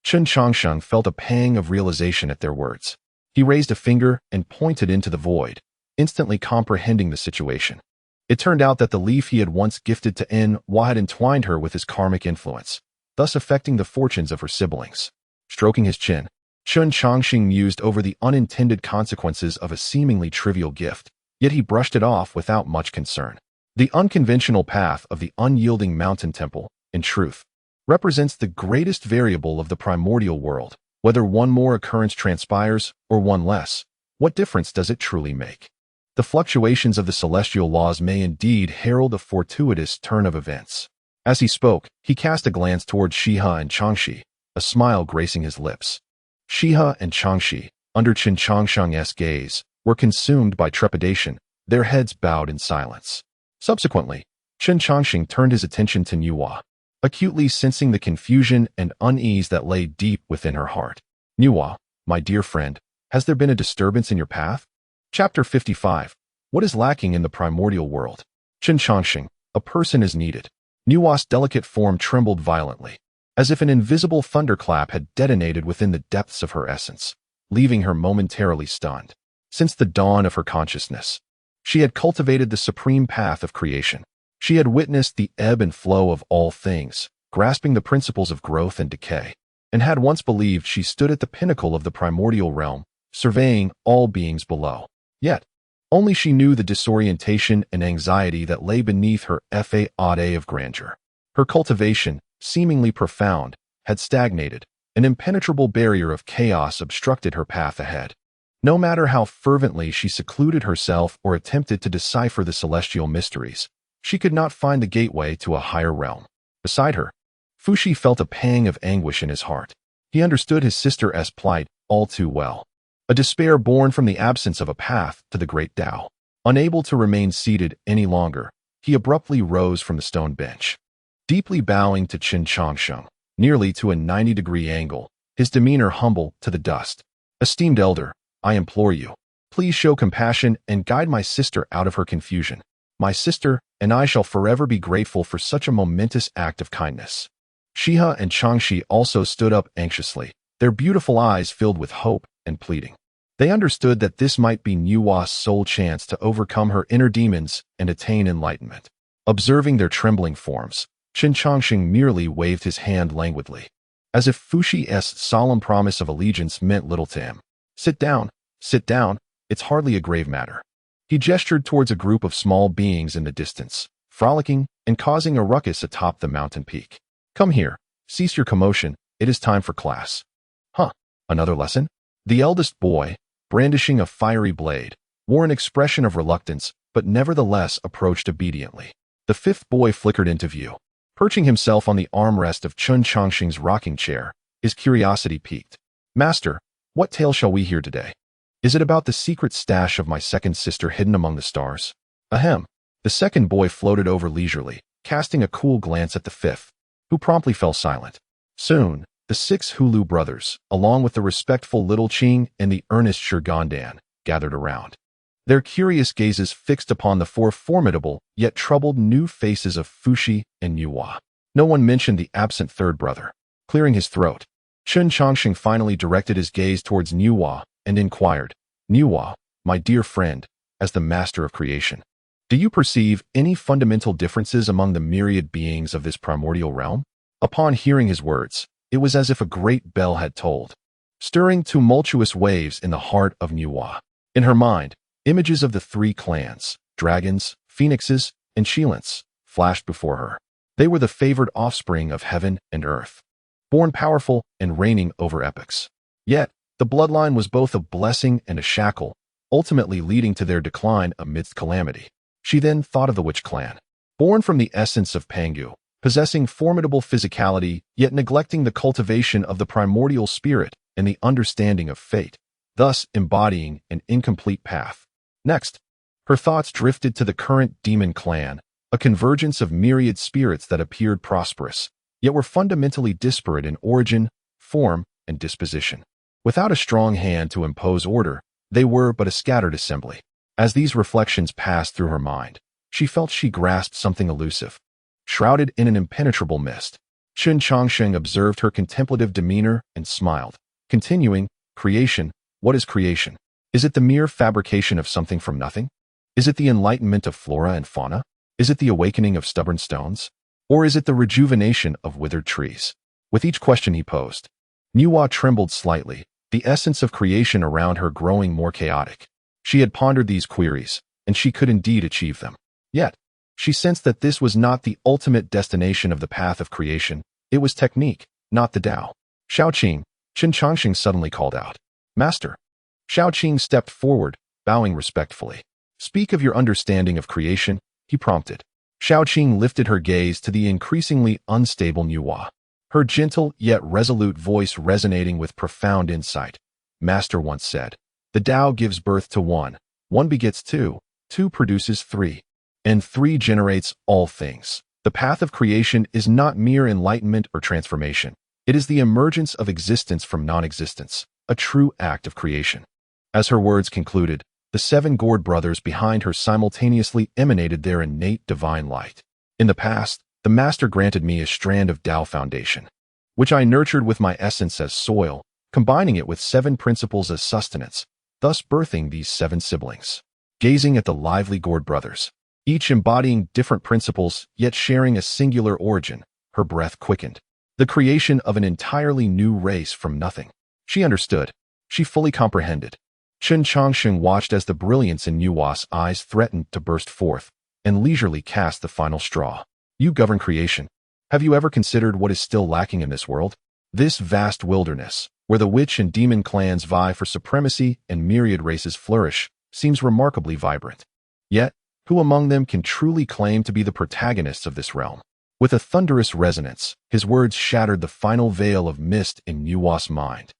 Chen Changsheng felt a pang of realization at their words. He raised a finger and pointed into the void, instantly comprehending the situation. It turned out that the leaf he had once gifted to Enhua had entwined her with his karmic influence, thus affecting the fortunes of her siblings. Stroking his chin, Chen Changsheng mused over the unintended consequences of a seemingly trivial gift, yet he brushed it off without much concern. The unconventional path of the unyielding mountain temple, in truth, represents the greatest variable of the primordial world. Whether one more occurrence transpires or one less, what difference does it truly make? The fluctuations of the celestial laws may indeed herald a fortuitous turn of events. As he spoke, he cast a glance toward Shiha and Changshi, a smile gracing his lips. Shiha and Changshi, under Chen Changsheng's gaze, were consumed by trepidation, their heads bowed in silence. Subsequently, Chen Changsheng turned his attention to Enhua, acutely sensing the confusion and unease that lay deep within her heart. Enhua, my dear friend, has there been a disturbance in your path? Chapter 55. What is lacking in the primordial world? Chen Changsheng, a person is needed. Enhua's delicate form trembled violently, as if an invisible thunderclap had detonated within the depths of her essence, leaving her momentarily stunned. Since the dawn of her consciousness, she had cultivated the supreme path of creation. She had witnessed the ebb and flow of all things, grasping the principles of growth and decay, and had once believed she stood at the pinnacle of the primordial realm, surveying all beings below. Yet, only she knew the disorientation and anxiety that lay beneath her facade of grandeur. Her cultivation, seemingly profound, had stagnated. An impenetrable barrier of chaos obstructed her path ahead. No matter how fervently she secluded herself or attempted to decipher the celestial mysteries, she could not find the gateway to a higher realm. Beside her, Fuxi felt a pang of anguish in his heart. He understood his sister's plight all too well. A despair born from the absence of a path to the great Tao. Unable to remain seated any longer, he abruptly rose from the stone bench. Deeply bowing to Chen Changsheng, nearly to a 90-degree angle, his demeanor humble to the dust. Esteemed elder, I implore you, please show compassion and guide my sister out of her confusion. My sister and I shall forever be grateful for such a momentous act of kindness. Shiha and Changshi also stood up anxiously, their beautiful eyes filled with hope and pleading. They understood that this might be Enhua's sole chance to overcome her inner demons and attain enlightenment. Observing their trembling forms, Chen Changsheng merely waved his hand languidly, as if Fuxi's solemn promise of allegiance meant little to him. Sit down, it's hardly a grave matter. He gestured towards a group of small beings in the distance, frolicking and causing a ruckus atop the mountain peak. Come here, cease your commotion, it is time for class. Another lesson? The eldest boy, brandishing a fiery blade, wore an expression of reluctance, but nevertheless approached obediently. The fifth boy flickered into view. Perching himself on the armrest of Chen Changsheng's rocking chair, his curiosity piqued. Master, what tale shall we hear today? Is it about the secret stash of my second sister hidden among the stars? Ahem. The second boy floated over leisurely, casting a cool glance at the fifth, who promptly fell silent. Soon, the 6 Hulu brothers, along with the respectful little Qing and the earnest Shirgandan, gathered around. Their curious gazes fixed upon the 4 formidable, yet troubled new faces of Fuxi and Enhua. No one mentioned the absent third brother. Clearing his throat, Chen Changsheng finally directed his gaze towards Enhua and inquired, Enhua, my dear friend, as the master of creation, do you perceive any fundamental differences among the myriad beings of this primordial realm? Upon hearing his words, it was as if a great bell had tolled, stirring tumultuous waves in the heart of Nuwa. In her mind, images of the three clans, dragons, phoenixes, and Shilants, flashed before her. They were the favored offspring of heaven and earth, born powerful and reigning over epochs. Yet, the bloodline was both a blessing and a shackle, ultimately leading to their decline amidst calamity. She then thought of the Witch clan, born from the essence of Pangu, possessing formidable physicality, yet neglecting the cultivation of the primordial spirit and the understanding of fate, thus embodying an incomplete path. Next, her thoughts drifted to the current demon clan, a convergence of myriad spirits that appeared prosperous, yet were fundamentally disparate in origin, form, and disposition. Without a strong hand to impose order, they were but a scattered assembly. As these reflections passed through her mind, she felt she grasped something elusive, shrouded in an impenetrable mist. Chen Changsheng observed her contemplative demeanor and smiled, continuing, "Creation, what is creation? Is it the mere fabrication of something from nothing? Is it the enlightenment of flora and fauna? Is it the awakening of stubborn stones? Or is it the rejuvenation of withered trees?" With each question he posed, Nuwa trembled slightly, the essence of creation around her growing more chaotic. She had pondered these queries, and she could indeed achieve them. Yet, she sensed that this was not the ultimate destination of the path of creation. It was technique, not the Tao. "Shaoqing," Chen Changsheng suddenly called out. "Master." Shaoqing stepped forward, bowing respectfully. "Speak of your understanding of creation," he prompted. Shaoqing lifted her gaze to the increasingly unstable Nuwa, her gentle yet resolute voice resonating with profound insight. "Master once said, the Tao gives birth to one, one begets two, two produces three, and three generates all things. The path of creation is not mere enlightenment or transformation. It is the emergence of existence from non-existence, a true act of creation." As her words concluded, the 7 gourd brothers behind her simultaneously emanated their innate divine light. "In the past, the Master granted me a strand of Tao foundation, which I nurtured with my essence as soil, combining it with 7 principles as sustenance, thus birthing these 7 siblings." Gazing at the lively gourd brothers, each embodying different principles yet sharing a singular origin, her breath quickened. The creation of an entirely new race from nothing. She understood. She fully comprehended. Chen Changsheng watched as the brilliance in Nuwa's eyes threatened to burst forth, and leisurely cast the final straw. "You govern creation. Have you ever considered what is still lacking in this world? This vast wilderness, where the witch and demon clans vie for supremacy and myriad races flourish, seems remarkably vibrant. Yet, who among them can truly claim to be the protagonists of this realm?" With a thunderous resonance, his words shattered the final veil of mist in Nuwa's mind.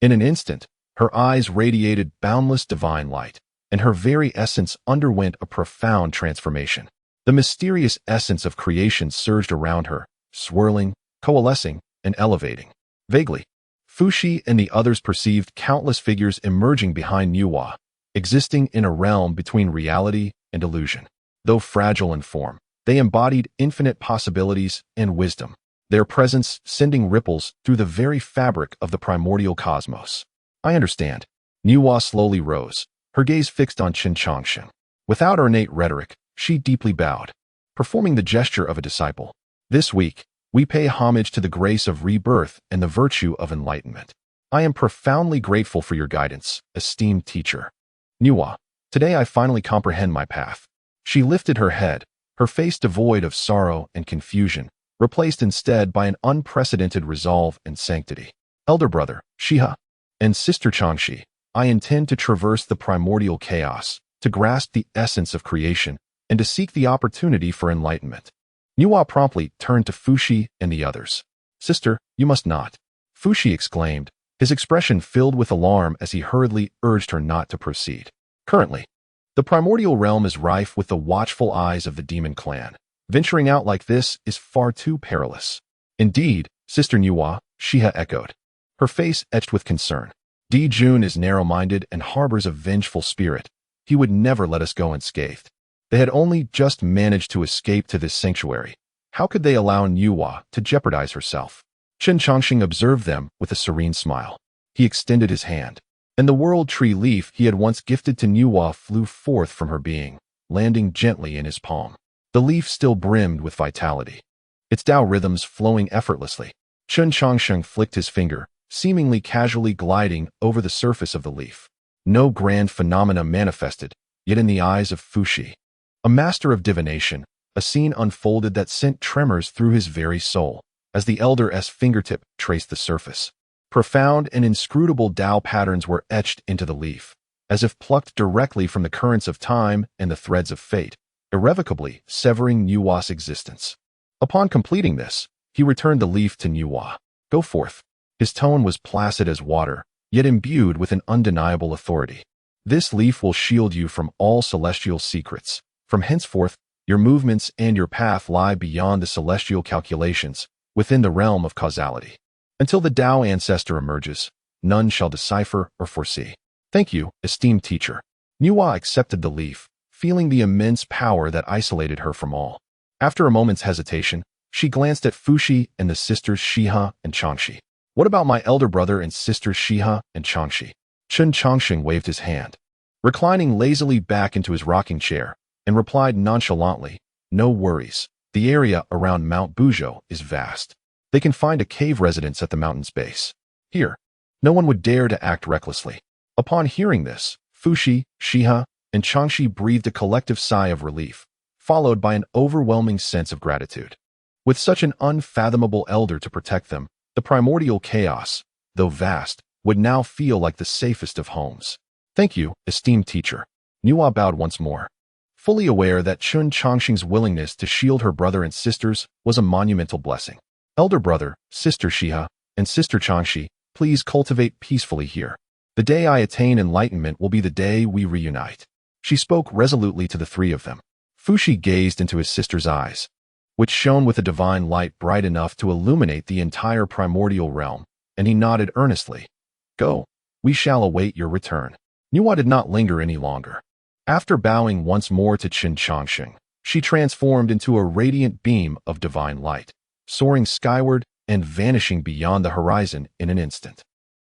In an instant, her eyes radiated boundless divine light, and her very essence underwent a profound transformation. The mysterious essence of creation surged around her, swirling, coalescing, and elevating. Vaguely, Fuxi and the others perceived countless figures emerging behind Nuwa, existing in a realm between reality and illusion. Though fragile in form, they embodied infinite possibilities and wisdom, their presence sending ripples through the very fabric of the primordial cosmos. "I understand." Nuwa slowly rose, her gaze fixed on Chen Changsheng. Without ornate rhetoric, she deeply bowed, performing the gesture of a disciple. "This week, we pay homage to the grace of rebirth and the virtue of enlightenment. I am profoundly grateful for your guidance, esteemed teacher. Nuwa, today I finally comprehend my path." She lifted her head, her face devoid of sorrow and confusion, replaced instead by an unprecedented resolve and sanctity. "Elder brother, Shiha, and sister Changxi, I intend to traverse the primordial chaos, to grasp the essence of creation, and to seek the opportunity for enlightenment." Nuwa promptly turned to Fuxi and the others. "Sister, you must not," Fuxi exclaimed, his expression filled with alarm as he hurriedly urged her not to proceed. "Currently, the primordial realm is rife with the watchful eyes of the demon clan. Venturing out like this is far too perilous." "Indeed, Sister Nuwa," Shiha echoed, her face etched with concern. "Di Jun is narrow-minded and harbors a vengeful spirit. He would never let us go unscathed. They had only just managed to escape to this sanctuary. How could they allow Nuwa to jeopardize herself?" Chen Changsheng observed them with a serene smile. He extended his hand, and the world tree leaf he had once gifted to Nuwa flew forth from her being, landing gently in his palm. The leaf still brimmed with vitality. its Tao rhythms flowing effortlessly. Chen Changsheng flicked his finger, seemingly casually gliding over the surface of the leaf. No grand phenomena manifested, yet in the eyes of Fuxi, a master of divination, a scene unfolded that sent tremors through his very soul, as the elder's fingertip traced the surface. Profound and inscrutable Tao patterns were etched into the leaf, as if plucked directly from the currents of time and the threads of fate, irrevocably severing Nuwa's existence. Upon completing this, he returned the leaf to Nuwa. Go forth. His tone was placid as water, yet imbued with an undeniable authority. This leaf will shield you from all celestial secrets. From henceforth, your movements and your path lie beyond the celestial calculations, within the realm of causality. Until the Tao ancestor emerges, none shall decipher or foresee. Thank you, esteemed teacher. Nuwa accepted the leaf, feeling the immense power that isolated her from all. After a moment's hesitation, she glanced at Fuxi and the sisters Shiha and Changxi. What about my elder brother and sisters Shiha and Changxi? Chen Changsheng waved his hand, reclining lazily back into his rocking chair, and replied nonchalantly, no worries. The area around Mount Buzhou is vast. They can find a cave residence at the mountain's base. Here, no one would dare to act recklessly. Upon hearing this, Fuxi, Shiha, and Changxi breathed a collective sigh of relief, followed by an overwhelming sense of gratitude. With such an unfathomable elder to protect them, the primordial chaos, though vast, would now feel like the safest of homes. Thank you, esteemed teacher. Nuwa bowed once more, fully aware that Chen Changsheng's willingness to shield her brother and sisters was a monumental blessing. Elder brother, sister Shiha, and sister Changxi, please cultivate peacefully here. The day I attain enlightenment will be the day we reunite. She spoke resolutely to the three of them. Fuxi gazed into his sister's eyes, which shone with a divine light bright enough to illuminate the entire primordial realm, and he nodded earnestly. Go, we shall await your return. Nuwa did not linger any longer. After bowing once more to Chen Changsheng, she transformed into a radiant beam of divine light, soaring skyward and vanishing beyond the horizon in an instant.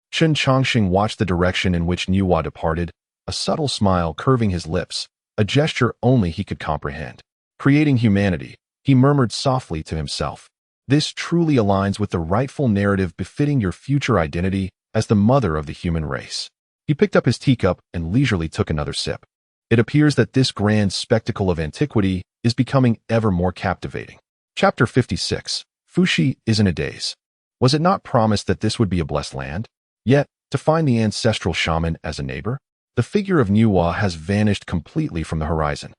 Chen Changsheng watched the direction in which Nuwa departed, a subtle smile curving his lips, a gesture only he could comprehend. Creating humanity, he murmured softly to himself. This truly aligns with the rightful narrative befitting your future identity as the mother of the human race. He picked up his teacup and leisurely took another sip. It appears that this grand spectacle of antiquity is becoming ever more captivating. Chapter 56. Fuxi is in a daze. Was it not promised that this would be a blessed land? Yet, to find the ancestral shaman as a neighbor? The figure of Nuwa has vanished completely from the horizon,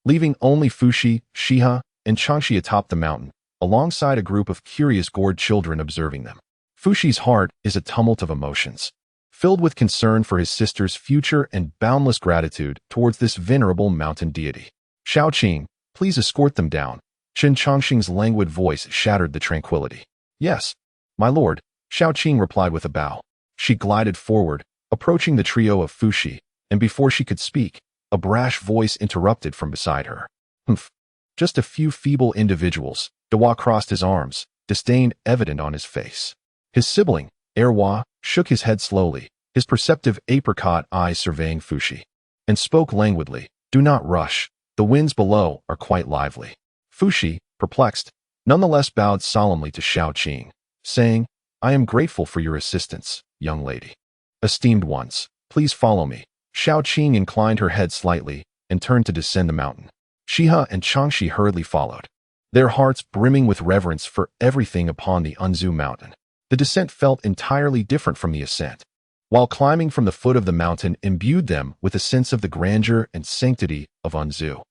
leaving only Fuxi, Shiha, and Changxi atop the mountain, alongside a group of curious gourd children observing them. Fuxi's heart is a tumult of emotions, filled with concern for his sister's future and boundless gratitude towards this venerable mountain deity. Xiaoqing, please escort them down. Chen Changsheng's languid voice shattered the tranquility. Yes, my lord, Xiaoqing replied with a bow. She glided forward, approaching the trio of Fuxi, and before she could speak, a brash voice interrupted from beside her. Humph. Just a few feeble individuals. Dewa crossed his arms, disdain evident on his face. His sibling, Erwa, shook his head slowly, his perceptive apricot eyes surveying Fuxi, and spoke languidly. Do not rush. The winds below are quite lively. Fuxi, perplexed, nonetheless bowed solemnly to Xiaoqing, saying, I am grateful for your assistance, young lady. Esteemed ones, please follow me. Xiaoqing inclined her head slightly and turned to descend the mountain. Shiha and Changxi hurriedly followed, their hearts brimming with reverence for everything upon the Buzhou Mountain. The descent felt entirely different from the ascent. While climbing from the foot of the mountain imbued them with a sense of the grandeur and sanctity of Buzhou.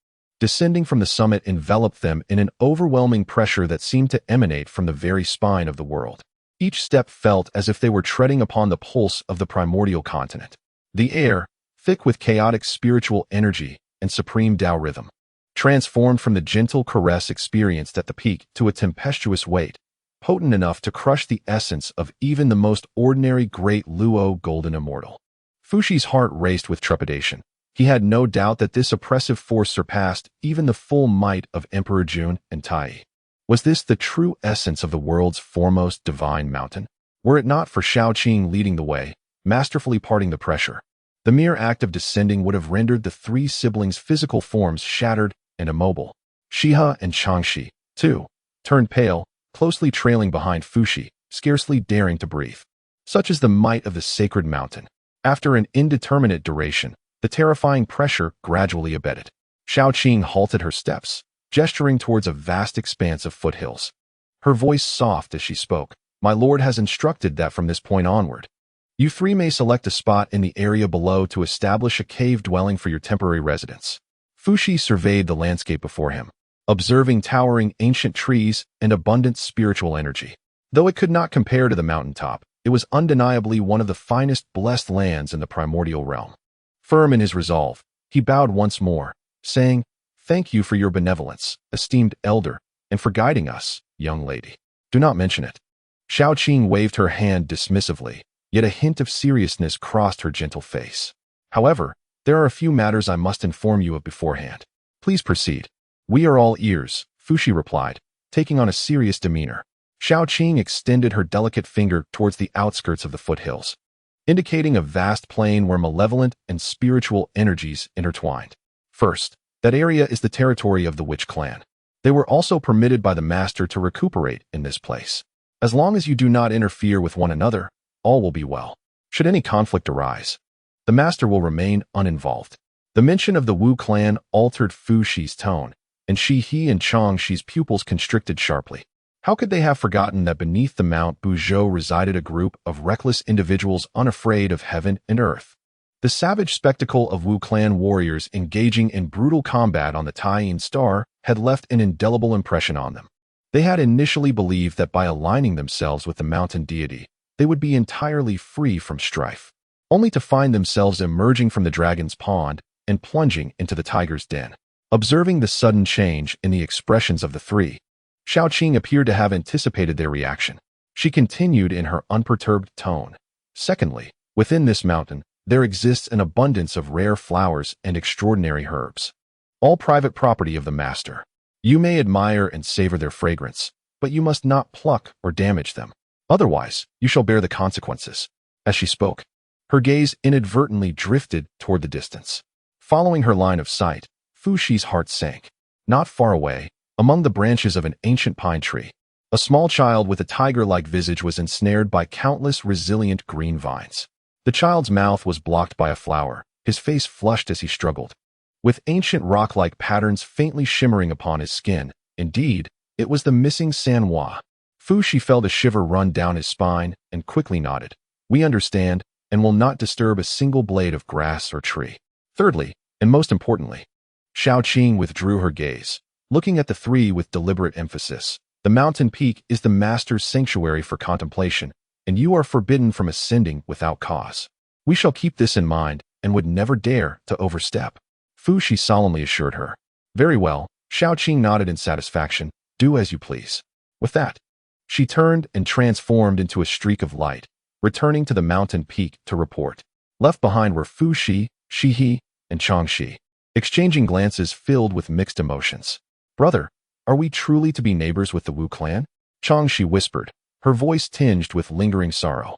Descending from the summit enveloped them in an overwhelming pressure that seemed to emanate from the very spine of the world. Each step felt as if they were treading upon the pulse of the primordial continent. The air, thick with chaotic spiritual energy and supreme Tao rhythm, transformed from the gentle caress experienced at the peak to a tempestuous weight, potent enough to crush the essence of even the most ordinary great Luo golden immortal. Fuxi's heart raced with trepidation. He had no doubt that this oppressive force surpassed even the full might of Emperor Jun and Tai. Was this the true essence of the world's foremost divine mountain? Were it not for Xiaoqing leading the way, masterfully parting the pressure, the mere act of descending would have rendered the three siblings' physical forms shattered and immobile. Shiha and Changxi, too, turned pale, closely trailing behind Fuxi, scarcely daring to breathe. Such is the might of the sacred mountain. After an indeterminate duration, the terrifying pressure gradually abated. Xiaoqing halted her steps, gesturing towards a vast expanse of foothills. Her voice soft as she spoke. My lord has instructed that from this point onward, you three may select a spot in the area below to establish a cave dwelling for your temporary residence. Fuxi surveyed the landscape before him, observing towering ancient trees and abundant spiritual energy. Though it could not compare to the mountaintop, it was undeniably one of the finest blessed lands in the primordial realm. Firm in his resolve, he bowed once more, saying, "Thank you for your benevolence, esteemed elder, and for guiding us, young lady. Do not mention it." Xiaoqing waved her hand dismissively, yet a hint of seriousness crossed her gentle face. "However, there are a few matters I must inform you of beforehand. Please proceed." "We are all ears," Fuxi replied, taking on a serious demeanor. Xiaoqing extended her delicate finger towards the outskirts of the foothills, indicating a vast plain where malevolent and spiritual energies intertwined. "First, that area is the territory of the witch clan. They were also permitted by the master to recuperate in this place. As long as you do not interfere with one another, all will be well. Should any conflict arise, the master will remain uninvolved." The mention of the Wu clan altered Fuxi's tone, and He and Changshi's pupils constricted sharply. How could they have forgotten that beneath the Mount Buzhou resided a group of reckless individuals unafraid of heaven and earth? The savage spectacle of Wu clan warriors engaging in brutal combat on the Taiyin Star had left an indelible impression on them. They had initially believed that by aligning themselves with the mountain deity, they would be entirely free from strife, only to find themselves emerging from the dragon's pond and plunging into the tiger's den. Observing the sudden change in the expressions of the three, Xiaoqing appeared to have anticipated their reaction. She continued in her unperturbed tone. "Secondly, within this mountain, there exists an abundance of rare flowers and extraordinary herbs, all private property of the master. You may admire and savor their fragrance, but you must not pluck or damage them. Otherwise, you shall bear the consequences." As she spoke, her gaze inadvertently drifted toward the distance. Following her line of sight, Fuxi's heart sank. Not far away, among the branches of an ancient pine tree, a small child with a tiger-like visage was ensnared by countless resilient green vines. The child's mouth was blocked by a flower, his face flushed as he struggled, with ancient rock-like patterns faintly shimmering upon his skin. Indeed, it was the missing Sanhua. Fuxi felt a shiver run down his spine and quickly nodded. "We understand, and will not disturb a single blade of grass or tree." Thirdly, and most importantly, Xiaoqing withdrew her gaze, looking at the three with deliberate emphasis. "The mountain peak is the master's sanctuary for contemplation, and you are forbidden from ascending without cause. We shall keep this in mind and would never dare to overstep." Fuxi solemnly assured her. "Very well." Xiaoqing nodded in satisfaction. "Do as you please." With that, she turned and transformed into a streak of light, returning to the mountain peak to report. Left behind were Fuxi, He, and Changshi, exchanging glances filled with mixed emotions. "Brother, are we truly to be neighbors with the Wu clan?" Changshi whispered, her voice tinged with lingering sorrow.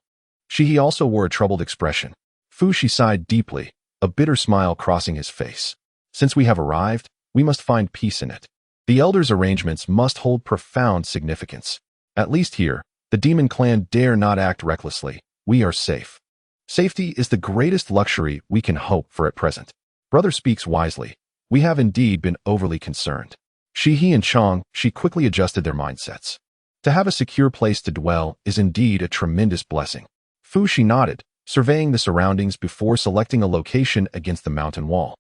He also wore a troubled expression. Fuxi sighed deeply, a bitter smile crossing his face. "Since we have arrived, we must find peace in it. The elders' arrangements must hold profound significance. At least here, the demon clan dare not act recklessly. We are safe. Safety is the greatest luxury we can hope for at present." "Brother speaks wisely. We have indeed been overly concerned." He and Changshi quickly adjusted their mindsets. To have a secure place to dwell is indeed a tremendous blessing. Fuxi nodded, surveying the surroundings before selecting a location against the mountain wall,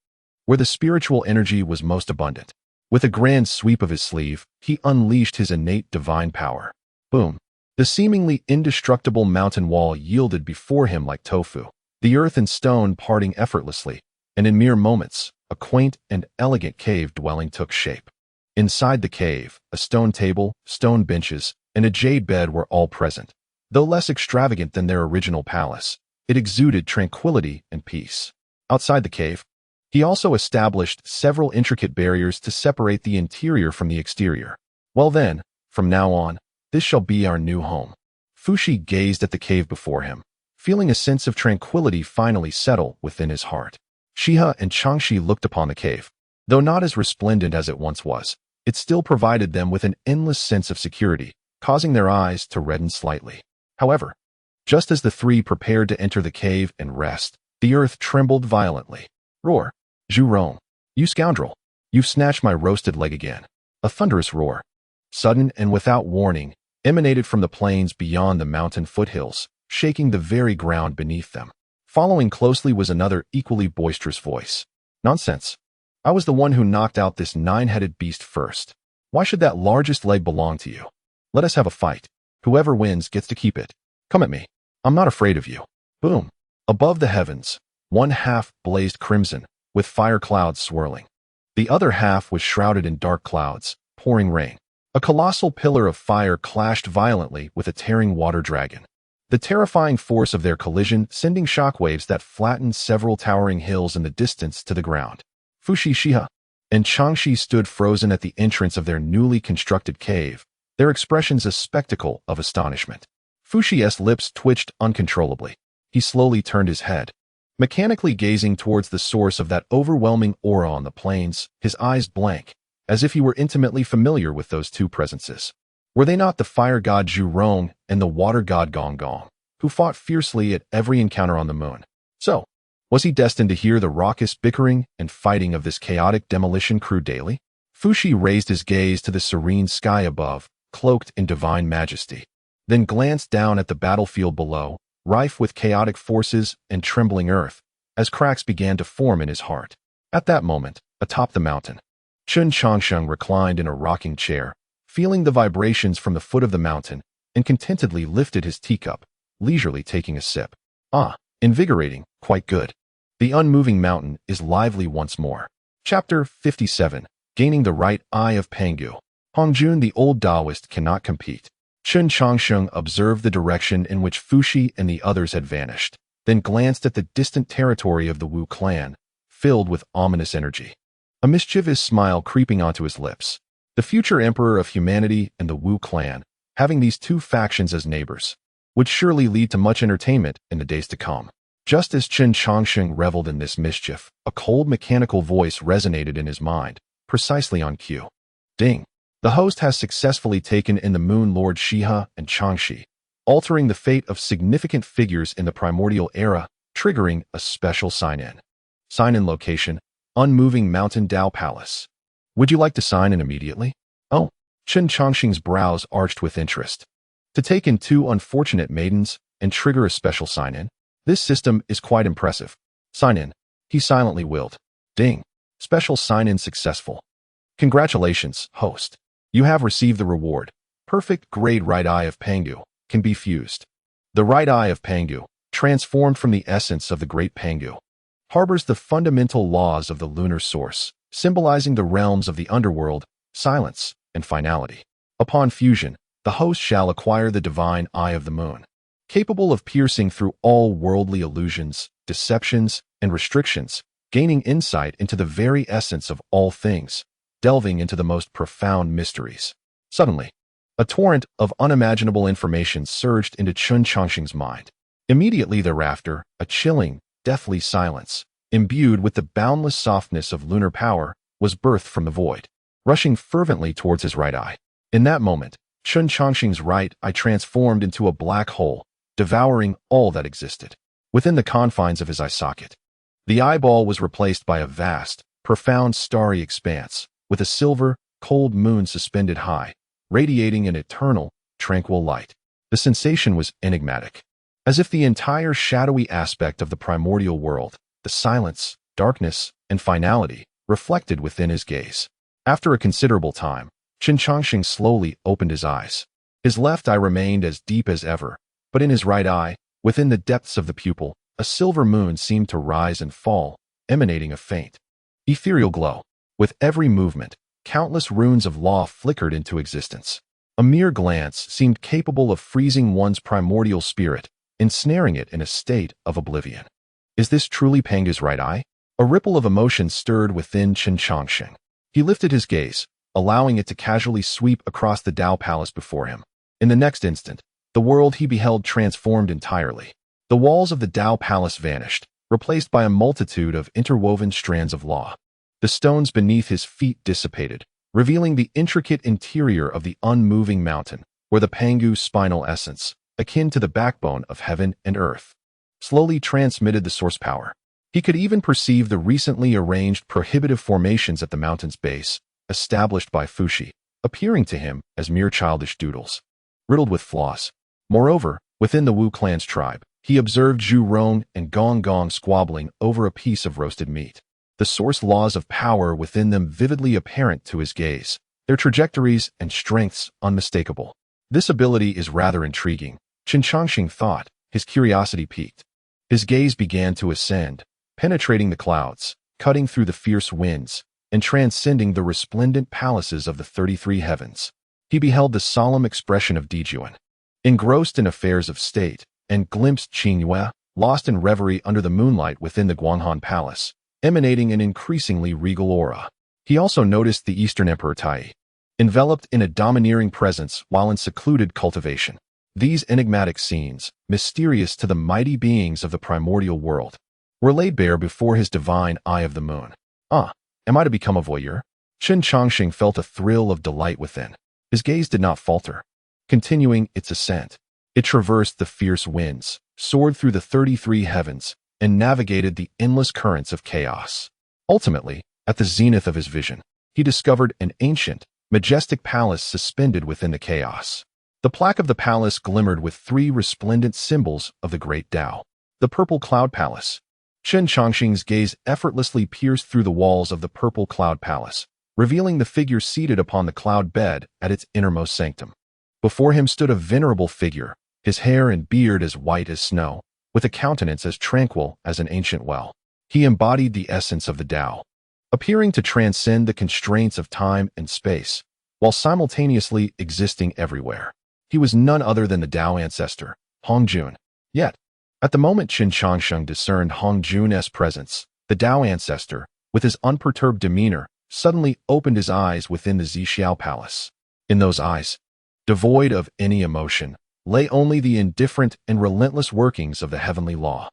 where the spiritual energy was most abundant. With a grand sweep of his sleeve, he unleashed his innate divine power. Boom! The seemingly indestructible mountain wall yielded before him like tofu, the earth and stone parting effortlessly, and in mere moments, a quaint and elegant cave dwelling took shape. Inside the cave, a stone table, stone benches, and a jade bed were all present. Though less extravagant than their original palace, it exuded tranquility and peace. Outside the cave, he also established several intricate barriers to separate the interior from the exterior. "Well then, from now on, this shall be our new home." Fuxi gazed at the cave before him, feeling a sense of tranquility finally settle within his heart. He and Changshi looked upon the cave. Though not as resplendent as it once was, it still provided them with an endless sense of security, causing their eyes to redden slightly. However, just as the three prepared to enter the cave and rest, the earth trembled violently. Roar! Zhu Rong, you scoundrel! You've snatched my roasted leg again. A thunderous roar, sudden and without warning, emanated from the plains beyond the mountain foothills, shaking the very ground beneath them. Following closely was another equally boisterous voice. Nonsense! I was the one who knocked out this nine-headed beast first. Why should that largest leg belong to you? Let us have a fight. Whoever wins gets to keep it. Come at me. I'm not afraid of you. Boom! Above the heavens, one half blazed crimson, with fire clouds swirling. The other half was shrouded in dark clouds, pouring rain. A colossal pillar of fire clashed violently with a tearing water dragon. The terrifying force of their collision sending shockwaves that flattened several towering hills in the distance to the ground. Fushi Shiha and Changshi stood frozen at the entrance of their newly constructed cave, their expressions a spectacle of astonishment. Fushi's lips twitched uncontrollably. He slowly turned his head, mechanically gazing towards the source of that overwhelming aura on the plains, his eyes blank, as if he were intimately familiar with those two presences. Were they not the fire god Zhu Rong and the water god Gong Gong, who fought fiercely at every encounter on the moon? So, was he destined to hear the raucous bickering and fighting of this chaotic demolition crew daily? Fushi raised his gaze to the serene sky above, cloaked in divine majesty, then glanced down at the battlefield below, rife with chaotic forces and trembling earth, as cracks began to form in his heart. At that moment, atop the mountain, Chen Changsheng reclined in a rocking chair, feeling the vibrations from the foot of the mountain, and contentedly lifted his teacup, leisurely taking a sip. Ah, invigorating, quite good. The unmoving mountain is lively once more. Chapter 57, Gaining the Right Eye of Pangu. Hongjun the old Taoist cannot compete. Chen Changsheng observed the direction in which Fushi and the others had vanished, then glanced at the distant territory of the Wu clan, filled with ominous energy. A mischievous smile creeping onto his lips. The future emperor of humanity and the Wu clan, having these two factions as neighbors, would surely lead to much entertainment in the days to come. Just as Chen Changsheng reveled in this mischief, a cold mechanical voice resonated in his mind, precisely on cue. Ding! The host has successfully taken in the Moon Lord Shiha and Changshi, altering the fate of significant figures in the primordial era, triggering a special sign-in. Sign-in location, Unmoving Mountain Dao Palace. Would you like to sign in immediately? Oh, Chen Changsheng's brows arched with interest. To take in two unfortunate maidens and trigger a special sign-in? This system is quite impressive. Sign in, he silently willed. Ding. Special sign-in successful. Congratulations, host. You have received the reward. Perfect grade right eye of Pangu can be fused. The right eye of Pangu, transformed from the essence of the great Pangu, harbors the fundamental laws of the lunar source, symbolizing the realms of the underworld, silence, and finality. Upon fusion, the host shall acquire the divine eye of the moon, capable of piercing through all worldly illusions, deceptions, and restrictions, gaining insight into the very essence of all things, delving into the most profound mysteries. Suddenly, a torrent of unimaginable information surged into Chen Changsheng's mind. Immediately thereafter, a chilling, deathly silence, imbued with the boundless softness of lunar power, was birthed from the void, rushing fervently towards his right eye. In that moment, Chen Changsheng's right eye transformed into a black hole, devouring all that existed. Within the confines of his eye socket, the eyeball was replaced by a vast, profound starry expanse, with a silver, cold moon suspended high, radiating an eternal, tranquil light. The sensation was enigmatic, as if the entire shadowy aspect of the primordial world, the silence, darkness, and finality, reflected within his gaze. After a considerable time, Chen Changsheng slowly opened his eyes. His left eye remained as deep as ever, but in his right eye, within the depths of the pupil, a silver moon seemed to rise and fall, emanating a faint, ethereal glow. With every movement, countless runes of law flickered into existence. A mere glance seemed capable of freezing one's primordial spirit, ensnaring it in a state of oblivion. Is this truly Pangu's right eye? A ripple of emotion stirred within Chen Changsheng. He lifted his gaze, allowing it to casually sweep across the Dao Palace before him. In the next instant, the world he beheld transformed entirely. The walls of the Dao Palace vanished, replaced by a multitude of interwoven strands of law. The stones beneath his feet dissipated, revealing the intricate interior of the unmoving mountain, where the Pangu spinal essence, akin to the backbone of heaven and earth, slowly transmitted the source power. He could even perceive the recently arranged prohibitive formations at the mountain's base, established by Fuxi, appearing to him as mere childish doodles, riddled with flaws. Moreover, within the Wu clan's tribe, he observed Zhu Rong and Gong Gong squabbling over a piece of roasted meat, the source laws of power within them vividly apparent to his gaze, their trajectories and strengths unmistakable. This ability is rather intriguing, Chen Changsheng thought, his curiosity piqued. His gaze began to ascend, penetrating the clouds, cutting through the fierce winds, and transcending the resplendent palaces of the 33 heavens. He beheld the solemn expression of Dijuan, engrossed in affairs of state, and glimpsed Qingyue, lost in reverie under the moonlight within the Guanghan Palace, emanating an increasingly regal aura. He also noticed the Eastern Emperor Tai, enveloped in a domineering presence while in secluded cultivation. These enigmatic scenes, mysterious to the mighty beings of the primordial world, were laid bare before his divine eye of the moon. Am I to become a voyeur? Chen Changsheng felt a thrill of delight within. His gaze did not falter. Continuing its ascent, it traversed the fierce winds, soared through the 33 heavens, and navigated the endless currents of chaos. Ultimately, at the zenith of his vision, he discovered an ancient, majestic palace suspended within the chaos. The plaque of the palace glimmered with 3 resplendent symbols of the great Tao. The Purple Cloud Palace. Chen Changsheng's gaze effortlessly pierced through the walls of the Purple Cloud Palace, revealing the figure seated upon the cloud bed at its innermost sanctum. Before him stood a venerable figure, his hair and beard as white as snow, with a countenance as tranquil as an ancient well. He embodied the essence of the Tao, appearing to transcend the constraints of time and space, while simultaneously existing everywhere. He was none other than the Tao ancestor, Hongjun. Yet, at the moment Chen Changsheng discerned Hongjun's presence, the Tao ancestor, with his unperturbed demeanor, suddenly opened his eyes within the Zixiao Palace. In those eyes, devoid of any emotion, lay only the indifferent and relentless workings of the heavenly law.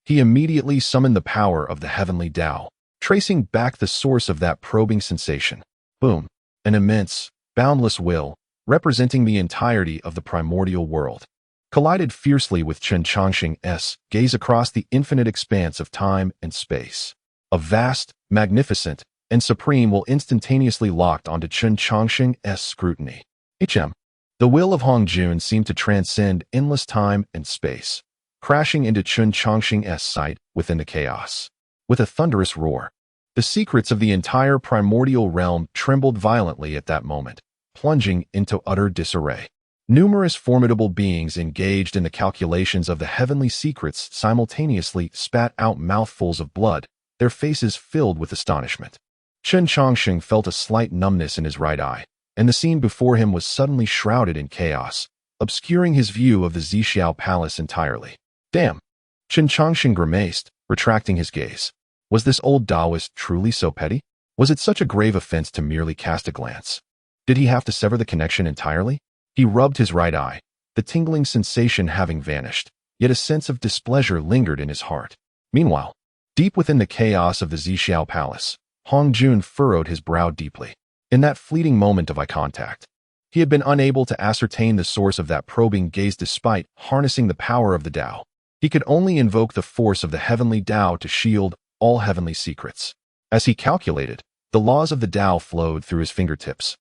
He immediately summoned the power of the heavenly Tao, tracing back the source of that probing sensation. Boom! An immense, boundless will, representing the entirety of the primordial world, collided fiercely with Chen Changsheng's gaze across the infinite expanse of time and space. A vast, magnificent, and supreme will instantaneously locked onto Chen Changsheng's scrutiny. The will of Hongjun seemed to transcend endless time and space, crashing into Chen Changsheng's sight within the chaos. With a thunderous roar, the secrets of the entire primordial realm trembled violently at that moment, plunging into utter disarray. Numerous formidable beings engaged in the calculations of the heavenly secrets simultaneously spat out mouthfuls of blood, their faces filled with astonishment. Chen Changsheng felt a slight numbness in his right eye, and the scene before him was suddenly shrouded in chaos, obscuring his view of the Zixiao Palace entirely. Damn! Chen Changsheng grimaced, retracting his gaze. Was this old Taoist truly so petty? Was it such a grave offense to merely cast a glance? Did he have to sever the connection entirely? He rubbed his right eye, the tingling sensation having vanished, yet a sense of displeasure lingered in his heart. Meanwhile, deep within the chaos of the Zixiao Palace, Hongjun furrowed his brow deeply. In that fleeting moment of eye contact, he had been unable to ascertain the source of that probing gaze despite harnessing the power of the Tao. He could only invoke the force of the heavenly Tao to shield all heavenly secrets. As he calculated, the laws of the Tao flowed through his fingertips,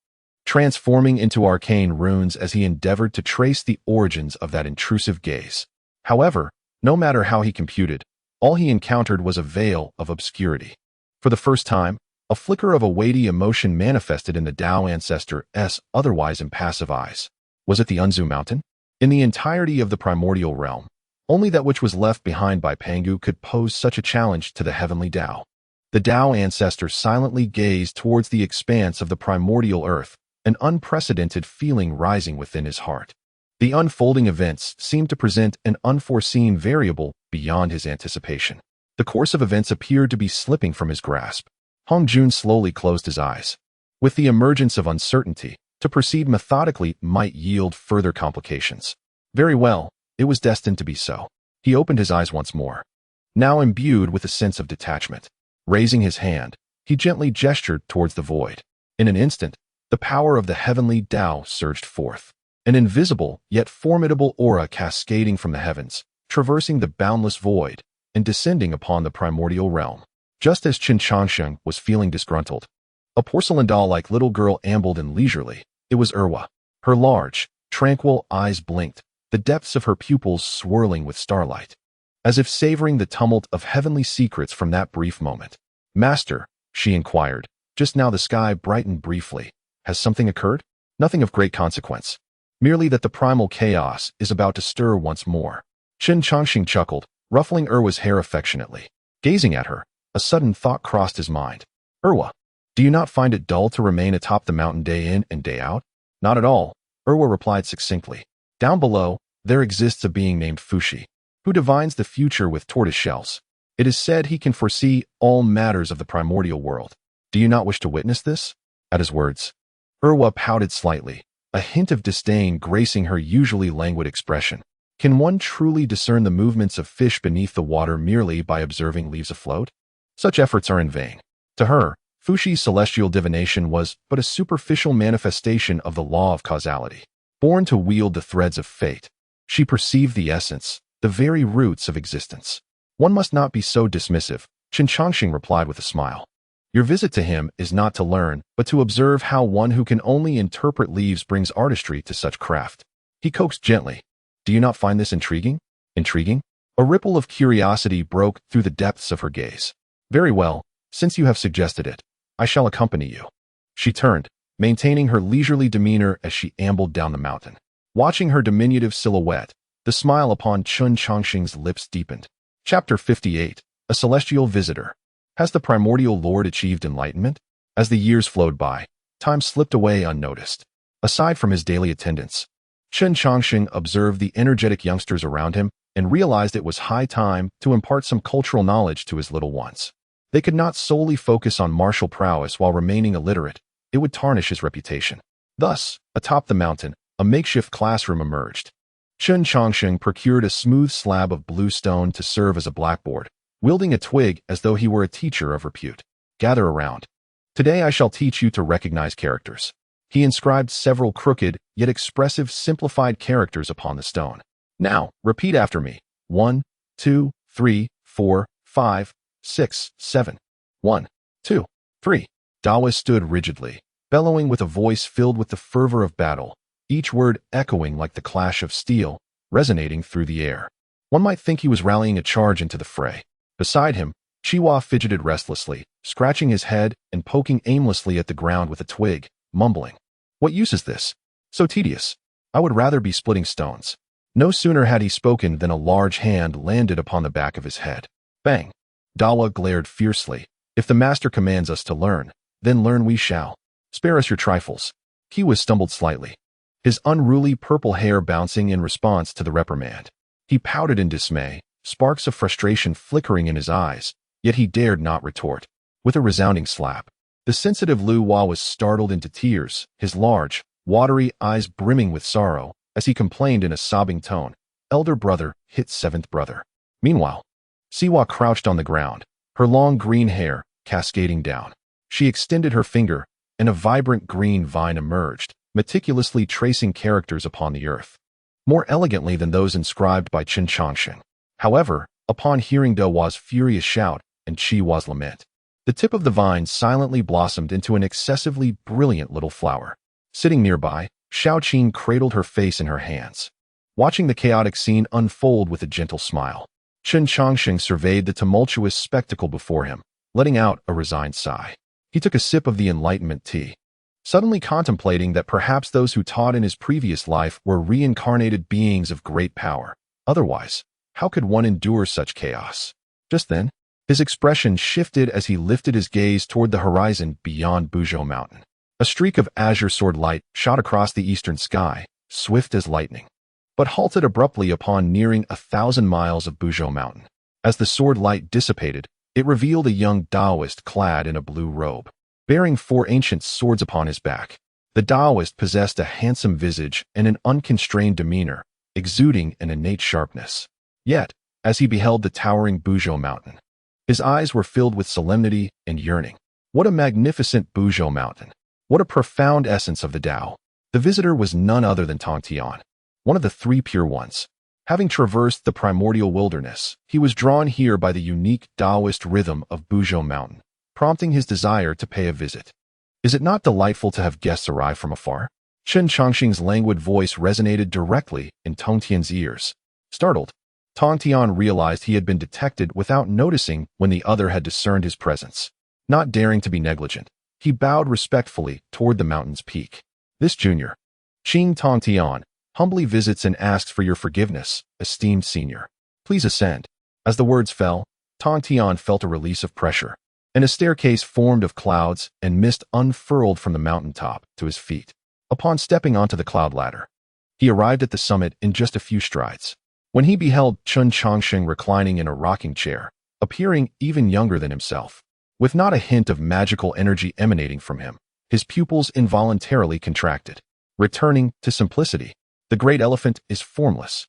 transforming into arcane runes as he endeavored to trace the origins of that intrusive gaze. However, no matter how he computed, all he encountered was a veil of obscurity. For the first time, a flicker of a weighty emotion manifested in the Tao ancestor's otherwise impassive eyes. Was it the Buzhou Mountain? In the entirety of the primordial realm, only that which was left behind by Pangu could pose such a challenge to the heavenly Tao. The Tao ancestor silently gazed towards the expanse of the primordial earth, an unprecedented feeling rising within his heart. The unfolding events seemed to present an unforeseen variable beyond his anticipation. The course of events appeared to be slipping from his grasp. Hongjun slowly closed his eyes. With the emergence of uncertainty, to proceed methodically might yield further complications. Very well, it was destined to be so. He opened his eyes once more, now imbued with a sense of detachment. Raising his hand, he gently gestured towards the void. In an instant, the power of the heavenly Tao surged forth, an invisible yet formidable aura cascading from the heavens, traversing the boundless void and descending upon the primordial realm. Just as Chen Changsheng was feeling disgruntled, a porcelain doll-like little girl ambled in leisurely. It was Erwa. Her large, tranquil eyes blinked, the depths of her pupils swirling with starlight, as if savoring the tumult of heavenly secrets from that brief moment. "Master," she inquired, just now the sky brightened briefly. "Has something occurred?" "Nothing of great consequence. Merely that the primal chaos is about to stir once more." Chen Changsheng chuckled, ruffling Erwa's hair affectionately. Gazing at her, a sudden thought crossed his mind. "Erwa, do you not find it dull to remain atop the mountain day in and day out?" "Not at all," Erwa replied succinctly. "Down below, there exists a being named Fuxi, who divines the future with tortoise shells. It is said he can foresee all matters of the primordial world. Do you not wish to witness this?" At his words, Erwa pouted slightly, a hint of disdain gracing her usually languid expression. Can one truly discern the movements of fish beneath the water merely by observing leaves afloat? Such efforts are in vain. To her, Fuxi's celestial divination was but a superficial manifestation of the law of causality. Born to wield the threads of fate, she perceived the essence, the very roots of existence. "One must not be so dismissive," Chen Changsheng replied with a smile. "Your visit to him is not to learn, but to observe how one who can only interpret leaves brings artistry to such craft." He coaxed gently. "Do you not find this intriguing?" "Intriguing?" A ripple of curiosity broke through the depths of her gaze. "Very well, since you have suggested it, I shall accompany you." She turned, maintaining her leisurely demeanor as she ambled down the mountain. Watching her diminutive silhouette, the smile upon Chen Changsheng's lips deepened. Chapter 58. A Celestial Visitor. Has the primordial lord achieved enlightenment? As the years flowed by, time slipped away unnoticed. Aside from his daily attendance, Chen Changsheng observed the energetic youngsters around him and realized it was high time to impart some cultural knowledge to his little ones. They could not solely focus on martial prowess while remaining illiterate. It would tarnish his reputation. Thus, atop the mountain, a makeshift classroom emerged. Chen Changsheng procured a smooth slab of blue stone to serve as a blackboard, wielding a twig as though he were a teacher of repute. "Gather around. Today I shall teach you to recognize characters." He inscribed several crooked, yet expressive simplified characters upon the stone. "Now, repeat after me. 1, 2, 3, 4, 5, 6, 7. 1, 2, 3. Dawa stood rigidly, bellowing with a voice filled with the fervor of battle, each word echoing like the clash of steel, resonating through the air. One might think he was rallying a charge into the fray. Beside him, Chihuahua fidgeted restlessly, scratching his head and poking aimlessly at the ground with a twig, mumbling. "What use is this? So tedious. I would rather be splitting stones." No sooner had he spoken than a large hand landed upon the back of his head. Bang! Dawa glared fiercely. "If the master commands us to learn, then learn we shall. Spare us your trifles." Kiwa stumbled slightly, his unruly purple hair bouncing in response to the reprimand. He pouted in dismay, sparks of frustration flickering in his eyes, yet he dared not retort. With a resounding slap, the sensitive Lu Hua was startled into tears, his large, watery eyes brimming with sorrow, as he complained in a sobbing tone, "Elder brother hit seventh brother." Meanwhile, Siwa crouched on the ground, her long green hair cascading down. She extended her finger, and a vibrant green vine emerged, meticulously tracing characters upon the earth, more elegantly than those inscribed by Chen Changsheng. However, upon hearing Dawa's furious shout and Chihuahua's lament, the tip of the vine silently blossomed into an excessively brilliant little flower. Sitting nearby, Xiaoqin cradled her face in her hands, watching the chaotic scene unfold with a gentle smile. Chen Changsheng surveyed the tumultuous spectacle before him, letting out a resigned sigh. He took a sip of the enlightenment tea, suddenly contemplating that perhaps those who taught in his previous life were reincarnated beings of great power. Otherwise, how could one endure such chaos? Just then, his expression shifted as he lifted his gaze toward the horizon beyond Buzhou Mountain. A streak of azure sword light shot across the eastern sky, swift as lightning, but halted abruptly upon nearing 1,000 miles of Buzhou Mountain. As the sword light dissipated, it revealed a young Taoist clad in a blue robe, bearing 4 ancient swords upon his back. The Taoist possessed a handsome visage and an unconstrained demeanor, exuding an innate sharpness. Yet, as he beheld the towering Buzhou Mountain, his eyes were filled with solemnity and yearning. What a magnificent Buzhou Mountain! What a profound essence of the Tao. The visitor was none other than Tong Tian, one of the three pure ones. Having traversed the primordial wilderness, he was drawn here by the unique Taoist rhythm of Buzhou Mountain, prompting his desire to pay a visit. Is it not delightful to have guests arrive from afar? Chen Changsheng's languid voice resonated directly in Tong Tian's ears. Startled, Tong Tian realized he had been detected without noticing when the other had discerned his presence. Not daring to be negligent, he bowed respectfully toward the mountain's peak. This junior, Qing Tong Tian, humbly visits and asks for your forgiveness, esteemed senior. Please ascend. As the words fell, Tong Tian felt a release of pressure, and a staircase formed of clouds and mist unfurled from the mountaintop to his feet. Upon stepping onto the cloud ladder, he arrived at the summit in just a few strides. When he beheld Chen Changsheng reclining in a rocking chair, appearing even younger than himself, with not a hint of magical energy emanating from him, his pupils involuntarily contracted. Returning to simplicity, the great elephant is formless.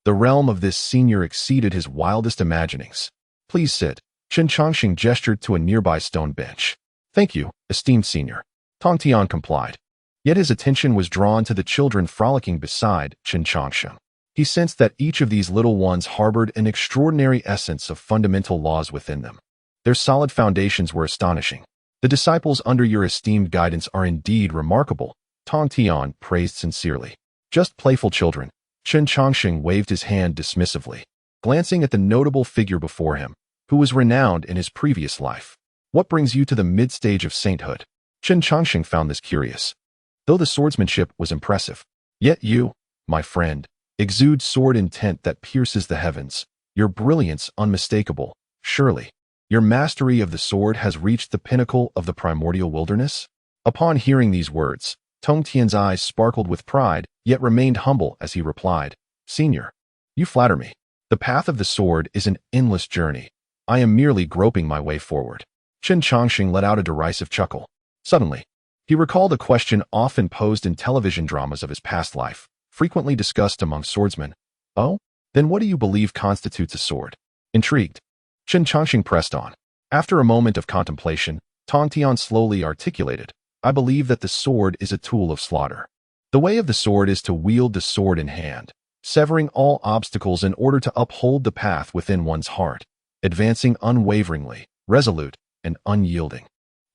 The realm of this senior exceeded his wildest imaginings. Please sit. Chen Changsheng gestured to a nearby stone bench. Thank you, esteemed senior. Tong Tian complied. Yet his attention was drawn to the children frolicking beside Chen Changsheng. He sensed that each of these little ones harbored an extraordinary essence of fundamental laws within them. Their solid foundations were astonishing. The disciples under your esteemed guidance are indeed remarkable, Tong Tian praised sincerely. Just playful children. Chen Changsheng waved his hand dismissively, glancing at the notable figure before him, who was renowned in his previous life. What brings you to the mid-stage of sainthood? Chen Changsheng found this curious. Though the swordsmanship was impressive, yet you, my friend, exude sword intent that pierces the heavens, your brilliance unmistakable, surely. Your mastery of the sword has reached the pinnacle of the primordial wilderness? Upon hearing these words, Tong Tian's eyes sparkled with pride, yet remained humble as he replied, Senior, you flatter me. The path of the sword is an endless journey. I am merely groping my way forward. Chen Changsheng let out a derisive chuckle. Suddenly, he recalled a question often posed in television dramas of his past life, frequently discussed among swordsmen. Oh? Then what do you believe constitutes a sword? Intrigued, Chen Changsheng pressed on. After a moment of contemplation, Tong Tian slowly articulated, I believe that the sword is a tool of slaughter. The way of the sword is to wield the sword in hand, severing all obstacles in order to uphold the path within one's heart, advancing unwaveringly, resolute, and unyielding.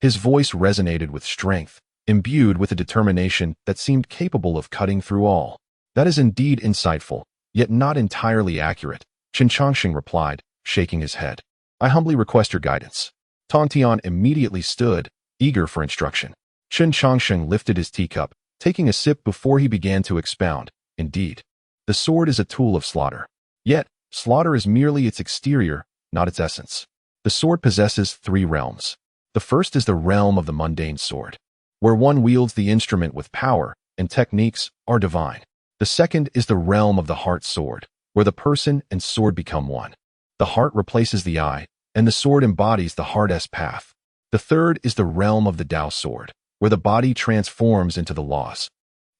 His voice resonated with strength, imbued with a determination that seemed capable of cutting through all. That is indeed insightful, yet not entirely accurate, Chen Changsheng replied, shaking his head. I humbly request your guidance. Tong Tian immediately stood, eager for instruction. Chen Changsheng lifted his teacup, taking a sip before he began to expound. Indeed, the sword is a tool of slaughter. Yet, slaughter is merely its exterior, not its essence. The sword possesses three realms. The first is the realm of the mundane sword, where one wields the instrument with power and techniques are divine. The second is the realm of the heart sword, where the person and sword become one. The heart replaces the eye, and the sword embodies the heart's path. The third is the realm of the Tao sword, where the body transforms into the laws.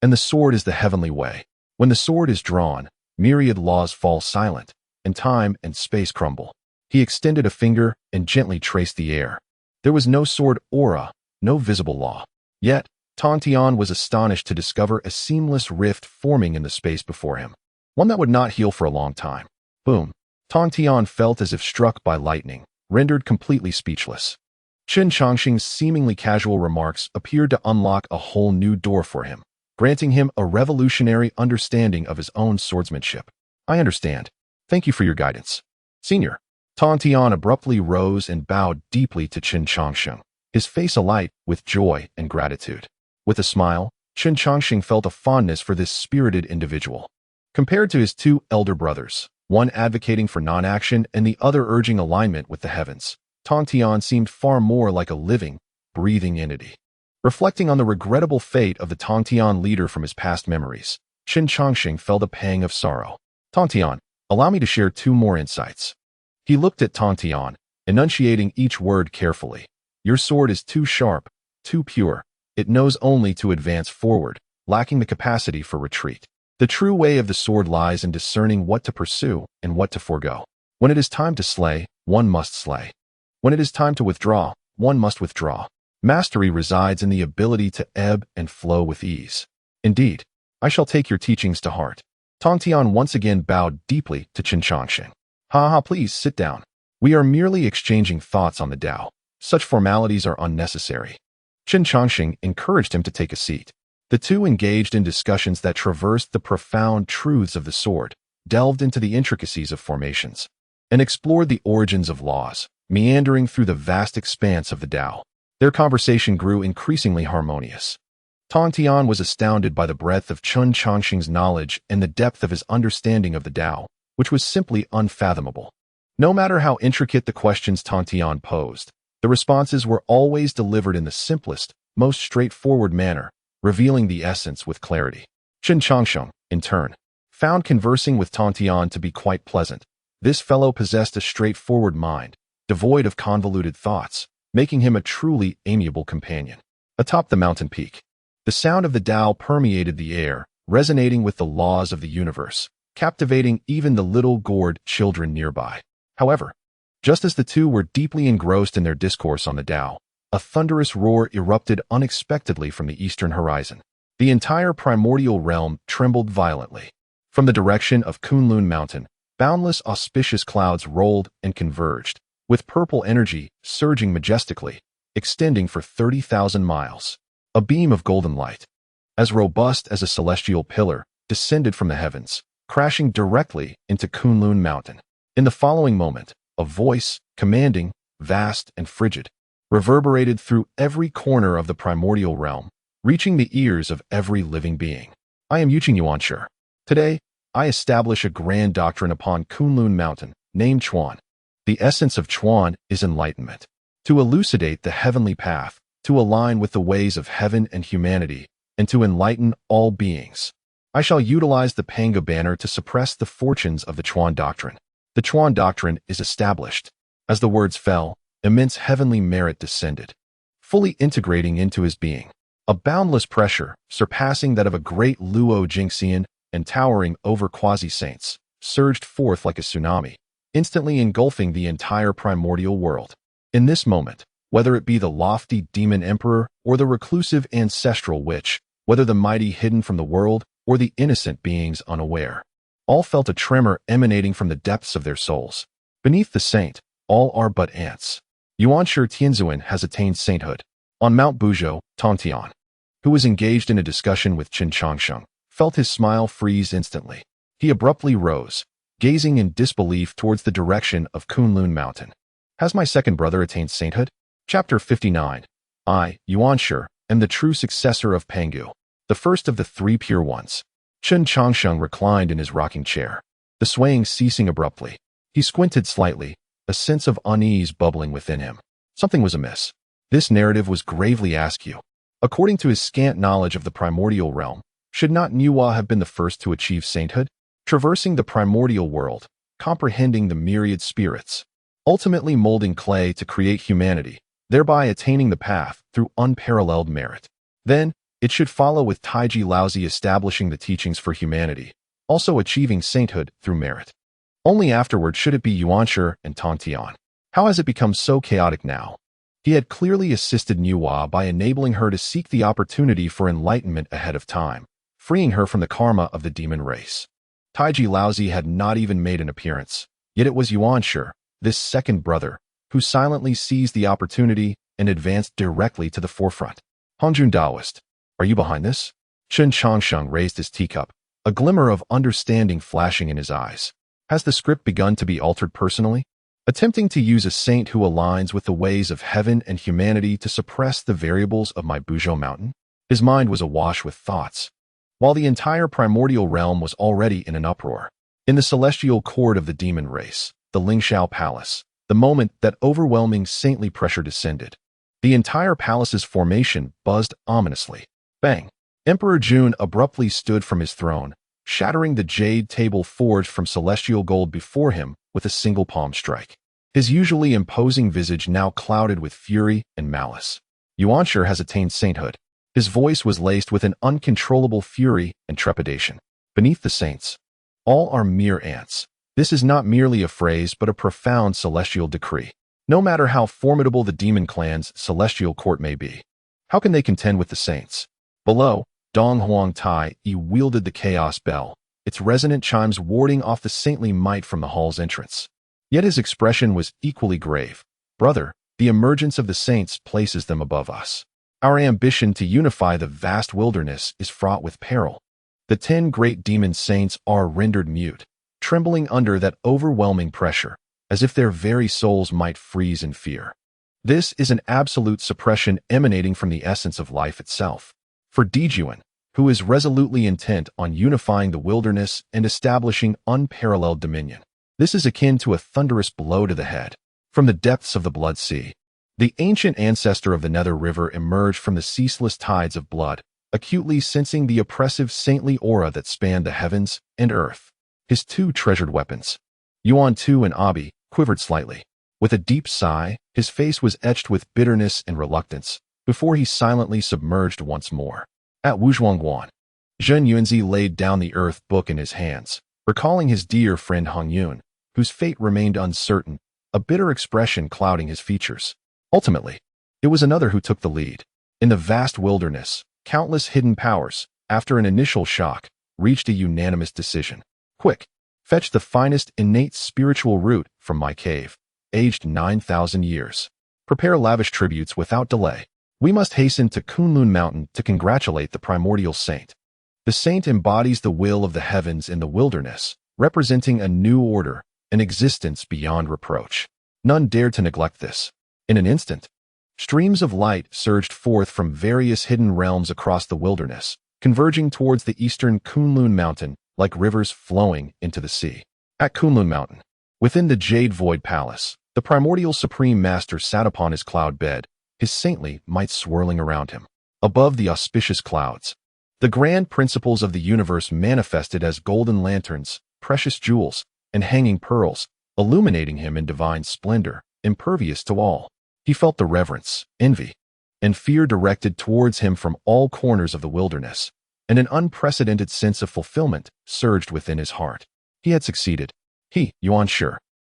And the sword is the heavenly way. When the sword is drawn, myriad laws fall silent, and time and space crumble. He extended a finger and gently traced the air. There was no sword aura, no visible law. Yet, Tong Tian was astonished to discover a seamless rift forming in the space before him, one that would not heal for a long time. Boom. Tong Tian felt as if struck by lightning, rendered completely speechless. Chen Changsheng's seemingly casual remarks appeared to unlock a whole new door for him, granting him a revolutionary understanding of his own swordsmanship. I understand. Thank you for your guidance. Senior. Tong Tian abruptly rose and bowed deeply to Chen Changsheng, his face alight with joy and gratitude. With a smile, Chen Changsheng felt a fondness for this spirited individual. Compared to his two elder brothers, one advocating for non-action and the other urging alignment with the heavens, Tong Tian seemed far more like a living, breathing entity. Reflecting on the regrettable fate of the Tong Tian leader from his past memories, Chen Changsheng felt a pang of sorrow. Tong Tian, allow me to share two more insights. He looked at Tong Tian, enunciating each word carefully. Your sword is too sharp, too pure. It knows only to advance forward, lacking the capacity for retreat. The true way of the sword lies in discerning what to pursue and what to forego. When it is time to slay, one must slay. When it is time to withdraw, one must withdraw. Mastery resides in the ability to ebb and flow with ease. Indeed, I shall take your teachings to heart. Tong Tian once again bowed deeply to Chen Changsheng. Ha, please sit down. We are merely exchanging thoughts on the Tao. Such formalities are unnecessary. Chen Changsheng encouraged him to take a seat. The two engaged in discussions that traversed the profound truths of the sword, delved into the intricacies of formations, and explored the origins of laws, meandering through the vast expanse of the Tao. Their conversation grew increasingly harmonious. Tong Tian was astounded by the breadth of Chen Changsheng's knowledge and the depth of his understanding of the Tao, which was simply unfathomable. No matter how intricate the questions Tong Tian posed, the responses were always delivered in the simplest, most straightforward manner, revealing the essence with clarity. Chen Changsheng, in turn, found conversing with Tong Tian to be quite pleasant. This fellow possessed a straightforward mind, devoid of convoluted thoughts, making him a truly amiable companion. Atop the mountain peak, the sound of the Tao permeated the air, resonating with the laws of the universe, captivating even the little gourd children nearby. However, just as the two were deeply engrossed in their discourse on the Tao, a thunderous roar erupted unexpectedly from the eastern horizon. The entire primordial realm trembled violently. From the direction of Buzhou Mountain, boundless auspicious clouds rolled and converged, with purple energy surging majestically, extending for 30,000 miles. A beam of golden light, as robust as a celestial pillar, descended from the heavens, crashing directly into Buzhou Mountain. In the following moment, a voice, commanding, vast and frigid, reverberated through every corner of the primordial realm, reaching the ears of every living being. I am Yuqing Yuanshi. Today, I establish a grand doctrine upon Buzhou Mountain, named Chuan. The essence of Chuan is enlightenment. To elucidate the heavenly path, to align with the ways of heaven and humanity, and to enlighten all beings. I shall utilize the Pangu banner to suppress the fortunes of the Chuan doctrine. The Chuan doctrine is established. As the words fell, immense heavenly merit descended, fully integrating into his being. A boundless pressure, surpassing that of a great Luo Jingxian and towering over quasi-saints, surged forth like a tsunami, instantly engulfing the entire primordial world. In this moment, whether it be the lofty demon emperor or the reclusive ancestral witch, whether the mighty hidden from the world or the innocent beings unaware, all felt a tremor emanating from the depths of their souls. Beneath the saint, all are but ants. Yuanshi Tianzuan has attained sainthood. On Mount Buzhou, Tong Tian, who was engaged in a discussion with Chen Changsheng, felt his smile freeze instantly. He abruptly rose, gazing in disbelief towards the direction of Buzhou Mountain. Has my second brother attained sainthood? Chapter 59. I, Yuanshi, am the true successor of Pangu, the first of the three pure ones. Chen Changsheng reclined in his rocking chair, the swaying ceasing abruptly. He squinted slightly, a sense of unease bubbling within him. Something was amiss. This narrative was gravely askew. According to his scant knowledge of the primordial realm, should not Nuwa have been the first to achieve sainthood? Traversing the primordial world, comprehending the myriad spirits, ultimately molding clay to create humanity, thereby attaining the path through unparalleled merit. Then, it should follow with Taiji Laozi establishing the teachings for humanity, also achieving sainthood through merit. Only afterward should it be Yuanshi and Tong Tian. How has it become so chaotic now? He had clearly assisted Nuwa by enabling her to seek the opportunity for enlightenment ahead of time, freeing her from the karma of the demon race. Taiji Laozi had not even made an appearance, yet it was Yuanshi, this second brother, who silently seized the opportunity and advanced directly to the forefront. Hongjun Taoist, are you behind this? Chen Changsheng raised his teacup, a glimmer of understanding flashing in his eyes. Has the script begun to be altered personally? Attempting to use a saint who aligns with the ways of heaven and humanity to suppress the variables of my Buzhou Mountain? His mind was awash with thoughts, while the entire primordial realm was already in an uproar. In the celestial court of the demon race, the Zixiao Palace, the moment that overwhelming saintly pressure descended, the entire palace's formation buzzed ominously. Bang! Emperor Jun abruptly stood from his throne, shattering the jade table forged from celestial gold before him with a single palm strike. His usually imposing visage now clouded with fury and malice. Yuanshi has attained sainthood. His voice was laced with an uncontrollable fury and trepidation. Beneath the saints, all are mere ants. This is not merely a phrase but a profound celestial decree. No matter how formidable the demon clan's celestial court may be, how can they contend with the saints? Below, Dong Huang Tai wielded the chaos bell, its resonant chimes warding off the saintly might from the hall's entrance. Yet his expression was equally grave. Brother, the emergence of the saints places them above us. Our ambition to unify the vast wilderness is fraught with peril. The 10 great demon saints are rendered mute, trembling under that overwhelming pressure, as if their very souls might freeze in fear. This is an absolute suppression emanating from the essence of life itself. For Dijuan, who is resolutely intent on unifying the wilderness and establishing unparalleled dominion, this is akin to a thunderous blow to the head. From the depths of the Blood Sea, the ancient ancestor of the Nether River emerged from the ceaseless tides of blood, acutely sensing the oppressive saintly aura that spanned the heavens and earth. His 2 treasured weapons, Yuan Tu and Abi, quivered slightly. With a deep sigh, his face was etched with bitterness and reluctance, before he silently submerged once more. At Wuzhuangguan, Zhen Yunzi laid down the earth book in his hands, recalling his dear friend Hongjun, whose fate remained uncertain, a bitter expression clouding his features. Ultimately, it was another who took the lead. In the vast wilderness, countless hidden powers, after an initial shock, reached a unanimous decision. Quick, fetch the finest innate spiritual root from my cave, aged 9,000 years. Prepare lavish tributes without delay. We must hasten to Kunlun Mountain to congratulate the primordial saint. The saint embodies the will of the heavens in the wilderness, representing a new order, an existence beyond reproach. None dared to neglect this. In an instant, streams of light surged forth from various hidden realms across the wilderness, converging towards the eastern Kunlun Mountain like rivers flowing into the sea. At Kunlun Mountain, within the Jade Void Palace, the primordial supreme master sat upon his cloud bed, his saintly might swirling around him. Above the auspicious clouds, the grand principles of the universe manifested as golden lanterns, precious jewels, and hanging pearls, illuminating him in divine splendor, impervious to all. He felt the reverence, envy, and fear directed towards him from all corners of the wilderness, and an unprecedented sense of fulfillment surged within his heart. He had succeeded. He, Yuan Shi,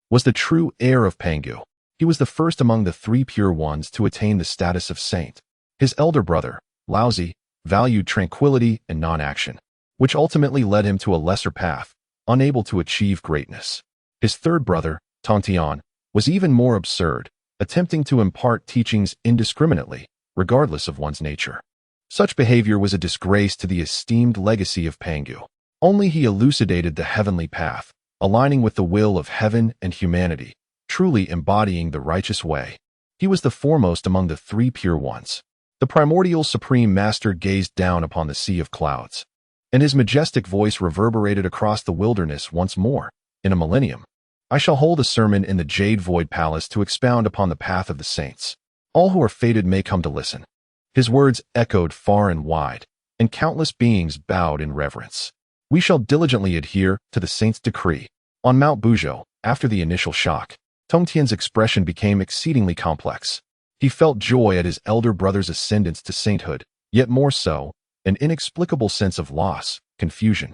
was the true heir of Pangu. He was the first among the 3 pure ones to attain the status of saint. His elder brother, Laozi, valued tranquility and non-action, which ultimately led him to a lesser path, unable to achieve greatness. His third brother, Tongtian, was even more absurd, attempting to impart teachings indiscriminately, regardless of one's nature. Such behavior was a disgrace to the esteemed legacy of Pangu. Only he elucidated the heavenly path, aligning with the will of heaven and humanity, truly embodying the righteous way. He was the foremost among the 3 pure ones. The primordial supreme master gazed down upon the sea of clouds, and his majestic voice reverberated across the wilderness once more. In a millennium, I shall hold a sermon in the Jade Void Palace to expound upon the path of the saints. All who are fated may come to listen. His words echoed far and wide, and countless beings bowed in reverence. We shall diligently adhere to the saint's decree. On Mount Buzhou, after the initial shock, Tongtian's expression became exceedingly complex. He felt joy at his elder brother's ascendance to sainthood, yet more so, an inexplicable sense of loss, confusion,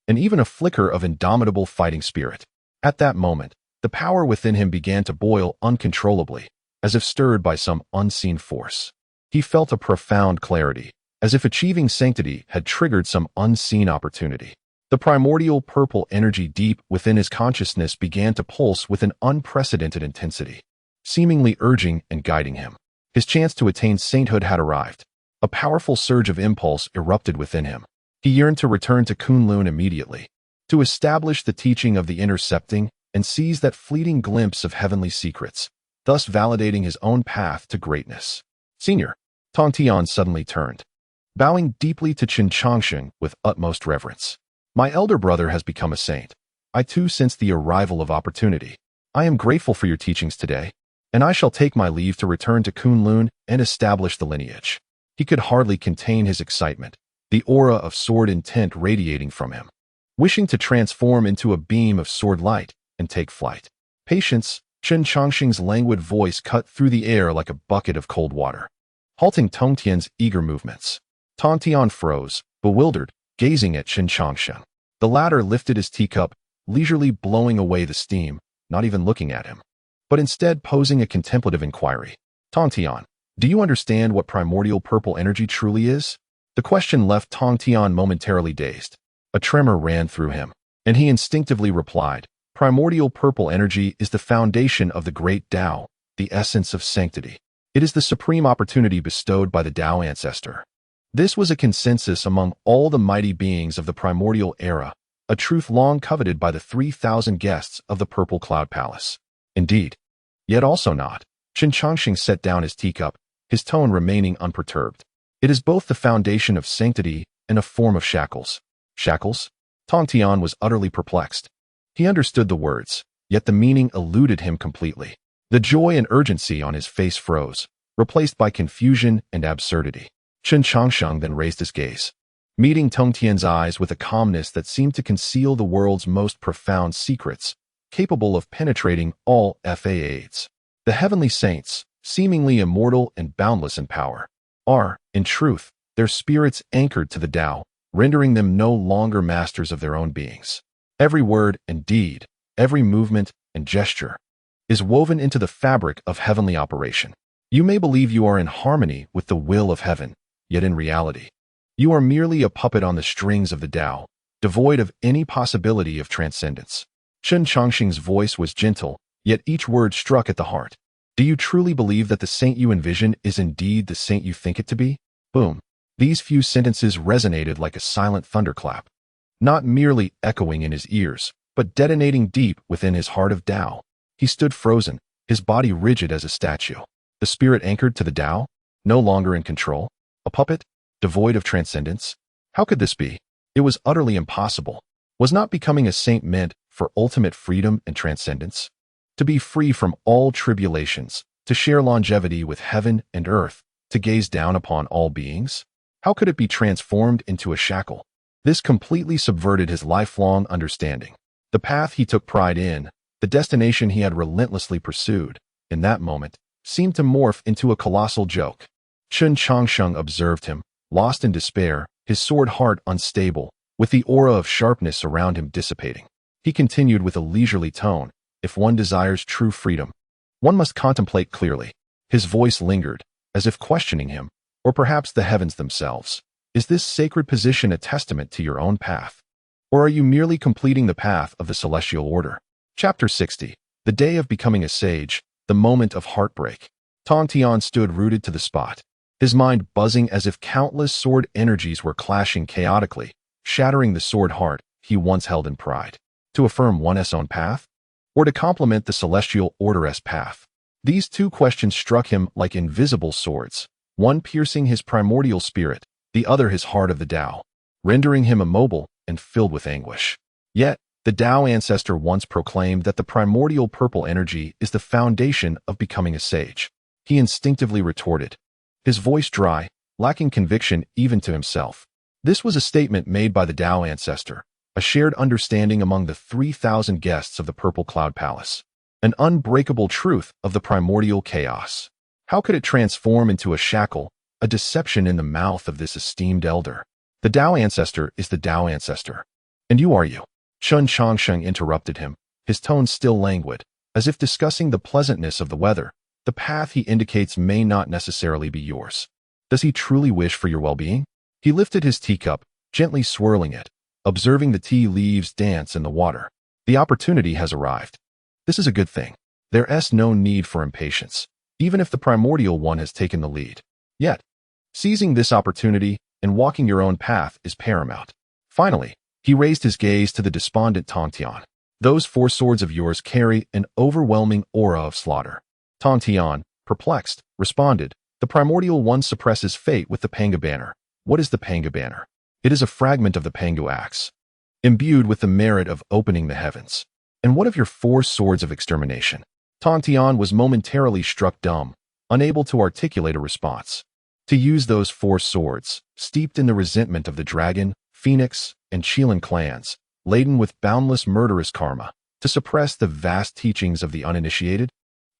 and even a flicker of indomitable fighting spirit. At that moment, the power within him began to boil uncontrollably, as if stirred by some unseen force. He felt a profound clarity, as if achieving sanctity had triggered some unseen opportunity. The primordial purple energy deep within his consciousness began to pulse with an unprecedented intensity, seemingly urging and guiding him. His chance to attain sainthood had arrived. A powerful surge of impulse erupted within him. He yearned to return to Kunlun immediately, to establish the teaching of the intercepting and seize that fleeting glimpse of heavenly secrets, thus validating his own path to greatness. Senior, Tongtian suddenly turned, bowing deeply to Chen Changsheng with utmost reverence. My elder brother has become a saint. I too sense the arrival of opportunity. I am grateful for your teachings today, and I shall take my leave to return to Kunlun and establish the lineage. He could hardly contain his excitement, the aura of sword intent radiating from him, wishing to transform into a beam of sword light and take flight. Patience, Chen Changsheng's languid voice cut through the air like a bucket of cold water, halting Tongtian's eager movements. Tongtian froze, bewildered, gazing at Chen Changsheng. The latter lifted his teacup, leisurely blowing away the steam, not even looking at him. but instead posing a contemplative inquiry. Tong Tian, do you understand what primordial purple energy truly is? The question left Tong Tian momentarily dazed. A tremor ran through him, and he instinctively replied, primordial purple energy is the foundation of the great Tao, the essence of sanctity. It is the supreme opportunity bestowed by the Tao ancestor. This was a consensus among all the mighty beings of the primordial era, a truth long coveted by the 3,000 guests of the Purple Cloud Palace. Indeed. Yet also not. Chen Changsheng set down his teacup, his tone remaining unperturbed. It is both the foundation of sanctity and a form of shackles. Shackles? Tong Tian was utterly perplexed. He understood the words, yet the meaning eluded him completely. The joy and urgency on his face froze, replaced by confusion and absurdity. Chen Changsheng then raised his gaze, meeting Tong Tian's eyes with a calmness that seemed to conceal the world's most profound secrets, capable of penetrating all faiths. The heavenly saints, seemingly immortal and boundless in power, are, in truth, their spirits anchored to the Tao, rendering them no longer masters of their own beings. Every word and deed, every movement and gesture, is woven into the fabric of heavenly operation. You may believe you are in harmony with the will of heaven, yet in reality, you are merely a puppet on the strings of the Tao, devoid of any possibility of transcendence. Chen Changsheng's voice was gentle, yet each word struck at the heart. Do you truly believe that the saint you envision is indeed the saint you think it to be? Boom. These few sentences resonated like a silent thunderclap, not merely echoing in his ears, but detonating deep within his heart of Tao. He stood frozen, his body rigid as a statue. The spirit anchored to the Tao, no longer in control. A puppet, devoid of transcendence? How could this be? It was utterly impossible. Was not becoming a saint meant for ultimate freedom and transcendence? To be free from all tribulations, to share longevity with heaven and earth, to gaze down upon all beings? How could it be transformed into a shackle? This completely subverted his lifelong understanding. The path he took pride in, the destination he had relentlessly pursued, in that moment, seemed to morph into a colossal joke. Chen Changsheng observed him, lost in despair, his sword heart unstable, with the aura of sharpness around him dissipating. He continued with a leisurely tone, if one desires true freedom, one must contemplate clearly. His voice lingered, as if questioning him, or perhaps the heavens themselves. Is this sacred position a testament to your own path? Or are you merely completing the path of the celestial order? Chapter 60. The Day of Becoming a Sage, the Moment of Heartbreak. Tong Tian stood rooted to the spot, his mind buzzing as if countless sword energies were clashing chaotically, shattering the sword heart he once held in pride. To affirm one's own path? Or to complement the celestial order's path? These two questions struck him like invisible swords, one piercing his primordial spirit, the other his heart of the Tao, rendering him immobile and filled with anguish. Yet, the Tao ancestor once proclaimed that the primordial purple energy is the foundation of becoming a sage. He instinctively retorted, his voice dry, lacking conviction even to himself. This was a statement made by the Tao ancestor, a shared understanding among the 3,000 guests of the Purple Cloud Palace, an unbreakable truth of the primordial chaos. How could it transform into a shackle, a deception in the mouth of this esteemed elder? The Tao ancestor is the Tao ancestor. And you are you. Chen Changsheng interrupted him, his tone still languid, as if discussing the pleasantness of the weather. The path he indicates may not necessarily be yours. Does he truly wish for your well-being? He lifted his teacup, gently swirling it, observing the tea leaves dance in the water. The opportunity has arrived. This is a good thing. There's no need for impatience, even if the primordial one has taken the lead. Yet, seizing this opportunity and walking your own path is paramount. Finally, he raised his gaze to the despondent Tong Tian. Those 4 swords of yours carry an overwhelming aura of slaughter. Tong Tian, perplexed, responded, the primordial one suppresses fate with the Pangu banner. What is the Pangu banner? It is a fragment of the Pangu axe, imbued with the merit of opening the heavens. And what of your 4 swords of extermination? Tong Tian was momentarily struck dumb, unable to articulate a response. To use those 4 swords, steeped in the resentment of the dragon, phoenix, and Qilin clans, laden with boundless murderous karma, to suppress the vast teachings of the uninitiated?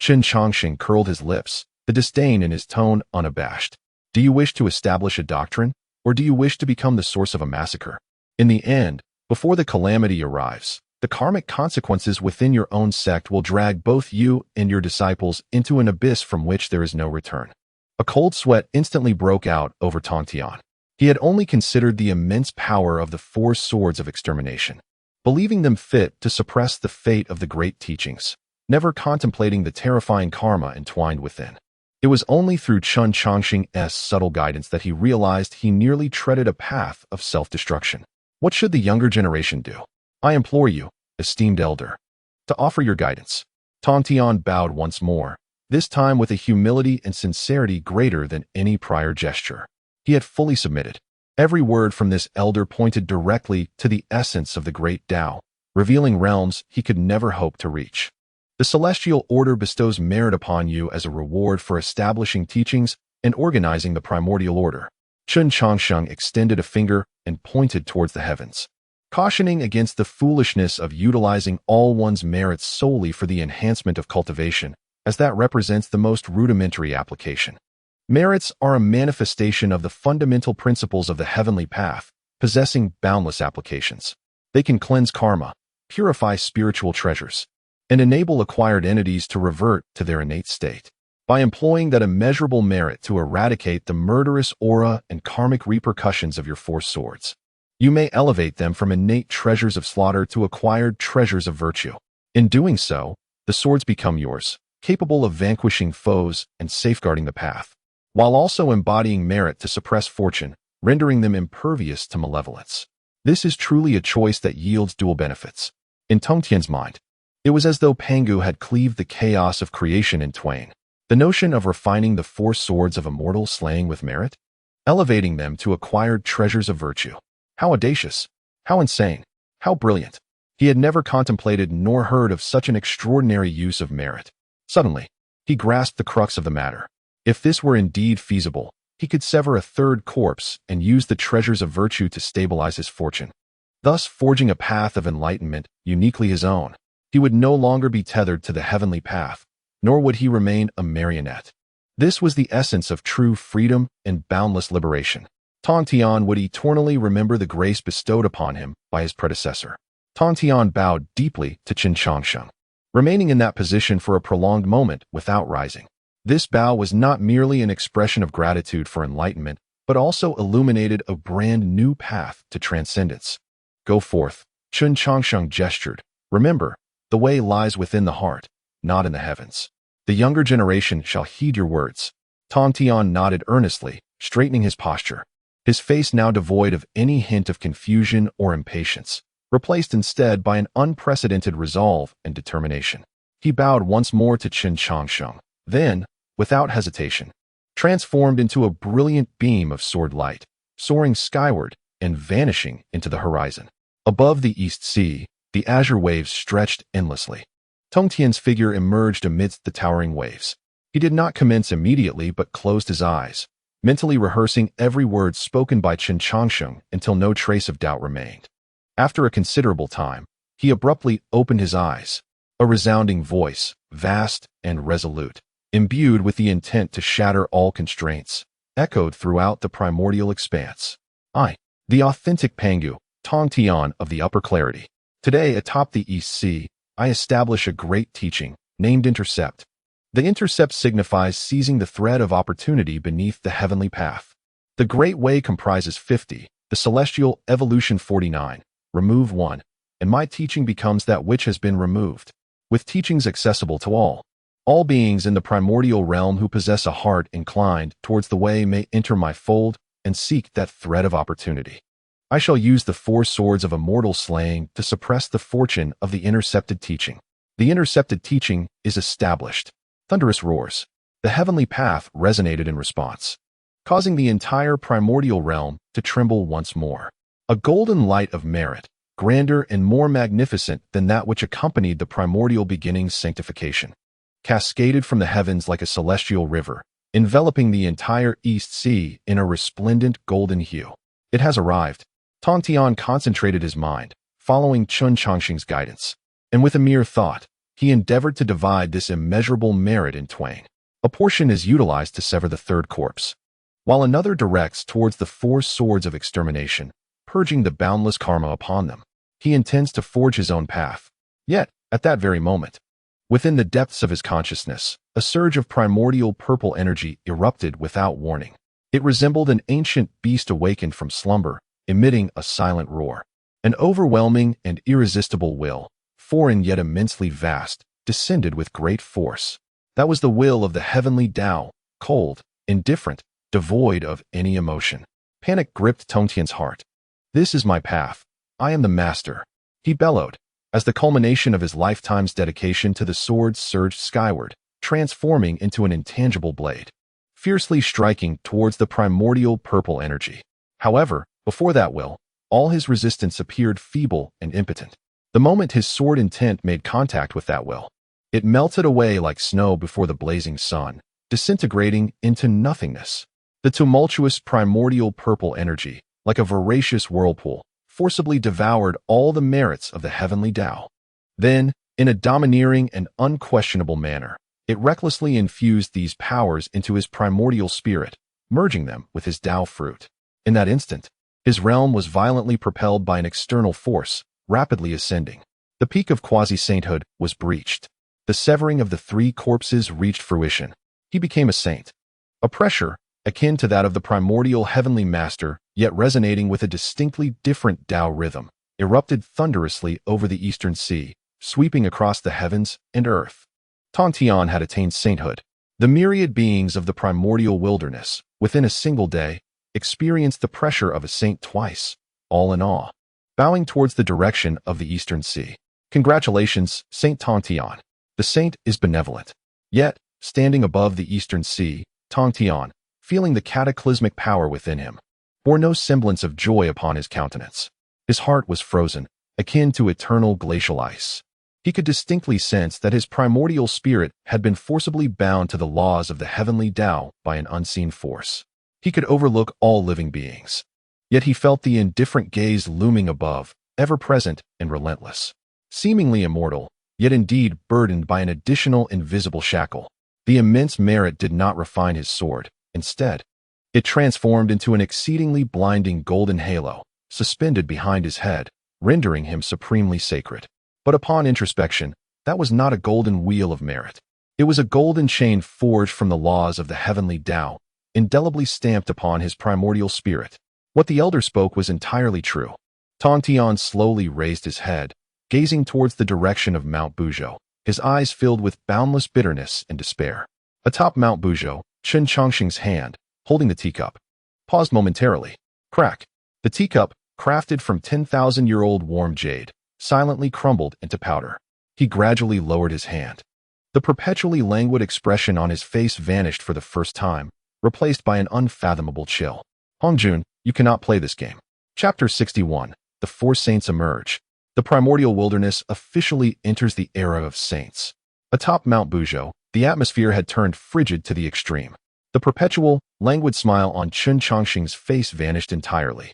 Chen Changsheng curled his lips, the disdain in his tone unabashed. Do you wish to establish a doctrine, or do you wish to become the source of a massacre? In the end, before the calamity arrives, The karmic consequences within your own sect will drag both you and your disciples into an abyss from which there is no return. A cold sweat instantly broke out over Tongtian. He had only considered the immense power of the four swords of extermination, believing them fit to suppress the fate of the great teachings, never contemplating the terrifying karma entwined within. It was only through Chen Changsheng's subtle guidance that he realized he nearly treaded a path of self-destruction. What should the younger generation do? I implore you, esteemed elder, to offer your guidance. Tongtian bowed once more, this time with a humility and sincerity greater than any prior gesture. He had fully submitted. Every word from this elder pointed directly to the essence of the great Tao, revealing realms he could never hope to reach. The celestial order bestows merit upon you as a reward for establishing teachings and organizing the primordial order. Chen Changsheng extended a finger and pointed towards the heavens, cautioning against the foolishness of utilizing all one's merits solely for the enhancement of cultivation, as that represents the most rudimentary application. Merits are a manifestation of the fundamental principles of the heavenly path, possessing boundless applications. They can cleanse karma, purify spiritual treasures, and enable acquired entities to revert to their innate state. By employing that immeasurable merit to eradicate the murderous aura and karmic repercussions of your four swords, you may elevate them from innate treasures of slaughter to acquired treasures of virtue. In doing so, the swords become yours, capable of vanquishing foes and safeguarding the path, while also embodying merit to suppress fortune, rendering them impervious to malevolence. This is truly a choice that yields dual benefits. In Tongtian's mind, it was as though Pangu had cleaved the chaos of creation in twain. The notion of refining the four swords of immortal slaying with merit, elevating them to acquired treasures of virtue. How audacious, how insane, how brilliant. He had never contemplated nor heard of such an extraordinary use of merit. Suddenly, he grasped the crux of the matter. If this were indeed feasible, he could sever a third corpse and use the treasures of virtue to stabilize his fortune, thus forging a path of enlightenment uniquely his own. He would no longer be tethered to the heavenly path, nor would he remain a marionette. This was the essence of true freedom and boundless liberation. Tongtian would eternally remember the grace bestowed upon him by his predecessor. Tongtian bowed deeply to Chen Changsheng, remaining in that position for a prolonged moment without rising. This bow was not merely an expression of gratitude for enlightenment, but also illuminated a brand new path to transcendence. Go forth, Chen Changsheng gestured. Remember, the way lies within the heart, not in the heavens. The younger generation shall heed your words. Tongtian nodded earnestly, straightening his posture, his face now devoid of any hint of confusion or impatience, replaced instead by an unprecedented resolve and determination. He bowed once more to Chen Changsheng, then, without hesitation, transformed into a brilliant beam of sword light, soaring skyward and vanishing into the horizon. Above the East Sea, the azure waves stretched endlessly. Tongtian's figure emerged amidst the towering waves. He did not commence immediately but closed his eyes, mentally rehearsing every word spoken by Chen Changsheng until no trace of doubt remained. After a considerable time, he abruptly opened his eyes. A resounding voice, vast and resolute, imbued with the intent to shatter all constraints, echoed throughout the primordial expanse. I, the authentic Pangu, Tongtian of the Upper Clarity. Today, atop the East Sea, I establish a great teaching, named Intercept. The intercept signifies seizing the thread of opportunity beneath the heavenly path. The Great Way comprises 50, the Celestial Evolution 49, remove 1, and my teaching becomes that which has been removed, with teachings accessible to all. All beings in the primordial realm who possess a heart inclined towards the way may enter my fold and seek that thread of opportunity. I shall use the four swords of immortal slaying to suppress the fortune of the intercepted teaching. The intercepted teaching is established. Thunderous roars. The heavenly path resonated in response, causing the entire primordial realm to tremble once more. A golden light of merit, grander and more magnificent than that which accompanied the primordial beginning's sanctification, cascaded from the heavens like a celestial river, enveloping the entire East Sea in a resplendent golden hue. It has arrived. Tongtian concentrated his mind, following Chen Changsheng's guidance, and with a mere thought, he endeavored to divide this immeasurable merit in twain. A portion is utilized to sever the third corpse, while another directs towards the four swords of extermination, purging the boundless karma upon them. He intends to forge his own path. Yet, at that very moment, within the depths of his consciousness, a surge of primordial purple energy erupted without warning. It resembled an ancient beast awakened from slumber, emitting a silent roar. An overwhelming and irresistible will, foreign yet immensely vast, descended with great force. That was the will of the heavenly Tao, cold, indifferent, devoid of any emotion. Panic gripped Tongtian's heart. "This is my path. I am the master," he bellowed, as the culmination of his lifetime's dedication to the sword surged skyward, transforming into an intangible blade, fiercely striking towards the primordial purple energy. However, before that will, all his resistance appeared feeble and impotent. The moment his sword intent made contact with that will, it melted away like snow before the blazing sun, disintegrating into nothingness. The tumultuous primordial purple energy, like a voracious whirlpool, forcibly devoured all the merits of the heavenly Tao. Then, in a domineering and unquestionable manner, it recklessly infused these powers into his primordial spirit, merging them with his Tao fruit. In that instant, his realm was violently propelled by an external force, rapidly ascending. The peak of quasi-sainthood was breached. The severing of the three corpses reached fruition. He became a saint. A pressure, akin to that of the primordial heavenly master, yet resonating with a distinctly different Tao rhythm, erupted thunderously over the eastern sea, sweeping across the heavens and earth. Tongtian had attained sainthood. The myriad beings of the primordial wilderness, within a single day, experienced the pressure of a saint twice, all in awe, bowing towards the direction of the eastern sea. "Congratulations, Saint Tongtian. The saint is benevolent." Yet, standing above the eastern sea, Tongtian, feeling the cataclysmic power within him, bore no semblance of joy upon his countenance. His heart was frozen, akin to eternal glacial ice. He could distinctly sense that his primordial spirit had been forcibly bound to the laws of the heavenly Tao by an unseen force. He could overlook all living beings. Yet he felt the indifferent gaze looming above, ever-present and relentless. Seemingly immortal, yet indeed burdened by an additional invisible shackle. The immense merit did not refine his sword. Instead, it transformed into an exceedingly blinding golden halo, suspended behind his head, rendering him supremely sacred. But upon introspection, that was not a golden wheel of merit. It was a golden chain forged from the laws of the heavenly Tao, indelibly stamped upon his primordial spirit. What the elder spoke was entirely true. Tongtian slowly raised his head, gazing towards the direction of Mount Buzhou, his eyes filled with boundless bitterness and despair. Atop Mount Buzhou, Chen Changsheng's hand, holding the teacup, paused momentarily. Crack! The teacup, crafted from 10,000-year-old warm jade, silently crumbled into powder. He gradually lowered his hand. The perpetually languid expression on his face vanished for the first time, replaced by an unfathomable chill. "Hongjun, you cannot play this game." Chapter 61. The Four Saints Emerge. The primordial wilderness officially enters the era of saints. Atop Mount Buzhou, the atmosphere had turned frigid to the extreme. The perpetual, languid smile on Chen Changsheng's face vanished entirely.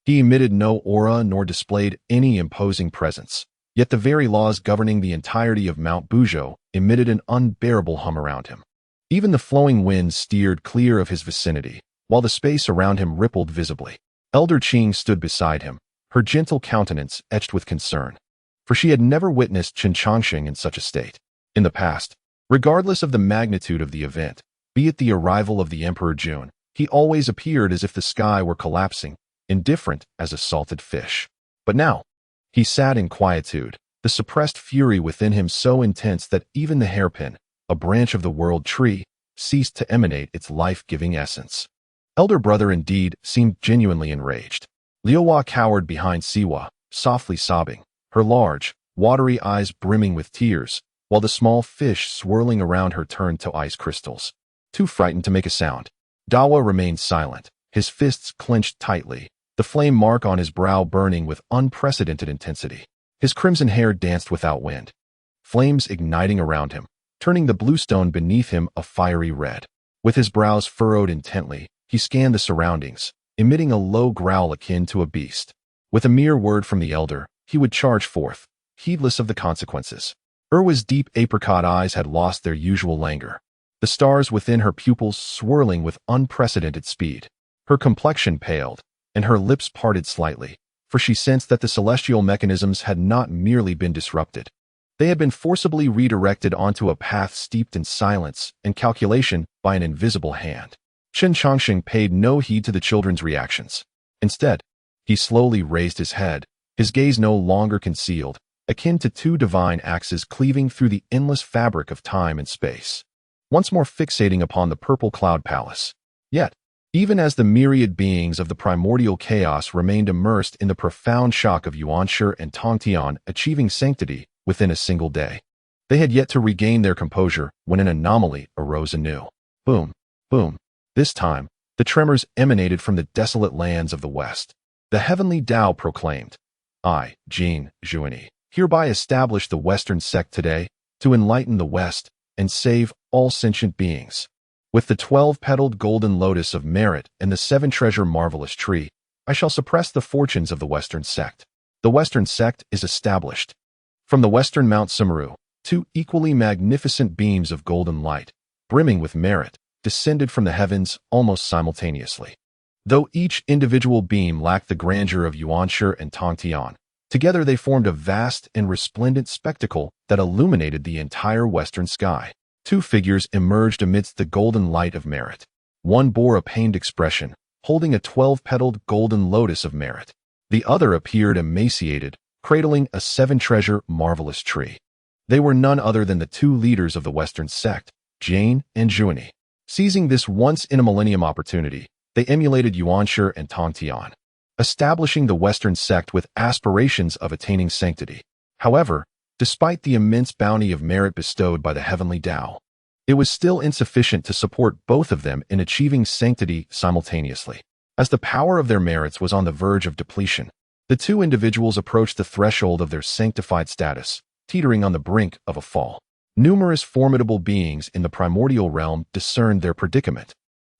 He emitted no aura nor displayed any imposing presence, yet the very laws governing the entirety of Mount Buzhou emitted an unbearable hum around him. Even the flowing winds steered clear of his vicinity, while the space around him rippled visibly. Elder Qing stood beside him, her gentle countenance etched with concern, for she had never witnessed Chen Changsheng in such a state. In the past, regardless of the magnitude of the event, be it the arrival of the Emperor Jun, he always appeared as if the sky were collapsing, indifferent as a salted fish. But now, he sat in quietude, the suppressed fury within him so intense that even the hairpin, a branch of the world tree, ceased to emanate its life-giving essence. Elder brother indeed seemed genuinely enraged. Liuhua cowered behind Siwa, softly sobbing, her large, watery eyes brimming with tears, while the small fish swirling around her turned to ice crystals. Too frightened to make a sound, Dawa remained silent, his fists clenched tightly, the flame mark on his brow burning with unprecedented intensity. His crimson hair danced without wind, flames igniting around him, turning the blue stone beneath him a fiery red. With his brows furrowed intently, he scanned the surroundings, emitting a low growl akin to a beast. With a mere word from the elder, he would charge forth, heedless of the consequences. Urwa's deep apricot eyes had lost their usual languor, the stars within her pupils swirling with unprecedented speed. Her complexion paled, and her lips parted slightly, for she sensed that the celestial mechanisms had not merely been disrupted. They had been forcibly redirected onto a path steeped in silence and calculation by an invisible hand. Chen Changsheng paid no heed to the children's reactions. Instead, he slowly raised his head, his gaze no longer concealed, akin to two divine axes cleaving through the endless fabric of time and space, once more fixating upon the purple cloud palace. Yet, even as the myriad beings of the primordial chaos remained immersed in the profound shock of Yuanshi and Tongtian achieving sanctity within a single day, they had yet to regain their composure when an anomaly arose anew. Boom, boom. This time, the tremors emanated from the desolate lands of the west. The heavenly Tao proclaimed, I, Jin Zhuani, hereby establish the Western sect today to enlighten the West and save all sentient beings. With the 12-petaled golden lotus of merit and the 7-treasure marvelous tree, I shall suppress the fortunes of the Western sect. The Western sect is established. From the western Mount Sumeru, two equally magnificent beams of golden light, brimming with merit, descended from the heavens almost simultaneously. Though each individual beam lacked the grandeur of Yuanshi and Tongtian, together they formed a vast and resplendent spectacle that illuminated the entire western sky. Two figures emerged amidst the golden light of merit. One bore a pained expression, holding a 12-petaled golden lotus of merit. The other appeared emaciated, cradling a 7-treasure marvelous tree. They were none other than the two leaders of the Western sect, Jane and Zhuani. Seizing this once-in-a-millennium opportunity, they emulated Yuanshi and Tongtian, establishing the Western sect with aspirations of attaining sanctity. However, despite the immense bounty of merit bestowed by the heavenly Tao, it was still insufficient to support both of them in achieving sanctity simultaneously. As the power of their merits was on the verge of depletion, the two individuals approached the threshold of their sanctified status, teetering on the brink of a fall. Numerous formidable beings in the primordial realm discerned their predicament,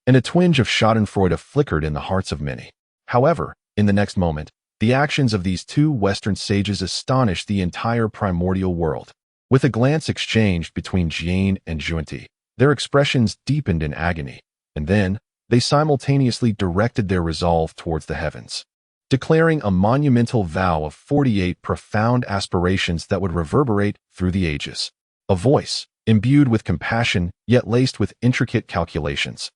and a twinge of schadenfreude flickered in the hearts of many. However, in the next moment, the actions of these two Western sages astonished the entire primordial world. With a glance exchanged between Jane and Zhuani, their expressions deepened in agony, and then they simultaneously directed their resolve towards the heavens, declaring a monumental vow of 48 profound aspirations that would reverberate through the ages. A voice, imbued with compassion yet laced with intricate calculations,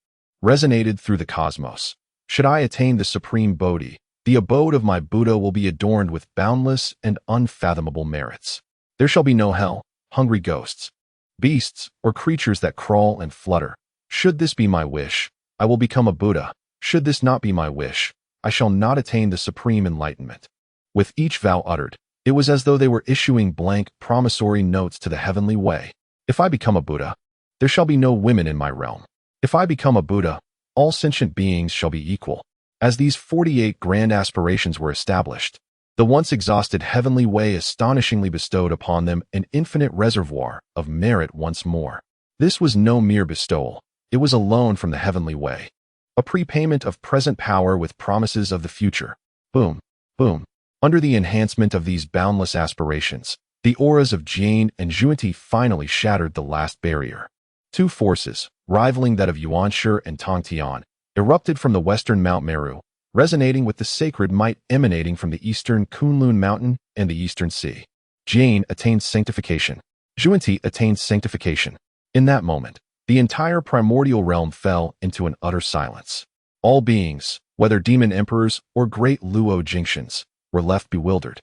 resonated through the cosmos. Should I attain the supreme Bodhi, the abode of my Buddha will be adorned with boundless and unfathomable merits. There shall be no hell, hungry ghosts, beasts, or creatures that crawl and flutter. Should this be my wish, I will become a Buddha. Should this not be my wish, I shall not attain the supreme enlightenment. With each vow uttered, it was as though they were issuing blank, promissory notes to the heavenly way. If I become a Buddha, there shall be no women in my realm. If I become a Buddha, all sentient beings shall be equal. As these 48 grand aspirations were established, the once exhausted heavenly way astonishingly bestowed upon them an infinite reservoir of merit once more. This was no mere bestowal, it was a loan from the heavenly way, a prepayment of present power with promises of the future. Boom, boom. Under the enhancement of these boundless aspirations, the auras of Jane and Zhuani finally shattered the last barrier. Two forces, rivaling that of Yuanshi and Tongtian, erupted from the western Mount Meru, resonating with the sacred might emanating from the eastern Kunlun Mountain and the eastern sea. Jane attained sanctification. Zhuani attained sanctification. In that moment, the entire primordial realm fell into an utter silence. All beings, whether demon emperors or great Luo Jingshans, were left bewildered.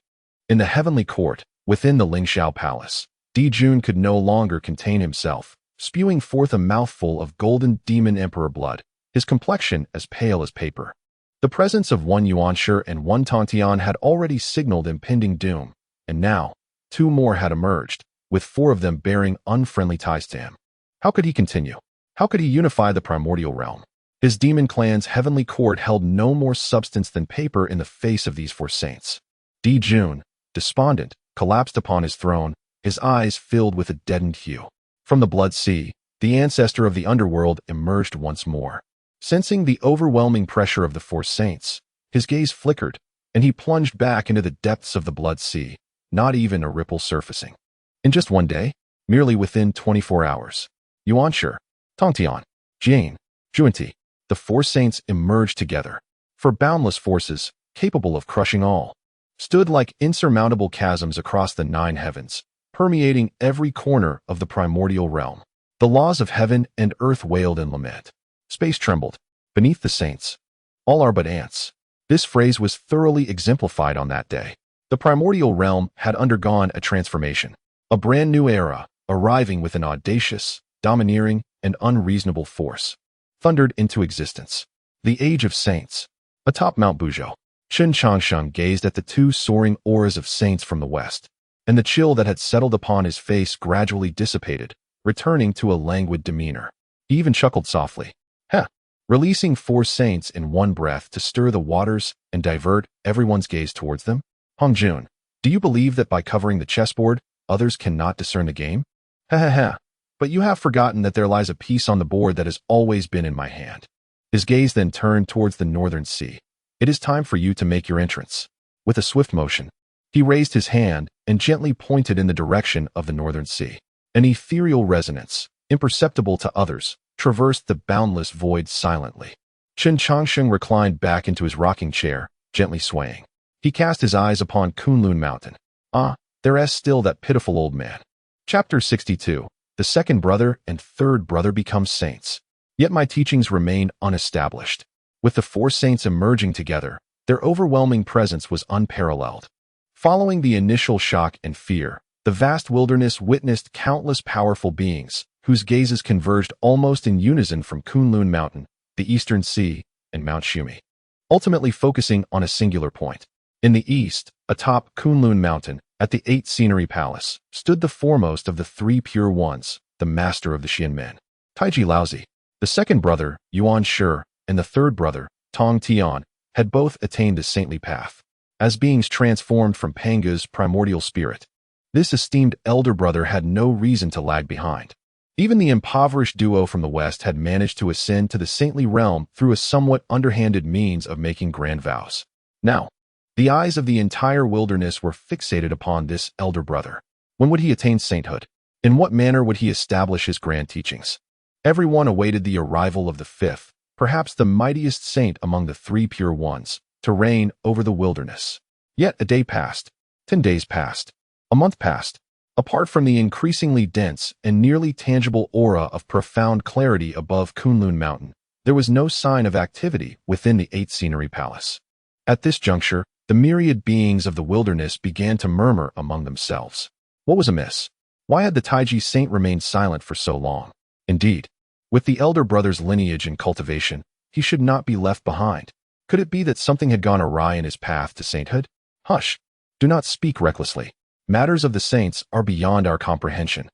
In the heavenly court, within the Zixiao Palace, Dijun could no longer contain himself, spewing forth a mouthful of golden demon emperor blood, his complexion as pale as paper. The presence of one Yuanshi and one Tongtian had already signaled impending doom, and now, two more had emerged, with four of them bearing unfriendly ties to him. How could he continue? How could he unify the primordial realm? His demon clan's heavenly court held no more substance than paper in the face of these four saints. Dijun, despondent, collapsed upon his throne, his eyes filled with a deadened hue. From the blood sea, the ancestor of the underworld emerged once more. Sensing the overwhelming pressure of the four saints, his gaze flickered, and he plunged back into the depths of the blood sea, not even a ripple surfacing. In just one day, merely within 24 hours, Yuanshi, Tongtian, Jane, Zhuani, the four saints emerged together, for boundless forces capable of crushing all. stood like insurmountable chasms across the 9 heavens, permeating every corner of the primordial realm. The laws of heaven and earth wailed in lament. Space trembled. Beneath the saints, all are but ants. This phrase was thoroughly exemplified on that day. The primordial realm had undergone a transformation. A brand new era, arriving with an audacious, domineering, and unreasonable force, thundered into existence. The Age of Saints. Atop Mount Buzhou, Chen Changsheng gazed at the 2 soaring auras of saints from the west, and the chill that had settled upon his face gradually dissipated, returning to a languid demeanor. He even chuckled softly. Releasing 4 saints in one breath to stir the waters and divert everyone's gaze towards them? Hongjun, do you believe that by covering the chessboard, others cannot discern the game? But you have forgotten that there lies a piece on the board that has always been in my hand. His gaze then turned towards the northern sea. It is time for you to make your entrance. With a swift motion, he raised his hand and gently pointed in the direction of the northern sea. An ethereal resonance, imperceptible to others, traversed the boundless void silently. Chen Changsheng reclined back into his rocking chair, gently swaying. He cast his eyes upon Buzhou Mountain. There is still that pitiful old man. Chapter 62. The second brother and third brother become saints. Yet my teachings remain unestablished. With the 4 saints emerging together, their overwhelming presence was unparalleled. Following the initial shock and fear, the vast wilderness witnessed countless powerful beings, whose gazes converged almost in unison from Buzhou Mountain, the Eastern Sea, and Mount Shumi, ultimately focusing on a singular point. In the east, atop Buzhou Mountain, at the 8 Scenery Palace, stood the foremost of the 3 Pure Ones, the master of the Xianmen, Taiji Laozi. The second brother, Yuan Shi, and the third brother, Tong Tian, had both attained the saintly path. As beings transformed from Pangu's primordial spirit, this esteemed elder brother had no reason to lag behind. Even the impoverished duo from the west had managed to ascend to the saintly realm through a somewhat underhanded means of making grand vows. Now, the eyes of the entire wilderness were fixated upon this elder brother. When would he attain sainthood? In what manner would he establish his grand teachings? Everyone awaited the arrival of the 5th, perhaps the mightiest saint among the 3 Pure Ones, to reign over the wilderness. Yet a day passed, 10 days passed, a month passed. Apart from the increasingly dense and nearly tangible aura of profound clarity above Buzhou Mountain, there was no sign of activity within the 8 Scenery Palace. At this juncture, the myriad beings of the wilderness began to murmur among themselves. What was amiss? Why had the Taiji saint remained silent for so long? Indeed, with the elder brother's lineage and cultivation, he should not be left behind. Could it be that something had gone awry in his path to sainthood? Hush! Do not speak recklessly. Matters of the saints are beyond our comprehension.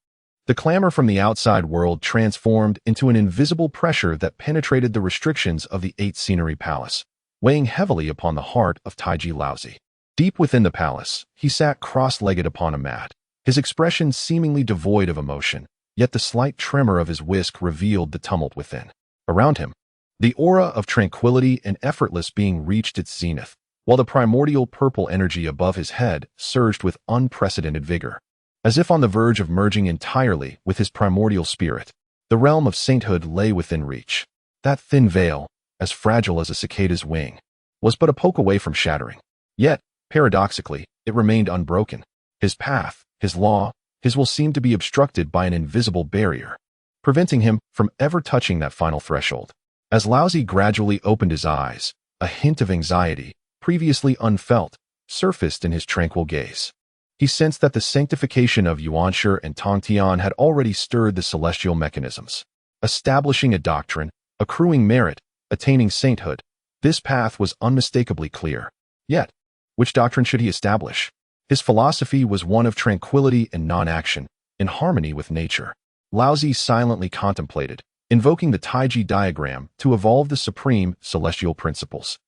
The clamor from the outside world transformed into an invisible pressure that penetrated the restrictions of the 8 Scenery Palace, weighing heavily upon the heart of Taiji Laozi. Deep within the palace, he sat cross-legged upon a mat, his expression seemingly devoid of emotion, yet the slight tremor of his whisk revealed the tumult within. Around him, the aura of tranquility and effortless being reached its zenith, while the primordial purple energy above his head surged with unprecedented vigor. As if on the verge of merging entirely with his primordial spirit, the realm of sainthood lay within reach. That thin veil, as fragile as a cicada's wing, was but a poke away from shattering. Yet, paradoxically, it remained unbroken. His path, his law, his will seemed to be obstructed by an invisible barrier, preventing him from ever touching that final threshold. As Laozi gradually opened his eyes, a hint of anxiety, previously unfelt, surfaced in his tranquil gaze. He sensed that the sanctification of Yuan Shi and Tong Tian had already stirred the celestial mechanisms. Establishing a doctrine, accruing merit, attaining sainthood, this path was unmistakably clear. Yet, which doctrine should he establish? His philosophy was one of tranquility and non-action, in harmony with nature. Laozi silently contemplated, invoking the Taiji diagram to evolve the supreme celestial principles.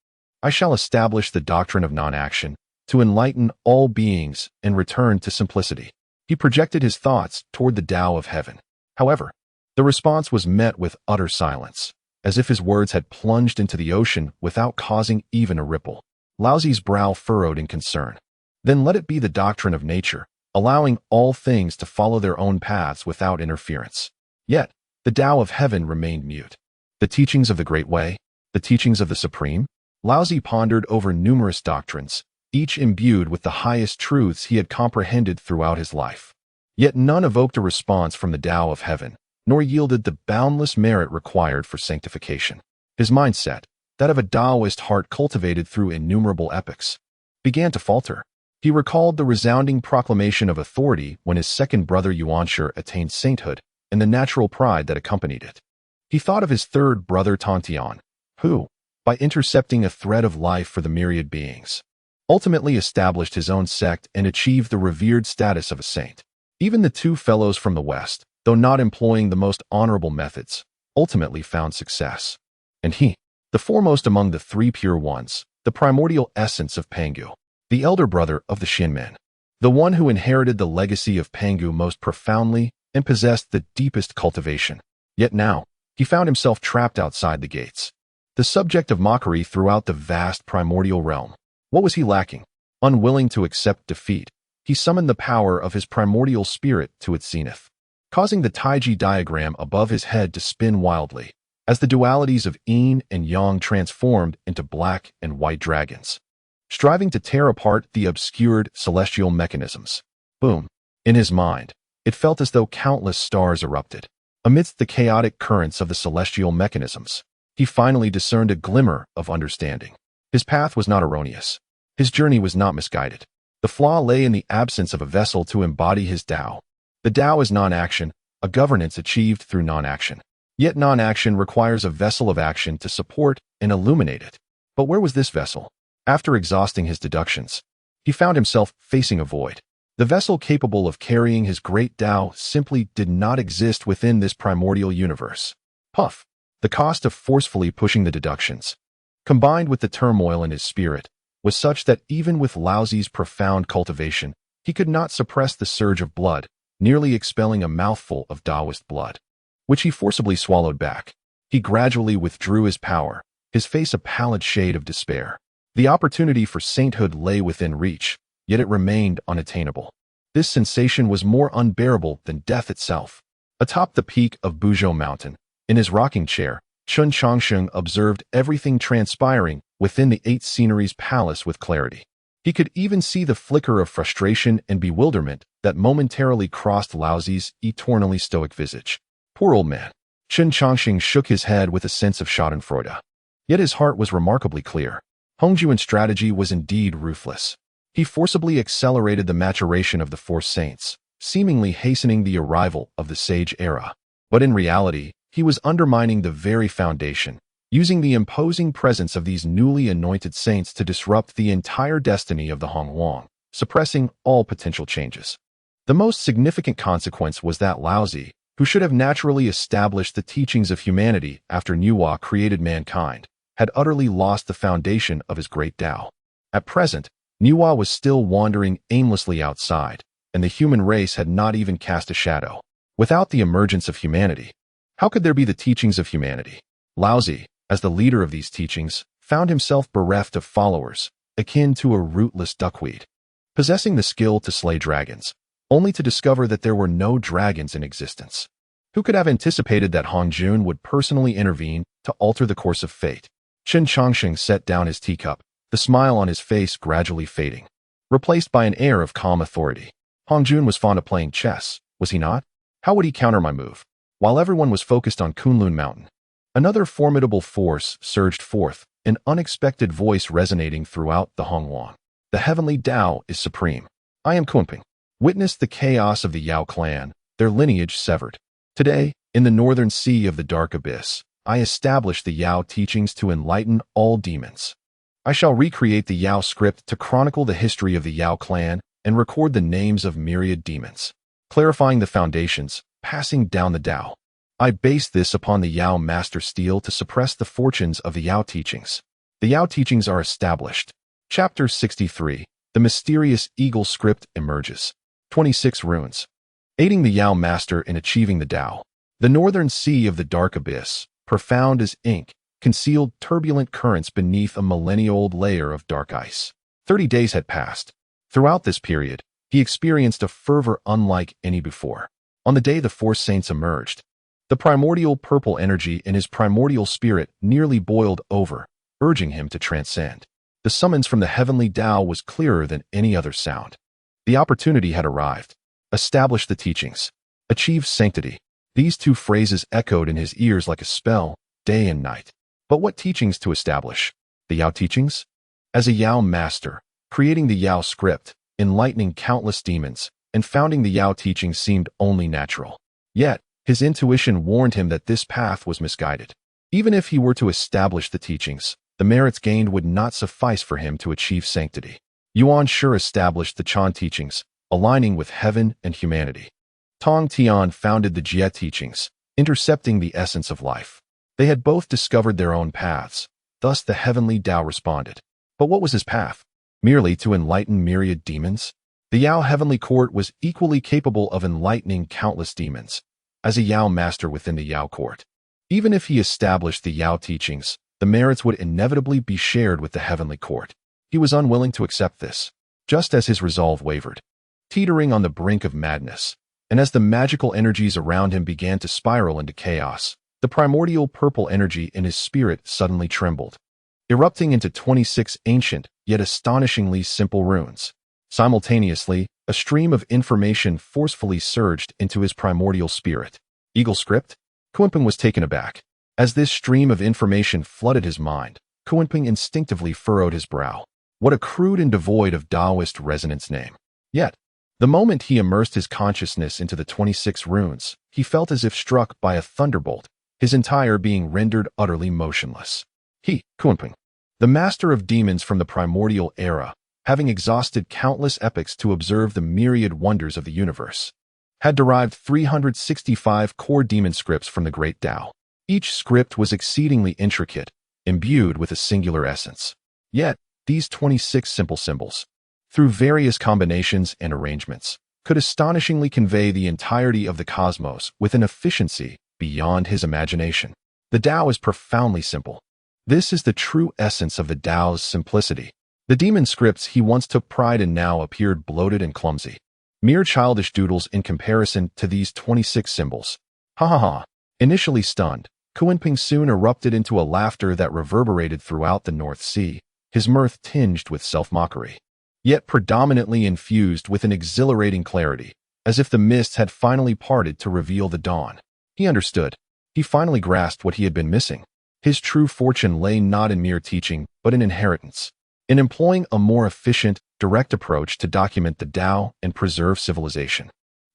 I shall establish the doctrine of non-action, to enlighten all beings and return to simplicity. He projected his thoughts toward the Tao of heaven. However, the response was met with utter silence, as if his words had plunged into the ocean without causing even a ripple. Laozi's brow furrowed in concern. Then let it be the doctrine of nature, allowing all things to follow their own paths without interference. Yet, the Tao of heaven remained mute. The teachings of the Great Way, the teachings of the Supreme? Laozi pondered over numerous doctrines, each imbued with the highest truths he had comprehended throughout his life. Yet none evoked a response from the Tao of heaven, nor yielded the boundless merit required for sanctification. His mindset, that of a Taoist heart cultivated through innumerable epochs, began to falter. He recalled the resounding proclamation of authority when his second brother Yuanshi attained sainthood, and the natural pride that accompanied it. He thought of his third brother Tontian, who, by intercepting a thread of life for the myriad beings, ultimately established his own sect and achieved the revered status of a saint. Even the two fellows from the West, though not employing the most honorable methods, ultimately found success. And he, the foremost among the three pure ones, the primordial essence of Pangu, the elder brother of the Shinmen, the one who inherited the legacy of Pangu most profoundly and possessed the deepest cultivation. Yet now, he found himself trapped outside the gates, the subject of mockery throughout the vast primordial realm. What was he lacking? Unwilling to accept defeat, he summoned the power of his primordial spirit to its zenith, causing the Taiji diagram above his head to spin wildly, as the dualities of yin and yang transformed into black and white dragons, striving to tear apart the obscured celestial mechanisms. Boom! In his mind, it felt as though countless stars erupted. Amidst the chaotic currents of the celestial mechanisms, he finally discerned a glimmer of understanding. His path was not erroneous. His journey was not misguided. The flaw lay in the absence of a vessel to embody his Tao. The Tao is non-action, a governance achieved through non-action. Yet non-action requires a vessel of action to support and illuminate it. But where was this vessel? After exhausting his deductions, he found himself facing a void. The vessel capable of carrying his great Tao simply did not exist within this primordial universe. Puff! The cost of forcefully pushing the deductions, combined with the turmoil in his spirit, was such that even with Laozi's profound cultivation, he could not suppress the surge of blood, nearly expelling a mouthful of Taoist blood, which he forcibly swallowed back. He gradually withdrew his power, his face a pallid shade of despair. The opportunity for sainthood lay within reach, yet it remained unattainable. This sensation was more unbearable than death itself. Atop the peak of Buzhou Mountain, in his rocking chair, Chen Changsheng observed everything transpiring within the Eight Sceneries Palace with clarity. He could even see the flicker of frustration and bewilderment that momentarily crossed Laozi's eternally stoic visage. Poor old man. Chen Changsheng shook his head with a sense of schadenfreude. Yet his heart was remarkably clear. Hongjun's strategy was indeed ruthless. He forcibly accelerated the maturation of the four saints, seemingly hastening the arrival of the Sage era. But in reality, he was undermining the very foundation, using the imposing presence of these newly anointed saints to disrupt the entire destiny of the Hongjun, suppressing all potential changes. The most significant consequence was that Laozi, who should have naturally established the teachings of humanity after Nuwa created mankind, had utterly lost the foundation of his great Tao. At present, Nuwa was still wandering aimlessly outside, and the human race had not even cast a shadow. Without the emergence of humanity, how could there be the teachings of humanity? Laozi, as the leader of these teachings, found himself bereft of followers, akin to a rootless duckweed, possessing the skill to slay dragons, only to discover that there were no dragons in existence. Who could have anticipated that Hongjun would personally intervene to alter the course of fate? Chen Changsheng set down his teacup, the smile on his face gradually fading, replaced by an air of calm authority. Hongjun was fond of playing chess, was he not? How would he counter my move? While everyone was focused on Kunlun Mountain, another formidable force surged forth, an unexpected voice resonating throughout the Hongjun. The heavenly Tao is supreme. I am Kunping. Witness the chaos of the Yao clan, their lineage severed. Today, in the northern sea of the dark abyss, I establish the Yao teachings to enlighten all demons. I shall recreate the Yao script to chronicle the history of the Yao clan and record the names of myriad demons, clarifying the foundations, passing down the Tao. I base this upon the Yao master steel to suppress the fortunes of the Yao teachings. The Yao teachings are established. Chapter 63. The mysterious eagle script emerges. 26 runes. Aiding the Yao master in achieving the Tao. The northern sea of the dark abyss, profound as ink, concealed turbulent currents beneath a millennia-old layer of dark ice. 30 days had passed. Throughout this period, he experienced a fervor unlike any before. On the day the four saints emerged, the primordial purple energy in his primordial spirit nearly boiled over, urging him to transcend. The summons from the heavenly Tao was clearer than any other sound. The opportunity had arrived. Establish the teachings. Achieve sanctity. These two phrases echoed in his ears like a spell, day and night. But what teachings to establish? The Yao teachings? As a Yao master, creating the Yao script, enlightening countless demons, and founding the Yao teachings seemed only natural. Yet, his intuition warned him that this path was misguided. Even if he were to establish the teachings, the merits gained would not suffice for him to achieve sanctity. Yuan Shi established the Chan teachings, aligning with heaven and humanity. Tong Tian founded the Jie teachings, intercepting the essence of life. They had both discovered their own paths, thus the heavenly Tao responded. But what was his path? Merely to enlighten myriad demons? The Yao heavenly court was equally capable of enlightening countless demons, as a Yao master within the Yao court. Even if he established the Yao teachings, the merits would inevitably be shared with the heavenly court. He was unwilling to accept this, just as his resolve wavered, teetering on the brink of madness. And as the magical energies around him began to spiral into chaos, the primordial purple energy in his spirit suddenly trembled, erupting into 26 ancient, yet astonishingly simple runes. Simultaneously, a stream of information forcefully surged into his primordial spirit. Eagle script? Kunpeng was taken aback. As this stream of information flooded his mind, Kunpeng instinctively furrowed his brow. What a crude and devoid of Taoist resonance name. Yet, the moment he immersed his consciousness into the 26 runes, he felt as if struck by a thunderbolt, his entire being rendered utterly motionless. He, Kunpeng, the master of demons from the primordial era, having exhausted countless epochs to observe the myriad wonders of the universe, had derived 365 core demon scripts from the great Tao. Each script was exceedingly intricate, imbued with a singular essence. Yet, these 26 simple symbols, through various combinations and arrangements, could astonishingly convey the entirety of the cosmos with an efficiency beyond his imagination. The Tao is profoundly simple. This is the true essence of the Tao's simplicity. The demon scripts he once took pride in now appeared bloated and clumsy, mere childish doodles in comparison to these 26 symbols. Ha ha ha. Initially stunned, Kunpeng soon erupted into a laughter that reverberated throughout the North Sea, his mirth tinged with self-mockery, yet predominantly infused with an exhilarating clarity, as if the mists had finally parted to reveal the dawn. He understood. He finally grasped what he had been missing. His true fortune lay not in mere teaching, but in inheritance, in employing a more efficient, direct approach to document the Tao and preserve civilization.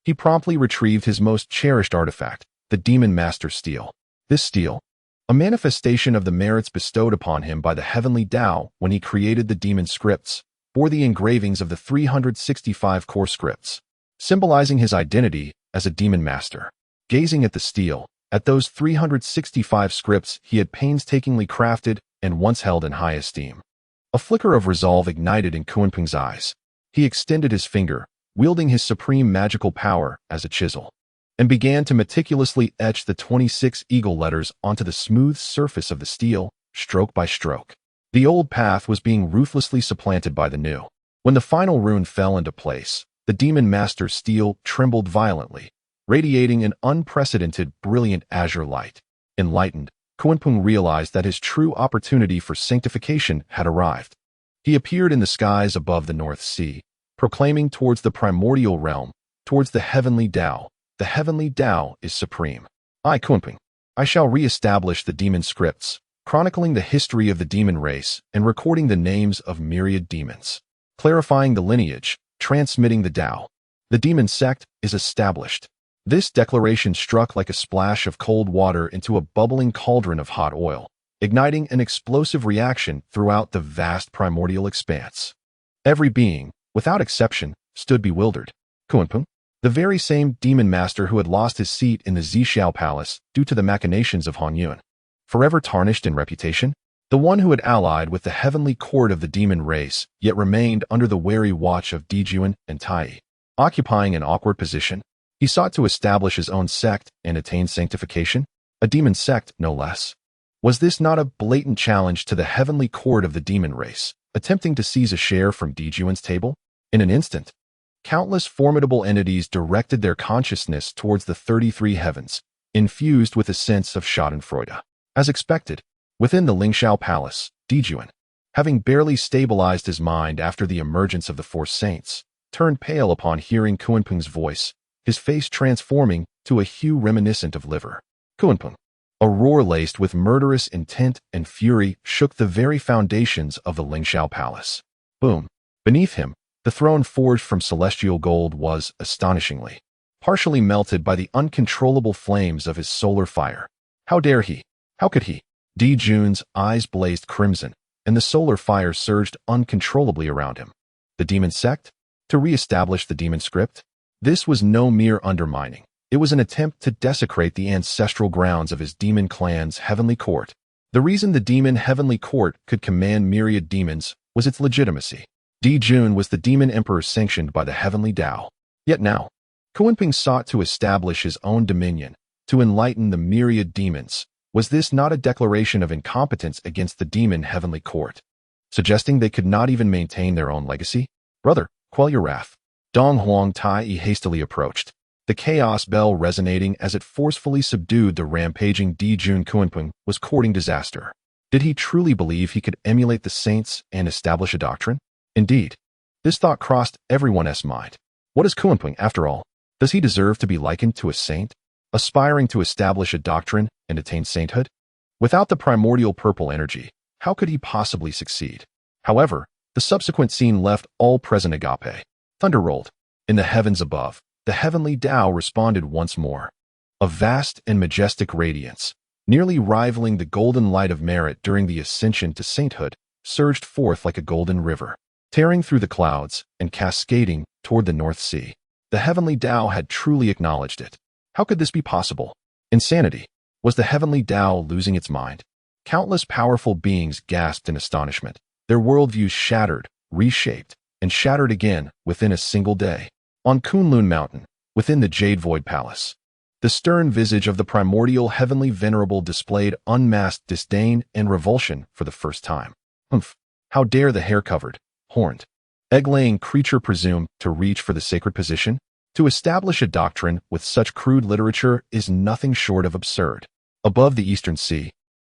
He promptly retrieved his most cherished artifact, the Demon Master Steel. This steel, a manifestation of the merits bestowed upon him by the heavenly Tao when he created the demon scripts, bore the engravings of the 365 core scripts, symbolizing his identity as a demon master. Gazing at the steel, at those 365 scripts he had painstakingly crafted and once held in high esteem, a flicker of resolve ignited in Kunpeng's eyes. He extended his finger, wielding his supreme magical power as a chisel, and began to meticulously etch the 26 eagle letters onto the smooth surface of the steel, stroke by stroke. The old path was being ruthlessly supplanted by the new. When the final rune fell into place, the Demon Master Steel trembled violently, radiating an unprecedented, brilliant azure light. Enlightened, Kunpeng realized that his true opportunity for sanctification had arrived. He appeared in the skies above the North Sea, proclaiming towards the primordial realm, towards the heavenly Tao. The heavenly Tao is supreme. I, Kunpeng, I shall re-establish the demon scripts, chronicling the history of the demon race and recording the names of myriad demons, clarifying the lineage, transmitting the Tao. The demon sect is established. This declaration struck like a splash of cold water into a bubbling cauldron of hot oil, igniting an explosive reaction throughout the vast primordial expanse. Every being, without exception, stood bewildered. Kunpeng, the very same demon master who had lost his seat in the Zixiao Palace due to the machinations of Hongjun, forever tarnished in reputation, the one who had allied with the heavenly court of the demon race, yet remained under the wary watch of Dijuan and Tai. Occupying an awkward position, he sought to establish his own sect and attain sanctification, a demon sect no less. Was this not a blatant challenge to the heavenly court of the demon race, attempting to seize a share from Dijuan's table? In an instant, countless formidable entities directed their consciousness towards the 33 heavens, infused with a sense of schadenfreude. As expected, within the Zixiao Palace, Dijuan, having barely stabilized his mind after the emergence of the four saints, turned pale upon hearing Kunpeng's voice, his face transforming to a hue reminiscent of liver. Kunpeng. A roar laced with murderous intent and fury shook the very foundations of the Zixiao Palace. Boom. Beneath him, the throne forged from celestial gold was, astonishingly, partially melted by the uncontrollable flames of his solar fire. How dare he? How could he? Di Jun's eyes blazed crimson, and the solar fire surged uncontrollably around him. The demon sect? To re-establish the demon script? This was no mere undermining. It was an attempt to desecrate the ancestral grounds of his demon clan's heavenly court. The reason the demon heavenly court could command myriad demons was its legitimacy. Di Jun was the demon emperor sanctioned by the heavenly Tao. Yet now, Kunpeng sought to establish his own dominion, to enlighten the myriad demons. Was this not a declaration of incompetence against the demon heavenly court, suggesting they could not even maintain their own legacy? Brother, quell your wrath. Dong Huang Tai hastily approached, the chaos bell resonating as it forcefully subdued the rampaging Di Jun. Kunpeng was courting disaster. Did he truly believe he could emulate the saints and establish a doctrine? Indeed, this thought crossed everyone's mind. What is Kunpeng, after all? Does he deserve to be likened to a saint, aspiring to establish a doctrine and attain sainthood? Without the primordial purple energy, how could he possibly succeed? However, the subsequent scene left all present agape. Thunder rolled. In the heavens above, the heavenly Tao responded once more. A vast and majestic radiance, nearly rivaling the golden light of merit during the ascension to sainthood, surged forth like a golden river, tearing through the clouds and cascading toward the North Sea. The heavenly Tao had truly acknowledged it. How could this be possible? Insanity. Was the heavenly Tao losing its mind? Countless powerful beings gasped in astonishment, their worldviews shattered, reshaped, and shattered again within a single day. On Buzhou Mountain, within the Jade Void Palace, the stern visage of the primordial heavenly venerable displayed unmasked disdain and revulsion for the first time. Humph! How dare the hair-covered, horned, egg-laying creature presume to reach for the sacred position? To establish a doctrine with such crude literature is nothing short of absurd. Above the eastern sea,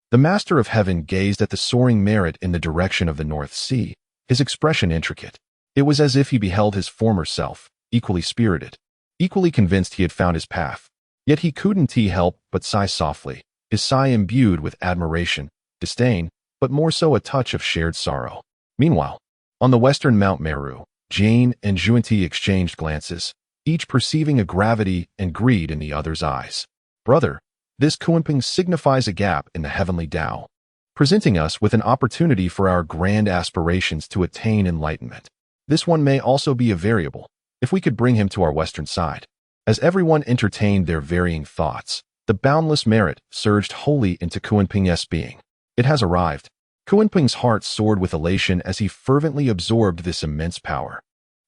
the Master of Heaven gazed at the soaring merit in the direction of the North Sea, his expression intricate. It was as if he beheld his former self, equally spirited, equally convinced he had found his path. Yet he couldn't help but sigh softly, his sigh imbued with admiration, disdain, but more so a touch of shared sorrow. Meanwhile, on the western Mount Meru, Jane and Zhuanti exchanged glances, each perceiving a gravity and greed in the other's eyes. Brother, this Kunpeng signifies a gap in the heavenly Tao, presenting us with an opportunity for our grand aspirations to attain enlightenment. This one may also be a variable, if we could bring him to our western side. As everyone entertained their varying thoughts, the boundless merit surged wholly into Kunpeng's being. It has arrived. Kunpeng's heart soared with elation as he fervently absorbed this immense power.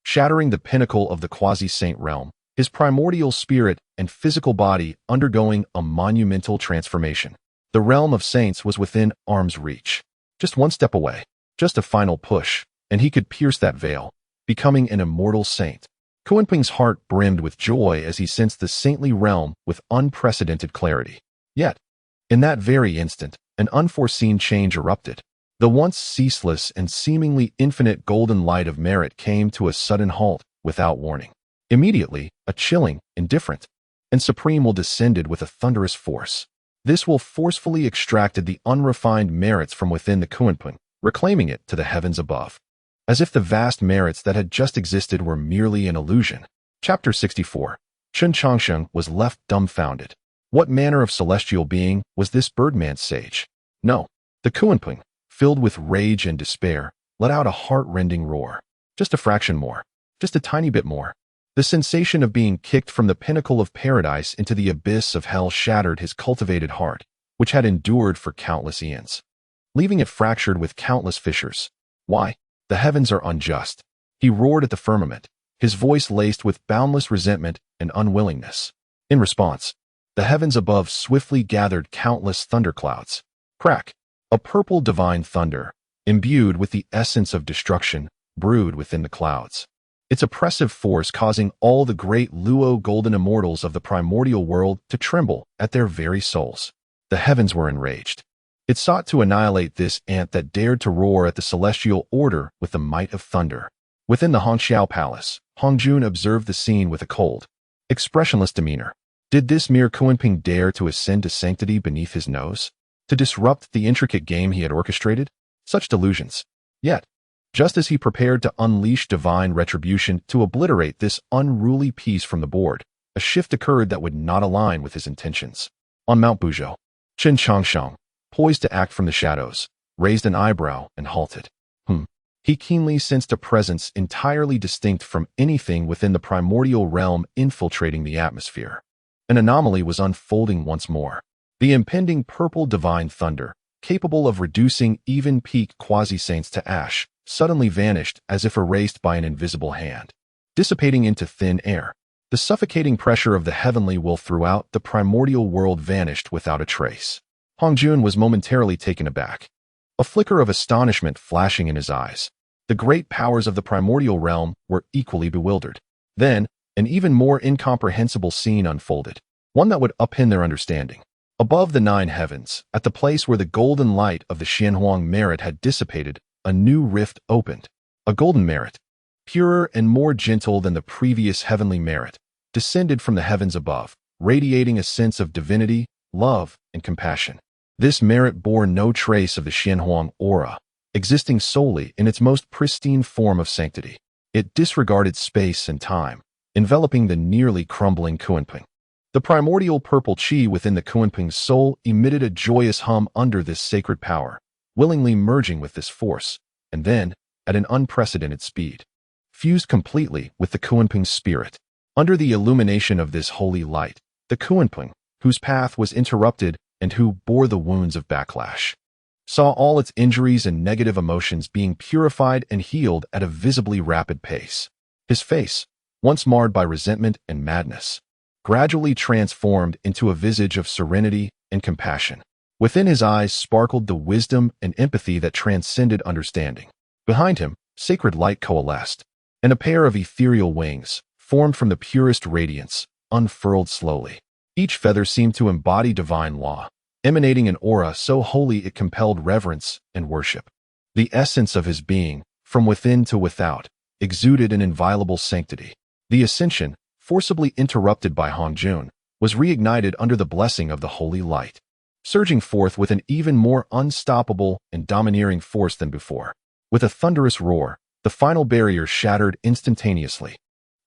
Shattering the pinnacle of the quasi-saint realm, his primordial spirit and physical body undergoing a monumental transformation. The realm of saints was within arm's reach. Just one step away, just a final push, and he could pierce that veil, becoming an immortal saint. Kunpeng's heart brimmed with joy as he sensed the saintly realm with unprecedented clarity. Yet, in that very instant, an unforeseen change erupted. The once ceaseless and seemingly infinite golden light of merit came to a sudden halt, without warning. Immediately, a chilling, indifferent, and supreme will descended with a thunderous force. This will forcefully extracted the unrefined merits from within the Kunpeng, reclaiming it to the heavens above. As if the vast merits that had just existed were merely an illusion. Chapter 64. Chen Changsheng was left dumbfounded. What manner of celestial being was this birdman sage? No, the Kunpeng, filled with rage and despair, let out a heart-rending roar. Just a fraction more. Just a tiny bit more. The sensation of being kicked from the pinnacle of paradise into the abyss of hell shattered his cultivated heart, which had endured for countless eons, leaving it fractured with countless fissures. Why? The heavens are unjust. He roared at the firmament, his voice laced with boundless resentment and unwillingness. In response, the heavens above swiftly gathered countless thunderclouds. Crack! A purple divine thunder, imbued with the essence of destruction, brewed within the clouds. Its oppressive force causing all the great Luo golden immortals of the primordial world to tremble at their very souls. The heavens were enraged. It sought to annihilate this ant that dared to roar at the celestial order with the might of thunder. Within the Zixiao Palace, Hongjun observed the scene with a cold, expressionless demeanor. Did this mere Kunping dare to ascend to sanctity beneath his nose? To disrupt the intricate game he had orchestrated? Such delusions. Yet, just as he prepared to unleash divine retribution to obliterate this unruly piece from the board, a shift occurred that would not align with his intentions. On Mount Buzhou, Chen Changsheng, poised to act from the shadows, raised an eyebrow and halted. He keenly sensed a presence entirely distinct from anything within the primordial realm infiltrating the atmosphere. An anomaly was unfolding once more. The impending purple divine thunder, capable of reducing even peak quasi-saints to ash, suddenly vanished as if erased by an invisible hand. Dissipating into thin air, the suffocating pressure of the heavenly will throughout the primordial world vanished without a trace. Hongjun was momentarily taken aback, a flicker of astonishment flashing in his eyes. The great powers of the primordial realm were equally bewildered. Then, an even more incomprehensible scene unfolded, one that would upend their understanding. Above the 9 heavens, at the place where the golden light of the Xianhuang merit had dissipated, a new rift opened. A golden merit, purer and more gentle than the previous heavenly merit, descended from the heavens above, radiating a sense of divinity, love, and compassion. This merit bore no trace of the Xianhuang aura, existing solely in its most pristine form of sanctity. It disregarded space and time, enveloping the nearly crumbling Kunping. The primordial purple qi within the Kunping's soul emitted a joyous hum under this sacred power, willingly merging with this force, and then, at an unprecedented speed, fused completely with the Kunping's spirit. Under the illumination of this holy light, the Kunping, whose path was interrupted and who bore the wounds of backlash, saw all its injuries and negative emotions being purified and healed at a visibly rapid pace. His face, once marred by resentment and madness, gradually transformed into a visage of serenity and compassion. Within his eyes sparkled the wisdom and empathy that transcended understanding. Behind him, sacred light coalesced, and a pair of ethereal wings, formed from the purest radiance, unfurled slowly. Each feather seemed to embody divine law, emanating an aura so holy it compelled reverence and worship. The essence of his being, from within to without, exuded an inviolable sanctity. The ascension, forcibly interrupted by Hongjun, was reignited under the blessing of the holy light, surging forth with an even more unstoppable and domineering force than before. With a thunderous roar, the final barrier shattered instantaneously.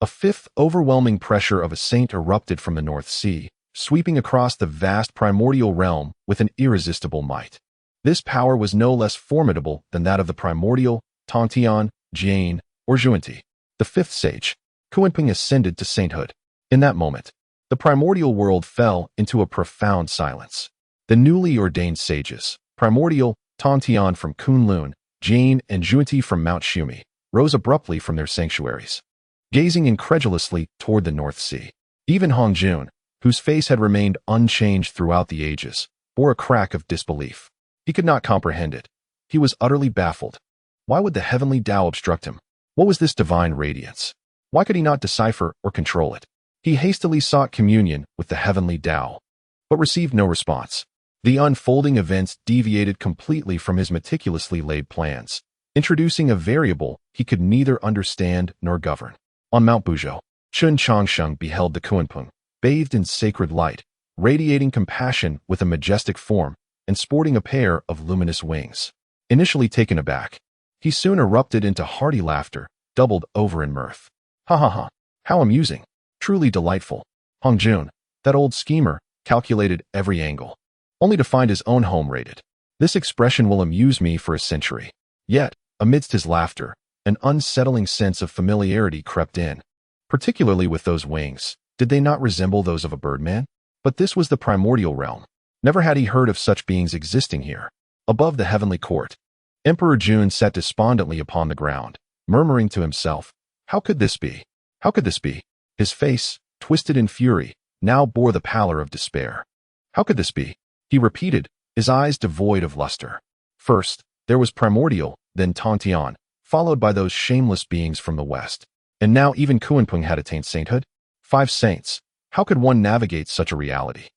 A fifth overwhelming pressure of a saint erupted from the North Sea, sweeping across the vast primordial realm with an irresistible might. This power was no less formidable than that of the primordial, Tongtian, Jian, or Zhuanti. The fifth sage, Kunping, ascended to sainthood. In that moment, the primordial world fell into a profound silence. The newly ordained sages, primordial, Tongtian from Kunlun, Jian and Zhuanti from Mount Shumi, rose abruptly from their sanctuaries, gazing incredulously toward the North Sea. Even Hongjun, whose face had remained unchanged throughout the ages, bore a crack of disbelief. He could not comprehend it. He was utterly baffled. Why would the heavenly Tao obstruct him? What was this divine radiance? Why could he not decipher or control it? He hastily sought communion with the heavenly Tao, but received no response. The unfolding events deviated completely from his meticulously laid plans, introducing a variable he could neither understand nor govern. On Mount Buzhou, Chen Changsheng beheld the Kunping, bathed in sacred light, radiating compassion with a majestic form, and sporting a pair of luminous wings. Initially taken aback, he soon erupted into hearty laughter, doubled over in mirth. Ha ha ha, how amusing, truly delightful. Hongjun, that old schemer, calculated every angle, only to find his own home raided. This expression will amuse me for a century. Yet, amidst his laughter, an unsettling sense of familiarity crept in, particularly with those wings. Did they not resemble those of a birdman? But this was the primordial realm. Never had he heard of such beings existing here. Above the heavenly court, Emperor Jun sat despondently upon the ground, murmuring to himself, "How could this be? How could this be?" His face, twisted in fury, now bore the pallor of despair. "How could this be?" he repeated, his eyes devoid of luster. First, there was primordial, then Tongtian, followed by those shameless beings from the west. And now even Kunping had attained sainthood? 5 saints. How could one navigate such a reality?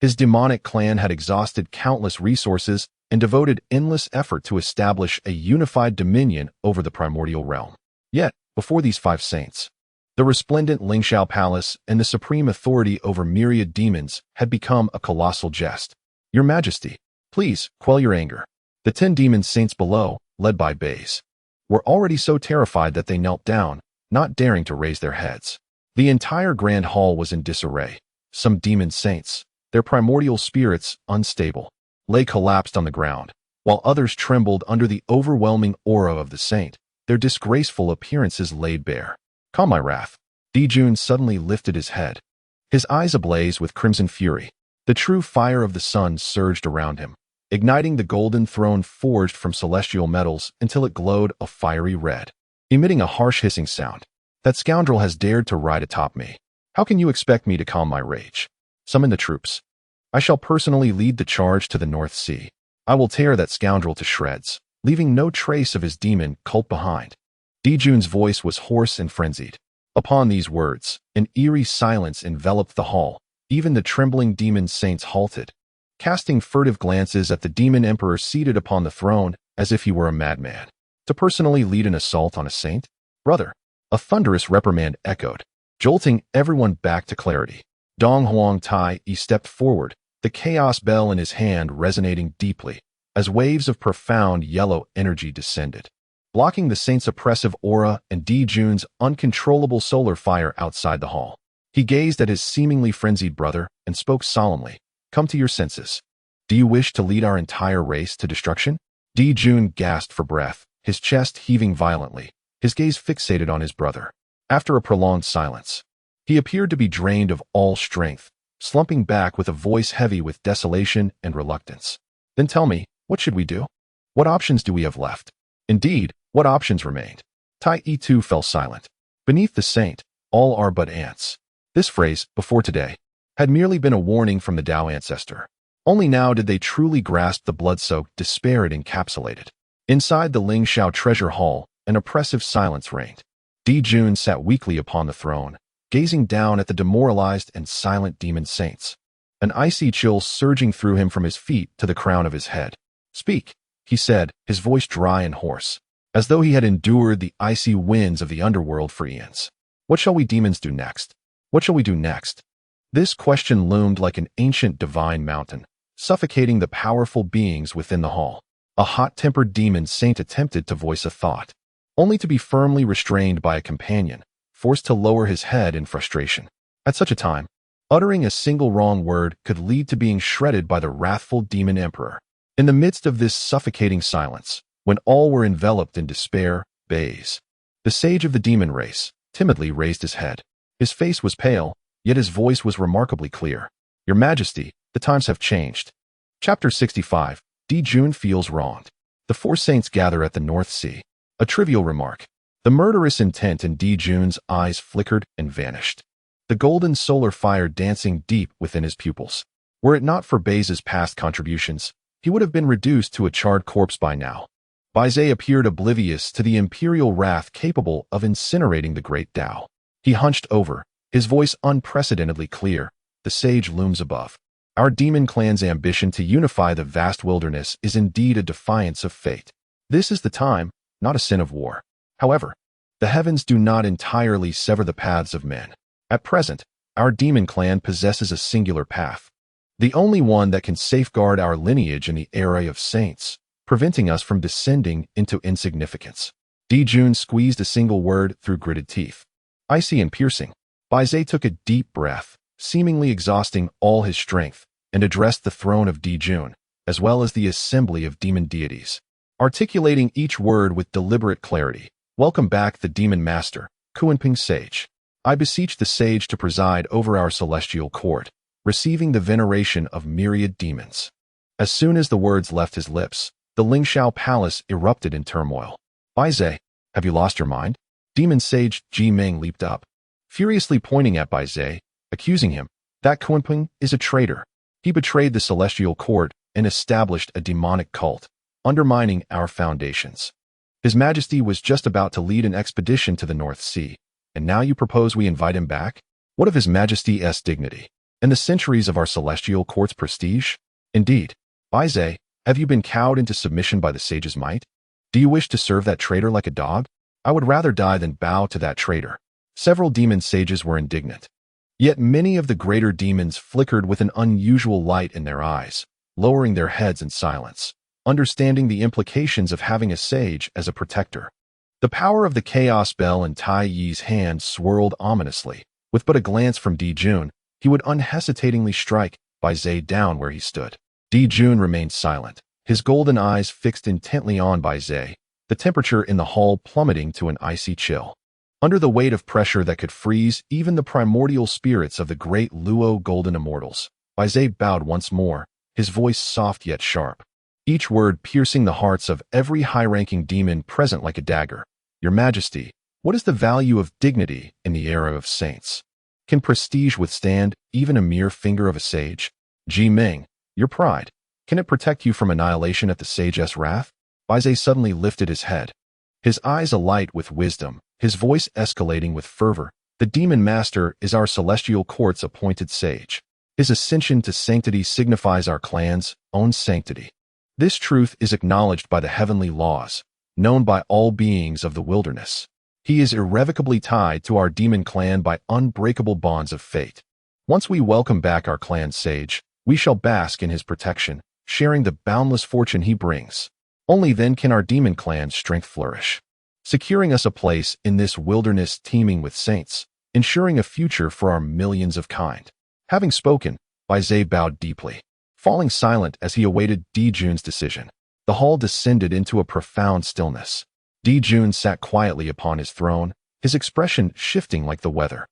His demonic clan had exhausted countless resources and devoted endless effort to establish a unified dominion over the primordial realm. Yet, before these 5 saints, the resplendent Zixiao Palace and the supreme authority over myriad demons had become a colossal jest. Your Majesty, please quell your anger. The 10 demon saints below, led by Bays, were already so terrified that they knelt down, not daring to raise their heads. The entire grand hall was in disarray. Some demon saints, their primordial spirits unstable, lay collapsed on the ground, while others trembled under the overwhelming aura of the saint, their disgraceful appearances laid bare. Calm my wrath. Dijun suddenly lifted his head, his eyes ablaze with crimson fury. The true fire of the sun surged around him, igniting the golden throne forged from celestial metals until it glowed a fiery red, emitting a harsh hissing sound. That scoundrel has dared to ride atop me. How can you expect me to calm my rage? Summon the troops. I shall personally lead the charge to the North Sea. I will tear that scoundrel to shreds, leaving no trace of his demon cult behind. Dijun's voice was hoarse and frenzied. Upon these words, an eerie silence enveloped the hall. Even the trembling demon saints halted, casting furtive glances at the demon emperor seated upon the throne as if he were a madman. To personally lead an assault on a saint? Brother! A thunderous reprimand echoed, jolting everyone back to clarity. Dong Huang Tai stepped forward, the chaos bell in his hand resonating deeply, as waves of profound yellow energy descended, blocking the saint's oppressive aura and Dijun's uncontrollable solar fire outside the hall. He gazed at his seemingly frenzied brother and spoke solemnly. Come to your senses. Do you wish to lead our entire race to destruction? Dijun gasped for breath, his chest heaving violently, his gaze fixated on his brother. After a prolonged silence, he appeared to be drained of all strength, slumping back with a voice heavy with desolation and reluctance. Then tell me, what should we do? What options do we have left? Indeed, what options remained? Tai too fell silent. Beneath the saint, all are but ants. This phrase, before today, had merely been a warning from the Tao ancestor. Only now did they truly grasp the blood-soaked despair it encapsulated. Inside the Lingxiao treasure hall, an oppressive silence reigned. Dijun sat weakly upon the throne, gazing down at the demoralized and silent demon saints, an icy chill surging through him from his feet to the crown of his head. Speak, he said, his voice dry and hoarse, as though he had endured the icy winds of the underworld for eons. What shall we demons do next? What shall we do next? This question loomed like an ancient divine mountain, suffocating the powerful beings within the hall. A hot-tempered demon saint attempted to voice a thought, only to be firmly restrained by a companion, forced to lower his head in frustration. At such a time, uttering a single wrong word could lead to being shredded by the wrathful demon emperor. In the midst of this suffocating silence, when all were enveloped in despair, Bays, the sage of the demon race, timidly raised his head. His face was pale, yet his voice was remarkably clear. Your Majesty, the times have changed. Chapter 65. Dijun feels wronged. The 4 saints gather at the North Sea. A trivial remark. The murderous intent in Dijun's eyes flickered and vanished, the golden solar fire dancing deep within his pupils. Were it not for Bays' past contributions, he would have been reduced to a charred corpse by now. Baizé appeared oblivious to the imperial wrath capable of incinerating the great Tao. He hunched over, his voice unprecedentedly clear. The sage looms above. Our demon clan's ambition to unify the vast wilderness is indeed a defiance of fate. This is the time, not a sin of war. However, the heavens do not entirely sever the paths of men. At present, our demon clan possesses a singular path, the only one that can safeguard our lineage in the era of saints, preventing us from descending into insignificance. Dijun squeezed a single word through gritted teeth. Icy and piercing. Baizé took a deep breath, seemingly exhausting all his strength, and addressed the throne of Dijun, as well as the assembly of demon deities, articulating each word with deliberate clarity. Welcome back the demon master, Kuanping sage. I beseech the sage to preside over our celestial court, receiving the veneration of myriad demons. As soon as the words left his lips, the Zixiao Palace erupted in turmoil. Baizé, have you lost your mind? Demon sage Ji Meng leaped up, furiously pointing at Baizé, accusing him. That Kuanping is a traitor. He betrayed the celestial court and established a demonic cult, undermining our foundations. His Majesty was just about to lead an expedition to the North Sea, and now you propose we invite him back? What of His Majesty's dignity, and the centuries of our celestial court's prestige? Indeed, Baizé, Have you been cowed into submission by the sage's might? Do you wish to serve that traitor like a dog? I would rather die than bow to that traitor. Several demon sages were indignant. Yet many of the greater demons flickered with an unusual light in their eyes, lowering their heads in silence, understanding the implications of having a sage as a protector. The power of the chaos bell in Tai Yi's hand swirled ominously. With but a glance from Di Jun, he would unhesitatingly strike Bai Zhe down where he stood. Di Jun remained silent, his golden eyes fixed intently on Bai Zhe, the temperature in the hall plummeting to an icy chill. Under the weight of pressure that could freeze even the primordial spirits of the great Luo golden immortals, Bai Zhe bowed once more, his voice soft yet sharp, each word piercing the hearts of every high-ranking demon present like a dagger. Your Majesty, what is the value of dignity in the era of saints? Can prestige withstand even a mere finger of a sage? Ji Ming, your pride, can it protect you from annihilation at the sage's wrath? Bai Zhe suddenly lifted his head, his eyes alight with wisdom, his voice escalating with fervor. The Demon Master is our celestial court's appointed sage. His ascension to sanctity signifies our clan's own sanctity. This truth is acknowledged by the heavenly laws, known by all beings of the wilderness. He is irrevocably tied to our demon clan by unbreakable bonds of fate. Once we welcome back our clan sage, we shall bask in his protection, sharing the boundless fortune he brings. Only then can our demon clan's strength flourish, securing us a place in this wilderness teeming with saints, ensuring a future for our millions of kind. Having spoken, Bai Zhe bowed deeply, falling silent as he awaited Di Jun's decision. The hall descended into a profound stillness. Di Jun sat quietly upon his throne, his expression shifting like the weather.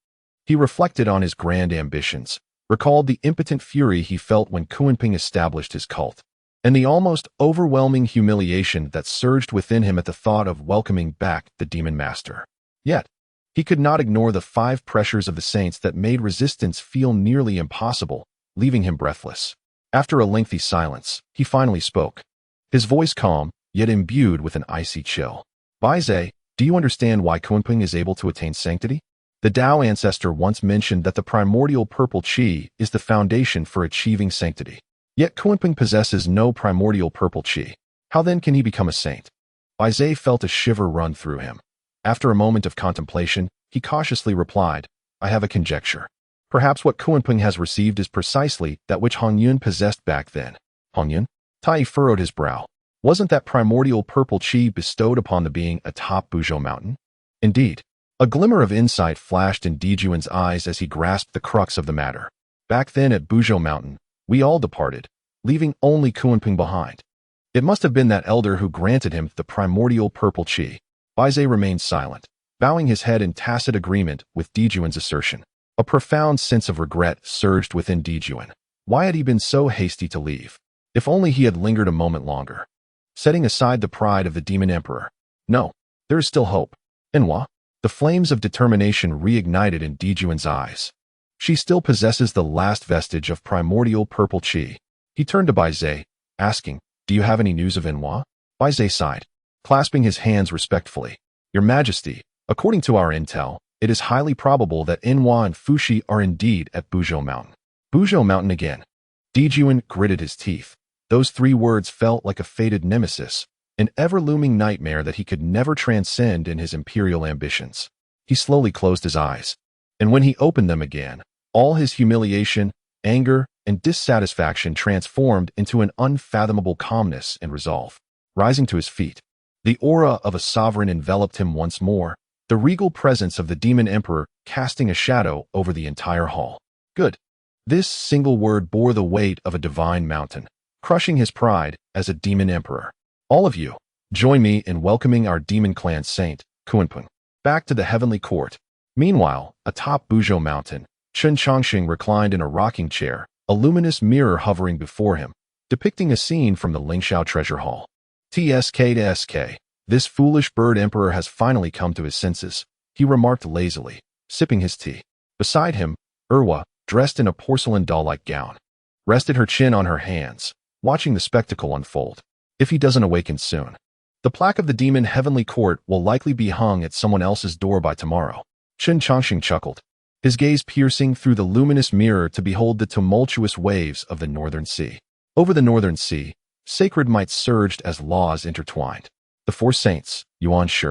He reflected on his grand ambitions, recalled the impotent fury he felt when Kunping established his cult, and the almost overwhelming humiliation that surged within him at the thought of welcoming back the Demon Master. Yet, he could not ignore the 5 pressures of the saints that made resistance feel nearly impossible, leaving him breathless. After a lengthy silence, he finally spoke, his voice calm, yet imbued with an icy chill. Bai Zhe, do you understand why Kunping is able to attain sanctity? The Dao ancestor once mentioned that the primordial purple qi is the foundation for achieving sanctity. Yet Kunping possesses no primordial purple qi. How then can he become a saint? Bai Zhe felt a shiver run through him. After a moment of contemplation, he cautiously replied, I have a conjecture. Perhaps what Kunping has received is precisely that which Hongjun possessed back then. Hongjun? Tai furrowed his brow. Wasn't that primordial purple qi bestowed upon the being atop Buzhou Mountain? Indeed. A glimmer of insight flashed in Di Jun's eyes as he grasped the crux of the matter. Back then at Buzhou Mountain, we all departed, leaving only Kunping behind. It must have been that elder who granted him the primordial purple qi. Bai Zhe remained silent, bowing his head in tacit agreement with Di Jun's assertion. A profound sense of regret surged within Di Jun. Why had he been so hasty to leave? If only he had lingered a moment longer. Setting aside the pride of the Demon Emperor. No, there is still hope. Enwa? The flames of determination reignited in Di Jun's eyes. She still possesses the last vestige of primordial purple qi. He turned to Bai Zhe, asking, do you have any news of Enwa? Bai Zhe sighed, clasping his hands respectfully. Your Majesty, according to our intel, it is highly probable that Enwa and Fuxi are indeed at Buzhou Mountain. Buzhou Mountain again. Di Jun gritted his teeth. Those 3 words felt like a fated nemesis, an ever-looming nightmare that he could never transcend in his imperial ambitions. He slowly closed his eyes, and when he opened them again, all his humiliation, anger, and dissatisfaction transformed into an unfathomable calmness and resolve. Rising to his feet, the aura of a sovereign enveloped him once more, the regal presence of the Demon Emperor casting a shadow over the entire hall. Good. This single word bore the weight of a divine mountain, crushing his pride as a Demon Emperor. All of you, join me in welcoming our Demon Clan Saint, Kunping, back to the heavenly court. Meanwhile, atop Buzhou Mountain, Chen Changsheng reclined in a rocking chair, a luminous mirror hovering before him, depicting a scene from the Lingxiao Treasure Hall. TSK, this foolish bird emperor has finally come to his senses, he remarked lazily, sipping his tea. Beside him, Erwa, dressed in a porcelain doll-like gown, rested her chin on her hands, watching the spectacle unfold. If he doesn't awaken soon, the plaque of the demon heavenly court will likely be hung at someone else's door by tomorrow. Chen Changsheng chuckled, his gaze piercing through the luminous mirror to behold the tumultuous waves of the northern sea. Over the northern sea, Sacred might surged as laws intertwined. The four saints, Yuan Shi,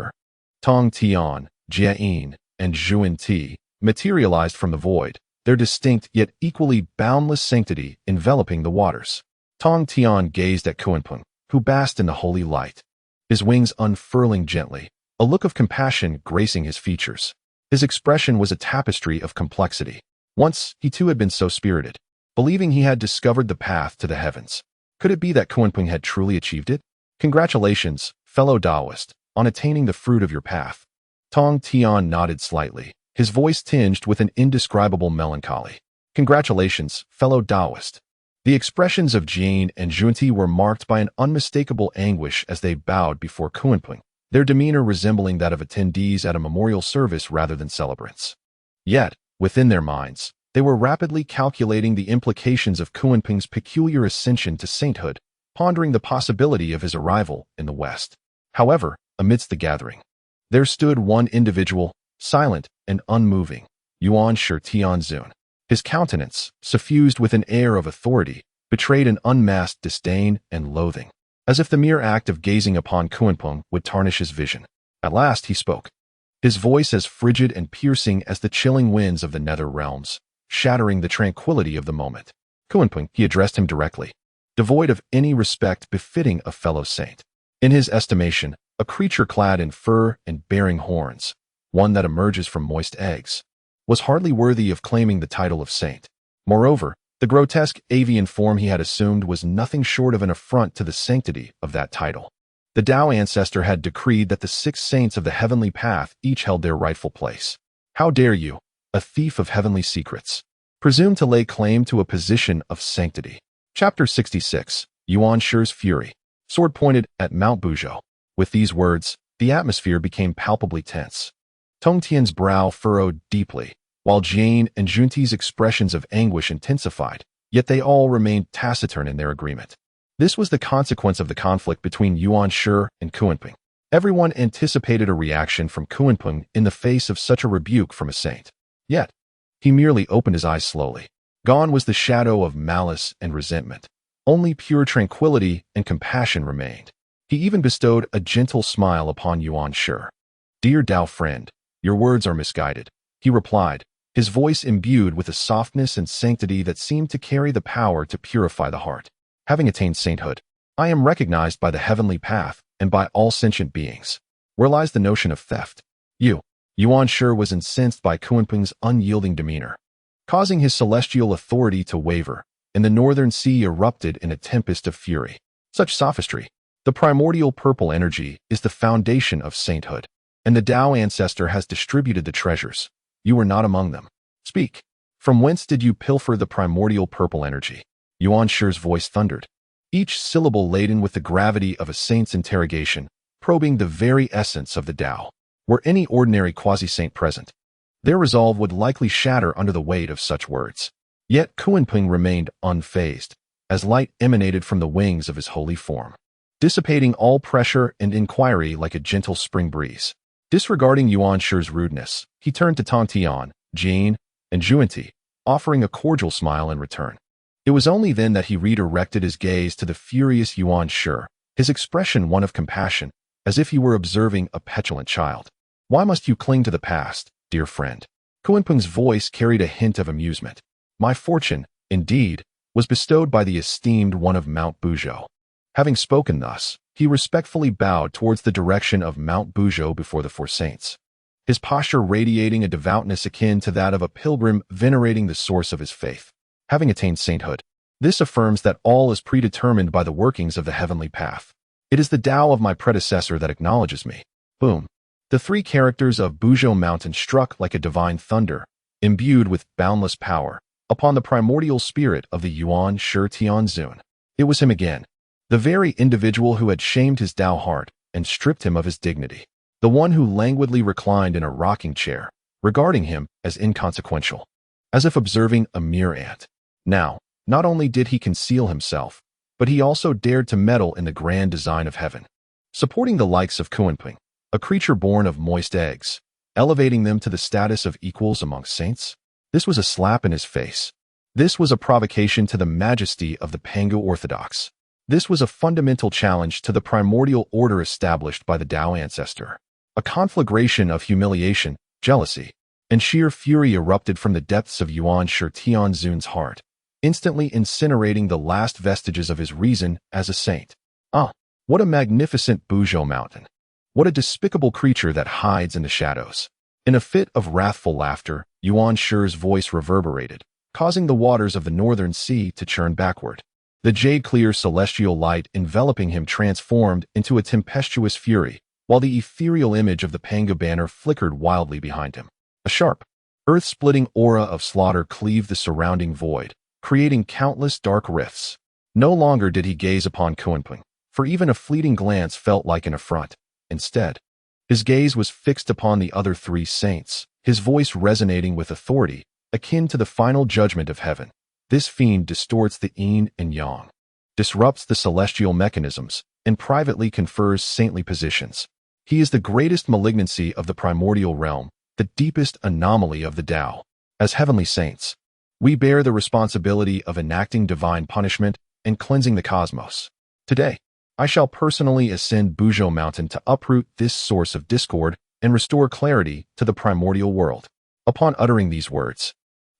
Tong Tian, Jia, and Zhuan Ti, materialized from the void, their distinct yet equally boundless sanctity enveloping the waters. Tong Tian gazed at Kunpeng, who basked in the holy light, his wings unfurling gently, a look of compassion gracing his features. His expression was a tapestry of complexity. Once, he too had been so spirited, believing he had discovered the path to the heavens. Could it be that Kunpeng had truly achieved it? Congratulations, fellow Taoist, on attaining the fruit of your path. Tong Tian nodded slightly, his voice tinged with an indescribable melancholy. Congratulations, fellow Taoist. The expressions of Jane and Zhuanti were marked by an unmistakable anguish as they bowed before Kunpeng, their demeanor resembling that of attendees at a memorial service rather than celebrants. Yet, within their minds, they were rapidly calculating the implications of Kunpeng's peculiar ascension to sainthood, pondering the possibility of his arrival in the West. However, amidst the gathering, there stood one individual, silent and unmoving, Yuan Shi Tianzun. His countenance, suffused with an air of authority, betrayed an unmasked disdain and loathing, as if the mere act of gazing upon Kunpeng would tarnish his vision. At last he spoke, his voice as frigid and piercing as the chilling winds of the nether realms, shattering the tranquility of the moment. Kunpeng, he addressed him directly, devoid of any respect befitting a fellow saint. In his estimation, a creature clad in fur and bearing horns, one that emerges from moist eggs, was hardly worthy of claiming the title of saint. Moreover, the grotesque avian form he had assumed was nothing short of an affront to the sanctity of that title. The Tao ancestor had decreed that the 6 saints of the heavenly path each held their rightful place. How dare you, a thief of heavenly secrets, presume to lay claim to a position of sanctity? Chapter 66, Yuan Shi's Fury. Sword pointed at Mount Buzhou. With these words, the atmosphere became palpably tense. Tongtian's brow furrowed deeply, while Jane and Zhuanti's expressions of anguish intensified, yet they all remained taciturn in their agreement. This was the consequence of the conflict between Yuan Shi and Kunpeng. Everyone anticipated a reaction from Kunpeng in the face of such a rebuke from a saint. Yet, he merely opened his eyes slowly. Gone was the shadow of malice and resentment. Only pure tranquility and compassion remained. He even bestowed a gentle smile upon Yuan Shi. "Dear Tao friend, your words are misguided," he replied, his voice imbued with a softness and sanctity that seemed to carry the power to purify the heart. "Having attained sainthood, I am recognized by the heavenly path and by all sentient beings. Where lies the notion of theft?" Yuan Shi was incensed by Kunpeng's unyielding demeanor, causing his celestial authority to waver, and the northern sea erupted in a tempest of fury. Such sophistry! The primordial purple energy is the foundation of sainthood, and the Tao ancestor has distributed the treasures. You were not among them. Speak. From whence did you pilfer the primordial purple energy? Yuan Shi's voice thundered, each syllable laden with the gravity of a saint's interrogation, probing the very essence of the Tao. Were any ordinary quasi-saint present, their resolve would likely shatter under the weight of such words. Yet Kunpeng remained unfazed, as light emanated from the wings of his holy form, dissipating all pressure and inquiry like a gentle spring breeze. Disregarding Yuan Shi's rudeness, he turned to Tong Tian, Jane, and Zhuanti, offering a cordial smile in return. It was only then that he redirected his gaze to the furious Yuan Shi, his expression one of compassion, as if he were observing a petulant child. "Why must you cling to the past, dear friend?" Kunpeng's voice carried a hint of amusement. "My fortune, indeed, was bestowed by the esteemed one of Mount Buzhou." Having spoken thus, he respectfully bowed towards the direction of Mount Buzhou before the 4 saints, his posture radiating a devoutness akin to that of a pilgrim venerating the source of his faith. Having attained sainthood, this affirms that all is predetermined by the workings of the heavenly path. It is the Tao of my predecessor that acknowledges me. Boom. The 3 characters of Buzhou Mountain struck like a divine thunder, imbued with boundless power, upon the primordial spirit of the Yuan Shi Tianzun. It was him again, the very individual who had shamed his Tao heart and stripped him of his dignity, the one who languidly reclined in a rocking chair, regarding him as inconsequential, as if observing a mere ant. Now, not only did he conceal himself, but he also dared to meddle in the grand design of heaven, supporting the likes of Kunpeng, a creature born of moist eggs, elevating them to the status of equals among saints. This was a slap in his face. This was a provocation to the majesty of the Pangu Orthodox. This was a fundamental challenge to the primordial order established by the Tao ancestor. A conflagration of humiliation, jealousy, and sheer fury erupted from the depths of Yuan Shi Tianzun's heart, instantly incinerating the last vestiges of his reason as a saint. Ah, what a magnificent Buzhou Mountain! What a despicable creature that hides in the shadows! In a fit of wrathful laughter, Yuan Shi's voice reverberated, causing the waters of the northern sea to churn backward. The jade-clear celestial light enveloping him transformed into a tempestuous fury, while the ethereal image of the Pangu banner flickered wildly behind him. A sharp, earth-splitting aura of slaughter cleaved the surrounding void, creating countless dark rifts. No longer did he gaze upon Kunpeng, for even a fleeting glance felt like an affront. Instead, his gaze was fixed upon the other three saints, his voice resonating with authority, akin to the final judgment of heaven. This fiend distorts the yin and yang, disrupts the celestial mechanisms, and privately confers saintly positions. He is the greatest malignancy of the primordial realm, the deepest anomaly of the Tao. As heavenly saints, we bear the responsibility of enacting divine punishment and cleansing the cosmos. Today, I shall personally ascend Buzhou Mountain to uproot this source of discord and restore clarity to the primordial world. Upon uttering these words,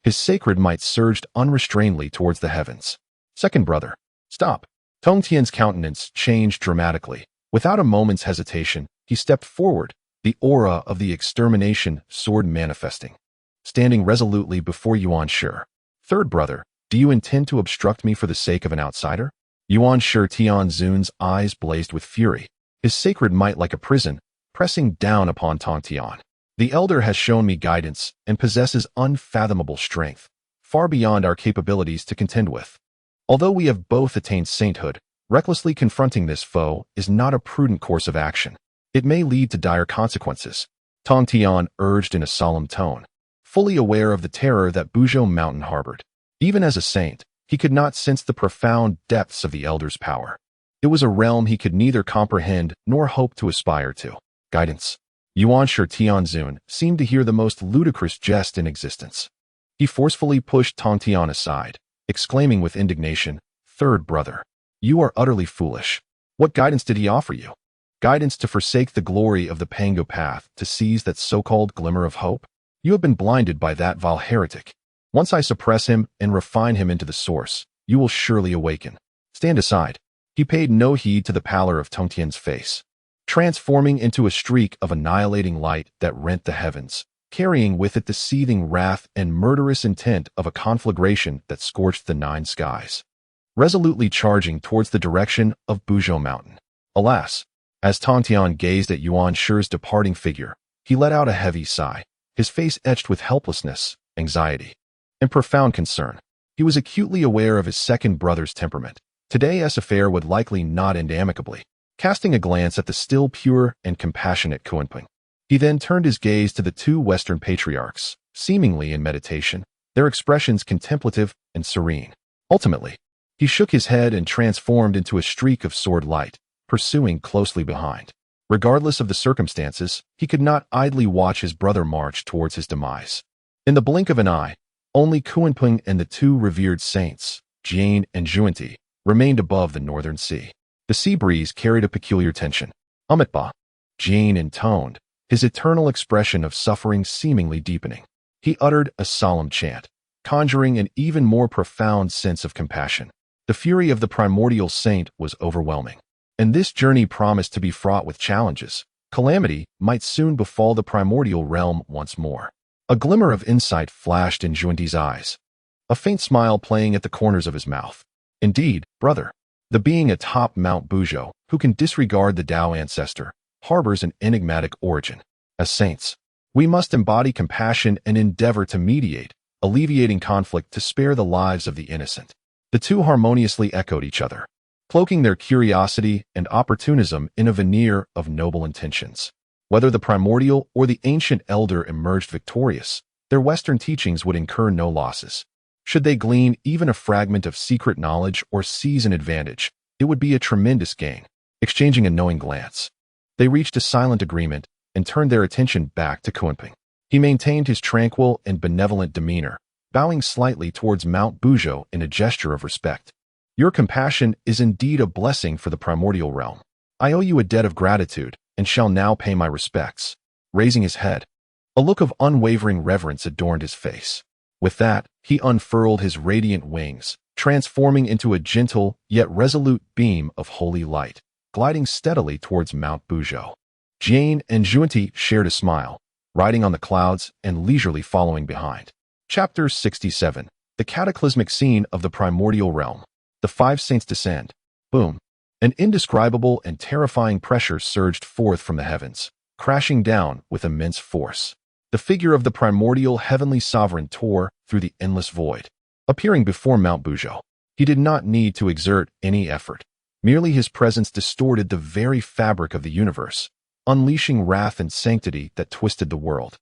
his sacred might surged unrestrainedly towards the heavens. Second brother, stop. Tong Tian's countenance changed dramatically. Without a moment's hesitation, he stepped forward, the aura of the extermination sword manifesting, standing resolutely before Yuan Shi. Third brother, do you intend to obstruct me for the sake of an outsider? Yuan Shi Tianzun's eyes blazed with fury, his sacred might like a prison, pressing down upon Tong Tian. The elder has shown me guidance and possesses unfathomable strength, far beyond our capabilities to contend with. Although we have both attained sainthood, recklessly confronting this foe is not a prudent course of action. It may lead to dire consequences, Tong Tian urged in a solemn tone, fully aware of the terror that Buzhou Mountain harbored. Even as a saint, he could not sense the profound depths of the elder's power. It was a realm he could neither comprehend nor hope to aspire to. Guidance. Yuan Shi Tianzun seemed to hear the most ludicrous jest in existence. He forcefully pushed Tong Tian aside, exclaiming with indignation, Third brother, you are utterly foolish. What guidance did he offer you? Guidance to forsake the glory of the Pangu path, to seize that so-called glimmer of hope? You have been blinded by that vile heretic. Once I suppress him and refine him into the source, you will surely awaken. Stand aside. He paid no heed to the pallor of Tong Tian's face, transforming into a streak of annihilating light that rent the heavens, carrying with it the seething wrath and murderous intent of a conflagration that scorched the nine skies, resolutely charging towards the direction of Buzhou Mountain. Alas, as Tong Tian gazed at Yuan Shi's departing figure, he let out a heavy sigh, his face etched with helplessness, anxiety, and profound concern. He was acutely aware of his second brother's temperament. Today's affair would likely not end amicably. Casting a glance at the still pure and compassionate Kunpeng, he then turned his gaze to the two Western patriarchs, seemingly in meditation, their expressions contemplative and serene. Ultimately, he shook his head and transformed into a streak of sword light, pursuing closely behind. Regardless of the circumstances, he could not idly watch his brother march towards his demise. In the blink of an eye, only Kunpeng and the two revered saints, Jane and Zhuanti, remained above the northern sea. The sea breeze carried a peculiar tension. Amitba, Jane intoned, his eternal expression of suffering seemingly deepening. He uttered a solemn chant, conjuring an even more profound sense of compassion. The fury of the primordial saint was overwhelming, and this journey promised to be fraught with challenges. Calamity might soon befall the primordial realm once more. A glimmer of insight flashed in Zhuanti's eyes, a faint smile playing at the corners of his mouth. Indeed, brother, the being atop Mount Buzhou, who can disregard the Tao ancestor, harbors an enigmatic origin. As saints, we must embody compassion and endeavor to mediate, alleviating conflict to spare the lives of the innocent. The two harmoniously echoed each other, cloaking their curiosity and opportunism in a veneer of noble intentions. Whether the primordial or the ancient elder emerged victorious, their Western teachings would incur no losses. Should they glean even a fragment of secret knowledge or seize an advantage, it would be a tremendous gain. Exchanging a knowing glance, they reached a silent agreement and turned their attention back to Kunpeng. He maintained his tranquil and benevolent demeanor, bowing slightly towards Mount Buzhou in a gesture of respect. Your compassion is indeed a blessing for the primordial realm. I owe you a debt of gratitude, and shall now pay my respects." Raising his head, a look of unwavering reverence adorned his face. With that, he unfurled his radiant wings, transforming into a gentle yet resolute beam of holy light, gliding steadily towards Mount Buzhou. Jane and Zhuanti shared a smile, riding on the clouds and leisurely following behind. Chapter 67. The cataclysmic scene of the primordial realm. The five saints descend. Boom. An indescribable and terrifying pressure surged forth from the heavens, crashing down with immense force. The figure of the primordial heavenly sovereign tore through the endless void, appearing before Mount Buzhou. He did not need to exert any effort. Merely his presence distorted the very fabric of the universe, unleashing wrath and sanctity that twisted the world.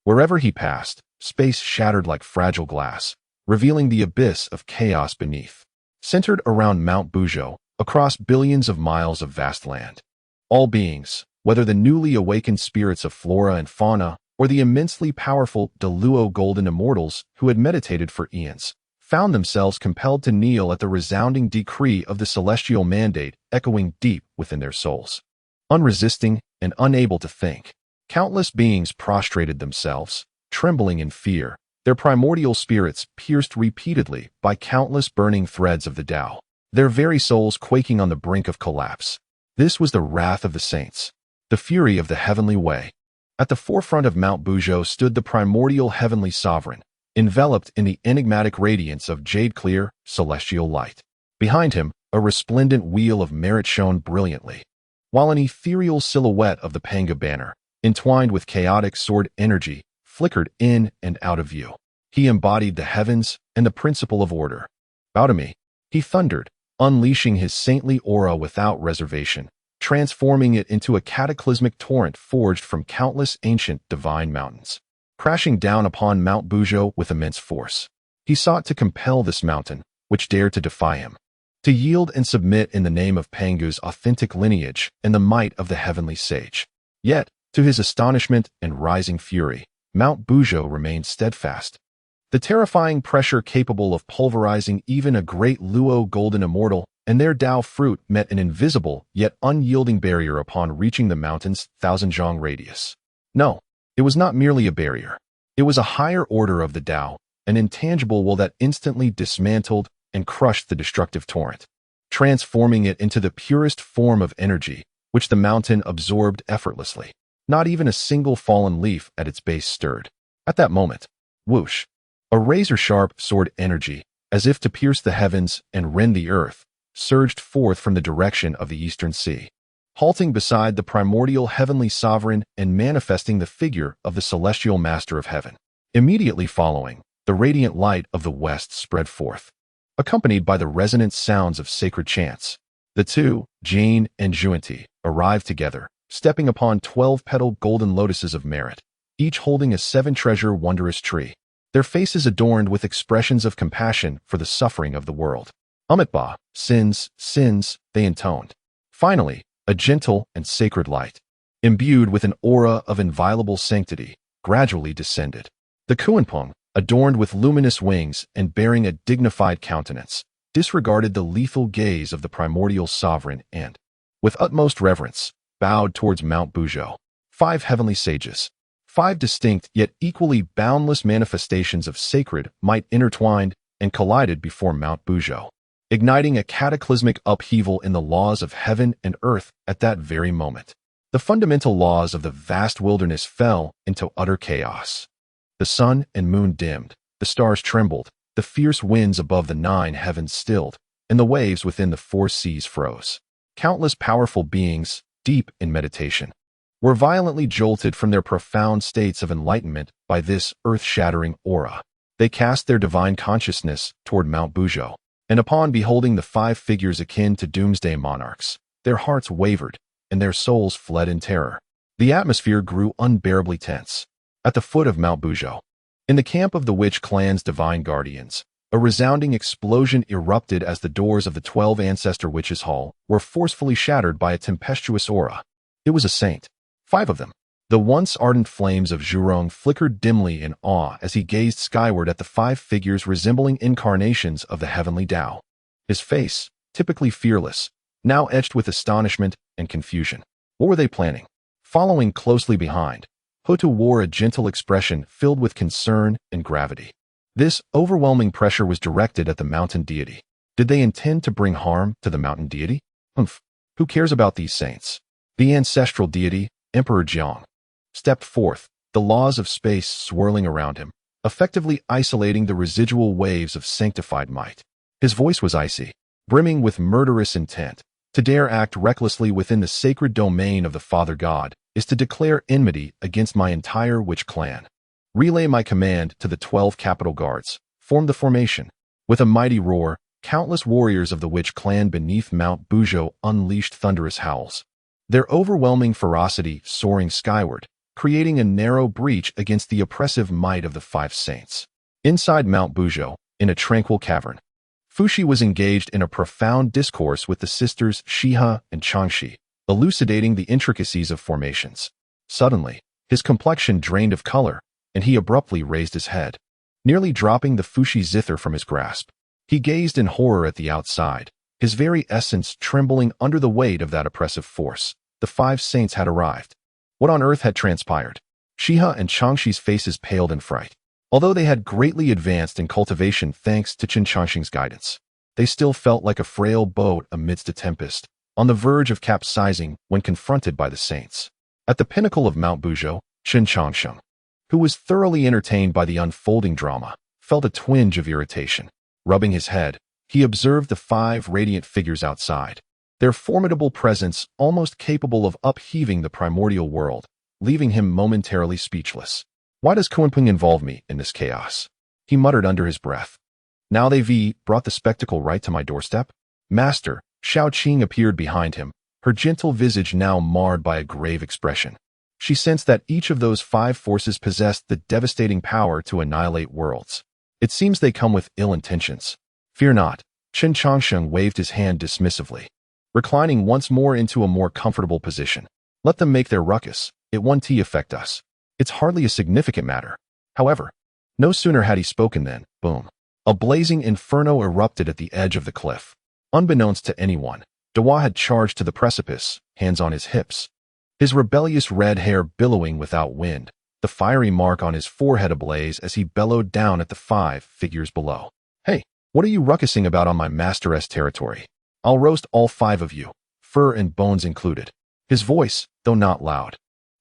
Wherever he passed, space shattered like fragile glass, revealing the abyss of chaos beneath. Centered around Mount Buzhou, across billions of miles of vast land, all beings, whether the newly awakened spirits of flora and fauna or the immensely powerful Deluo golden immortals who had meditated for eons, found themselves compelled to kneel at the resounding decree of the celestial mandate echoing deep within their souls. Unresisting and unable to think, countless beings prostrated themselves, trembling in fear, their primordial spirits pierced repeatedly by countless burning threads of the Tao, their very souls quaking on the brink of collapse. This was the wrath of the saints, the fury of the heavenly way. At the forefront of Mount Buzhou stood the primordial heavenly sovereign, enveloped in the enigmatic radiance of jade-clear, celestial light. Behind him, a resplendent wheel of merit shone brilliantly, while an ethereal silhouette of the Pangu banner, entwined with chaotic sword energy, flickered in and out of view. He embodied the heavens and the principle of order. "Bow to me," he thundered, unleashing his saintly aura without reservation, transforming it into a cataclysmic torrent forged from countless ancient divine mountains. Crashing down upon Mount Buzhou with immense force, he sought to compel this mountain, which dared to defy him, to yield and submit in the name of Pangu's authentic lineage and the might of the heavenly sage. Yet, to his astonishment and rising fury, Mount Buzhou remained steadfast. The terrifying pressure capable of pulverizing even a great Luo golden immortal and their Tao fruit met an invisible yet unyielding barrier upon reaching the mountain's 1,000-zhang radius. No, it was not merely a barrier. It was a higher order of the Tao, an intangible will that instantly dismantled and crushed the destructive torrent, transforming it into the purest form of energy, which the mountain absorbed effortlessly. Not even a single fallen leaf at its base stirred. At that moment, whoosh, a razor-sharp sword energy, as if to pierce the heavens and rend the earth, surged forth from the direction of the eastern sea, halting beside the primordial heavenly sovereign and manifesting the figure of the celestial master of heaven. Immediately following, the radiant light of the west spread forth, accompanied by the resonant sounds of sacred chants. The two, Jane and Zhuanti, arrived together, stepping upon 12-petaled golden lotuses of merit, each holding a 7-treasure wondrous tree, their faces adorned with expressions of compassion for the suffering of the world. Amitba, sins, sins, they intoned. Finally, a gentle and sacred light, imbued with an aura of inviolable sanctity, gradually descended. The Kuanpeng, adorned with luminous wings and bearing a dignified countenance, disregarded the lethal gaze of the primordial sovereign and, with utmost reverence, bowed towards Mount Buzhou. 5 heavenly sages, 5 distinct yet equally boundless manifestations of sacred might intertwined and collided before Mount Buzhou, igniting a cataclysmic upheaval in the laws of heaven and earth at that very moment. The fundamental laws of the vast wilderness fell into utter chaos. The sun and moon dimmed, the stars trembled, the fierce winds above the 9 heavens stilled, and the waves within the 4 seas froze. Countless powerful beings, deep in meditation, were violently jolted from their profound states of enlightenment by this earth-shattering aura. They cast their divine consciousness toward Mount Buzhou, and upon beholding the 5 figures akin to doomsday monarchs, their hearts wavered, and their souls fled in terror. The atmosphere grew unbearably tense. At the foot of Mount Buzhou, in the camp of the witch clan's divine guardians, a resounding explosion erupted as the doors of the 12 ancestor witches' hall were forcefully shattered by a tempestuous aura. It was a saint. 5 of them. The once ardent flames of Zhurong flickered dimly in awe as he gazed skyward at the 5 figures resembling incarnations of the heavenly Tao. his face, typically fearless, now etched with astonishment and confusion. What were they planning? Following closely behind, Hutu wore a gentle expression filled with concern and gravity. This overwhelming pressure was directed at the mountain deity. Did they intend to bring harm to the mountain deity? Who cares about these saints? The ancestral deity, Emperor Jiang, stepped forth, the laws of space swirling around him, effectively isolating the residual waves of sanctified might. His voice was icy, brimming with murderous intent. To dare act recklessly within the sacred domain of the Father God is to declare enmity against my entire witch clan. Relay my command to the 12 capital guards. Form the formation. With a mighty roar, countless warriors of the witch clan beneath Mount Buzhou unleashed thunderous howls, their overwhelming ferocity soaring skyward, creating a narrow breach against the oppressive might of the 5 saints. Inside Mount Buzhou, in a tranquil cavern, Fuxi was engaged in a profound discourse with the sisters Shiha and Changshi, elucidating the intricacies of formations. Suddenly, his complexion drained of color, and he abruptly raised his head, nearly dropping the Fuxi zither from his grasp. He gazed in horror at the outside, his very essence trembling under the weight of that oppressive force. The 5 saints had arrived. What on earth had transpired? Shiha and Changshi's faces paled in fright. Although they had greatly advanced in cultivation thanks to Chen Changsheng's guidance, they still felt like a frail boat amidst a tempest, on the verge of capsizing when confronted by the saints. At the pinnacle of Mount Buzhou, Chen Changsheng, who was thoroughly entertained by the unfolding drama, felt a twinge of irritation. Rubbing his head, he observed the 5 radiant figures outside, their formidable presence almost capable of upheaving the primordial world, leaving him momentarily speechless. Why does Kunping involve me in this chaos? He muttered under his breath. Now they've brought the spectacle right to my doorstep? Master, Xiao Qing appeared behind him, her gentle visage now marred by a grave expression. She sensed that each of those 5 forces possessed the devastating power to annihilate worlds. It seems they come with ill intentions. Fear not. Chen Changsheng waved his hand dismissively, reclining once more into a more comfortable position. Let them make their ruckus. It won't affect us. It's hardly a significant matter. However, no sooner had he spoken than, boom, a blazing inferno erupted at the edge of the cliff. Unbeknownst to anyone, Dewa had charged to the precipice, hands on his hips, his rebellious red hair billowing without wind, the fiery mark on his forehead ablaze as he bellowed down at the 5 figures below. Hey, what are you ruckusing about on my master's territory? I'll roast all 5 of you, fur and bones included. His voice, though not loud,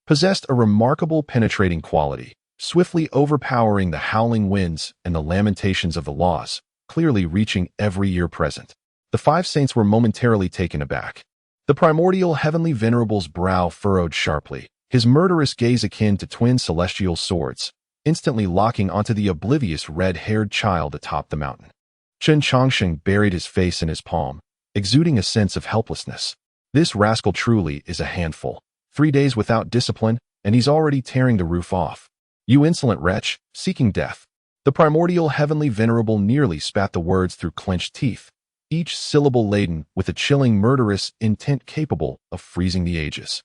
possessed a remarkable penetrating quality, swiftly overpowering the howling winds and the lamentations of the laws, clearly reaching every ear present. The 5 saints were momentarily taken aback. The primordial heavenly venerable's brow furrowed sharply, his murderous gaze akin to twin celestial swords, instantly locking onto the oblivious red-haired child atop the mountain. Chen Changsheng buried his face in his palm, exuding a sense of helplessness. This rascal truly is a handful. 3 days without discipline, and he's already tearing the roof off. You insolent wretch, seeking death. The primordial heavenly venerable nearly spat the words through clenched teeth, each syllable laden with a chilling murderous intent capable of freezing the ages.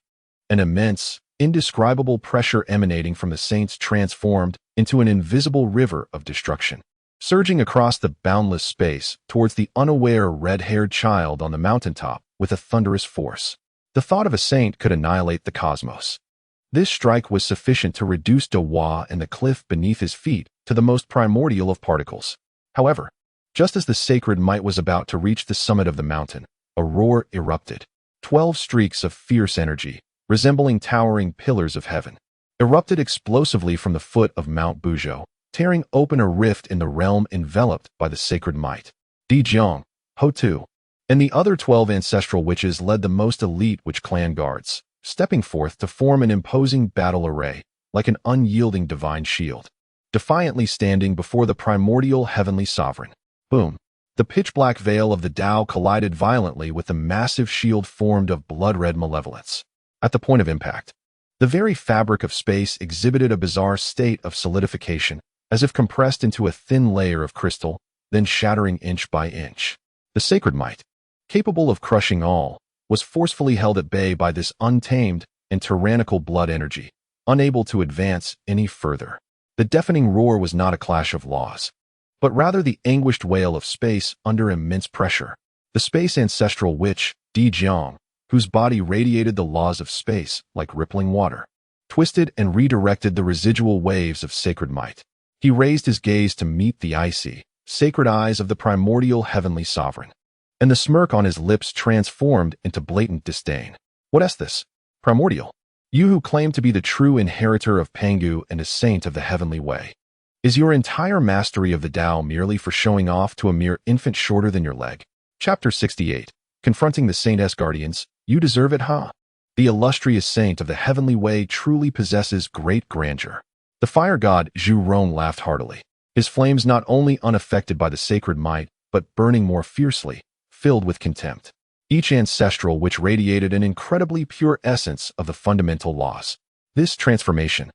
An immense, indescribable pressure emanating from the saints transformed into an invisible river of destruction, surging across the boundless space towards the unaware red-haired child on the mountaintop with a thunderous force. The thought of a saint could annihilate the cosmos. This strike was sufficient to reduce Dewa and the cliff beneath his feet to the most primordial of particles. However, just as the sacred might was about to reach the summit of the mountain, a roar erupted. 12 streaks of fierce energy, resembling towering pillars of heaven, erupted explosively from the foot of Mount Buzhou, tearing open a rift in the realm enveloped by the sacred might. Di Jiang, Ho Tu, and the other 12 ancestral witches led the most elite witch clan guards, stepping forth to form an imposing battle array, like an unyielding divine shield, defiantly standing before the primordial heavenly sovereign. Boom! The pitch-black veil of the Tao collided violently with the massive shield formed of blood-red malevolence. At the point of impact, the very fabric of space exhibited a bizarre state of solidification, as if compressed into a thin layer of crystal, then shattering inch by inch. The sacred might, capable of crushing all, was forcefully held at bay by this untamed and tyrannical blood energy, unable to advance any further. The deafening roar was not a clash of laws, but rather the anguished wail of space under immense pressure. The space ancestral witch, Di Jiang, whose body radiated the laws of space like rippling water, twisted and redirected the residual waves of sacred might. He raised his gaze to meet the icy, sacred eyes of the primordial heavenly sovereign, and the smirk on his lips transformed into blatant disdain. What is this? Primordial? You who claim to be the true inheritor of Pangu and a saint of the heavenly way. Is your entire mastery of the Tao merely for showing off to a mere infant shorter than your leg? Chapter 68. Confronting the Saint's guardians. You deserve it, huh? The illustrious saint of the heavenly way truly possesses great grandeur. The fire god Zhu Rong laughed heartily, his flames not only unaffected by the sacred might, but burning more fiercely, filled with contempt. Each ancestral which radiated an incredibly pure essence of the fundamental laws. This transformation,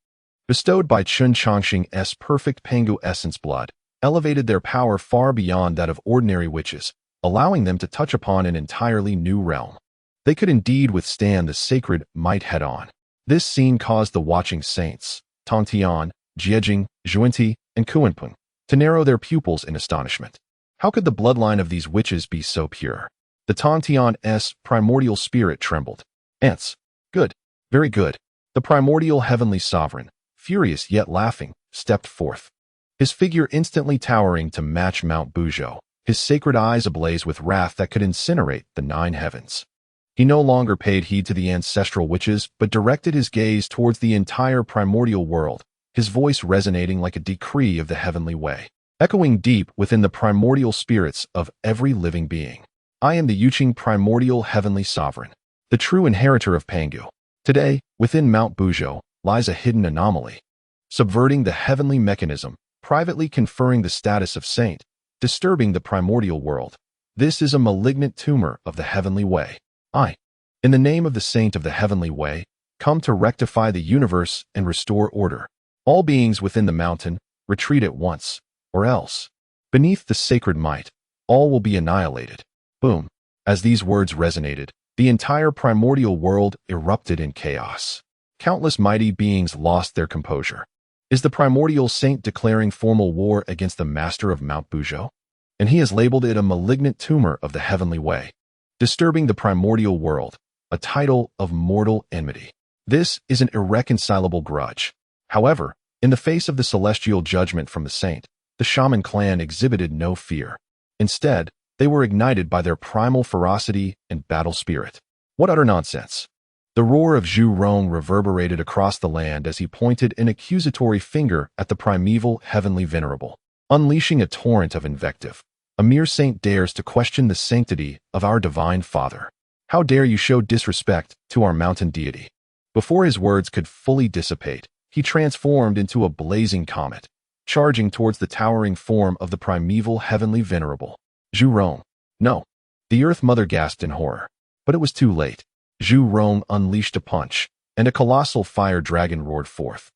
bestowed by Chen Changsheng's perfect Pangu essence blood, elevated their power far beyond that of ordinary witches, allowing them to touch upon an entirely new realm. They could indeed withstand the sacred might head-on. This scene caused the watching saints, Tongtian, Jiejing, Zhuanti, and Kuanpeng, to narrow their pupils in astonishment. How could the bloodline of these witches be so pure? The Tongtian's primordial spirit trembled. Ants. Good. Very good. The primordial heavenly sovereign, furious yet laughing, stepped forth. His figure instantly towering to match Mount Buzhou, his sacred eyes ablaze with wrath that could incinerate the 9 heavens. He no longer paid heed to the ancestral witches, but directed his gaze towards the entire primordial world, his voice resonating like a decree of the heavenly way, echoing deep within the primordial spirits of every living being. I am the Yuqing primordial heavenly sovereign, the true inheritor of Pangu. Today, within Mount Buzhou, lies a hidden anomaly, subverting the heavenly mechanism, privately conferring the status of saint, disturbing the primordial world. This is a malignant tumor of the heavenly way. I, in the name of the saint of the heavenly way, come to rectify the universe and restore order. All beings within the mountain, retreat at once, or else, beneath the sacred might, all will be annihilated. Boom. As these words resonated, the entire primordial world erupted in chaos. Countless mighty beings lost their composure. Is the primordial saint declaring formal war against the master of Mount Buzhou? And he has labeled it a malignant tumor of the heavenly way, disturbing the primordial world, a title of mortal enmity. This is an irreconcilable grudge. However, in the face of the celestial judgment from the saint, the shaman clan exhibited no fear. Instead, they were ignited by their primal ferocity and battle spirit. What utter nonsense! The roar of Zhu Rong reverberated across the land as he pointed an accusatory finger at the primeval heavenly venerable, unleashing a torrent of invective. A mere saint dares to question the sanctity of our divine Father. How dare you show disrespect to our mountain deity? Before his words could fully dissipate, he transformed into a blazing comet, charging towards the towering form of the primeval heavenly venerable. Zhu Rong. No. The Earth Mother gasped in horror. But it was too late. Zhu Rong unleashed a punch, and a colossal fire dragon roared forth,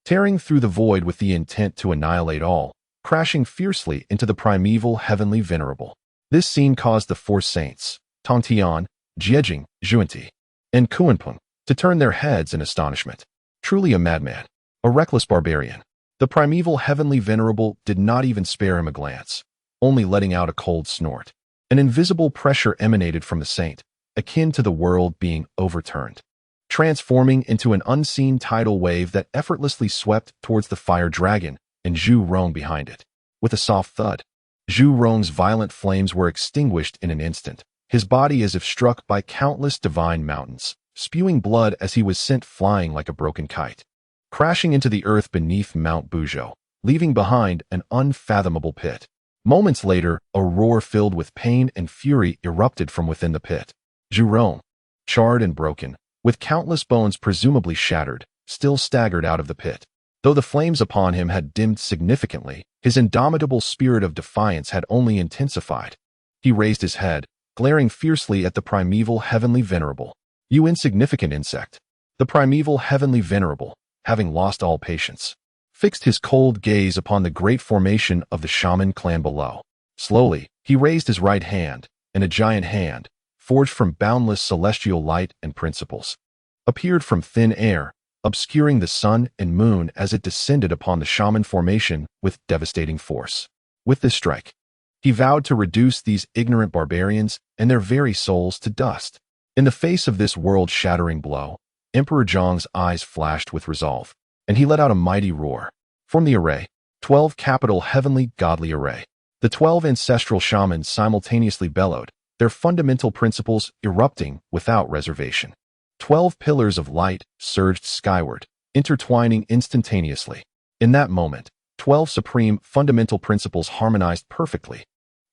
tearing through the void with the intent to annihilate all, crashing fiercely into the primeval heavenly venerable. This scene caused the 4 saints, Tongtian, Jiejing, Zhuanti, and Kuanpeng, to turn their heads in astonishment. Truly a madman, a reckless barbarian. The primeval heavenly venerable did not even spare him a glance, only letting out a cold snort. An invisible pressure emanated from the saint, akin to the world being overturned, transforming into an unseen tidal wave that effortlessly swept towards the fire dragon and Zhu Rong behind it. With a soft thud, Zhu Rong's violent flames were extinguished in an instant, his body as if struck by countless divine mountains, spewing blood as he was sent flying like a broken kite, crashing into the earth beneath Mount Buzhou, leaving behind an unfathomable pit. Moments later, a roar filled with pain and fury erupted from within the pit. Zhu Rong, charred and broken, with countless bones presumably shattered, still staggered out of the pit. Though the flames upon him had dimmed significantly, his indomitable spirit of defiance had only intensified. He raised his head, glaring fiercely at the primeval heavenly venerable. You insignificant insect. The primeval heavenly venerable, having lost all patience, fixed his cold gaze upon the great formation of the shaman clan below. Slowly, he raised his right hand, and a giant hand, forged from boundless celestial light and principles, appeared from thin air, obscuring the sun and moon as it descended upon the shaman formation with devastating force. With this strike, he vowed to reduce these ignorant barbarians and their very souls to dust. In the face of this world-shattering blow, Emperor Zhong's eyes flashed with resolve, and he let out a mighty roar. From the array, 12 capital heavenly godly array. The 12 ancestral shamans simultaneously bellowed, their fundamental principles erupting without reservation. 12 pillars of light surged skyward, intertwining instantaneously. In that moment, 12 supreme fundamental principles harmonized perfectly,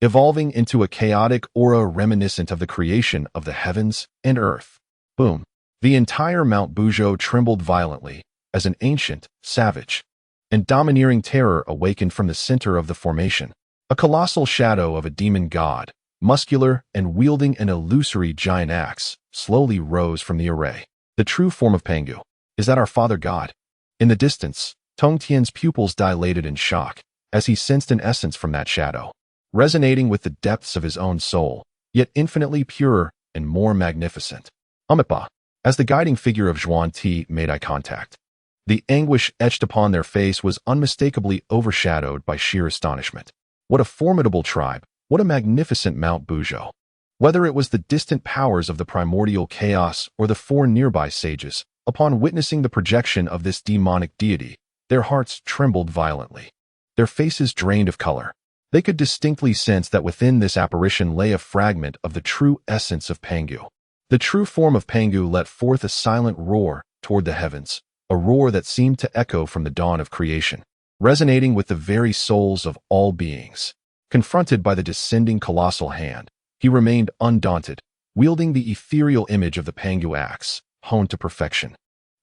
evolving into a chaotic aura reminiscent of the creation of the heavens and earth. Boom! The entire Mount Buzhou trembled violently as an ancient, savage, and domineering terror awakened from the center of the formation. A colossal shadow of a demon god, muscular and wielding an illusory giant axe, slowly rose from the array. The true form of Pangu. Is that our father god? In the distance, Tong Tian's pupils dilated in shock as he sensed an essence from that shadow, resonating with the depths of his own soul, yet infinitely purer and more magnificent. Amipa. As the guiding figure of Zhuan Ti made eye contact, the anguish etched upon their face was unmistakably overshadowed by sheer astonishment. What a formidable tribe! What a magnificent Mount Buzhou! Whether it was the distant powers of the primordial chaos or the 4 nearby sages, upon witnessing the projection of this demonic deity, their hearts trembled violently. Their faces drained of color. They could distinctly sense that within this apparition lay a fragment of the true essence of Pangu. The true form of Pangu let forth a silent roar toward the heavens, a roar that seemed to echo from the dawn of creation, resonating with the very souls of all beings. Confronted by the descending colossal hand, he remained undaunted, wielding the ethereal image of the Pangu axe, honed to perfection,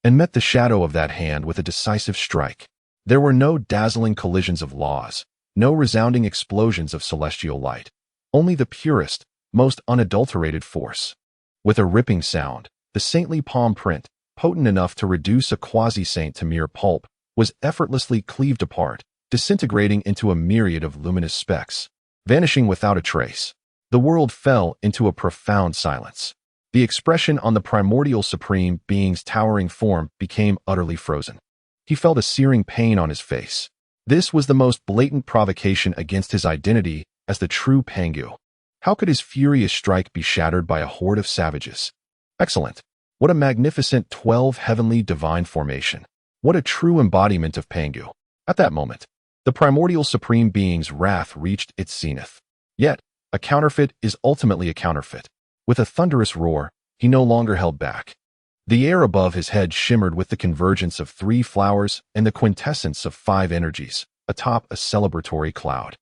and met the shadow of that hand with a decisive strike. There were no dazzling collisions of laws, no resounding explosions of celestial light, only the purest, most unadulterated force. With a ripping sound, the saintly palm print, potent enough to reduce a quasi-saint to mere pulp, was effortlessly cleaved apart, disintegrating into a myriad of luminous specks, vanishing without a trace. The world fell into a profound silence. The expression on the primordial supreme being's towering form became utterly frozen. He felt a searing pain on his face. This was the most blatant provocation against his identity as the true Pangu. How could his furious strike be shattered by a horde of savages? Excellent. What a magnificent 12 heavenly divine formation. What a true embodiment of Pangu. At that moment, the primordial supreme being's wrath reached its zenith. Yet, a counterfeit is ultimately a counterfeit. With a thunderous roar, he no longer held back. The air above his head shimmered with the convergence of 3 flowers and the quintessence of 5 energies, atop a celebratory cloud.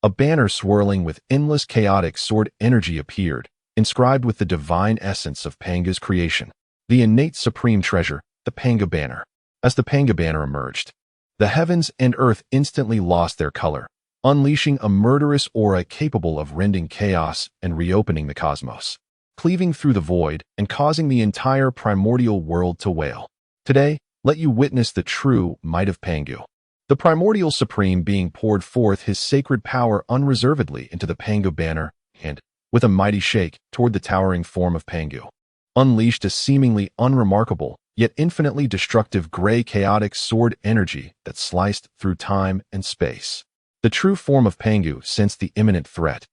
A banner swirling with endless chaotic sword energy appeared, inscribed with the divine essence of Pangu's creation, the innate supreme treasure, the Pangu banner. As the Pangu banner emerged, the heavens and earth instantly lost their color, unleashing a murderous aura capable of rending chaos and reopening the cosmos, cleaving through the void and causing the entire primordial world to wail. Today, let you witness the true might of Pangu. The primordial supreme being poured forth his sacred power unreservedly into the Pangu banner and, with a mighty shake toward the towering form of Pangu, unleashed a seemingly unremarkable, yet infinitely destructive gray chaotic sword energy that sliced through time and space. The true form of Pangu sensed the imminent threat,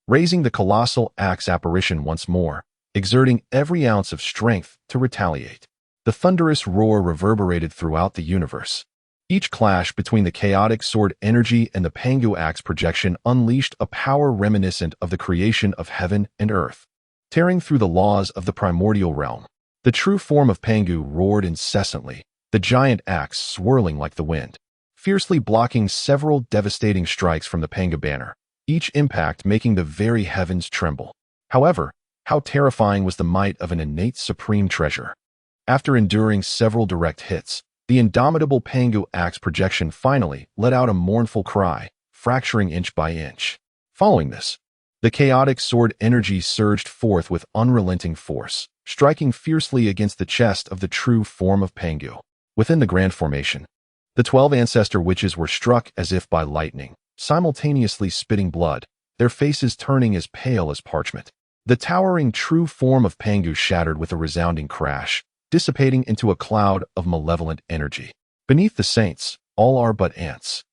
raising the colossal axe apparition once more, exerting every ounce of strength to retaliate. The thunderous roar reverberated throughout the universe. Each clash between the chaotic sword energy and the Pangu axe projection unleashed a power reminiscent of the creation of heaven and earth. Tearing through the laws of the primordial realm, the true form of Pangu roared incessantly, the giant axe swirling like the wind, fiercely blocking several devastating strikes from the Pangu banner, each impact making the very heavens tremble. However, how terrifying was the might of an innate supreme treasure. After enduring several direct hits, the indomitable Pangu axe projection finally let out a mournful cry, fracturing inch by inch. Following this, the chaotic sword energy surged forth with unrelenting force, striking fiercely against the chest of the true form of Pangu. Within the grand formation, the 12 ancestor witches were struck as if by lightning, simultaneously spitting blood, their faces turning as pale as parchment. The towering true form of Pangu shattered with a resounding crash, dissipating into a cloud of malevolent energy. Beneath the saints, all are but ants.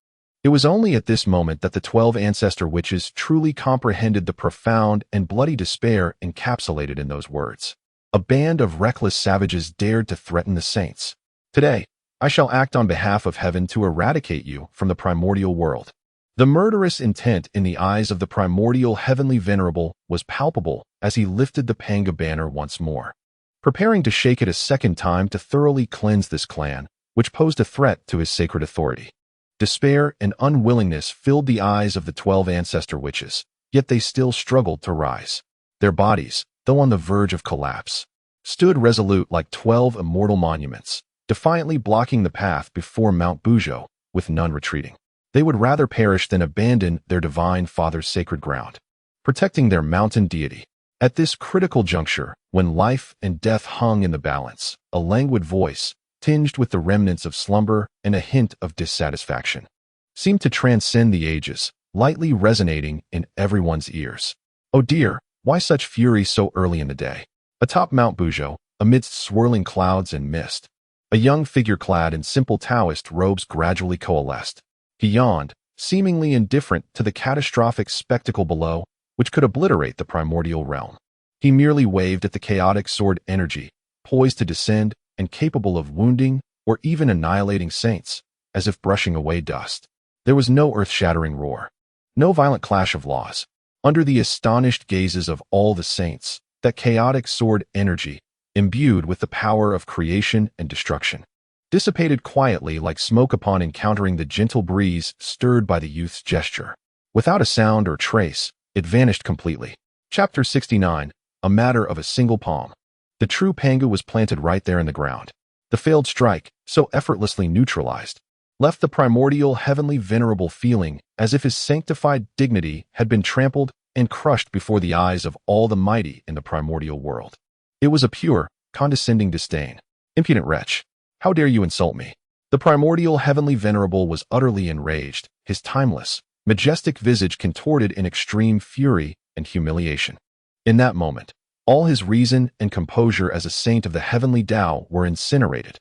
It was only at this moment that the 12 ancestor witches truly comprehended the profound and bloody despair encapsulated in those words. A band of reckless savages dared to threaten the saints. Today, I shall act on behalf of heaven to eradicate you from the primordial world. The murderous intent in the eyes of the primordial heavenly venerable was palpable as he lifted the Pangu banner once more, preparing to shake it a second time to thoroughly cleanse this clan, which posed a threat to his sacred authority. Despair and unwillingness filled the eyes of the 12 ancestor witches, yet they still struggled to rise. Their bodies, though on the verge of collapse, stood resolute like 12 immortal monuments, defiantly blocking the path before Mount Buzhou, with none retreating. They would rather perish than abandon their divine father's sacred ground, protecting their mountain deity. At this critical juncture, when life and death hung in the balance, a languid voice, tinged with the remnants of slumber and a hint of dissatisfaction, seemed to transcend the ages, lightly resonating in everyone's ears. Oh dear, why such fury so early in the day? Atop Mount Buzhou, amidst swirling clouds and mist, a young figure clad in simple Taoist robes gradually coalesced. He yawned, seemingly indifferent to the catastrophic spectacle below, which could obliterate the primordial realm. He merely waved at the chaotic sword energy, poised to descend and capable of wounding or even annihilating saints, as if brushing away dust. There was no earth-shattering roar, no violent clash of laws. Under the astonished gazes of all the saints, that chaotic sword energy, imbued with the power of creation and destruction, dissipated quietly like smoke upon encountering the gentle breeze stirred by the youth's gesture. Without a sound or trace, it vanished completely. Chapter 69, A Matter of a Single Palm. The true Pangu was planted right there in the ground. The failed strike, so effortlessly neutralized, left the primordial heavenly venerable feeling as if his sanctified dignity had been trampled and crushed before the eyes of all the mighty in the primordial world. It was a pure, condescending disdain. Impudent wretch, how dare you insult me? The primordial heavenly venerable was utterly enraged, his timeless, majestic visage contorted in extreme fury and humiliation. In that moment, all his reason and composure as a saint of the heavenly Tao were incinerated.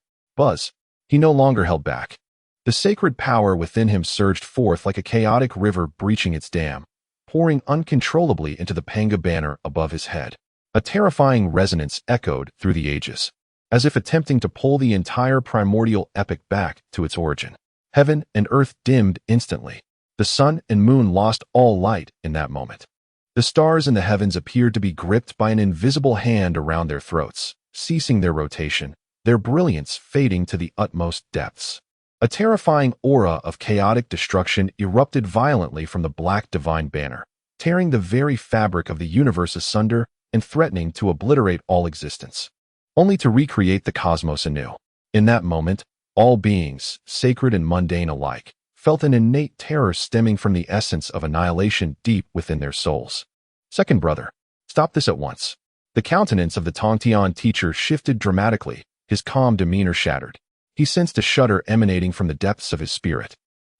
He no longer held back. The sacred power within him surged forth like a chaotic river breaching its dam, pouring uncontrollably into the Pangu banner above his head. A terrifying resonance echoed through the ages, as if attempting to pull the entire primordial epic back to its origin. Heaven and earth dimmed instantly. The sun and moon lost all light in that moment. The stars in the heavens appeared to be gripped by an invisible hand around their throats, ceasing their rotation, their brilliance fading to the utmost depths. A terrifying aura of chaotic destruction erupted violently from the black divine banner, tearing the very fabric of the universe asunder and threatening to obliterate all existence, only to recreate the cosmos anew. In that moment, all beings, sacred and mundane alike, felt an innate terror stemming from the essence of annihilation deep within their souls. Second brother, stop this at once. The countenance of the Tongtian teacher shifted dramatically, his calm demeanor shattered. He sensed a shudder emanating from the depths of his spirit,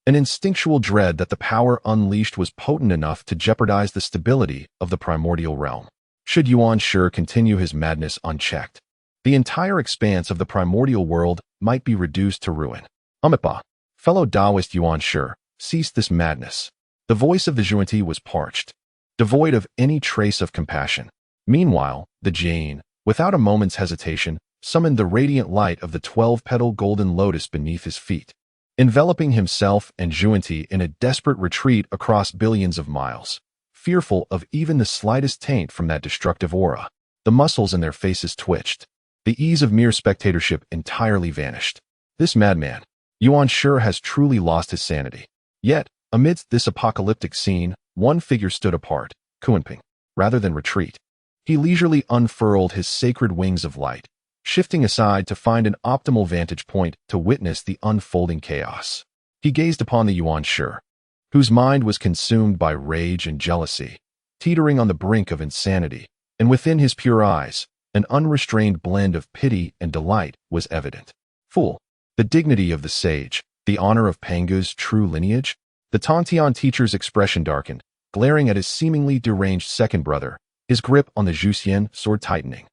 an instinctual dread that the power unleashed was potent enough to jeopardize the stability of the primordial realm. Should Yuan Shi continue his madness unchecked, the entire expanse of the primordial world might be reduced to ruin. Amipa, fellow Taoist Yuan Shi, cease this madness. The voice of the Zhuanti was parched, devoid of any trace of compassion. Meanwhile, the Jain, without a moment's hesitation, summoned the radiant light of the 12-petal golden lotus beneath his feet, enveloping himself and Zhuanti in a desperate retreat across billions of miles, fearful of even the slightest taint from that destructive aura. The muscles in their faces twitched. The ease of mere spectatorship entirely vanished. This madman, Yuan Shi, has truly lost his sanity. Yet, amidst this apocalyptic scene, one figure stood apart, Kunping. Rather than retreat, he leisurely unfurled his sacred wings of light, shifting aside to find an optimal vantage point to witness the unfolding chaos. He gazed upon the Yuan Shi, whose mind was consumed by rage and jealousy, teetering on the brink of insanity, and within his pure eyes, an unrestrained blend of pity and delight was evident. Fool! The dignity of the sage, the honor of Pangu's true lineage? The Tongtian teacher's expression darkened, glaring at his seemingly deranged second brother, his grip on the Zhuxian sword tightening,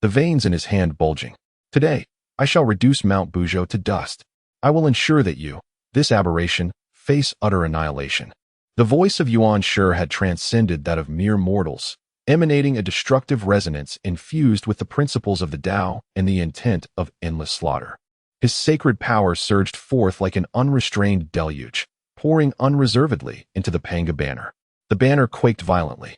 the veins in his hand bulging. Today, I shall reduce Mount Buzhou to dust. I will ensure that you, this aberration, face utter annihilation. The voice of Yuan Shi had transcended that of mere mortals, emanating a destructive resonance infused with the principles of the Tao and the intent of endless slaughter. His sacred power surged forth like an unrestrained deluge, pouring unreservedly into the Pangu banner. The banner quaked violently,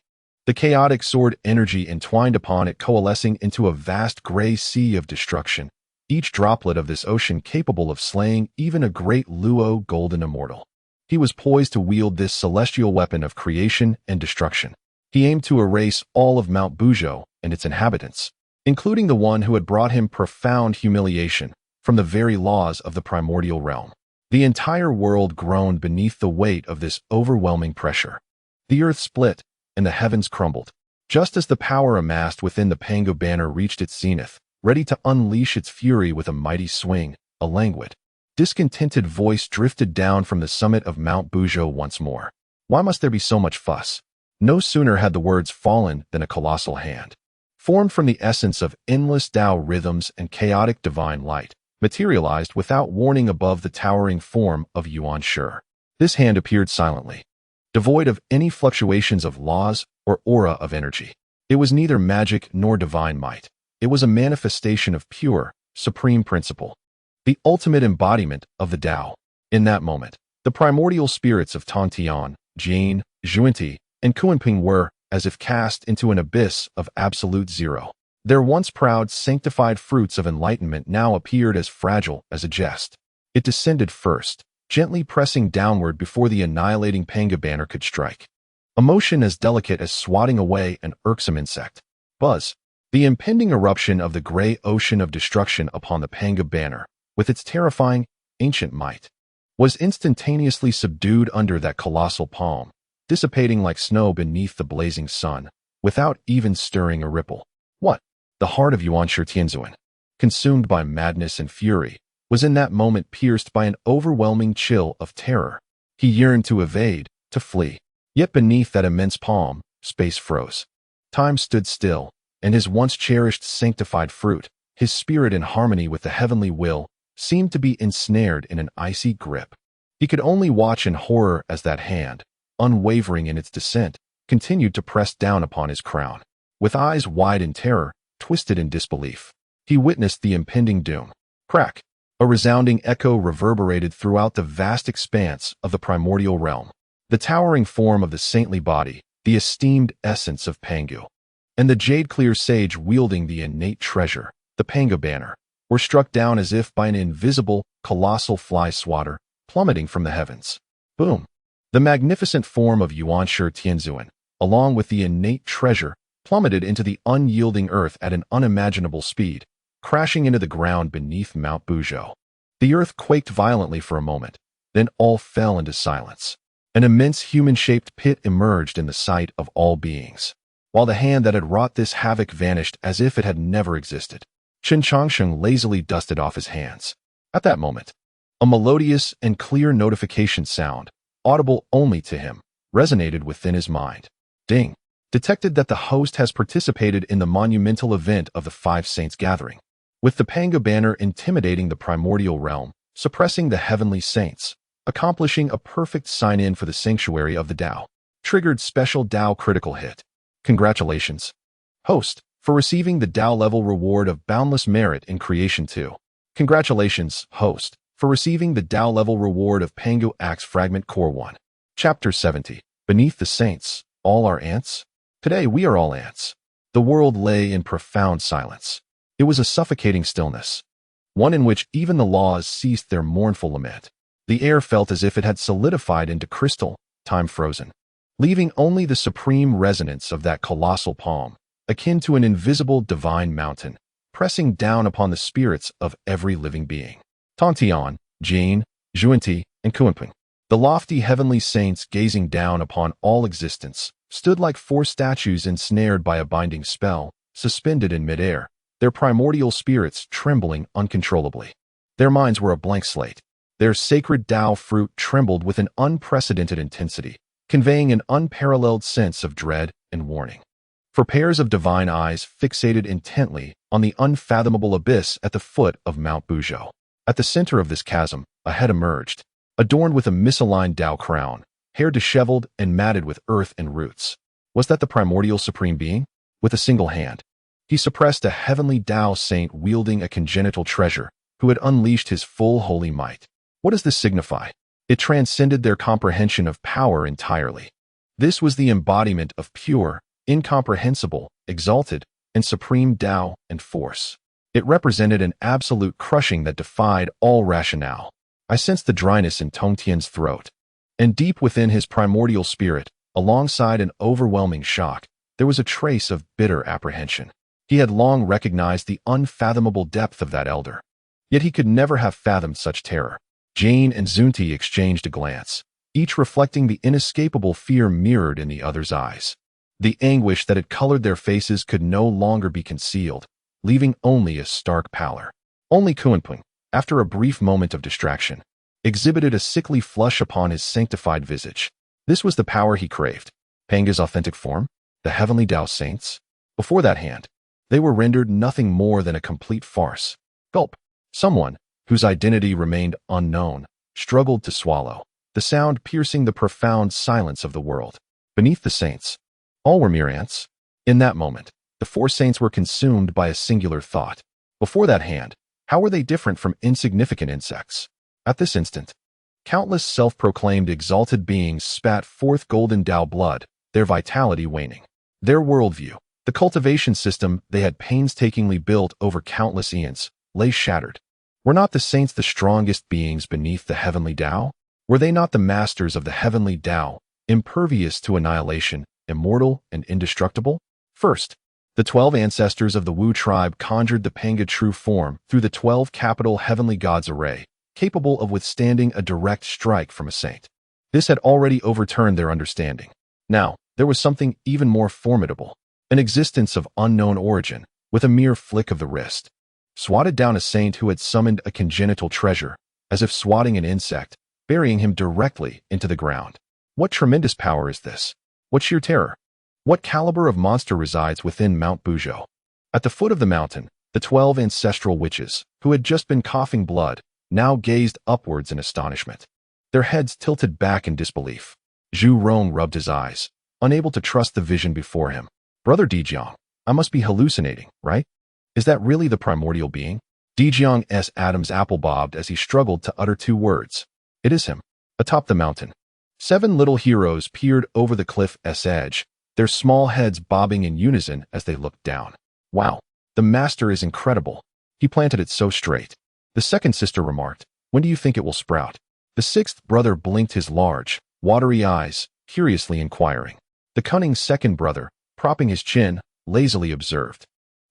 the chaotic sword energy entwined upon it coalescing into a vast gray sea of destruction, each droplet of this ocean capable of slaying even a great Luo golden immortal. He was poised to wield this celestial weapon of creation and destruction. He aimed to erase all of Mount Buzhou and its inhabitants, including the one who had brought him profound humiliation, from the very laws of the primordial realm. The entire world groaned beneath the weight of this overwhelming pressure. The earth split, and the heavens crumbled. Just as the power amassed within the Pangu banner reached its zenith, ready to unleash its fury with a mighty swing, a languid, discontented voice drifted down from the summit of Mount Buzhou once more. Why must there be so much fuss? No sooner had the words fallen than a colossal hand, formed from the essence of endless Tao rhythms and chaotic divine light, materialized without warning above the towering form of Yuan Shi. This hand appeared silently, devoid of any fluctuations of laws or aura of energy. It was neither magic nor divine might. It was a manifestation of pure, supreme principle, the ultimate embodiment of the Tao. In that moment, the primordial spirits of Tongtian, Jin, Zhuanti, and Kunping were, as if cast into an abyss of absolute zero. Their once proud, sanctified fruits of enlightenment now appeared as fragile as a jest. It descended first, gently pressing downward before the annihilating Pangu banner could strike. A motion as delicate as swatting away an irksome insect. Buzz. The impending eruption of the gray ocean of destruction upon the Pangu banner, with its terrifying, ancient might, was instantaneously subdued under that colossal palm, dissipating like snow beneath the blazing sun, without even stirring a ripple. What? The heart of Yuan Shi Tianzuan, consumed by madness and fury, was in that moment pierced by an overwhelming chill of terror. He yearned to evade, to flee. Yet beneath that immense palm, space froze. Time stood still, and his once cherished sanctified fruit, his spirit in harmony with the heavenly will, seemed to be ensnared in an icy grip. He could only watch in horror as that hand, unwavering in its descent, continued to press down upon his crown. With eyes wide in terror, twisted in disbelief, he witnessed the impending doom. Crack! A resounding echo reverberated throughout the vast expanse of the primordial realm. The towering form of the saintly body, the esteemed essence of Pangu, and the jade-clear sage wielding the innate treasure, the Pangu banner, were struck down as if by an invisible, colossal fly-swatter plummeting from the heavens. Boom! The magnificent form of Yuan Shi Tianzuan, along with the innate treasure, plummeted into the unyielding earth at an unimaginable speed, crashing into the ground beneath Mount Buzhou. The earth quaked violently for a moment, then all fell into silence. An immense human-shaped pit emerged in the sight of all beings, while the hand that had wrought this havoc vanished as if it had never existed. Chen Changsheng lazily dusted off his hands. At that moment, a melodious and clear notification sound, audible only to him, resonated within his mind. Ding! Detected that the host has participated in the monumental event of the Five Saints gathering, with the Pangu banner intimidating the primordial realm, suppressing the heavenly saints, accomplishing a perfect sign-in for the sanctuary of the Tao. Triggered special Tao critical hit. Congratulations, host, for receiving the Tao-level reward of boundless merit in Creation 2. Congratulations, host, for receiving the Tao-level reward of Pangu Axe Fragment Core 1. Chapter 70. Beneath the Saints, all are ants? Today we are all ants. The world lay in profound silence. It was a suffocating stillness, one in which even the laws ceased their mournful lament. The air felt as if it had solidified into crystal, time-frozen, leaving only the supreme resonance of that colossal palm, akin to an invisible divine mountain, pressing down upon the spirits of every living being. Tongtian, Jin, Zhuanti, and Kunping, the lofty heavenly saints gazing down upon all existence, stood like four statues ensnared by a binding spell, suspended in midair, their primordial spirits trembling uncontrollably. Their minds were a blank slate. Their sacred Tao fruit trembled with an unprecedented intensity, conveying an unparalleled sense of dread and warning. For pairs of divine eyes fixated intently on the unfathomable abyss at the foot of Mount Buzhou. At the center of this chasm, a head emerged, adorned with a misaligned Tao crown, hair disheveled and matted with earth and roots. Was that the primordial supreme being? With a single hand, he suppressed a heavenly Tao saint wielding a congenital treasure, who had unleashed his full holy might. What does this signify? It transcended their comprehension of power entirely. This was the embodiment of pure, incomprehensible, exalted, and supreme Tao and force. It represented an absolute crushing that defied all rationale. I sensed the dryness in Tongtian's throat. And deep within his primordial spirit, alongside an overwhelming shock, there was a trace of bitter apprehension. He had long recognized the unfathomable depth of that elder. Yet he could never have fathomed such terror. Jane and Zunti exchanged a glance, each reflecting the inescapable fear mirrored in the other's eyes. The anguish that had colored their faces could no longer be concealed, leaving only a stark pallor. Only Kuanping, after a brief moment of distraction, exhibited a sickly flush upon his sanctified visage. This was the power he craved. Pangu's authentic form? The heavenly Tao saints? Before that hand, they were rendered nothing more than a complete farce. Gulp. Someone, whose identity remained unknown, struggled to swallow, the sound piercing the profound silence of the world. Beneath the saints, all were mere ants. In that moment, the four saints were consumed by a singular thought. Before that hand, how were they different from insignificant insects? At this instant, countless self-proclaimed exalted beings spat forth golden Tao blood, their vitality waning. Their worldview, the cultivation system they had painstakingly built over countless eons, lay shattered. Were not the saints the strongest beings beneath the heavenly Tao? Were they not the masters of the heavenly Tao, impervious to annihilation, immortal and indestructible? First, the 12 ancestors of the Wu tribe conjured the Pangu true form through the 12 capital heavenly gods array, capable of withstanding a direct strike from a saint. This had already overturned their understanding. Now, there was something even more formidable, an existence of unknown origin, with a mere flick of the wrist. Swatted down a saint who had summoned a congenital treasure, as if swatting an insect, burying him directly into the ground. What tremendous power is this? What sheer terror? What caliber of monster resides within Mount Buzhou? At the foot of the mountain, the 12 ancestral witches, who had just been coughing blood, now gazed upwards in astonishment, their heads tilted back in disbelief. Zhu Rong rubbed his eyes, unable to trust the vision before him. Brother Dijiang, I must be hallucinating, right? Is that really the primordial being? Dijiang's Adam's apple bobbed as he struggled to utter two words. It is him. Atop the mountain, 7 little heroes peered over the cliff's edge, their small heads bobbing in unison as they looked down. Wow, the master is incredible. He planted it so straight. The second sister remarked, when do you think it will sprout? The sixth brother blinked his large, watery eyes, curiously inquiring. The cunning second brother, propping his chin, lazily observed.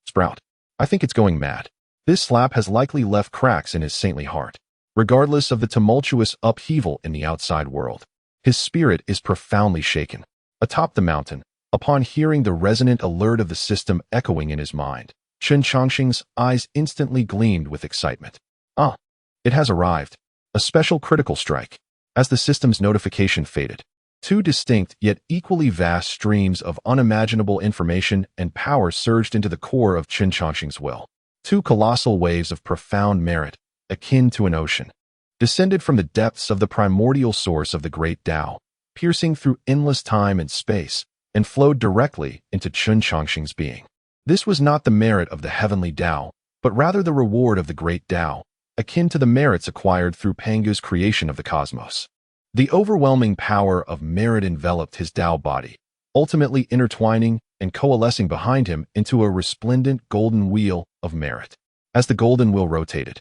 Sprout. I think it's going mad. This slap has likely left cracks in his saintly heart. Regardless of the tumultuous upheaval in the outside world, his spirit is profoundly shaken. Atop the mountain, upon hearing the resonant alert of the system echoing in his mind, Chen Changsheng's eyes instantly gleamed with excitement. Ah, it has arrived. A special critical strike. As the system's notification faded, 2 distinct yet equally vast streams of unimaginable information and power surged into the core of Chen Changsheng's will. 2 colossal waves of profound merit, akin to an ocean, descended from the depths of the primordial source of the great Tao, piercing through endless time and space, and flowed directly into Chen Changsheng's being. This was not the merit of the heavenly Tao, but rather the reward of the great Tao, akin to the merits acquired through Pangu's creation of the cosmos. The overwhelming power of merit enveloped his Tao body, ultimately intertwining and coalescing behind him into a resplendent golden wheel of merit. As the golden wheel rotated,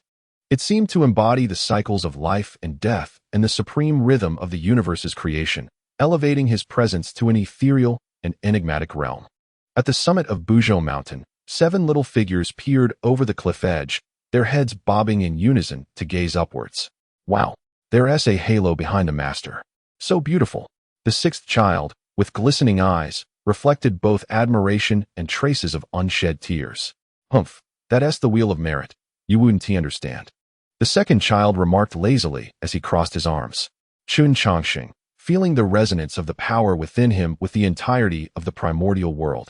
it seemed to embody the cycles of life and death and the supreme rhythm of the universe's creation, elevating his presence to an ethereal and enigmatic realm. At the summit of Buzhou Mountain, 7 little figures peered over the cliff edge, their heads bobbing in unison to gaze upwards. Wow, there's a halo behind the master. So beautiful. The 6th child, with glistening eyes, reflected both admiration and traces of unshed tears. Humph, that's the wheel of merit. You wouldn't understand. The 2nd child remarked lazily as he crossed his arms. Chen Changsheng, feeling the resonance of the power within him with the entirety of the primordial world,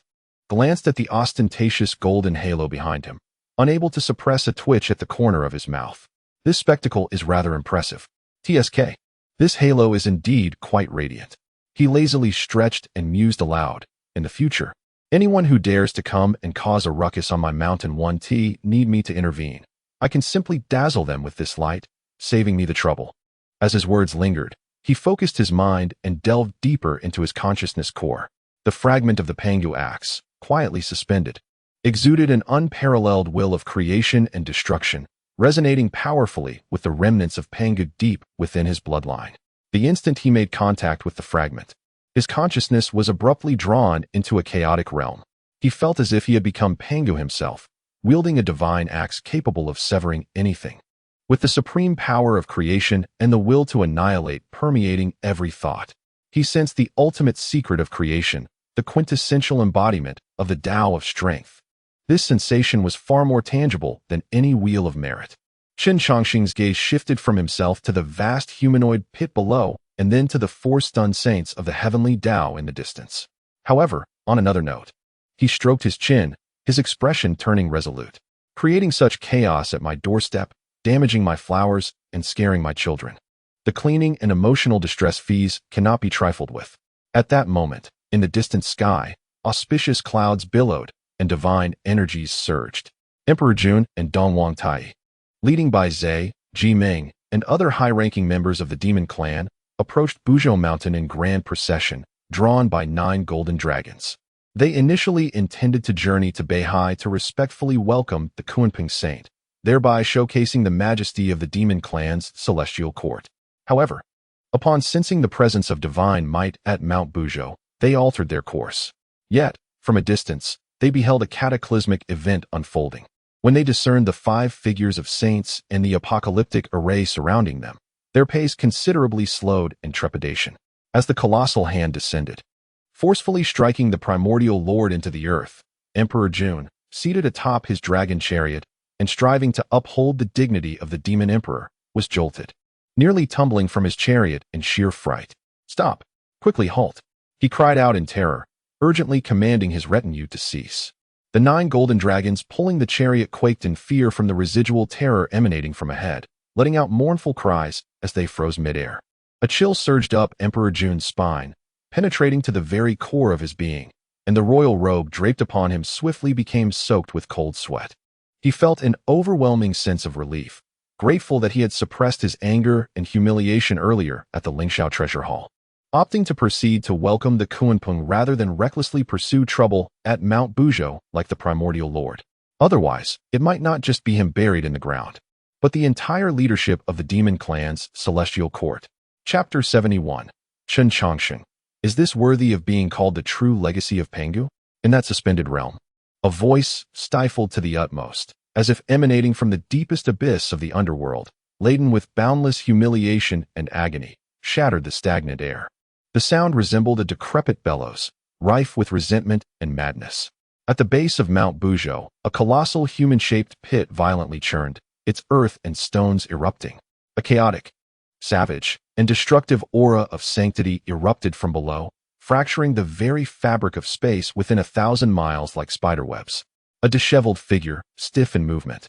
glanced at the ostentatious golden halo behind him, unable to suppress a twitch at the corner of his mouth. This spectacle is rather impressive. TSK. This halo is indeed quite radiant. He lazily stretched and mused aloud. In the future, anyone who dares to come and cause a ruckus on my mountain 1T need me to intervene. I can simply dazzle them with this light, saving me the trouble. As his words lingered, he focused his mind and delved deeper into his consciousness core. The fragment of the Pangu axe, quietly suspended, exuded an unparalleled will of creation and destruction, resonating powerfully with the remnants of Pangu deep within his bloodline. The instant he made contact with the fragment, his consciousness was abruptly drawn into a chaotic realm. He felt as if he had become Pangu himself, wielding a divine axe capable of severing anything. With the supreme power of creation and the will to annihilate permeating every thought, he sensed the ultimate secret of creation, the quintessential embodiment of the Tao of strength. This sensation was far more tangible than any wheel of merit. Chen Changsheng's gaze shifted from himself to the vast humanoid pit below, and then to the four stunned saints of the heavenly Tao in the distance. However, on another note, he stroked his chin, his expression turning resolute. Creating such chaos at my doorstep, damaging my flowers, and scaring my children. The cleaning and emotional distress fees cannot be trifled with. At that moment, in the distant sky, auspicious clouds billowed, and divine energies surged. Emperor Jun and Dongwang Tai, leading by Zhe, Jiming, and other high-ranking members of the demon clan, approached Buzhou Mountain in grand procession, drawn by 9 golden dragons. They initially intended to journey to Beihai to respectfully welcome the Kunping saint, thereby showcasing the majesty of the demon clan's celestial court. However, upon sensing the presence of divine might at Mount Buzhou, they altered their course. Yet, from a distance, they beheld a cataclysmic event unfolding. When they discerned the 5 figures of saints and the apocalyptic array surrounding them, their pace considerably slowed in trepidation. As the colossal hand descended, forcefully striking the primordial lord into the earth, Emperor Jun, seated atop his dragon chariot and striving to uphold the dignity of the demon emperor, was jolted, nearly tumbling from his chariot in sheer fright. "Stop! Quickly halt!" he cried out in terror, urgently commanding his retinue to cease. The 9 golden dragons pulling the chariot quaked in fear from the residual terror emanating from ahead, letting out mournful cries as they froze midair. A chill surged up Emperor Jun's spine, penetrating to the very core of his being, and the royal robe draped upon him swiftly became soaked with cold sweat. He felt an overwhelming sense of relief, grateful that he had suppressed his anger and humiliation earlier at the Lingxiao Treasure Hall. Opting to proceed to welcome the Kunpeng rather than recklessly pursue trouble at Mount Buzhou like the primordial lord. Otherwise, it might not just be him buried in the ground, but the entire leadership of the demon clan's celestial court. Chapter 71. Chen Changsheng. Is this worthy of being called the true legacy of Pangu? In that suspended realm, a voice, stifled to the utmost, as if emanating from the deepest abyss of the underworld, laden with boundless humiliation and agony, shattered the stagnant air. The sound resembled a decrepit bellows, rife with resentment and madness. At the base of Mount Buzhou, a colossal human-shaped pit violently churned, its earth and stones erupting. A chaotic, savage, and destructive aura of sanctity erupted from below, fracturing the very fabric of space within 1,000 miles like spiderwebs. A disheveled figure, stiff in movement,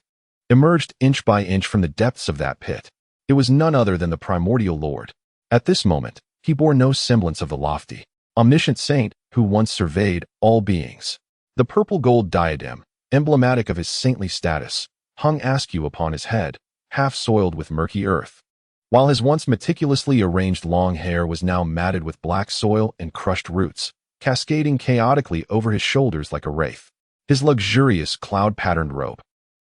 emerged inch by inch from the depths of that pit. It was none other than the primordial lord. At this moment, he bore no semblance of the lofty, omniscient saint who once surveyed all beings. The purple-gold diadem, emblematic of his saintly status, hung askew upon his head, half soiled with murky earth, while his once meticulously arranged long hair was now matted with black soil and crushed roots, cascading chaotically over his shoulders like a wraith. His luxurious cloud-patterned robe,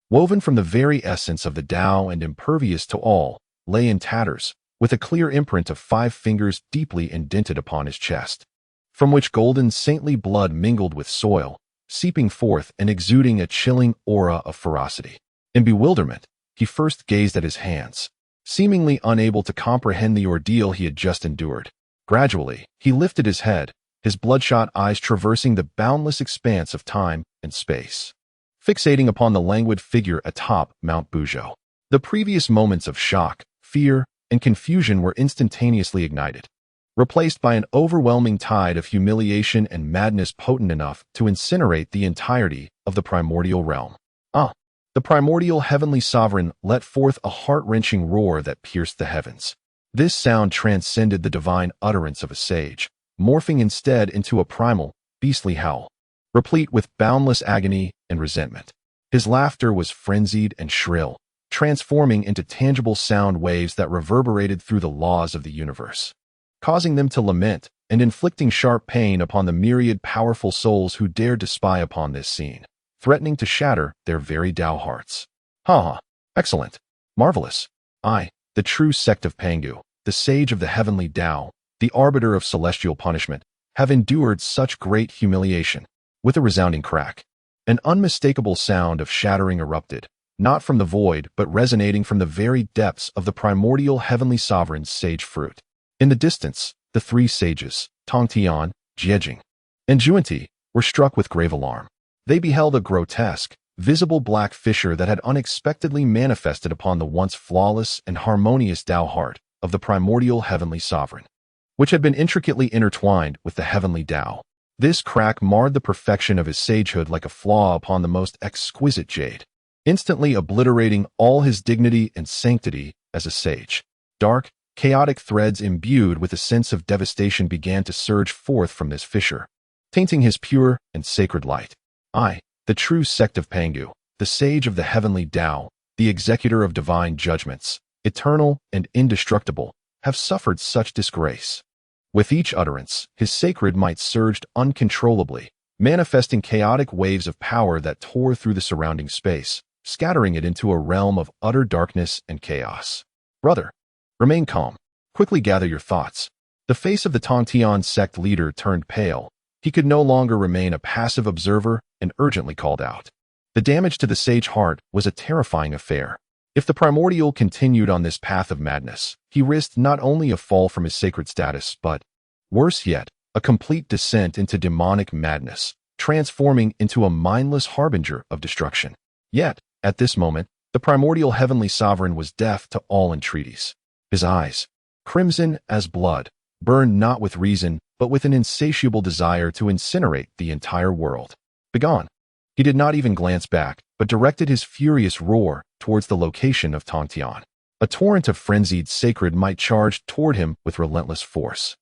woven from the very essence of the Tao and impervious to all, lay in tatters, with a clear imprint of 5 fingers deeply indented upon his chest, from which golden saintly blood mingled with soil, seeping forth and exuding a chilling aura of ferocity. In bewilderment, he first gazed at his hands, seemingly unable to comprehend the ordeal he had just endured. Gradually, he lifted his head, his bloodshot eyes traversing the boundless expanse of time and space, fixating upon the languid figure atop Mount Buzhou. The previous moments of shock, fear, and confusion were instantaneously ignited, replaced by an overwhelming tide of humiliation and madness potent enough to incinerate the entirety of the primordial realm. The primordial heavenly sovereign let forth a heart-wrenching roar that pierced the heavens. This sound transcended the divine utterance of a sage, morphing instead into a primal, beastly howl, replete with boundless agony and resentment. His laughter was frenzied and shrill, transforming into tangible sound waves that reverberated through the laws of the universe, causing them to lament and inflicting sharp pain upon the myriad powerful souls who dared to spy upon this scene, threatening to shatter their very Tao hearts. Ha ha! Excellent! Marvelous! I, the true sect of Pangu, the sage of the heavenly Tao, the arbiter of celestial punishment, have endured such great humiliation. With a resounding crack, an unmistakable sound of shattering erupted, not from the void but resonating from the very depths of the primordial heavenly sovereign's sage fruit. In the distance, the three sages, Tongtian, Jiejing, and Juanti, were struck with grave alarm. They beheld a grotesque, visible black fissure that had unexpectedly manifested upon the once flawless and harmonious Tao heart of the primordial heavenly sovereign, which had been intricately intertwined with the heavenly Tao. This crack marred the perfection of his sagehood like a flaw upon the most exquisite jade, instantly obliterating all his dignity and sanctity as a sage. Dark, chaotic threads imbued with a sense of devastation began to surge forth from this fissure, tainting his pure and sacred light. I, the true sect of Pangu, the sage of the heavenly Tao, the executor of divine judgments, eternal and indestructible, have suffered such disgrace. With each utterance, his sacred might surged uncontrollably, manifesting chaotic waves of power that tore through the surrounding space, scattering it into a realm of utter darkness and chaos. Brother, remain calm. Quickly gather your thoughts. The face of the Tongtian sect leader turned pale. He could no longer remain a passive observer and urgently called out. The damage to the sage heart was a terrifying affair. If the primordial continued on this path of madness, he risked not only a fall from his sacred status, but, worse yet, a complete descent into demonic madness, transforming into a mindless harbinger of destruction. Yet, at this moment, the primordial heavenly sovereign was deaf to all entreaties. His eyes, crimson as blood, burned not with reason, but with an insatiable desire to incinerate the entire world. Begone! He did not even glance back, but directed his furious roar towards the location of Tongtian. A torrent of frenzied sacred might charged toward him with relentless force.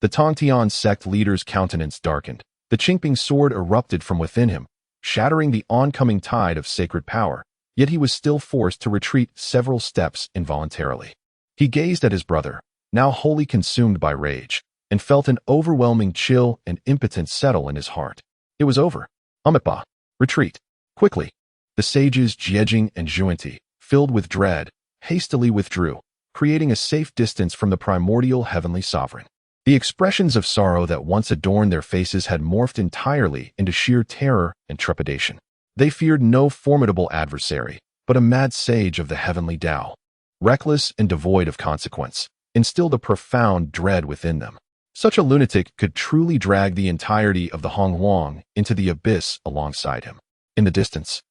The Tongtian sect leader's countenance darkened. The Qingping sword erupted from within him, shattering the oncoming tide of sacred power, yet he was still forced to retreat several steps involuntarily. He gazed at his brother, now wholly consumed by rage, and felt an overwhelming chill and impotence settle in his heart. It was over. Amipa, retreat. Quickly. The sages Jiejing and Juanti, filled with dread, hastily withdrew, creating a safe distance from the primordial heavenly sovereign. The expressions of sorrow that once adorned their faces had morphed entirely into sheer terror and trepidation. They feared no formidable adversary, but a mad sage of the heavenly Tao, reckless and devoid of consequence, instilled a profound dread within them. Such a lunatic could truly drag the entirety of the Hongjun into the abyss alongside him. In the distance,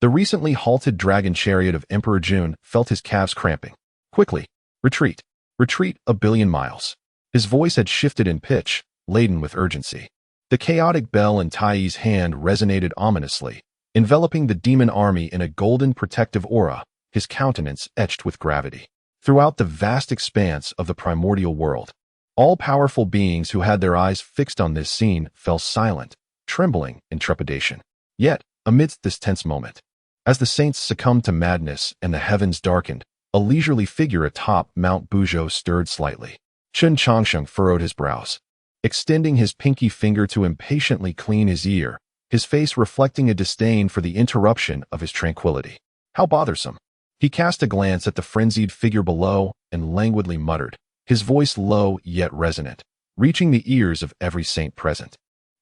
the recently halted dragon chariot of Emperor Jun felt his calves cramping. Quickly, retreat, retreat a billion miles. His voice had shifted in pitch, laden with urgency. The chaotic bell in Taiyi's hand resonated ominously, enveloping the demon army in a golden protective aura, his countenance etched with gravity. Throughout the vast expanse of the primordial world, all powerful beings who had their eyes fixed on this scene fell silent, trembling in trepidation. Yet, amidst this tense moment, as the saints succumbed to madness and the heavens darkened, a leisurely figure atop Mount Buzhou stirred slightly. Chen Changsheng furrowed his brows, extending his pinky finger to impatiently clean his ear, his face reflecting a disdain for the interruption of his tranquility. How bothersome! He cast a glance at the frenzied figure below and languidly muttered, his voice low yet resonant, reaching the ears of every saint present.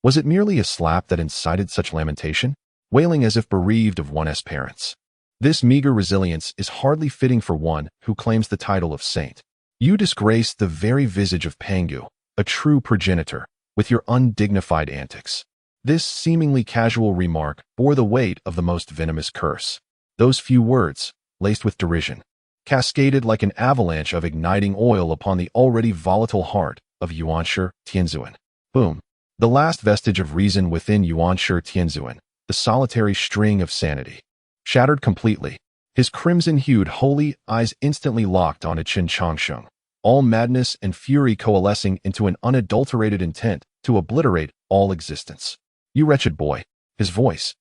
Was it merely a slap that incited such lamentation? Wailing as if bereaved of one's parents. This meager resilience is hardly fitting for one who claims the title of saint. You disgrace the very visage of Pangu, a true progenitor, with your undignified antics. This seemingly casual remark bore the weight of the most venomous curse. Those few words, laced with derision, cascaded like an avalanche of igniting oil upon the already volatile heart of Yuanshi Tianzuan. Boom. The last vestige of reason within Yuanshi Tianzuan, the solitary string of sanity, shattered completely. His crimson-hued holy eyes instantly locked onto Chen Changsheng, all madness and fury coalescing into an unadulterated intent to obliterate all existence. "You wretched boy," his voice,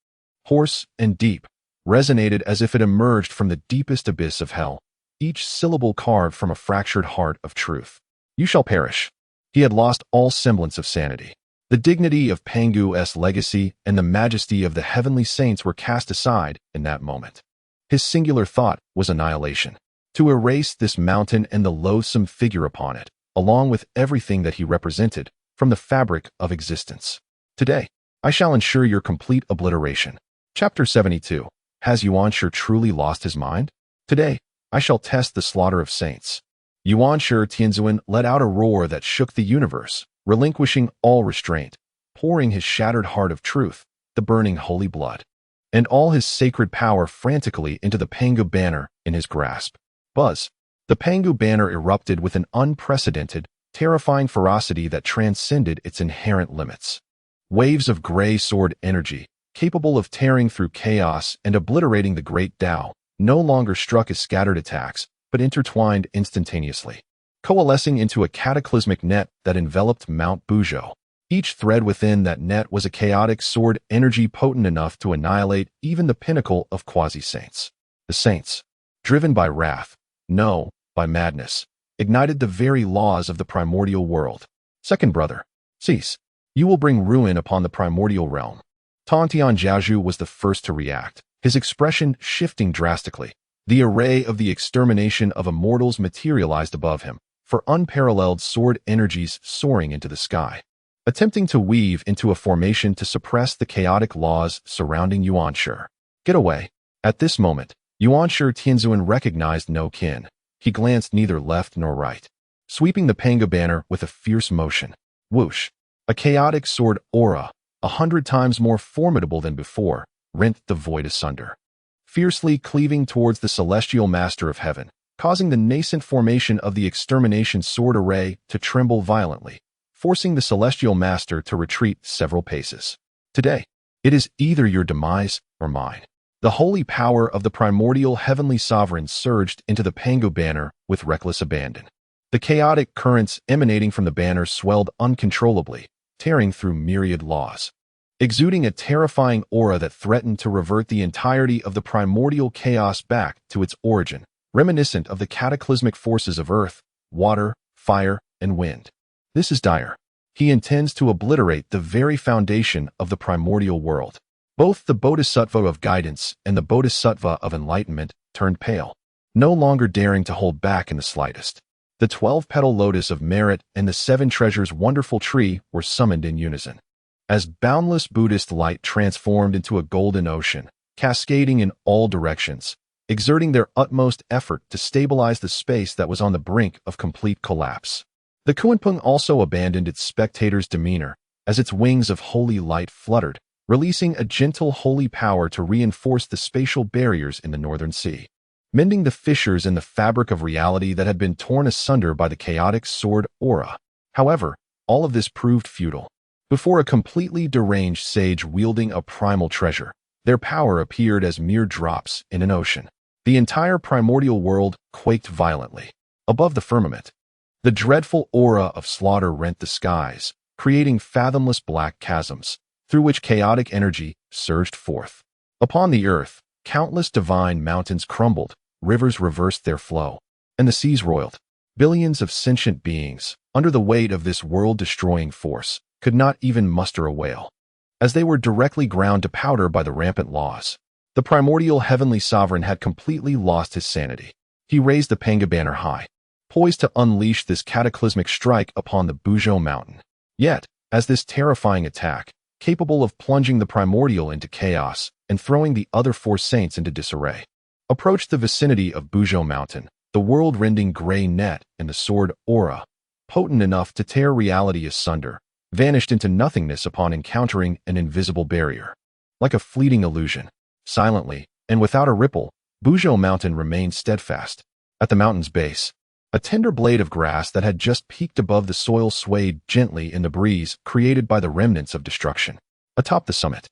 hoarse and deep, resonated as if it emerged from the deepest abyss of hell, each syllable carved from a fractured heart of truth. "You shall perish." He had lost all semblance of sanity. The dignity of Pangu's legacy and the majesty of the heavenly saints were cast aside in that moment. His singular thought was annihilation. To erase this mountain and the loathsome figure upon it, along with everything that he represented, from the fabric of existence. "Today, I shall ensure your complete obliteration." Chapter 72. Has Yuanshi truly lost his mind? "Today, I shall test the slaughter of saints." Yuanshi Tianzuan let out a roar that shook the universe, relinquishing all restraint, pouring his shattered heart of truth, the burning holy blood, and all his sacred power frantically into the Pangu banner in his grasp. Buzz! The Pangu banner erupted with an unprecedented, terrifying ferocity that transcended its inherent limits. Waves of gray sword energy, capable of tearing through chaos and obliterating the great Tao, no longer struck as scattered attacks, but intertwined instantaneously, coalescing into a cataclysmic net that enveloped Mount Buzhou. Each thread within that net was a chaotic sword energy potent enough to annihilate even the pinnacle of quasi-saints. The saints, driven by wrath, no, by madness, ignited the very laws of the primordial world. "Second brother, cease. You will bring ruin upon the primordial realm." Tongtian Jiaozhu was the first to react, his expression shifting drastically. The array of the extermination of immortals materialized above him, for unparalleled sword energies soaring into the sky, attempting to weave into a formation to suppress the chaotic laws surrounding Yuanshi. "Get away." At this moment, Yuanshi Tianzuan recognized no kin. He glanced neither left nor right, sweeping the Pangu banner with a fierce motion. Whoosh! A chaotic sword aura, 100 times more formidable than before, rent the void asunder, fiercely cleaving towards the celestial master of heaven, causing the nascent formation of the extermination sword array to tremble violently, forcing the celestial master to retreat several paces. "Today, it is either your demise or mine." The holy power of the primordial heavenly sovereign surged into the Pangu banner with reckless abandon. The chaotic currents emanating from the banner swelled uncontrollably, tearing through myriad laws, exuding a terrifying aura that threatened to revert the entirety of the primordial chaos back to its origin, reminiscent of the cataclysmic forces of earth, water, fire, and wind. "This is dire. He intends to obliterate the very foundation of the primordial world." Both the Bodhisattva of guidance and the Bodhisattva of enlightenment turned pale, no longer daring to hold back in the slightest. The 12-petal lotus of merit and the 7 treasures wonderful tree were summoned in unison, as boundless Buddhist light transformed into a golden ocean, cascading in all directions, exerting their utmost effort to stabilize the space that was on the brink of complete collapse. The Kunpeng also abandoned its spectator's demeanor as its wings of holy light fluttered, releasing a gentle holy power to reinforce the spatial barriers in the northern sea, mending the fissures in the fabric of reality that had been torn asunder by the chaotic sword aura. However, all of this proved futile. Before a completely deranged sage wielding a primal treasure, their power appeared as mere drops in an ocean. The entire primordial world quaked violently. Above the firmament, the dreadful aura of slaughter rent the skies, creating fathomless black chasms, through which chaotic energy surged forth. Upon the earth, countless divine mountains crumbled, rivers reversed their flow, and the seas roiled. Billions of sentient beings, under the weight of this world-destroying force, could not even muster a wail, as they were directly ground to powder by the rampant laws. The primordial heavenly sovereign had completely lost his sanity. He raised the Pangu banner high, poised to unleash this cataclysmic strike upon the Buzhou Mountain. Yet, as this terrifying attack, capable of plunging the primordial into chaos and throwing the other 4 saints into disarray, approached the vicinity of Buzhou Mountain, the world-rending gray net and the sword aura, potent enough to tear reality asunder, vanished into nothingness upon encountering an invisible barrier. Like a fleeting illusion, silently, and without a ripple, Buzhou Mountain remained steadfast. At the mountain's base, a tender blade of grass that had just peeked above the soil swayed gently in the breeze created by the remnants of destruction. Atop the summit,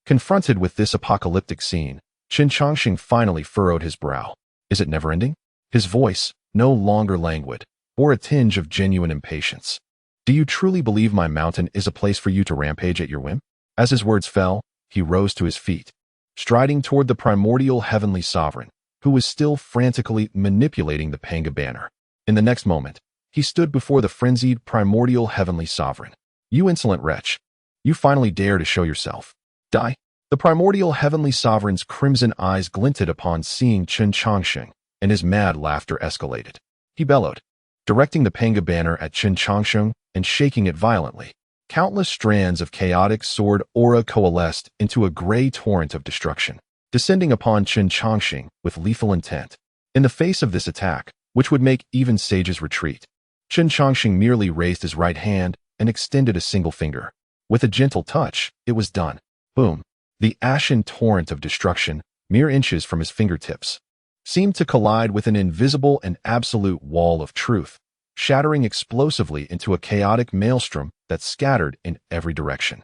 confronted with this apocalyptic scene, Chen Changsheng finally furrowed his brow. Is it never-ending? His voice, no longer languid, bore a tinge of genuine impatience. "Do you truly believe my mountain is a place for you to rampage at your whim?" As his words fell, he rose to his feet, striding toward the primordial heavenly sovereign, who was still frantically manipulating the Pangu banner. In the next moment, he stood before the frenzied primordial heavenly sovereign. "You insolent wretch! You finally dare to show yourself. Die!" The primordial heavenly sovereign's crimson eyes glinted upon seeing Chen Changsheng, and his mad laughter escalated. He bellowed, directing the Pangu banner at Chen Changsheng and shaking it violently. Countless strands of chaotic sword aura coalesced into a gray torrent of destruction, descending upon Chen Changsheng with lethal intent. In the face of this attack, which would make even sages retreat, Chen Changsheng merely raised his right hand and extended a single finger. With a gentle touch, it was done. Boom! The ashen torrent of destruction, mere inches from his fingertips, seemed to collide with an invisible and absolute wall of truth, shattering explosively into a chaotic maelstrom that scattered in every direction.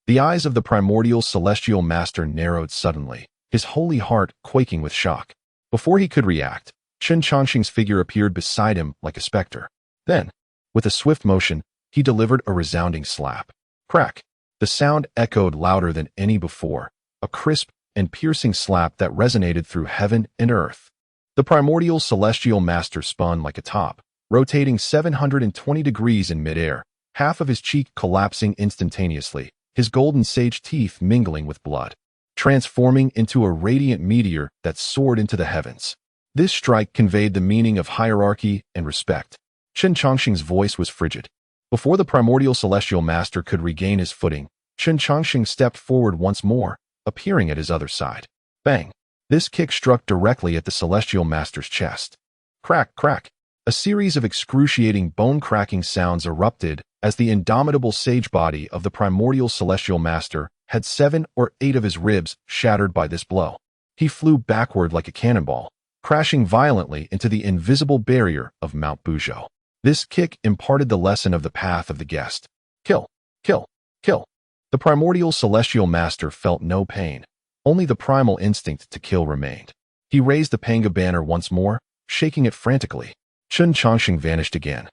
The eyes of the primordial celestial master narrowed suddenly, his holy heart quaking with shock. Before he could react, Chen Changsheng's figure appeared beside him like a specter. Then, with a swift motion, he delivered a resounding slap. Crack! The sound echoed louder than any before, a crisp and piercing slap that resonated through heaven and earth. The primordial celestial master spun like a top, rotating 720 degrees in midair, half of his cheek collapsing instantaneously, his golden sage teeth mingling with blood, transforming into a radiant meteor that soared into the heavens. This strike conveyed the meaning of hierarchy and respect. Chen Changsheng's voice was frigid. Before the primordial celestial master could regain his footing, Chen Changsheng stepped forward once more, appearing at his other side. Bang! This kick struck directly at the celestial master's chest. Crack, crack! A series of excruciating bone-cracking sounds erupted as the indomitable sage body of the primordial celestial master had 7 or 8 of his ribs shattered by this blow. He flew backward like a cannonball, crashing violently into the invisible barrier of Mount Buzhou. This kick imparted the lesson of the path of the guest. Kill, kill, kill. The primordial celestial master felt no pain. Only the primal instinct to kill remained. He raised the Pangu banner once more, shaking it frantically. Chen Changsheng vanished again,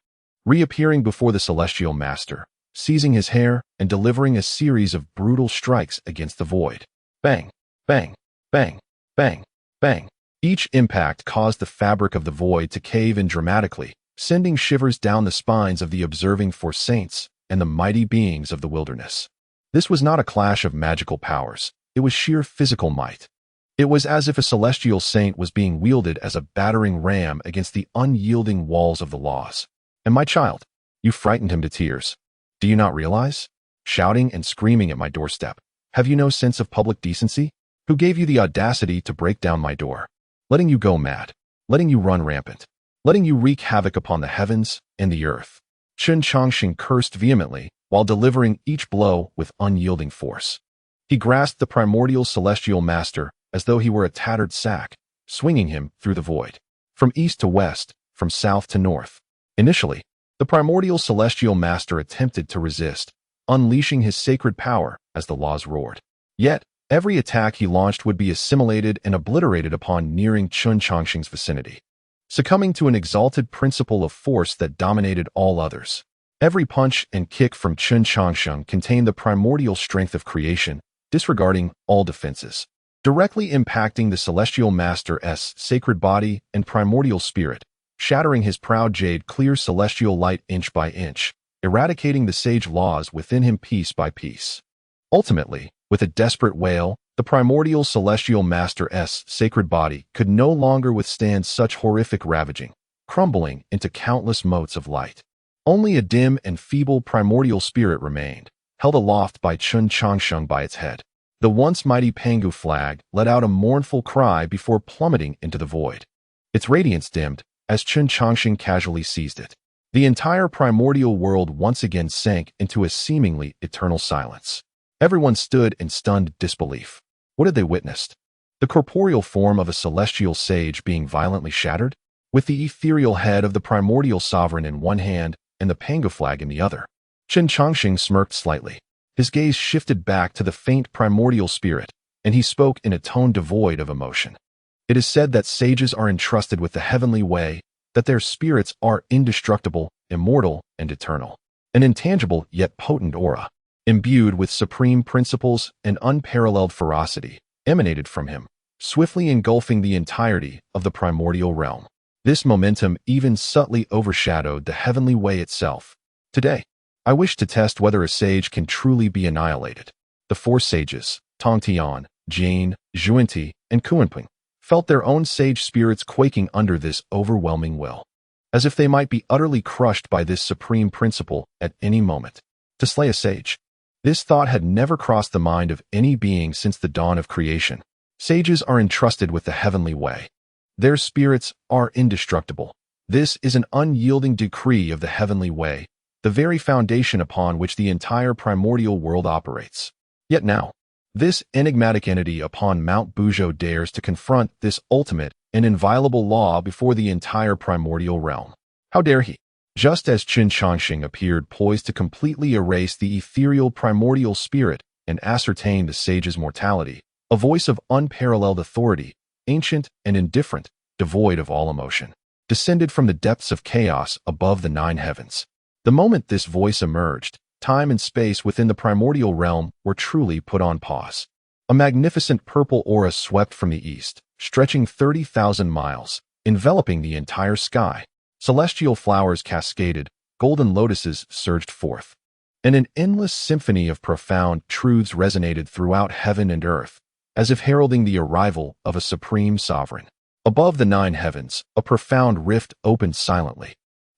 reappearing before the celestial master, seizing his hair and delivering a series of brutal strikes against the void. Bang, bang, bang, bang, bang. Each impact caused the fabric of the void to cave in dramatically, sending shivers down the spines of the observing four saints and the mighty beings of the wilderness. This was not a clash of magical powers. It was sheer physical might. It was as if a celestial saint was being wielded as a battering ram against the unyielding walls of the laws. And my child, you frightened him to tears. Do you not realize? Shouting and screaming at my doorstep. Have you no sense of public decency? Who gave you the audacity to break down my door? Letting you go mad. Letting you run rampant. Letting you wreak havoc upon the heavens and the earth. Chen Changsheng cursed vehemently while delivering each blow with unyielding force. He grasped the primordial celestial master as though he were a tattered sack, swinging him through the void. From east to west, from south to north. Initially, the primordial celestial master attempted to resist, unleashing his sacred power as the laws roared. Yet, every attack he launched would be assimilated and obliterated upon nearing Chen Changsheng's vicinity, succumbing to an exalted principle of force that dominated all others. Every punch and kick from Chen Changsheng contained the primordial strength of creation, disregarding all defenses, directly impacting the celestial master's sacred body and primordial spirit, shattering his proud jade clear celestial light inch by inch, eradicating the sage laws within him piece by piece. Ultimately, with a desperate wail, the primordial celestial master's sacred body could no longer withstand such horrific ravaging, crumbling into countless motes of light. Only a dim and feeble primordial spirit remained, held aloft by Chen Changsheng by its head. The once mighty Pangu flag let out a mournful cry before plummeting into the void. Its radiance dimmed as Chen Changsheng casually seized it. The entire primordial world once again sank into a seemingly eternal silence. Everyone stood in stunned disbelief. What had they witnessed? The corporeal form of a celestial sage being violently shattered, with the ethereal head of the primordial sovereign in one hand and the Pangu flag in the other. Chen Changsheng smirked slightly. His gaze shifted back to the faint primordial spirit, and he spoke in a tone devoid of emotion. It is said that sages are entrusted with the heavenly way, that their spirits are indestructible, immortal, and eternal. An intangible yet potent aura, imbued with supreme principles and unparalleled ferocity, emanated from him, swiftly engulfing the entirety of the primordial realm. This momentum even subtly overshadowed the heavenly way itself. Today, I wish to test whether a sage can truly be annihilated. The four sages, Tongtian, Jane, Zhuanti, and Kuanping, felt their own sage spirits quaking under this overwhelming will, as if they might be utterly crushed by this supreme principle at any moment. To slay a sage. This thought had never crossed the mind of any being since the dawn of creation. Sages are entrusted with the heavenly way. Their spirits are indestructible. This is an unyielding decree of the heavenly way, the very foundation upon which the entire primordial world operates. Yet now, this enigmatic entity upon Mount Buzhou dares to confront this ultimate and inviolable law before the entire primordial realm. How dare he? Just as Chen Changsheng appeared poised to completely erase the ethereal primordial spirit and ascertain the sage's mortality, a voice of unparalleled authority, ancient and indifferent, devoid of all emotion, descended from the depths of chaos above the nine heavens. The moment this voice emerged, time and space within the primordial realm were truly put on pause. A magnificent purple aura swept from the east, stretching 30,000 miles, enveloping the entire sky. Celestial flowers cascaded, golden lotuses surged forth, and an endless symphony of profound truths resonated throughout heaven and earth, as if heralding the arrival of a supreme sovereign. Above the nine heavens, a profound rift opened silently,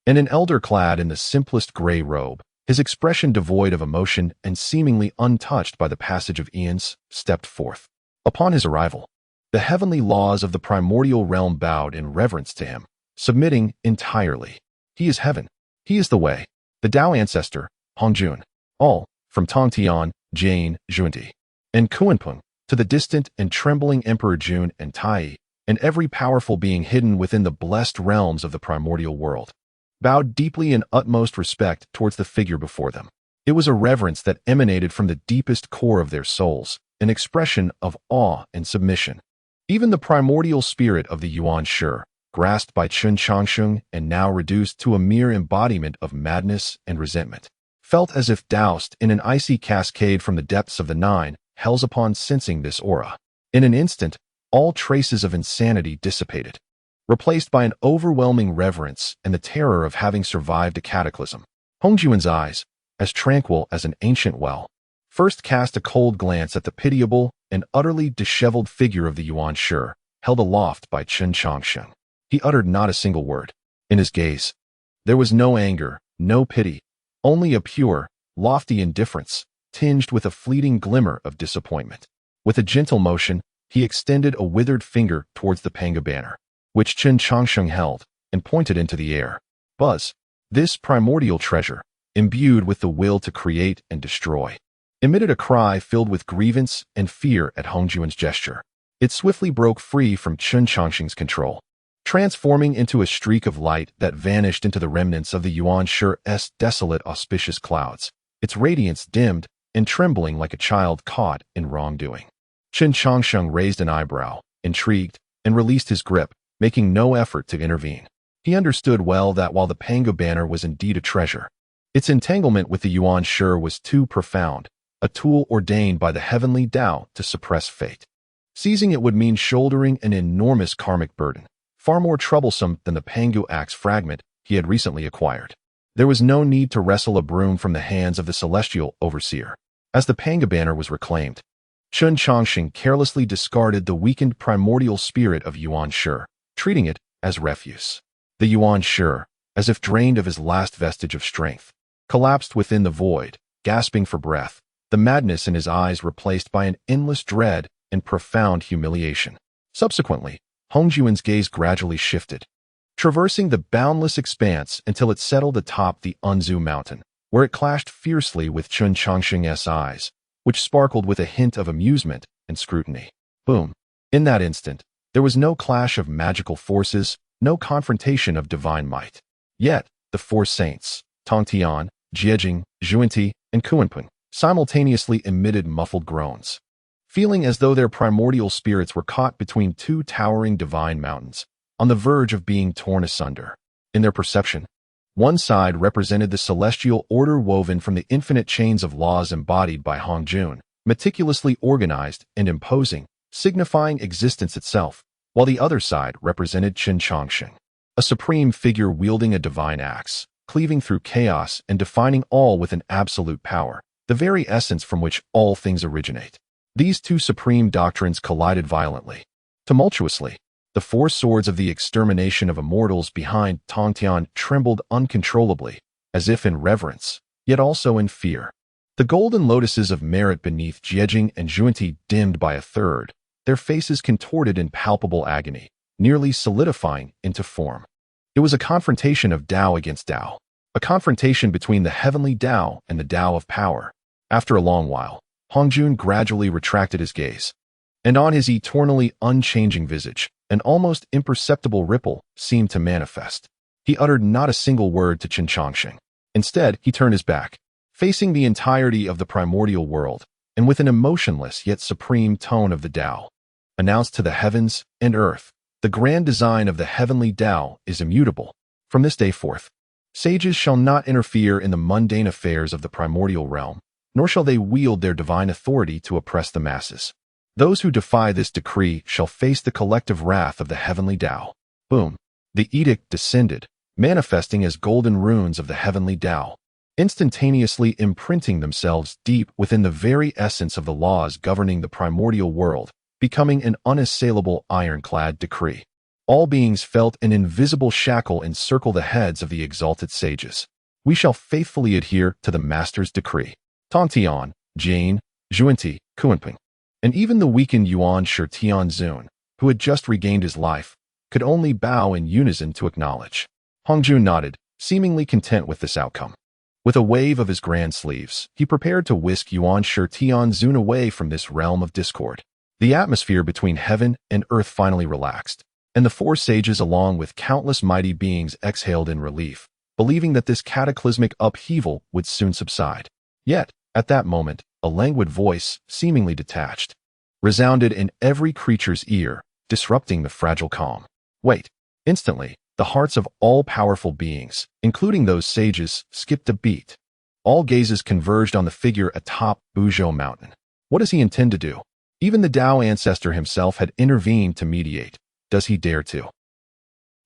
and an elder clad in the simplest gray robe, his expression devoid of emotion and seemingly untouched by the passage of eons, stepped forth. Upon his arrival, the heavenly laws of the primordial realm bowed in reverence to him, submitting entirely. He is heaven. He is the way, the Tao ancestor, Hongjun. All, from Tongtian, Jane, Zhuanti, and Kuanping, to the distant and trembling Emperor Jun and Tai, and every powerful being hidden within the blessed realms of the primordial world, bowed deeply in utmost respect towards the figure before them. It was a reverence that emanated from the deepest core of their souls, an expression of awe and submission. Even the primordial spirit of the Yuan Shi, grasped by Chen Changsheng and now reduced to a mere embodiment of madness and resentment, felt as if doused in an icy cascade from the depths of the nine hells upon sensing this aura. In an instant, all traces of insanity dissipated, replaced by an overwhelming reverence and the terror of having survived a cataclysm. Hongjun's eyes, as tranquil as an ancient well, first cast a cold glance at the pitiable and utterly disheveled figure of the Yuan Shi, held aloft by Chen Changsheng. He uttered not a single word. In his gaze, there was no anger, no pity, only a pure, lofty indifference, tinged with a fleeting glimmer of disappointment. With a gentle motion, he extended a withered finger towards the Pangu banner, which Chen Changsheng held, and pointed into the air. Buzz, this primordial treasure, imbued with the will to create and destroy, emitted a cry filled with grievance and fear at Hongjun's gesture. It swiftly broke free from Chen Changsheng's control, transforming into a streak of light that vanished into the remnants of the Yuan Shi's desolate auspicious clouds, its radiance dimmed and trembling like a child caught in wrongdoing. Chen Changsheng raised an eyebrow, intrigued, and released his grip, making no effort to intervene. He understood well that while the Pangu banner was indeed a treasure, its entanglement with the Yuan Shi was too profound, a tool ordained by the heavenly Tao to suppress fate. Seizing it would mean shouldering an enormous karmic burden, far more troublesome than the Pangu axe fragment he had recently acquired. There was no need to wrestle a broom from the hands of the celestial overseer. As the Pangu banner was reclaimed, Chen Changsheng carelessly discarded the weakened primordial spirit of Yuan Shi, treating it as refuse. The Yuan Shi, as if drained of his last vestige of strength, collapsed within the void, gasping for breath, the madness in his eyes replaced by an endless dread and profound humiliation. Subsequently, Hongjun's gaze gradually shifted, traversing the boundless expanse until it settled atop the Buzhou Mountain, where it clashed fiercely with Chen Changsheng's eyes, which sparkled with a hint of amusement and scrutiny. Boom! In that instant, there was no clash of magical forces, no confrontation of divine might. Yet, the four saints, Tongtian, Jiejing, Zhuanti, and Kuanping, simultaneously emitted muffled groans, feeling as though their primordial spirits were caught between two towering divine mountains, on the verge of being torn asunder. In their perception, one side represented the celestial order woven from the infinite chains of laws embodied by Hongjun, meticulously organized and imposing, signifying existence itself, while the other side represented Chen Changsheng, a supreme figure wielding a divine axe, cleaving through chaos and defining all with an absolute power, the very essence from which all things originate. These two supreme doctrines collided violently. Tumultuously, the four swords of the extermination of immortals behind Tongtian trembled uncontrollably, as if in reverence, yet also in fear. The golden lotuses of merit beneath Jiejing and Zhuanti dimmed by a third, their faces contorted in palpable agony, nearly solidifying into form. It was a confrontation of Tao against Tao, a confrontation between the heavenly Tao and the Tao of power. After a long while, Hongjun gradually retracted his gaze, and on his eternally unchanging visage, an almost imperceptible ripple seemed to manifest. He uttered not a single word to Chen Changsheng. Instead, he turned his back, facing the entirety of the primordial world, and with an emotionless yet supreme tone of the Tao, announced to the heavens and earth, the grand design of the heavenly Tao is immutable. From this day forth, sages shall not interfere in the mundane affairs of the primordial realm, nor shall they wield their divine authority to oppress the masses. Those who defy this decree shall face the collective wrath of the heavenly Tao. Boom! The edict descended, manifesting as golden runes of the heavenly Tao, instantaneously imprinting themselves deep within the very essence of the laws governing the primordial world, becoming an unassailable ironclad decree. All beings felt an invisible shackle encircle the heads of the exalted sages. We shall faithfully adhere to the master's decree. Tongtian, Jane, Zhuanti, Kunping, and even the weakened Yuan Shi Tianzun, who had just regained his life, could only bow in unison to acknowledge. Hongjun nodded, seemingly content with this outcome. With a wave of his grand sleeves, he prepared to whisk Yuan Shi Tianzun away from this realm of discord. The atmosphere between heaven and earth finally relaxed, and the four sages along with countless mighty beings exhaled in relief, believing that this cataclysmic upheaval would soon subside. Yet, at that moment, a languid voice, seemingly detached, resounded in every creature's ear, disrupting the fragile calm. Wait! Instantly, the hearts of all powerful beings, including those sages, skipped a beat. All gazes converged on the figure atop Buzhou Mountain. What does he intend to do? Even the Tao ancestor himself had intervened to mediate. Does he dare to?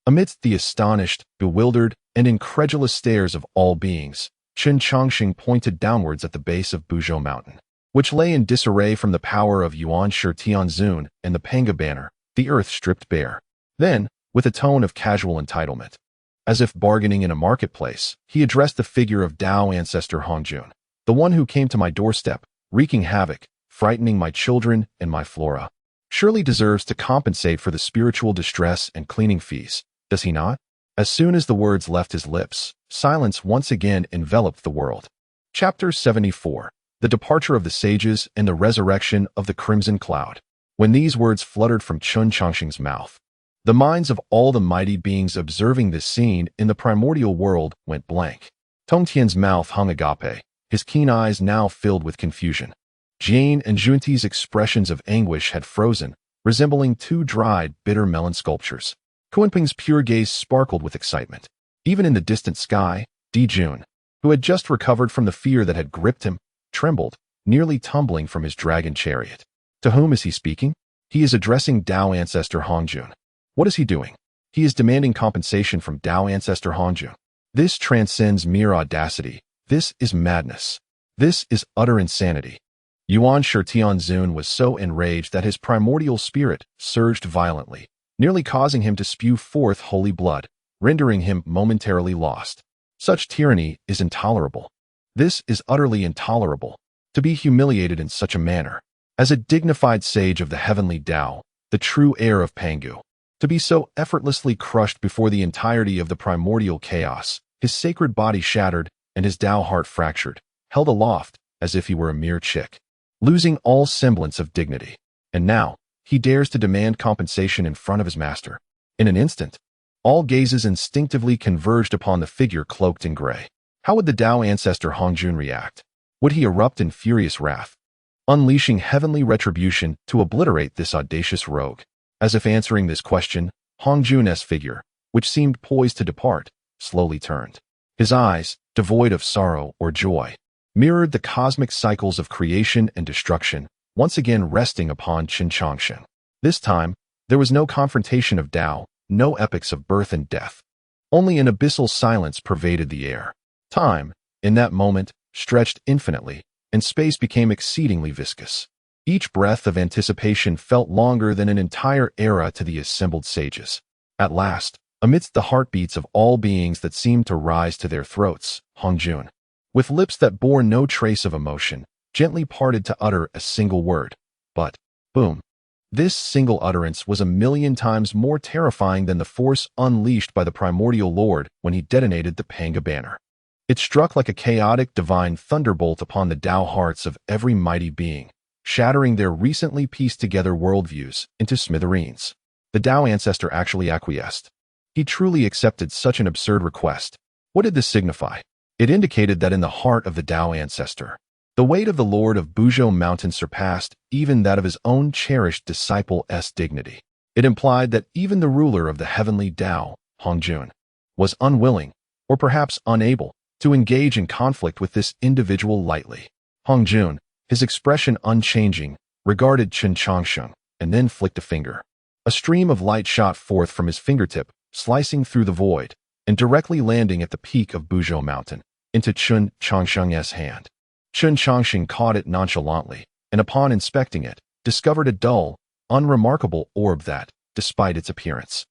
Amidst the astonished, bewildered, and incredulous stares of all beings, Chen Changsheng pointed downwards at the base of Buzhou Mountain, which lay in disarray from the power of Yuan Shi Tianzun and the Pangu banner, the earth stripped bare. Then, with a tone of casual entitlement, as if bargaining in a marketplace, he addressed the figure of Tao ancestor Hongjun, the one who came to my doorstep, wreaking havoc, frightening my children and my flora. Surely deserves to compensate for the spiritual distress and cleaning fees, does he not? As soon as the words left his lips, silence once again enveloped the world. Chapter 74. The Departure of the Sages and the Resurrection of the Crimson Cloud. When these words fluttered from Chen Changsheng's mouth, the minds of all the mighty beings observing this scene in the primordial world went blank. Tongtian's mouth hung agape, his keen eyes now filled with confusion. Jane and Zhuanti's expressions of anguish had frozen, resembling two dried, bitter melon sculptures. Kunping's pure gaze sparkled with excitement. Even in the distant sky, Dijun, who had just recovered from the fear that had gripped him, trembled, nearly tumbling from his dragon chariot. To whom is he speaking? He is addressing Tao ancestor Hongjun. What is he doing? He is demanding compensation from Tao ancestor Hongjun. This transcends mere audacity. This is madness. This is utter insanity. Yuan Shi Tianzun was so enraged that his primordial spirit surged violently, nearly causing him to spew forth holy blood, rendering him momentarily lost. Such tyranny is intolerable. This is utterly intolerable. To be humiliated in such a manner, as a dignified sage of the heavenly Tao, the true heir of Pangu, to be so effortlessly crushed before the entirety of the primordial chaos, his sacred body shattered and his Tao heart fractured, held aloft as if he were a mere chick, losing all semblance of dignity. And now, he dares to demand compensation in front of his master. In an instant, all gazes instinctively converged upon the figure cloaked in gray. How would the Tao ancestor Hongjun react? Would he erupt in furious wrath, unleashing heavenly retribution to obliterate this audacious rogue? As if answering this question, Hongjun's figure, which seemed poised to depart, slowly turned. His eyes, devoid of sorrow or joy, mirrored the cosmic cycles of creation and destruction, once again resting upon Chen Changsheng. This time, there was no confrontation of Tao, no epics of birth and death. Only an abyssal silence pervaded the air. Time, in that moment, stretched infinitely, and space became exceedingly viscous. Each breath of anticipation felt longer than an entire era to the assembled sages. At last, amidst the heartbeats of all beings that seemed to rise to their throats, Hongjun, with lips that bore no trace of emotion, gently parted to utter a single word. But, boom. This single utterance was 1,000,000 times more terrifying than the force unleashed by the primordial lord when he detonated the Pangu banner. It struck like a chaotic divine thunderbolt upon the Tao hearts of every mighty being, shattering their recently pieced-together worldviews into smithereens. The Tao ancestor actually acquiesced. He truly accepted such an absurd request. What did this signify? It indicated that in the heart of the Tao ancestor, the weight of the Lord of Buzhou Mountain surpassed even that of his own cherished disciple's dignity. It implied that even the ruler of the heavenly Tao, Hongjun, was unwilling, or perhaps unable, to engage in conflict with this individual lightly. Hongjun, his expression unchanging, regarded Chen Changsheng, and then flicked a finger. A stream of light shot forth from his fingertip, slicing through the void, and directly landing at the peak of Buzhou Mountain, into Chen Changsheng's hand. Chen Changsheng caught it nonchalantly, and upon inspecting it, discovered a dull, unremarkable orb that, despite its appearance,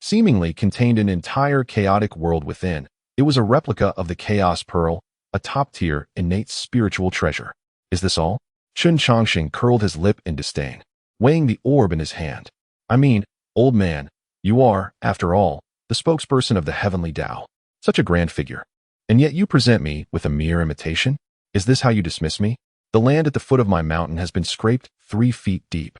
seemingly contained an entire chaotic world within. It was a replica of the Chaos Pearl, a top-tier, innate spiritual treasure. Is this all? Chen Changsheng curled his lip in disdain, weighing the orb in his hand. I mean, old man, you are, after all, the spokesperson of the heavenly Tao. Such a grand figure. And yet you present me with a mere imitation? Is this how you dismiss me? The land at the foot of my mountain has been scraped 3 feet deep.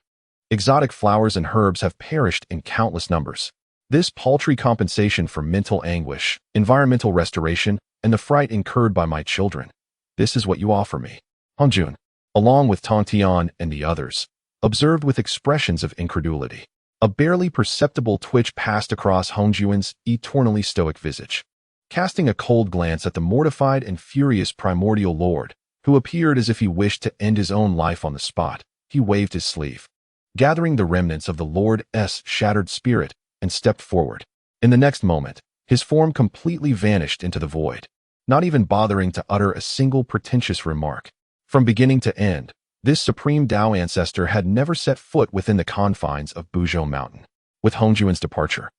Exotic flowers and herbs have perished in countless numbers. This paltry compensation for mental anguish, environmental restoration, and the fright incurred by my children. This is what you offer me. Hongjun, along with Tongtian and the others, observed with expressions of incredulity. A barely perceptible twitch passed across Hongjun's eternally stoic visage. Casting a cold glance at the mortified and furious primordial lord, who appeared as if he wished to end his own life on the spot, he waved his sleeve, gathering the remnants of the lord's shattered spirit, and stepped forward. In the next moment, his form completely vanished into the void, not even bothering to utter a single pretentious remark. From beginning to end, this supreme Tao ancestor had never set foot within the confines of Buzhou Mountain. With Hongjun's departure,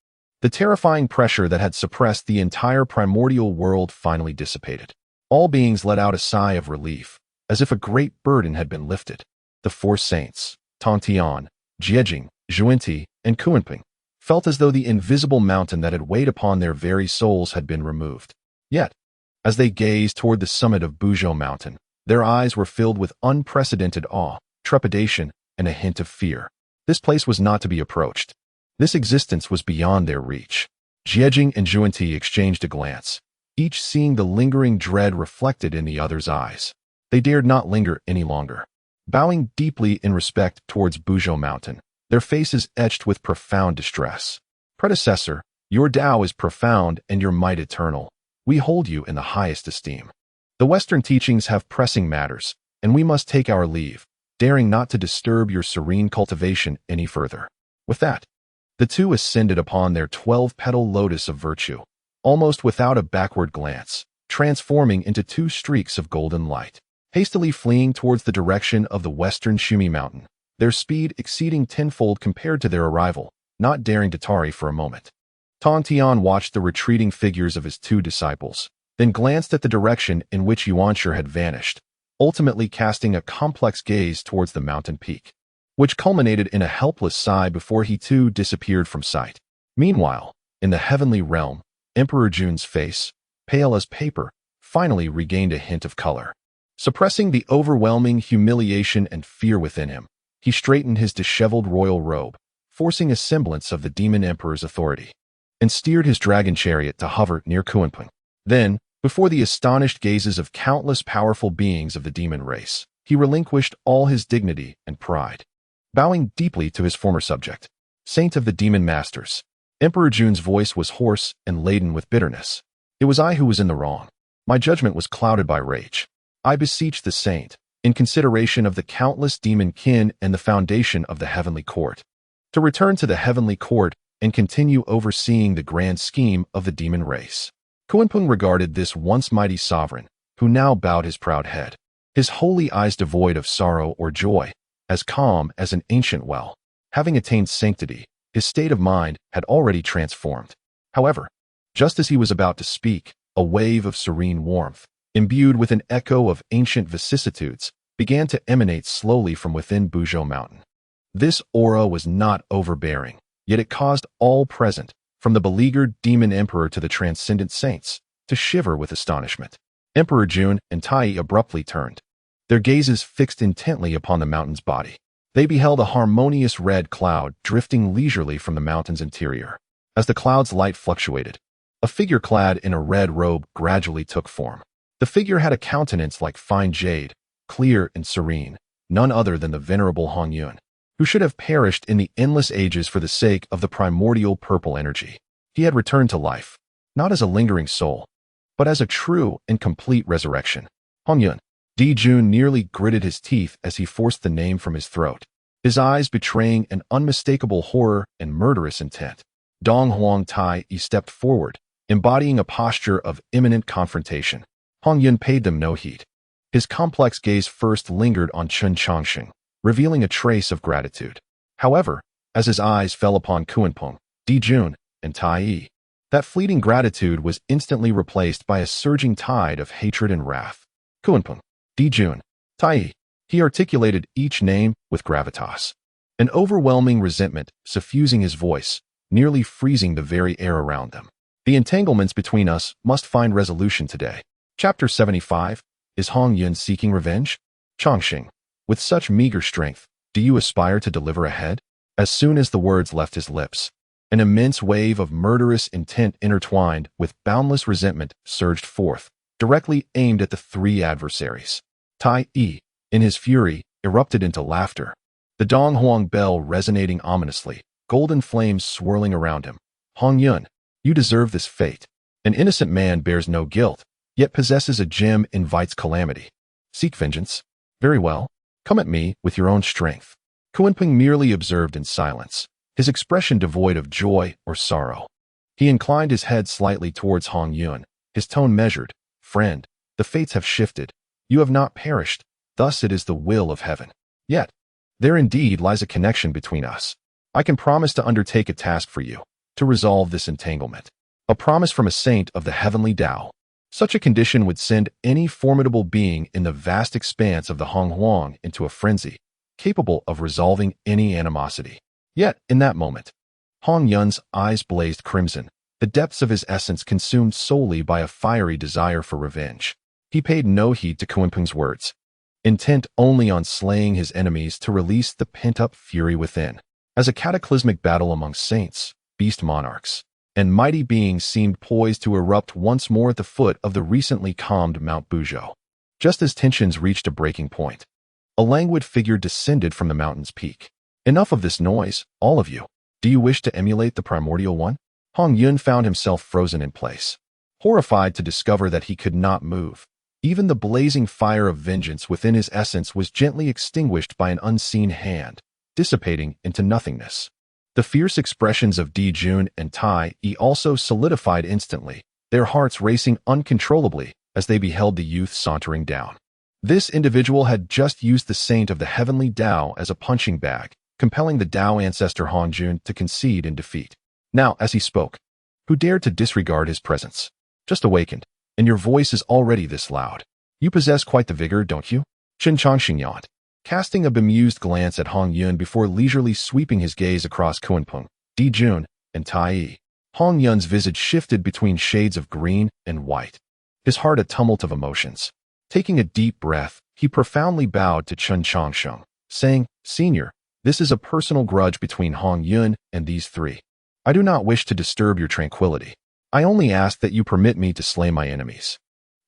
the terrifying pressure that had suppressed the entire primordial world finally dissipated. All beings let out a sigh of relief, as if a great burden had been lifted. The 4 saints, Tongtian, Jiejing, Zhuinti, and Kunping, felt as though the invisible mountain that had weighed upon their very souls had been removed. Yet, as they gazed toward the summit of Buzhou Mountain, their eyes were filled with unprecedented awe, trepidation, and a hint of fear. This place was not to be approached. This existence was beyond their reach. Jiejing and Zhuinti exchanged a glance, each seeing the lingering dread reflected in the other's eyes. They dared not linger any longer. Bowing deeply in respect towards Buzhou Mountain, their faces etched with profound distress. Predecessor, your Tao is profound and your might eternal. We hold you in the highest esteem. The Western teachings have pressing matters, and we must take our leave, daring not to disturb your serene cultivation any further. With that, the two ascended upon their 12-petal lotus of virtue, almost without a backward glance, transforming into 2 streaks of golden light, hastily fleeing towards the direction of the western Shumi Mountain, their speed exceeding tenfold compared to their arrival, not daring to tarry for a moment. Tongtian watched the retreating figures of his 2 disciples, then glanced at the direction in which Yuanshi had vanished, ultimately casting a complex gaze towards the mountain peak, which culminated in a helpless sigh before he too disappeared from sight. Meanwhile, in the heavenly realm, Emperor Jun's face, pale as paper, finally regained a hint of color. Suppressing the overwhelming humiliation and fear within him, he straightened his disheveled royal robe, forcing a semblance of the demon emperor's authority, and steered his dragon chariot to hover near Kunping. Then, before the astonished gazes of countless powerful beings of the demon race, he relinquished all his dignity and pride. Bowing deeply to his former subject, saint of the demon masters, Emperor Jun's voice was hoarse and laden with bitterness. It was I who was in the wrong. My judgment was clouded by rage. I beseech the saint, in consideration of the countless demon kin and the foundation of the heavenly court, to return to the heavenly court and continue overseeing the grand scheme of the demon race. Kunpeng regarded this once mighty sovereign, who now bowed his proud head, his holy eyes devoid of sorrow or joy, as calm as an ancient well. Having attained sanctity, his state of mind had already transformed. However, just as he was about to speak, a wave of serene warmth, imbued with an echo of ancient vicissitudes, began to emanate slowly from within Buzhou Mountain. This aura was not overbearing, yet it caused all present, from the beleaguered demon emperor to the transcendent saints, to shiver with astonishment. Emperor Jun and Tai abruptly turned, their gazes fixed intently upon the mountain's body. They beheld a harmonious red cloud drifting leisurely from the mountain's interior. As the cloud's light fluctuated, a figure clad in a red robe gradually took form. The figure had a countenance like fine jade, clear and serene, none other than the venerable Hongjun, who should have perished in the endless ages for the sake of the primordial purple energy. He had returned to life, not as a lingering soul, but as a true and complete resurrection. Hongjun. Jun nearly gritted his teeth as he forced the name from his throat, his eyes betraying an unmistakable horror and murderous intent. Dong Huang Tai stepped forward, embodying a posture of imminent confrontation. Hongjun paid them no heed. His complex gaze first lingered on Chen Changsheng, revealing a trace of gratitude. However, as his eyes fell upon Kunpeng, Jun, and Tai, that fleeting gratitude was instantly replaced by a surging tide of hatred and wrath. Kunpeng, Jun, Tai. He articulated each name with gravitas, an overwhelming resentment suffusing his voice, nearly freezing the very air around them. The entanglements between us must find resolution today. Chapter 75. Is Hongjun seeking revenge? Changsheng, with such meager strength, do you aspire to deliver a head? As soon as the words left his lips, an immense wave of murderous intent intertwined with boundless resentment surged forth, directly aimed at the three adversaries. Tai, in his fury, erupted into laughter, the Dong Huang bell resonating ominously, golden flames swirling around him. Hongjun, you deserve this fate. An innocent man bears no guilt, yet possesses a gem invites calamity. Seek vengeance? Very well. Come at me with your own strength. Kunpeng merely observed in silence, his expression devoid of joy or sorrow. He inclined his head slightly towards Hongjun, his tone measured. Friend, the fates have shifted. You have not perished, thus it is the will of heaven. Yet, there indeed lies a connection between us. I can promise to undertake a task for you, to resolve this entanglement. A promise from a saint of the heavenly Tao. Such a condition would send any formidable being in the vast expanse of the Honghuang into a frenzy, capable of resolving any animosity. Yet, in that moment, Hongyun's eyes blazed crimson, the depths of his essence consumed solely by a fiery desire for revenge. He paid no heed to Kunpeng's words, intent only on slaying his enemies to release the pent-up fury within. As a cataclysmic battle among saints, beast monarchs, and mighty beings seemed poised to erupt once more at the foot of the recently calmed Mount Buzhou. Just as tensions reached a breaking point, a languid figure descended from the mountain's peak. Enough of this noise, all of you. Do you wish to emulate the primordial one? Hongjun found himself frozen in place, horrified to discover that he could not move. Even the blazing fire of vengeance within his essence was gently extinguished by an unseen hand, dissipating into nothingness. The fierce expressions of Jun and Tai also solidified instantly, their hearts racing uncontrollably as they beheld the youth sauntering down. This individual had just used the saint of the heavenly Tao as a punching bag, compelling the Tao ancestor Hongjun to concede in defeat. Now, as he spoke, who dared to disregard his presence? Just awakened, and your voice is already this loud. You possess quite the vigor, don't you? Chen Changsheng yawned, casting a bemused glance at Hongjun before leisurely sweeping his gaze across Kunpeng, Jun, and Tai. Hongyun's visage shifted between shades of green and white, his heart a tumult of emotions. Taking a deep breath, he profoundly bowed to Chen Changsheng, saying, Senior, this is a personal grudge between Hongjun and these three. I do not wish to disturb your tranquility. I only ask that you permit me to slay my enemies,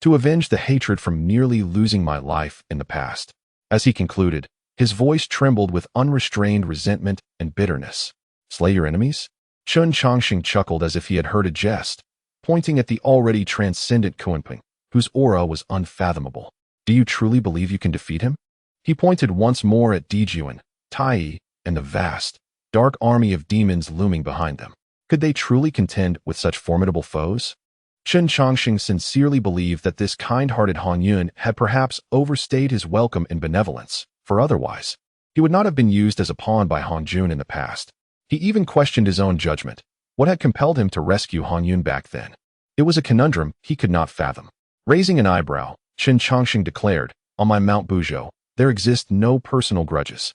to avenge the hatred from nearly losing my life in the past. As he concluded, his voice trembled with unrestrained resentment and bitterness. Slay your enemies? Chen Changsheng chuckled as if he had heard a jest, pointing at the already transcendent Kunping, whose aura was unfathomable. Do you truly believe you can defeat him? He pointed once more at Dijuan, Tai, and the vast, dark army of demons looming behind them. Could they truly contend with such formidable foes? Chen Changsheng sincerely believed that this kind-hearted Hongjun had perhaps overstayed his welcome in benevolence, for otherwise, he would not have been used as a pawn by Hongjun in the past. He even questioned his own judgment. What had compelled him to rescue Hongjun back then? It was a conundrum he could not fathom. Raising an eyebrow, Chen Changsheng declared, "On my Mount Buzhou, there exist no personal grudges."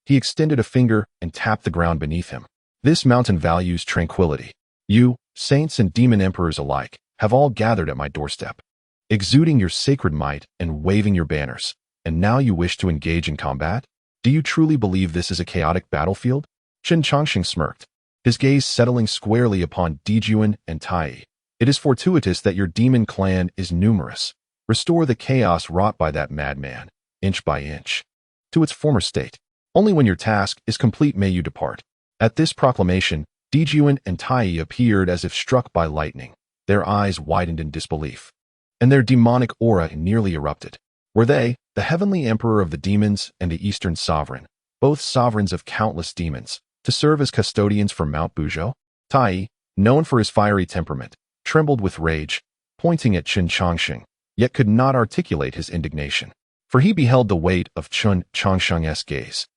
He extended a finger and tapped the ground beneath him. This mountain values tranquility. You, saints and demon emperors alike, have all gathered at my doorstep, exuding your sacred might and waving your banners, and now you wish to engage in combat? Do you truly believe this is a chaotic battlefield? Chen Changsheng smirked, his gaze settling squarely upon Dijuan and Tai. It is fortuitous that your demon clan is numerous. Restore the chaos wrought by that madman, inch by inch, to its former state. Only when your task is complete may you depart. At this proclamation, Dijuan and Tai appeared as if struck by lightning. Their eyes widened in disbelief, and their demonic aura nearly erupted. Were they, the heavenly emperor of the demons and the eastern sovereign, both sovereigns of countless demons, to serve as custodians for Mount Buzhou? Tai, known for his fiery temperament, trembled with rage, pointing at Chen Changsheng, yet could not articulate his indignation, for he beheld the weight of Chen Changsheng's gaze,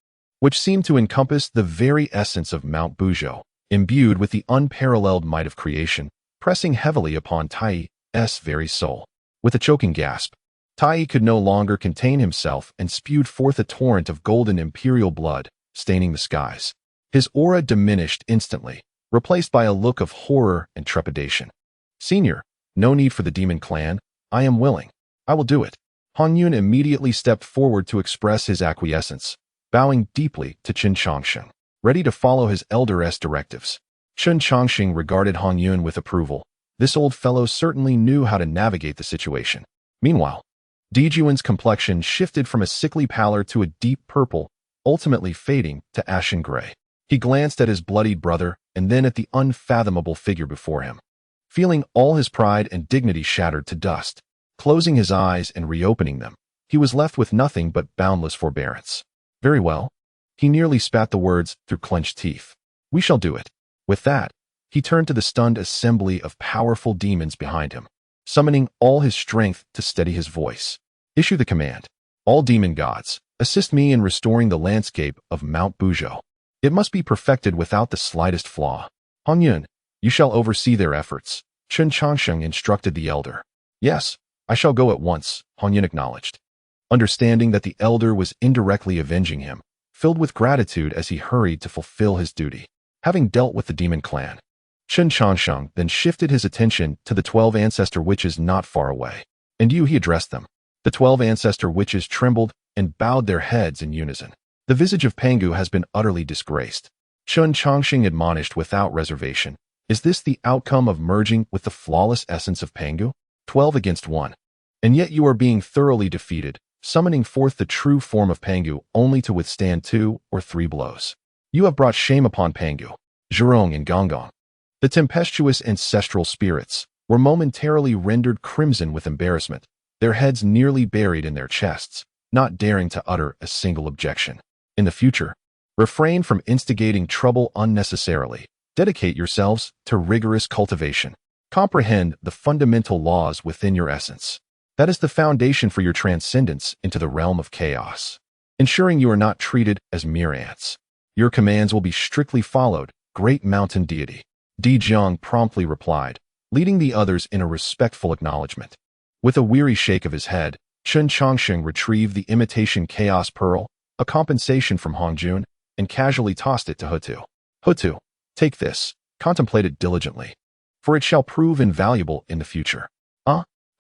which seemed to encompass the very essence of Mount Buzhou, imbued with the unparalleled might of creation, pressing heavily upon Tai's very soul. With a choking gasp, Tai could no longer contain himself and spewed forth a torrent of golden imperial blood, staining the skies. His aura diminished instantly, replaced by a look of horror and trepidation. "Senior, no need for the demon clan. I am willing. I will do it." Hongjun immediately stepped forward to express his acquiescence, bowing deeply to Chen Changsheng, ready to follow his elder's directives. Chen Changsheng regarded Hongjun with approval. This old fellow certainly knew how to navigate the situation. Meanwhile, Dijuan's complexion shifted from a sickly pallor to a deep purple, ultimately fading to ashen gray. He glanced at his bloodied brother and then at the unfathomable figure before him, feeling all his pride and dignity shattered to dust. Closing his eyes and reopening them, he was left with nothing but boundless forbearance. "Very well." He nearly spat the words through clenched teeth. "We shall do it." With that, he turned to the stunned assembly of powerful demons behind him, summoning all his strength to steady his voice. "Issue the command. All demon gods, assist me in restoring the landscape of Mount Buzhou. It must be perfected without the slightest flaw. Hongjun, you shall oversee their efforts." Chen Changsheng instructed the elder. "Yes, I shall go at once," Hongjun acknowledged, understanding that the elder was indirectly avenging him, filled with gratitude as he hurried to fulfill his duty. Having dealt with the demon clan, Chen Changsheng then shifted his attention to the 12 ancestor witches not far away. "And you," he addressed them. The 12 ancestor witches trembled and bowed their heads in unison. "The visage of Pangu has been utterly disgraced." Chen Changsheng admonished without reservation. "Is this the outcome of merging with the flawless essence of Pangu? 12 against 1. And yet you are being thoroughly defeated, summoning forth the true form of Pangu only to withstand 2 or 3 blows. You have brought shame upon Pangu, Zhurong and Gonggong." The tempestuous ancestral spirits were momentarily rendered crimson with embarrassment, their heads nearly buried in their chests, not daring to utter a single objection. In the future, refrain from instigating trouble unnecessarily. Dedicate yourselves to rigorous cultivation. Comprehend the fundamental laws within your essence. That is the foundation for your transcendence into the realm of chaos, ensuring you are not treated as mere ants. Your commands will be strictly followed, great mountain deity. Dijiang promptly replied, leading the others in a respectful acknowledgement. With a weary shake of his head, Chen Changsheng retrieved the imitation chaos pearl, a compensation from Hongjun, and casually tossed it to Hutu. "Hutu, take this, contemplate it diligently, for it shall prove invaluable in the future."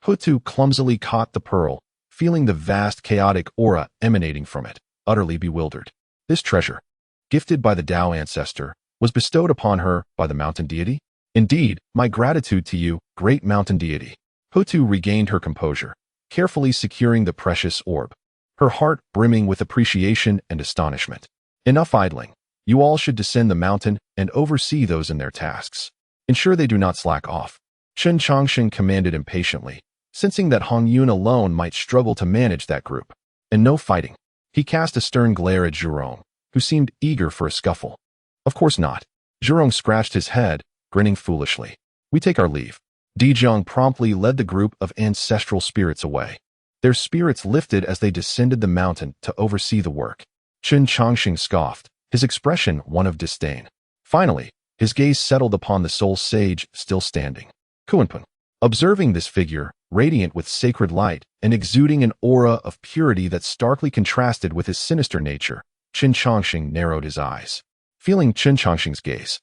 Hutu clumsily caught the pearl, feeling the vast chaotic aura emanating from it, utterly bewildered. This treasure, gifted by the Tao ancestor, was bestowed upon her by the mountain deity? "Indeed, my gratitude to you, great mountain deity." Hutu regained her composure, carefully securing the precious orb, her heart brimming with appreciation and astonishment. "Enough idling. You all should descend the mountain and oversee those in their tasks. Ensure they do not slack off. Chen Changsheng commanded impatiently, sensing that Hongjun alone might struggle to manage that group. And no fighting. He cast a stern glare at Zhurong, who seemed eager for a scuffle. Of course not. Zhurong scratched his head, grinning foolishly. We take our leave. Dijiang promptly led the group of ancestral spirits away. Their spirits lifted as they descended the mountain to oversee the work. Chen Changsheng scoffed, his expression one of disdain. Finally, his gaze settled upon the soul sage still standing. Kunpeng. Observing this figure, radiant with sacred light and exuding an aura of purity that starkly contrasted with his sinister nature, Chen Changsheng narrowed his eyes. Feeling Chen Changsheng's gaze,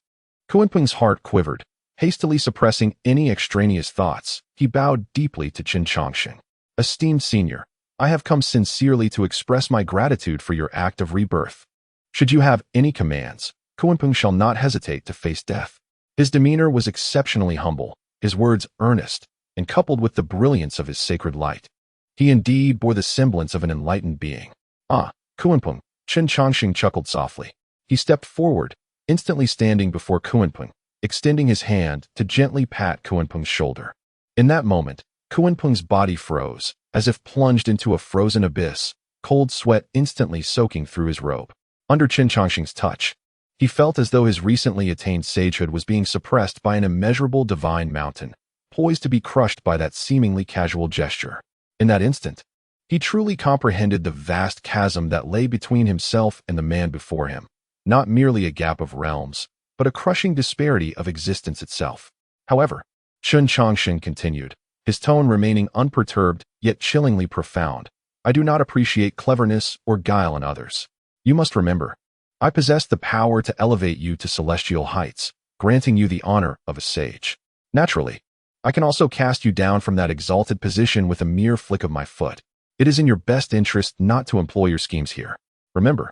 Kunpeng's heart quivered. Hastily suppressing any extraneous thoughts, he bowed deeply to Chen Changsheng. Esteemed senior, I have come sincerely to express my gratitude for your act of rebirth. Should you have any commands, Kunpeng shall not hesitate to face death. His demeanor was exceptionally humble, his words earnest, and coupled with the brilliance of his sacred light. He indeed bore the semblance of an enlightened being. Ah, Kunpeng, Chen Changsheng chuckled softly. He stepped forward, instantly standing before Kunpeng, extending his hand to gently pat Kunpeng's shoulder. In that moment, Kunpeng's body froze, as if plunged into a frozen abyss, cold sweat instantly soaking through his robe. Under Chen Changsheng's touch, he felt as though his recently attained sagehood was being suppressed by an immeasurable divine mountain, poised to be crushed by that seemingly casual gesture. In that instant, he truly comprehended the vast chasm that lay between himself and the man before him, not merely a gap of realms, but a crushing disparity of existence itself. However, Chen Changsheng continued, his tone remaining unperturbed yet chillingly profound. I do not appreciate cleverness or guile in others. You must remember, I possess the power to elevate you to celestial heights, granting you the honor of a sage. Naturally, I can also cast you down from that exalted position with a mere flick of my foot. It is in your best interest not to employ your schemes here. Remember,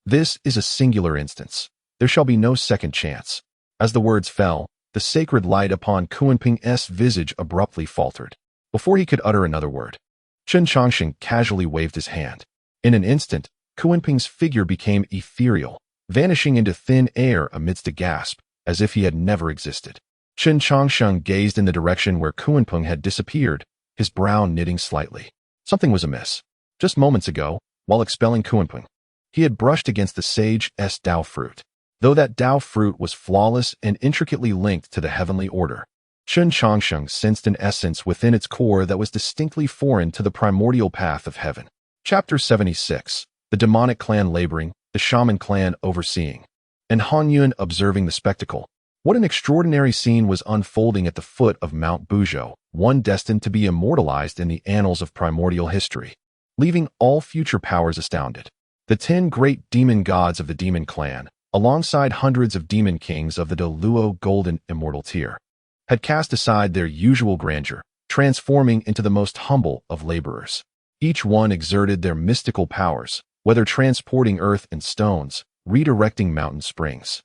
this is a singular instance. There shall be no second chance. As the words fell, the sacred light upon Kunpeng's visage abruptly faltered. Before he could utter another word, Chen Changsheng casually waved his hand. In an instant, Kunpeng's figure became ethereal, vanishing into thin air amidst a gasp, as if he had never existed. Chen Changsheng gazed in the direction where Kunpeng had disappeared, his brow knitting slightly. Something was amiss. Just moments ago, while expelling Kunpeng, he had brushed against the sage's Dao fruit. Though that Dao fruit was flawless and intricately linked to the heavenly order, Chen Changsheng sensed an essence within its core that was distinctly foreign to the primordial path of heaven. Chapter 76. The demonic clan laboring, the shaman clan overseeing, and Hongjun observing the spectacle. What an extraordinary scene was unfolding at the foot of Mount Buzhou, one destined to be immortalized in the annals of primordial history, leaving all future powers astounded. The 10 great demon gods of the demon clan, alongside hundreds of demon kings of the Deluo Golden Immortal tier, had cast aside their usual grandeur, transforming into the most humble of laborers. Each one exerted their mystical powers, whether transporting earth and stones, redirecting mountain springs,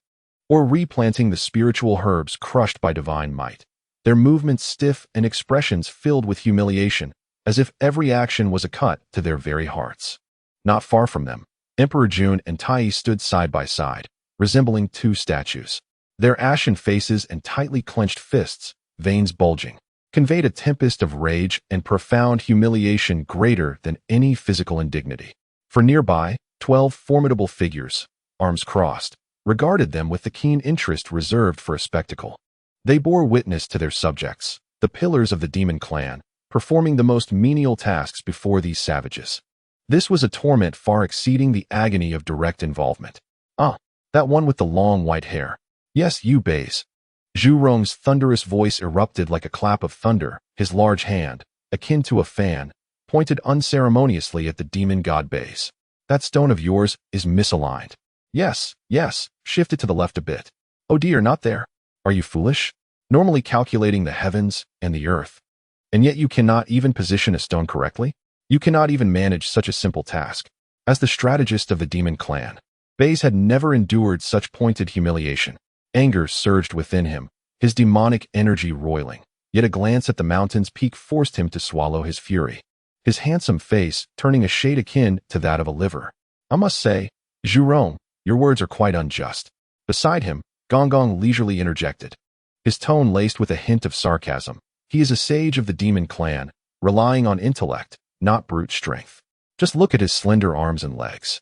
or replanting the spiritual herbs crushed by divine might. Their movements stiff and expressions filled with humiliation, as if every action was a cut to their very hearts. Not far from them, Emperor Jun and Tai stood side by side, resembling two statues. Their ashen faces and tightly clenched fists, veins bulging, conveyed a tempest of rage and profound humiliation greater than any physical indignity. For nearby, 12 formidable figures, arms crossed, regarded them with the keen interest reserved for a spectacle. They bore witness to their subjects, the pillars of the demon clan, performing the most menial tasks before these savages. This was a torment far exceeding the agony of direct involvement. Ah, that one with the long white hair. Yes, you Bays. Zhurong's thunderous voice erupted like a clap of thunder, his large hand, akin to a fan, pointed unceremoniously at the demon god Bays. That stone of yours is misaligned. Yes, shift it to the left a bit. Oh dear, not there. Are you foolish? Normally calculating the heavens and the earth. And yet you cannot even position a stone correctly? You cannot even manage such a simple task. As the strategist of the demon clan, Bays had never endured such pointed humiliation. Anger surged within him, his demonic energy roiling. Yet a glance at the mountain's peak forced him to swallow his fury, his handsome face turning a shade akin to that of a liver. I must say, Zhurong, Your words are quite unjust. Beside him, Gonggong leisurely interjected, his tone laced with a hint of sarcasm. He is a sage of the demon clan, relying on intellect, not brute strength. Just look at his slender arms and legs.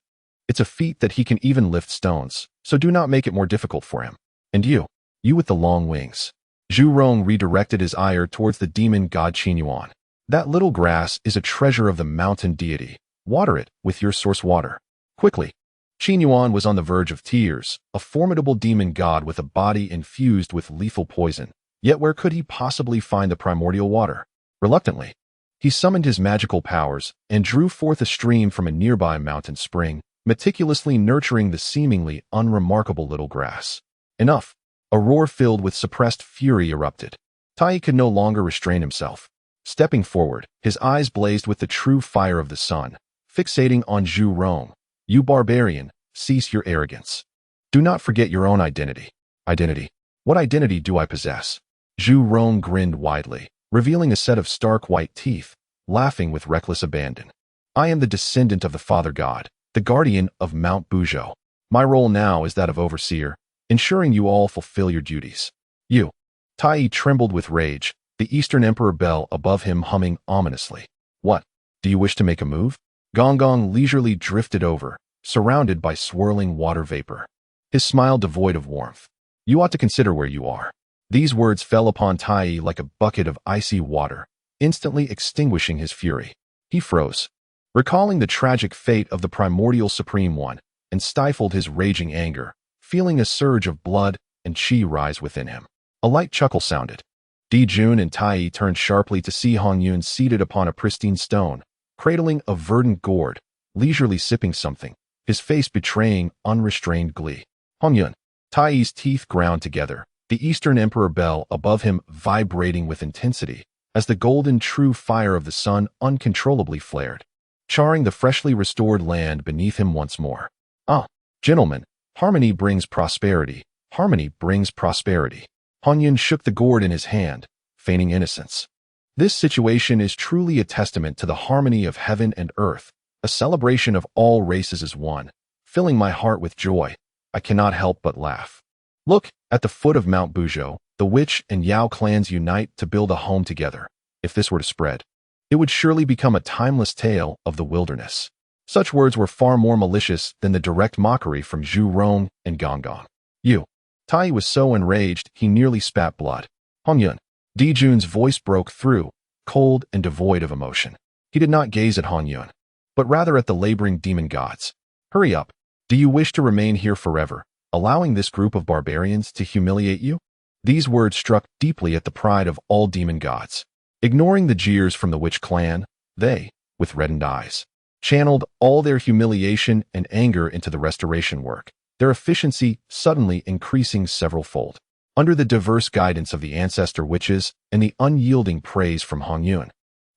It's a feat that he can even lift stones, so do not make it more difficult for him. And you with the long wings. Zhu Rong redirected his ire towards the demon god Qin Yuan. That little grass is a treasure of the mountain deity. Water it with your source water. Quickly. Qin Yuan was on the verge of tears, a formidable demon god with a body infused with lethal poison. Yet where could he possibly find the primordial water? Reluctantly, he summoned his magical powers and drew forth a stream from a nearby mountain spring, meticulously nurturing the seemingly unremarkable little grass. Enough. A roar filled with suppressed fury erupted. Tai could no longer restrain himself. Stepping forward, his eyes blazed with the true fire of the sun, fixating on Zhu Rong. You barbarian, cease your arrogance. Do not forget your own identity. Identity? What identity do I possess? Zhu Rong grinned widely, revealing a set of stark white teeth, laughing with reckless abandon. I am the descendant of the Father God, the guardian of Mount Buzhou. My role now is that of overseer, ensuring you all fulfill your duties. You. Tai trembled with rage, the Eastern Emperor bell above him humming ominously. What? Do you wish to make a move? Gonggong leisurely drifted over, surrounded by swirling water vapor. His smile devoid of warmth. You ought to consider where you are. These words fell upon Tai like a bucket of icy water, instantly extinguishing his fury. He froze, recalling the tragic fate of the primordial Supreme One, and stifled his raging anger, feeling a surge of blood and qi rise within him. A light chuckle sounded. Dijun and Tai turned sharply to see Hongjun seated upon a pristine stone, cradling a verdant gourd, leisurely sipping something, his face betraying unrestrained glee. Hongjun. Tai's teeth ground together, the Eastern Emperor bell above him vibrating with intensity, as the golden true fire of the sun uncontrollably flared, charring the freshly restored land beneath him once more. Ah, gentlemen, harmony brings prosperity. Harmony brings prosperity. Hongjun shook the gourd in his hand, feigning innocence. This situation is truly a testament to the harmony of heaven and earth, a celebration of all races as one, filling my heart with joy. I cannot help but laugh. Look, at the foot of Mount Buzhou, the Witch and Yao clans unite to build a home together. If this were to spread, it would surely become a timeless tale of the wilderness. Such words were far more malicious than the direct mockery from Zhu Rong and Gonggong. You. Tai was so enraged he nearly spat blood. Hongjun. Dijun's voice broke through, cold and devoid of emotion. He did not gaze at Hongjun, but rather at the laboring demon gods. Hurry up. Do you wish to remain here forever, allowing this group of barbarians to humiliate you? These words struck deeply at the pride of all demon gods. Ignoring the jeers from the witch clan, they, with reddened eyes, channeled all their humiliation and anger into the restoration work, their efficiency suddenly increasing several-fold. Under the diverse guidance of the ancestor witches and the unyielding praise from Hongjun,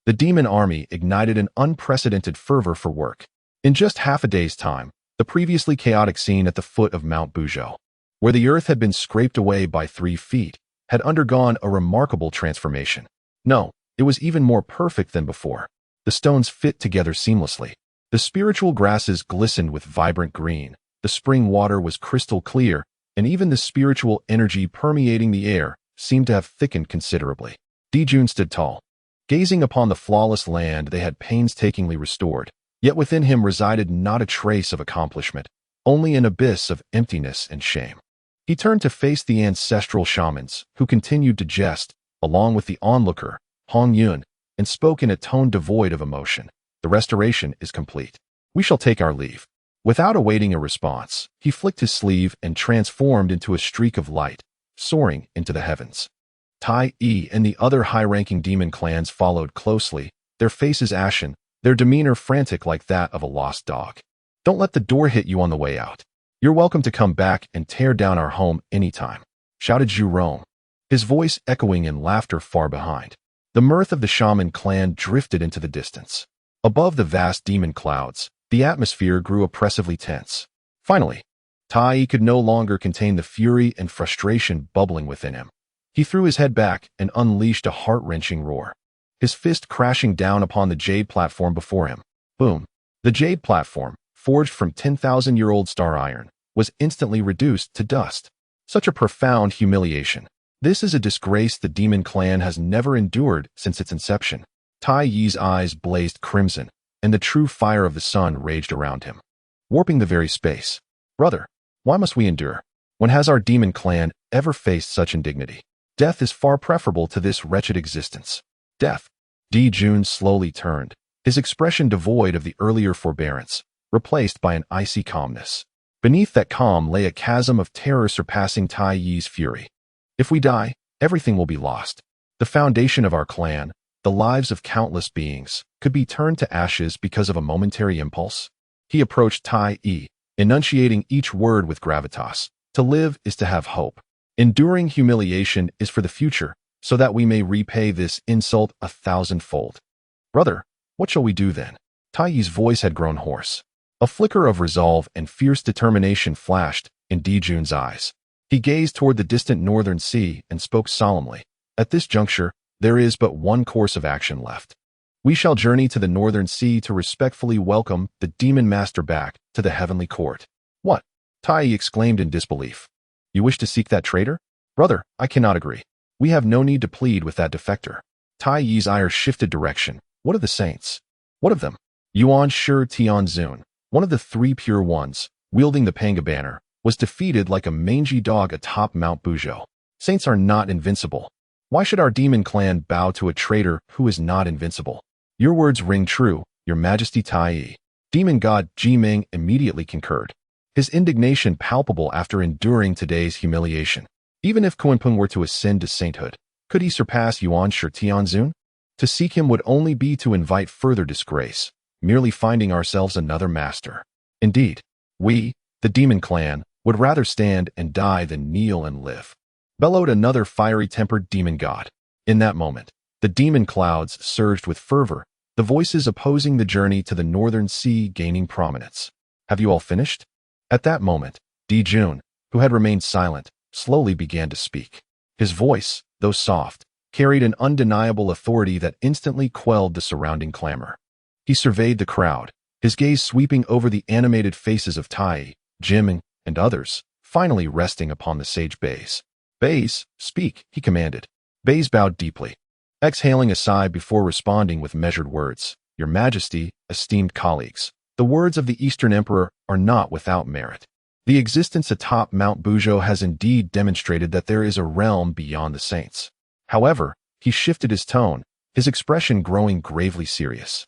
the demon army ignited an unprecedented fervor for work. In just half a day's time, the previously chaotic scene at the foot of Mount Buzhou, where the earth had been scraped away by 3 feet, had undergone a remarkable transformation. No, it was even more perfect than before. The stones fit together seamlessly. The spiritual grasses glistened with vibrant green, the spring water was crystal clear, and even the spiritual energy permeating the air seemed to have thickened considerably. Dijun stood tall, gazing upon the flawless land they had painstakingly restored, yet within him resided not a trace of accomplishment, only an abyss of emptiness and shame. He turned to face the ancestral shamans, who continued to jest, along with the onlooker, Hongjun, and spoke in a tone devoid of emotion. The restoration is complete. We shall take our leave. Without awaiting a response, he flicked his sleeve and transformed into a streak of light, soaring into the heavens. Tai and the other high-ranking demon clans followed closely, their faces ashen, their demeanor frantic like that of a lost dog. Don't let the door hit you on the way out. You're welcome to come back and tear down our home anytime, shouted Zhu Rong, his voice echoing in laughter far behind. The mirth of the shaman clan drifted into the distance. Above the vast demon clouds, the atmosphere grew oppressively tense. Finally, Tai could no longer contain the fury and frustration bubbling within him. He threw his head back and unleashed a heart-wrenching roar, his fist crashing down upon the jade platform before him. Boom! The jade platform, forged from 10,000-year-old star iron, was instantly reduced to dust. Such a profound humiliation. This is a disgrace the demon clan has never endured since its inception. Tai Yi's eyes blazed crimson, and the true fire of the sun raged around him, warping the very space. Brother, why must we endure? When has our demon clan ever faced such indignity? Death is far preferable to this wretched existence. Death. Di Jun slowly turned, his expression devoid of the earlier forbearance, replaced by an icy calmness. Beneath that calm lay a chasm of terror surpassing Tai Yi's fury. If we die, everything will be lost. The foundation of our clan, the lives of countless beings, could be turned to ashes because of a momentary impulse. He approached Tai Yi, enunciating each word with gravitas. To live is to have hope. Enduring humiliation is for the future, so that we may repay this insult 1,000-fold. Brother, what shall we do then? Tai Yi's voice had grown hoarse. A flicker of resolve and fierce determination flashed in Di Jun's eyes. He gazed toward the distant northern sea and spoke solemnly. At this juncture, there is but one course of action left. We shall journey to the northern sea to respectfully welcome the demon master back to the heavenly court. What? Tai Yi exclaimed in disbelief. You wish to seek that traitor? Brother, I cannot agree. We have no need to plead with that defector. Tai Yi's ire shifted direction. What of the saints? What of them? Yuan Shi Tianzun, one of the three pure ones, wielding the Pangu banner, was defeated like a mangy dog atop Mount Buzhou. Saints are not invincible. Why should our demon clan bow to a traitor who is not invincible? Your words ring true, Your Majesty Tai Yi. Demon god Ji Ming immediately concurred, his indignation palpable after enduring today's humiliation. Even if Kunpeng were to ascend to sainthood, could he surpass Yuan Shi Tianzun? To seek him would only be to invite further disgrace, merely finding ourselves another master. Indeed, we, the demon clan, would rather stand and die than kneel and live, bellowed another fiery-tempered demon god. In that moment, the demon clouds surged with fervor, the voices opposing the journey to the northern sea gaining prominence. Have you all finished? At that moment, Di Jun, who had remained silent, slowly began to speak. His voice, though soft, carried an undeniable authority that instantly quelled the surrounding clamor. He surveyed the crowd, his gaze sweeping over the animated faces of Tai, Jim, and others, finally resting upon the sage Bays. Bays, speak, he commanded. Bays bowed deeply, exhaling a sigh before responding with measured words. Your Majesty, esteemed colleagues, the words of the Eastern Emperor are not without merit. The existence atop Mount Buzhou has indeed demonstrated that there is a realm beyond the saints. However, he shifted his tone, his expression growing gravely serious.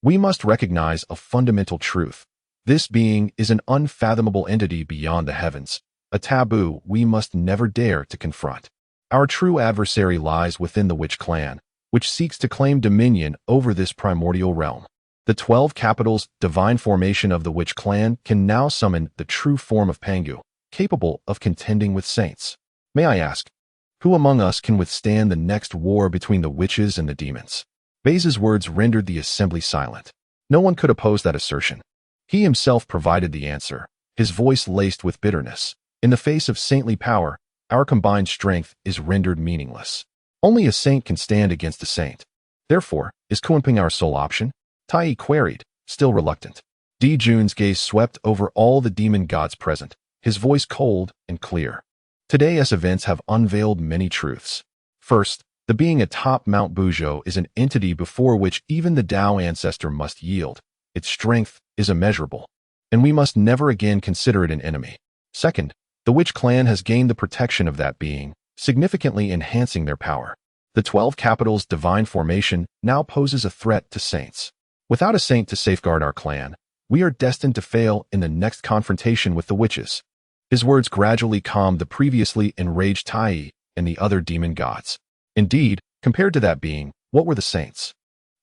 We must recognize a fundamental truth. This being is an unfathomable entity beyond the heavens, a taboo we must never dare to confront. Our true adversary lies within the Witch clan, which seeks to claim dominion over this primordial realm. The 12 capitals divine formation of the Witch clan can now summon the true form of Pangu, capable of contending with saints. May I ask, who among us can withstand the next war between the witches and the demons? Bays' words rendered the assembly silent. No one could oppose that assertion. He himself provided the answer, his voice laced with bitterness. In the face of saintly power, our combined strength is rendered meaningless. Only a saint can stand against a saint. Therefore, is Kunpeng our sole option? Tai Yi queried, still reluctant. Di Jun's gaze swept over all the demon gods present, his voice cold and clear. Today's events have unveiled many truths. First, the being atop Mount Buzhou is an entity before which even the Dao ancestor must yield. Its strength is immeasurable, and we must never again consider it an enemy. Second, the Witch clan has gained the protection of that being, significantly enhancing their power. The 12 capitals' divine formation now poses a threat to saints. Without a saint to safeguard our clan, we are destined to fail in the next confrontation with the witches. His words gradually calmed the previously enraged Tai and the other demon gods. Indeed, compared to that being, what were the saints?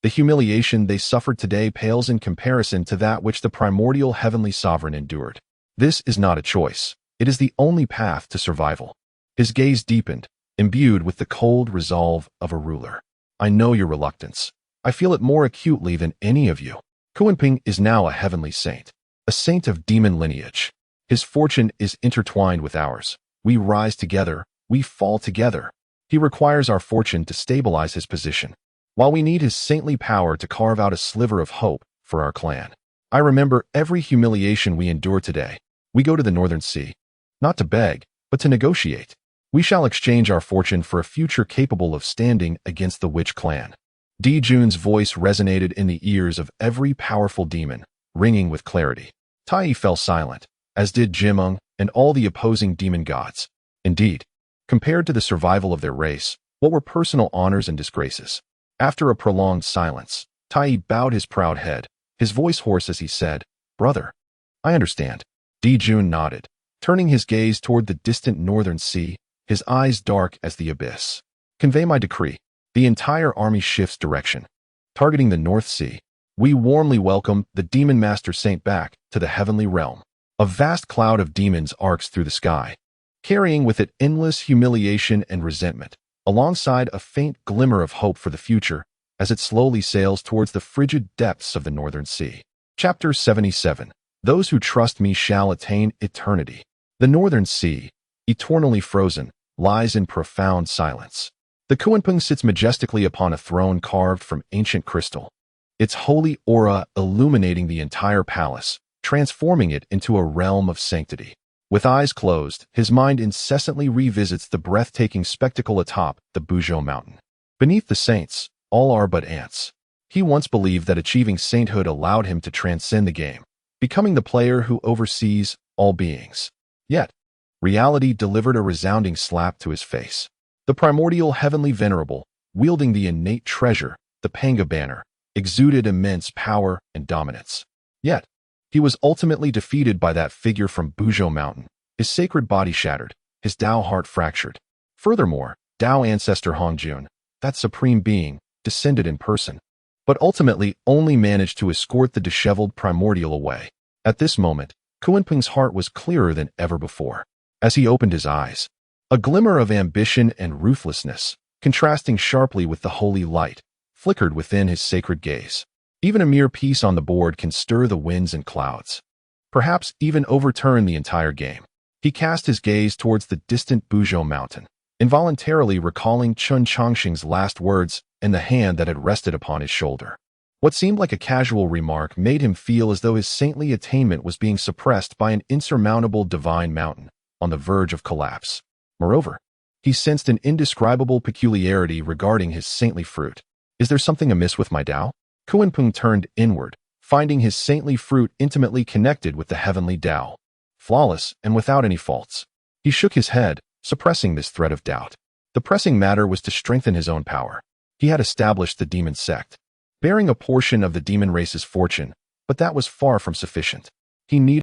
The humiliation they suffered today pales in comparison to that which the primordial heavenly sovereign endured. This is not a choice. It is the only path to survival. His gaze deepened, imbued with the cold resolve of a ruler. I know your reluctance. I feel it more acutely than any of you. Kunpeng is now a heavenly saint, a saint of demon lineage. His fortune is intertwined with ours. We rise together, we fall together. He requires our fortune to stabilize his position, while we need his saintly power to carve out a sliver of hope for our clan. I remember every humiliation we endure today. We go to the Northern Sea, not to beg, but to negotiate. We shall exchange our fortune for a future capable of standing against the witch clan. Di Jun's voice resonated in the ears of every powerful demon, ringing with clarity. Tai fell silent, as did Jimeng and all the opposing demon gods. Indeed, compared to the survival of their race, what were personal honors and disgraces? After a prolonged silence, Tai bowed his proud head, his voice hoarse as he said, "Brother, I understand." Di Jun nodded, turning his gaze toward the distant Northern Sea, his eyes dark as the abyss. "Convey my decree." The entire army shifts direction. Targeting the North Sea, we warmly welcome the Demon Master Saint back to the heavenly realm. A vast cloud of demons arcs through the sky, carrying with it endless humiliation and resentment, alongside a faint glimmer of hope for the future as it slowly sails towards the frigid depths of the Northern Sea. Chapter 77. Those who trust me shall attain eternity. The Northern Sea, eternally frozen, lies in profound silence. The Kunpeng sits majestically upon a throne carved from ancient crystal, its holy aura illuminating the entire palace, transforming it into a realm of sanctity. With eyes closed, his mind incessantly revisits the breathtaking spectacle atop the Buzhou Mountain. Beneath the saints, all are but ants. He once believed that achieving sainthood allowed him to transcend the game, becoming the player who oversees all beings. Yet, reality delivered a resounding slap to his face. The primordial heavenly venerable, wielding the innate treasure, the Pangu banner, exuded immense power and dominance. Yet, he was ultimately defeated by that figure from Buzhou Mountain, his sacred body shattered, his Tao heart fractured. Furthermore, Tao ancestor Hongjun, that supreme being, descended in person, but ultimately only managed to escort the disheveled primordial away. At this moment, Kunpeng's heart was clearer than ever before. As he opened his eyes, a glimmer of ambition and ruthlessness, contrasting sharply with the holy light, flickered within his sacred gaze. Even a mere piece on the board can stir the winds and clouds, perhaps even overturn the entire game. He cast his gaze towards the distant Buzhou Mountain, involuntarily recalling Chen Changsheng's last words and the hand that had rested upon his shoulder. What seemed like a casual remark made him feel as though his saintly attainment was being suppressed by an insurmountable divine mountain, on the verge of collapse. Moreover, he sensed an indescribable peculiarity regarding his saintly fruit. Is there something amiss with my Tao? Kunpeng turned inward, finding his saintly fruit intimately connected with the heavenly Tao, flawless and without any faults. He shook his head, suppressing this thread of doubt. The pressing matter was to strengthen his own power. He had established the demon sect, bearing a portion of the demon race's fortune, but that was far from sufficient. He needed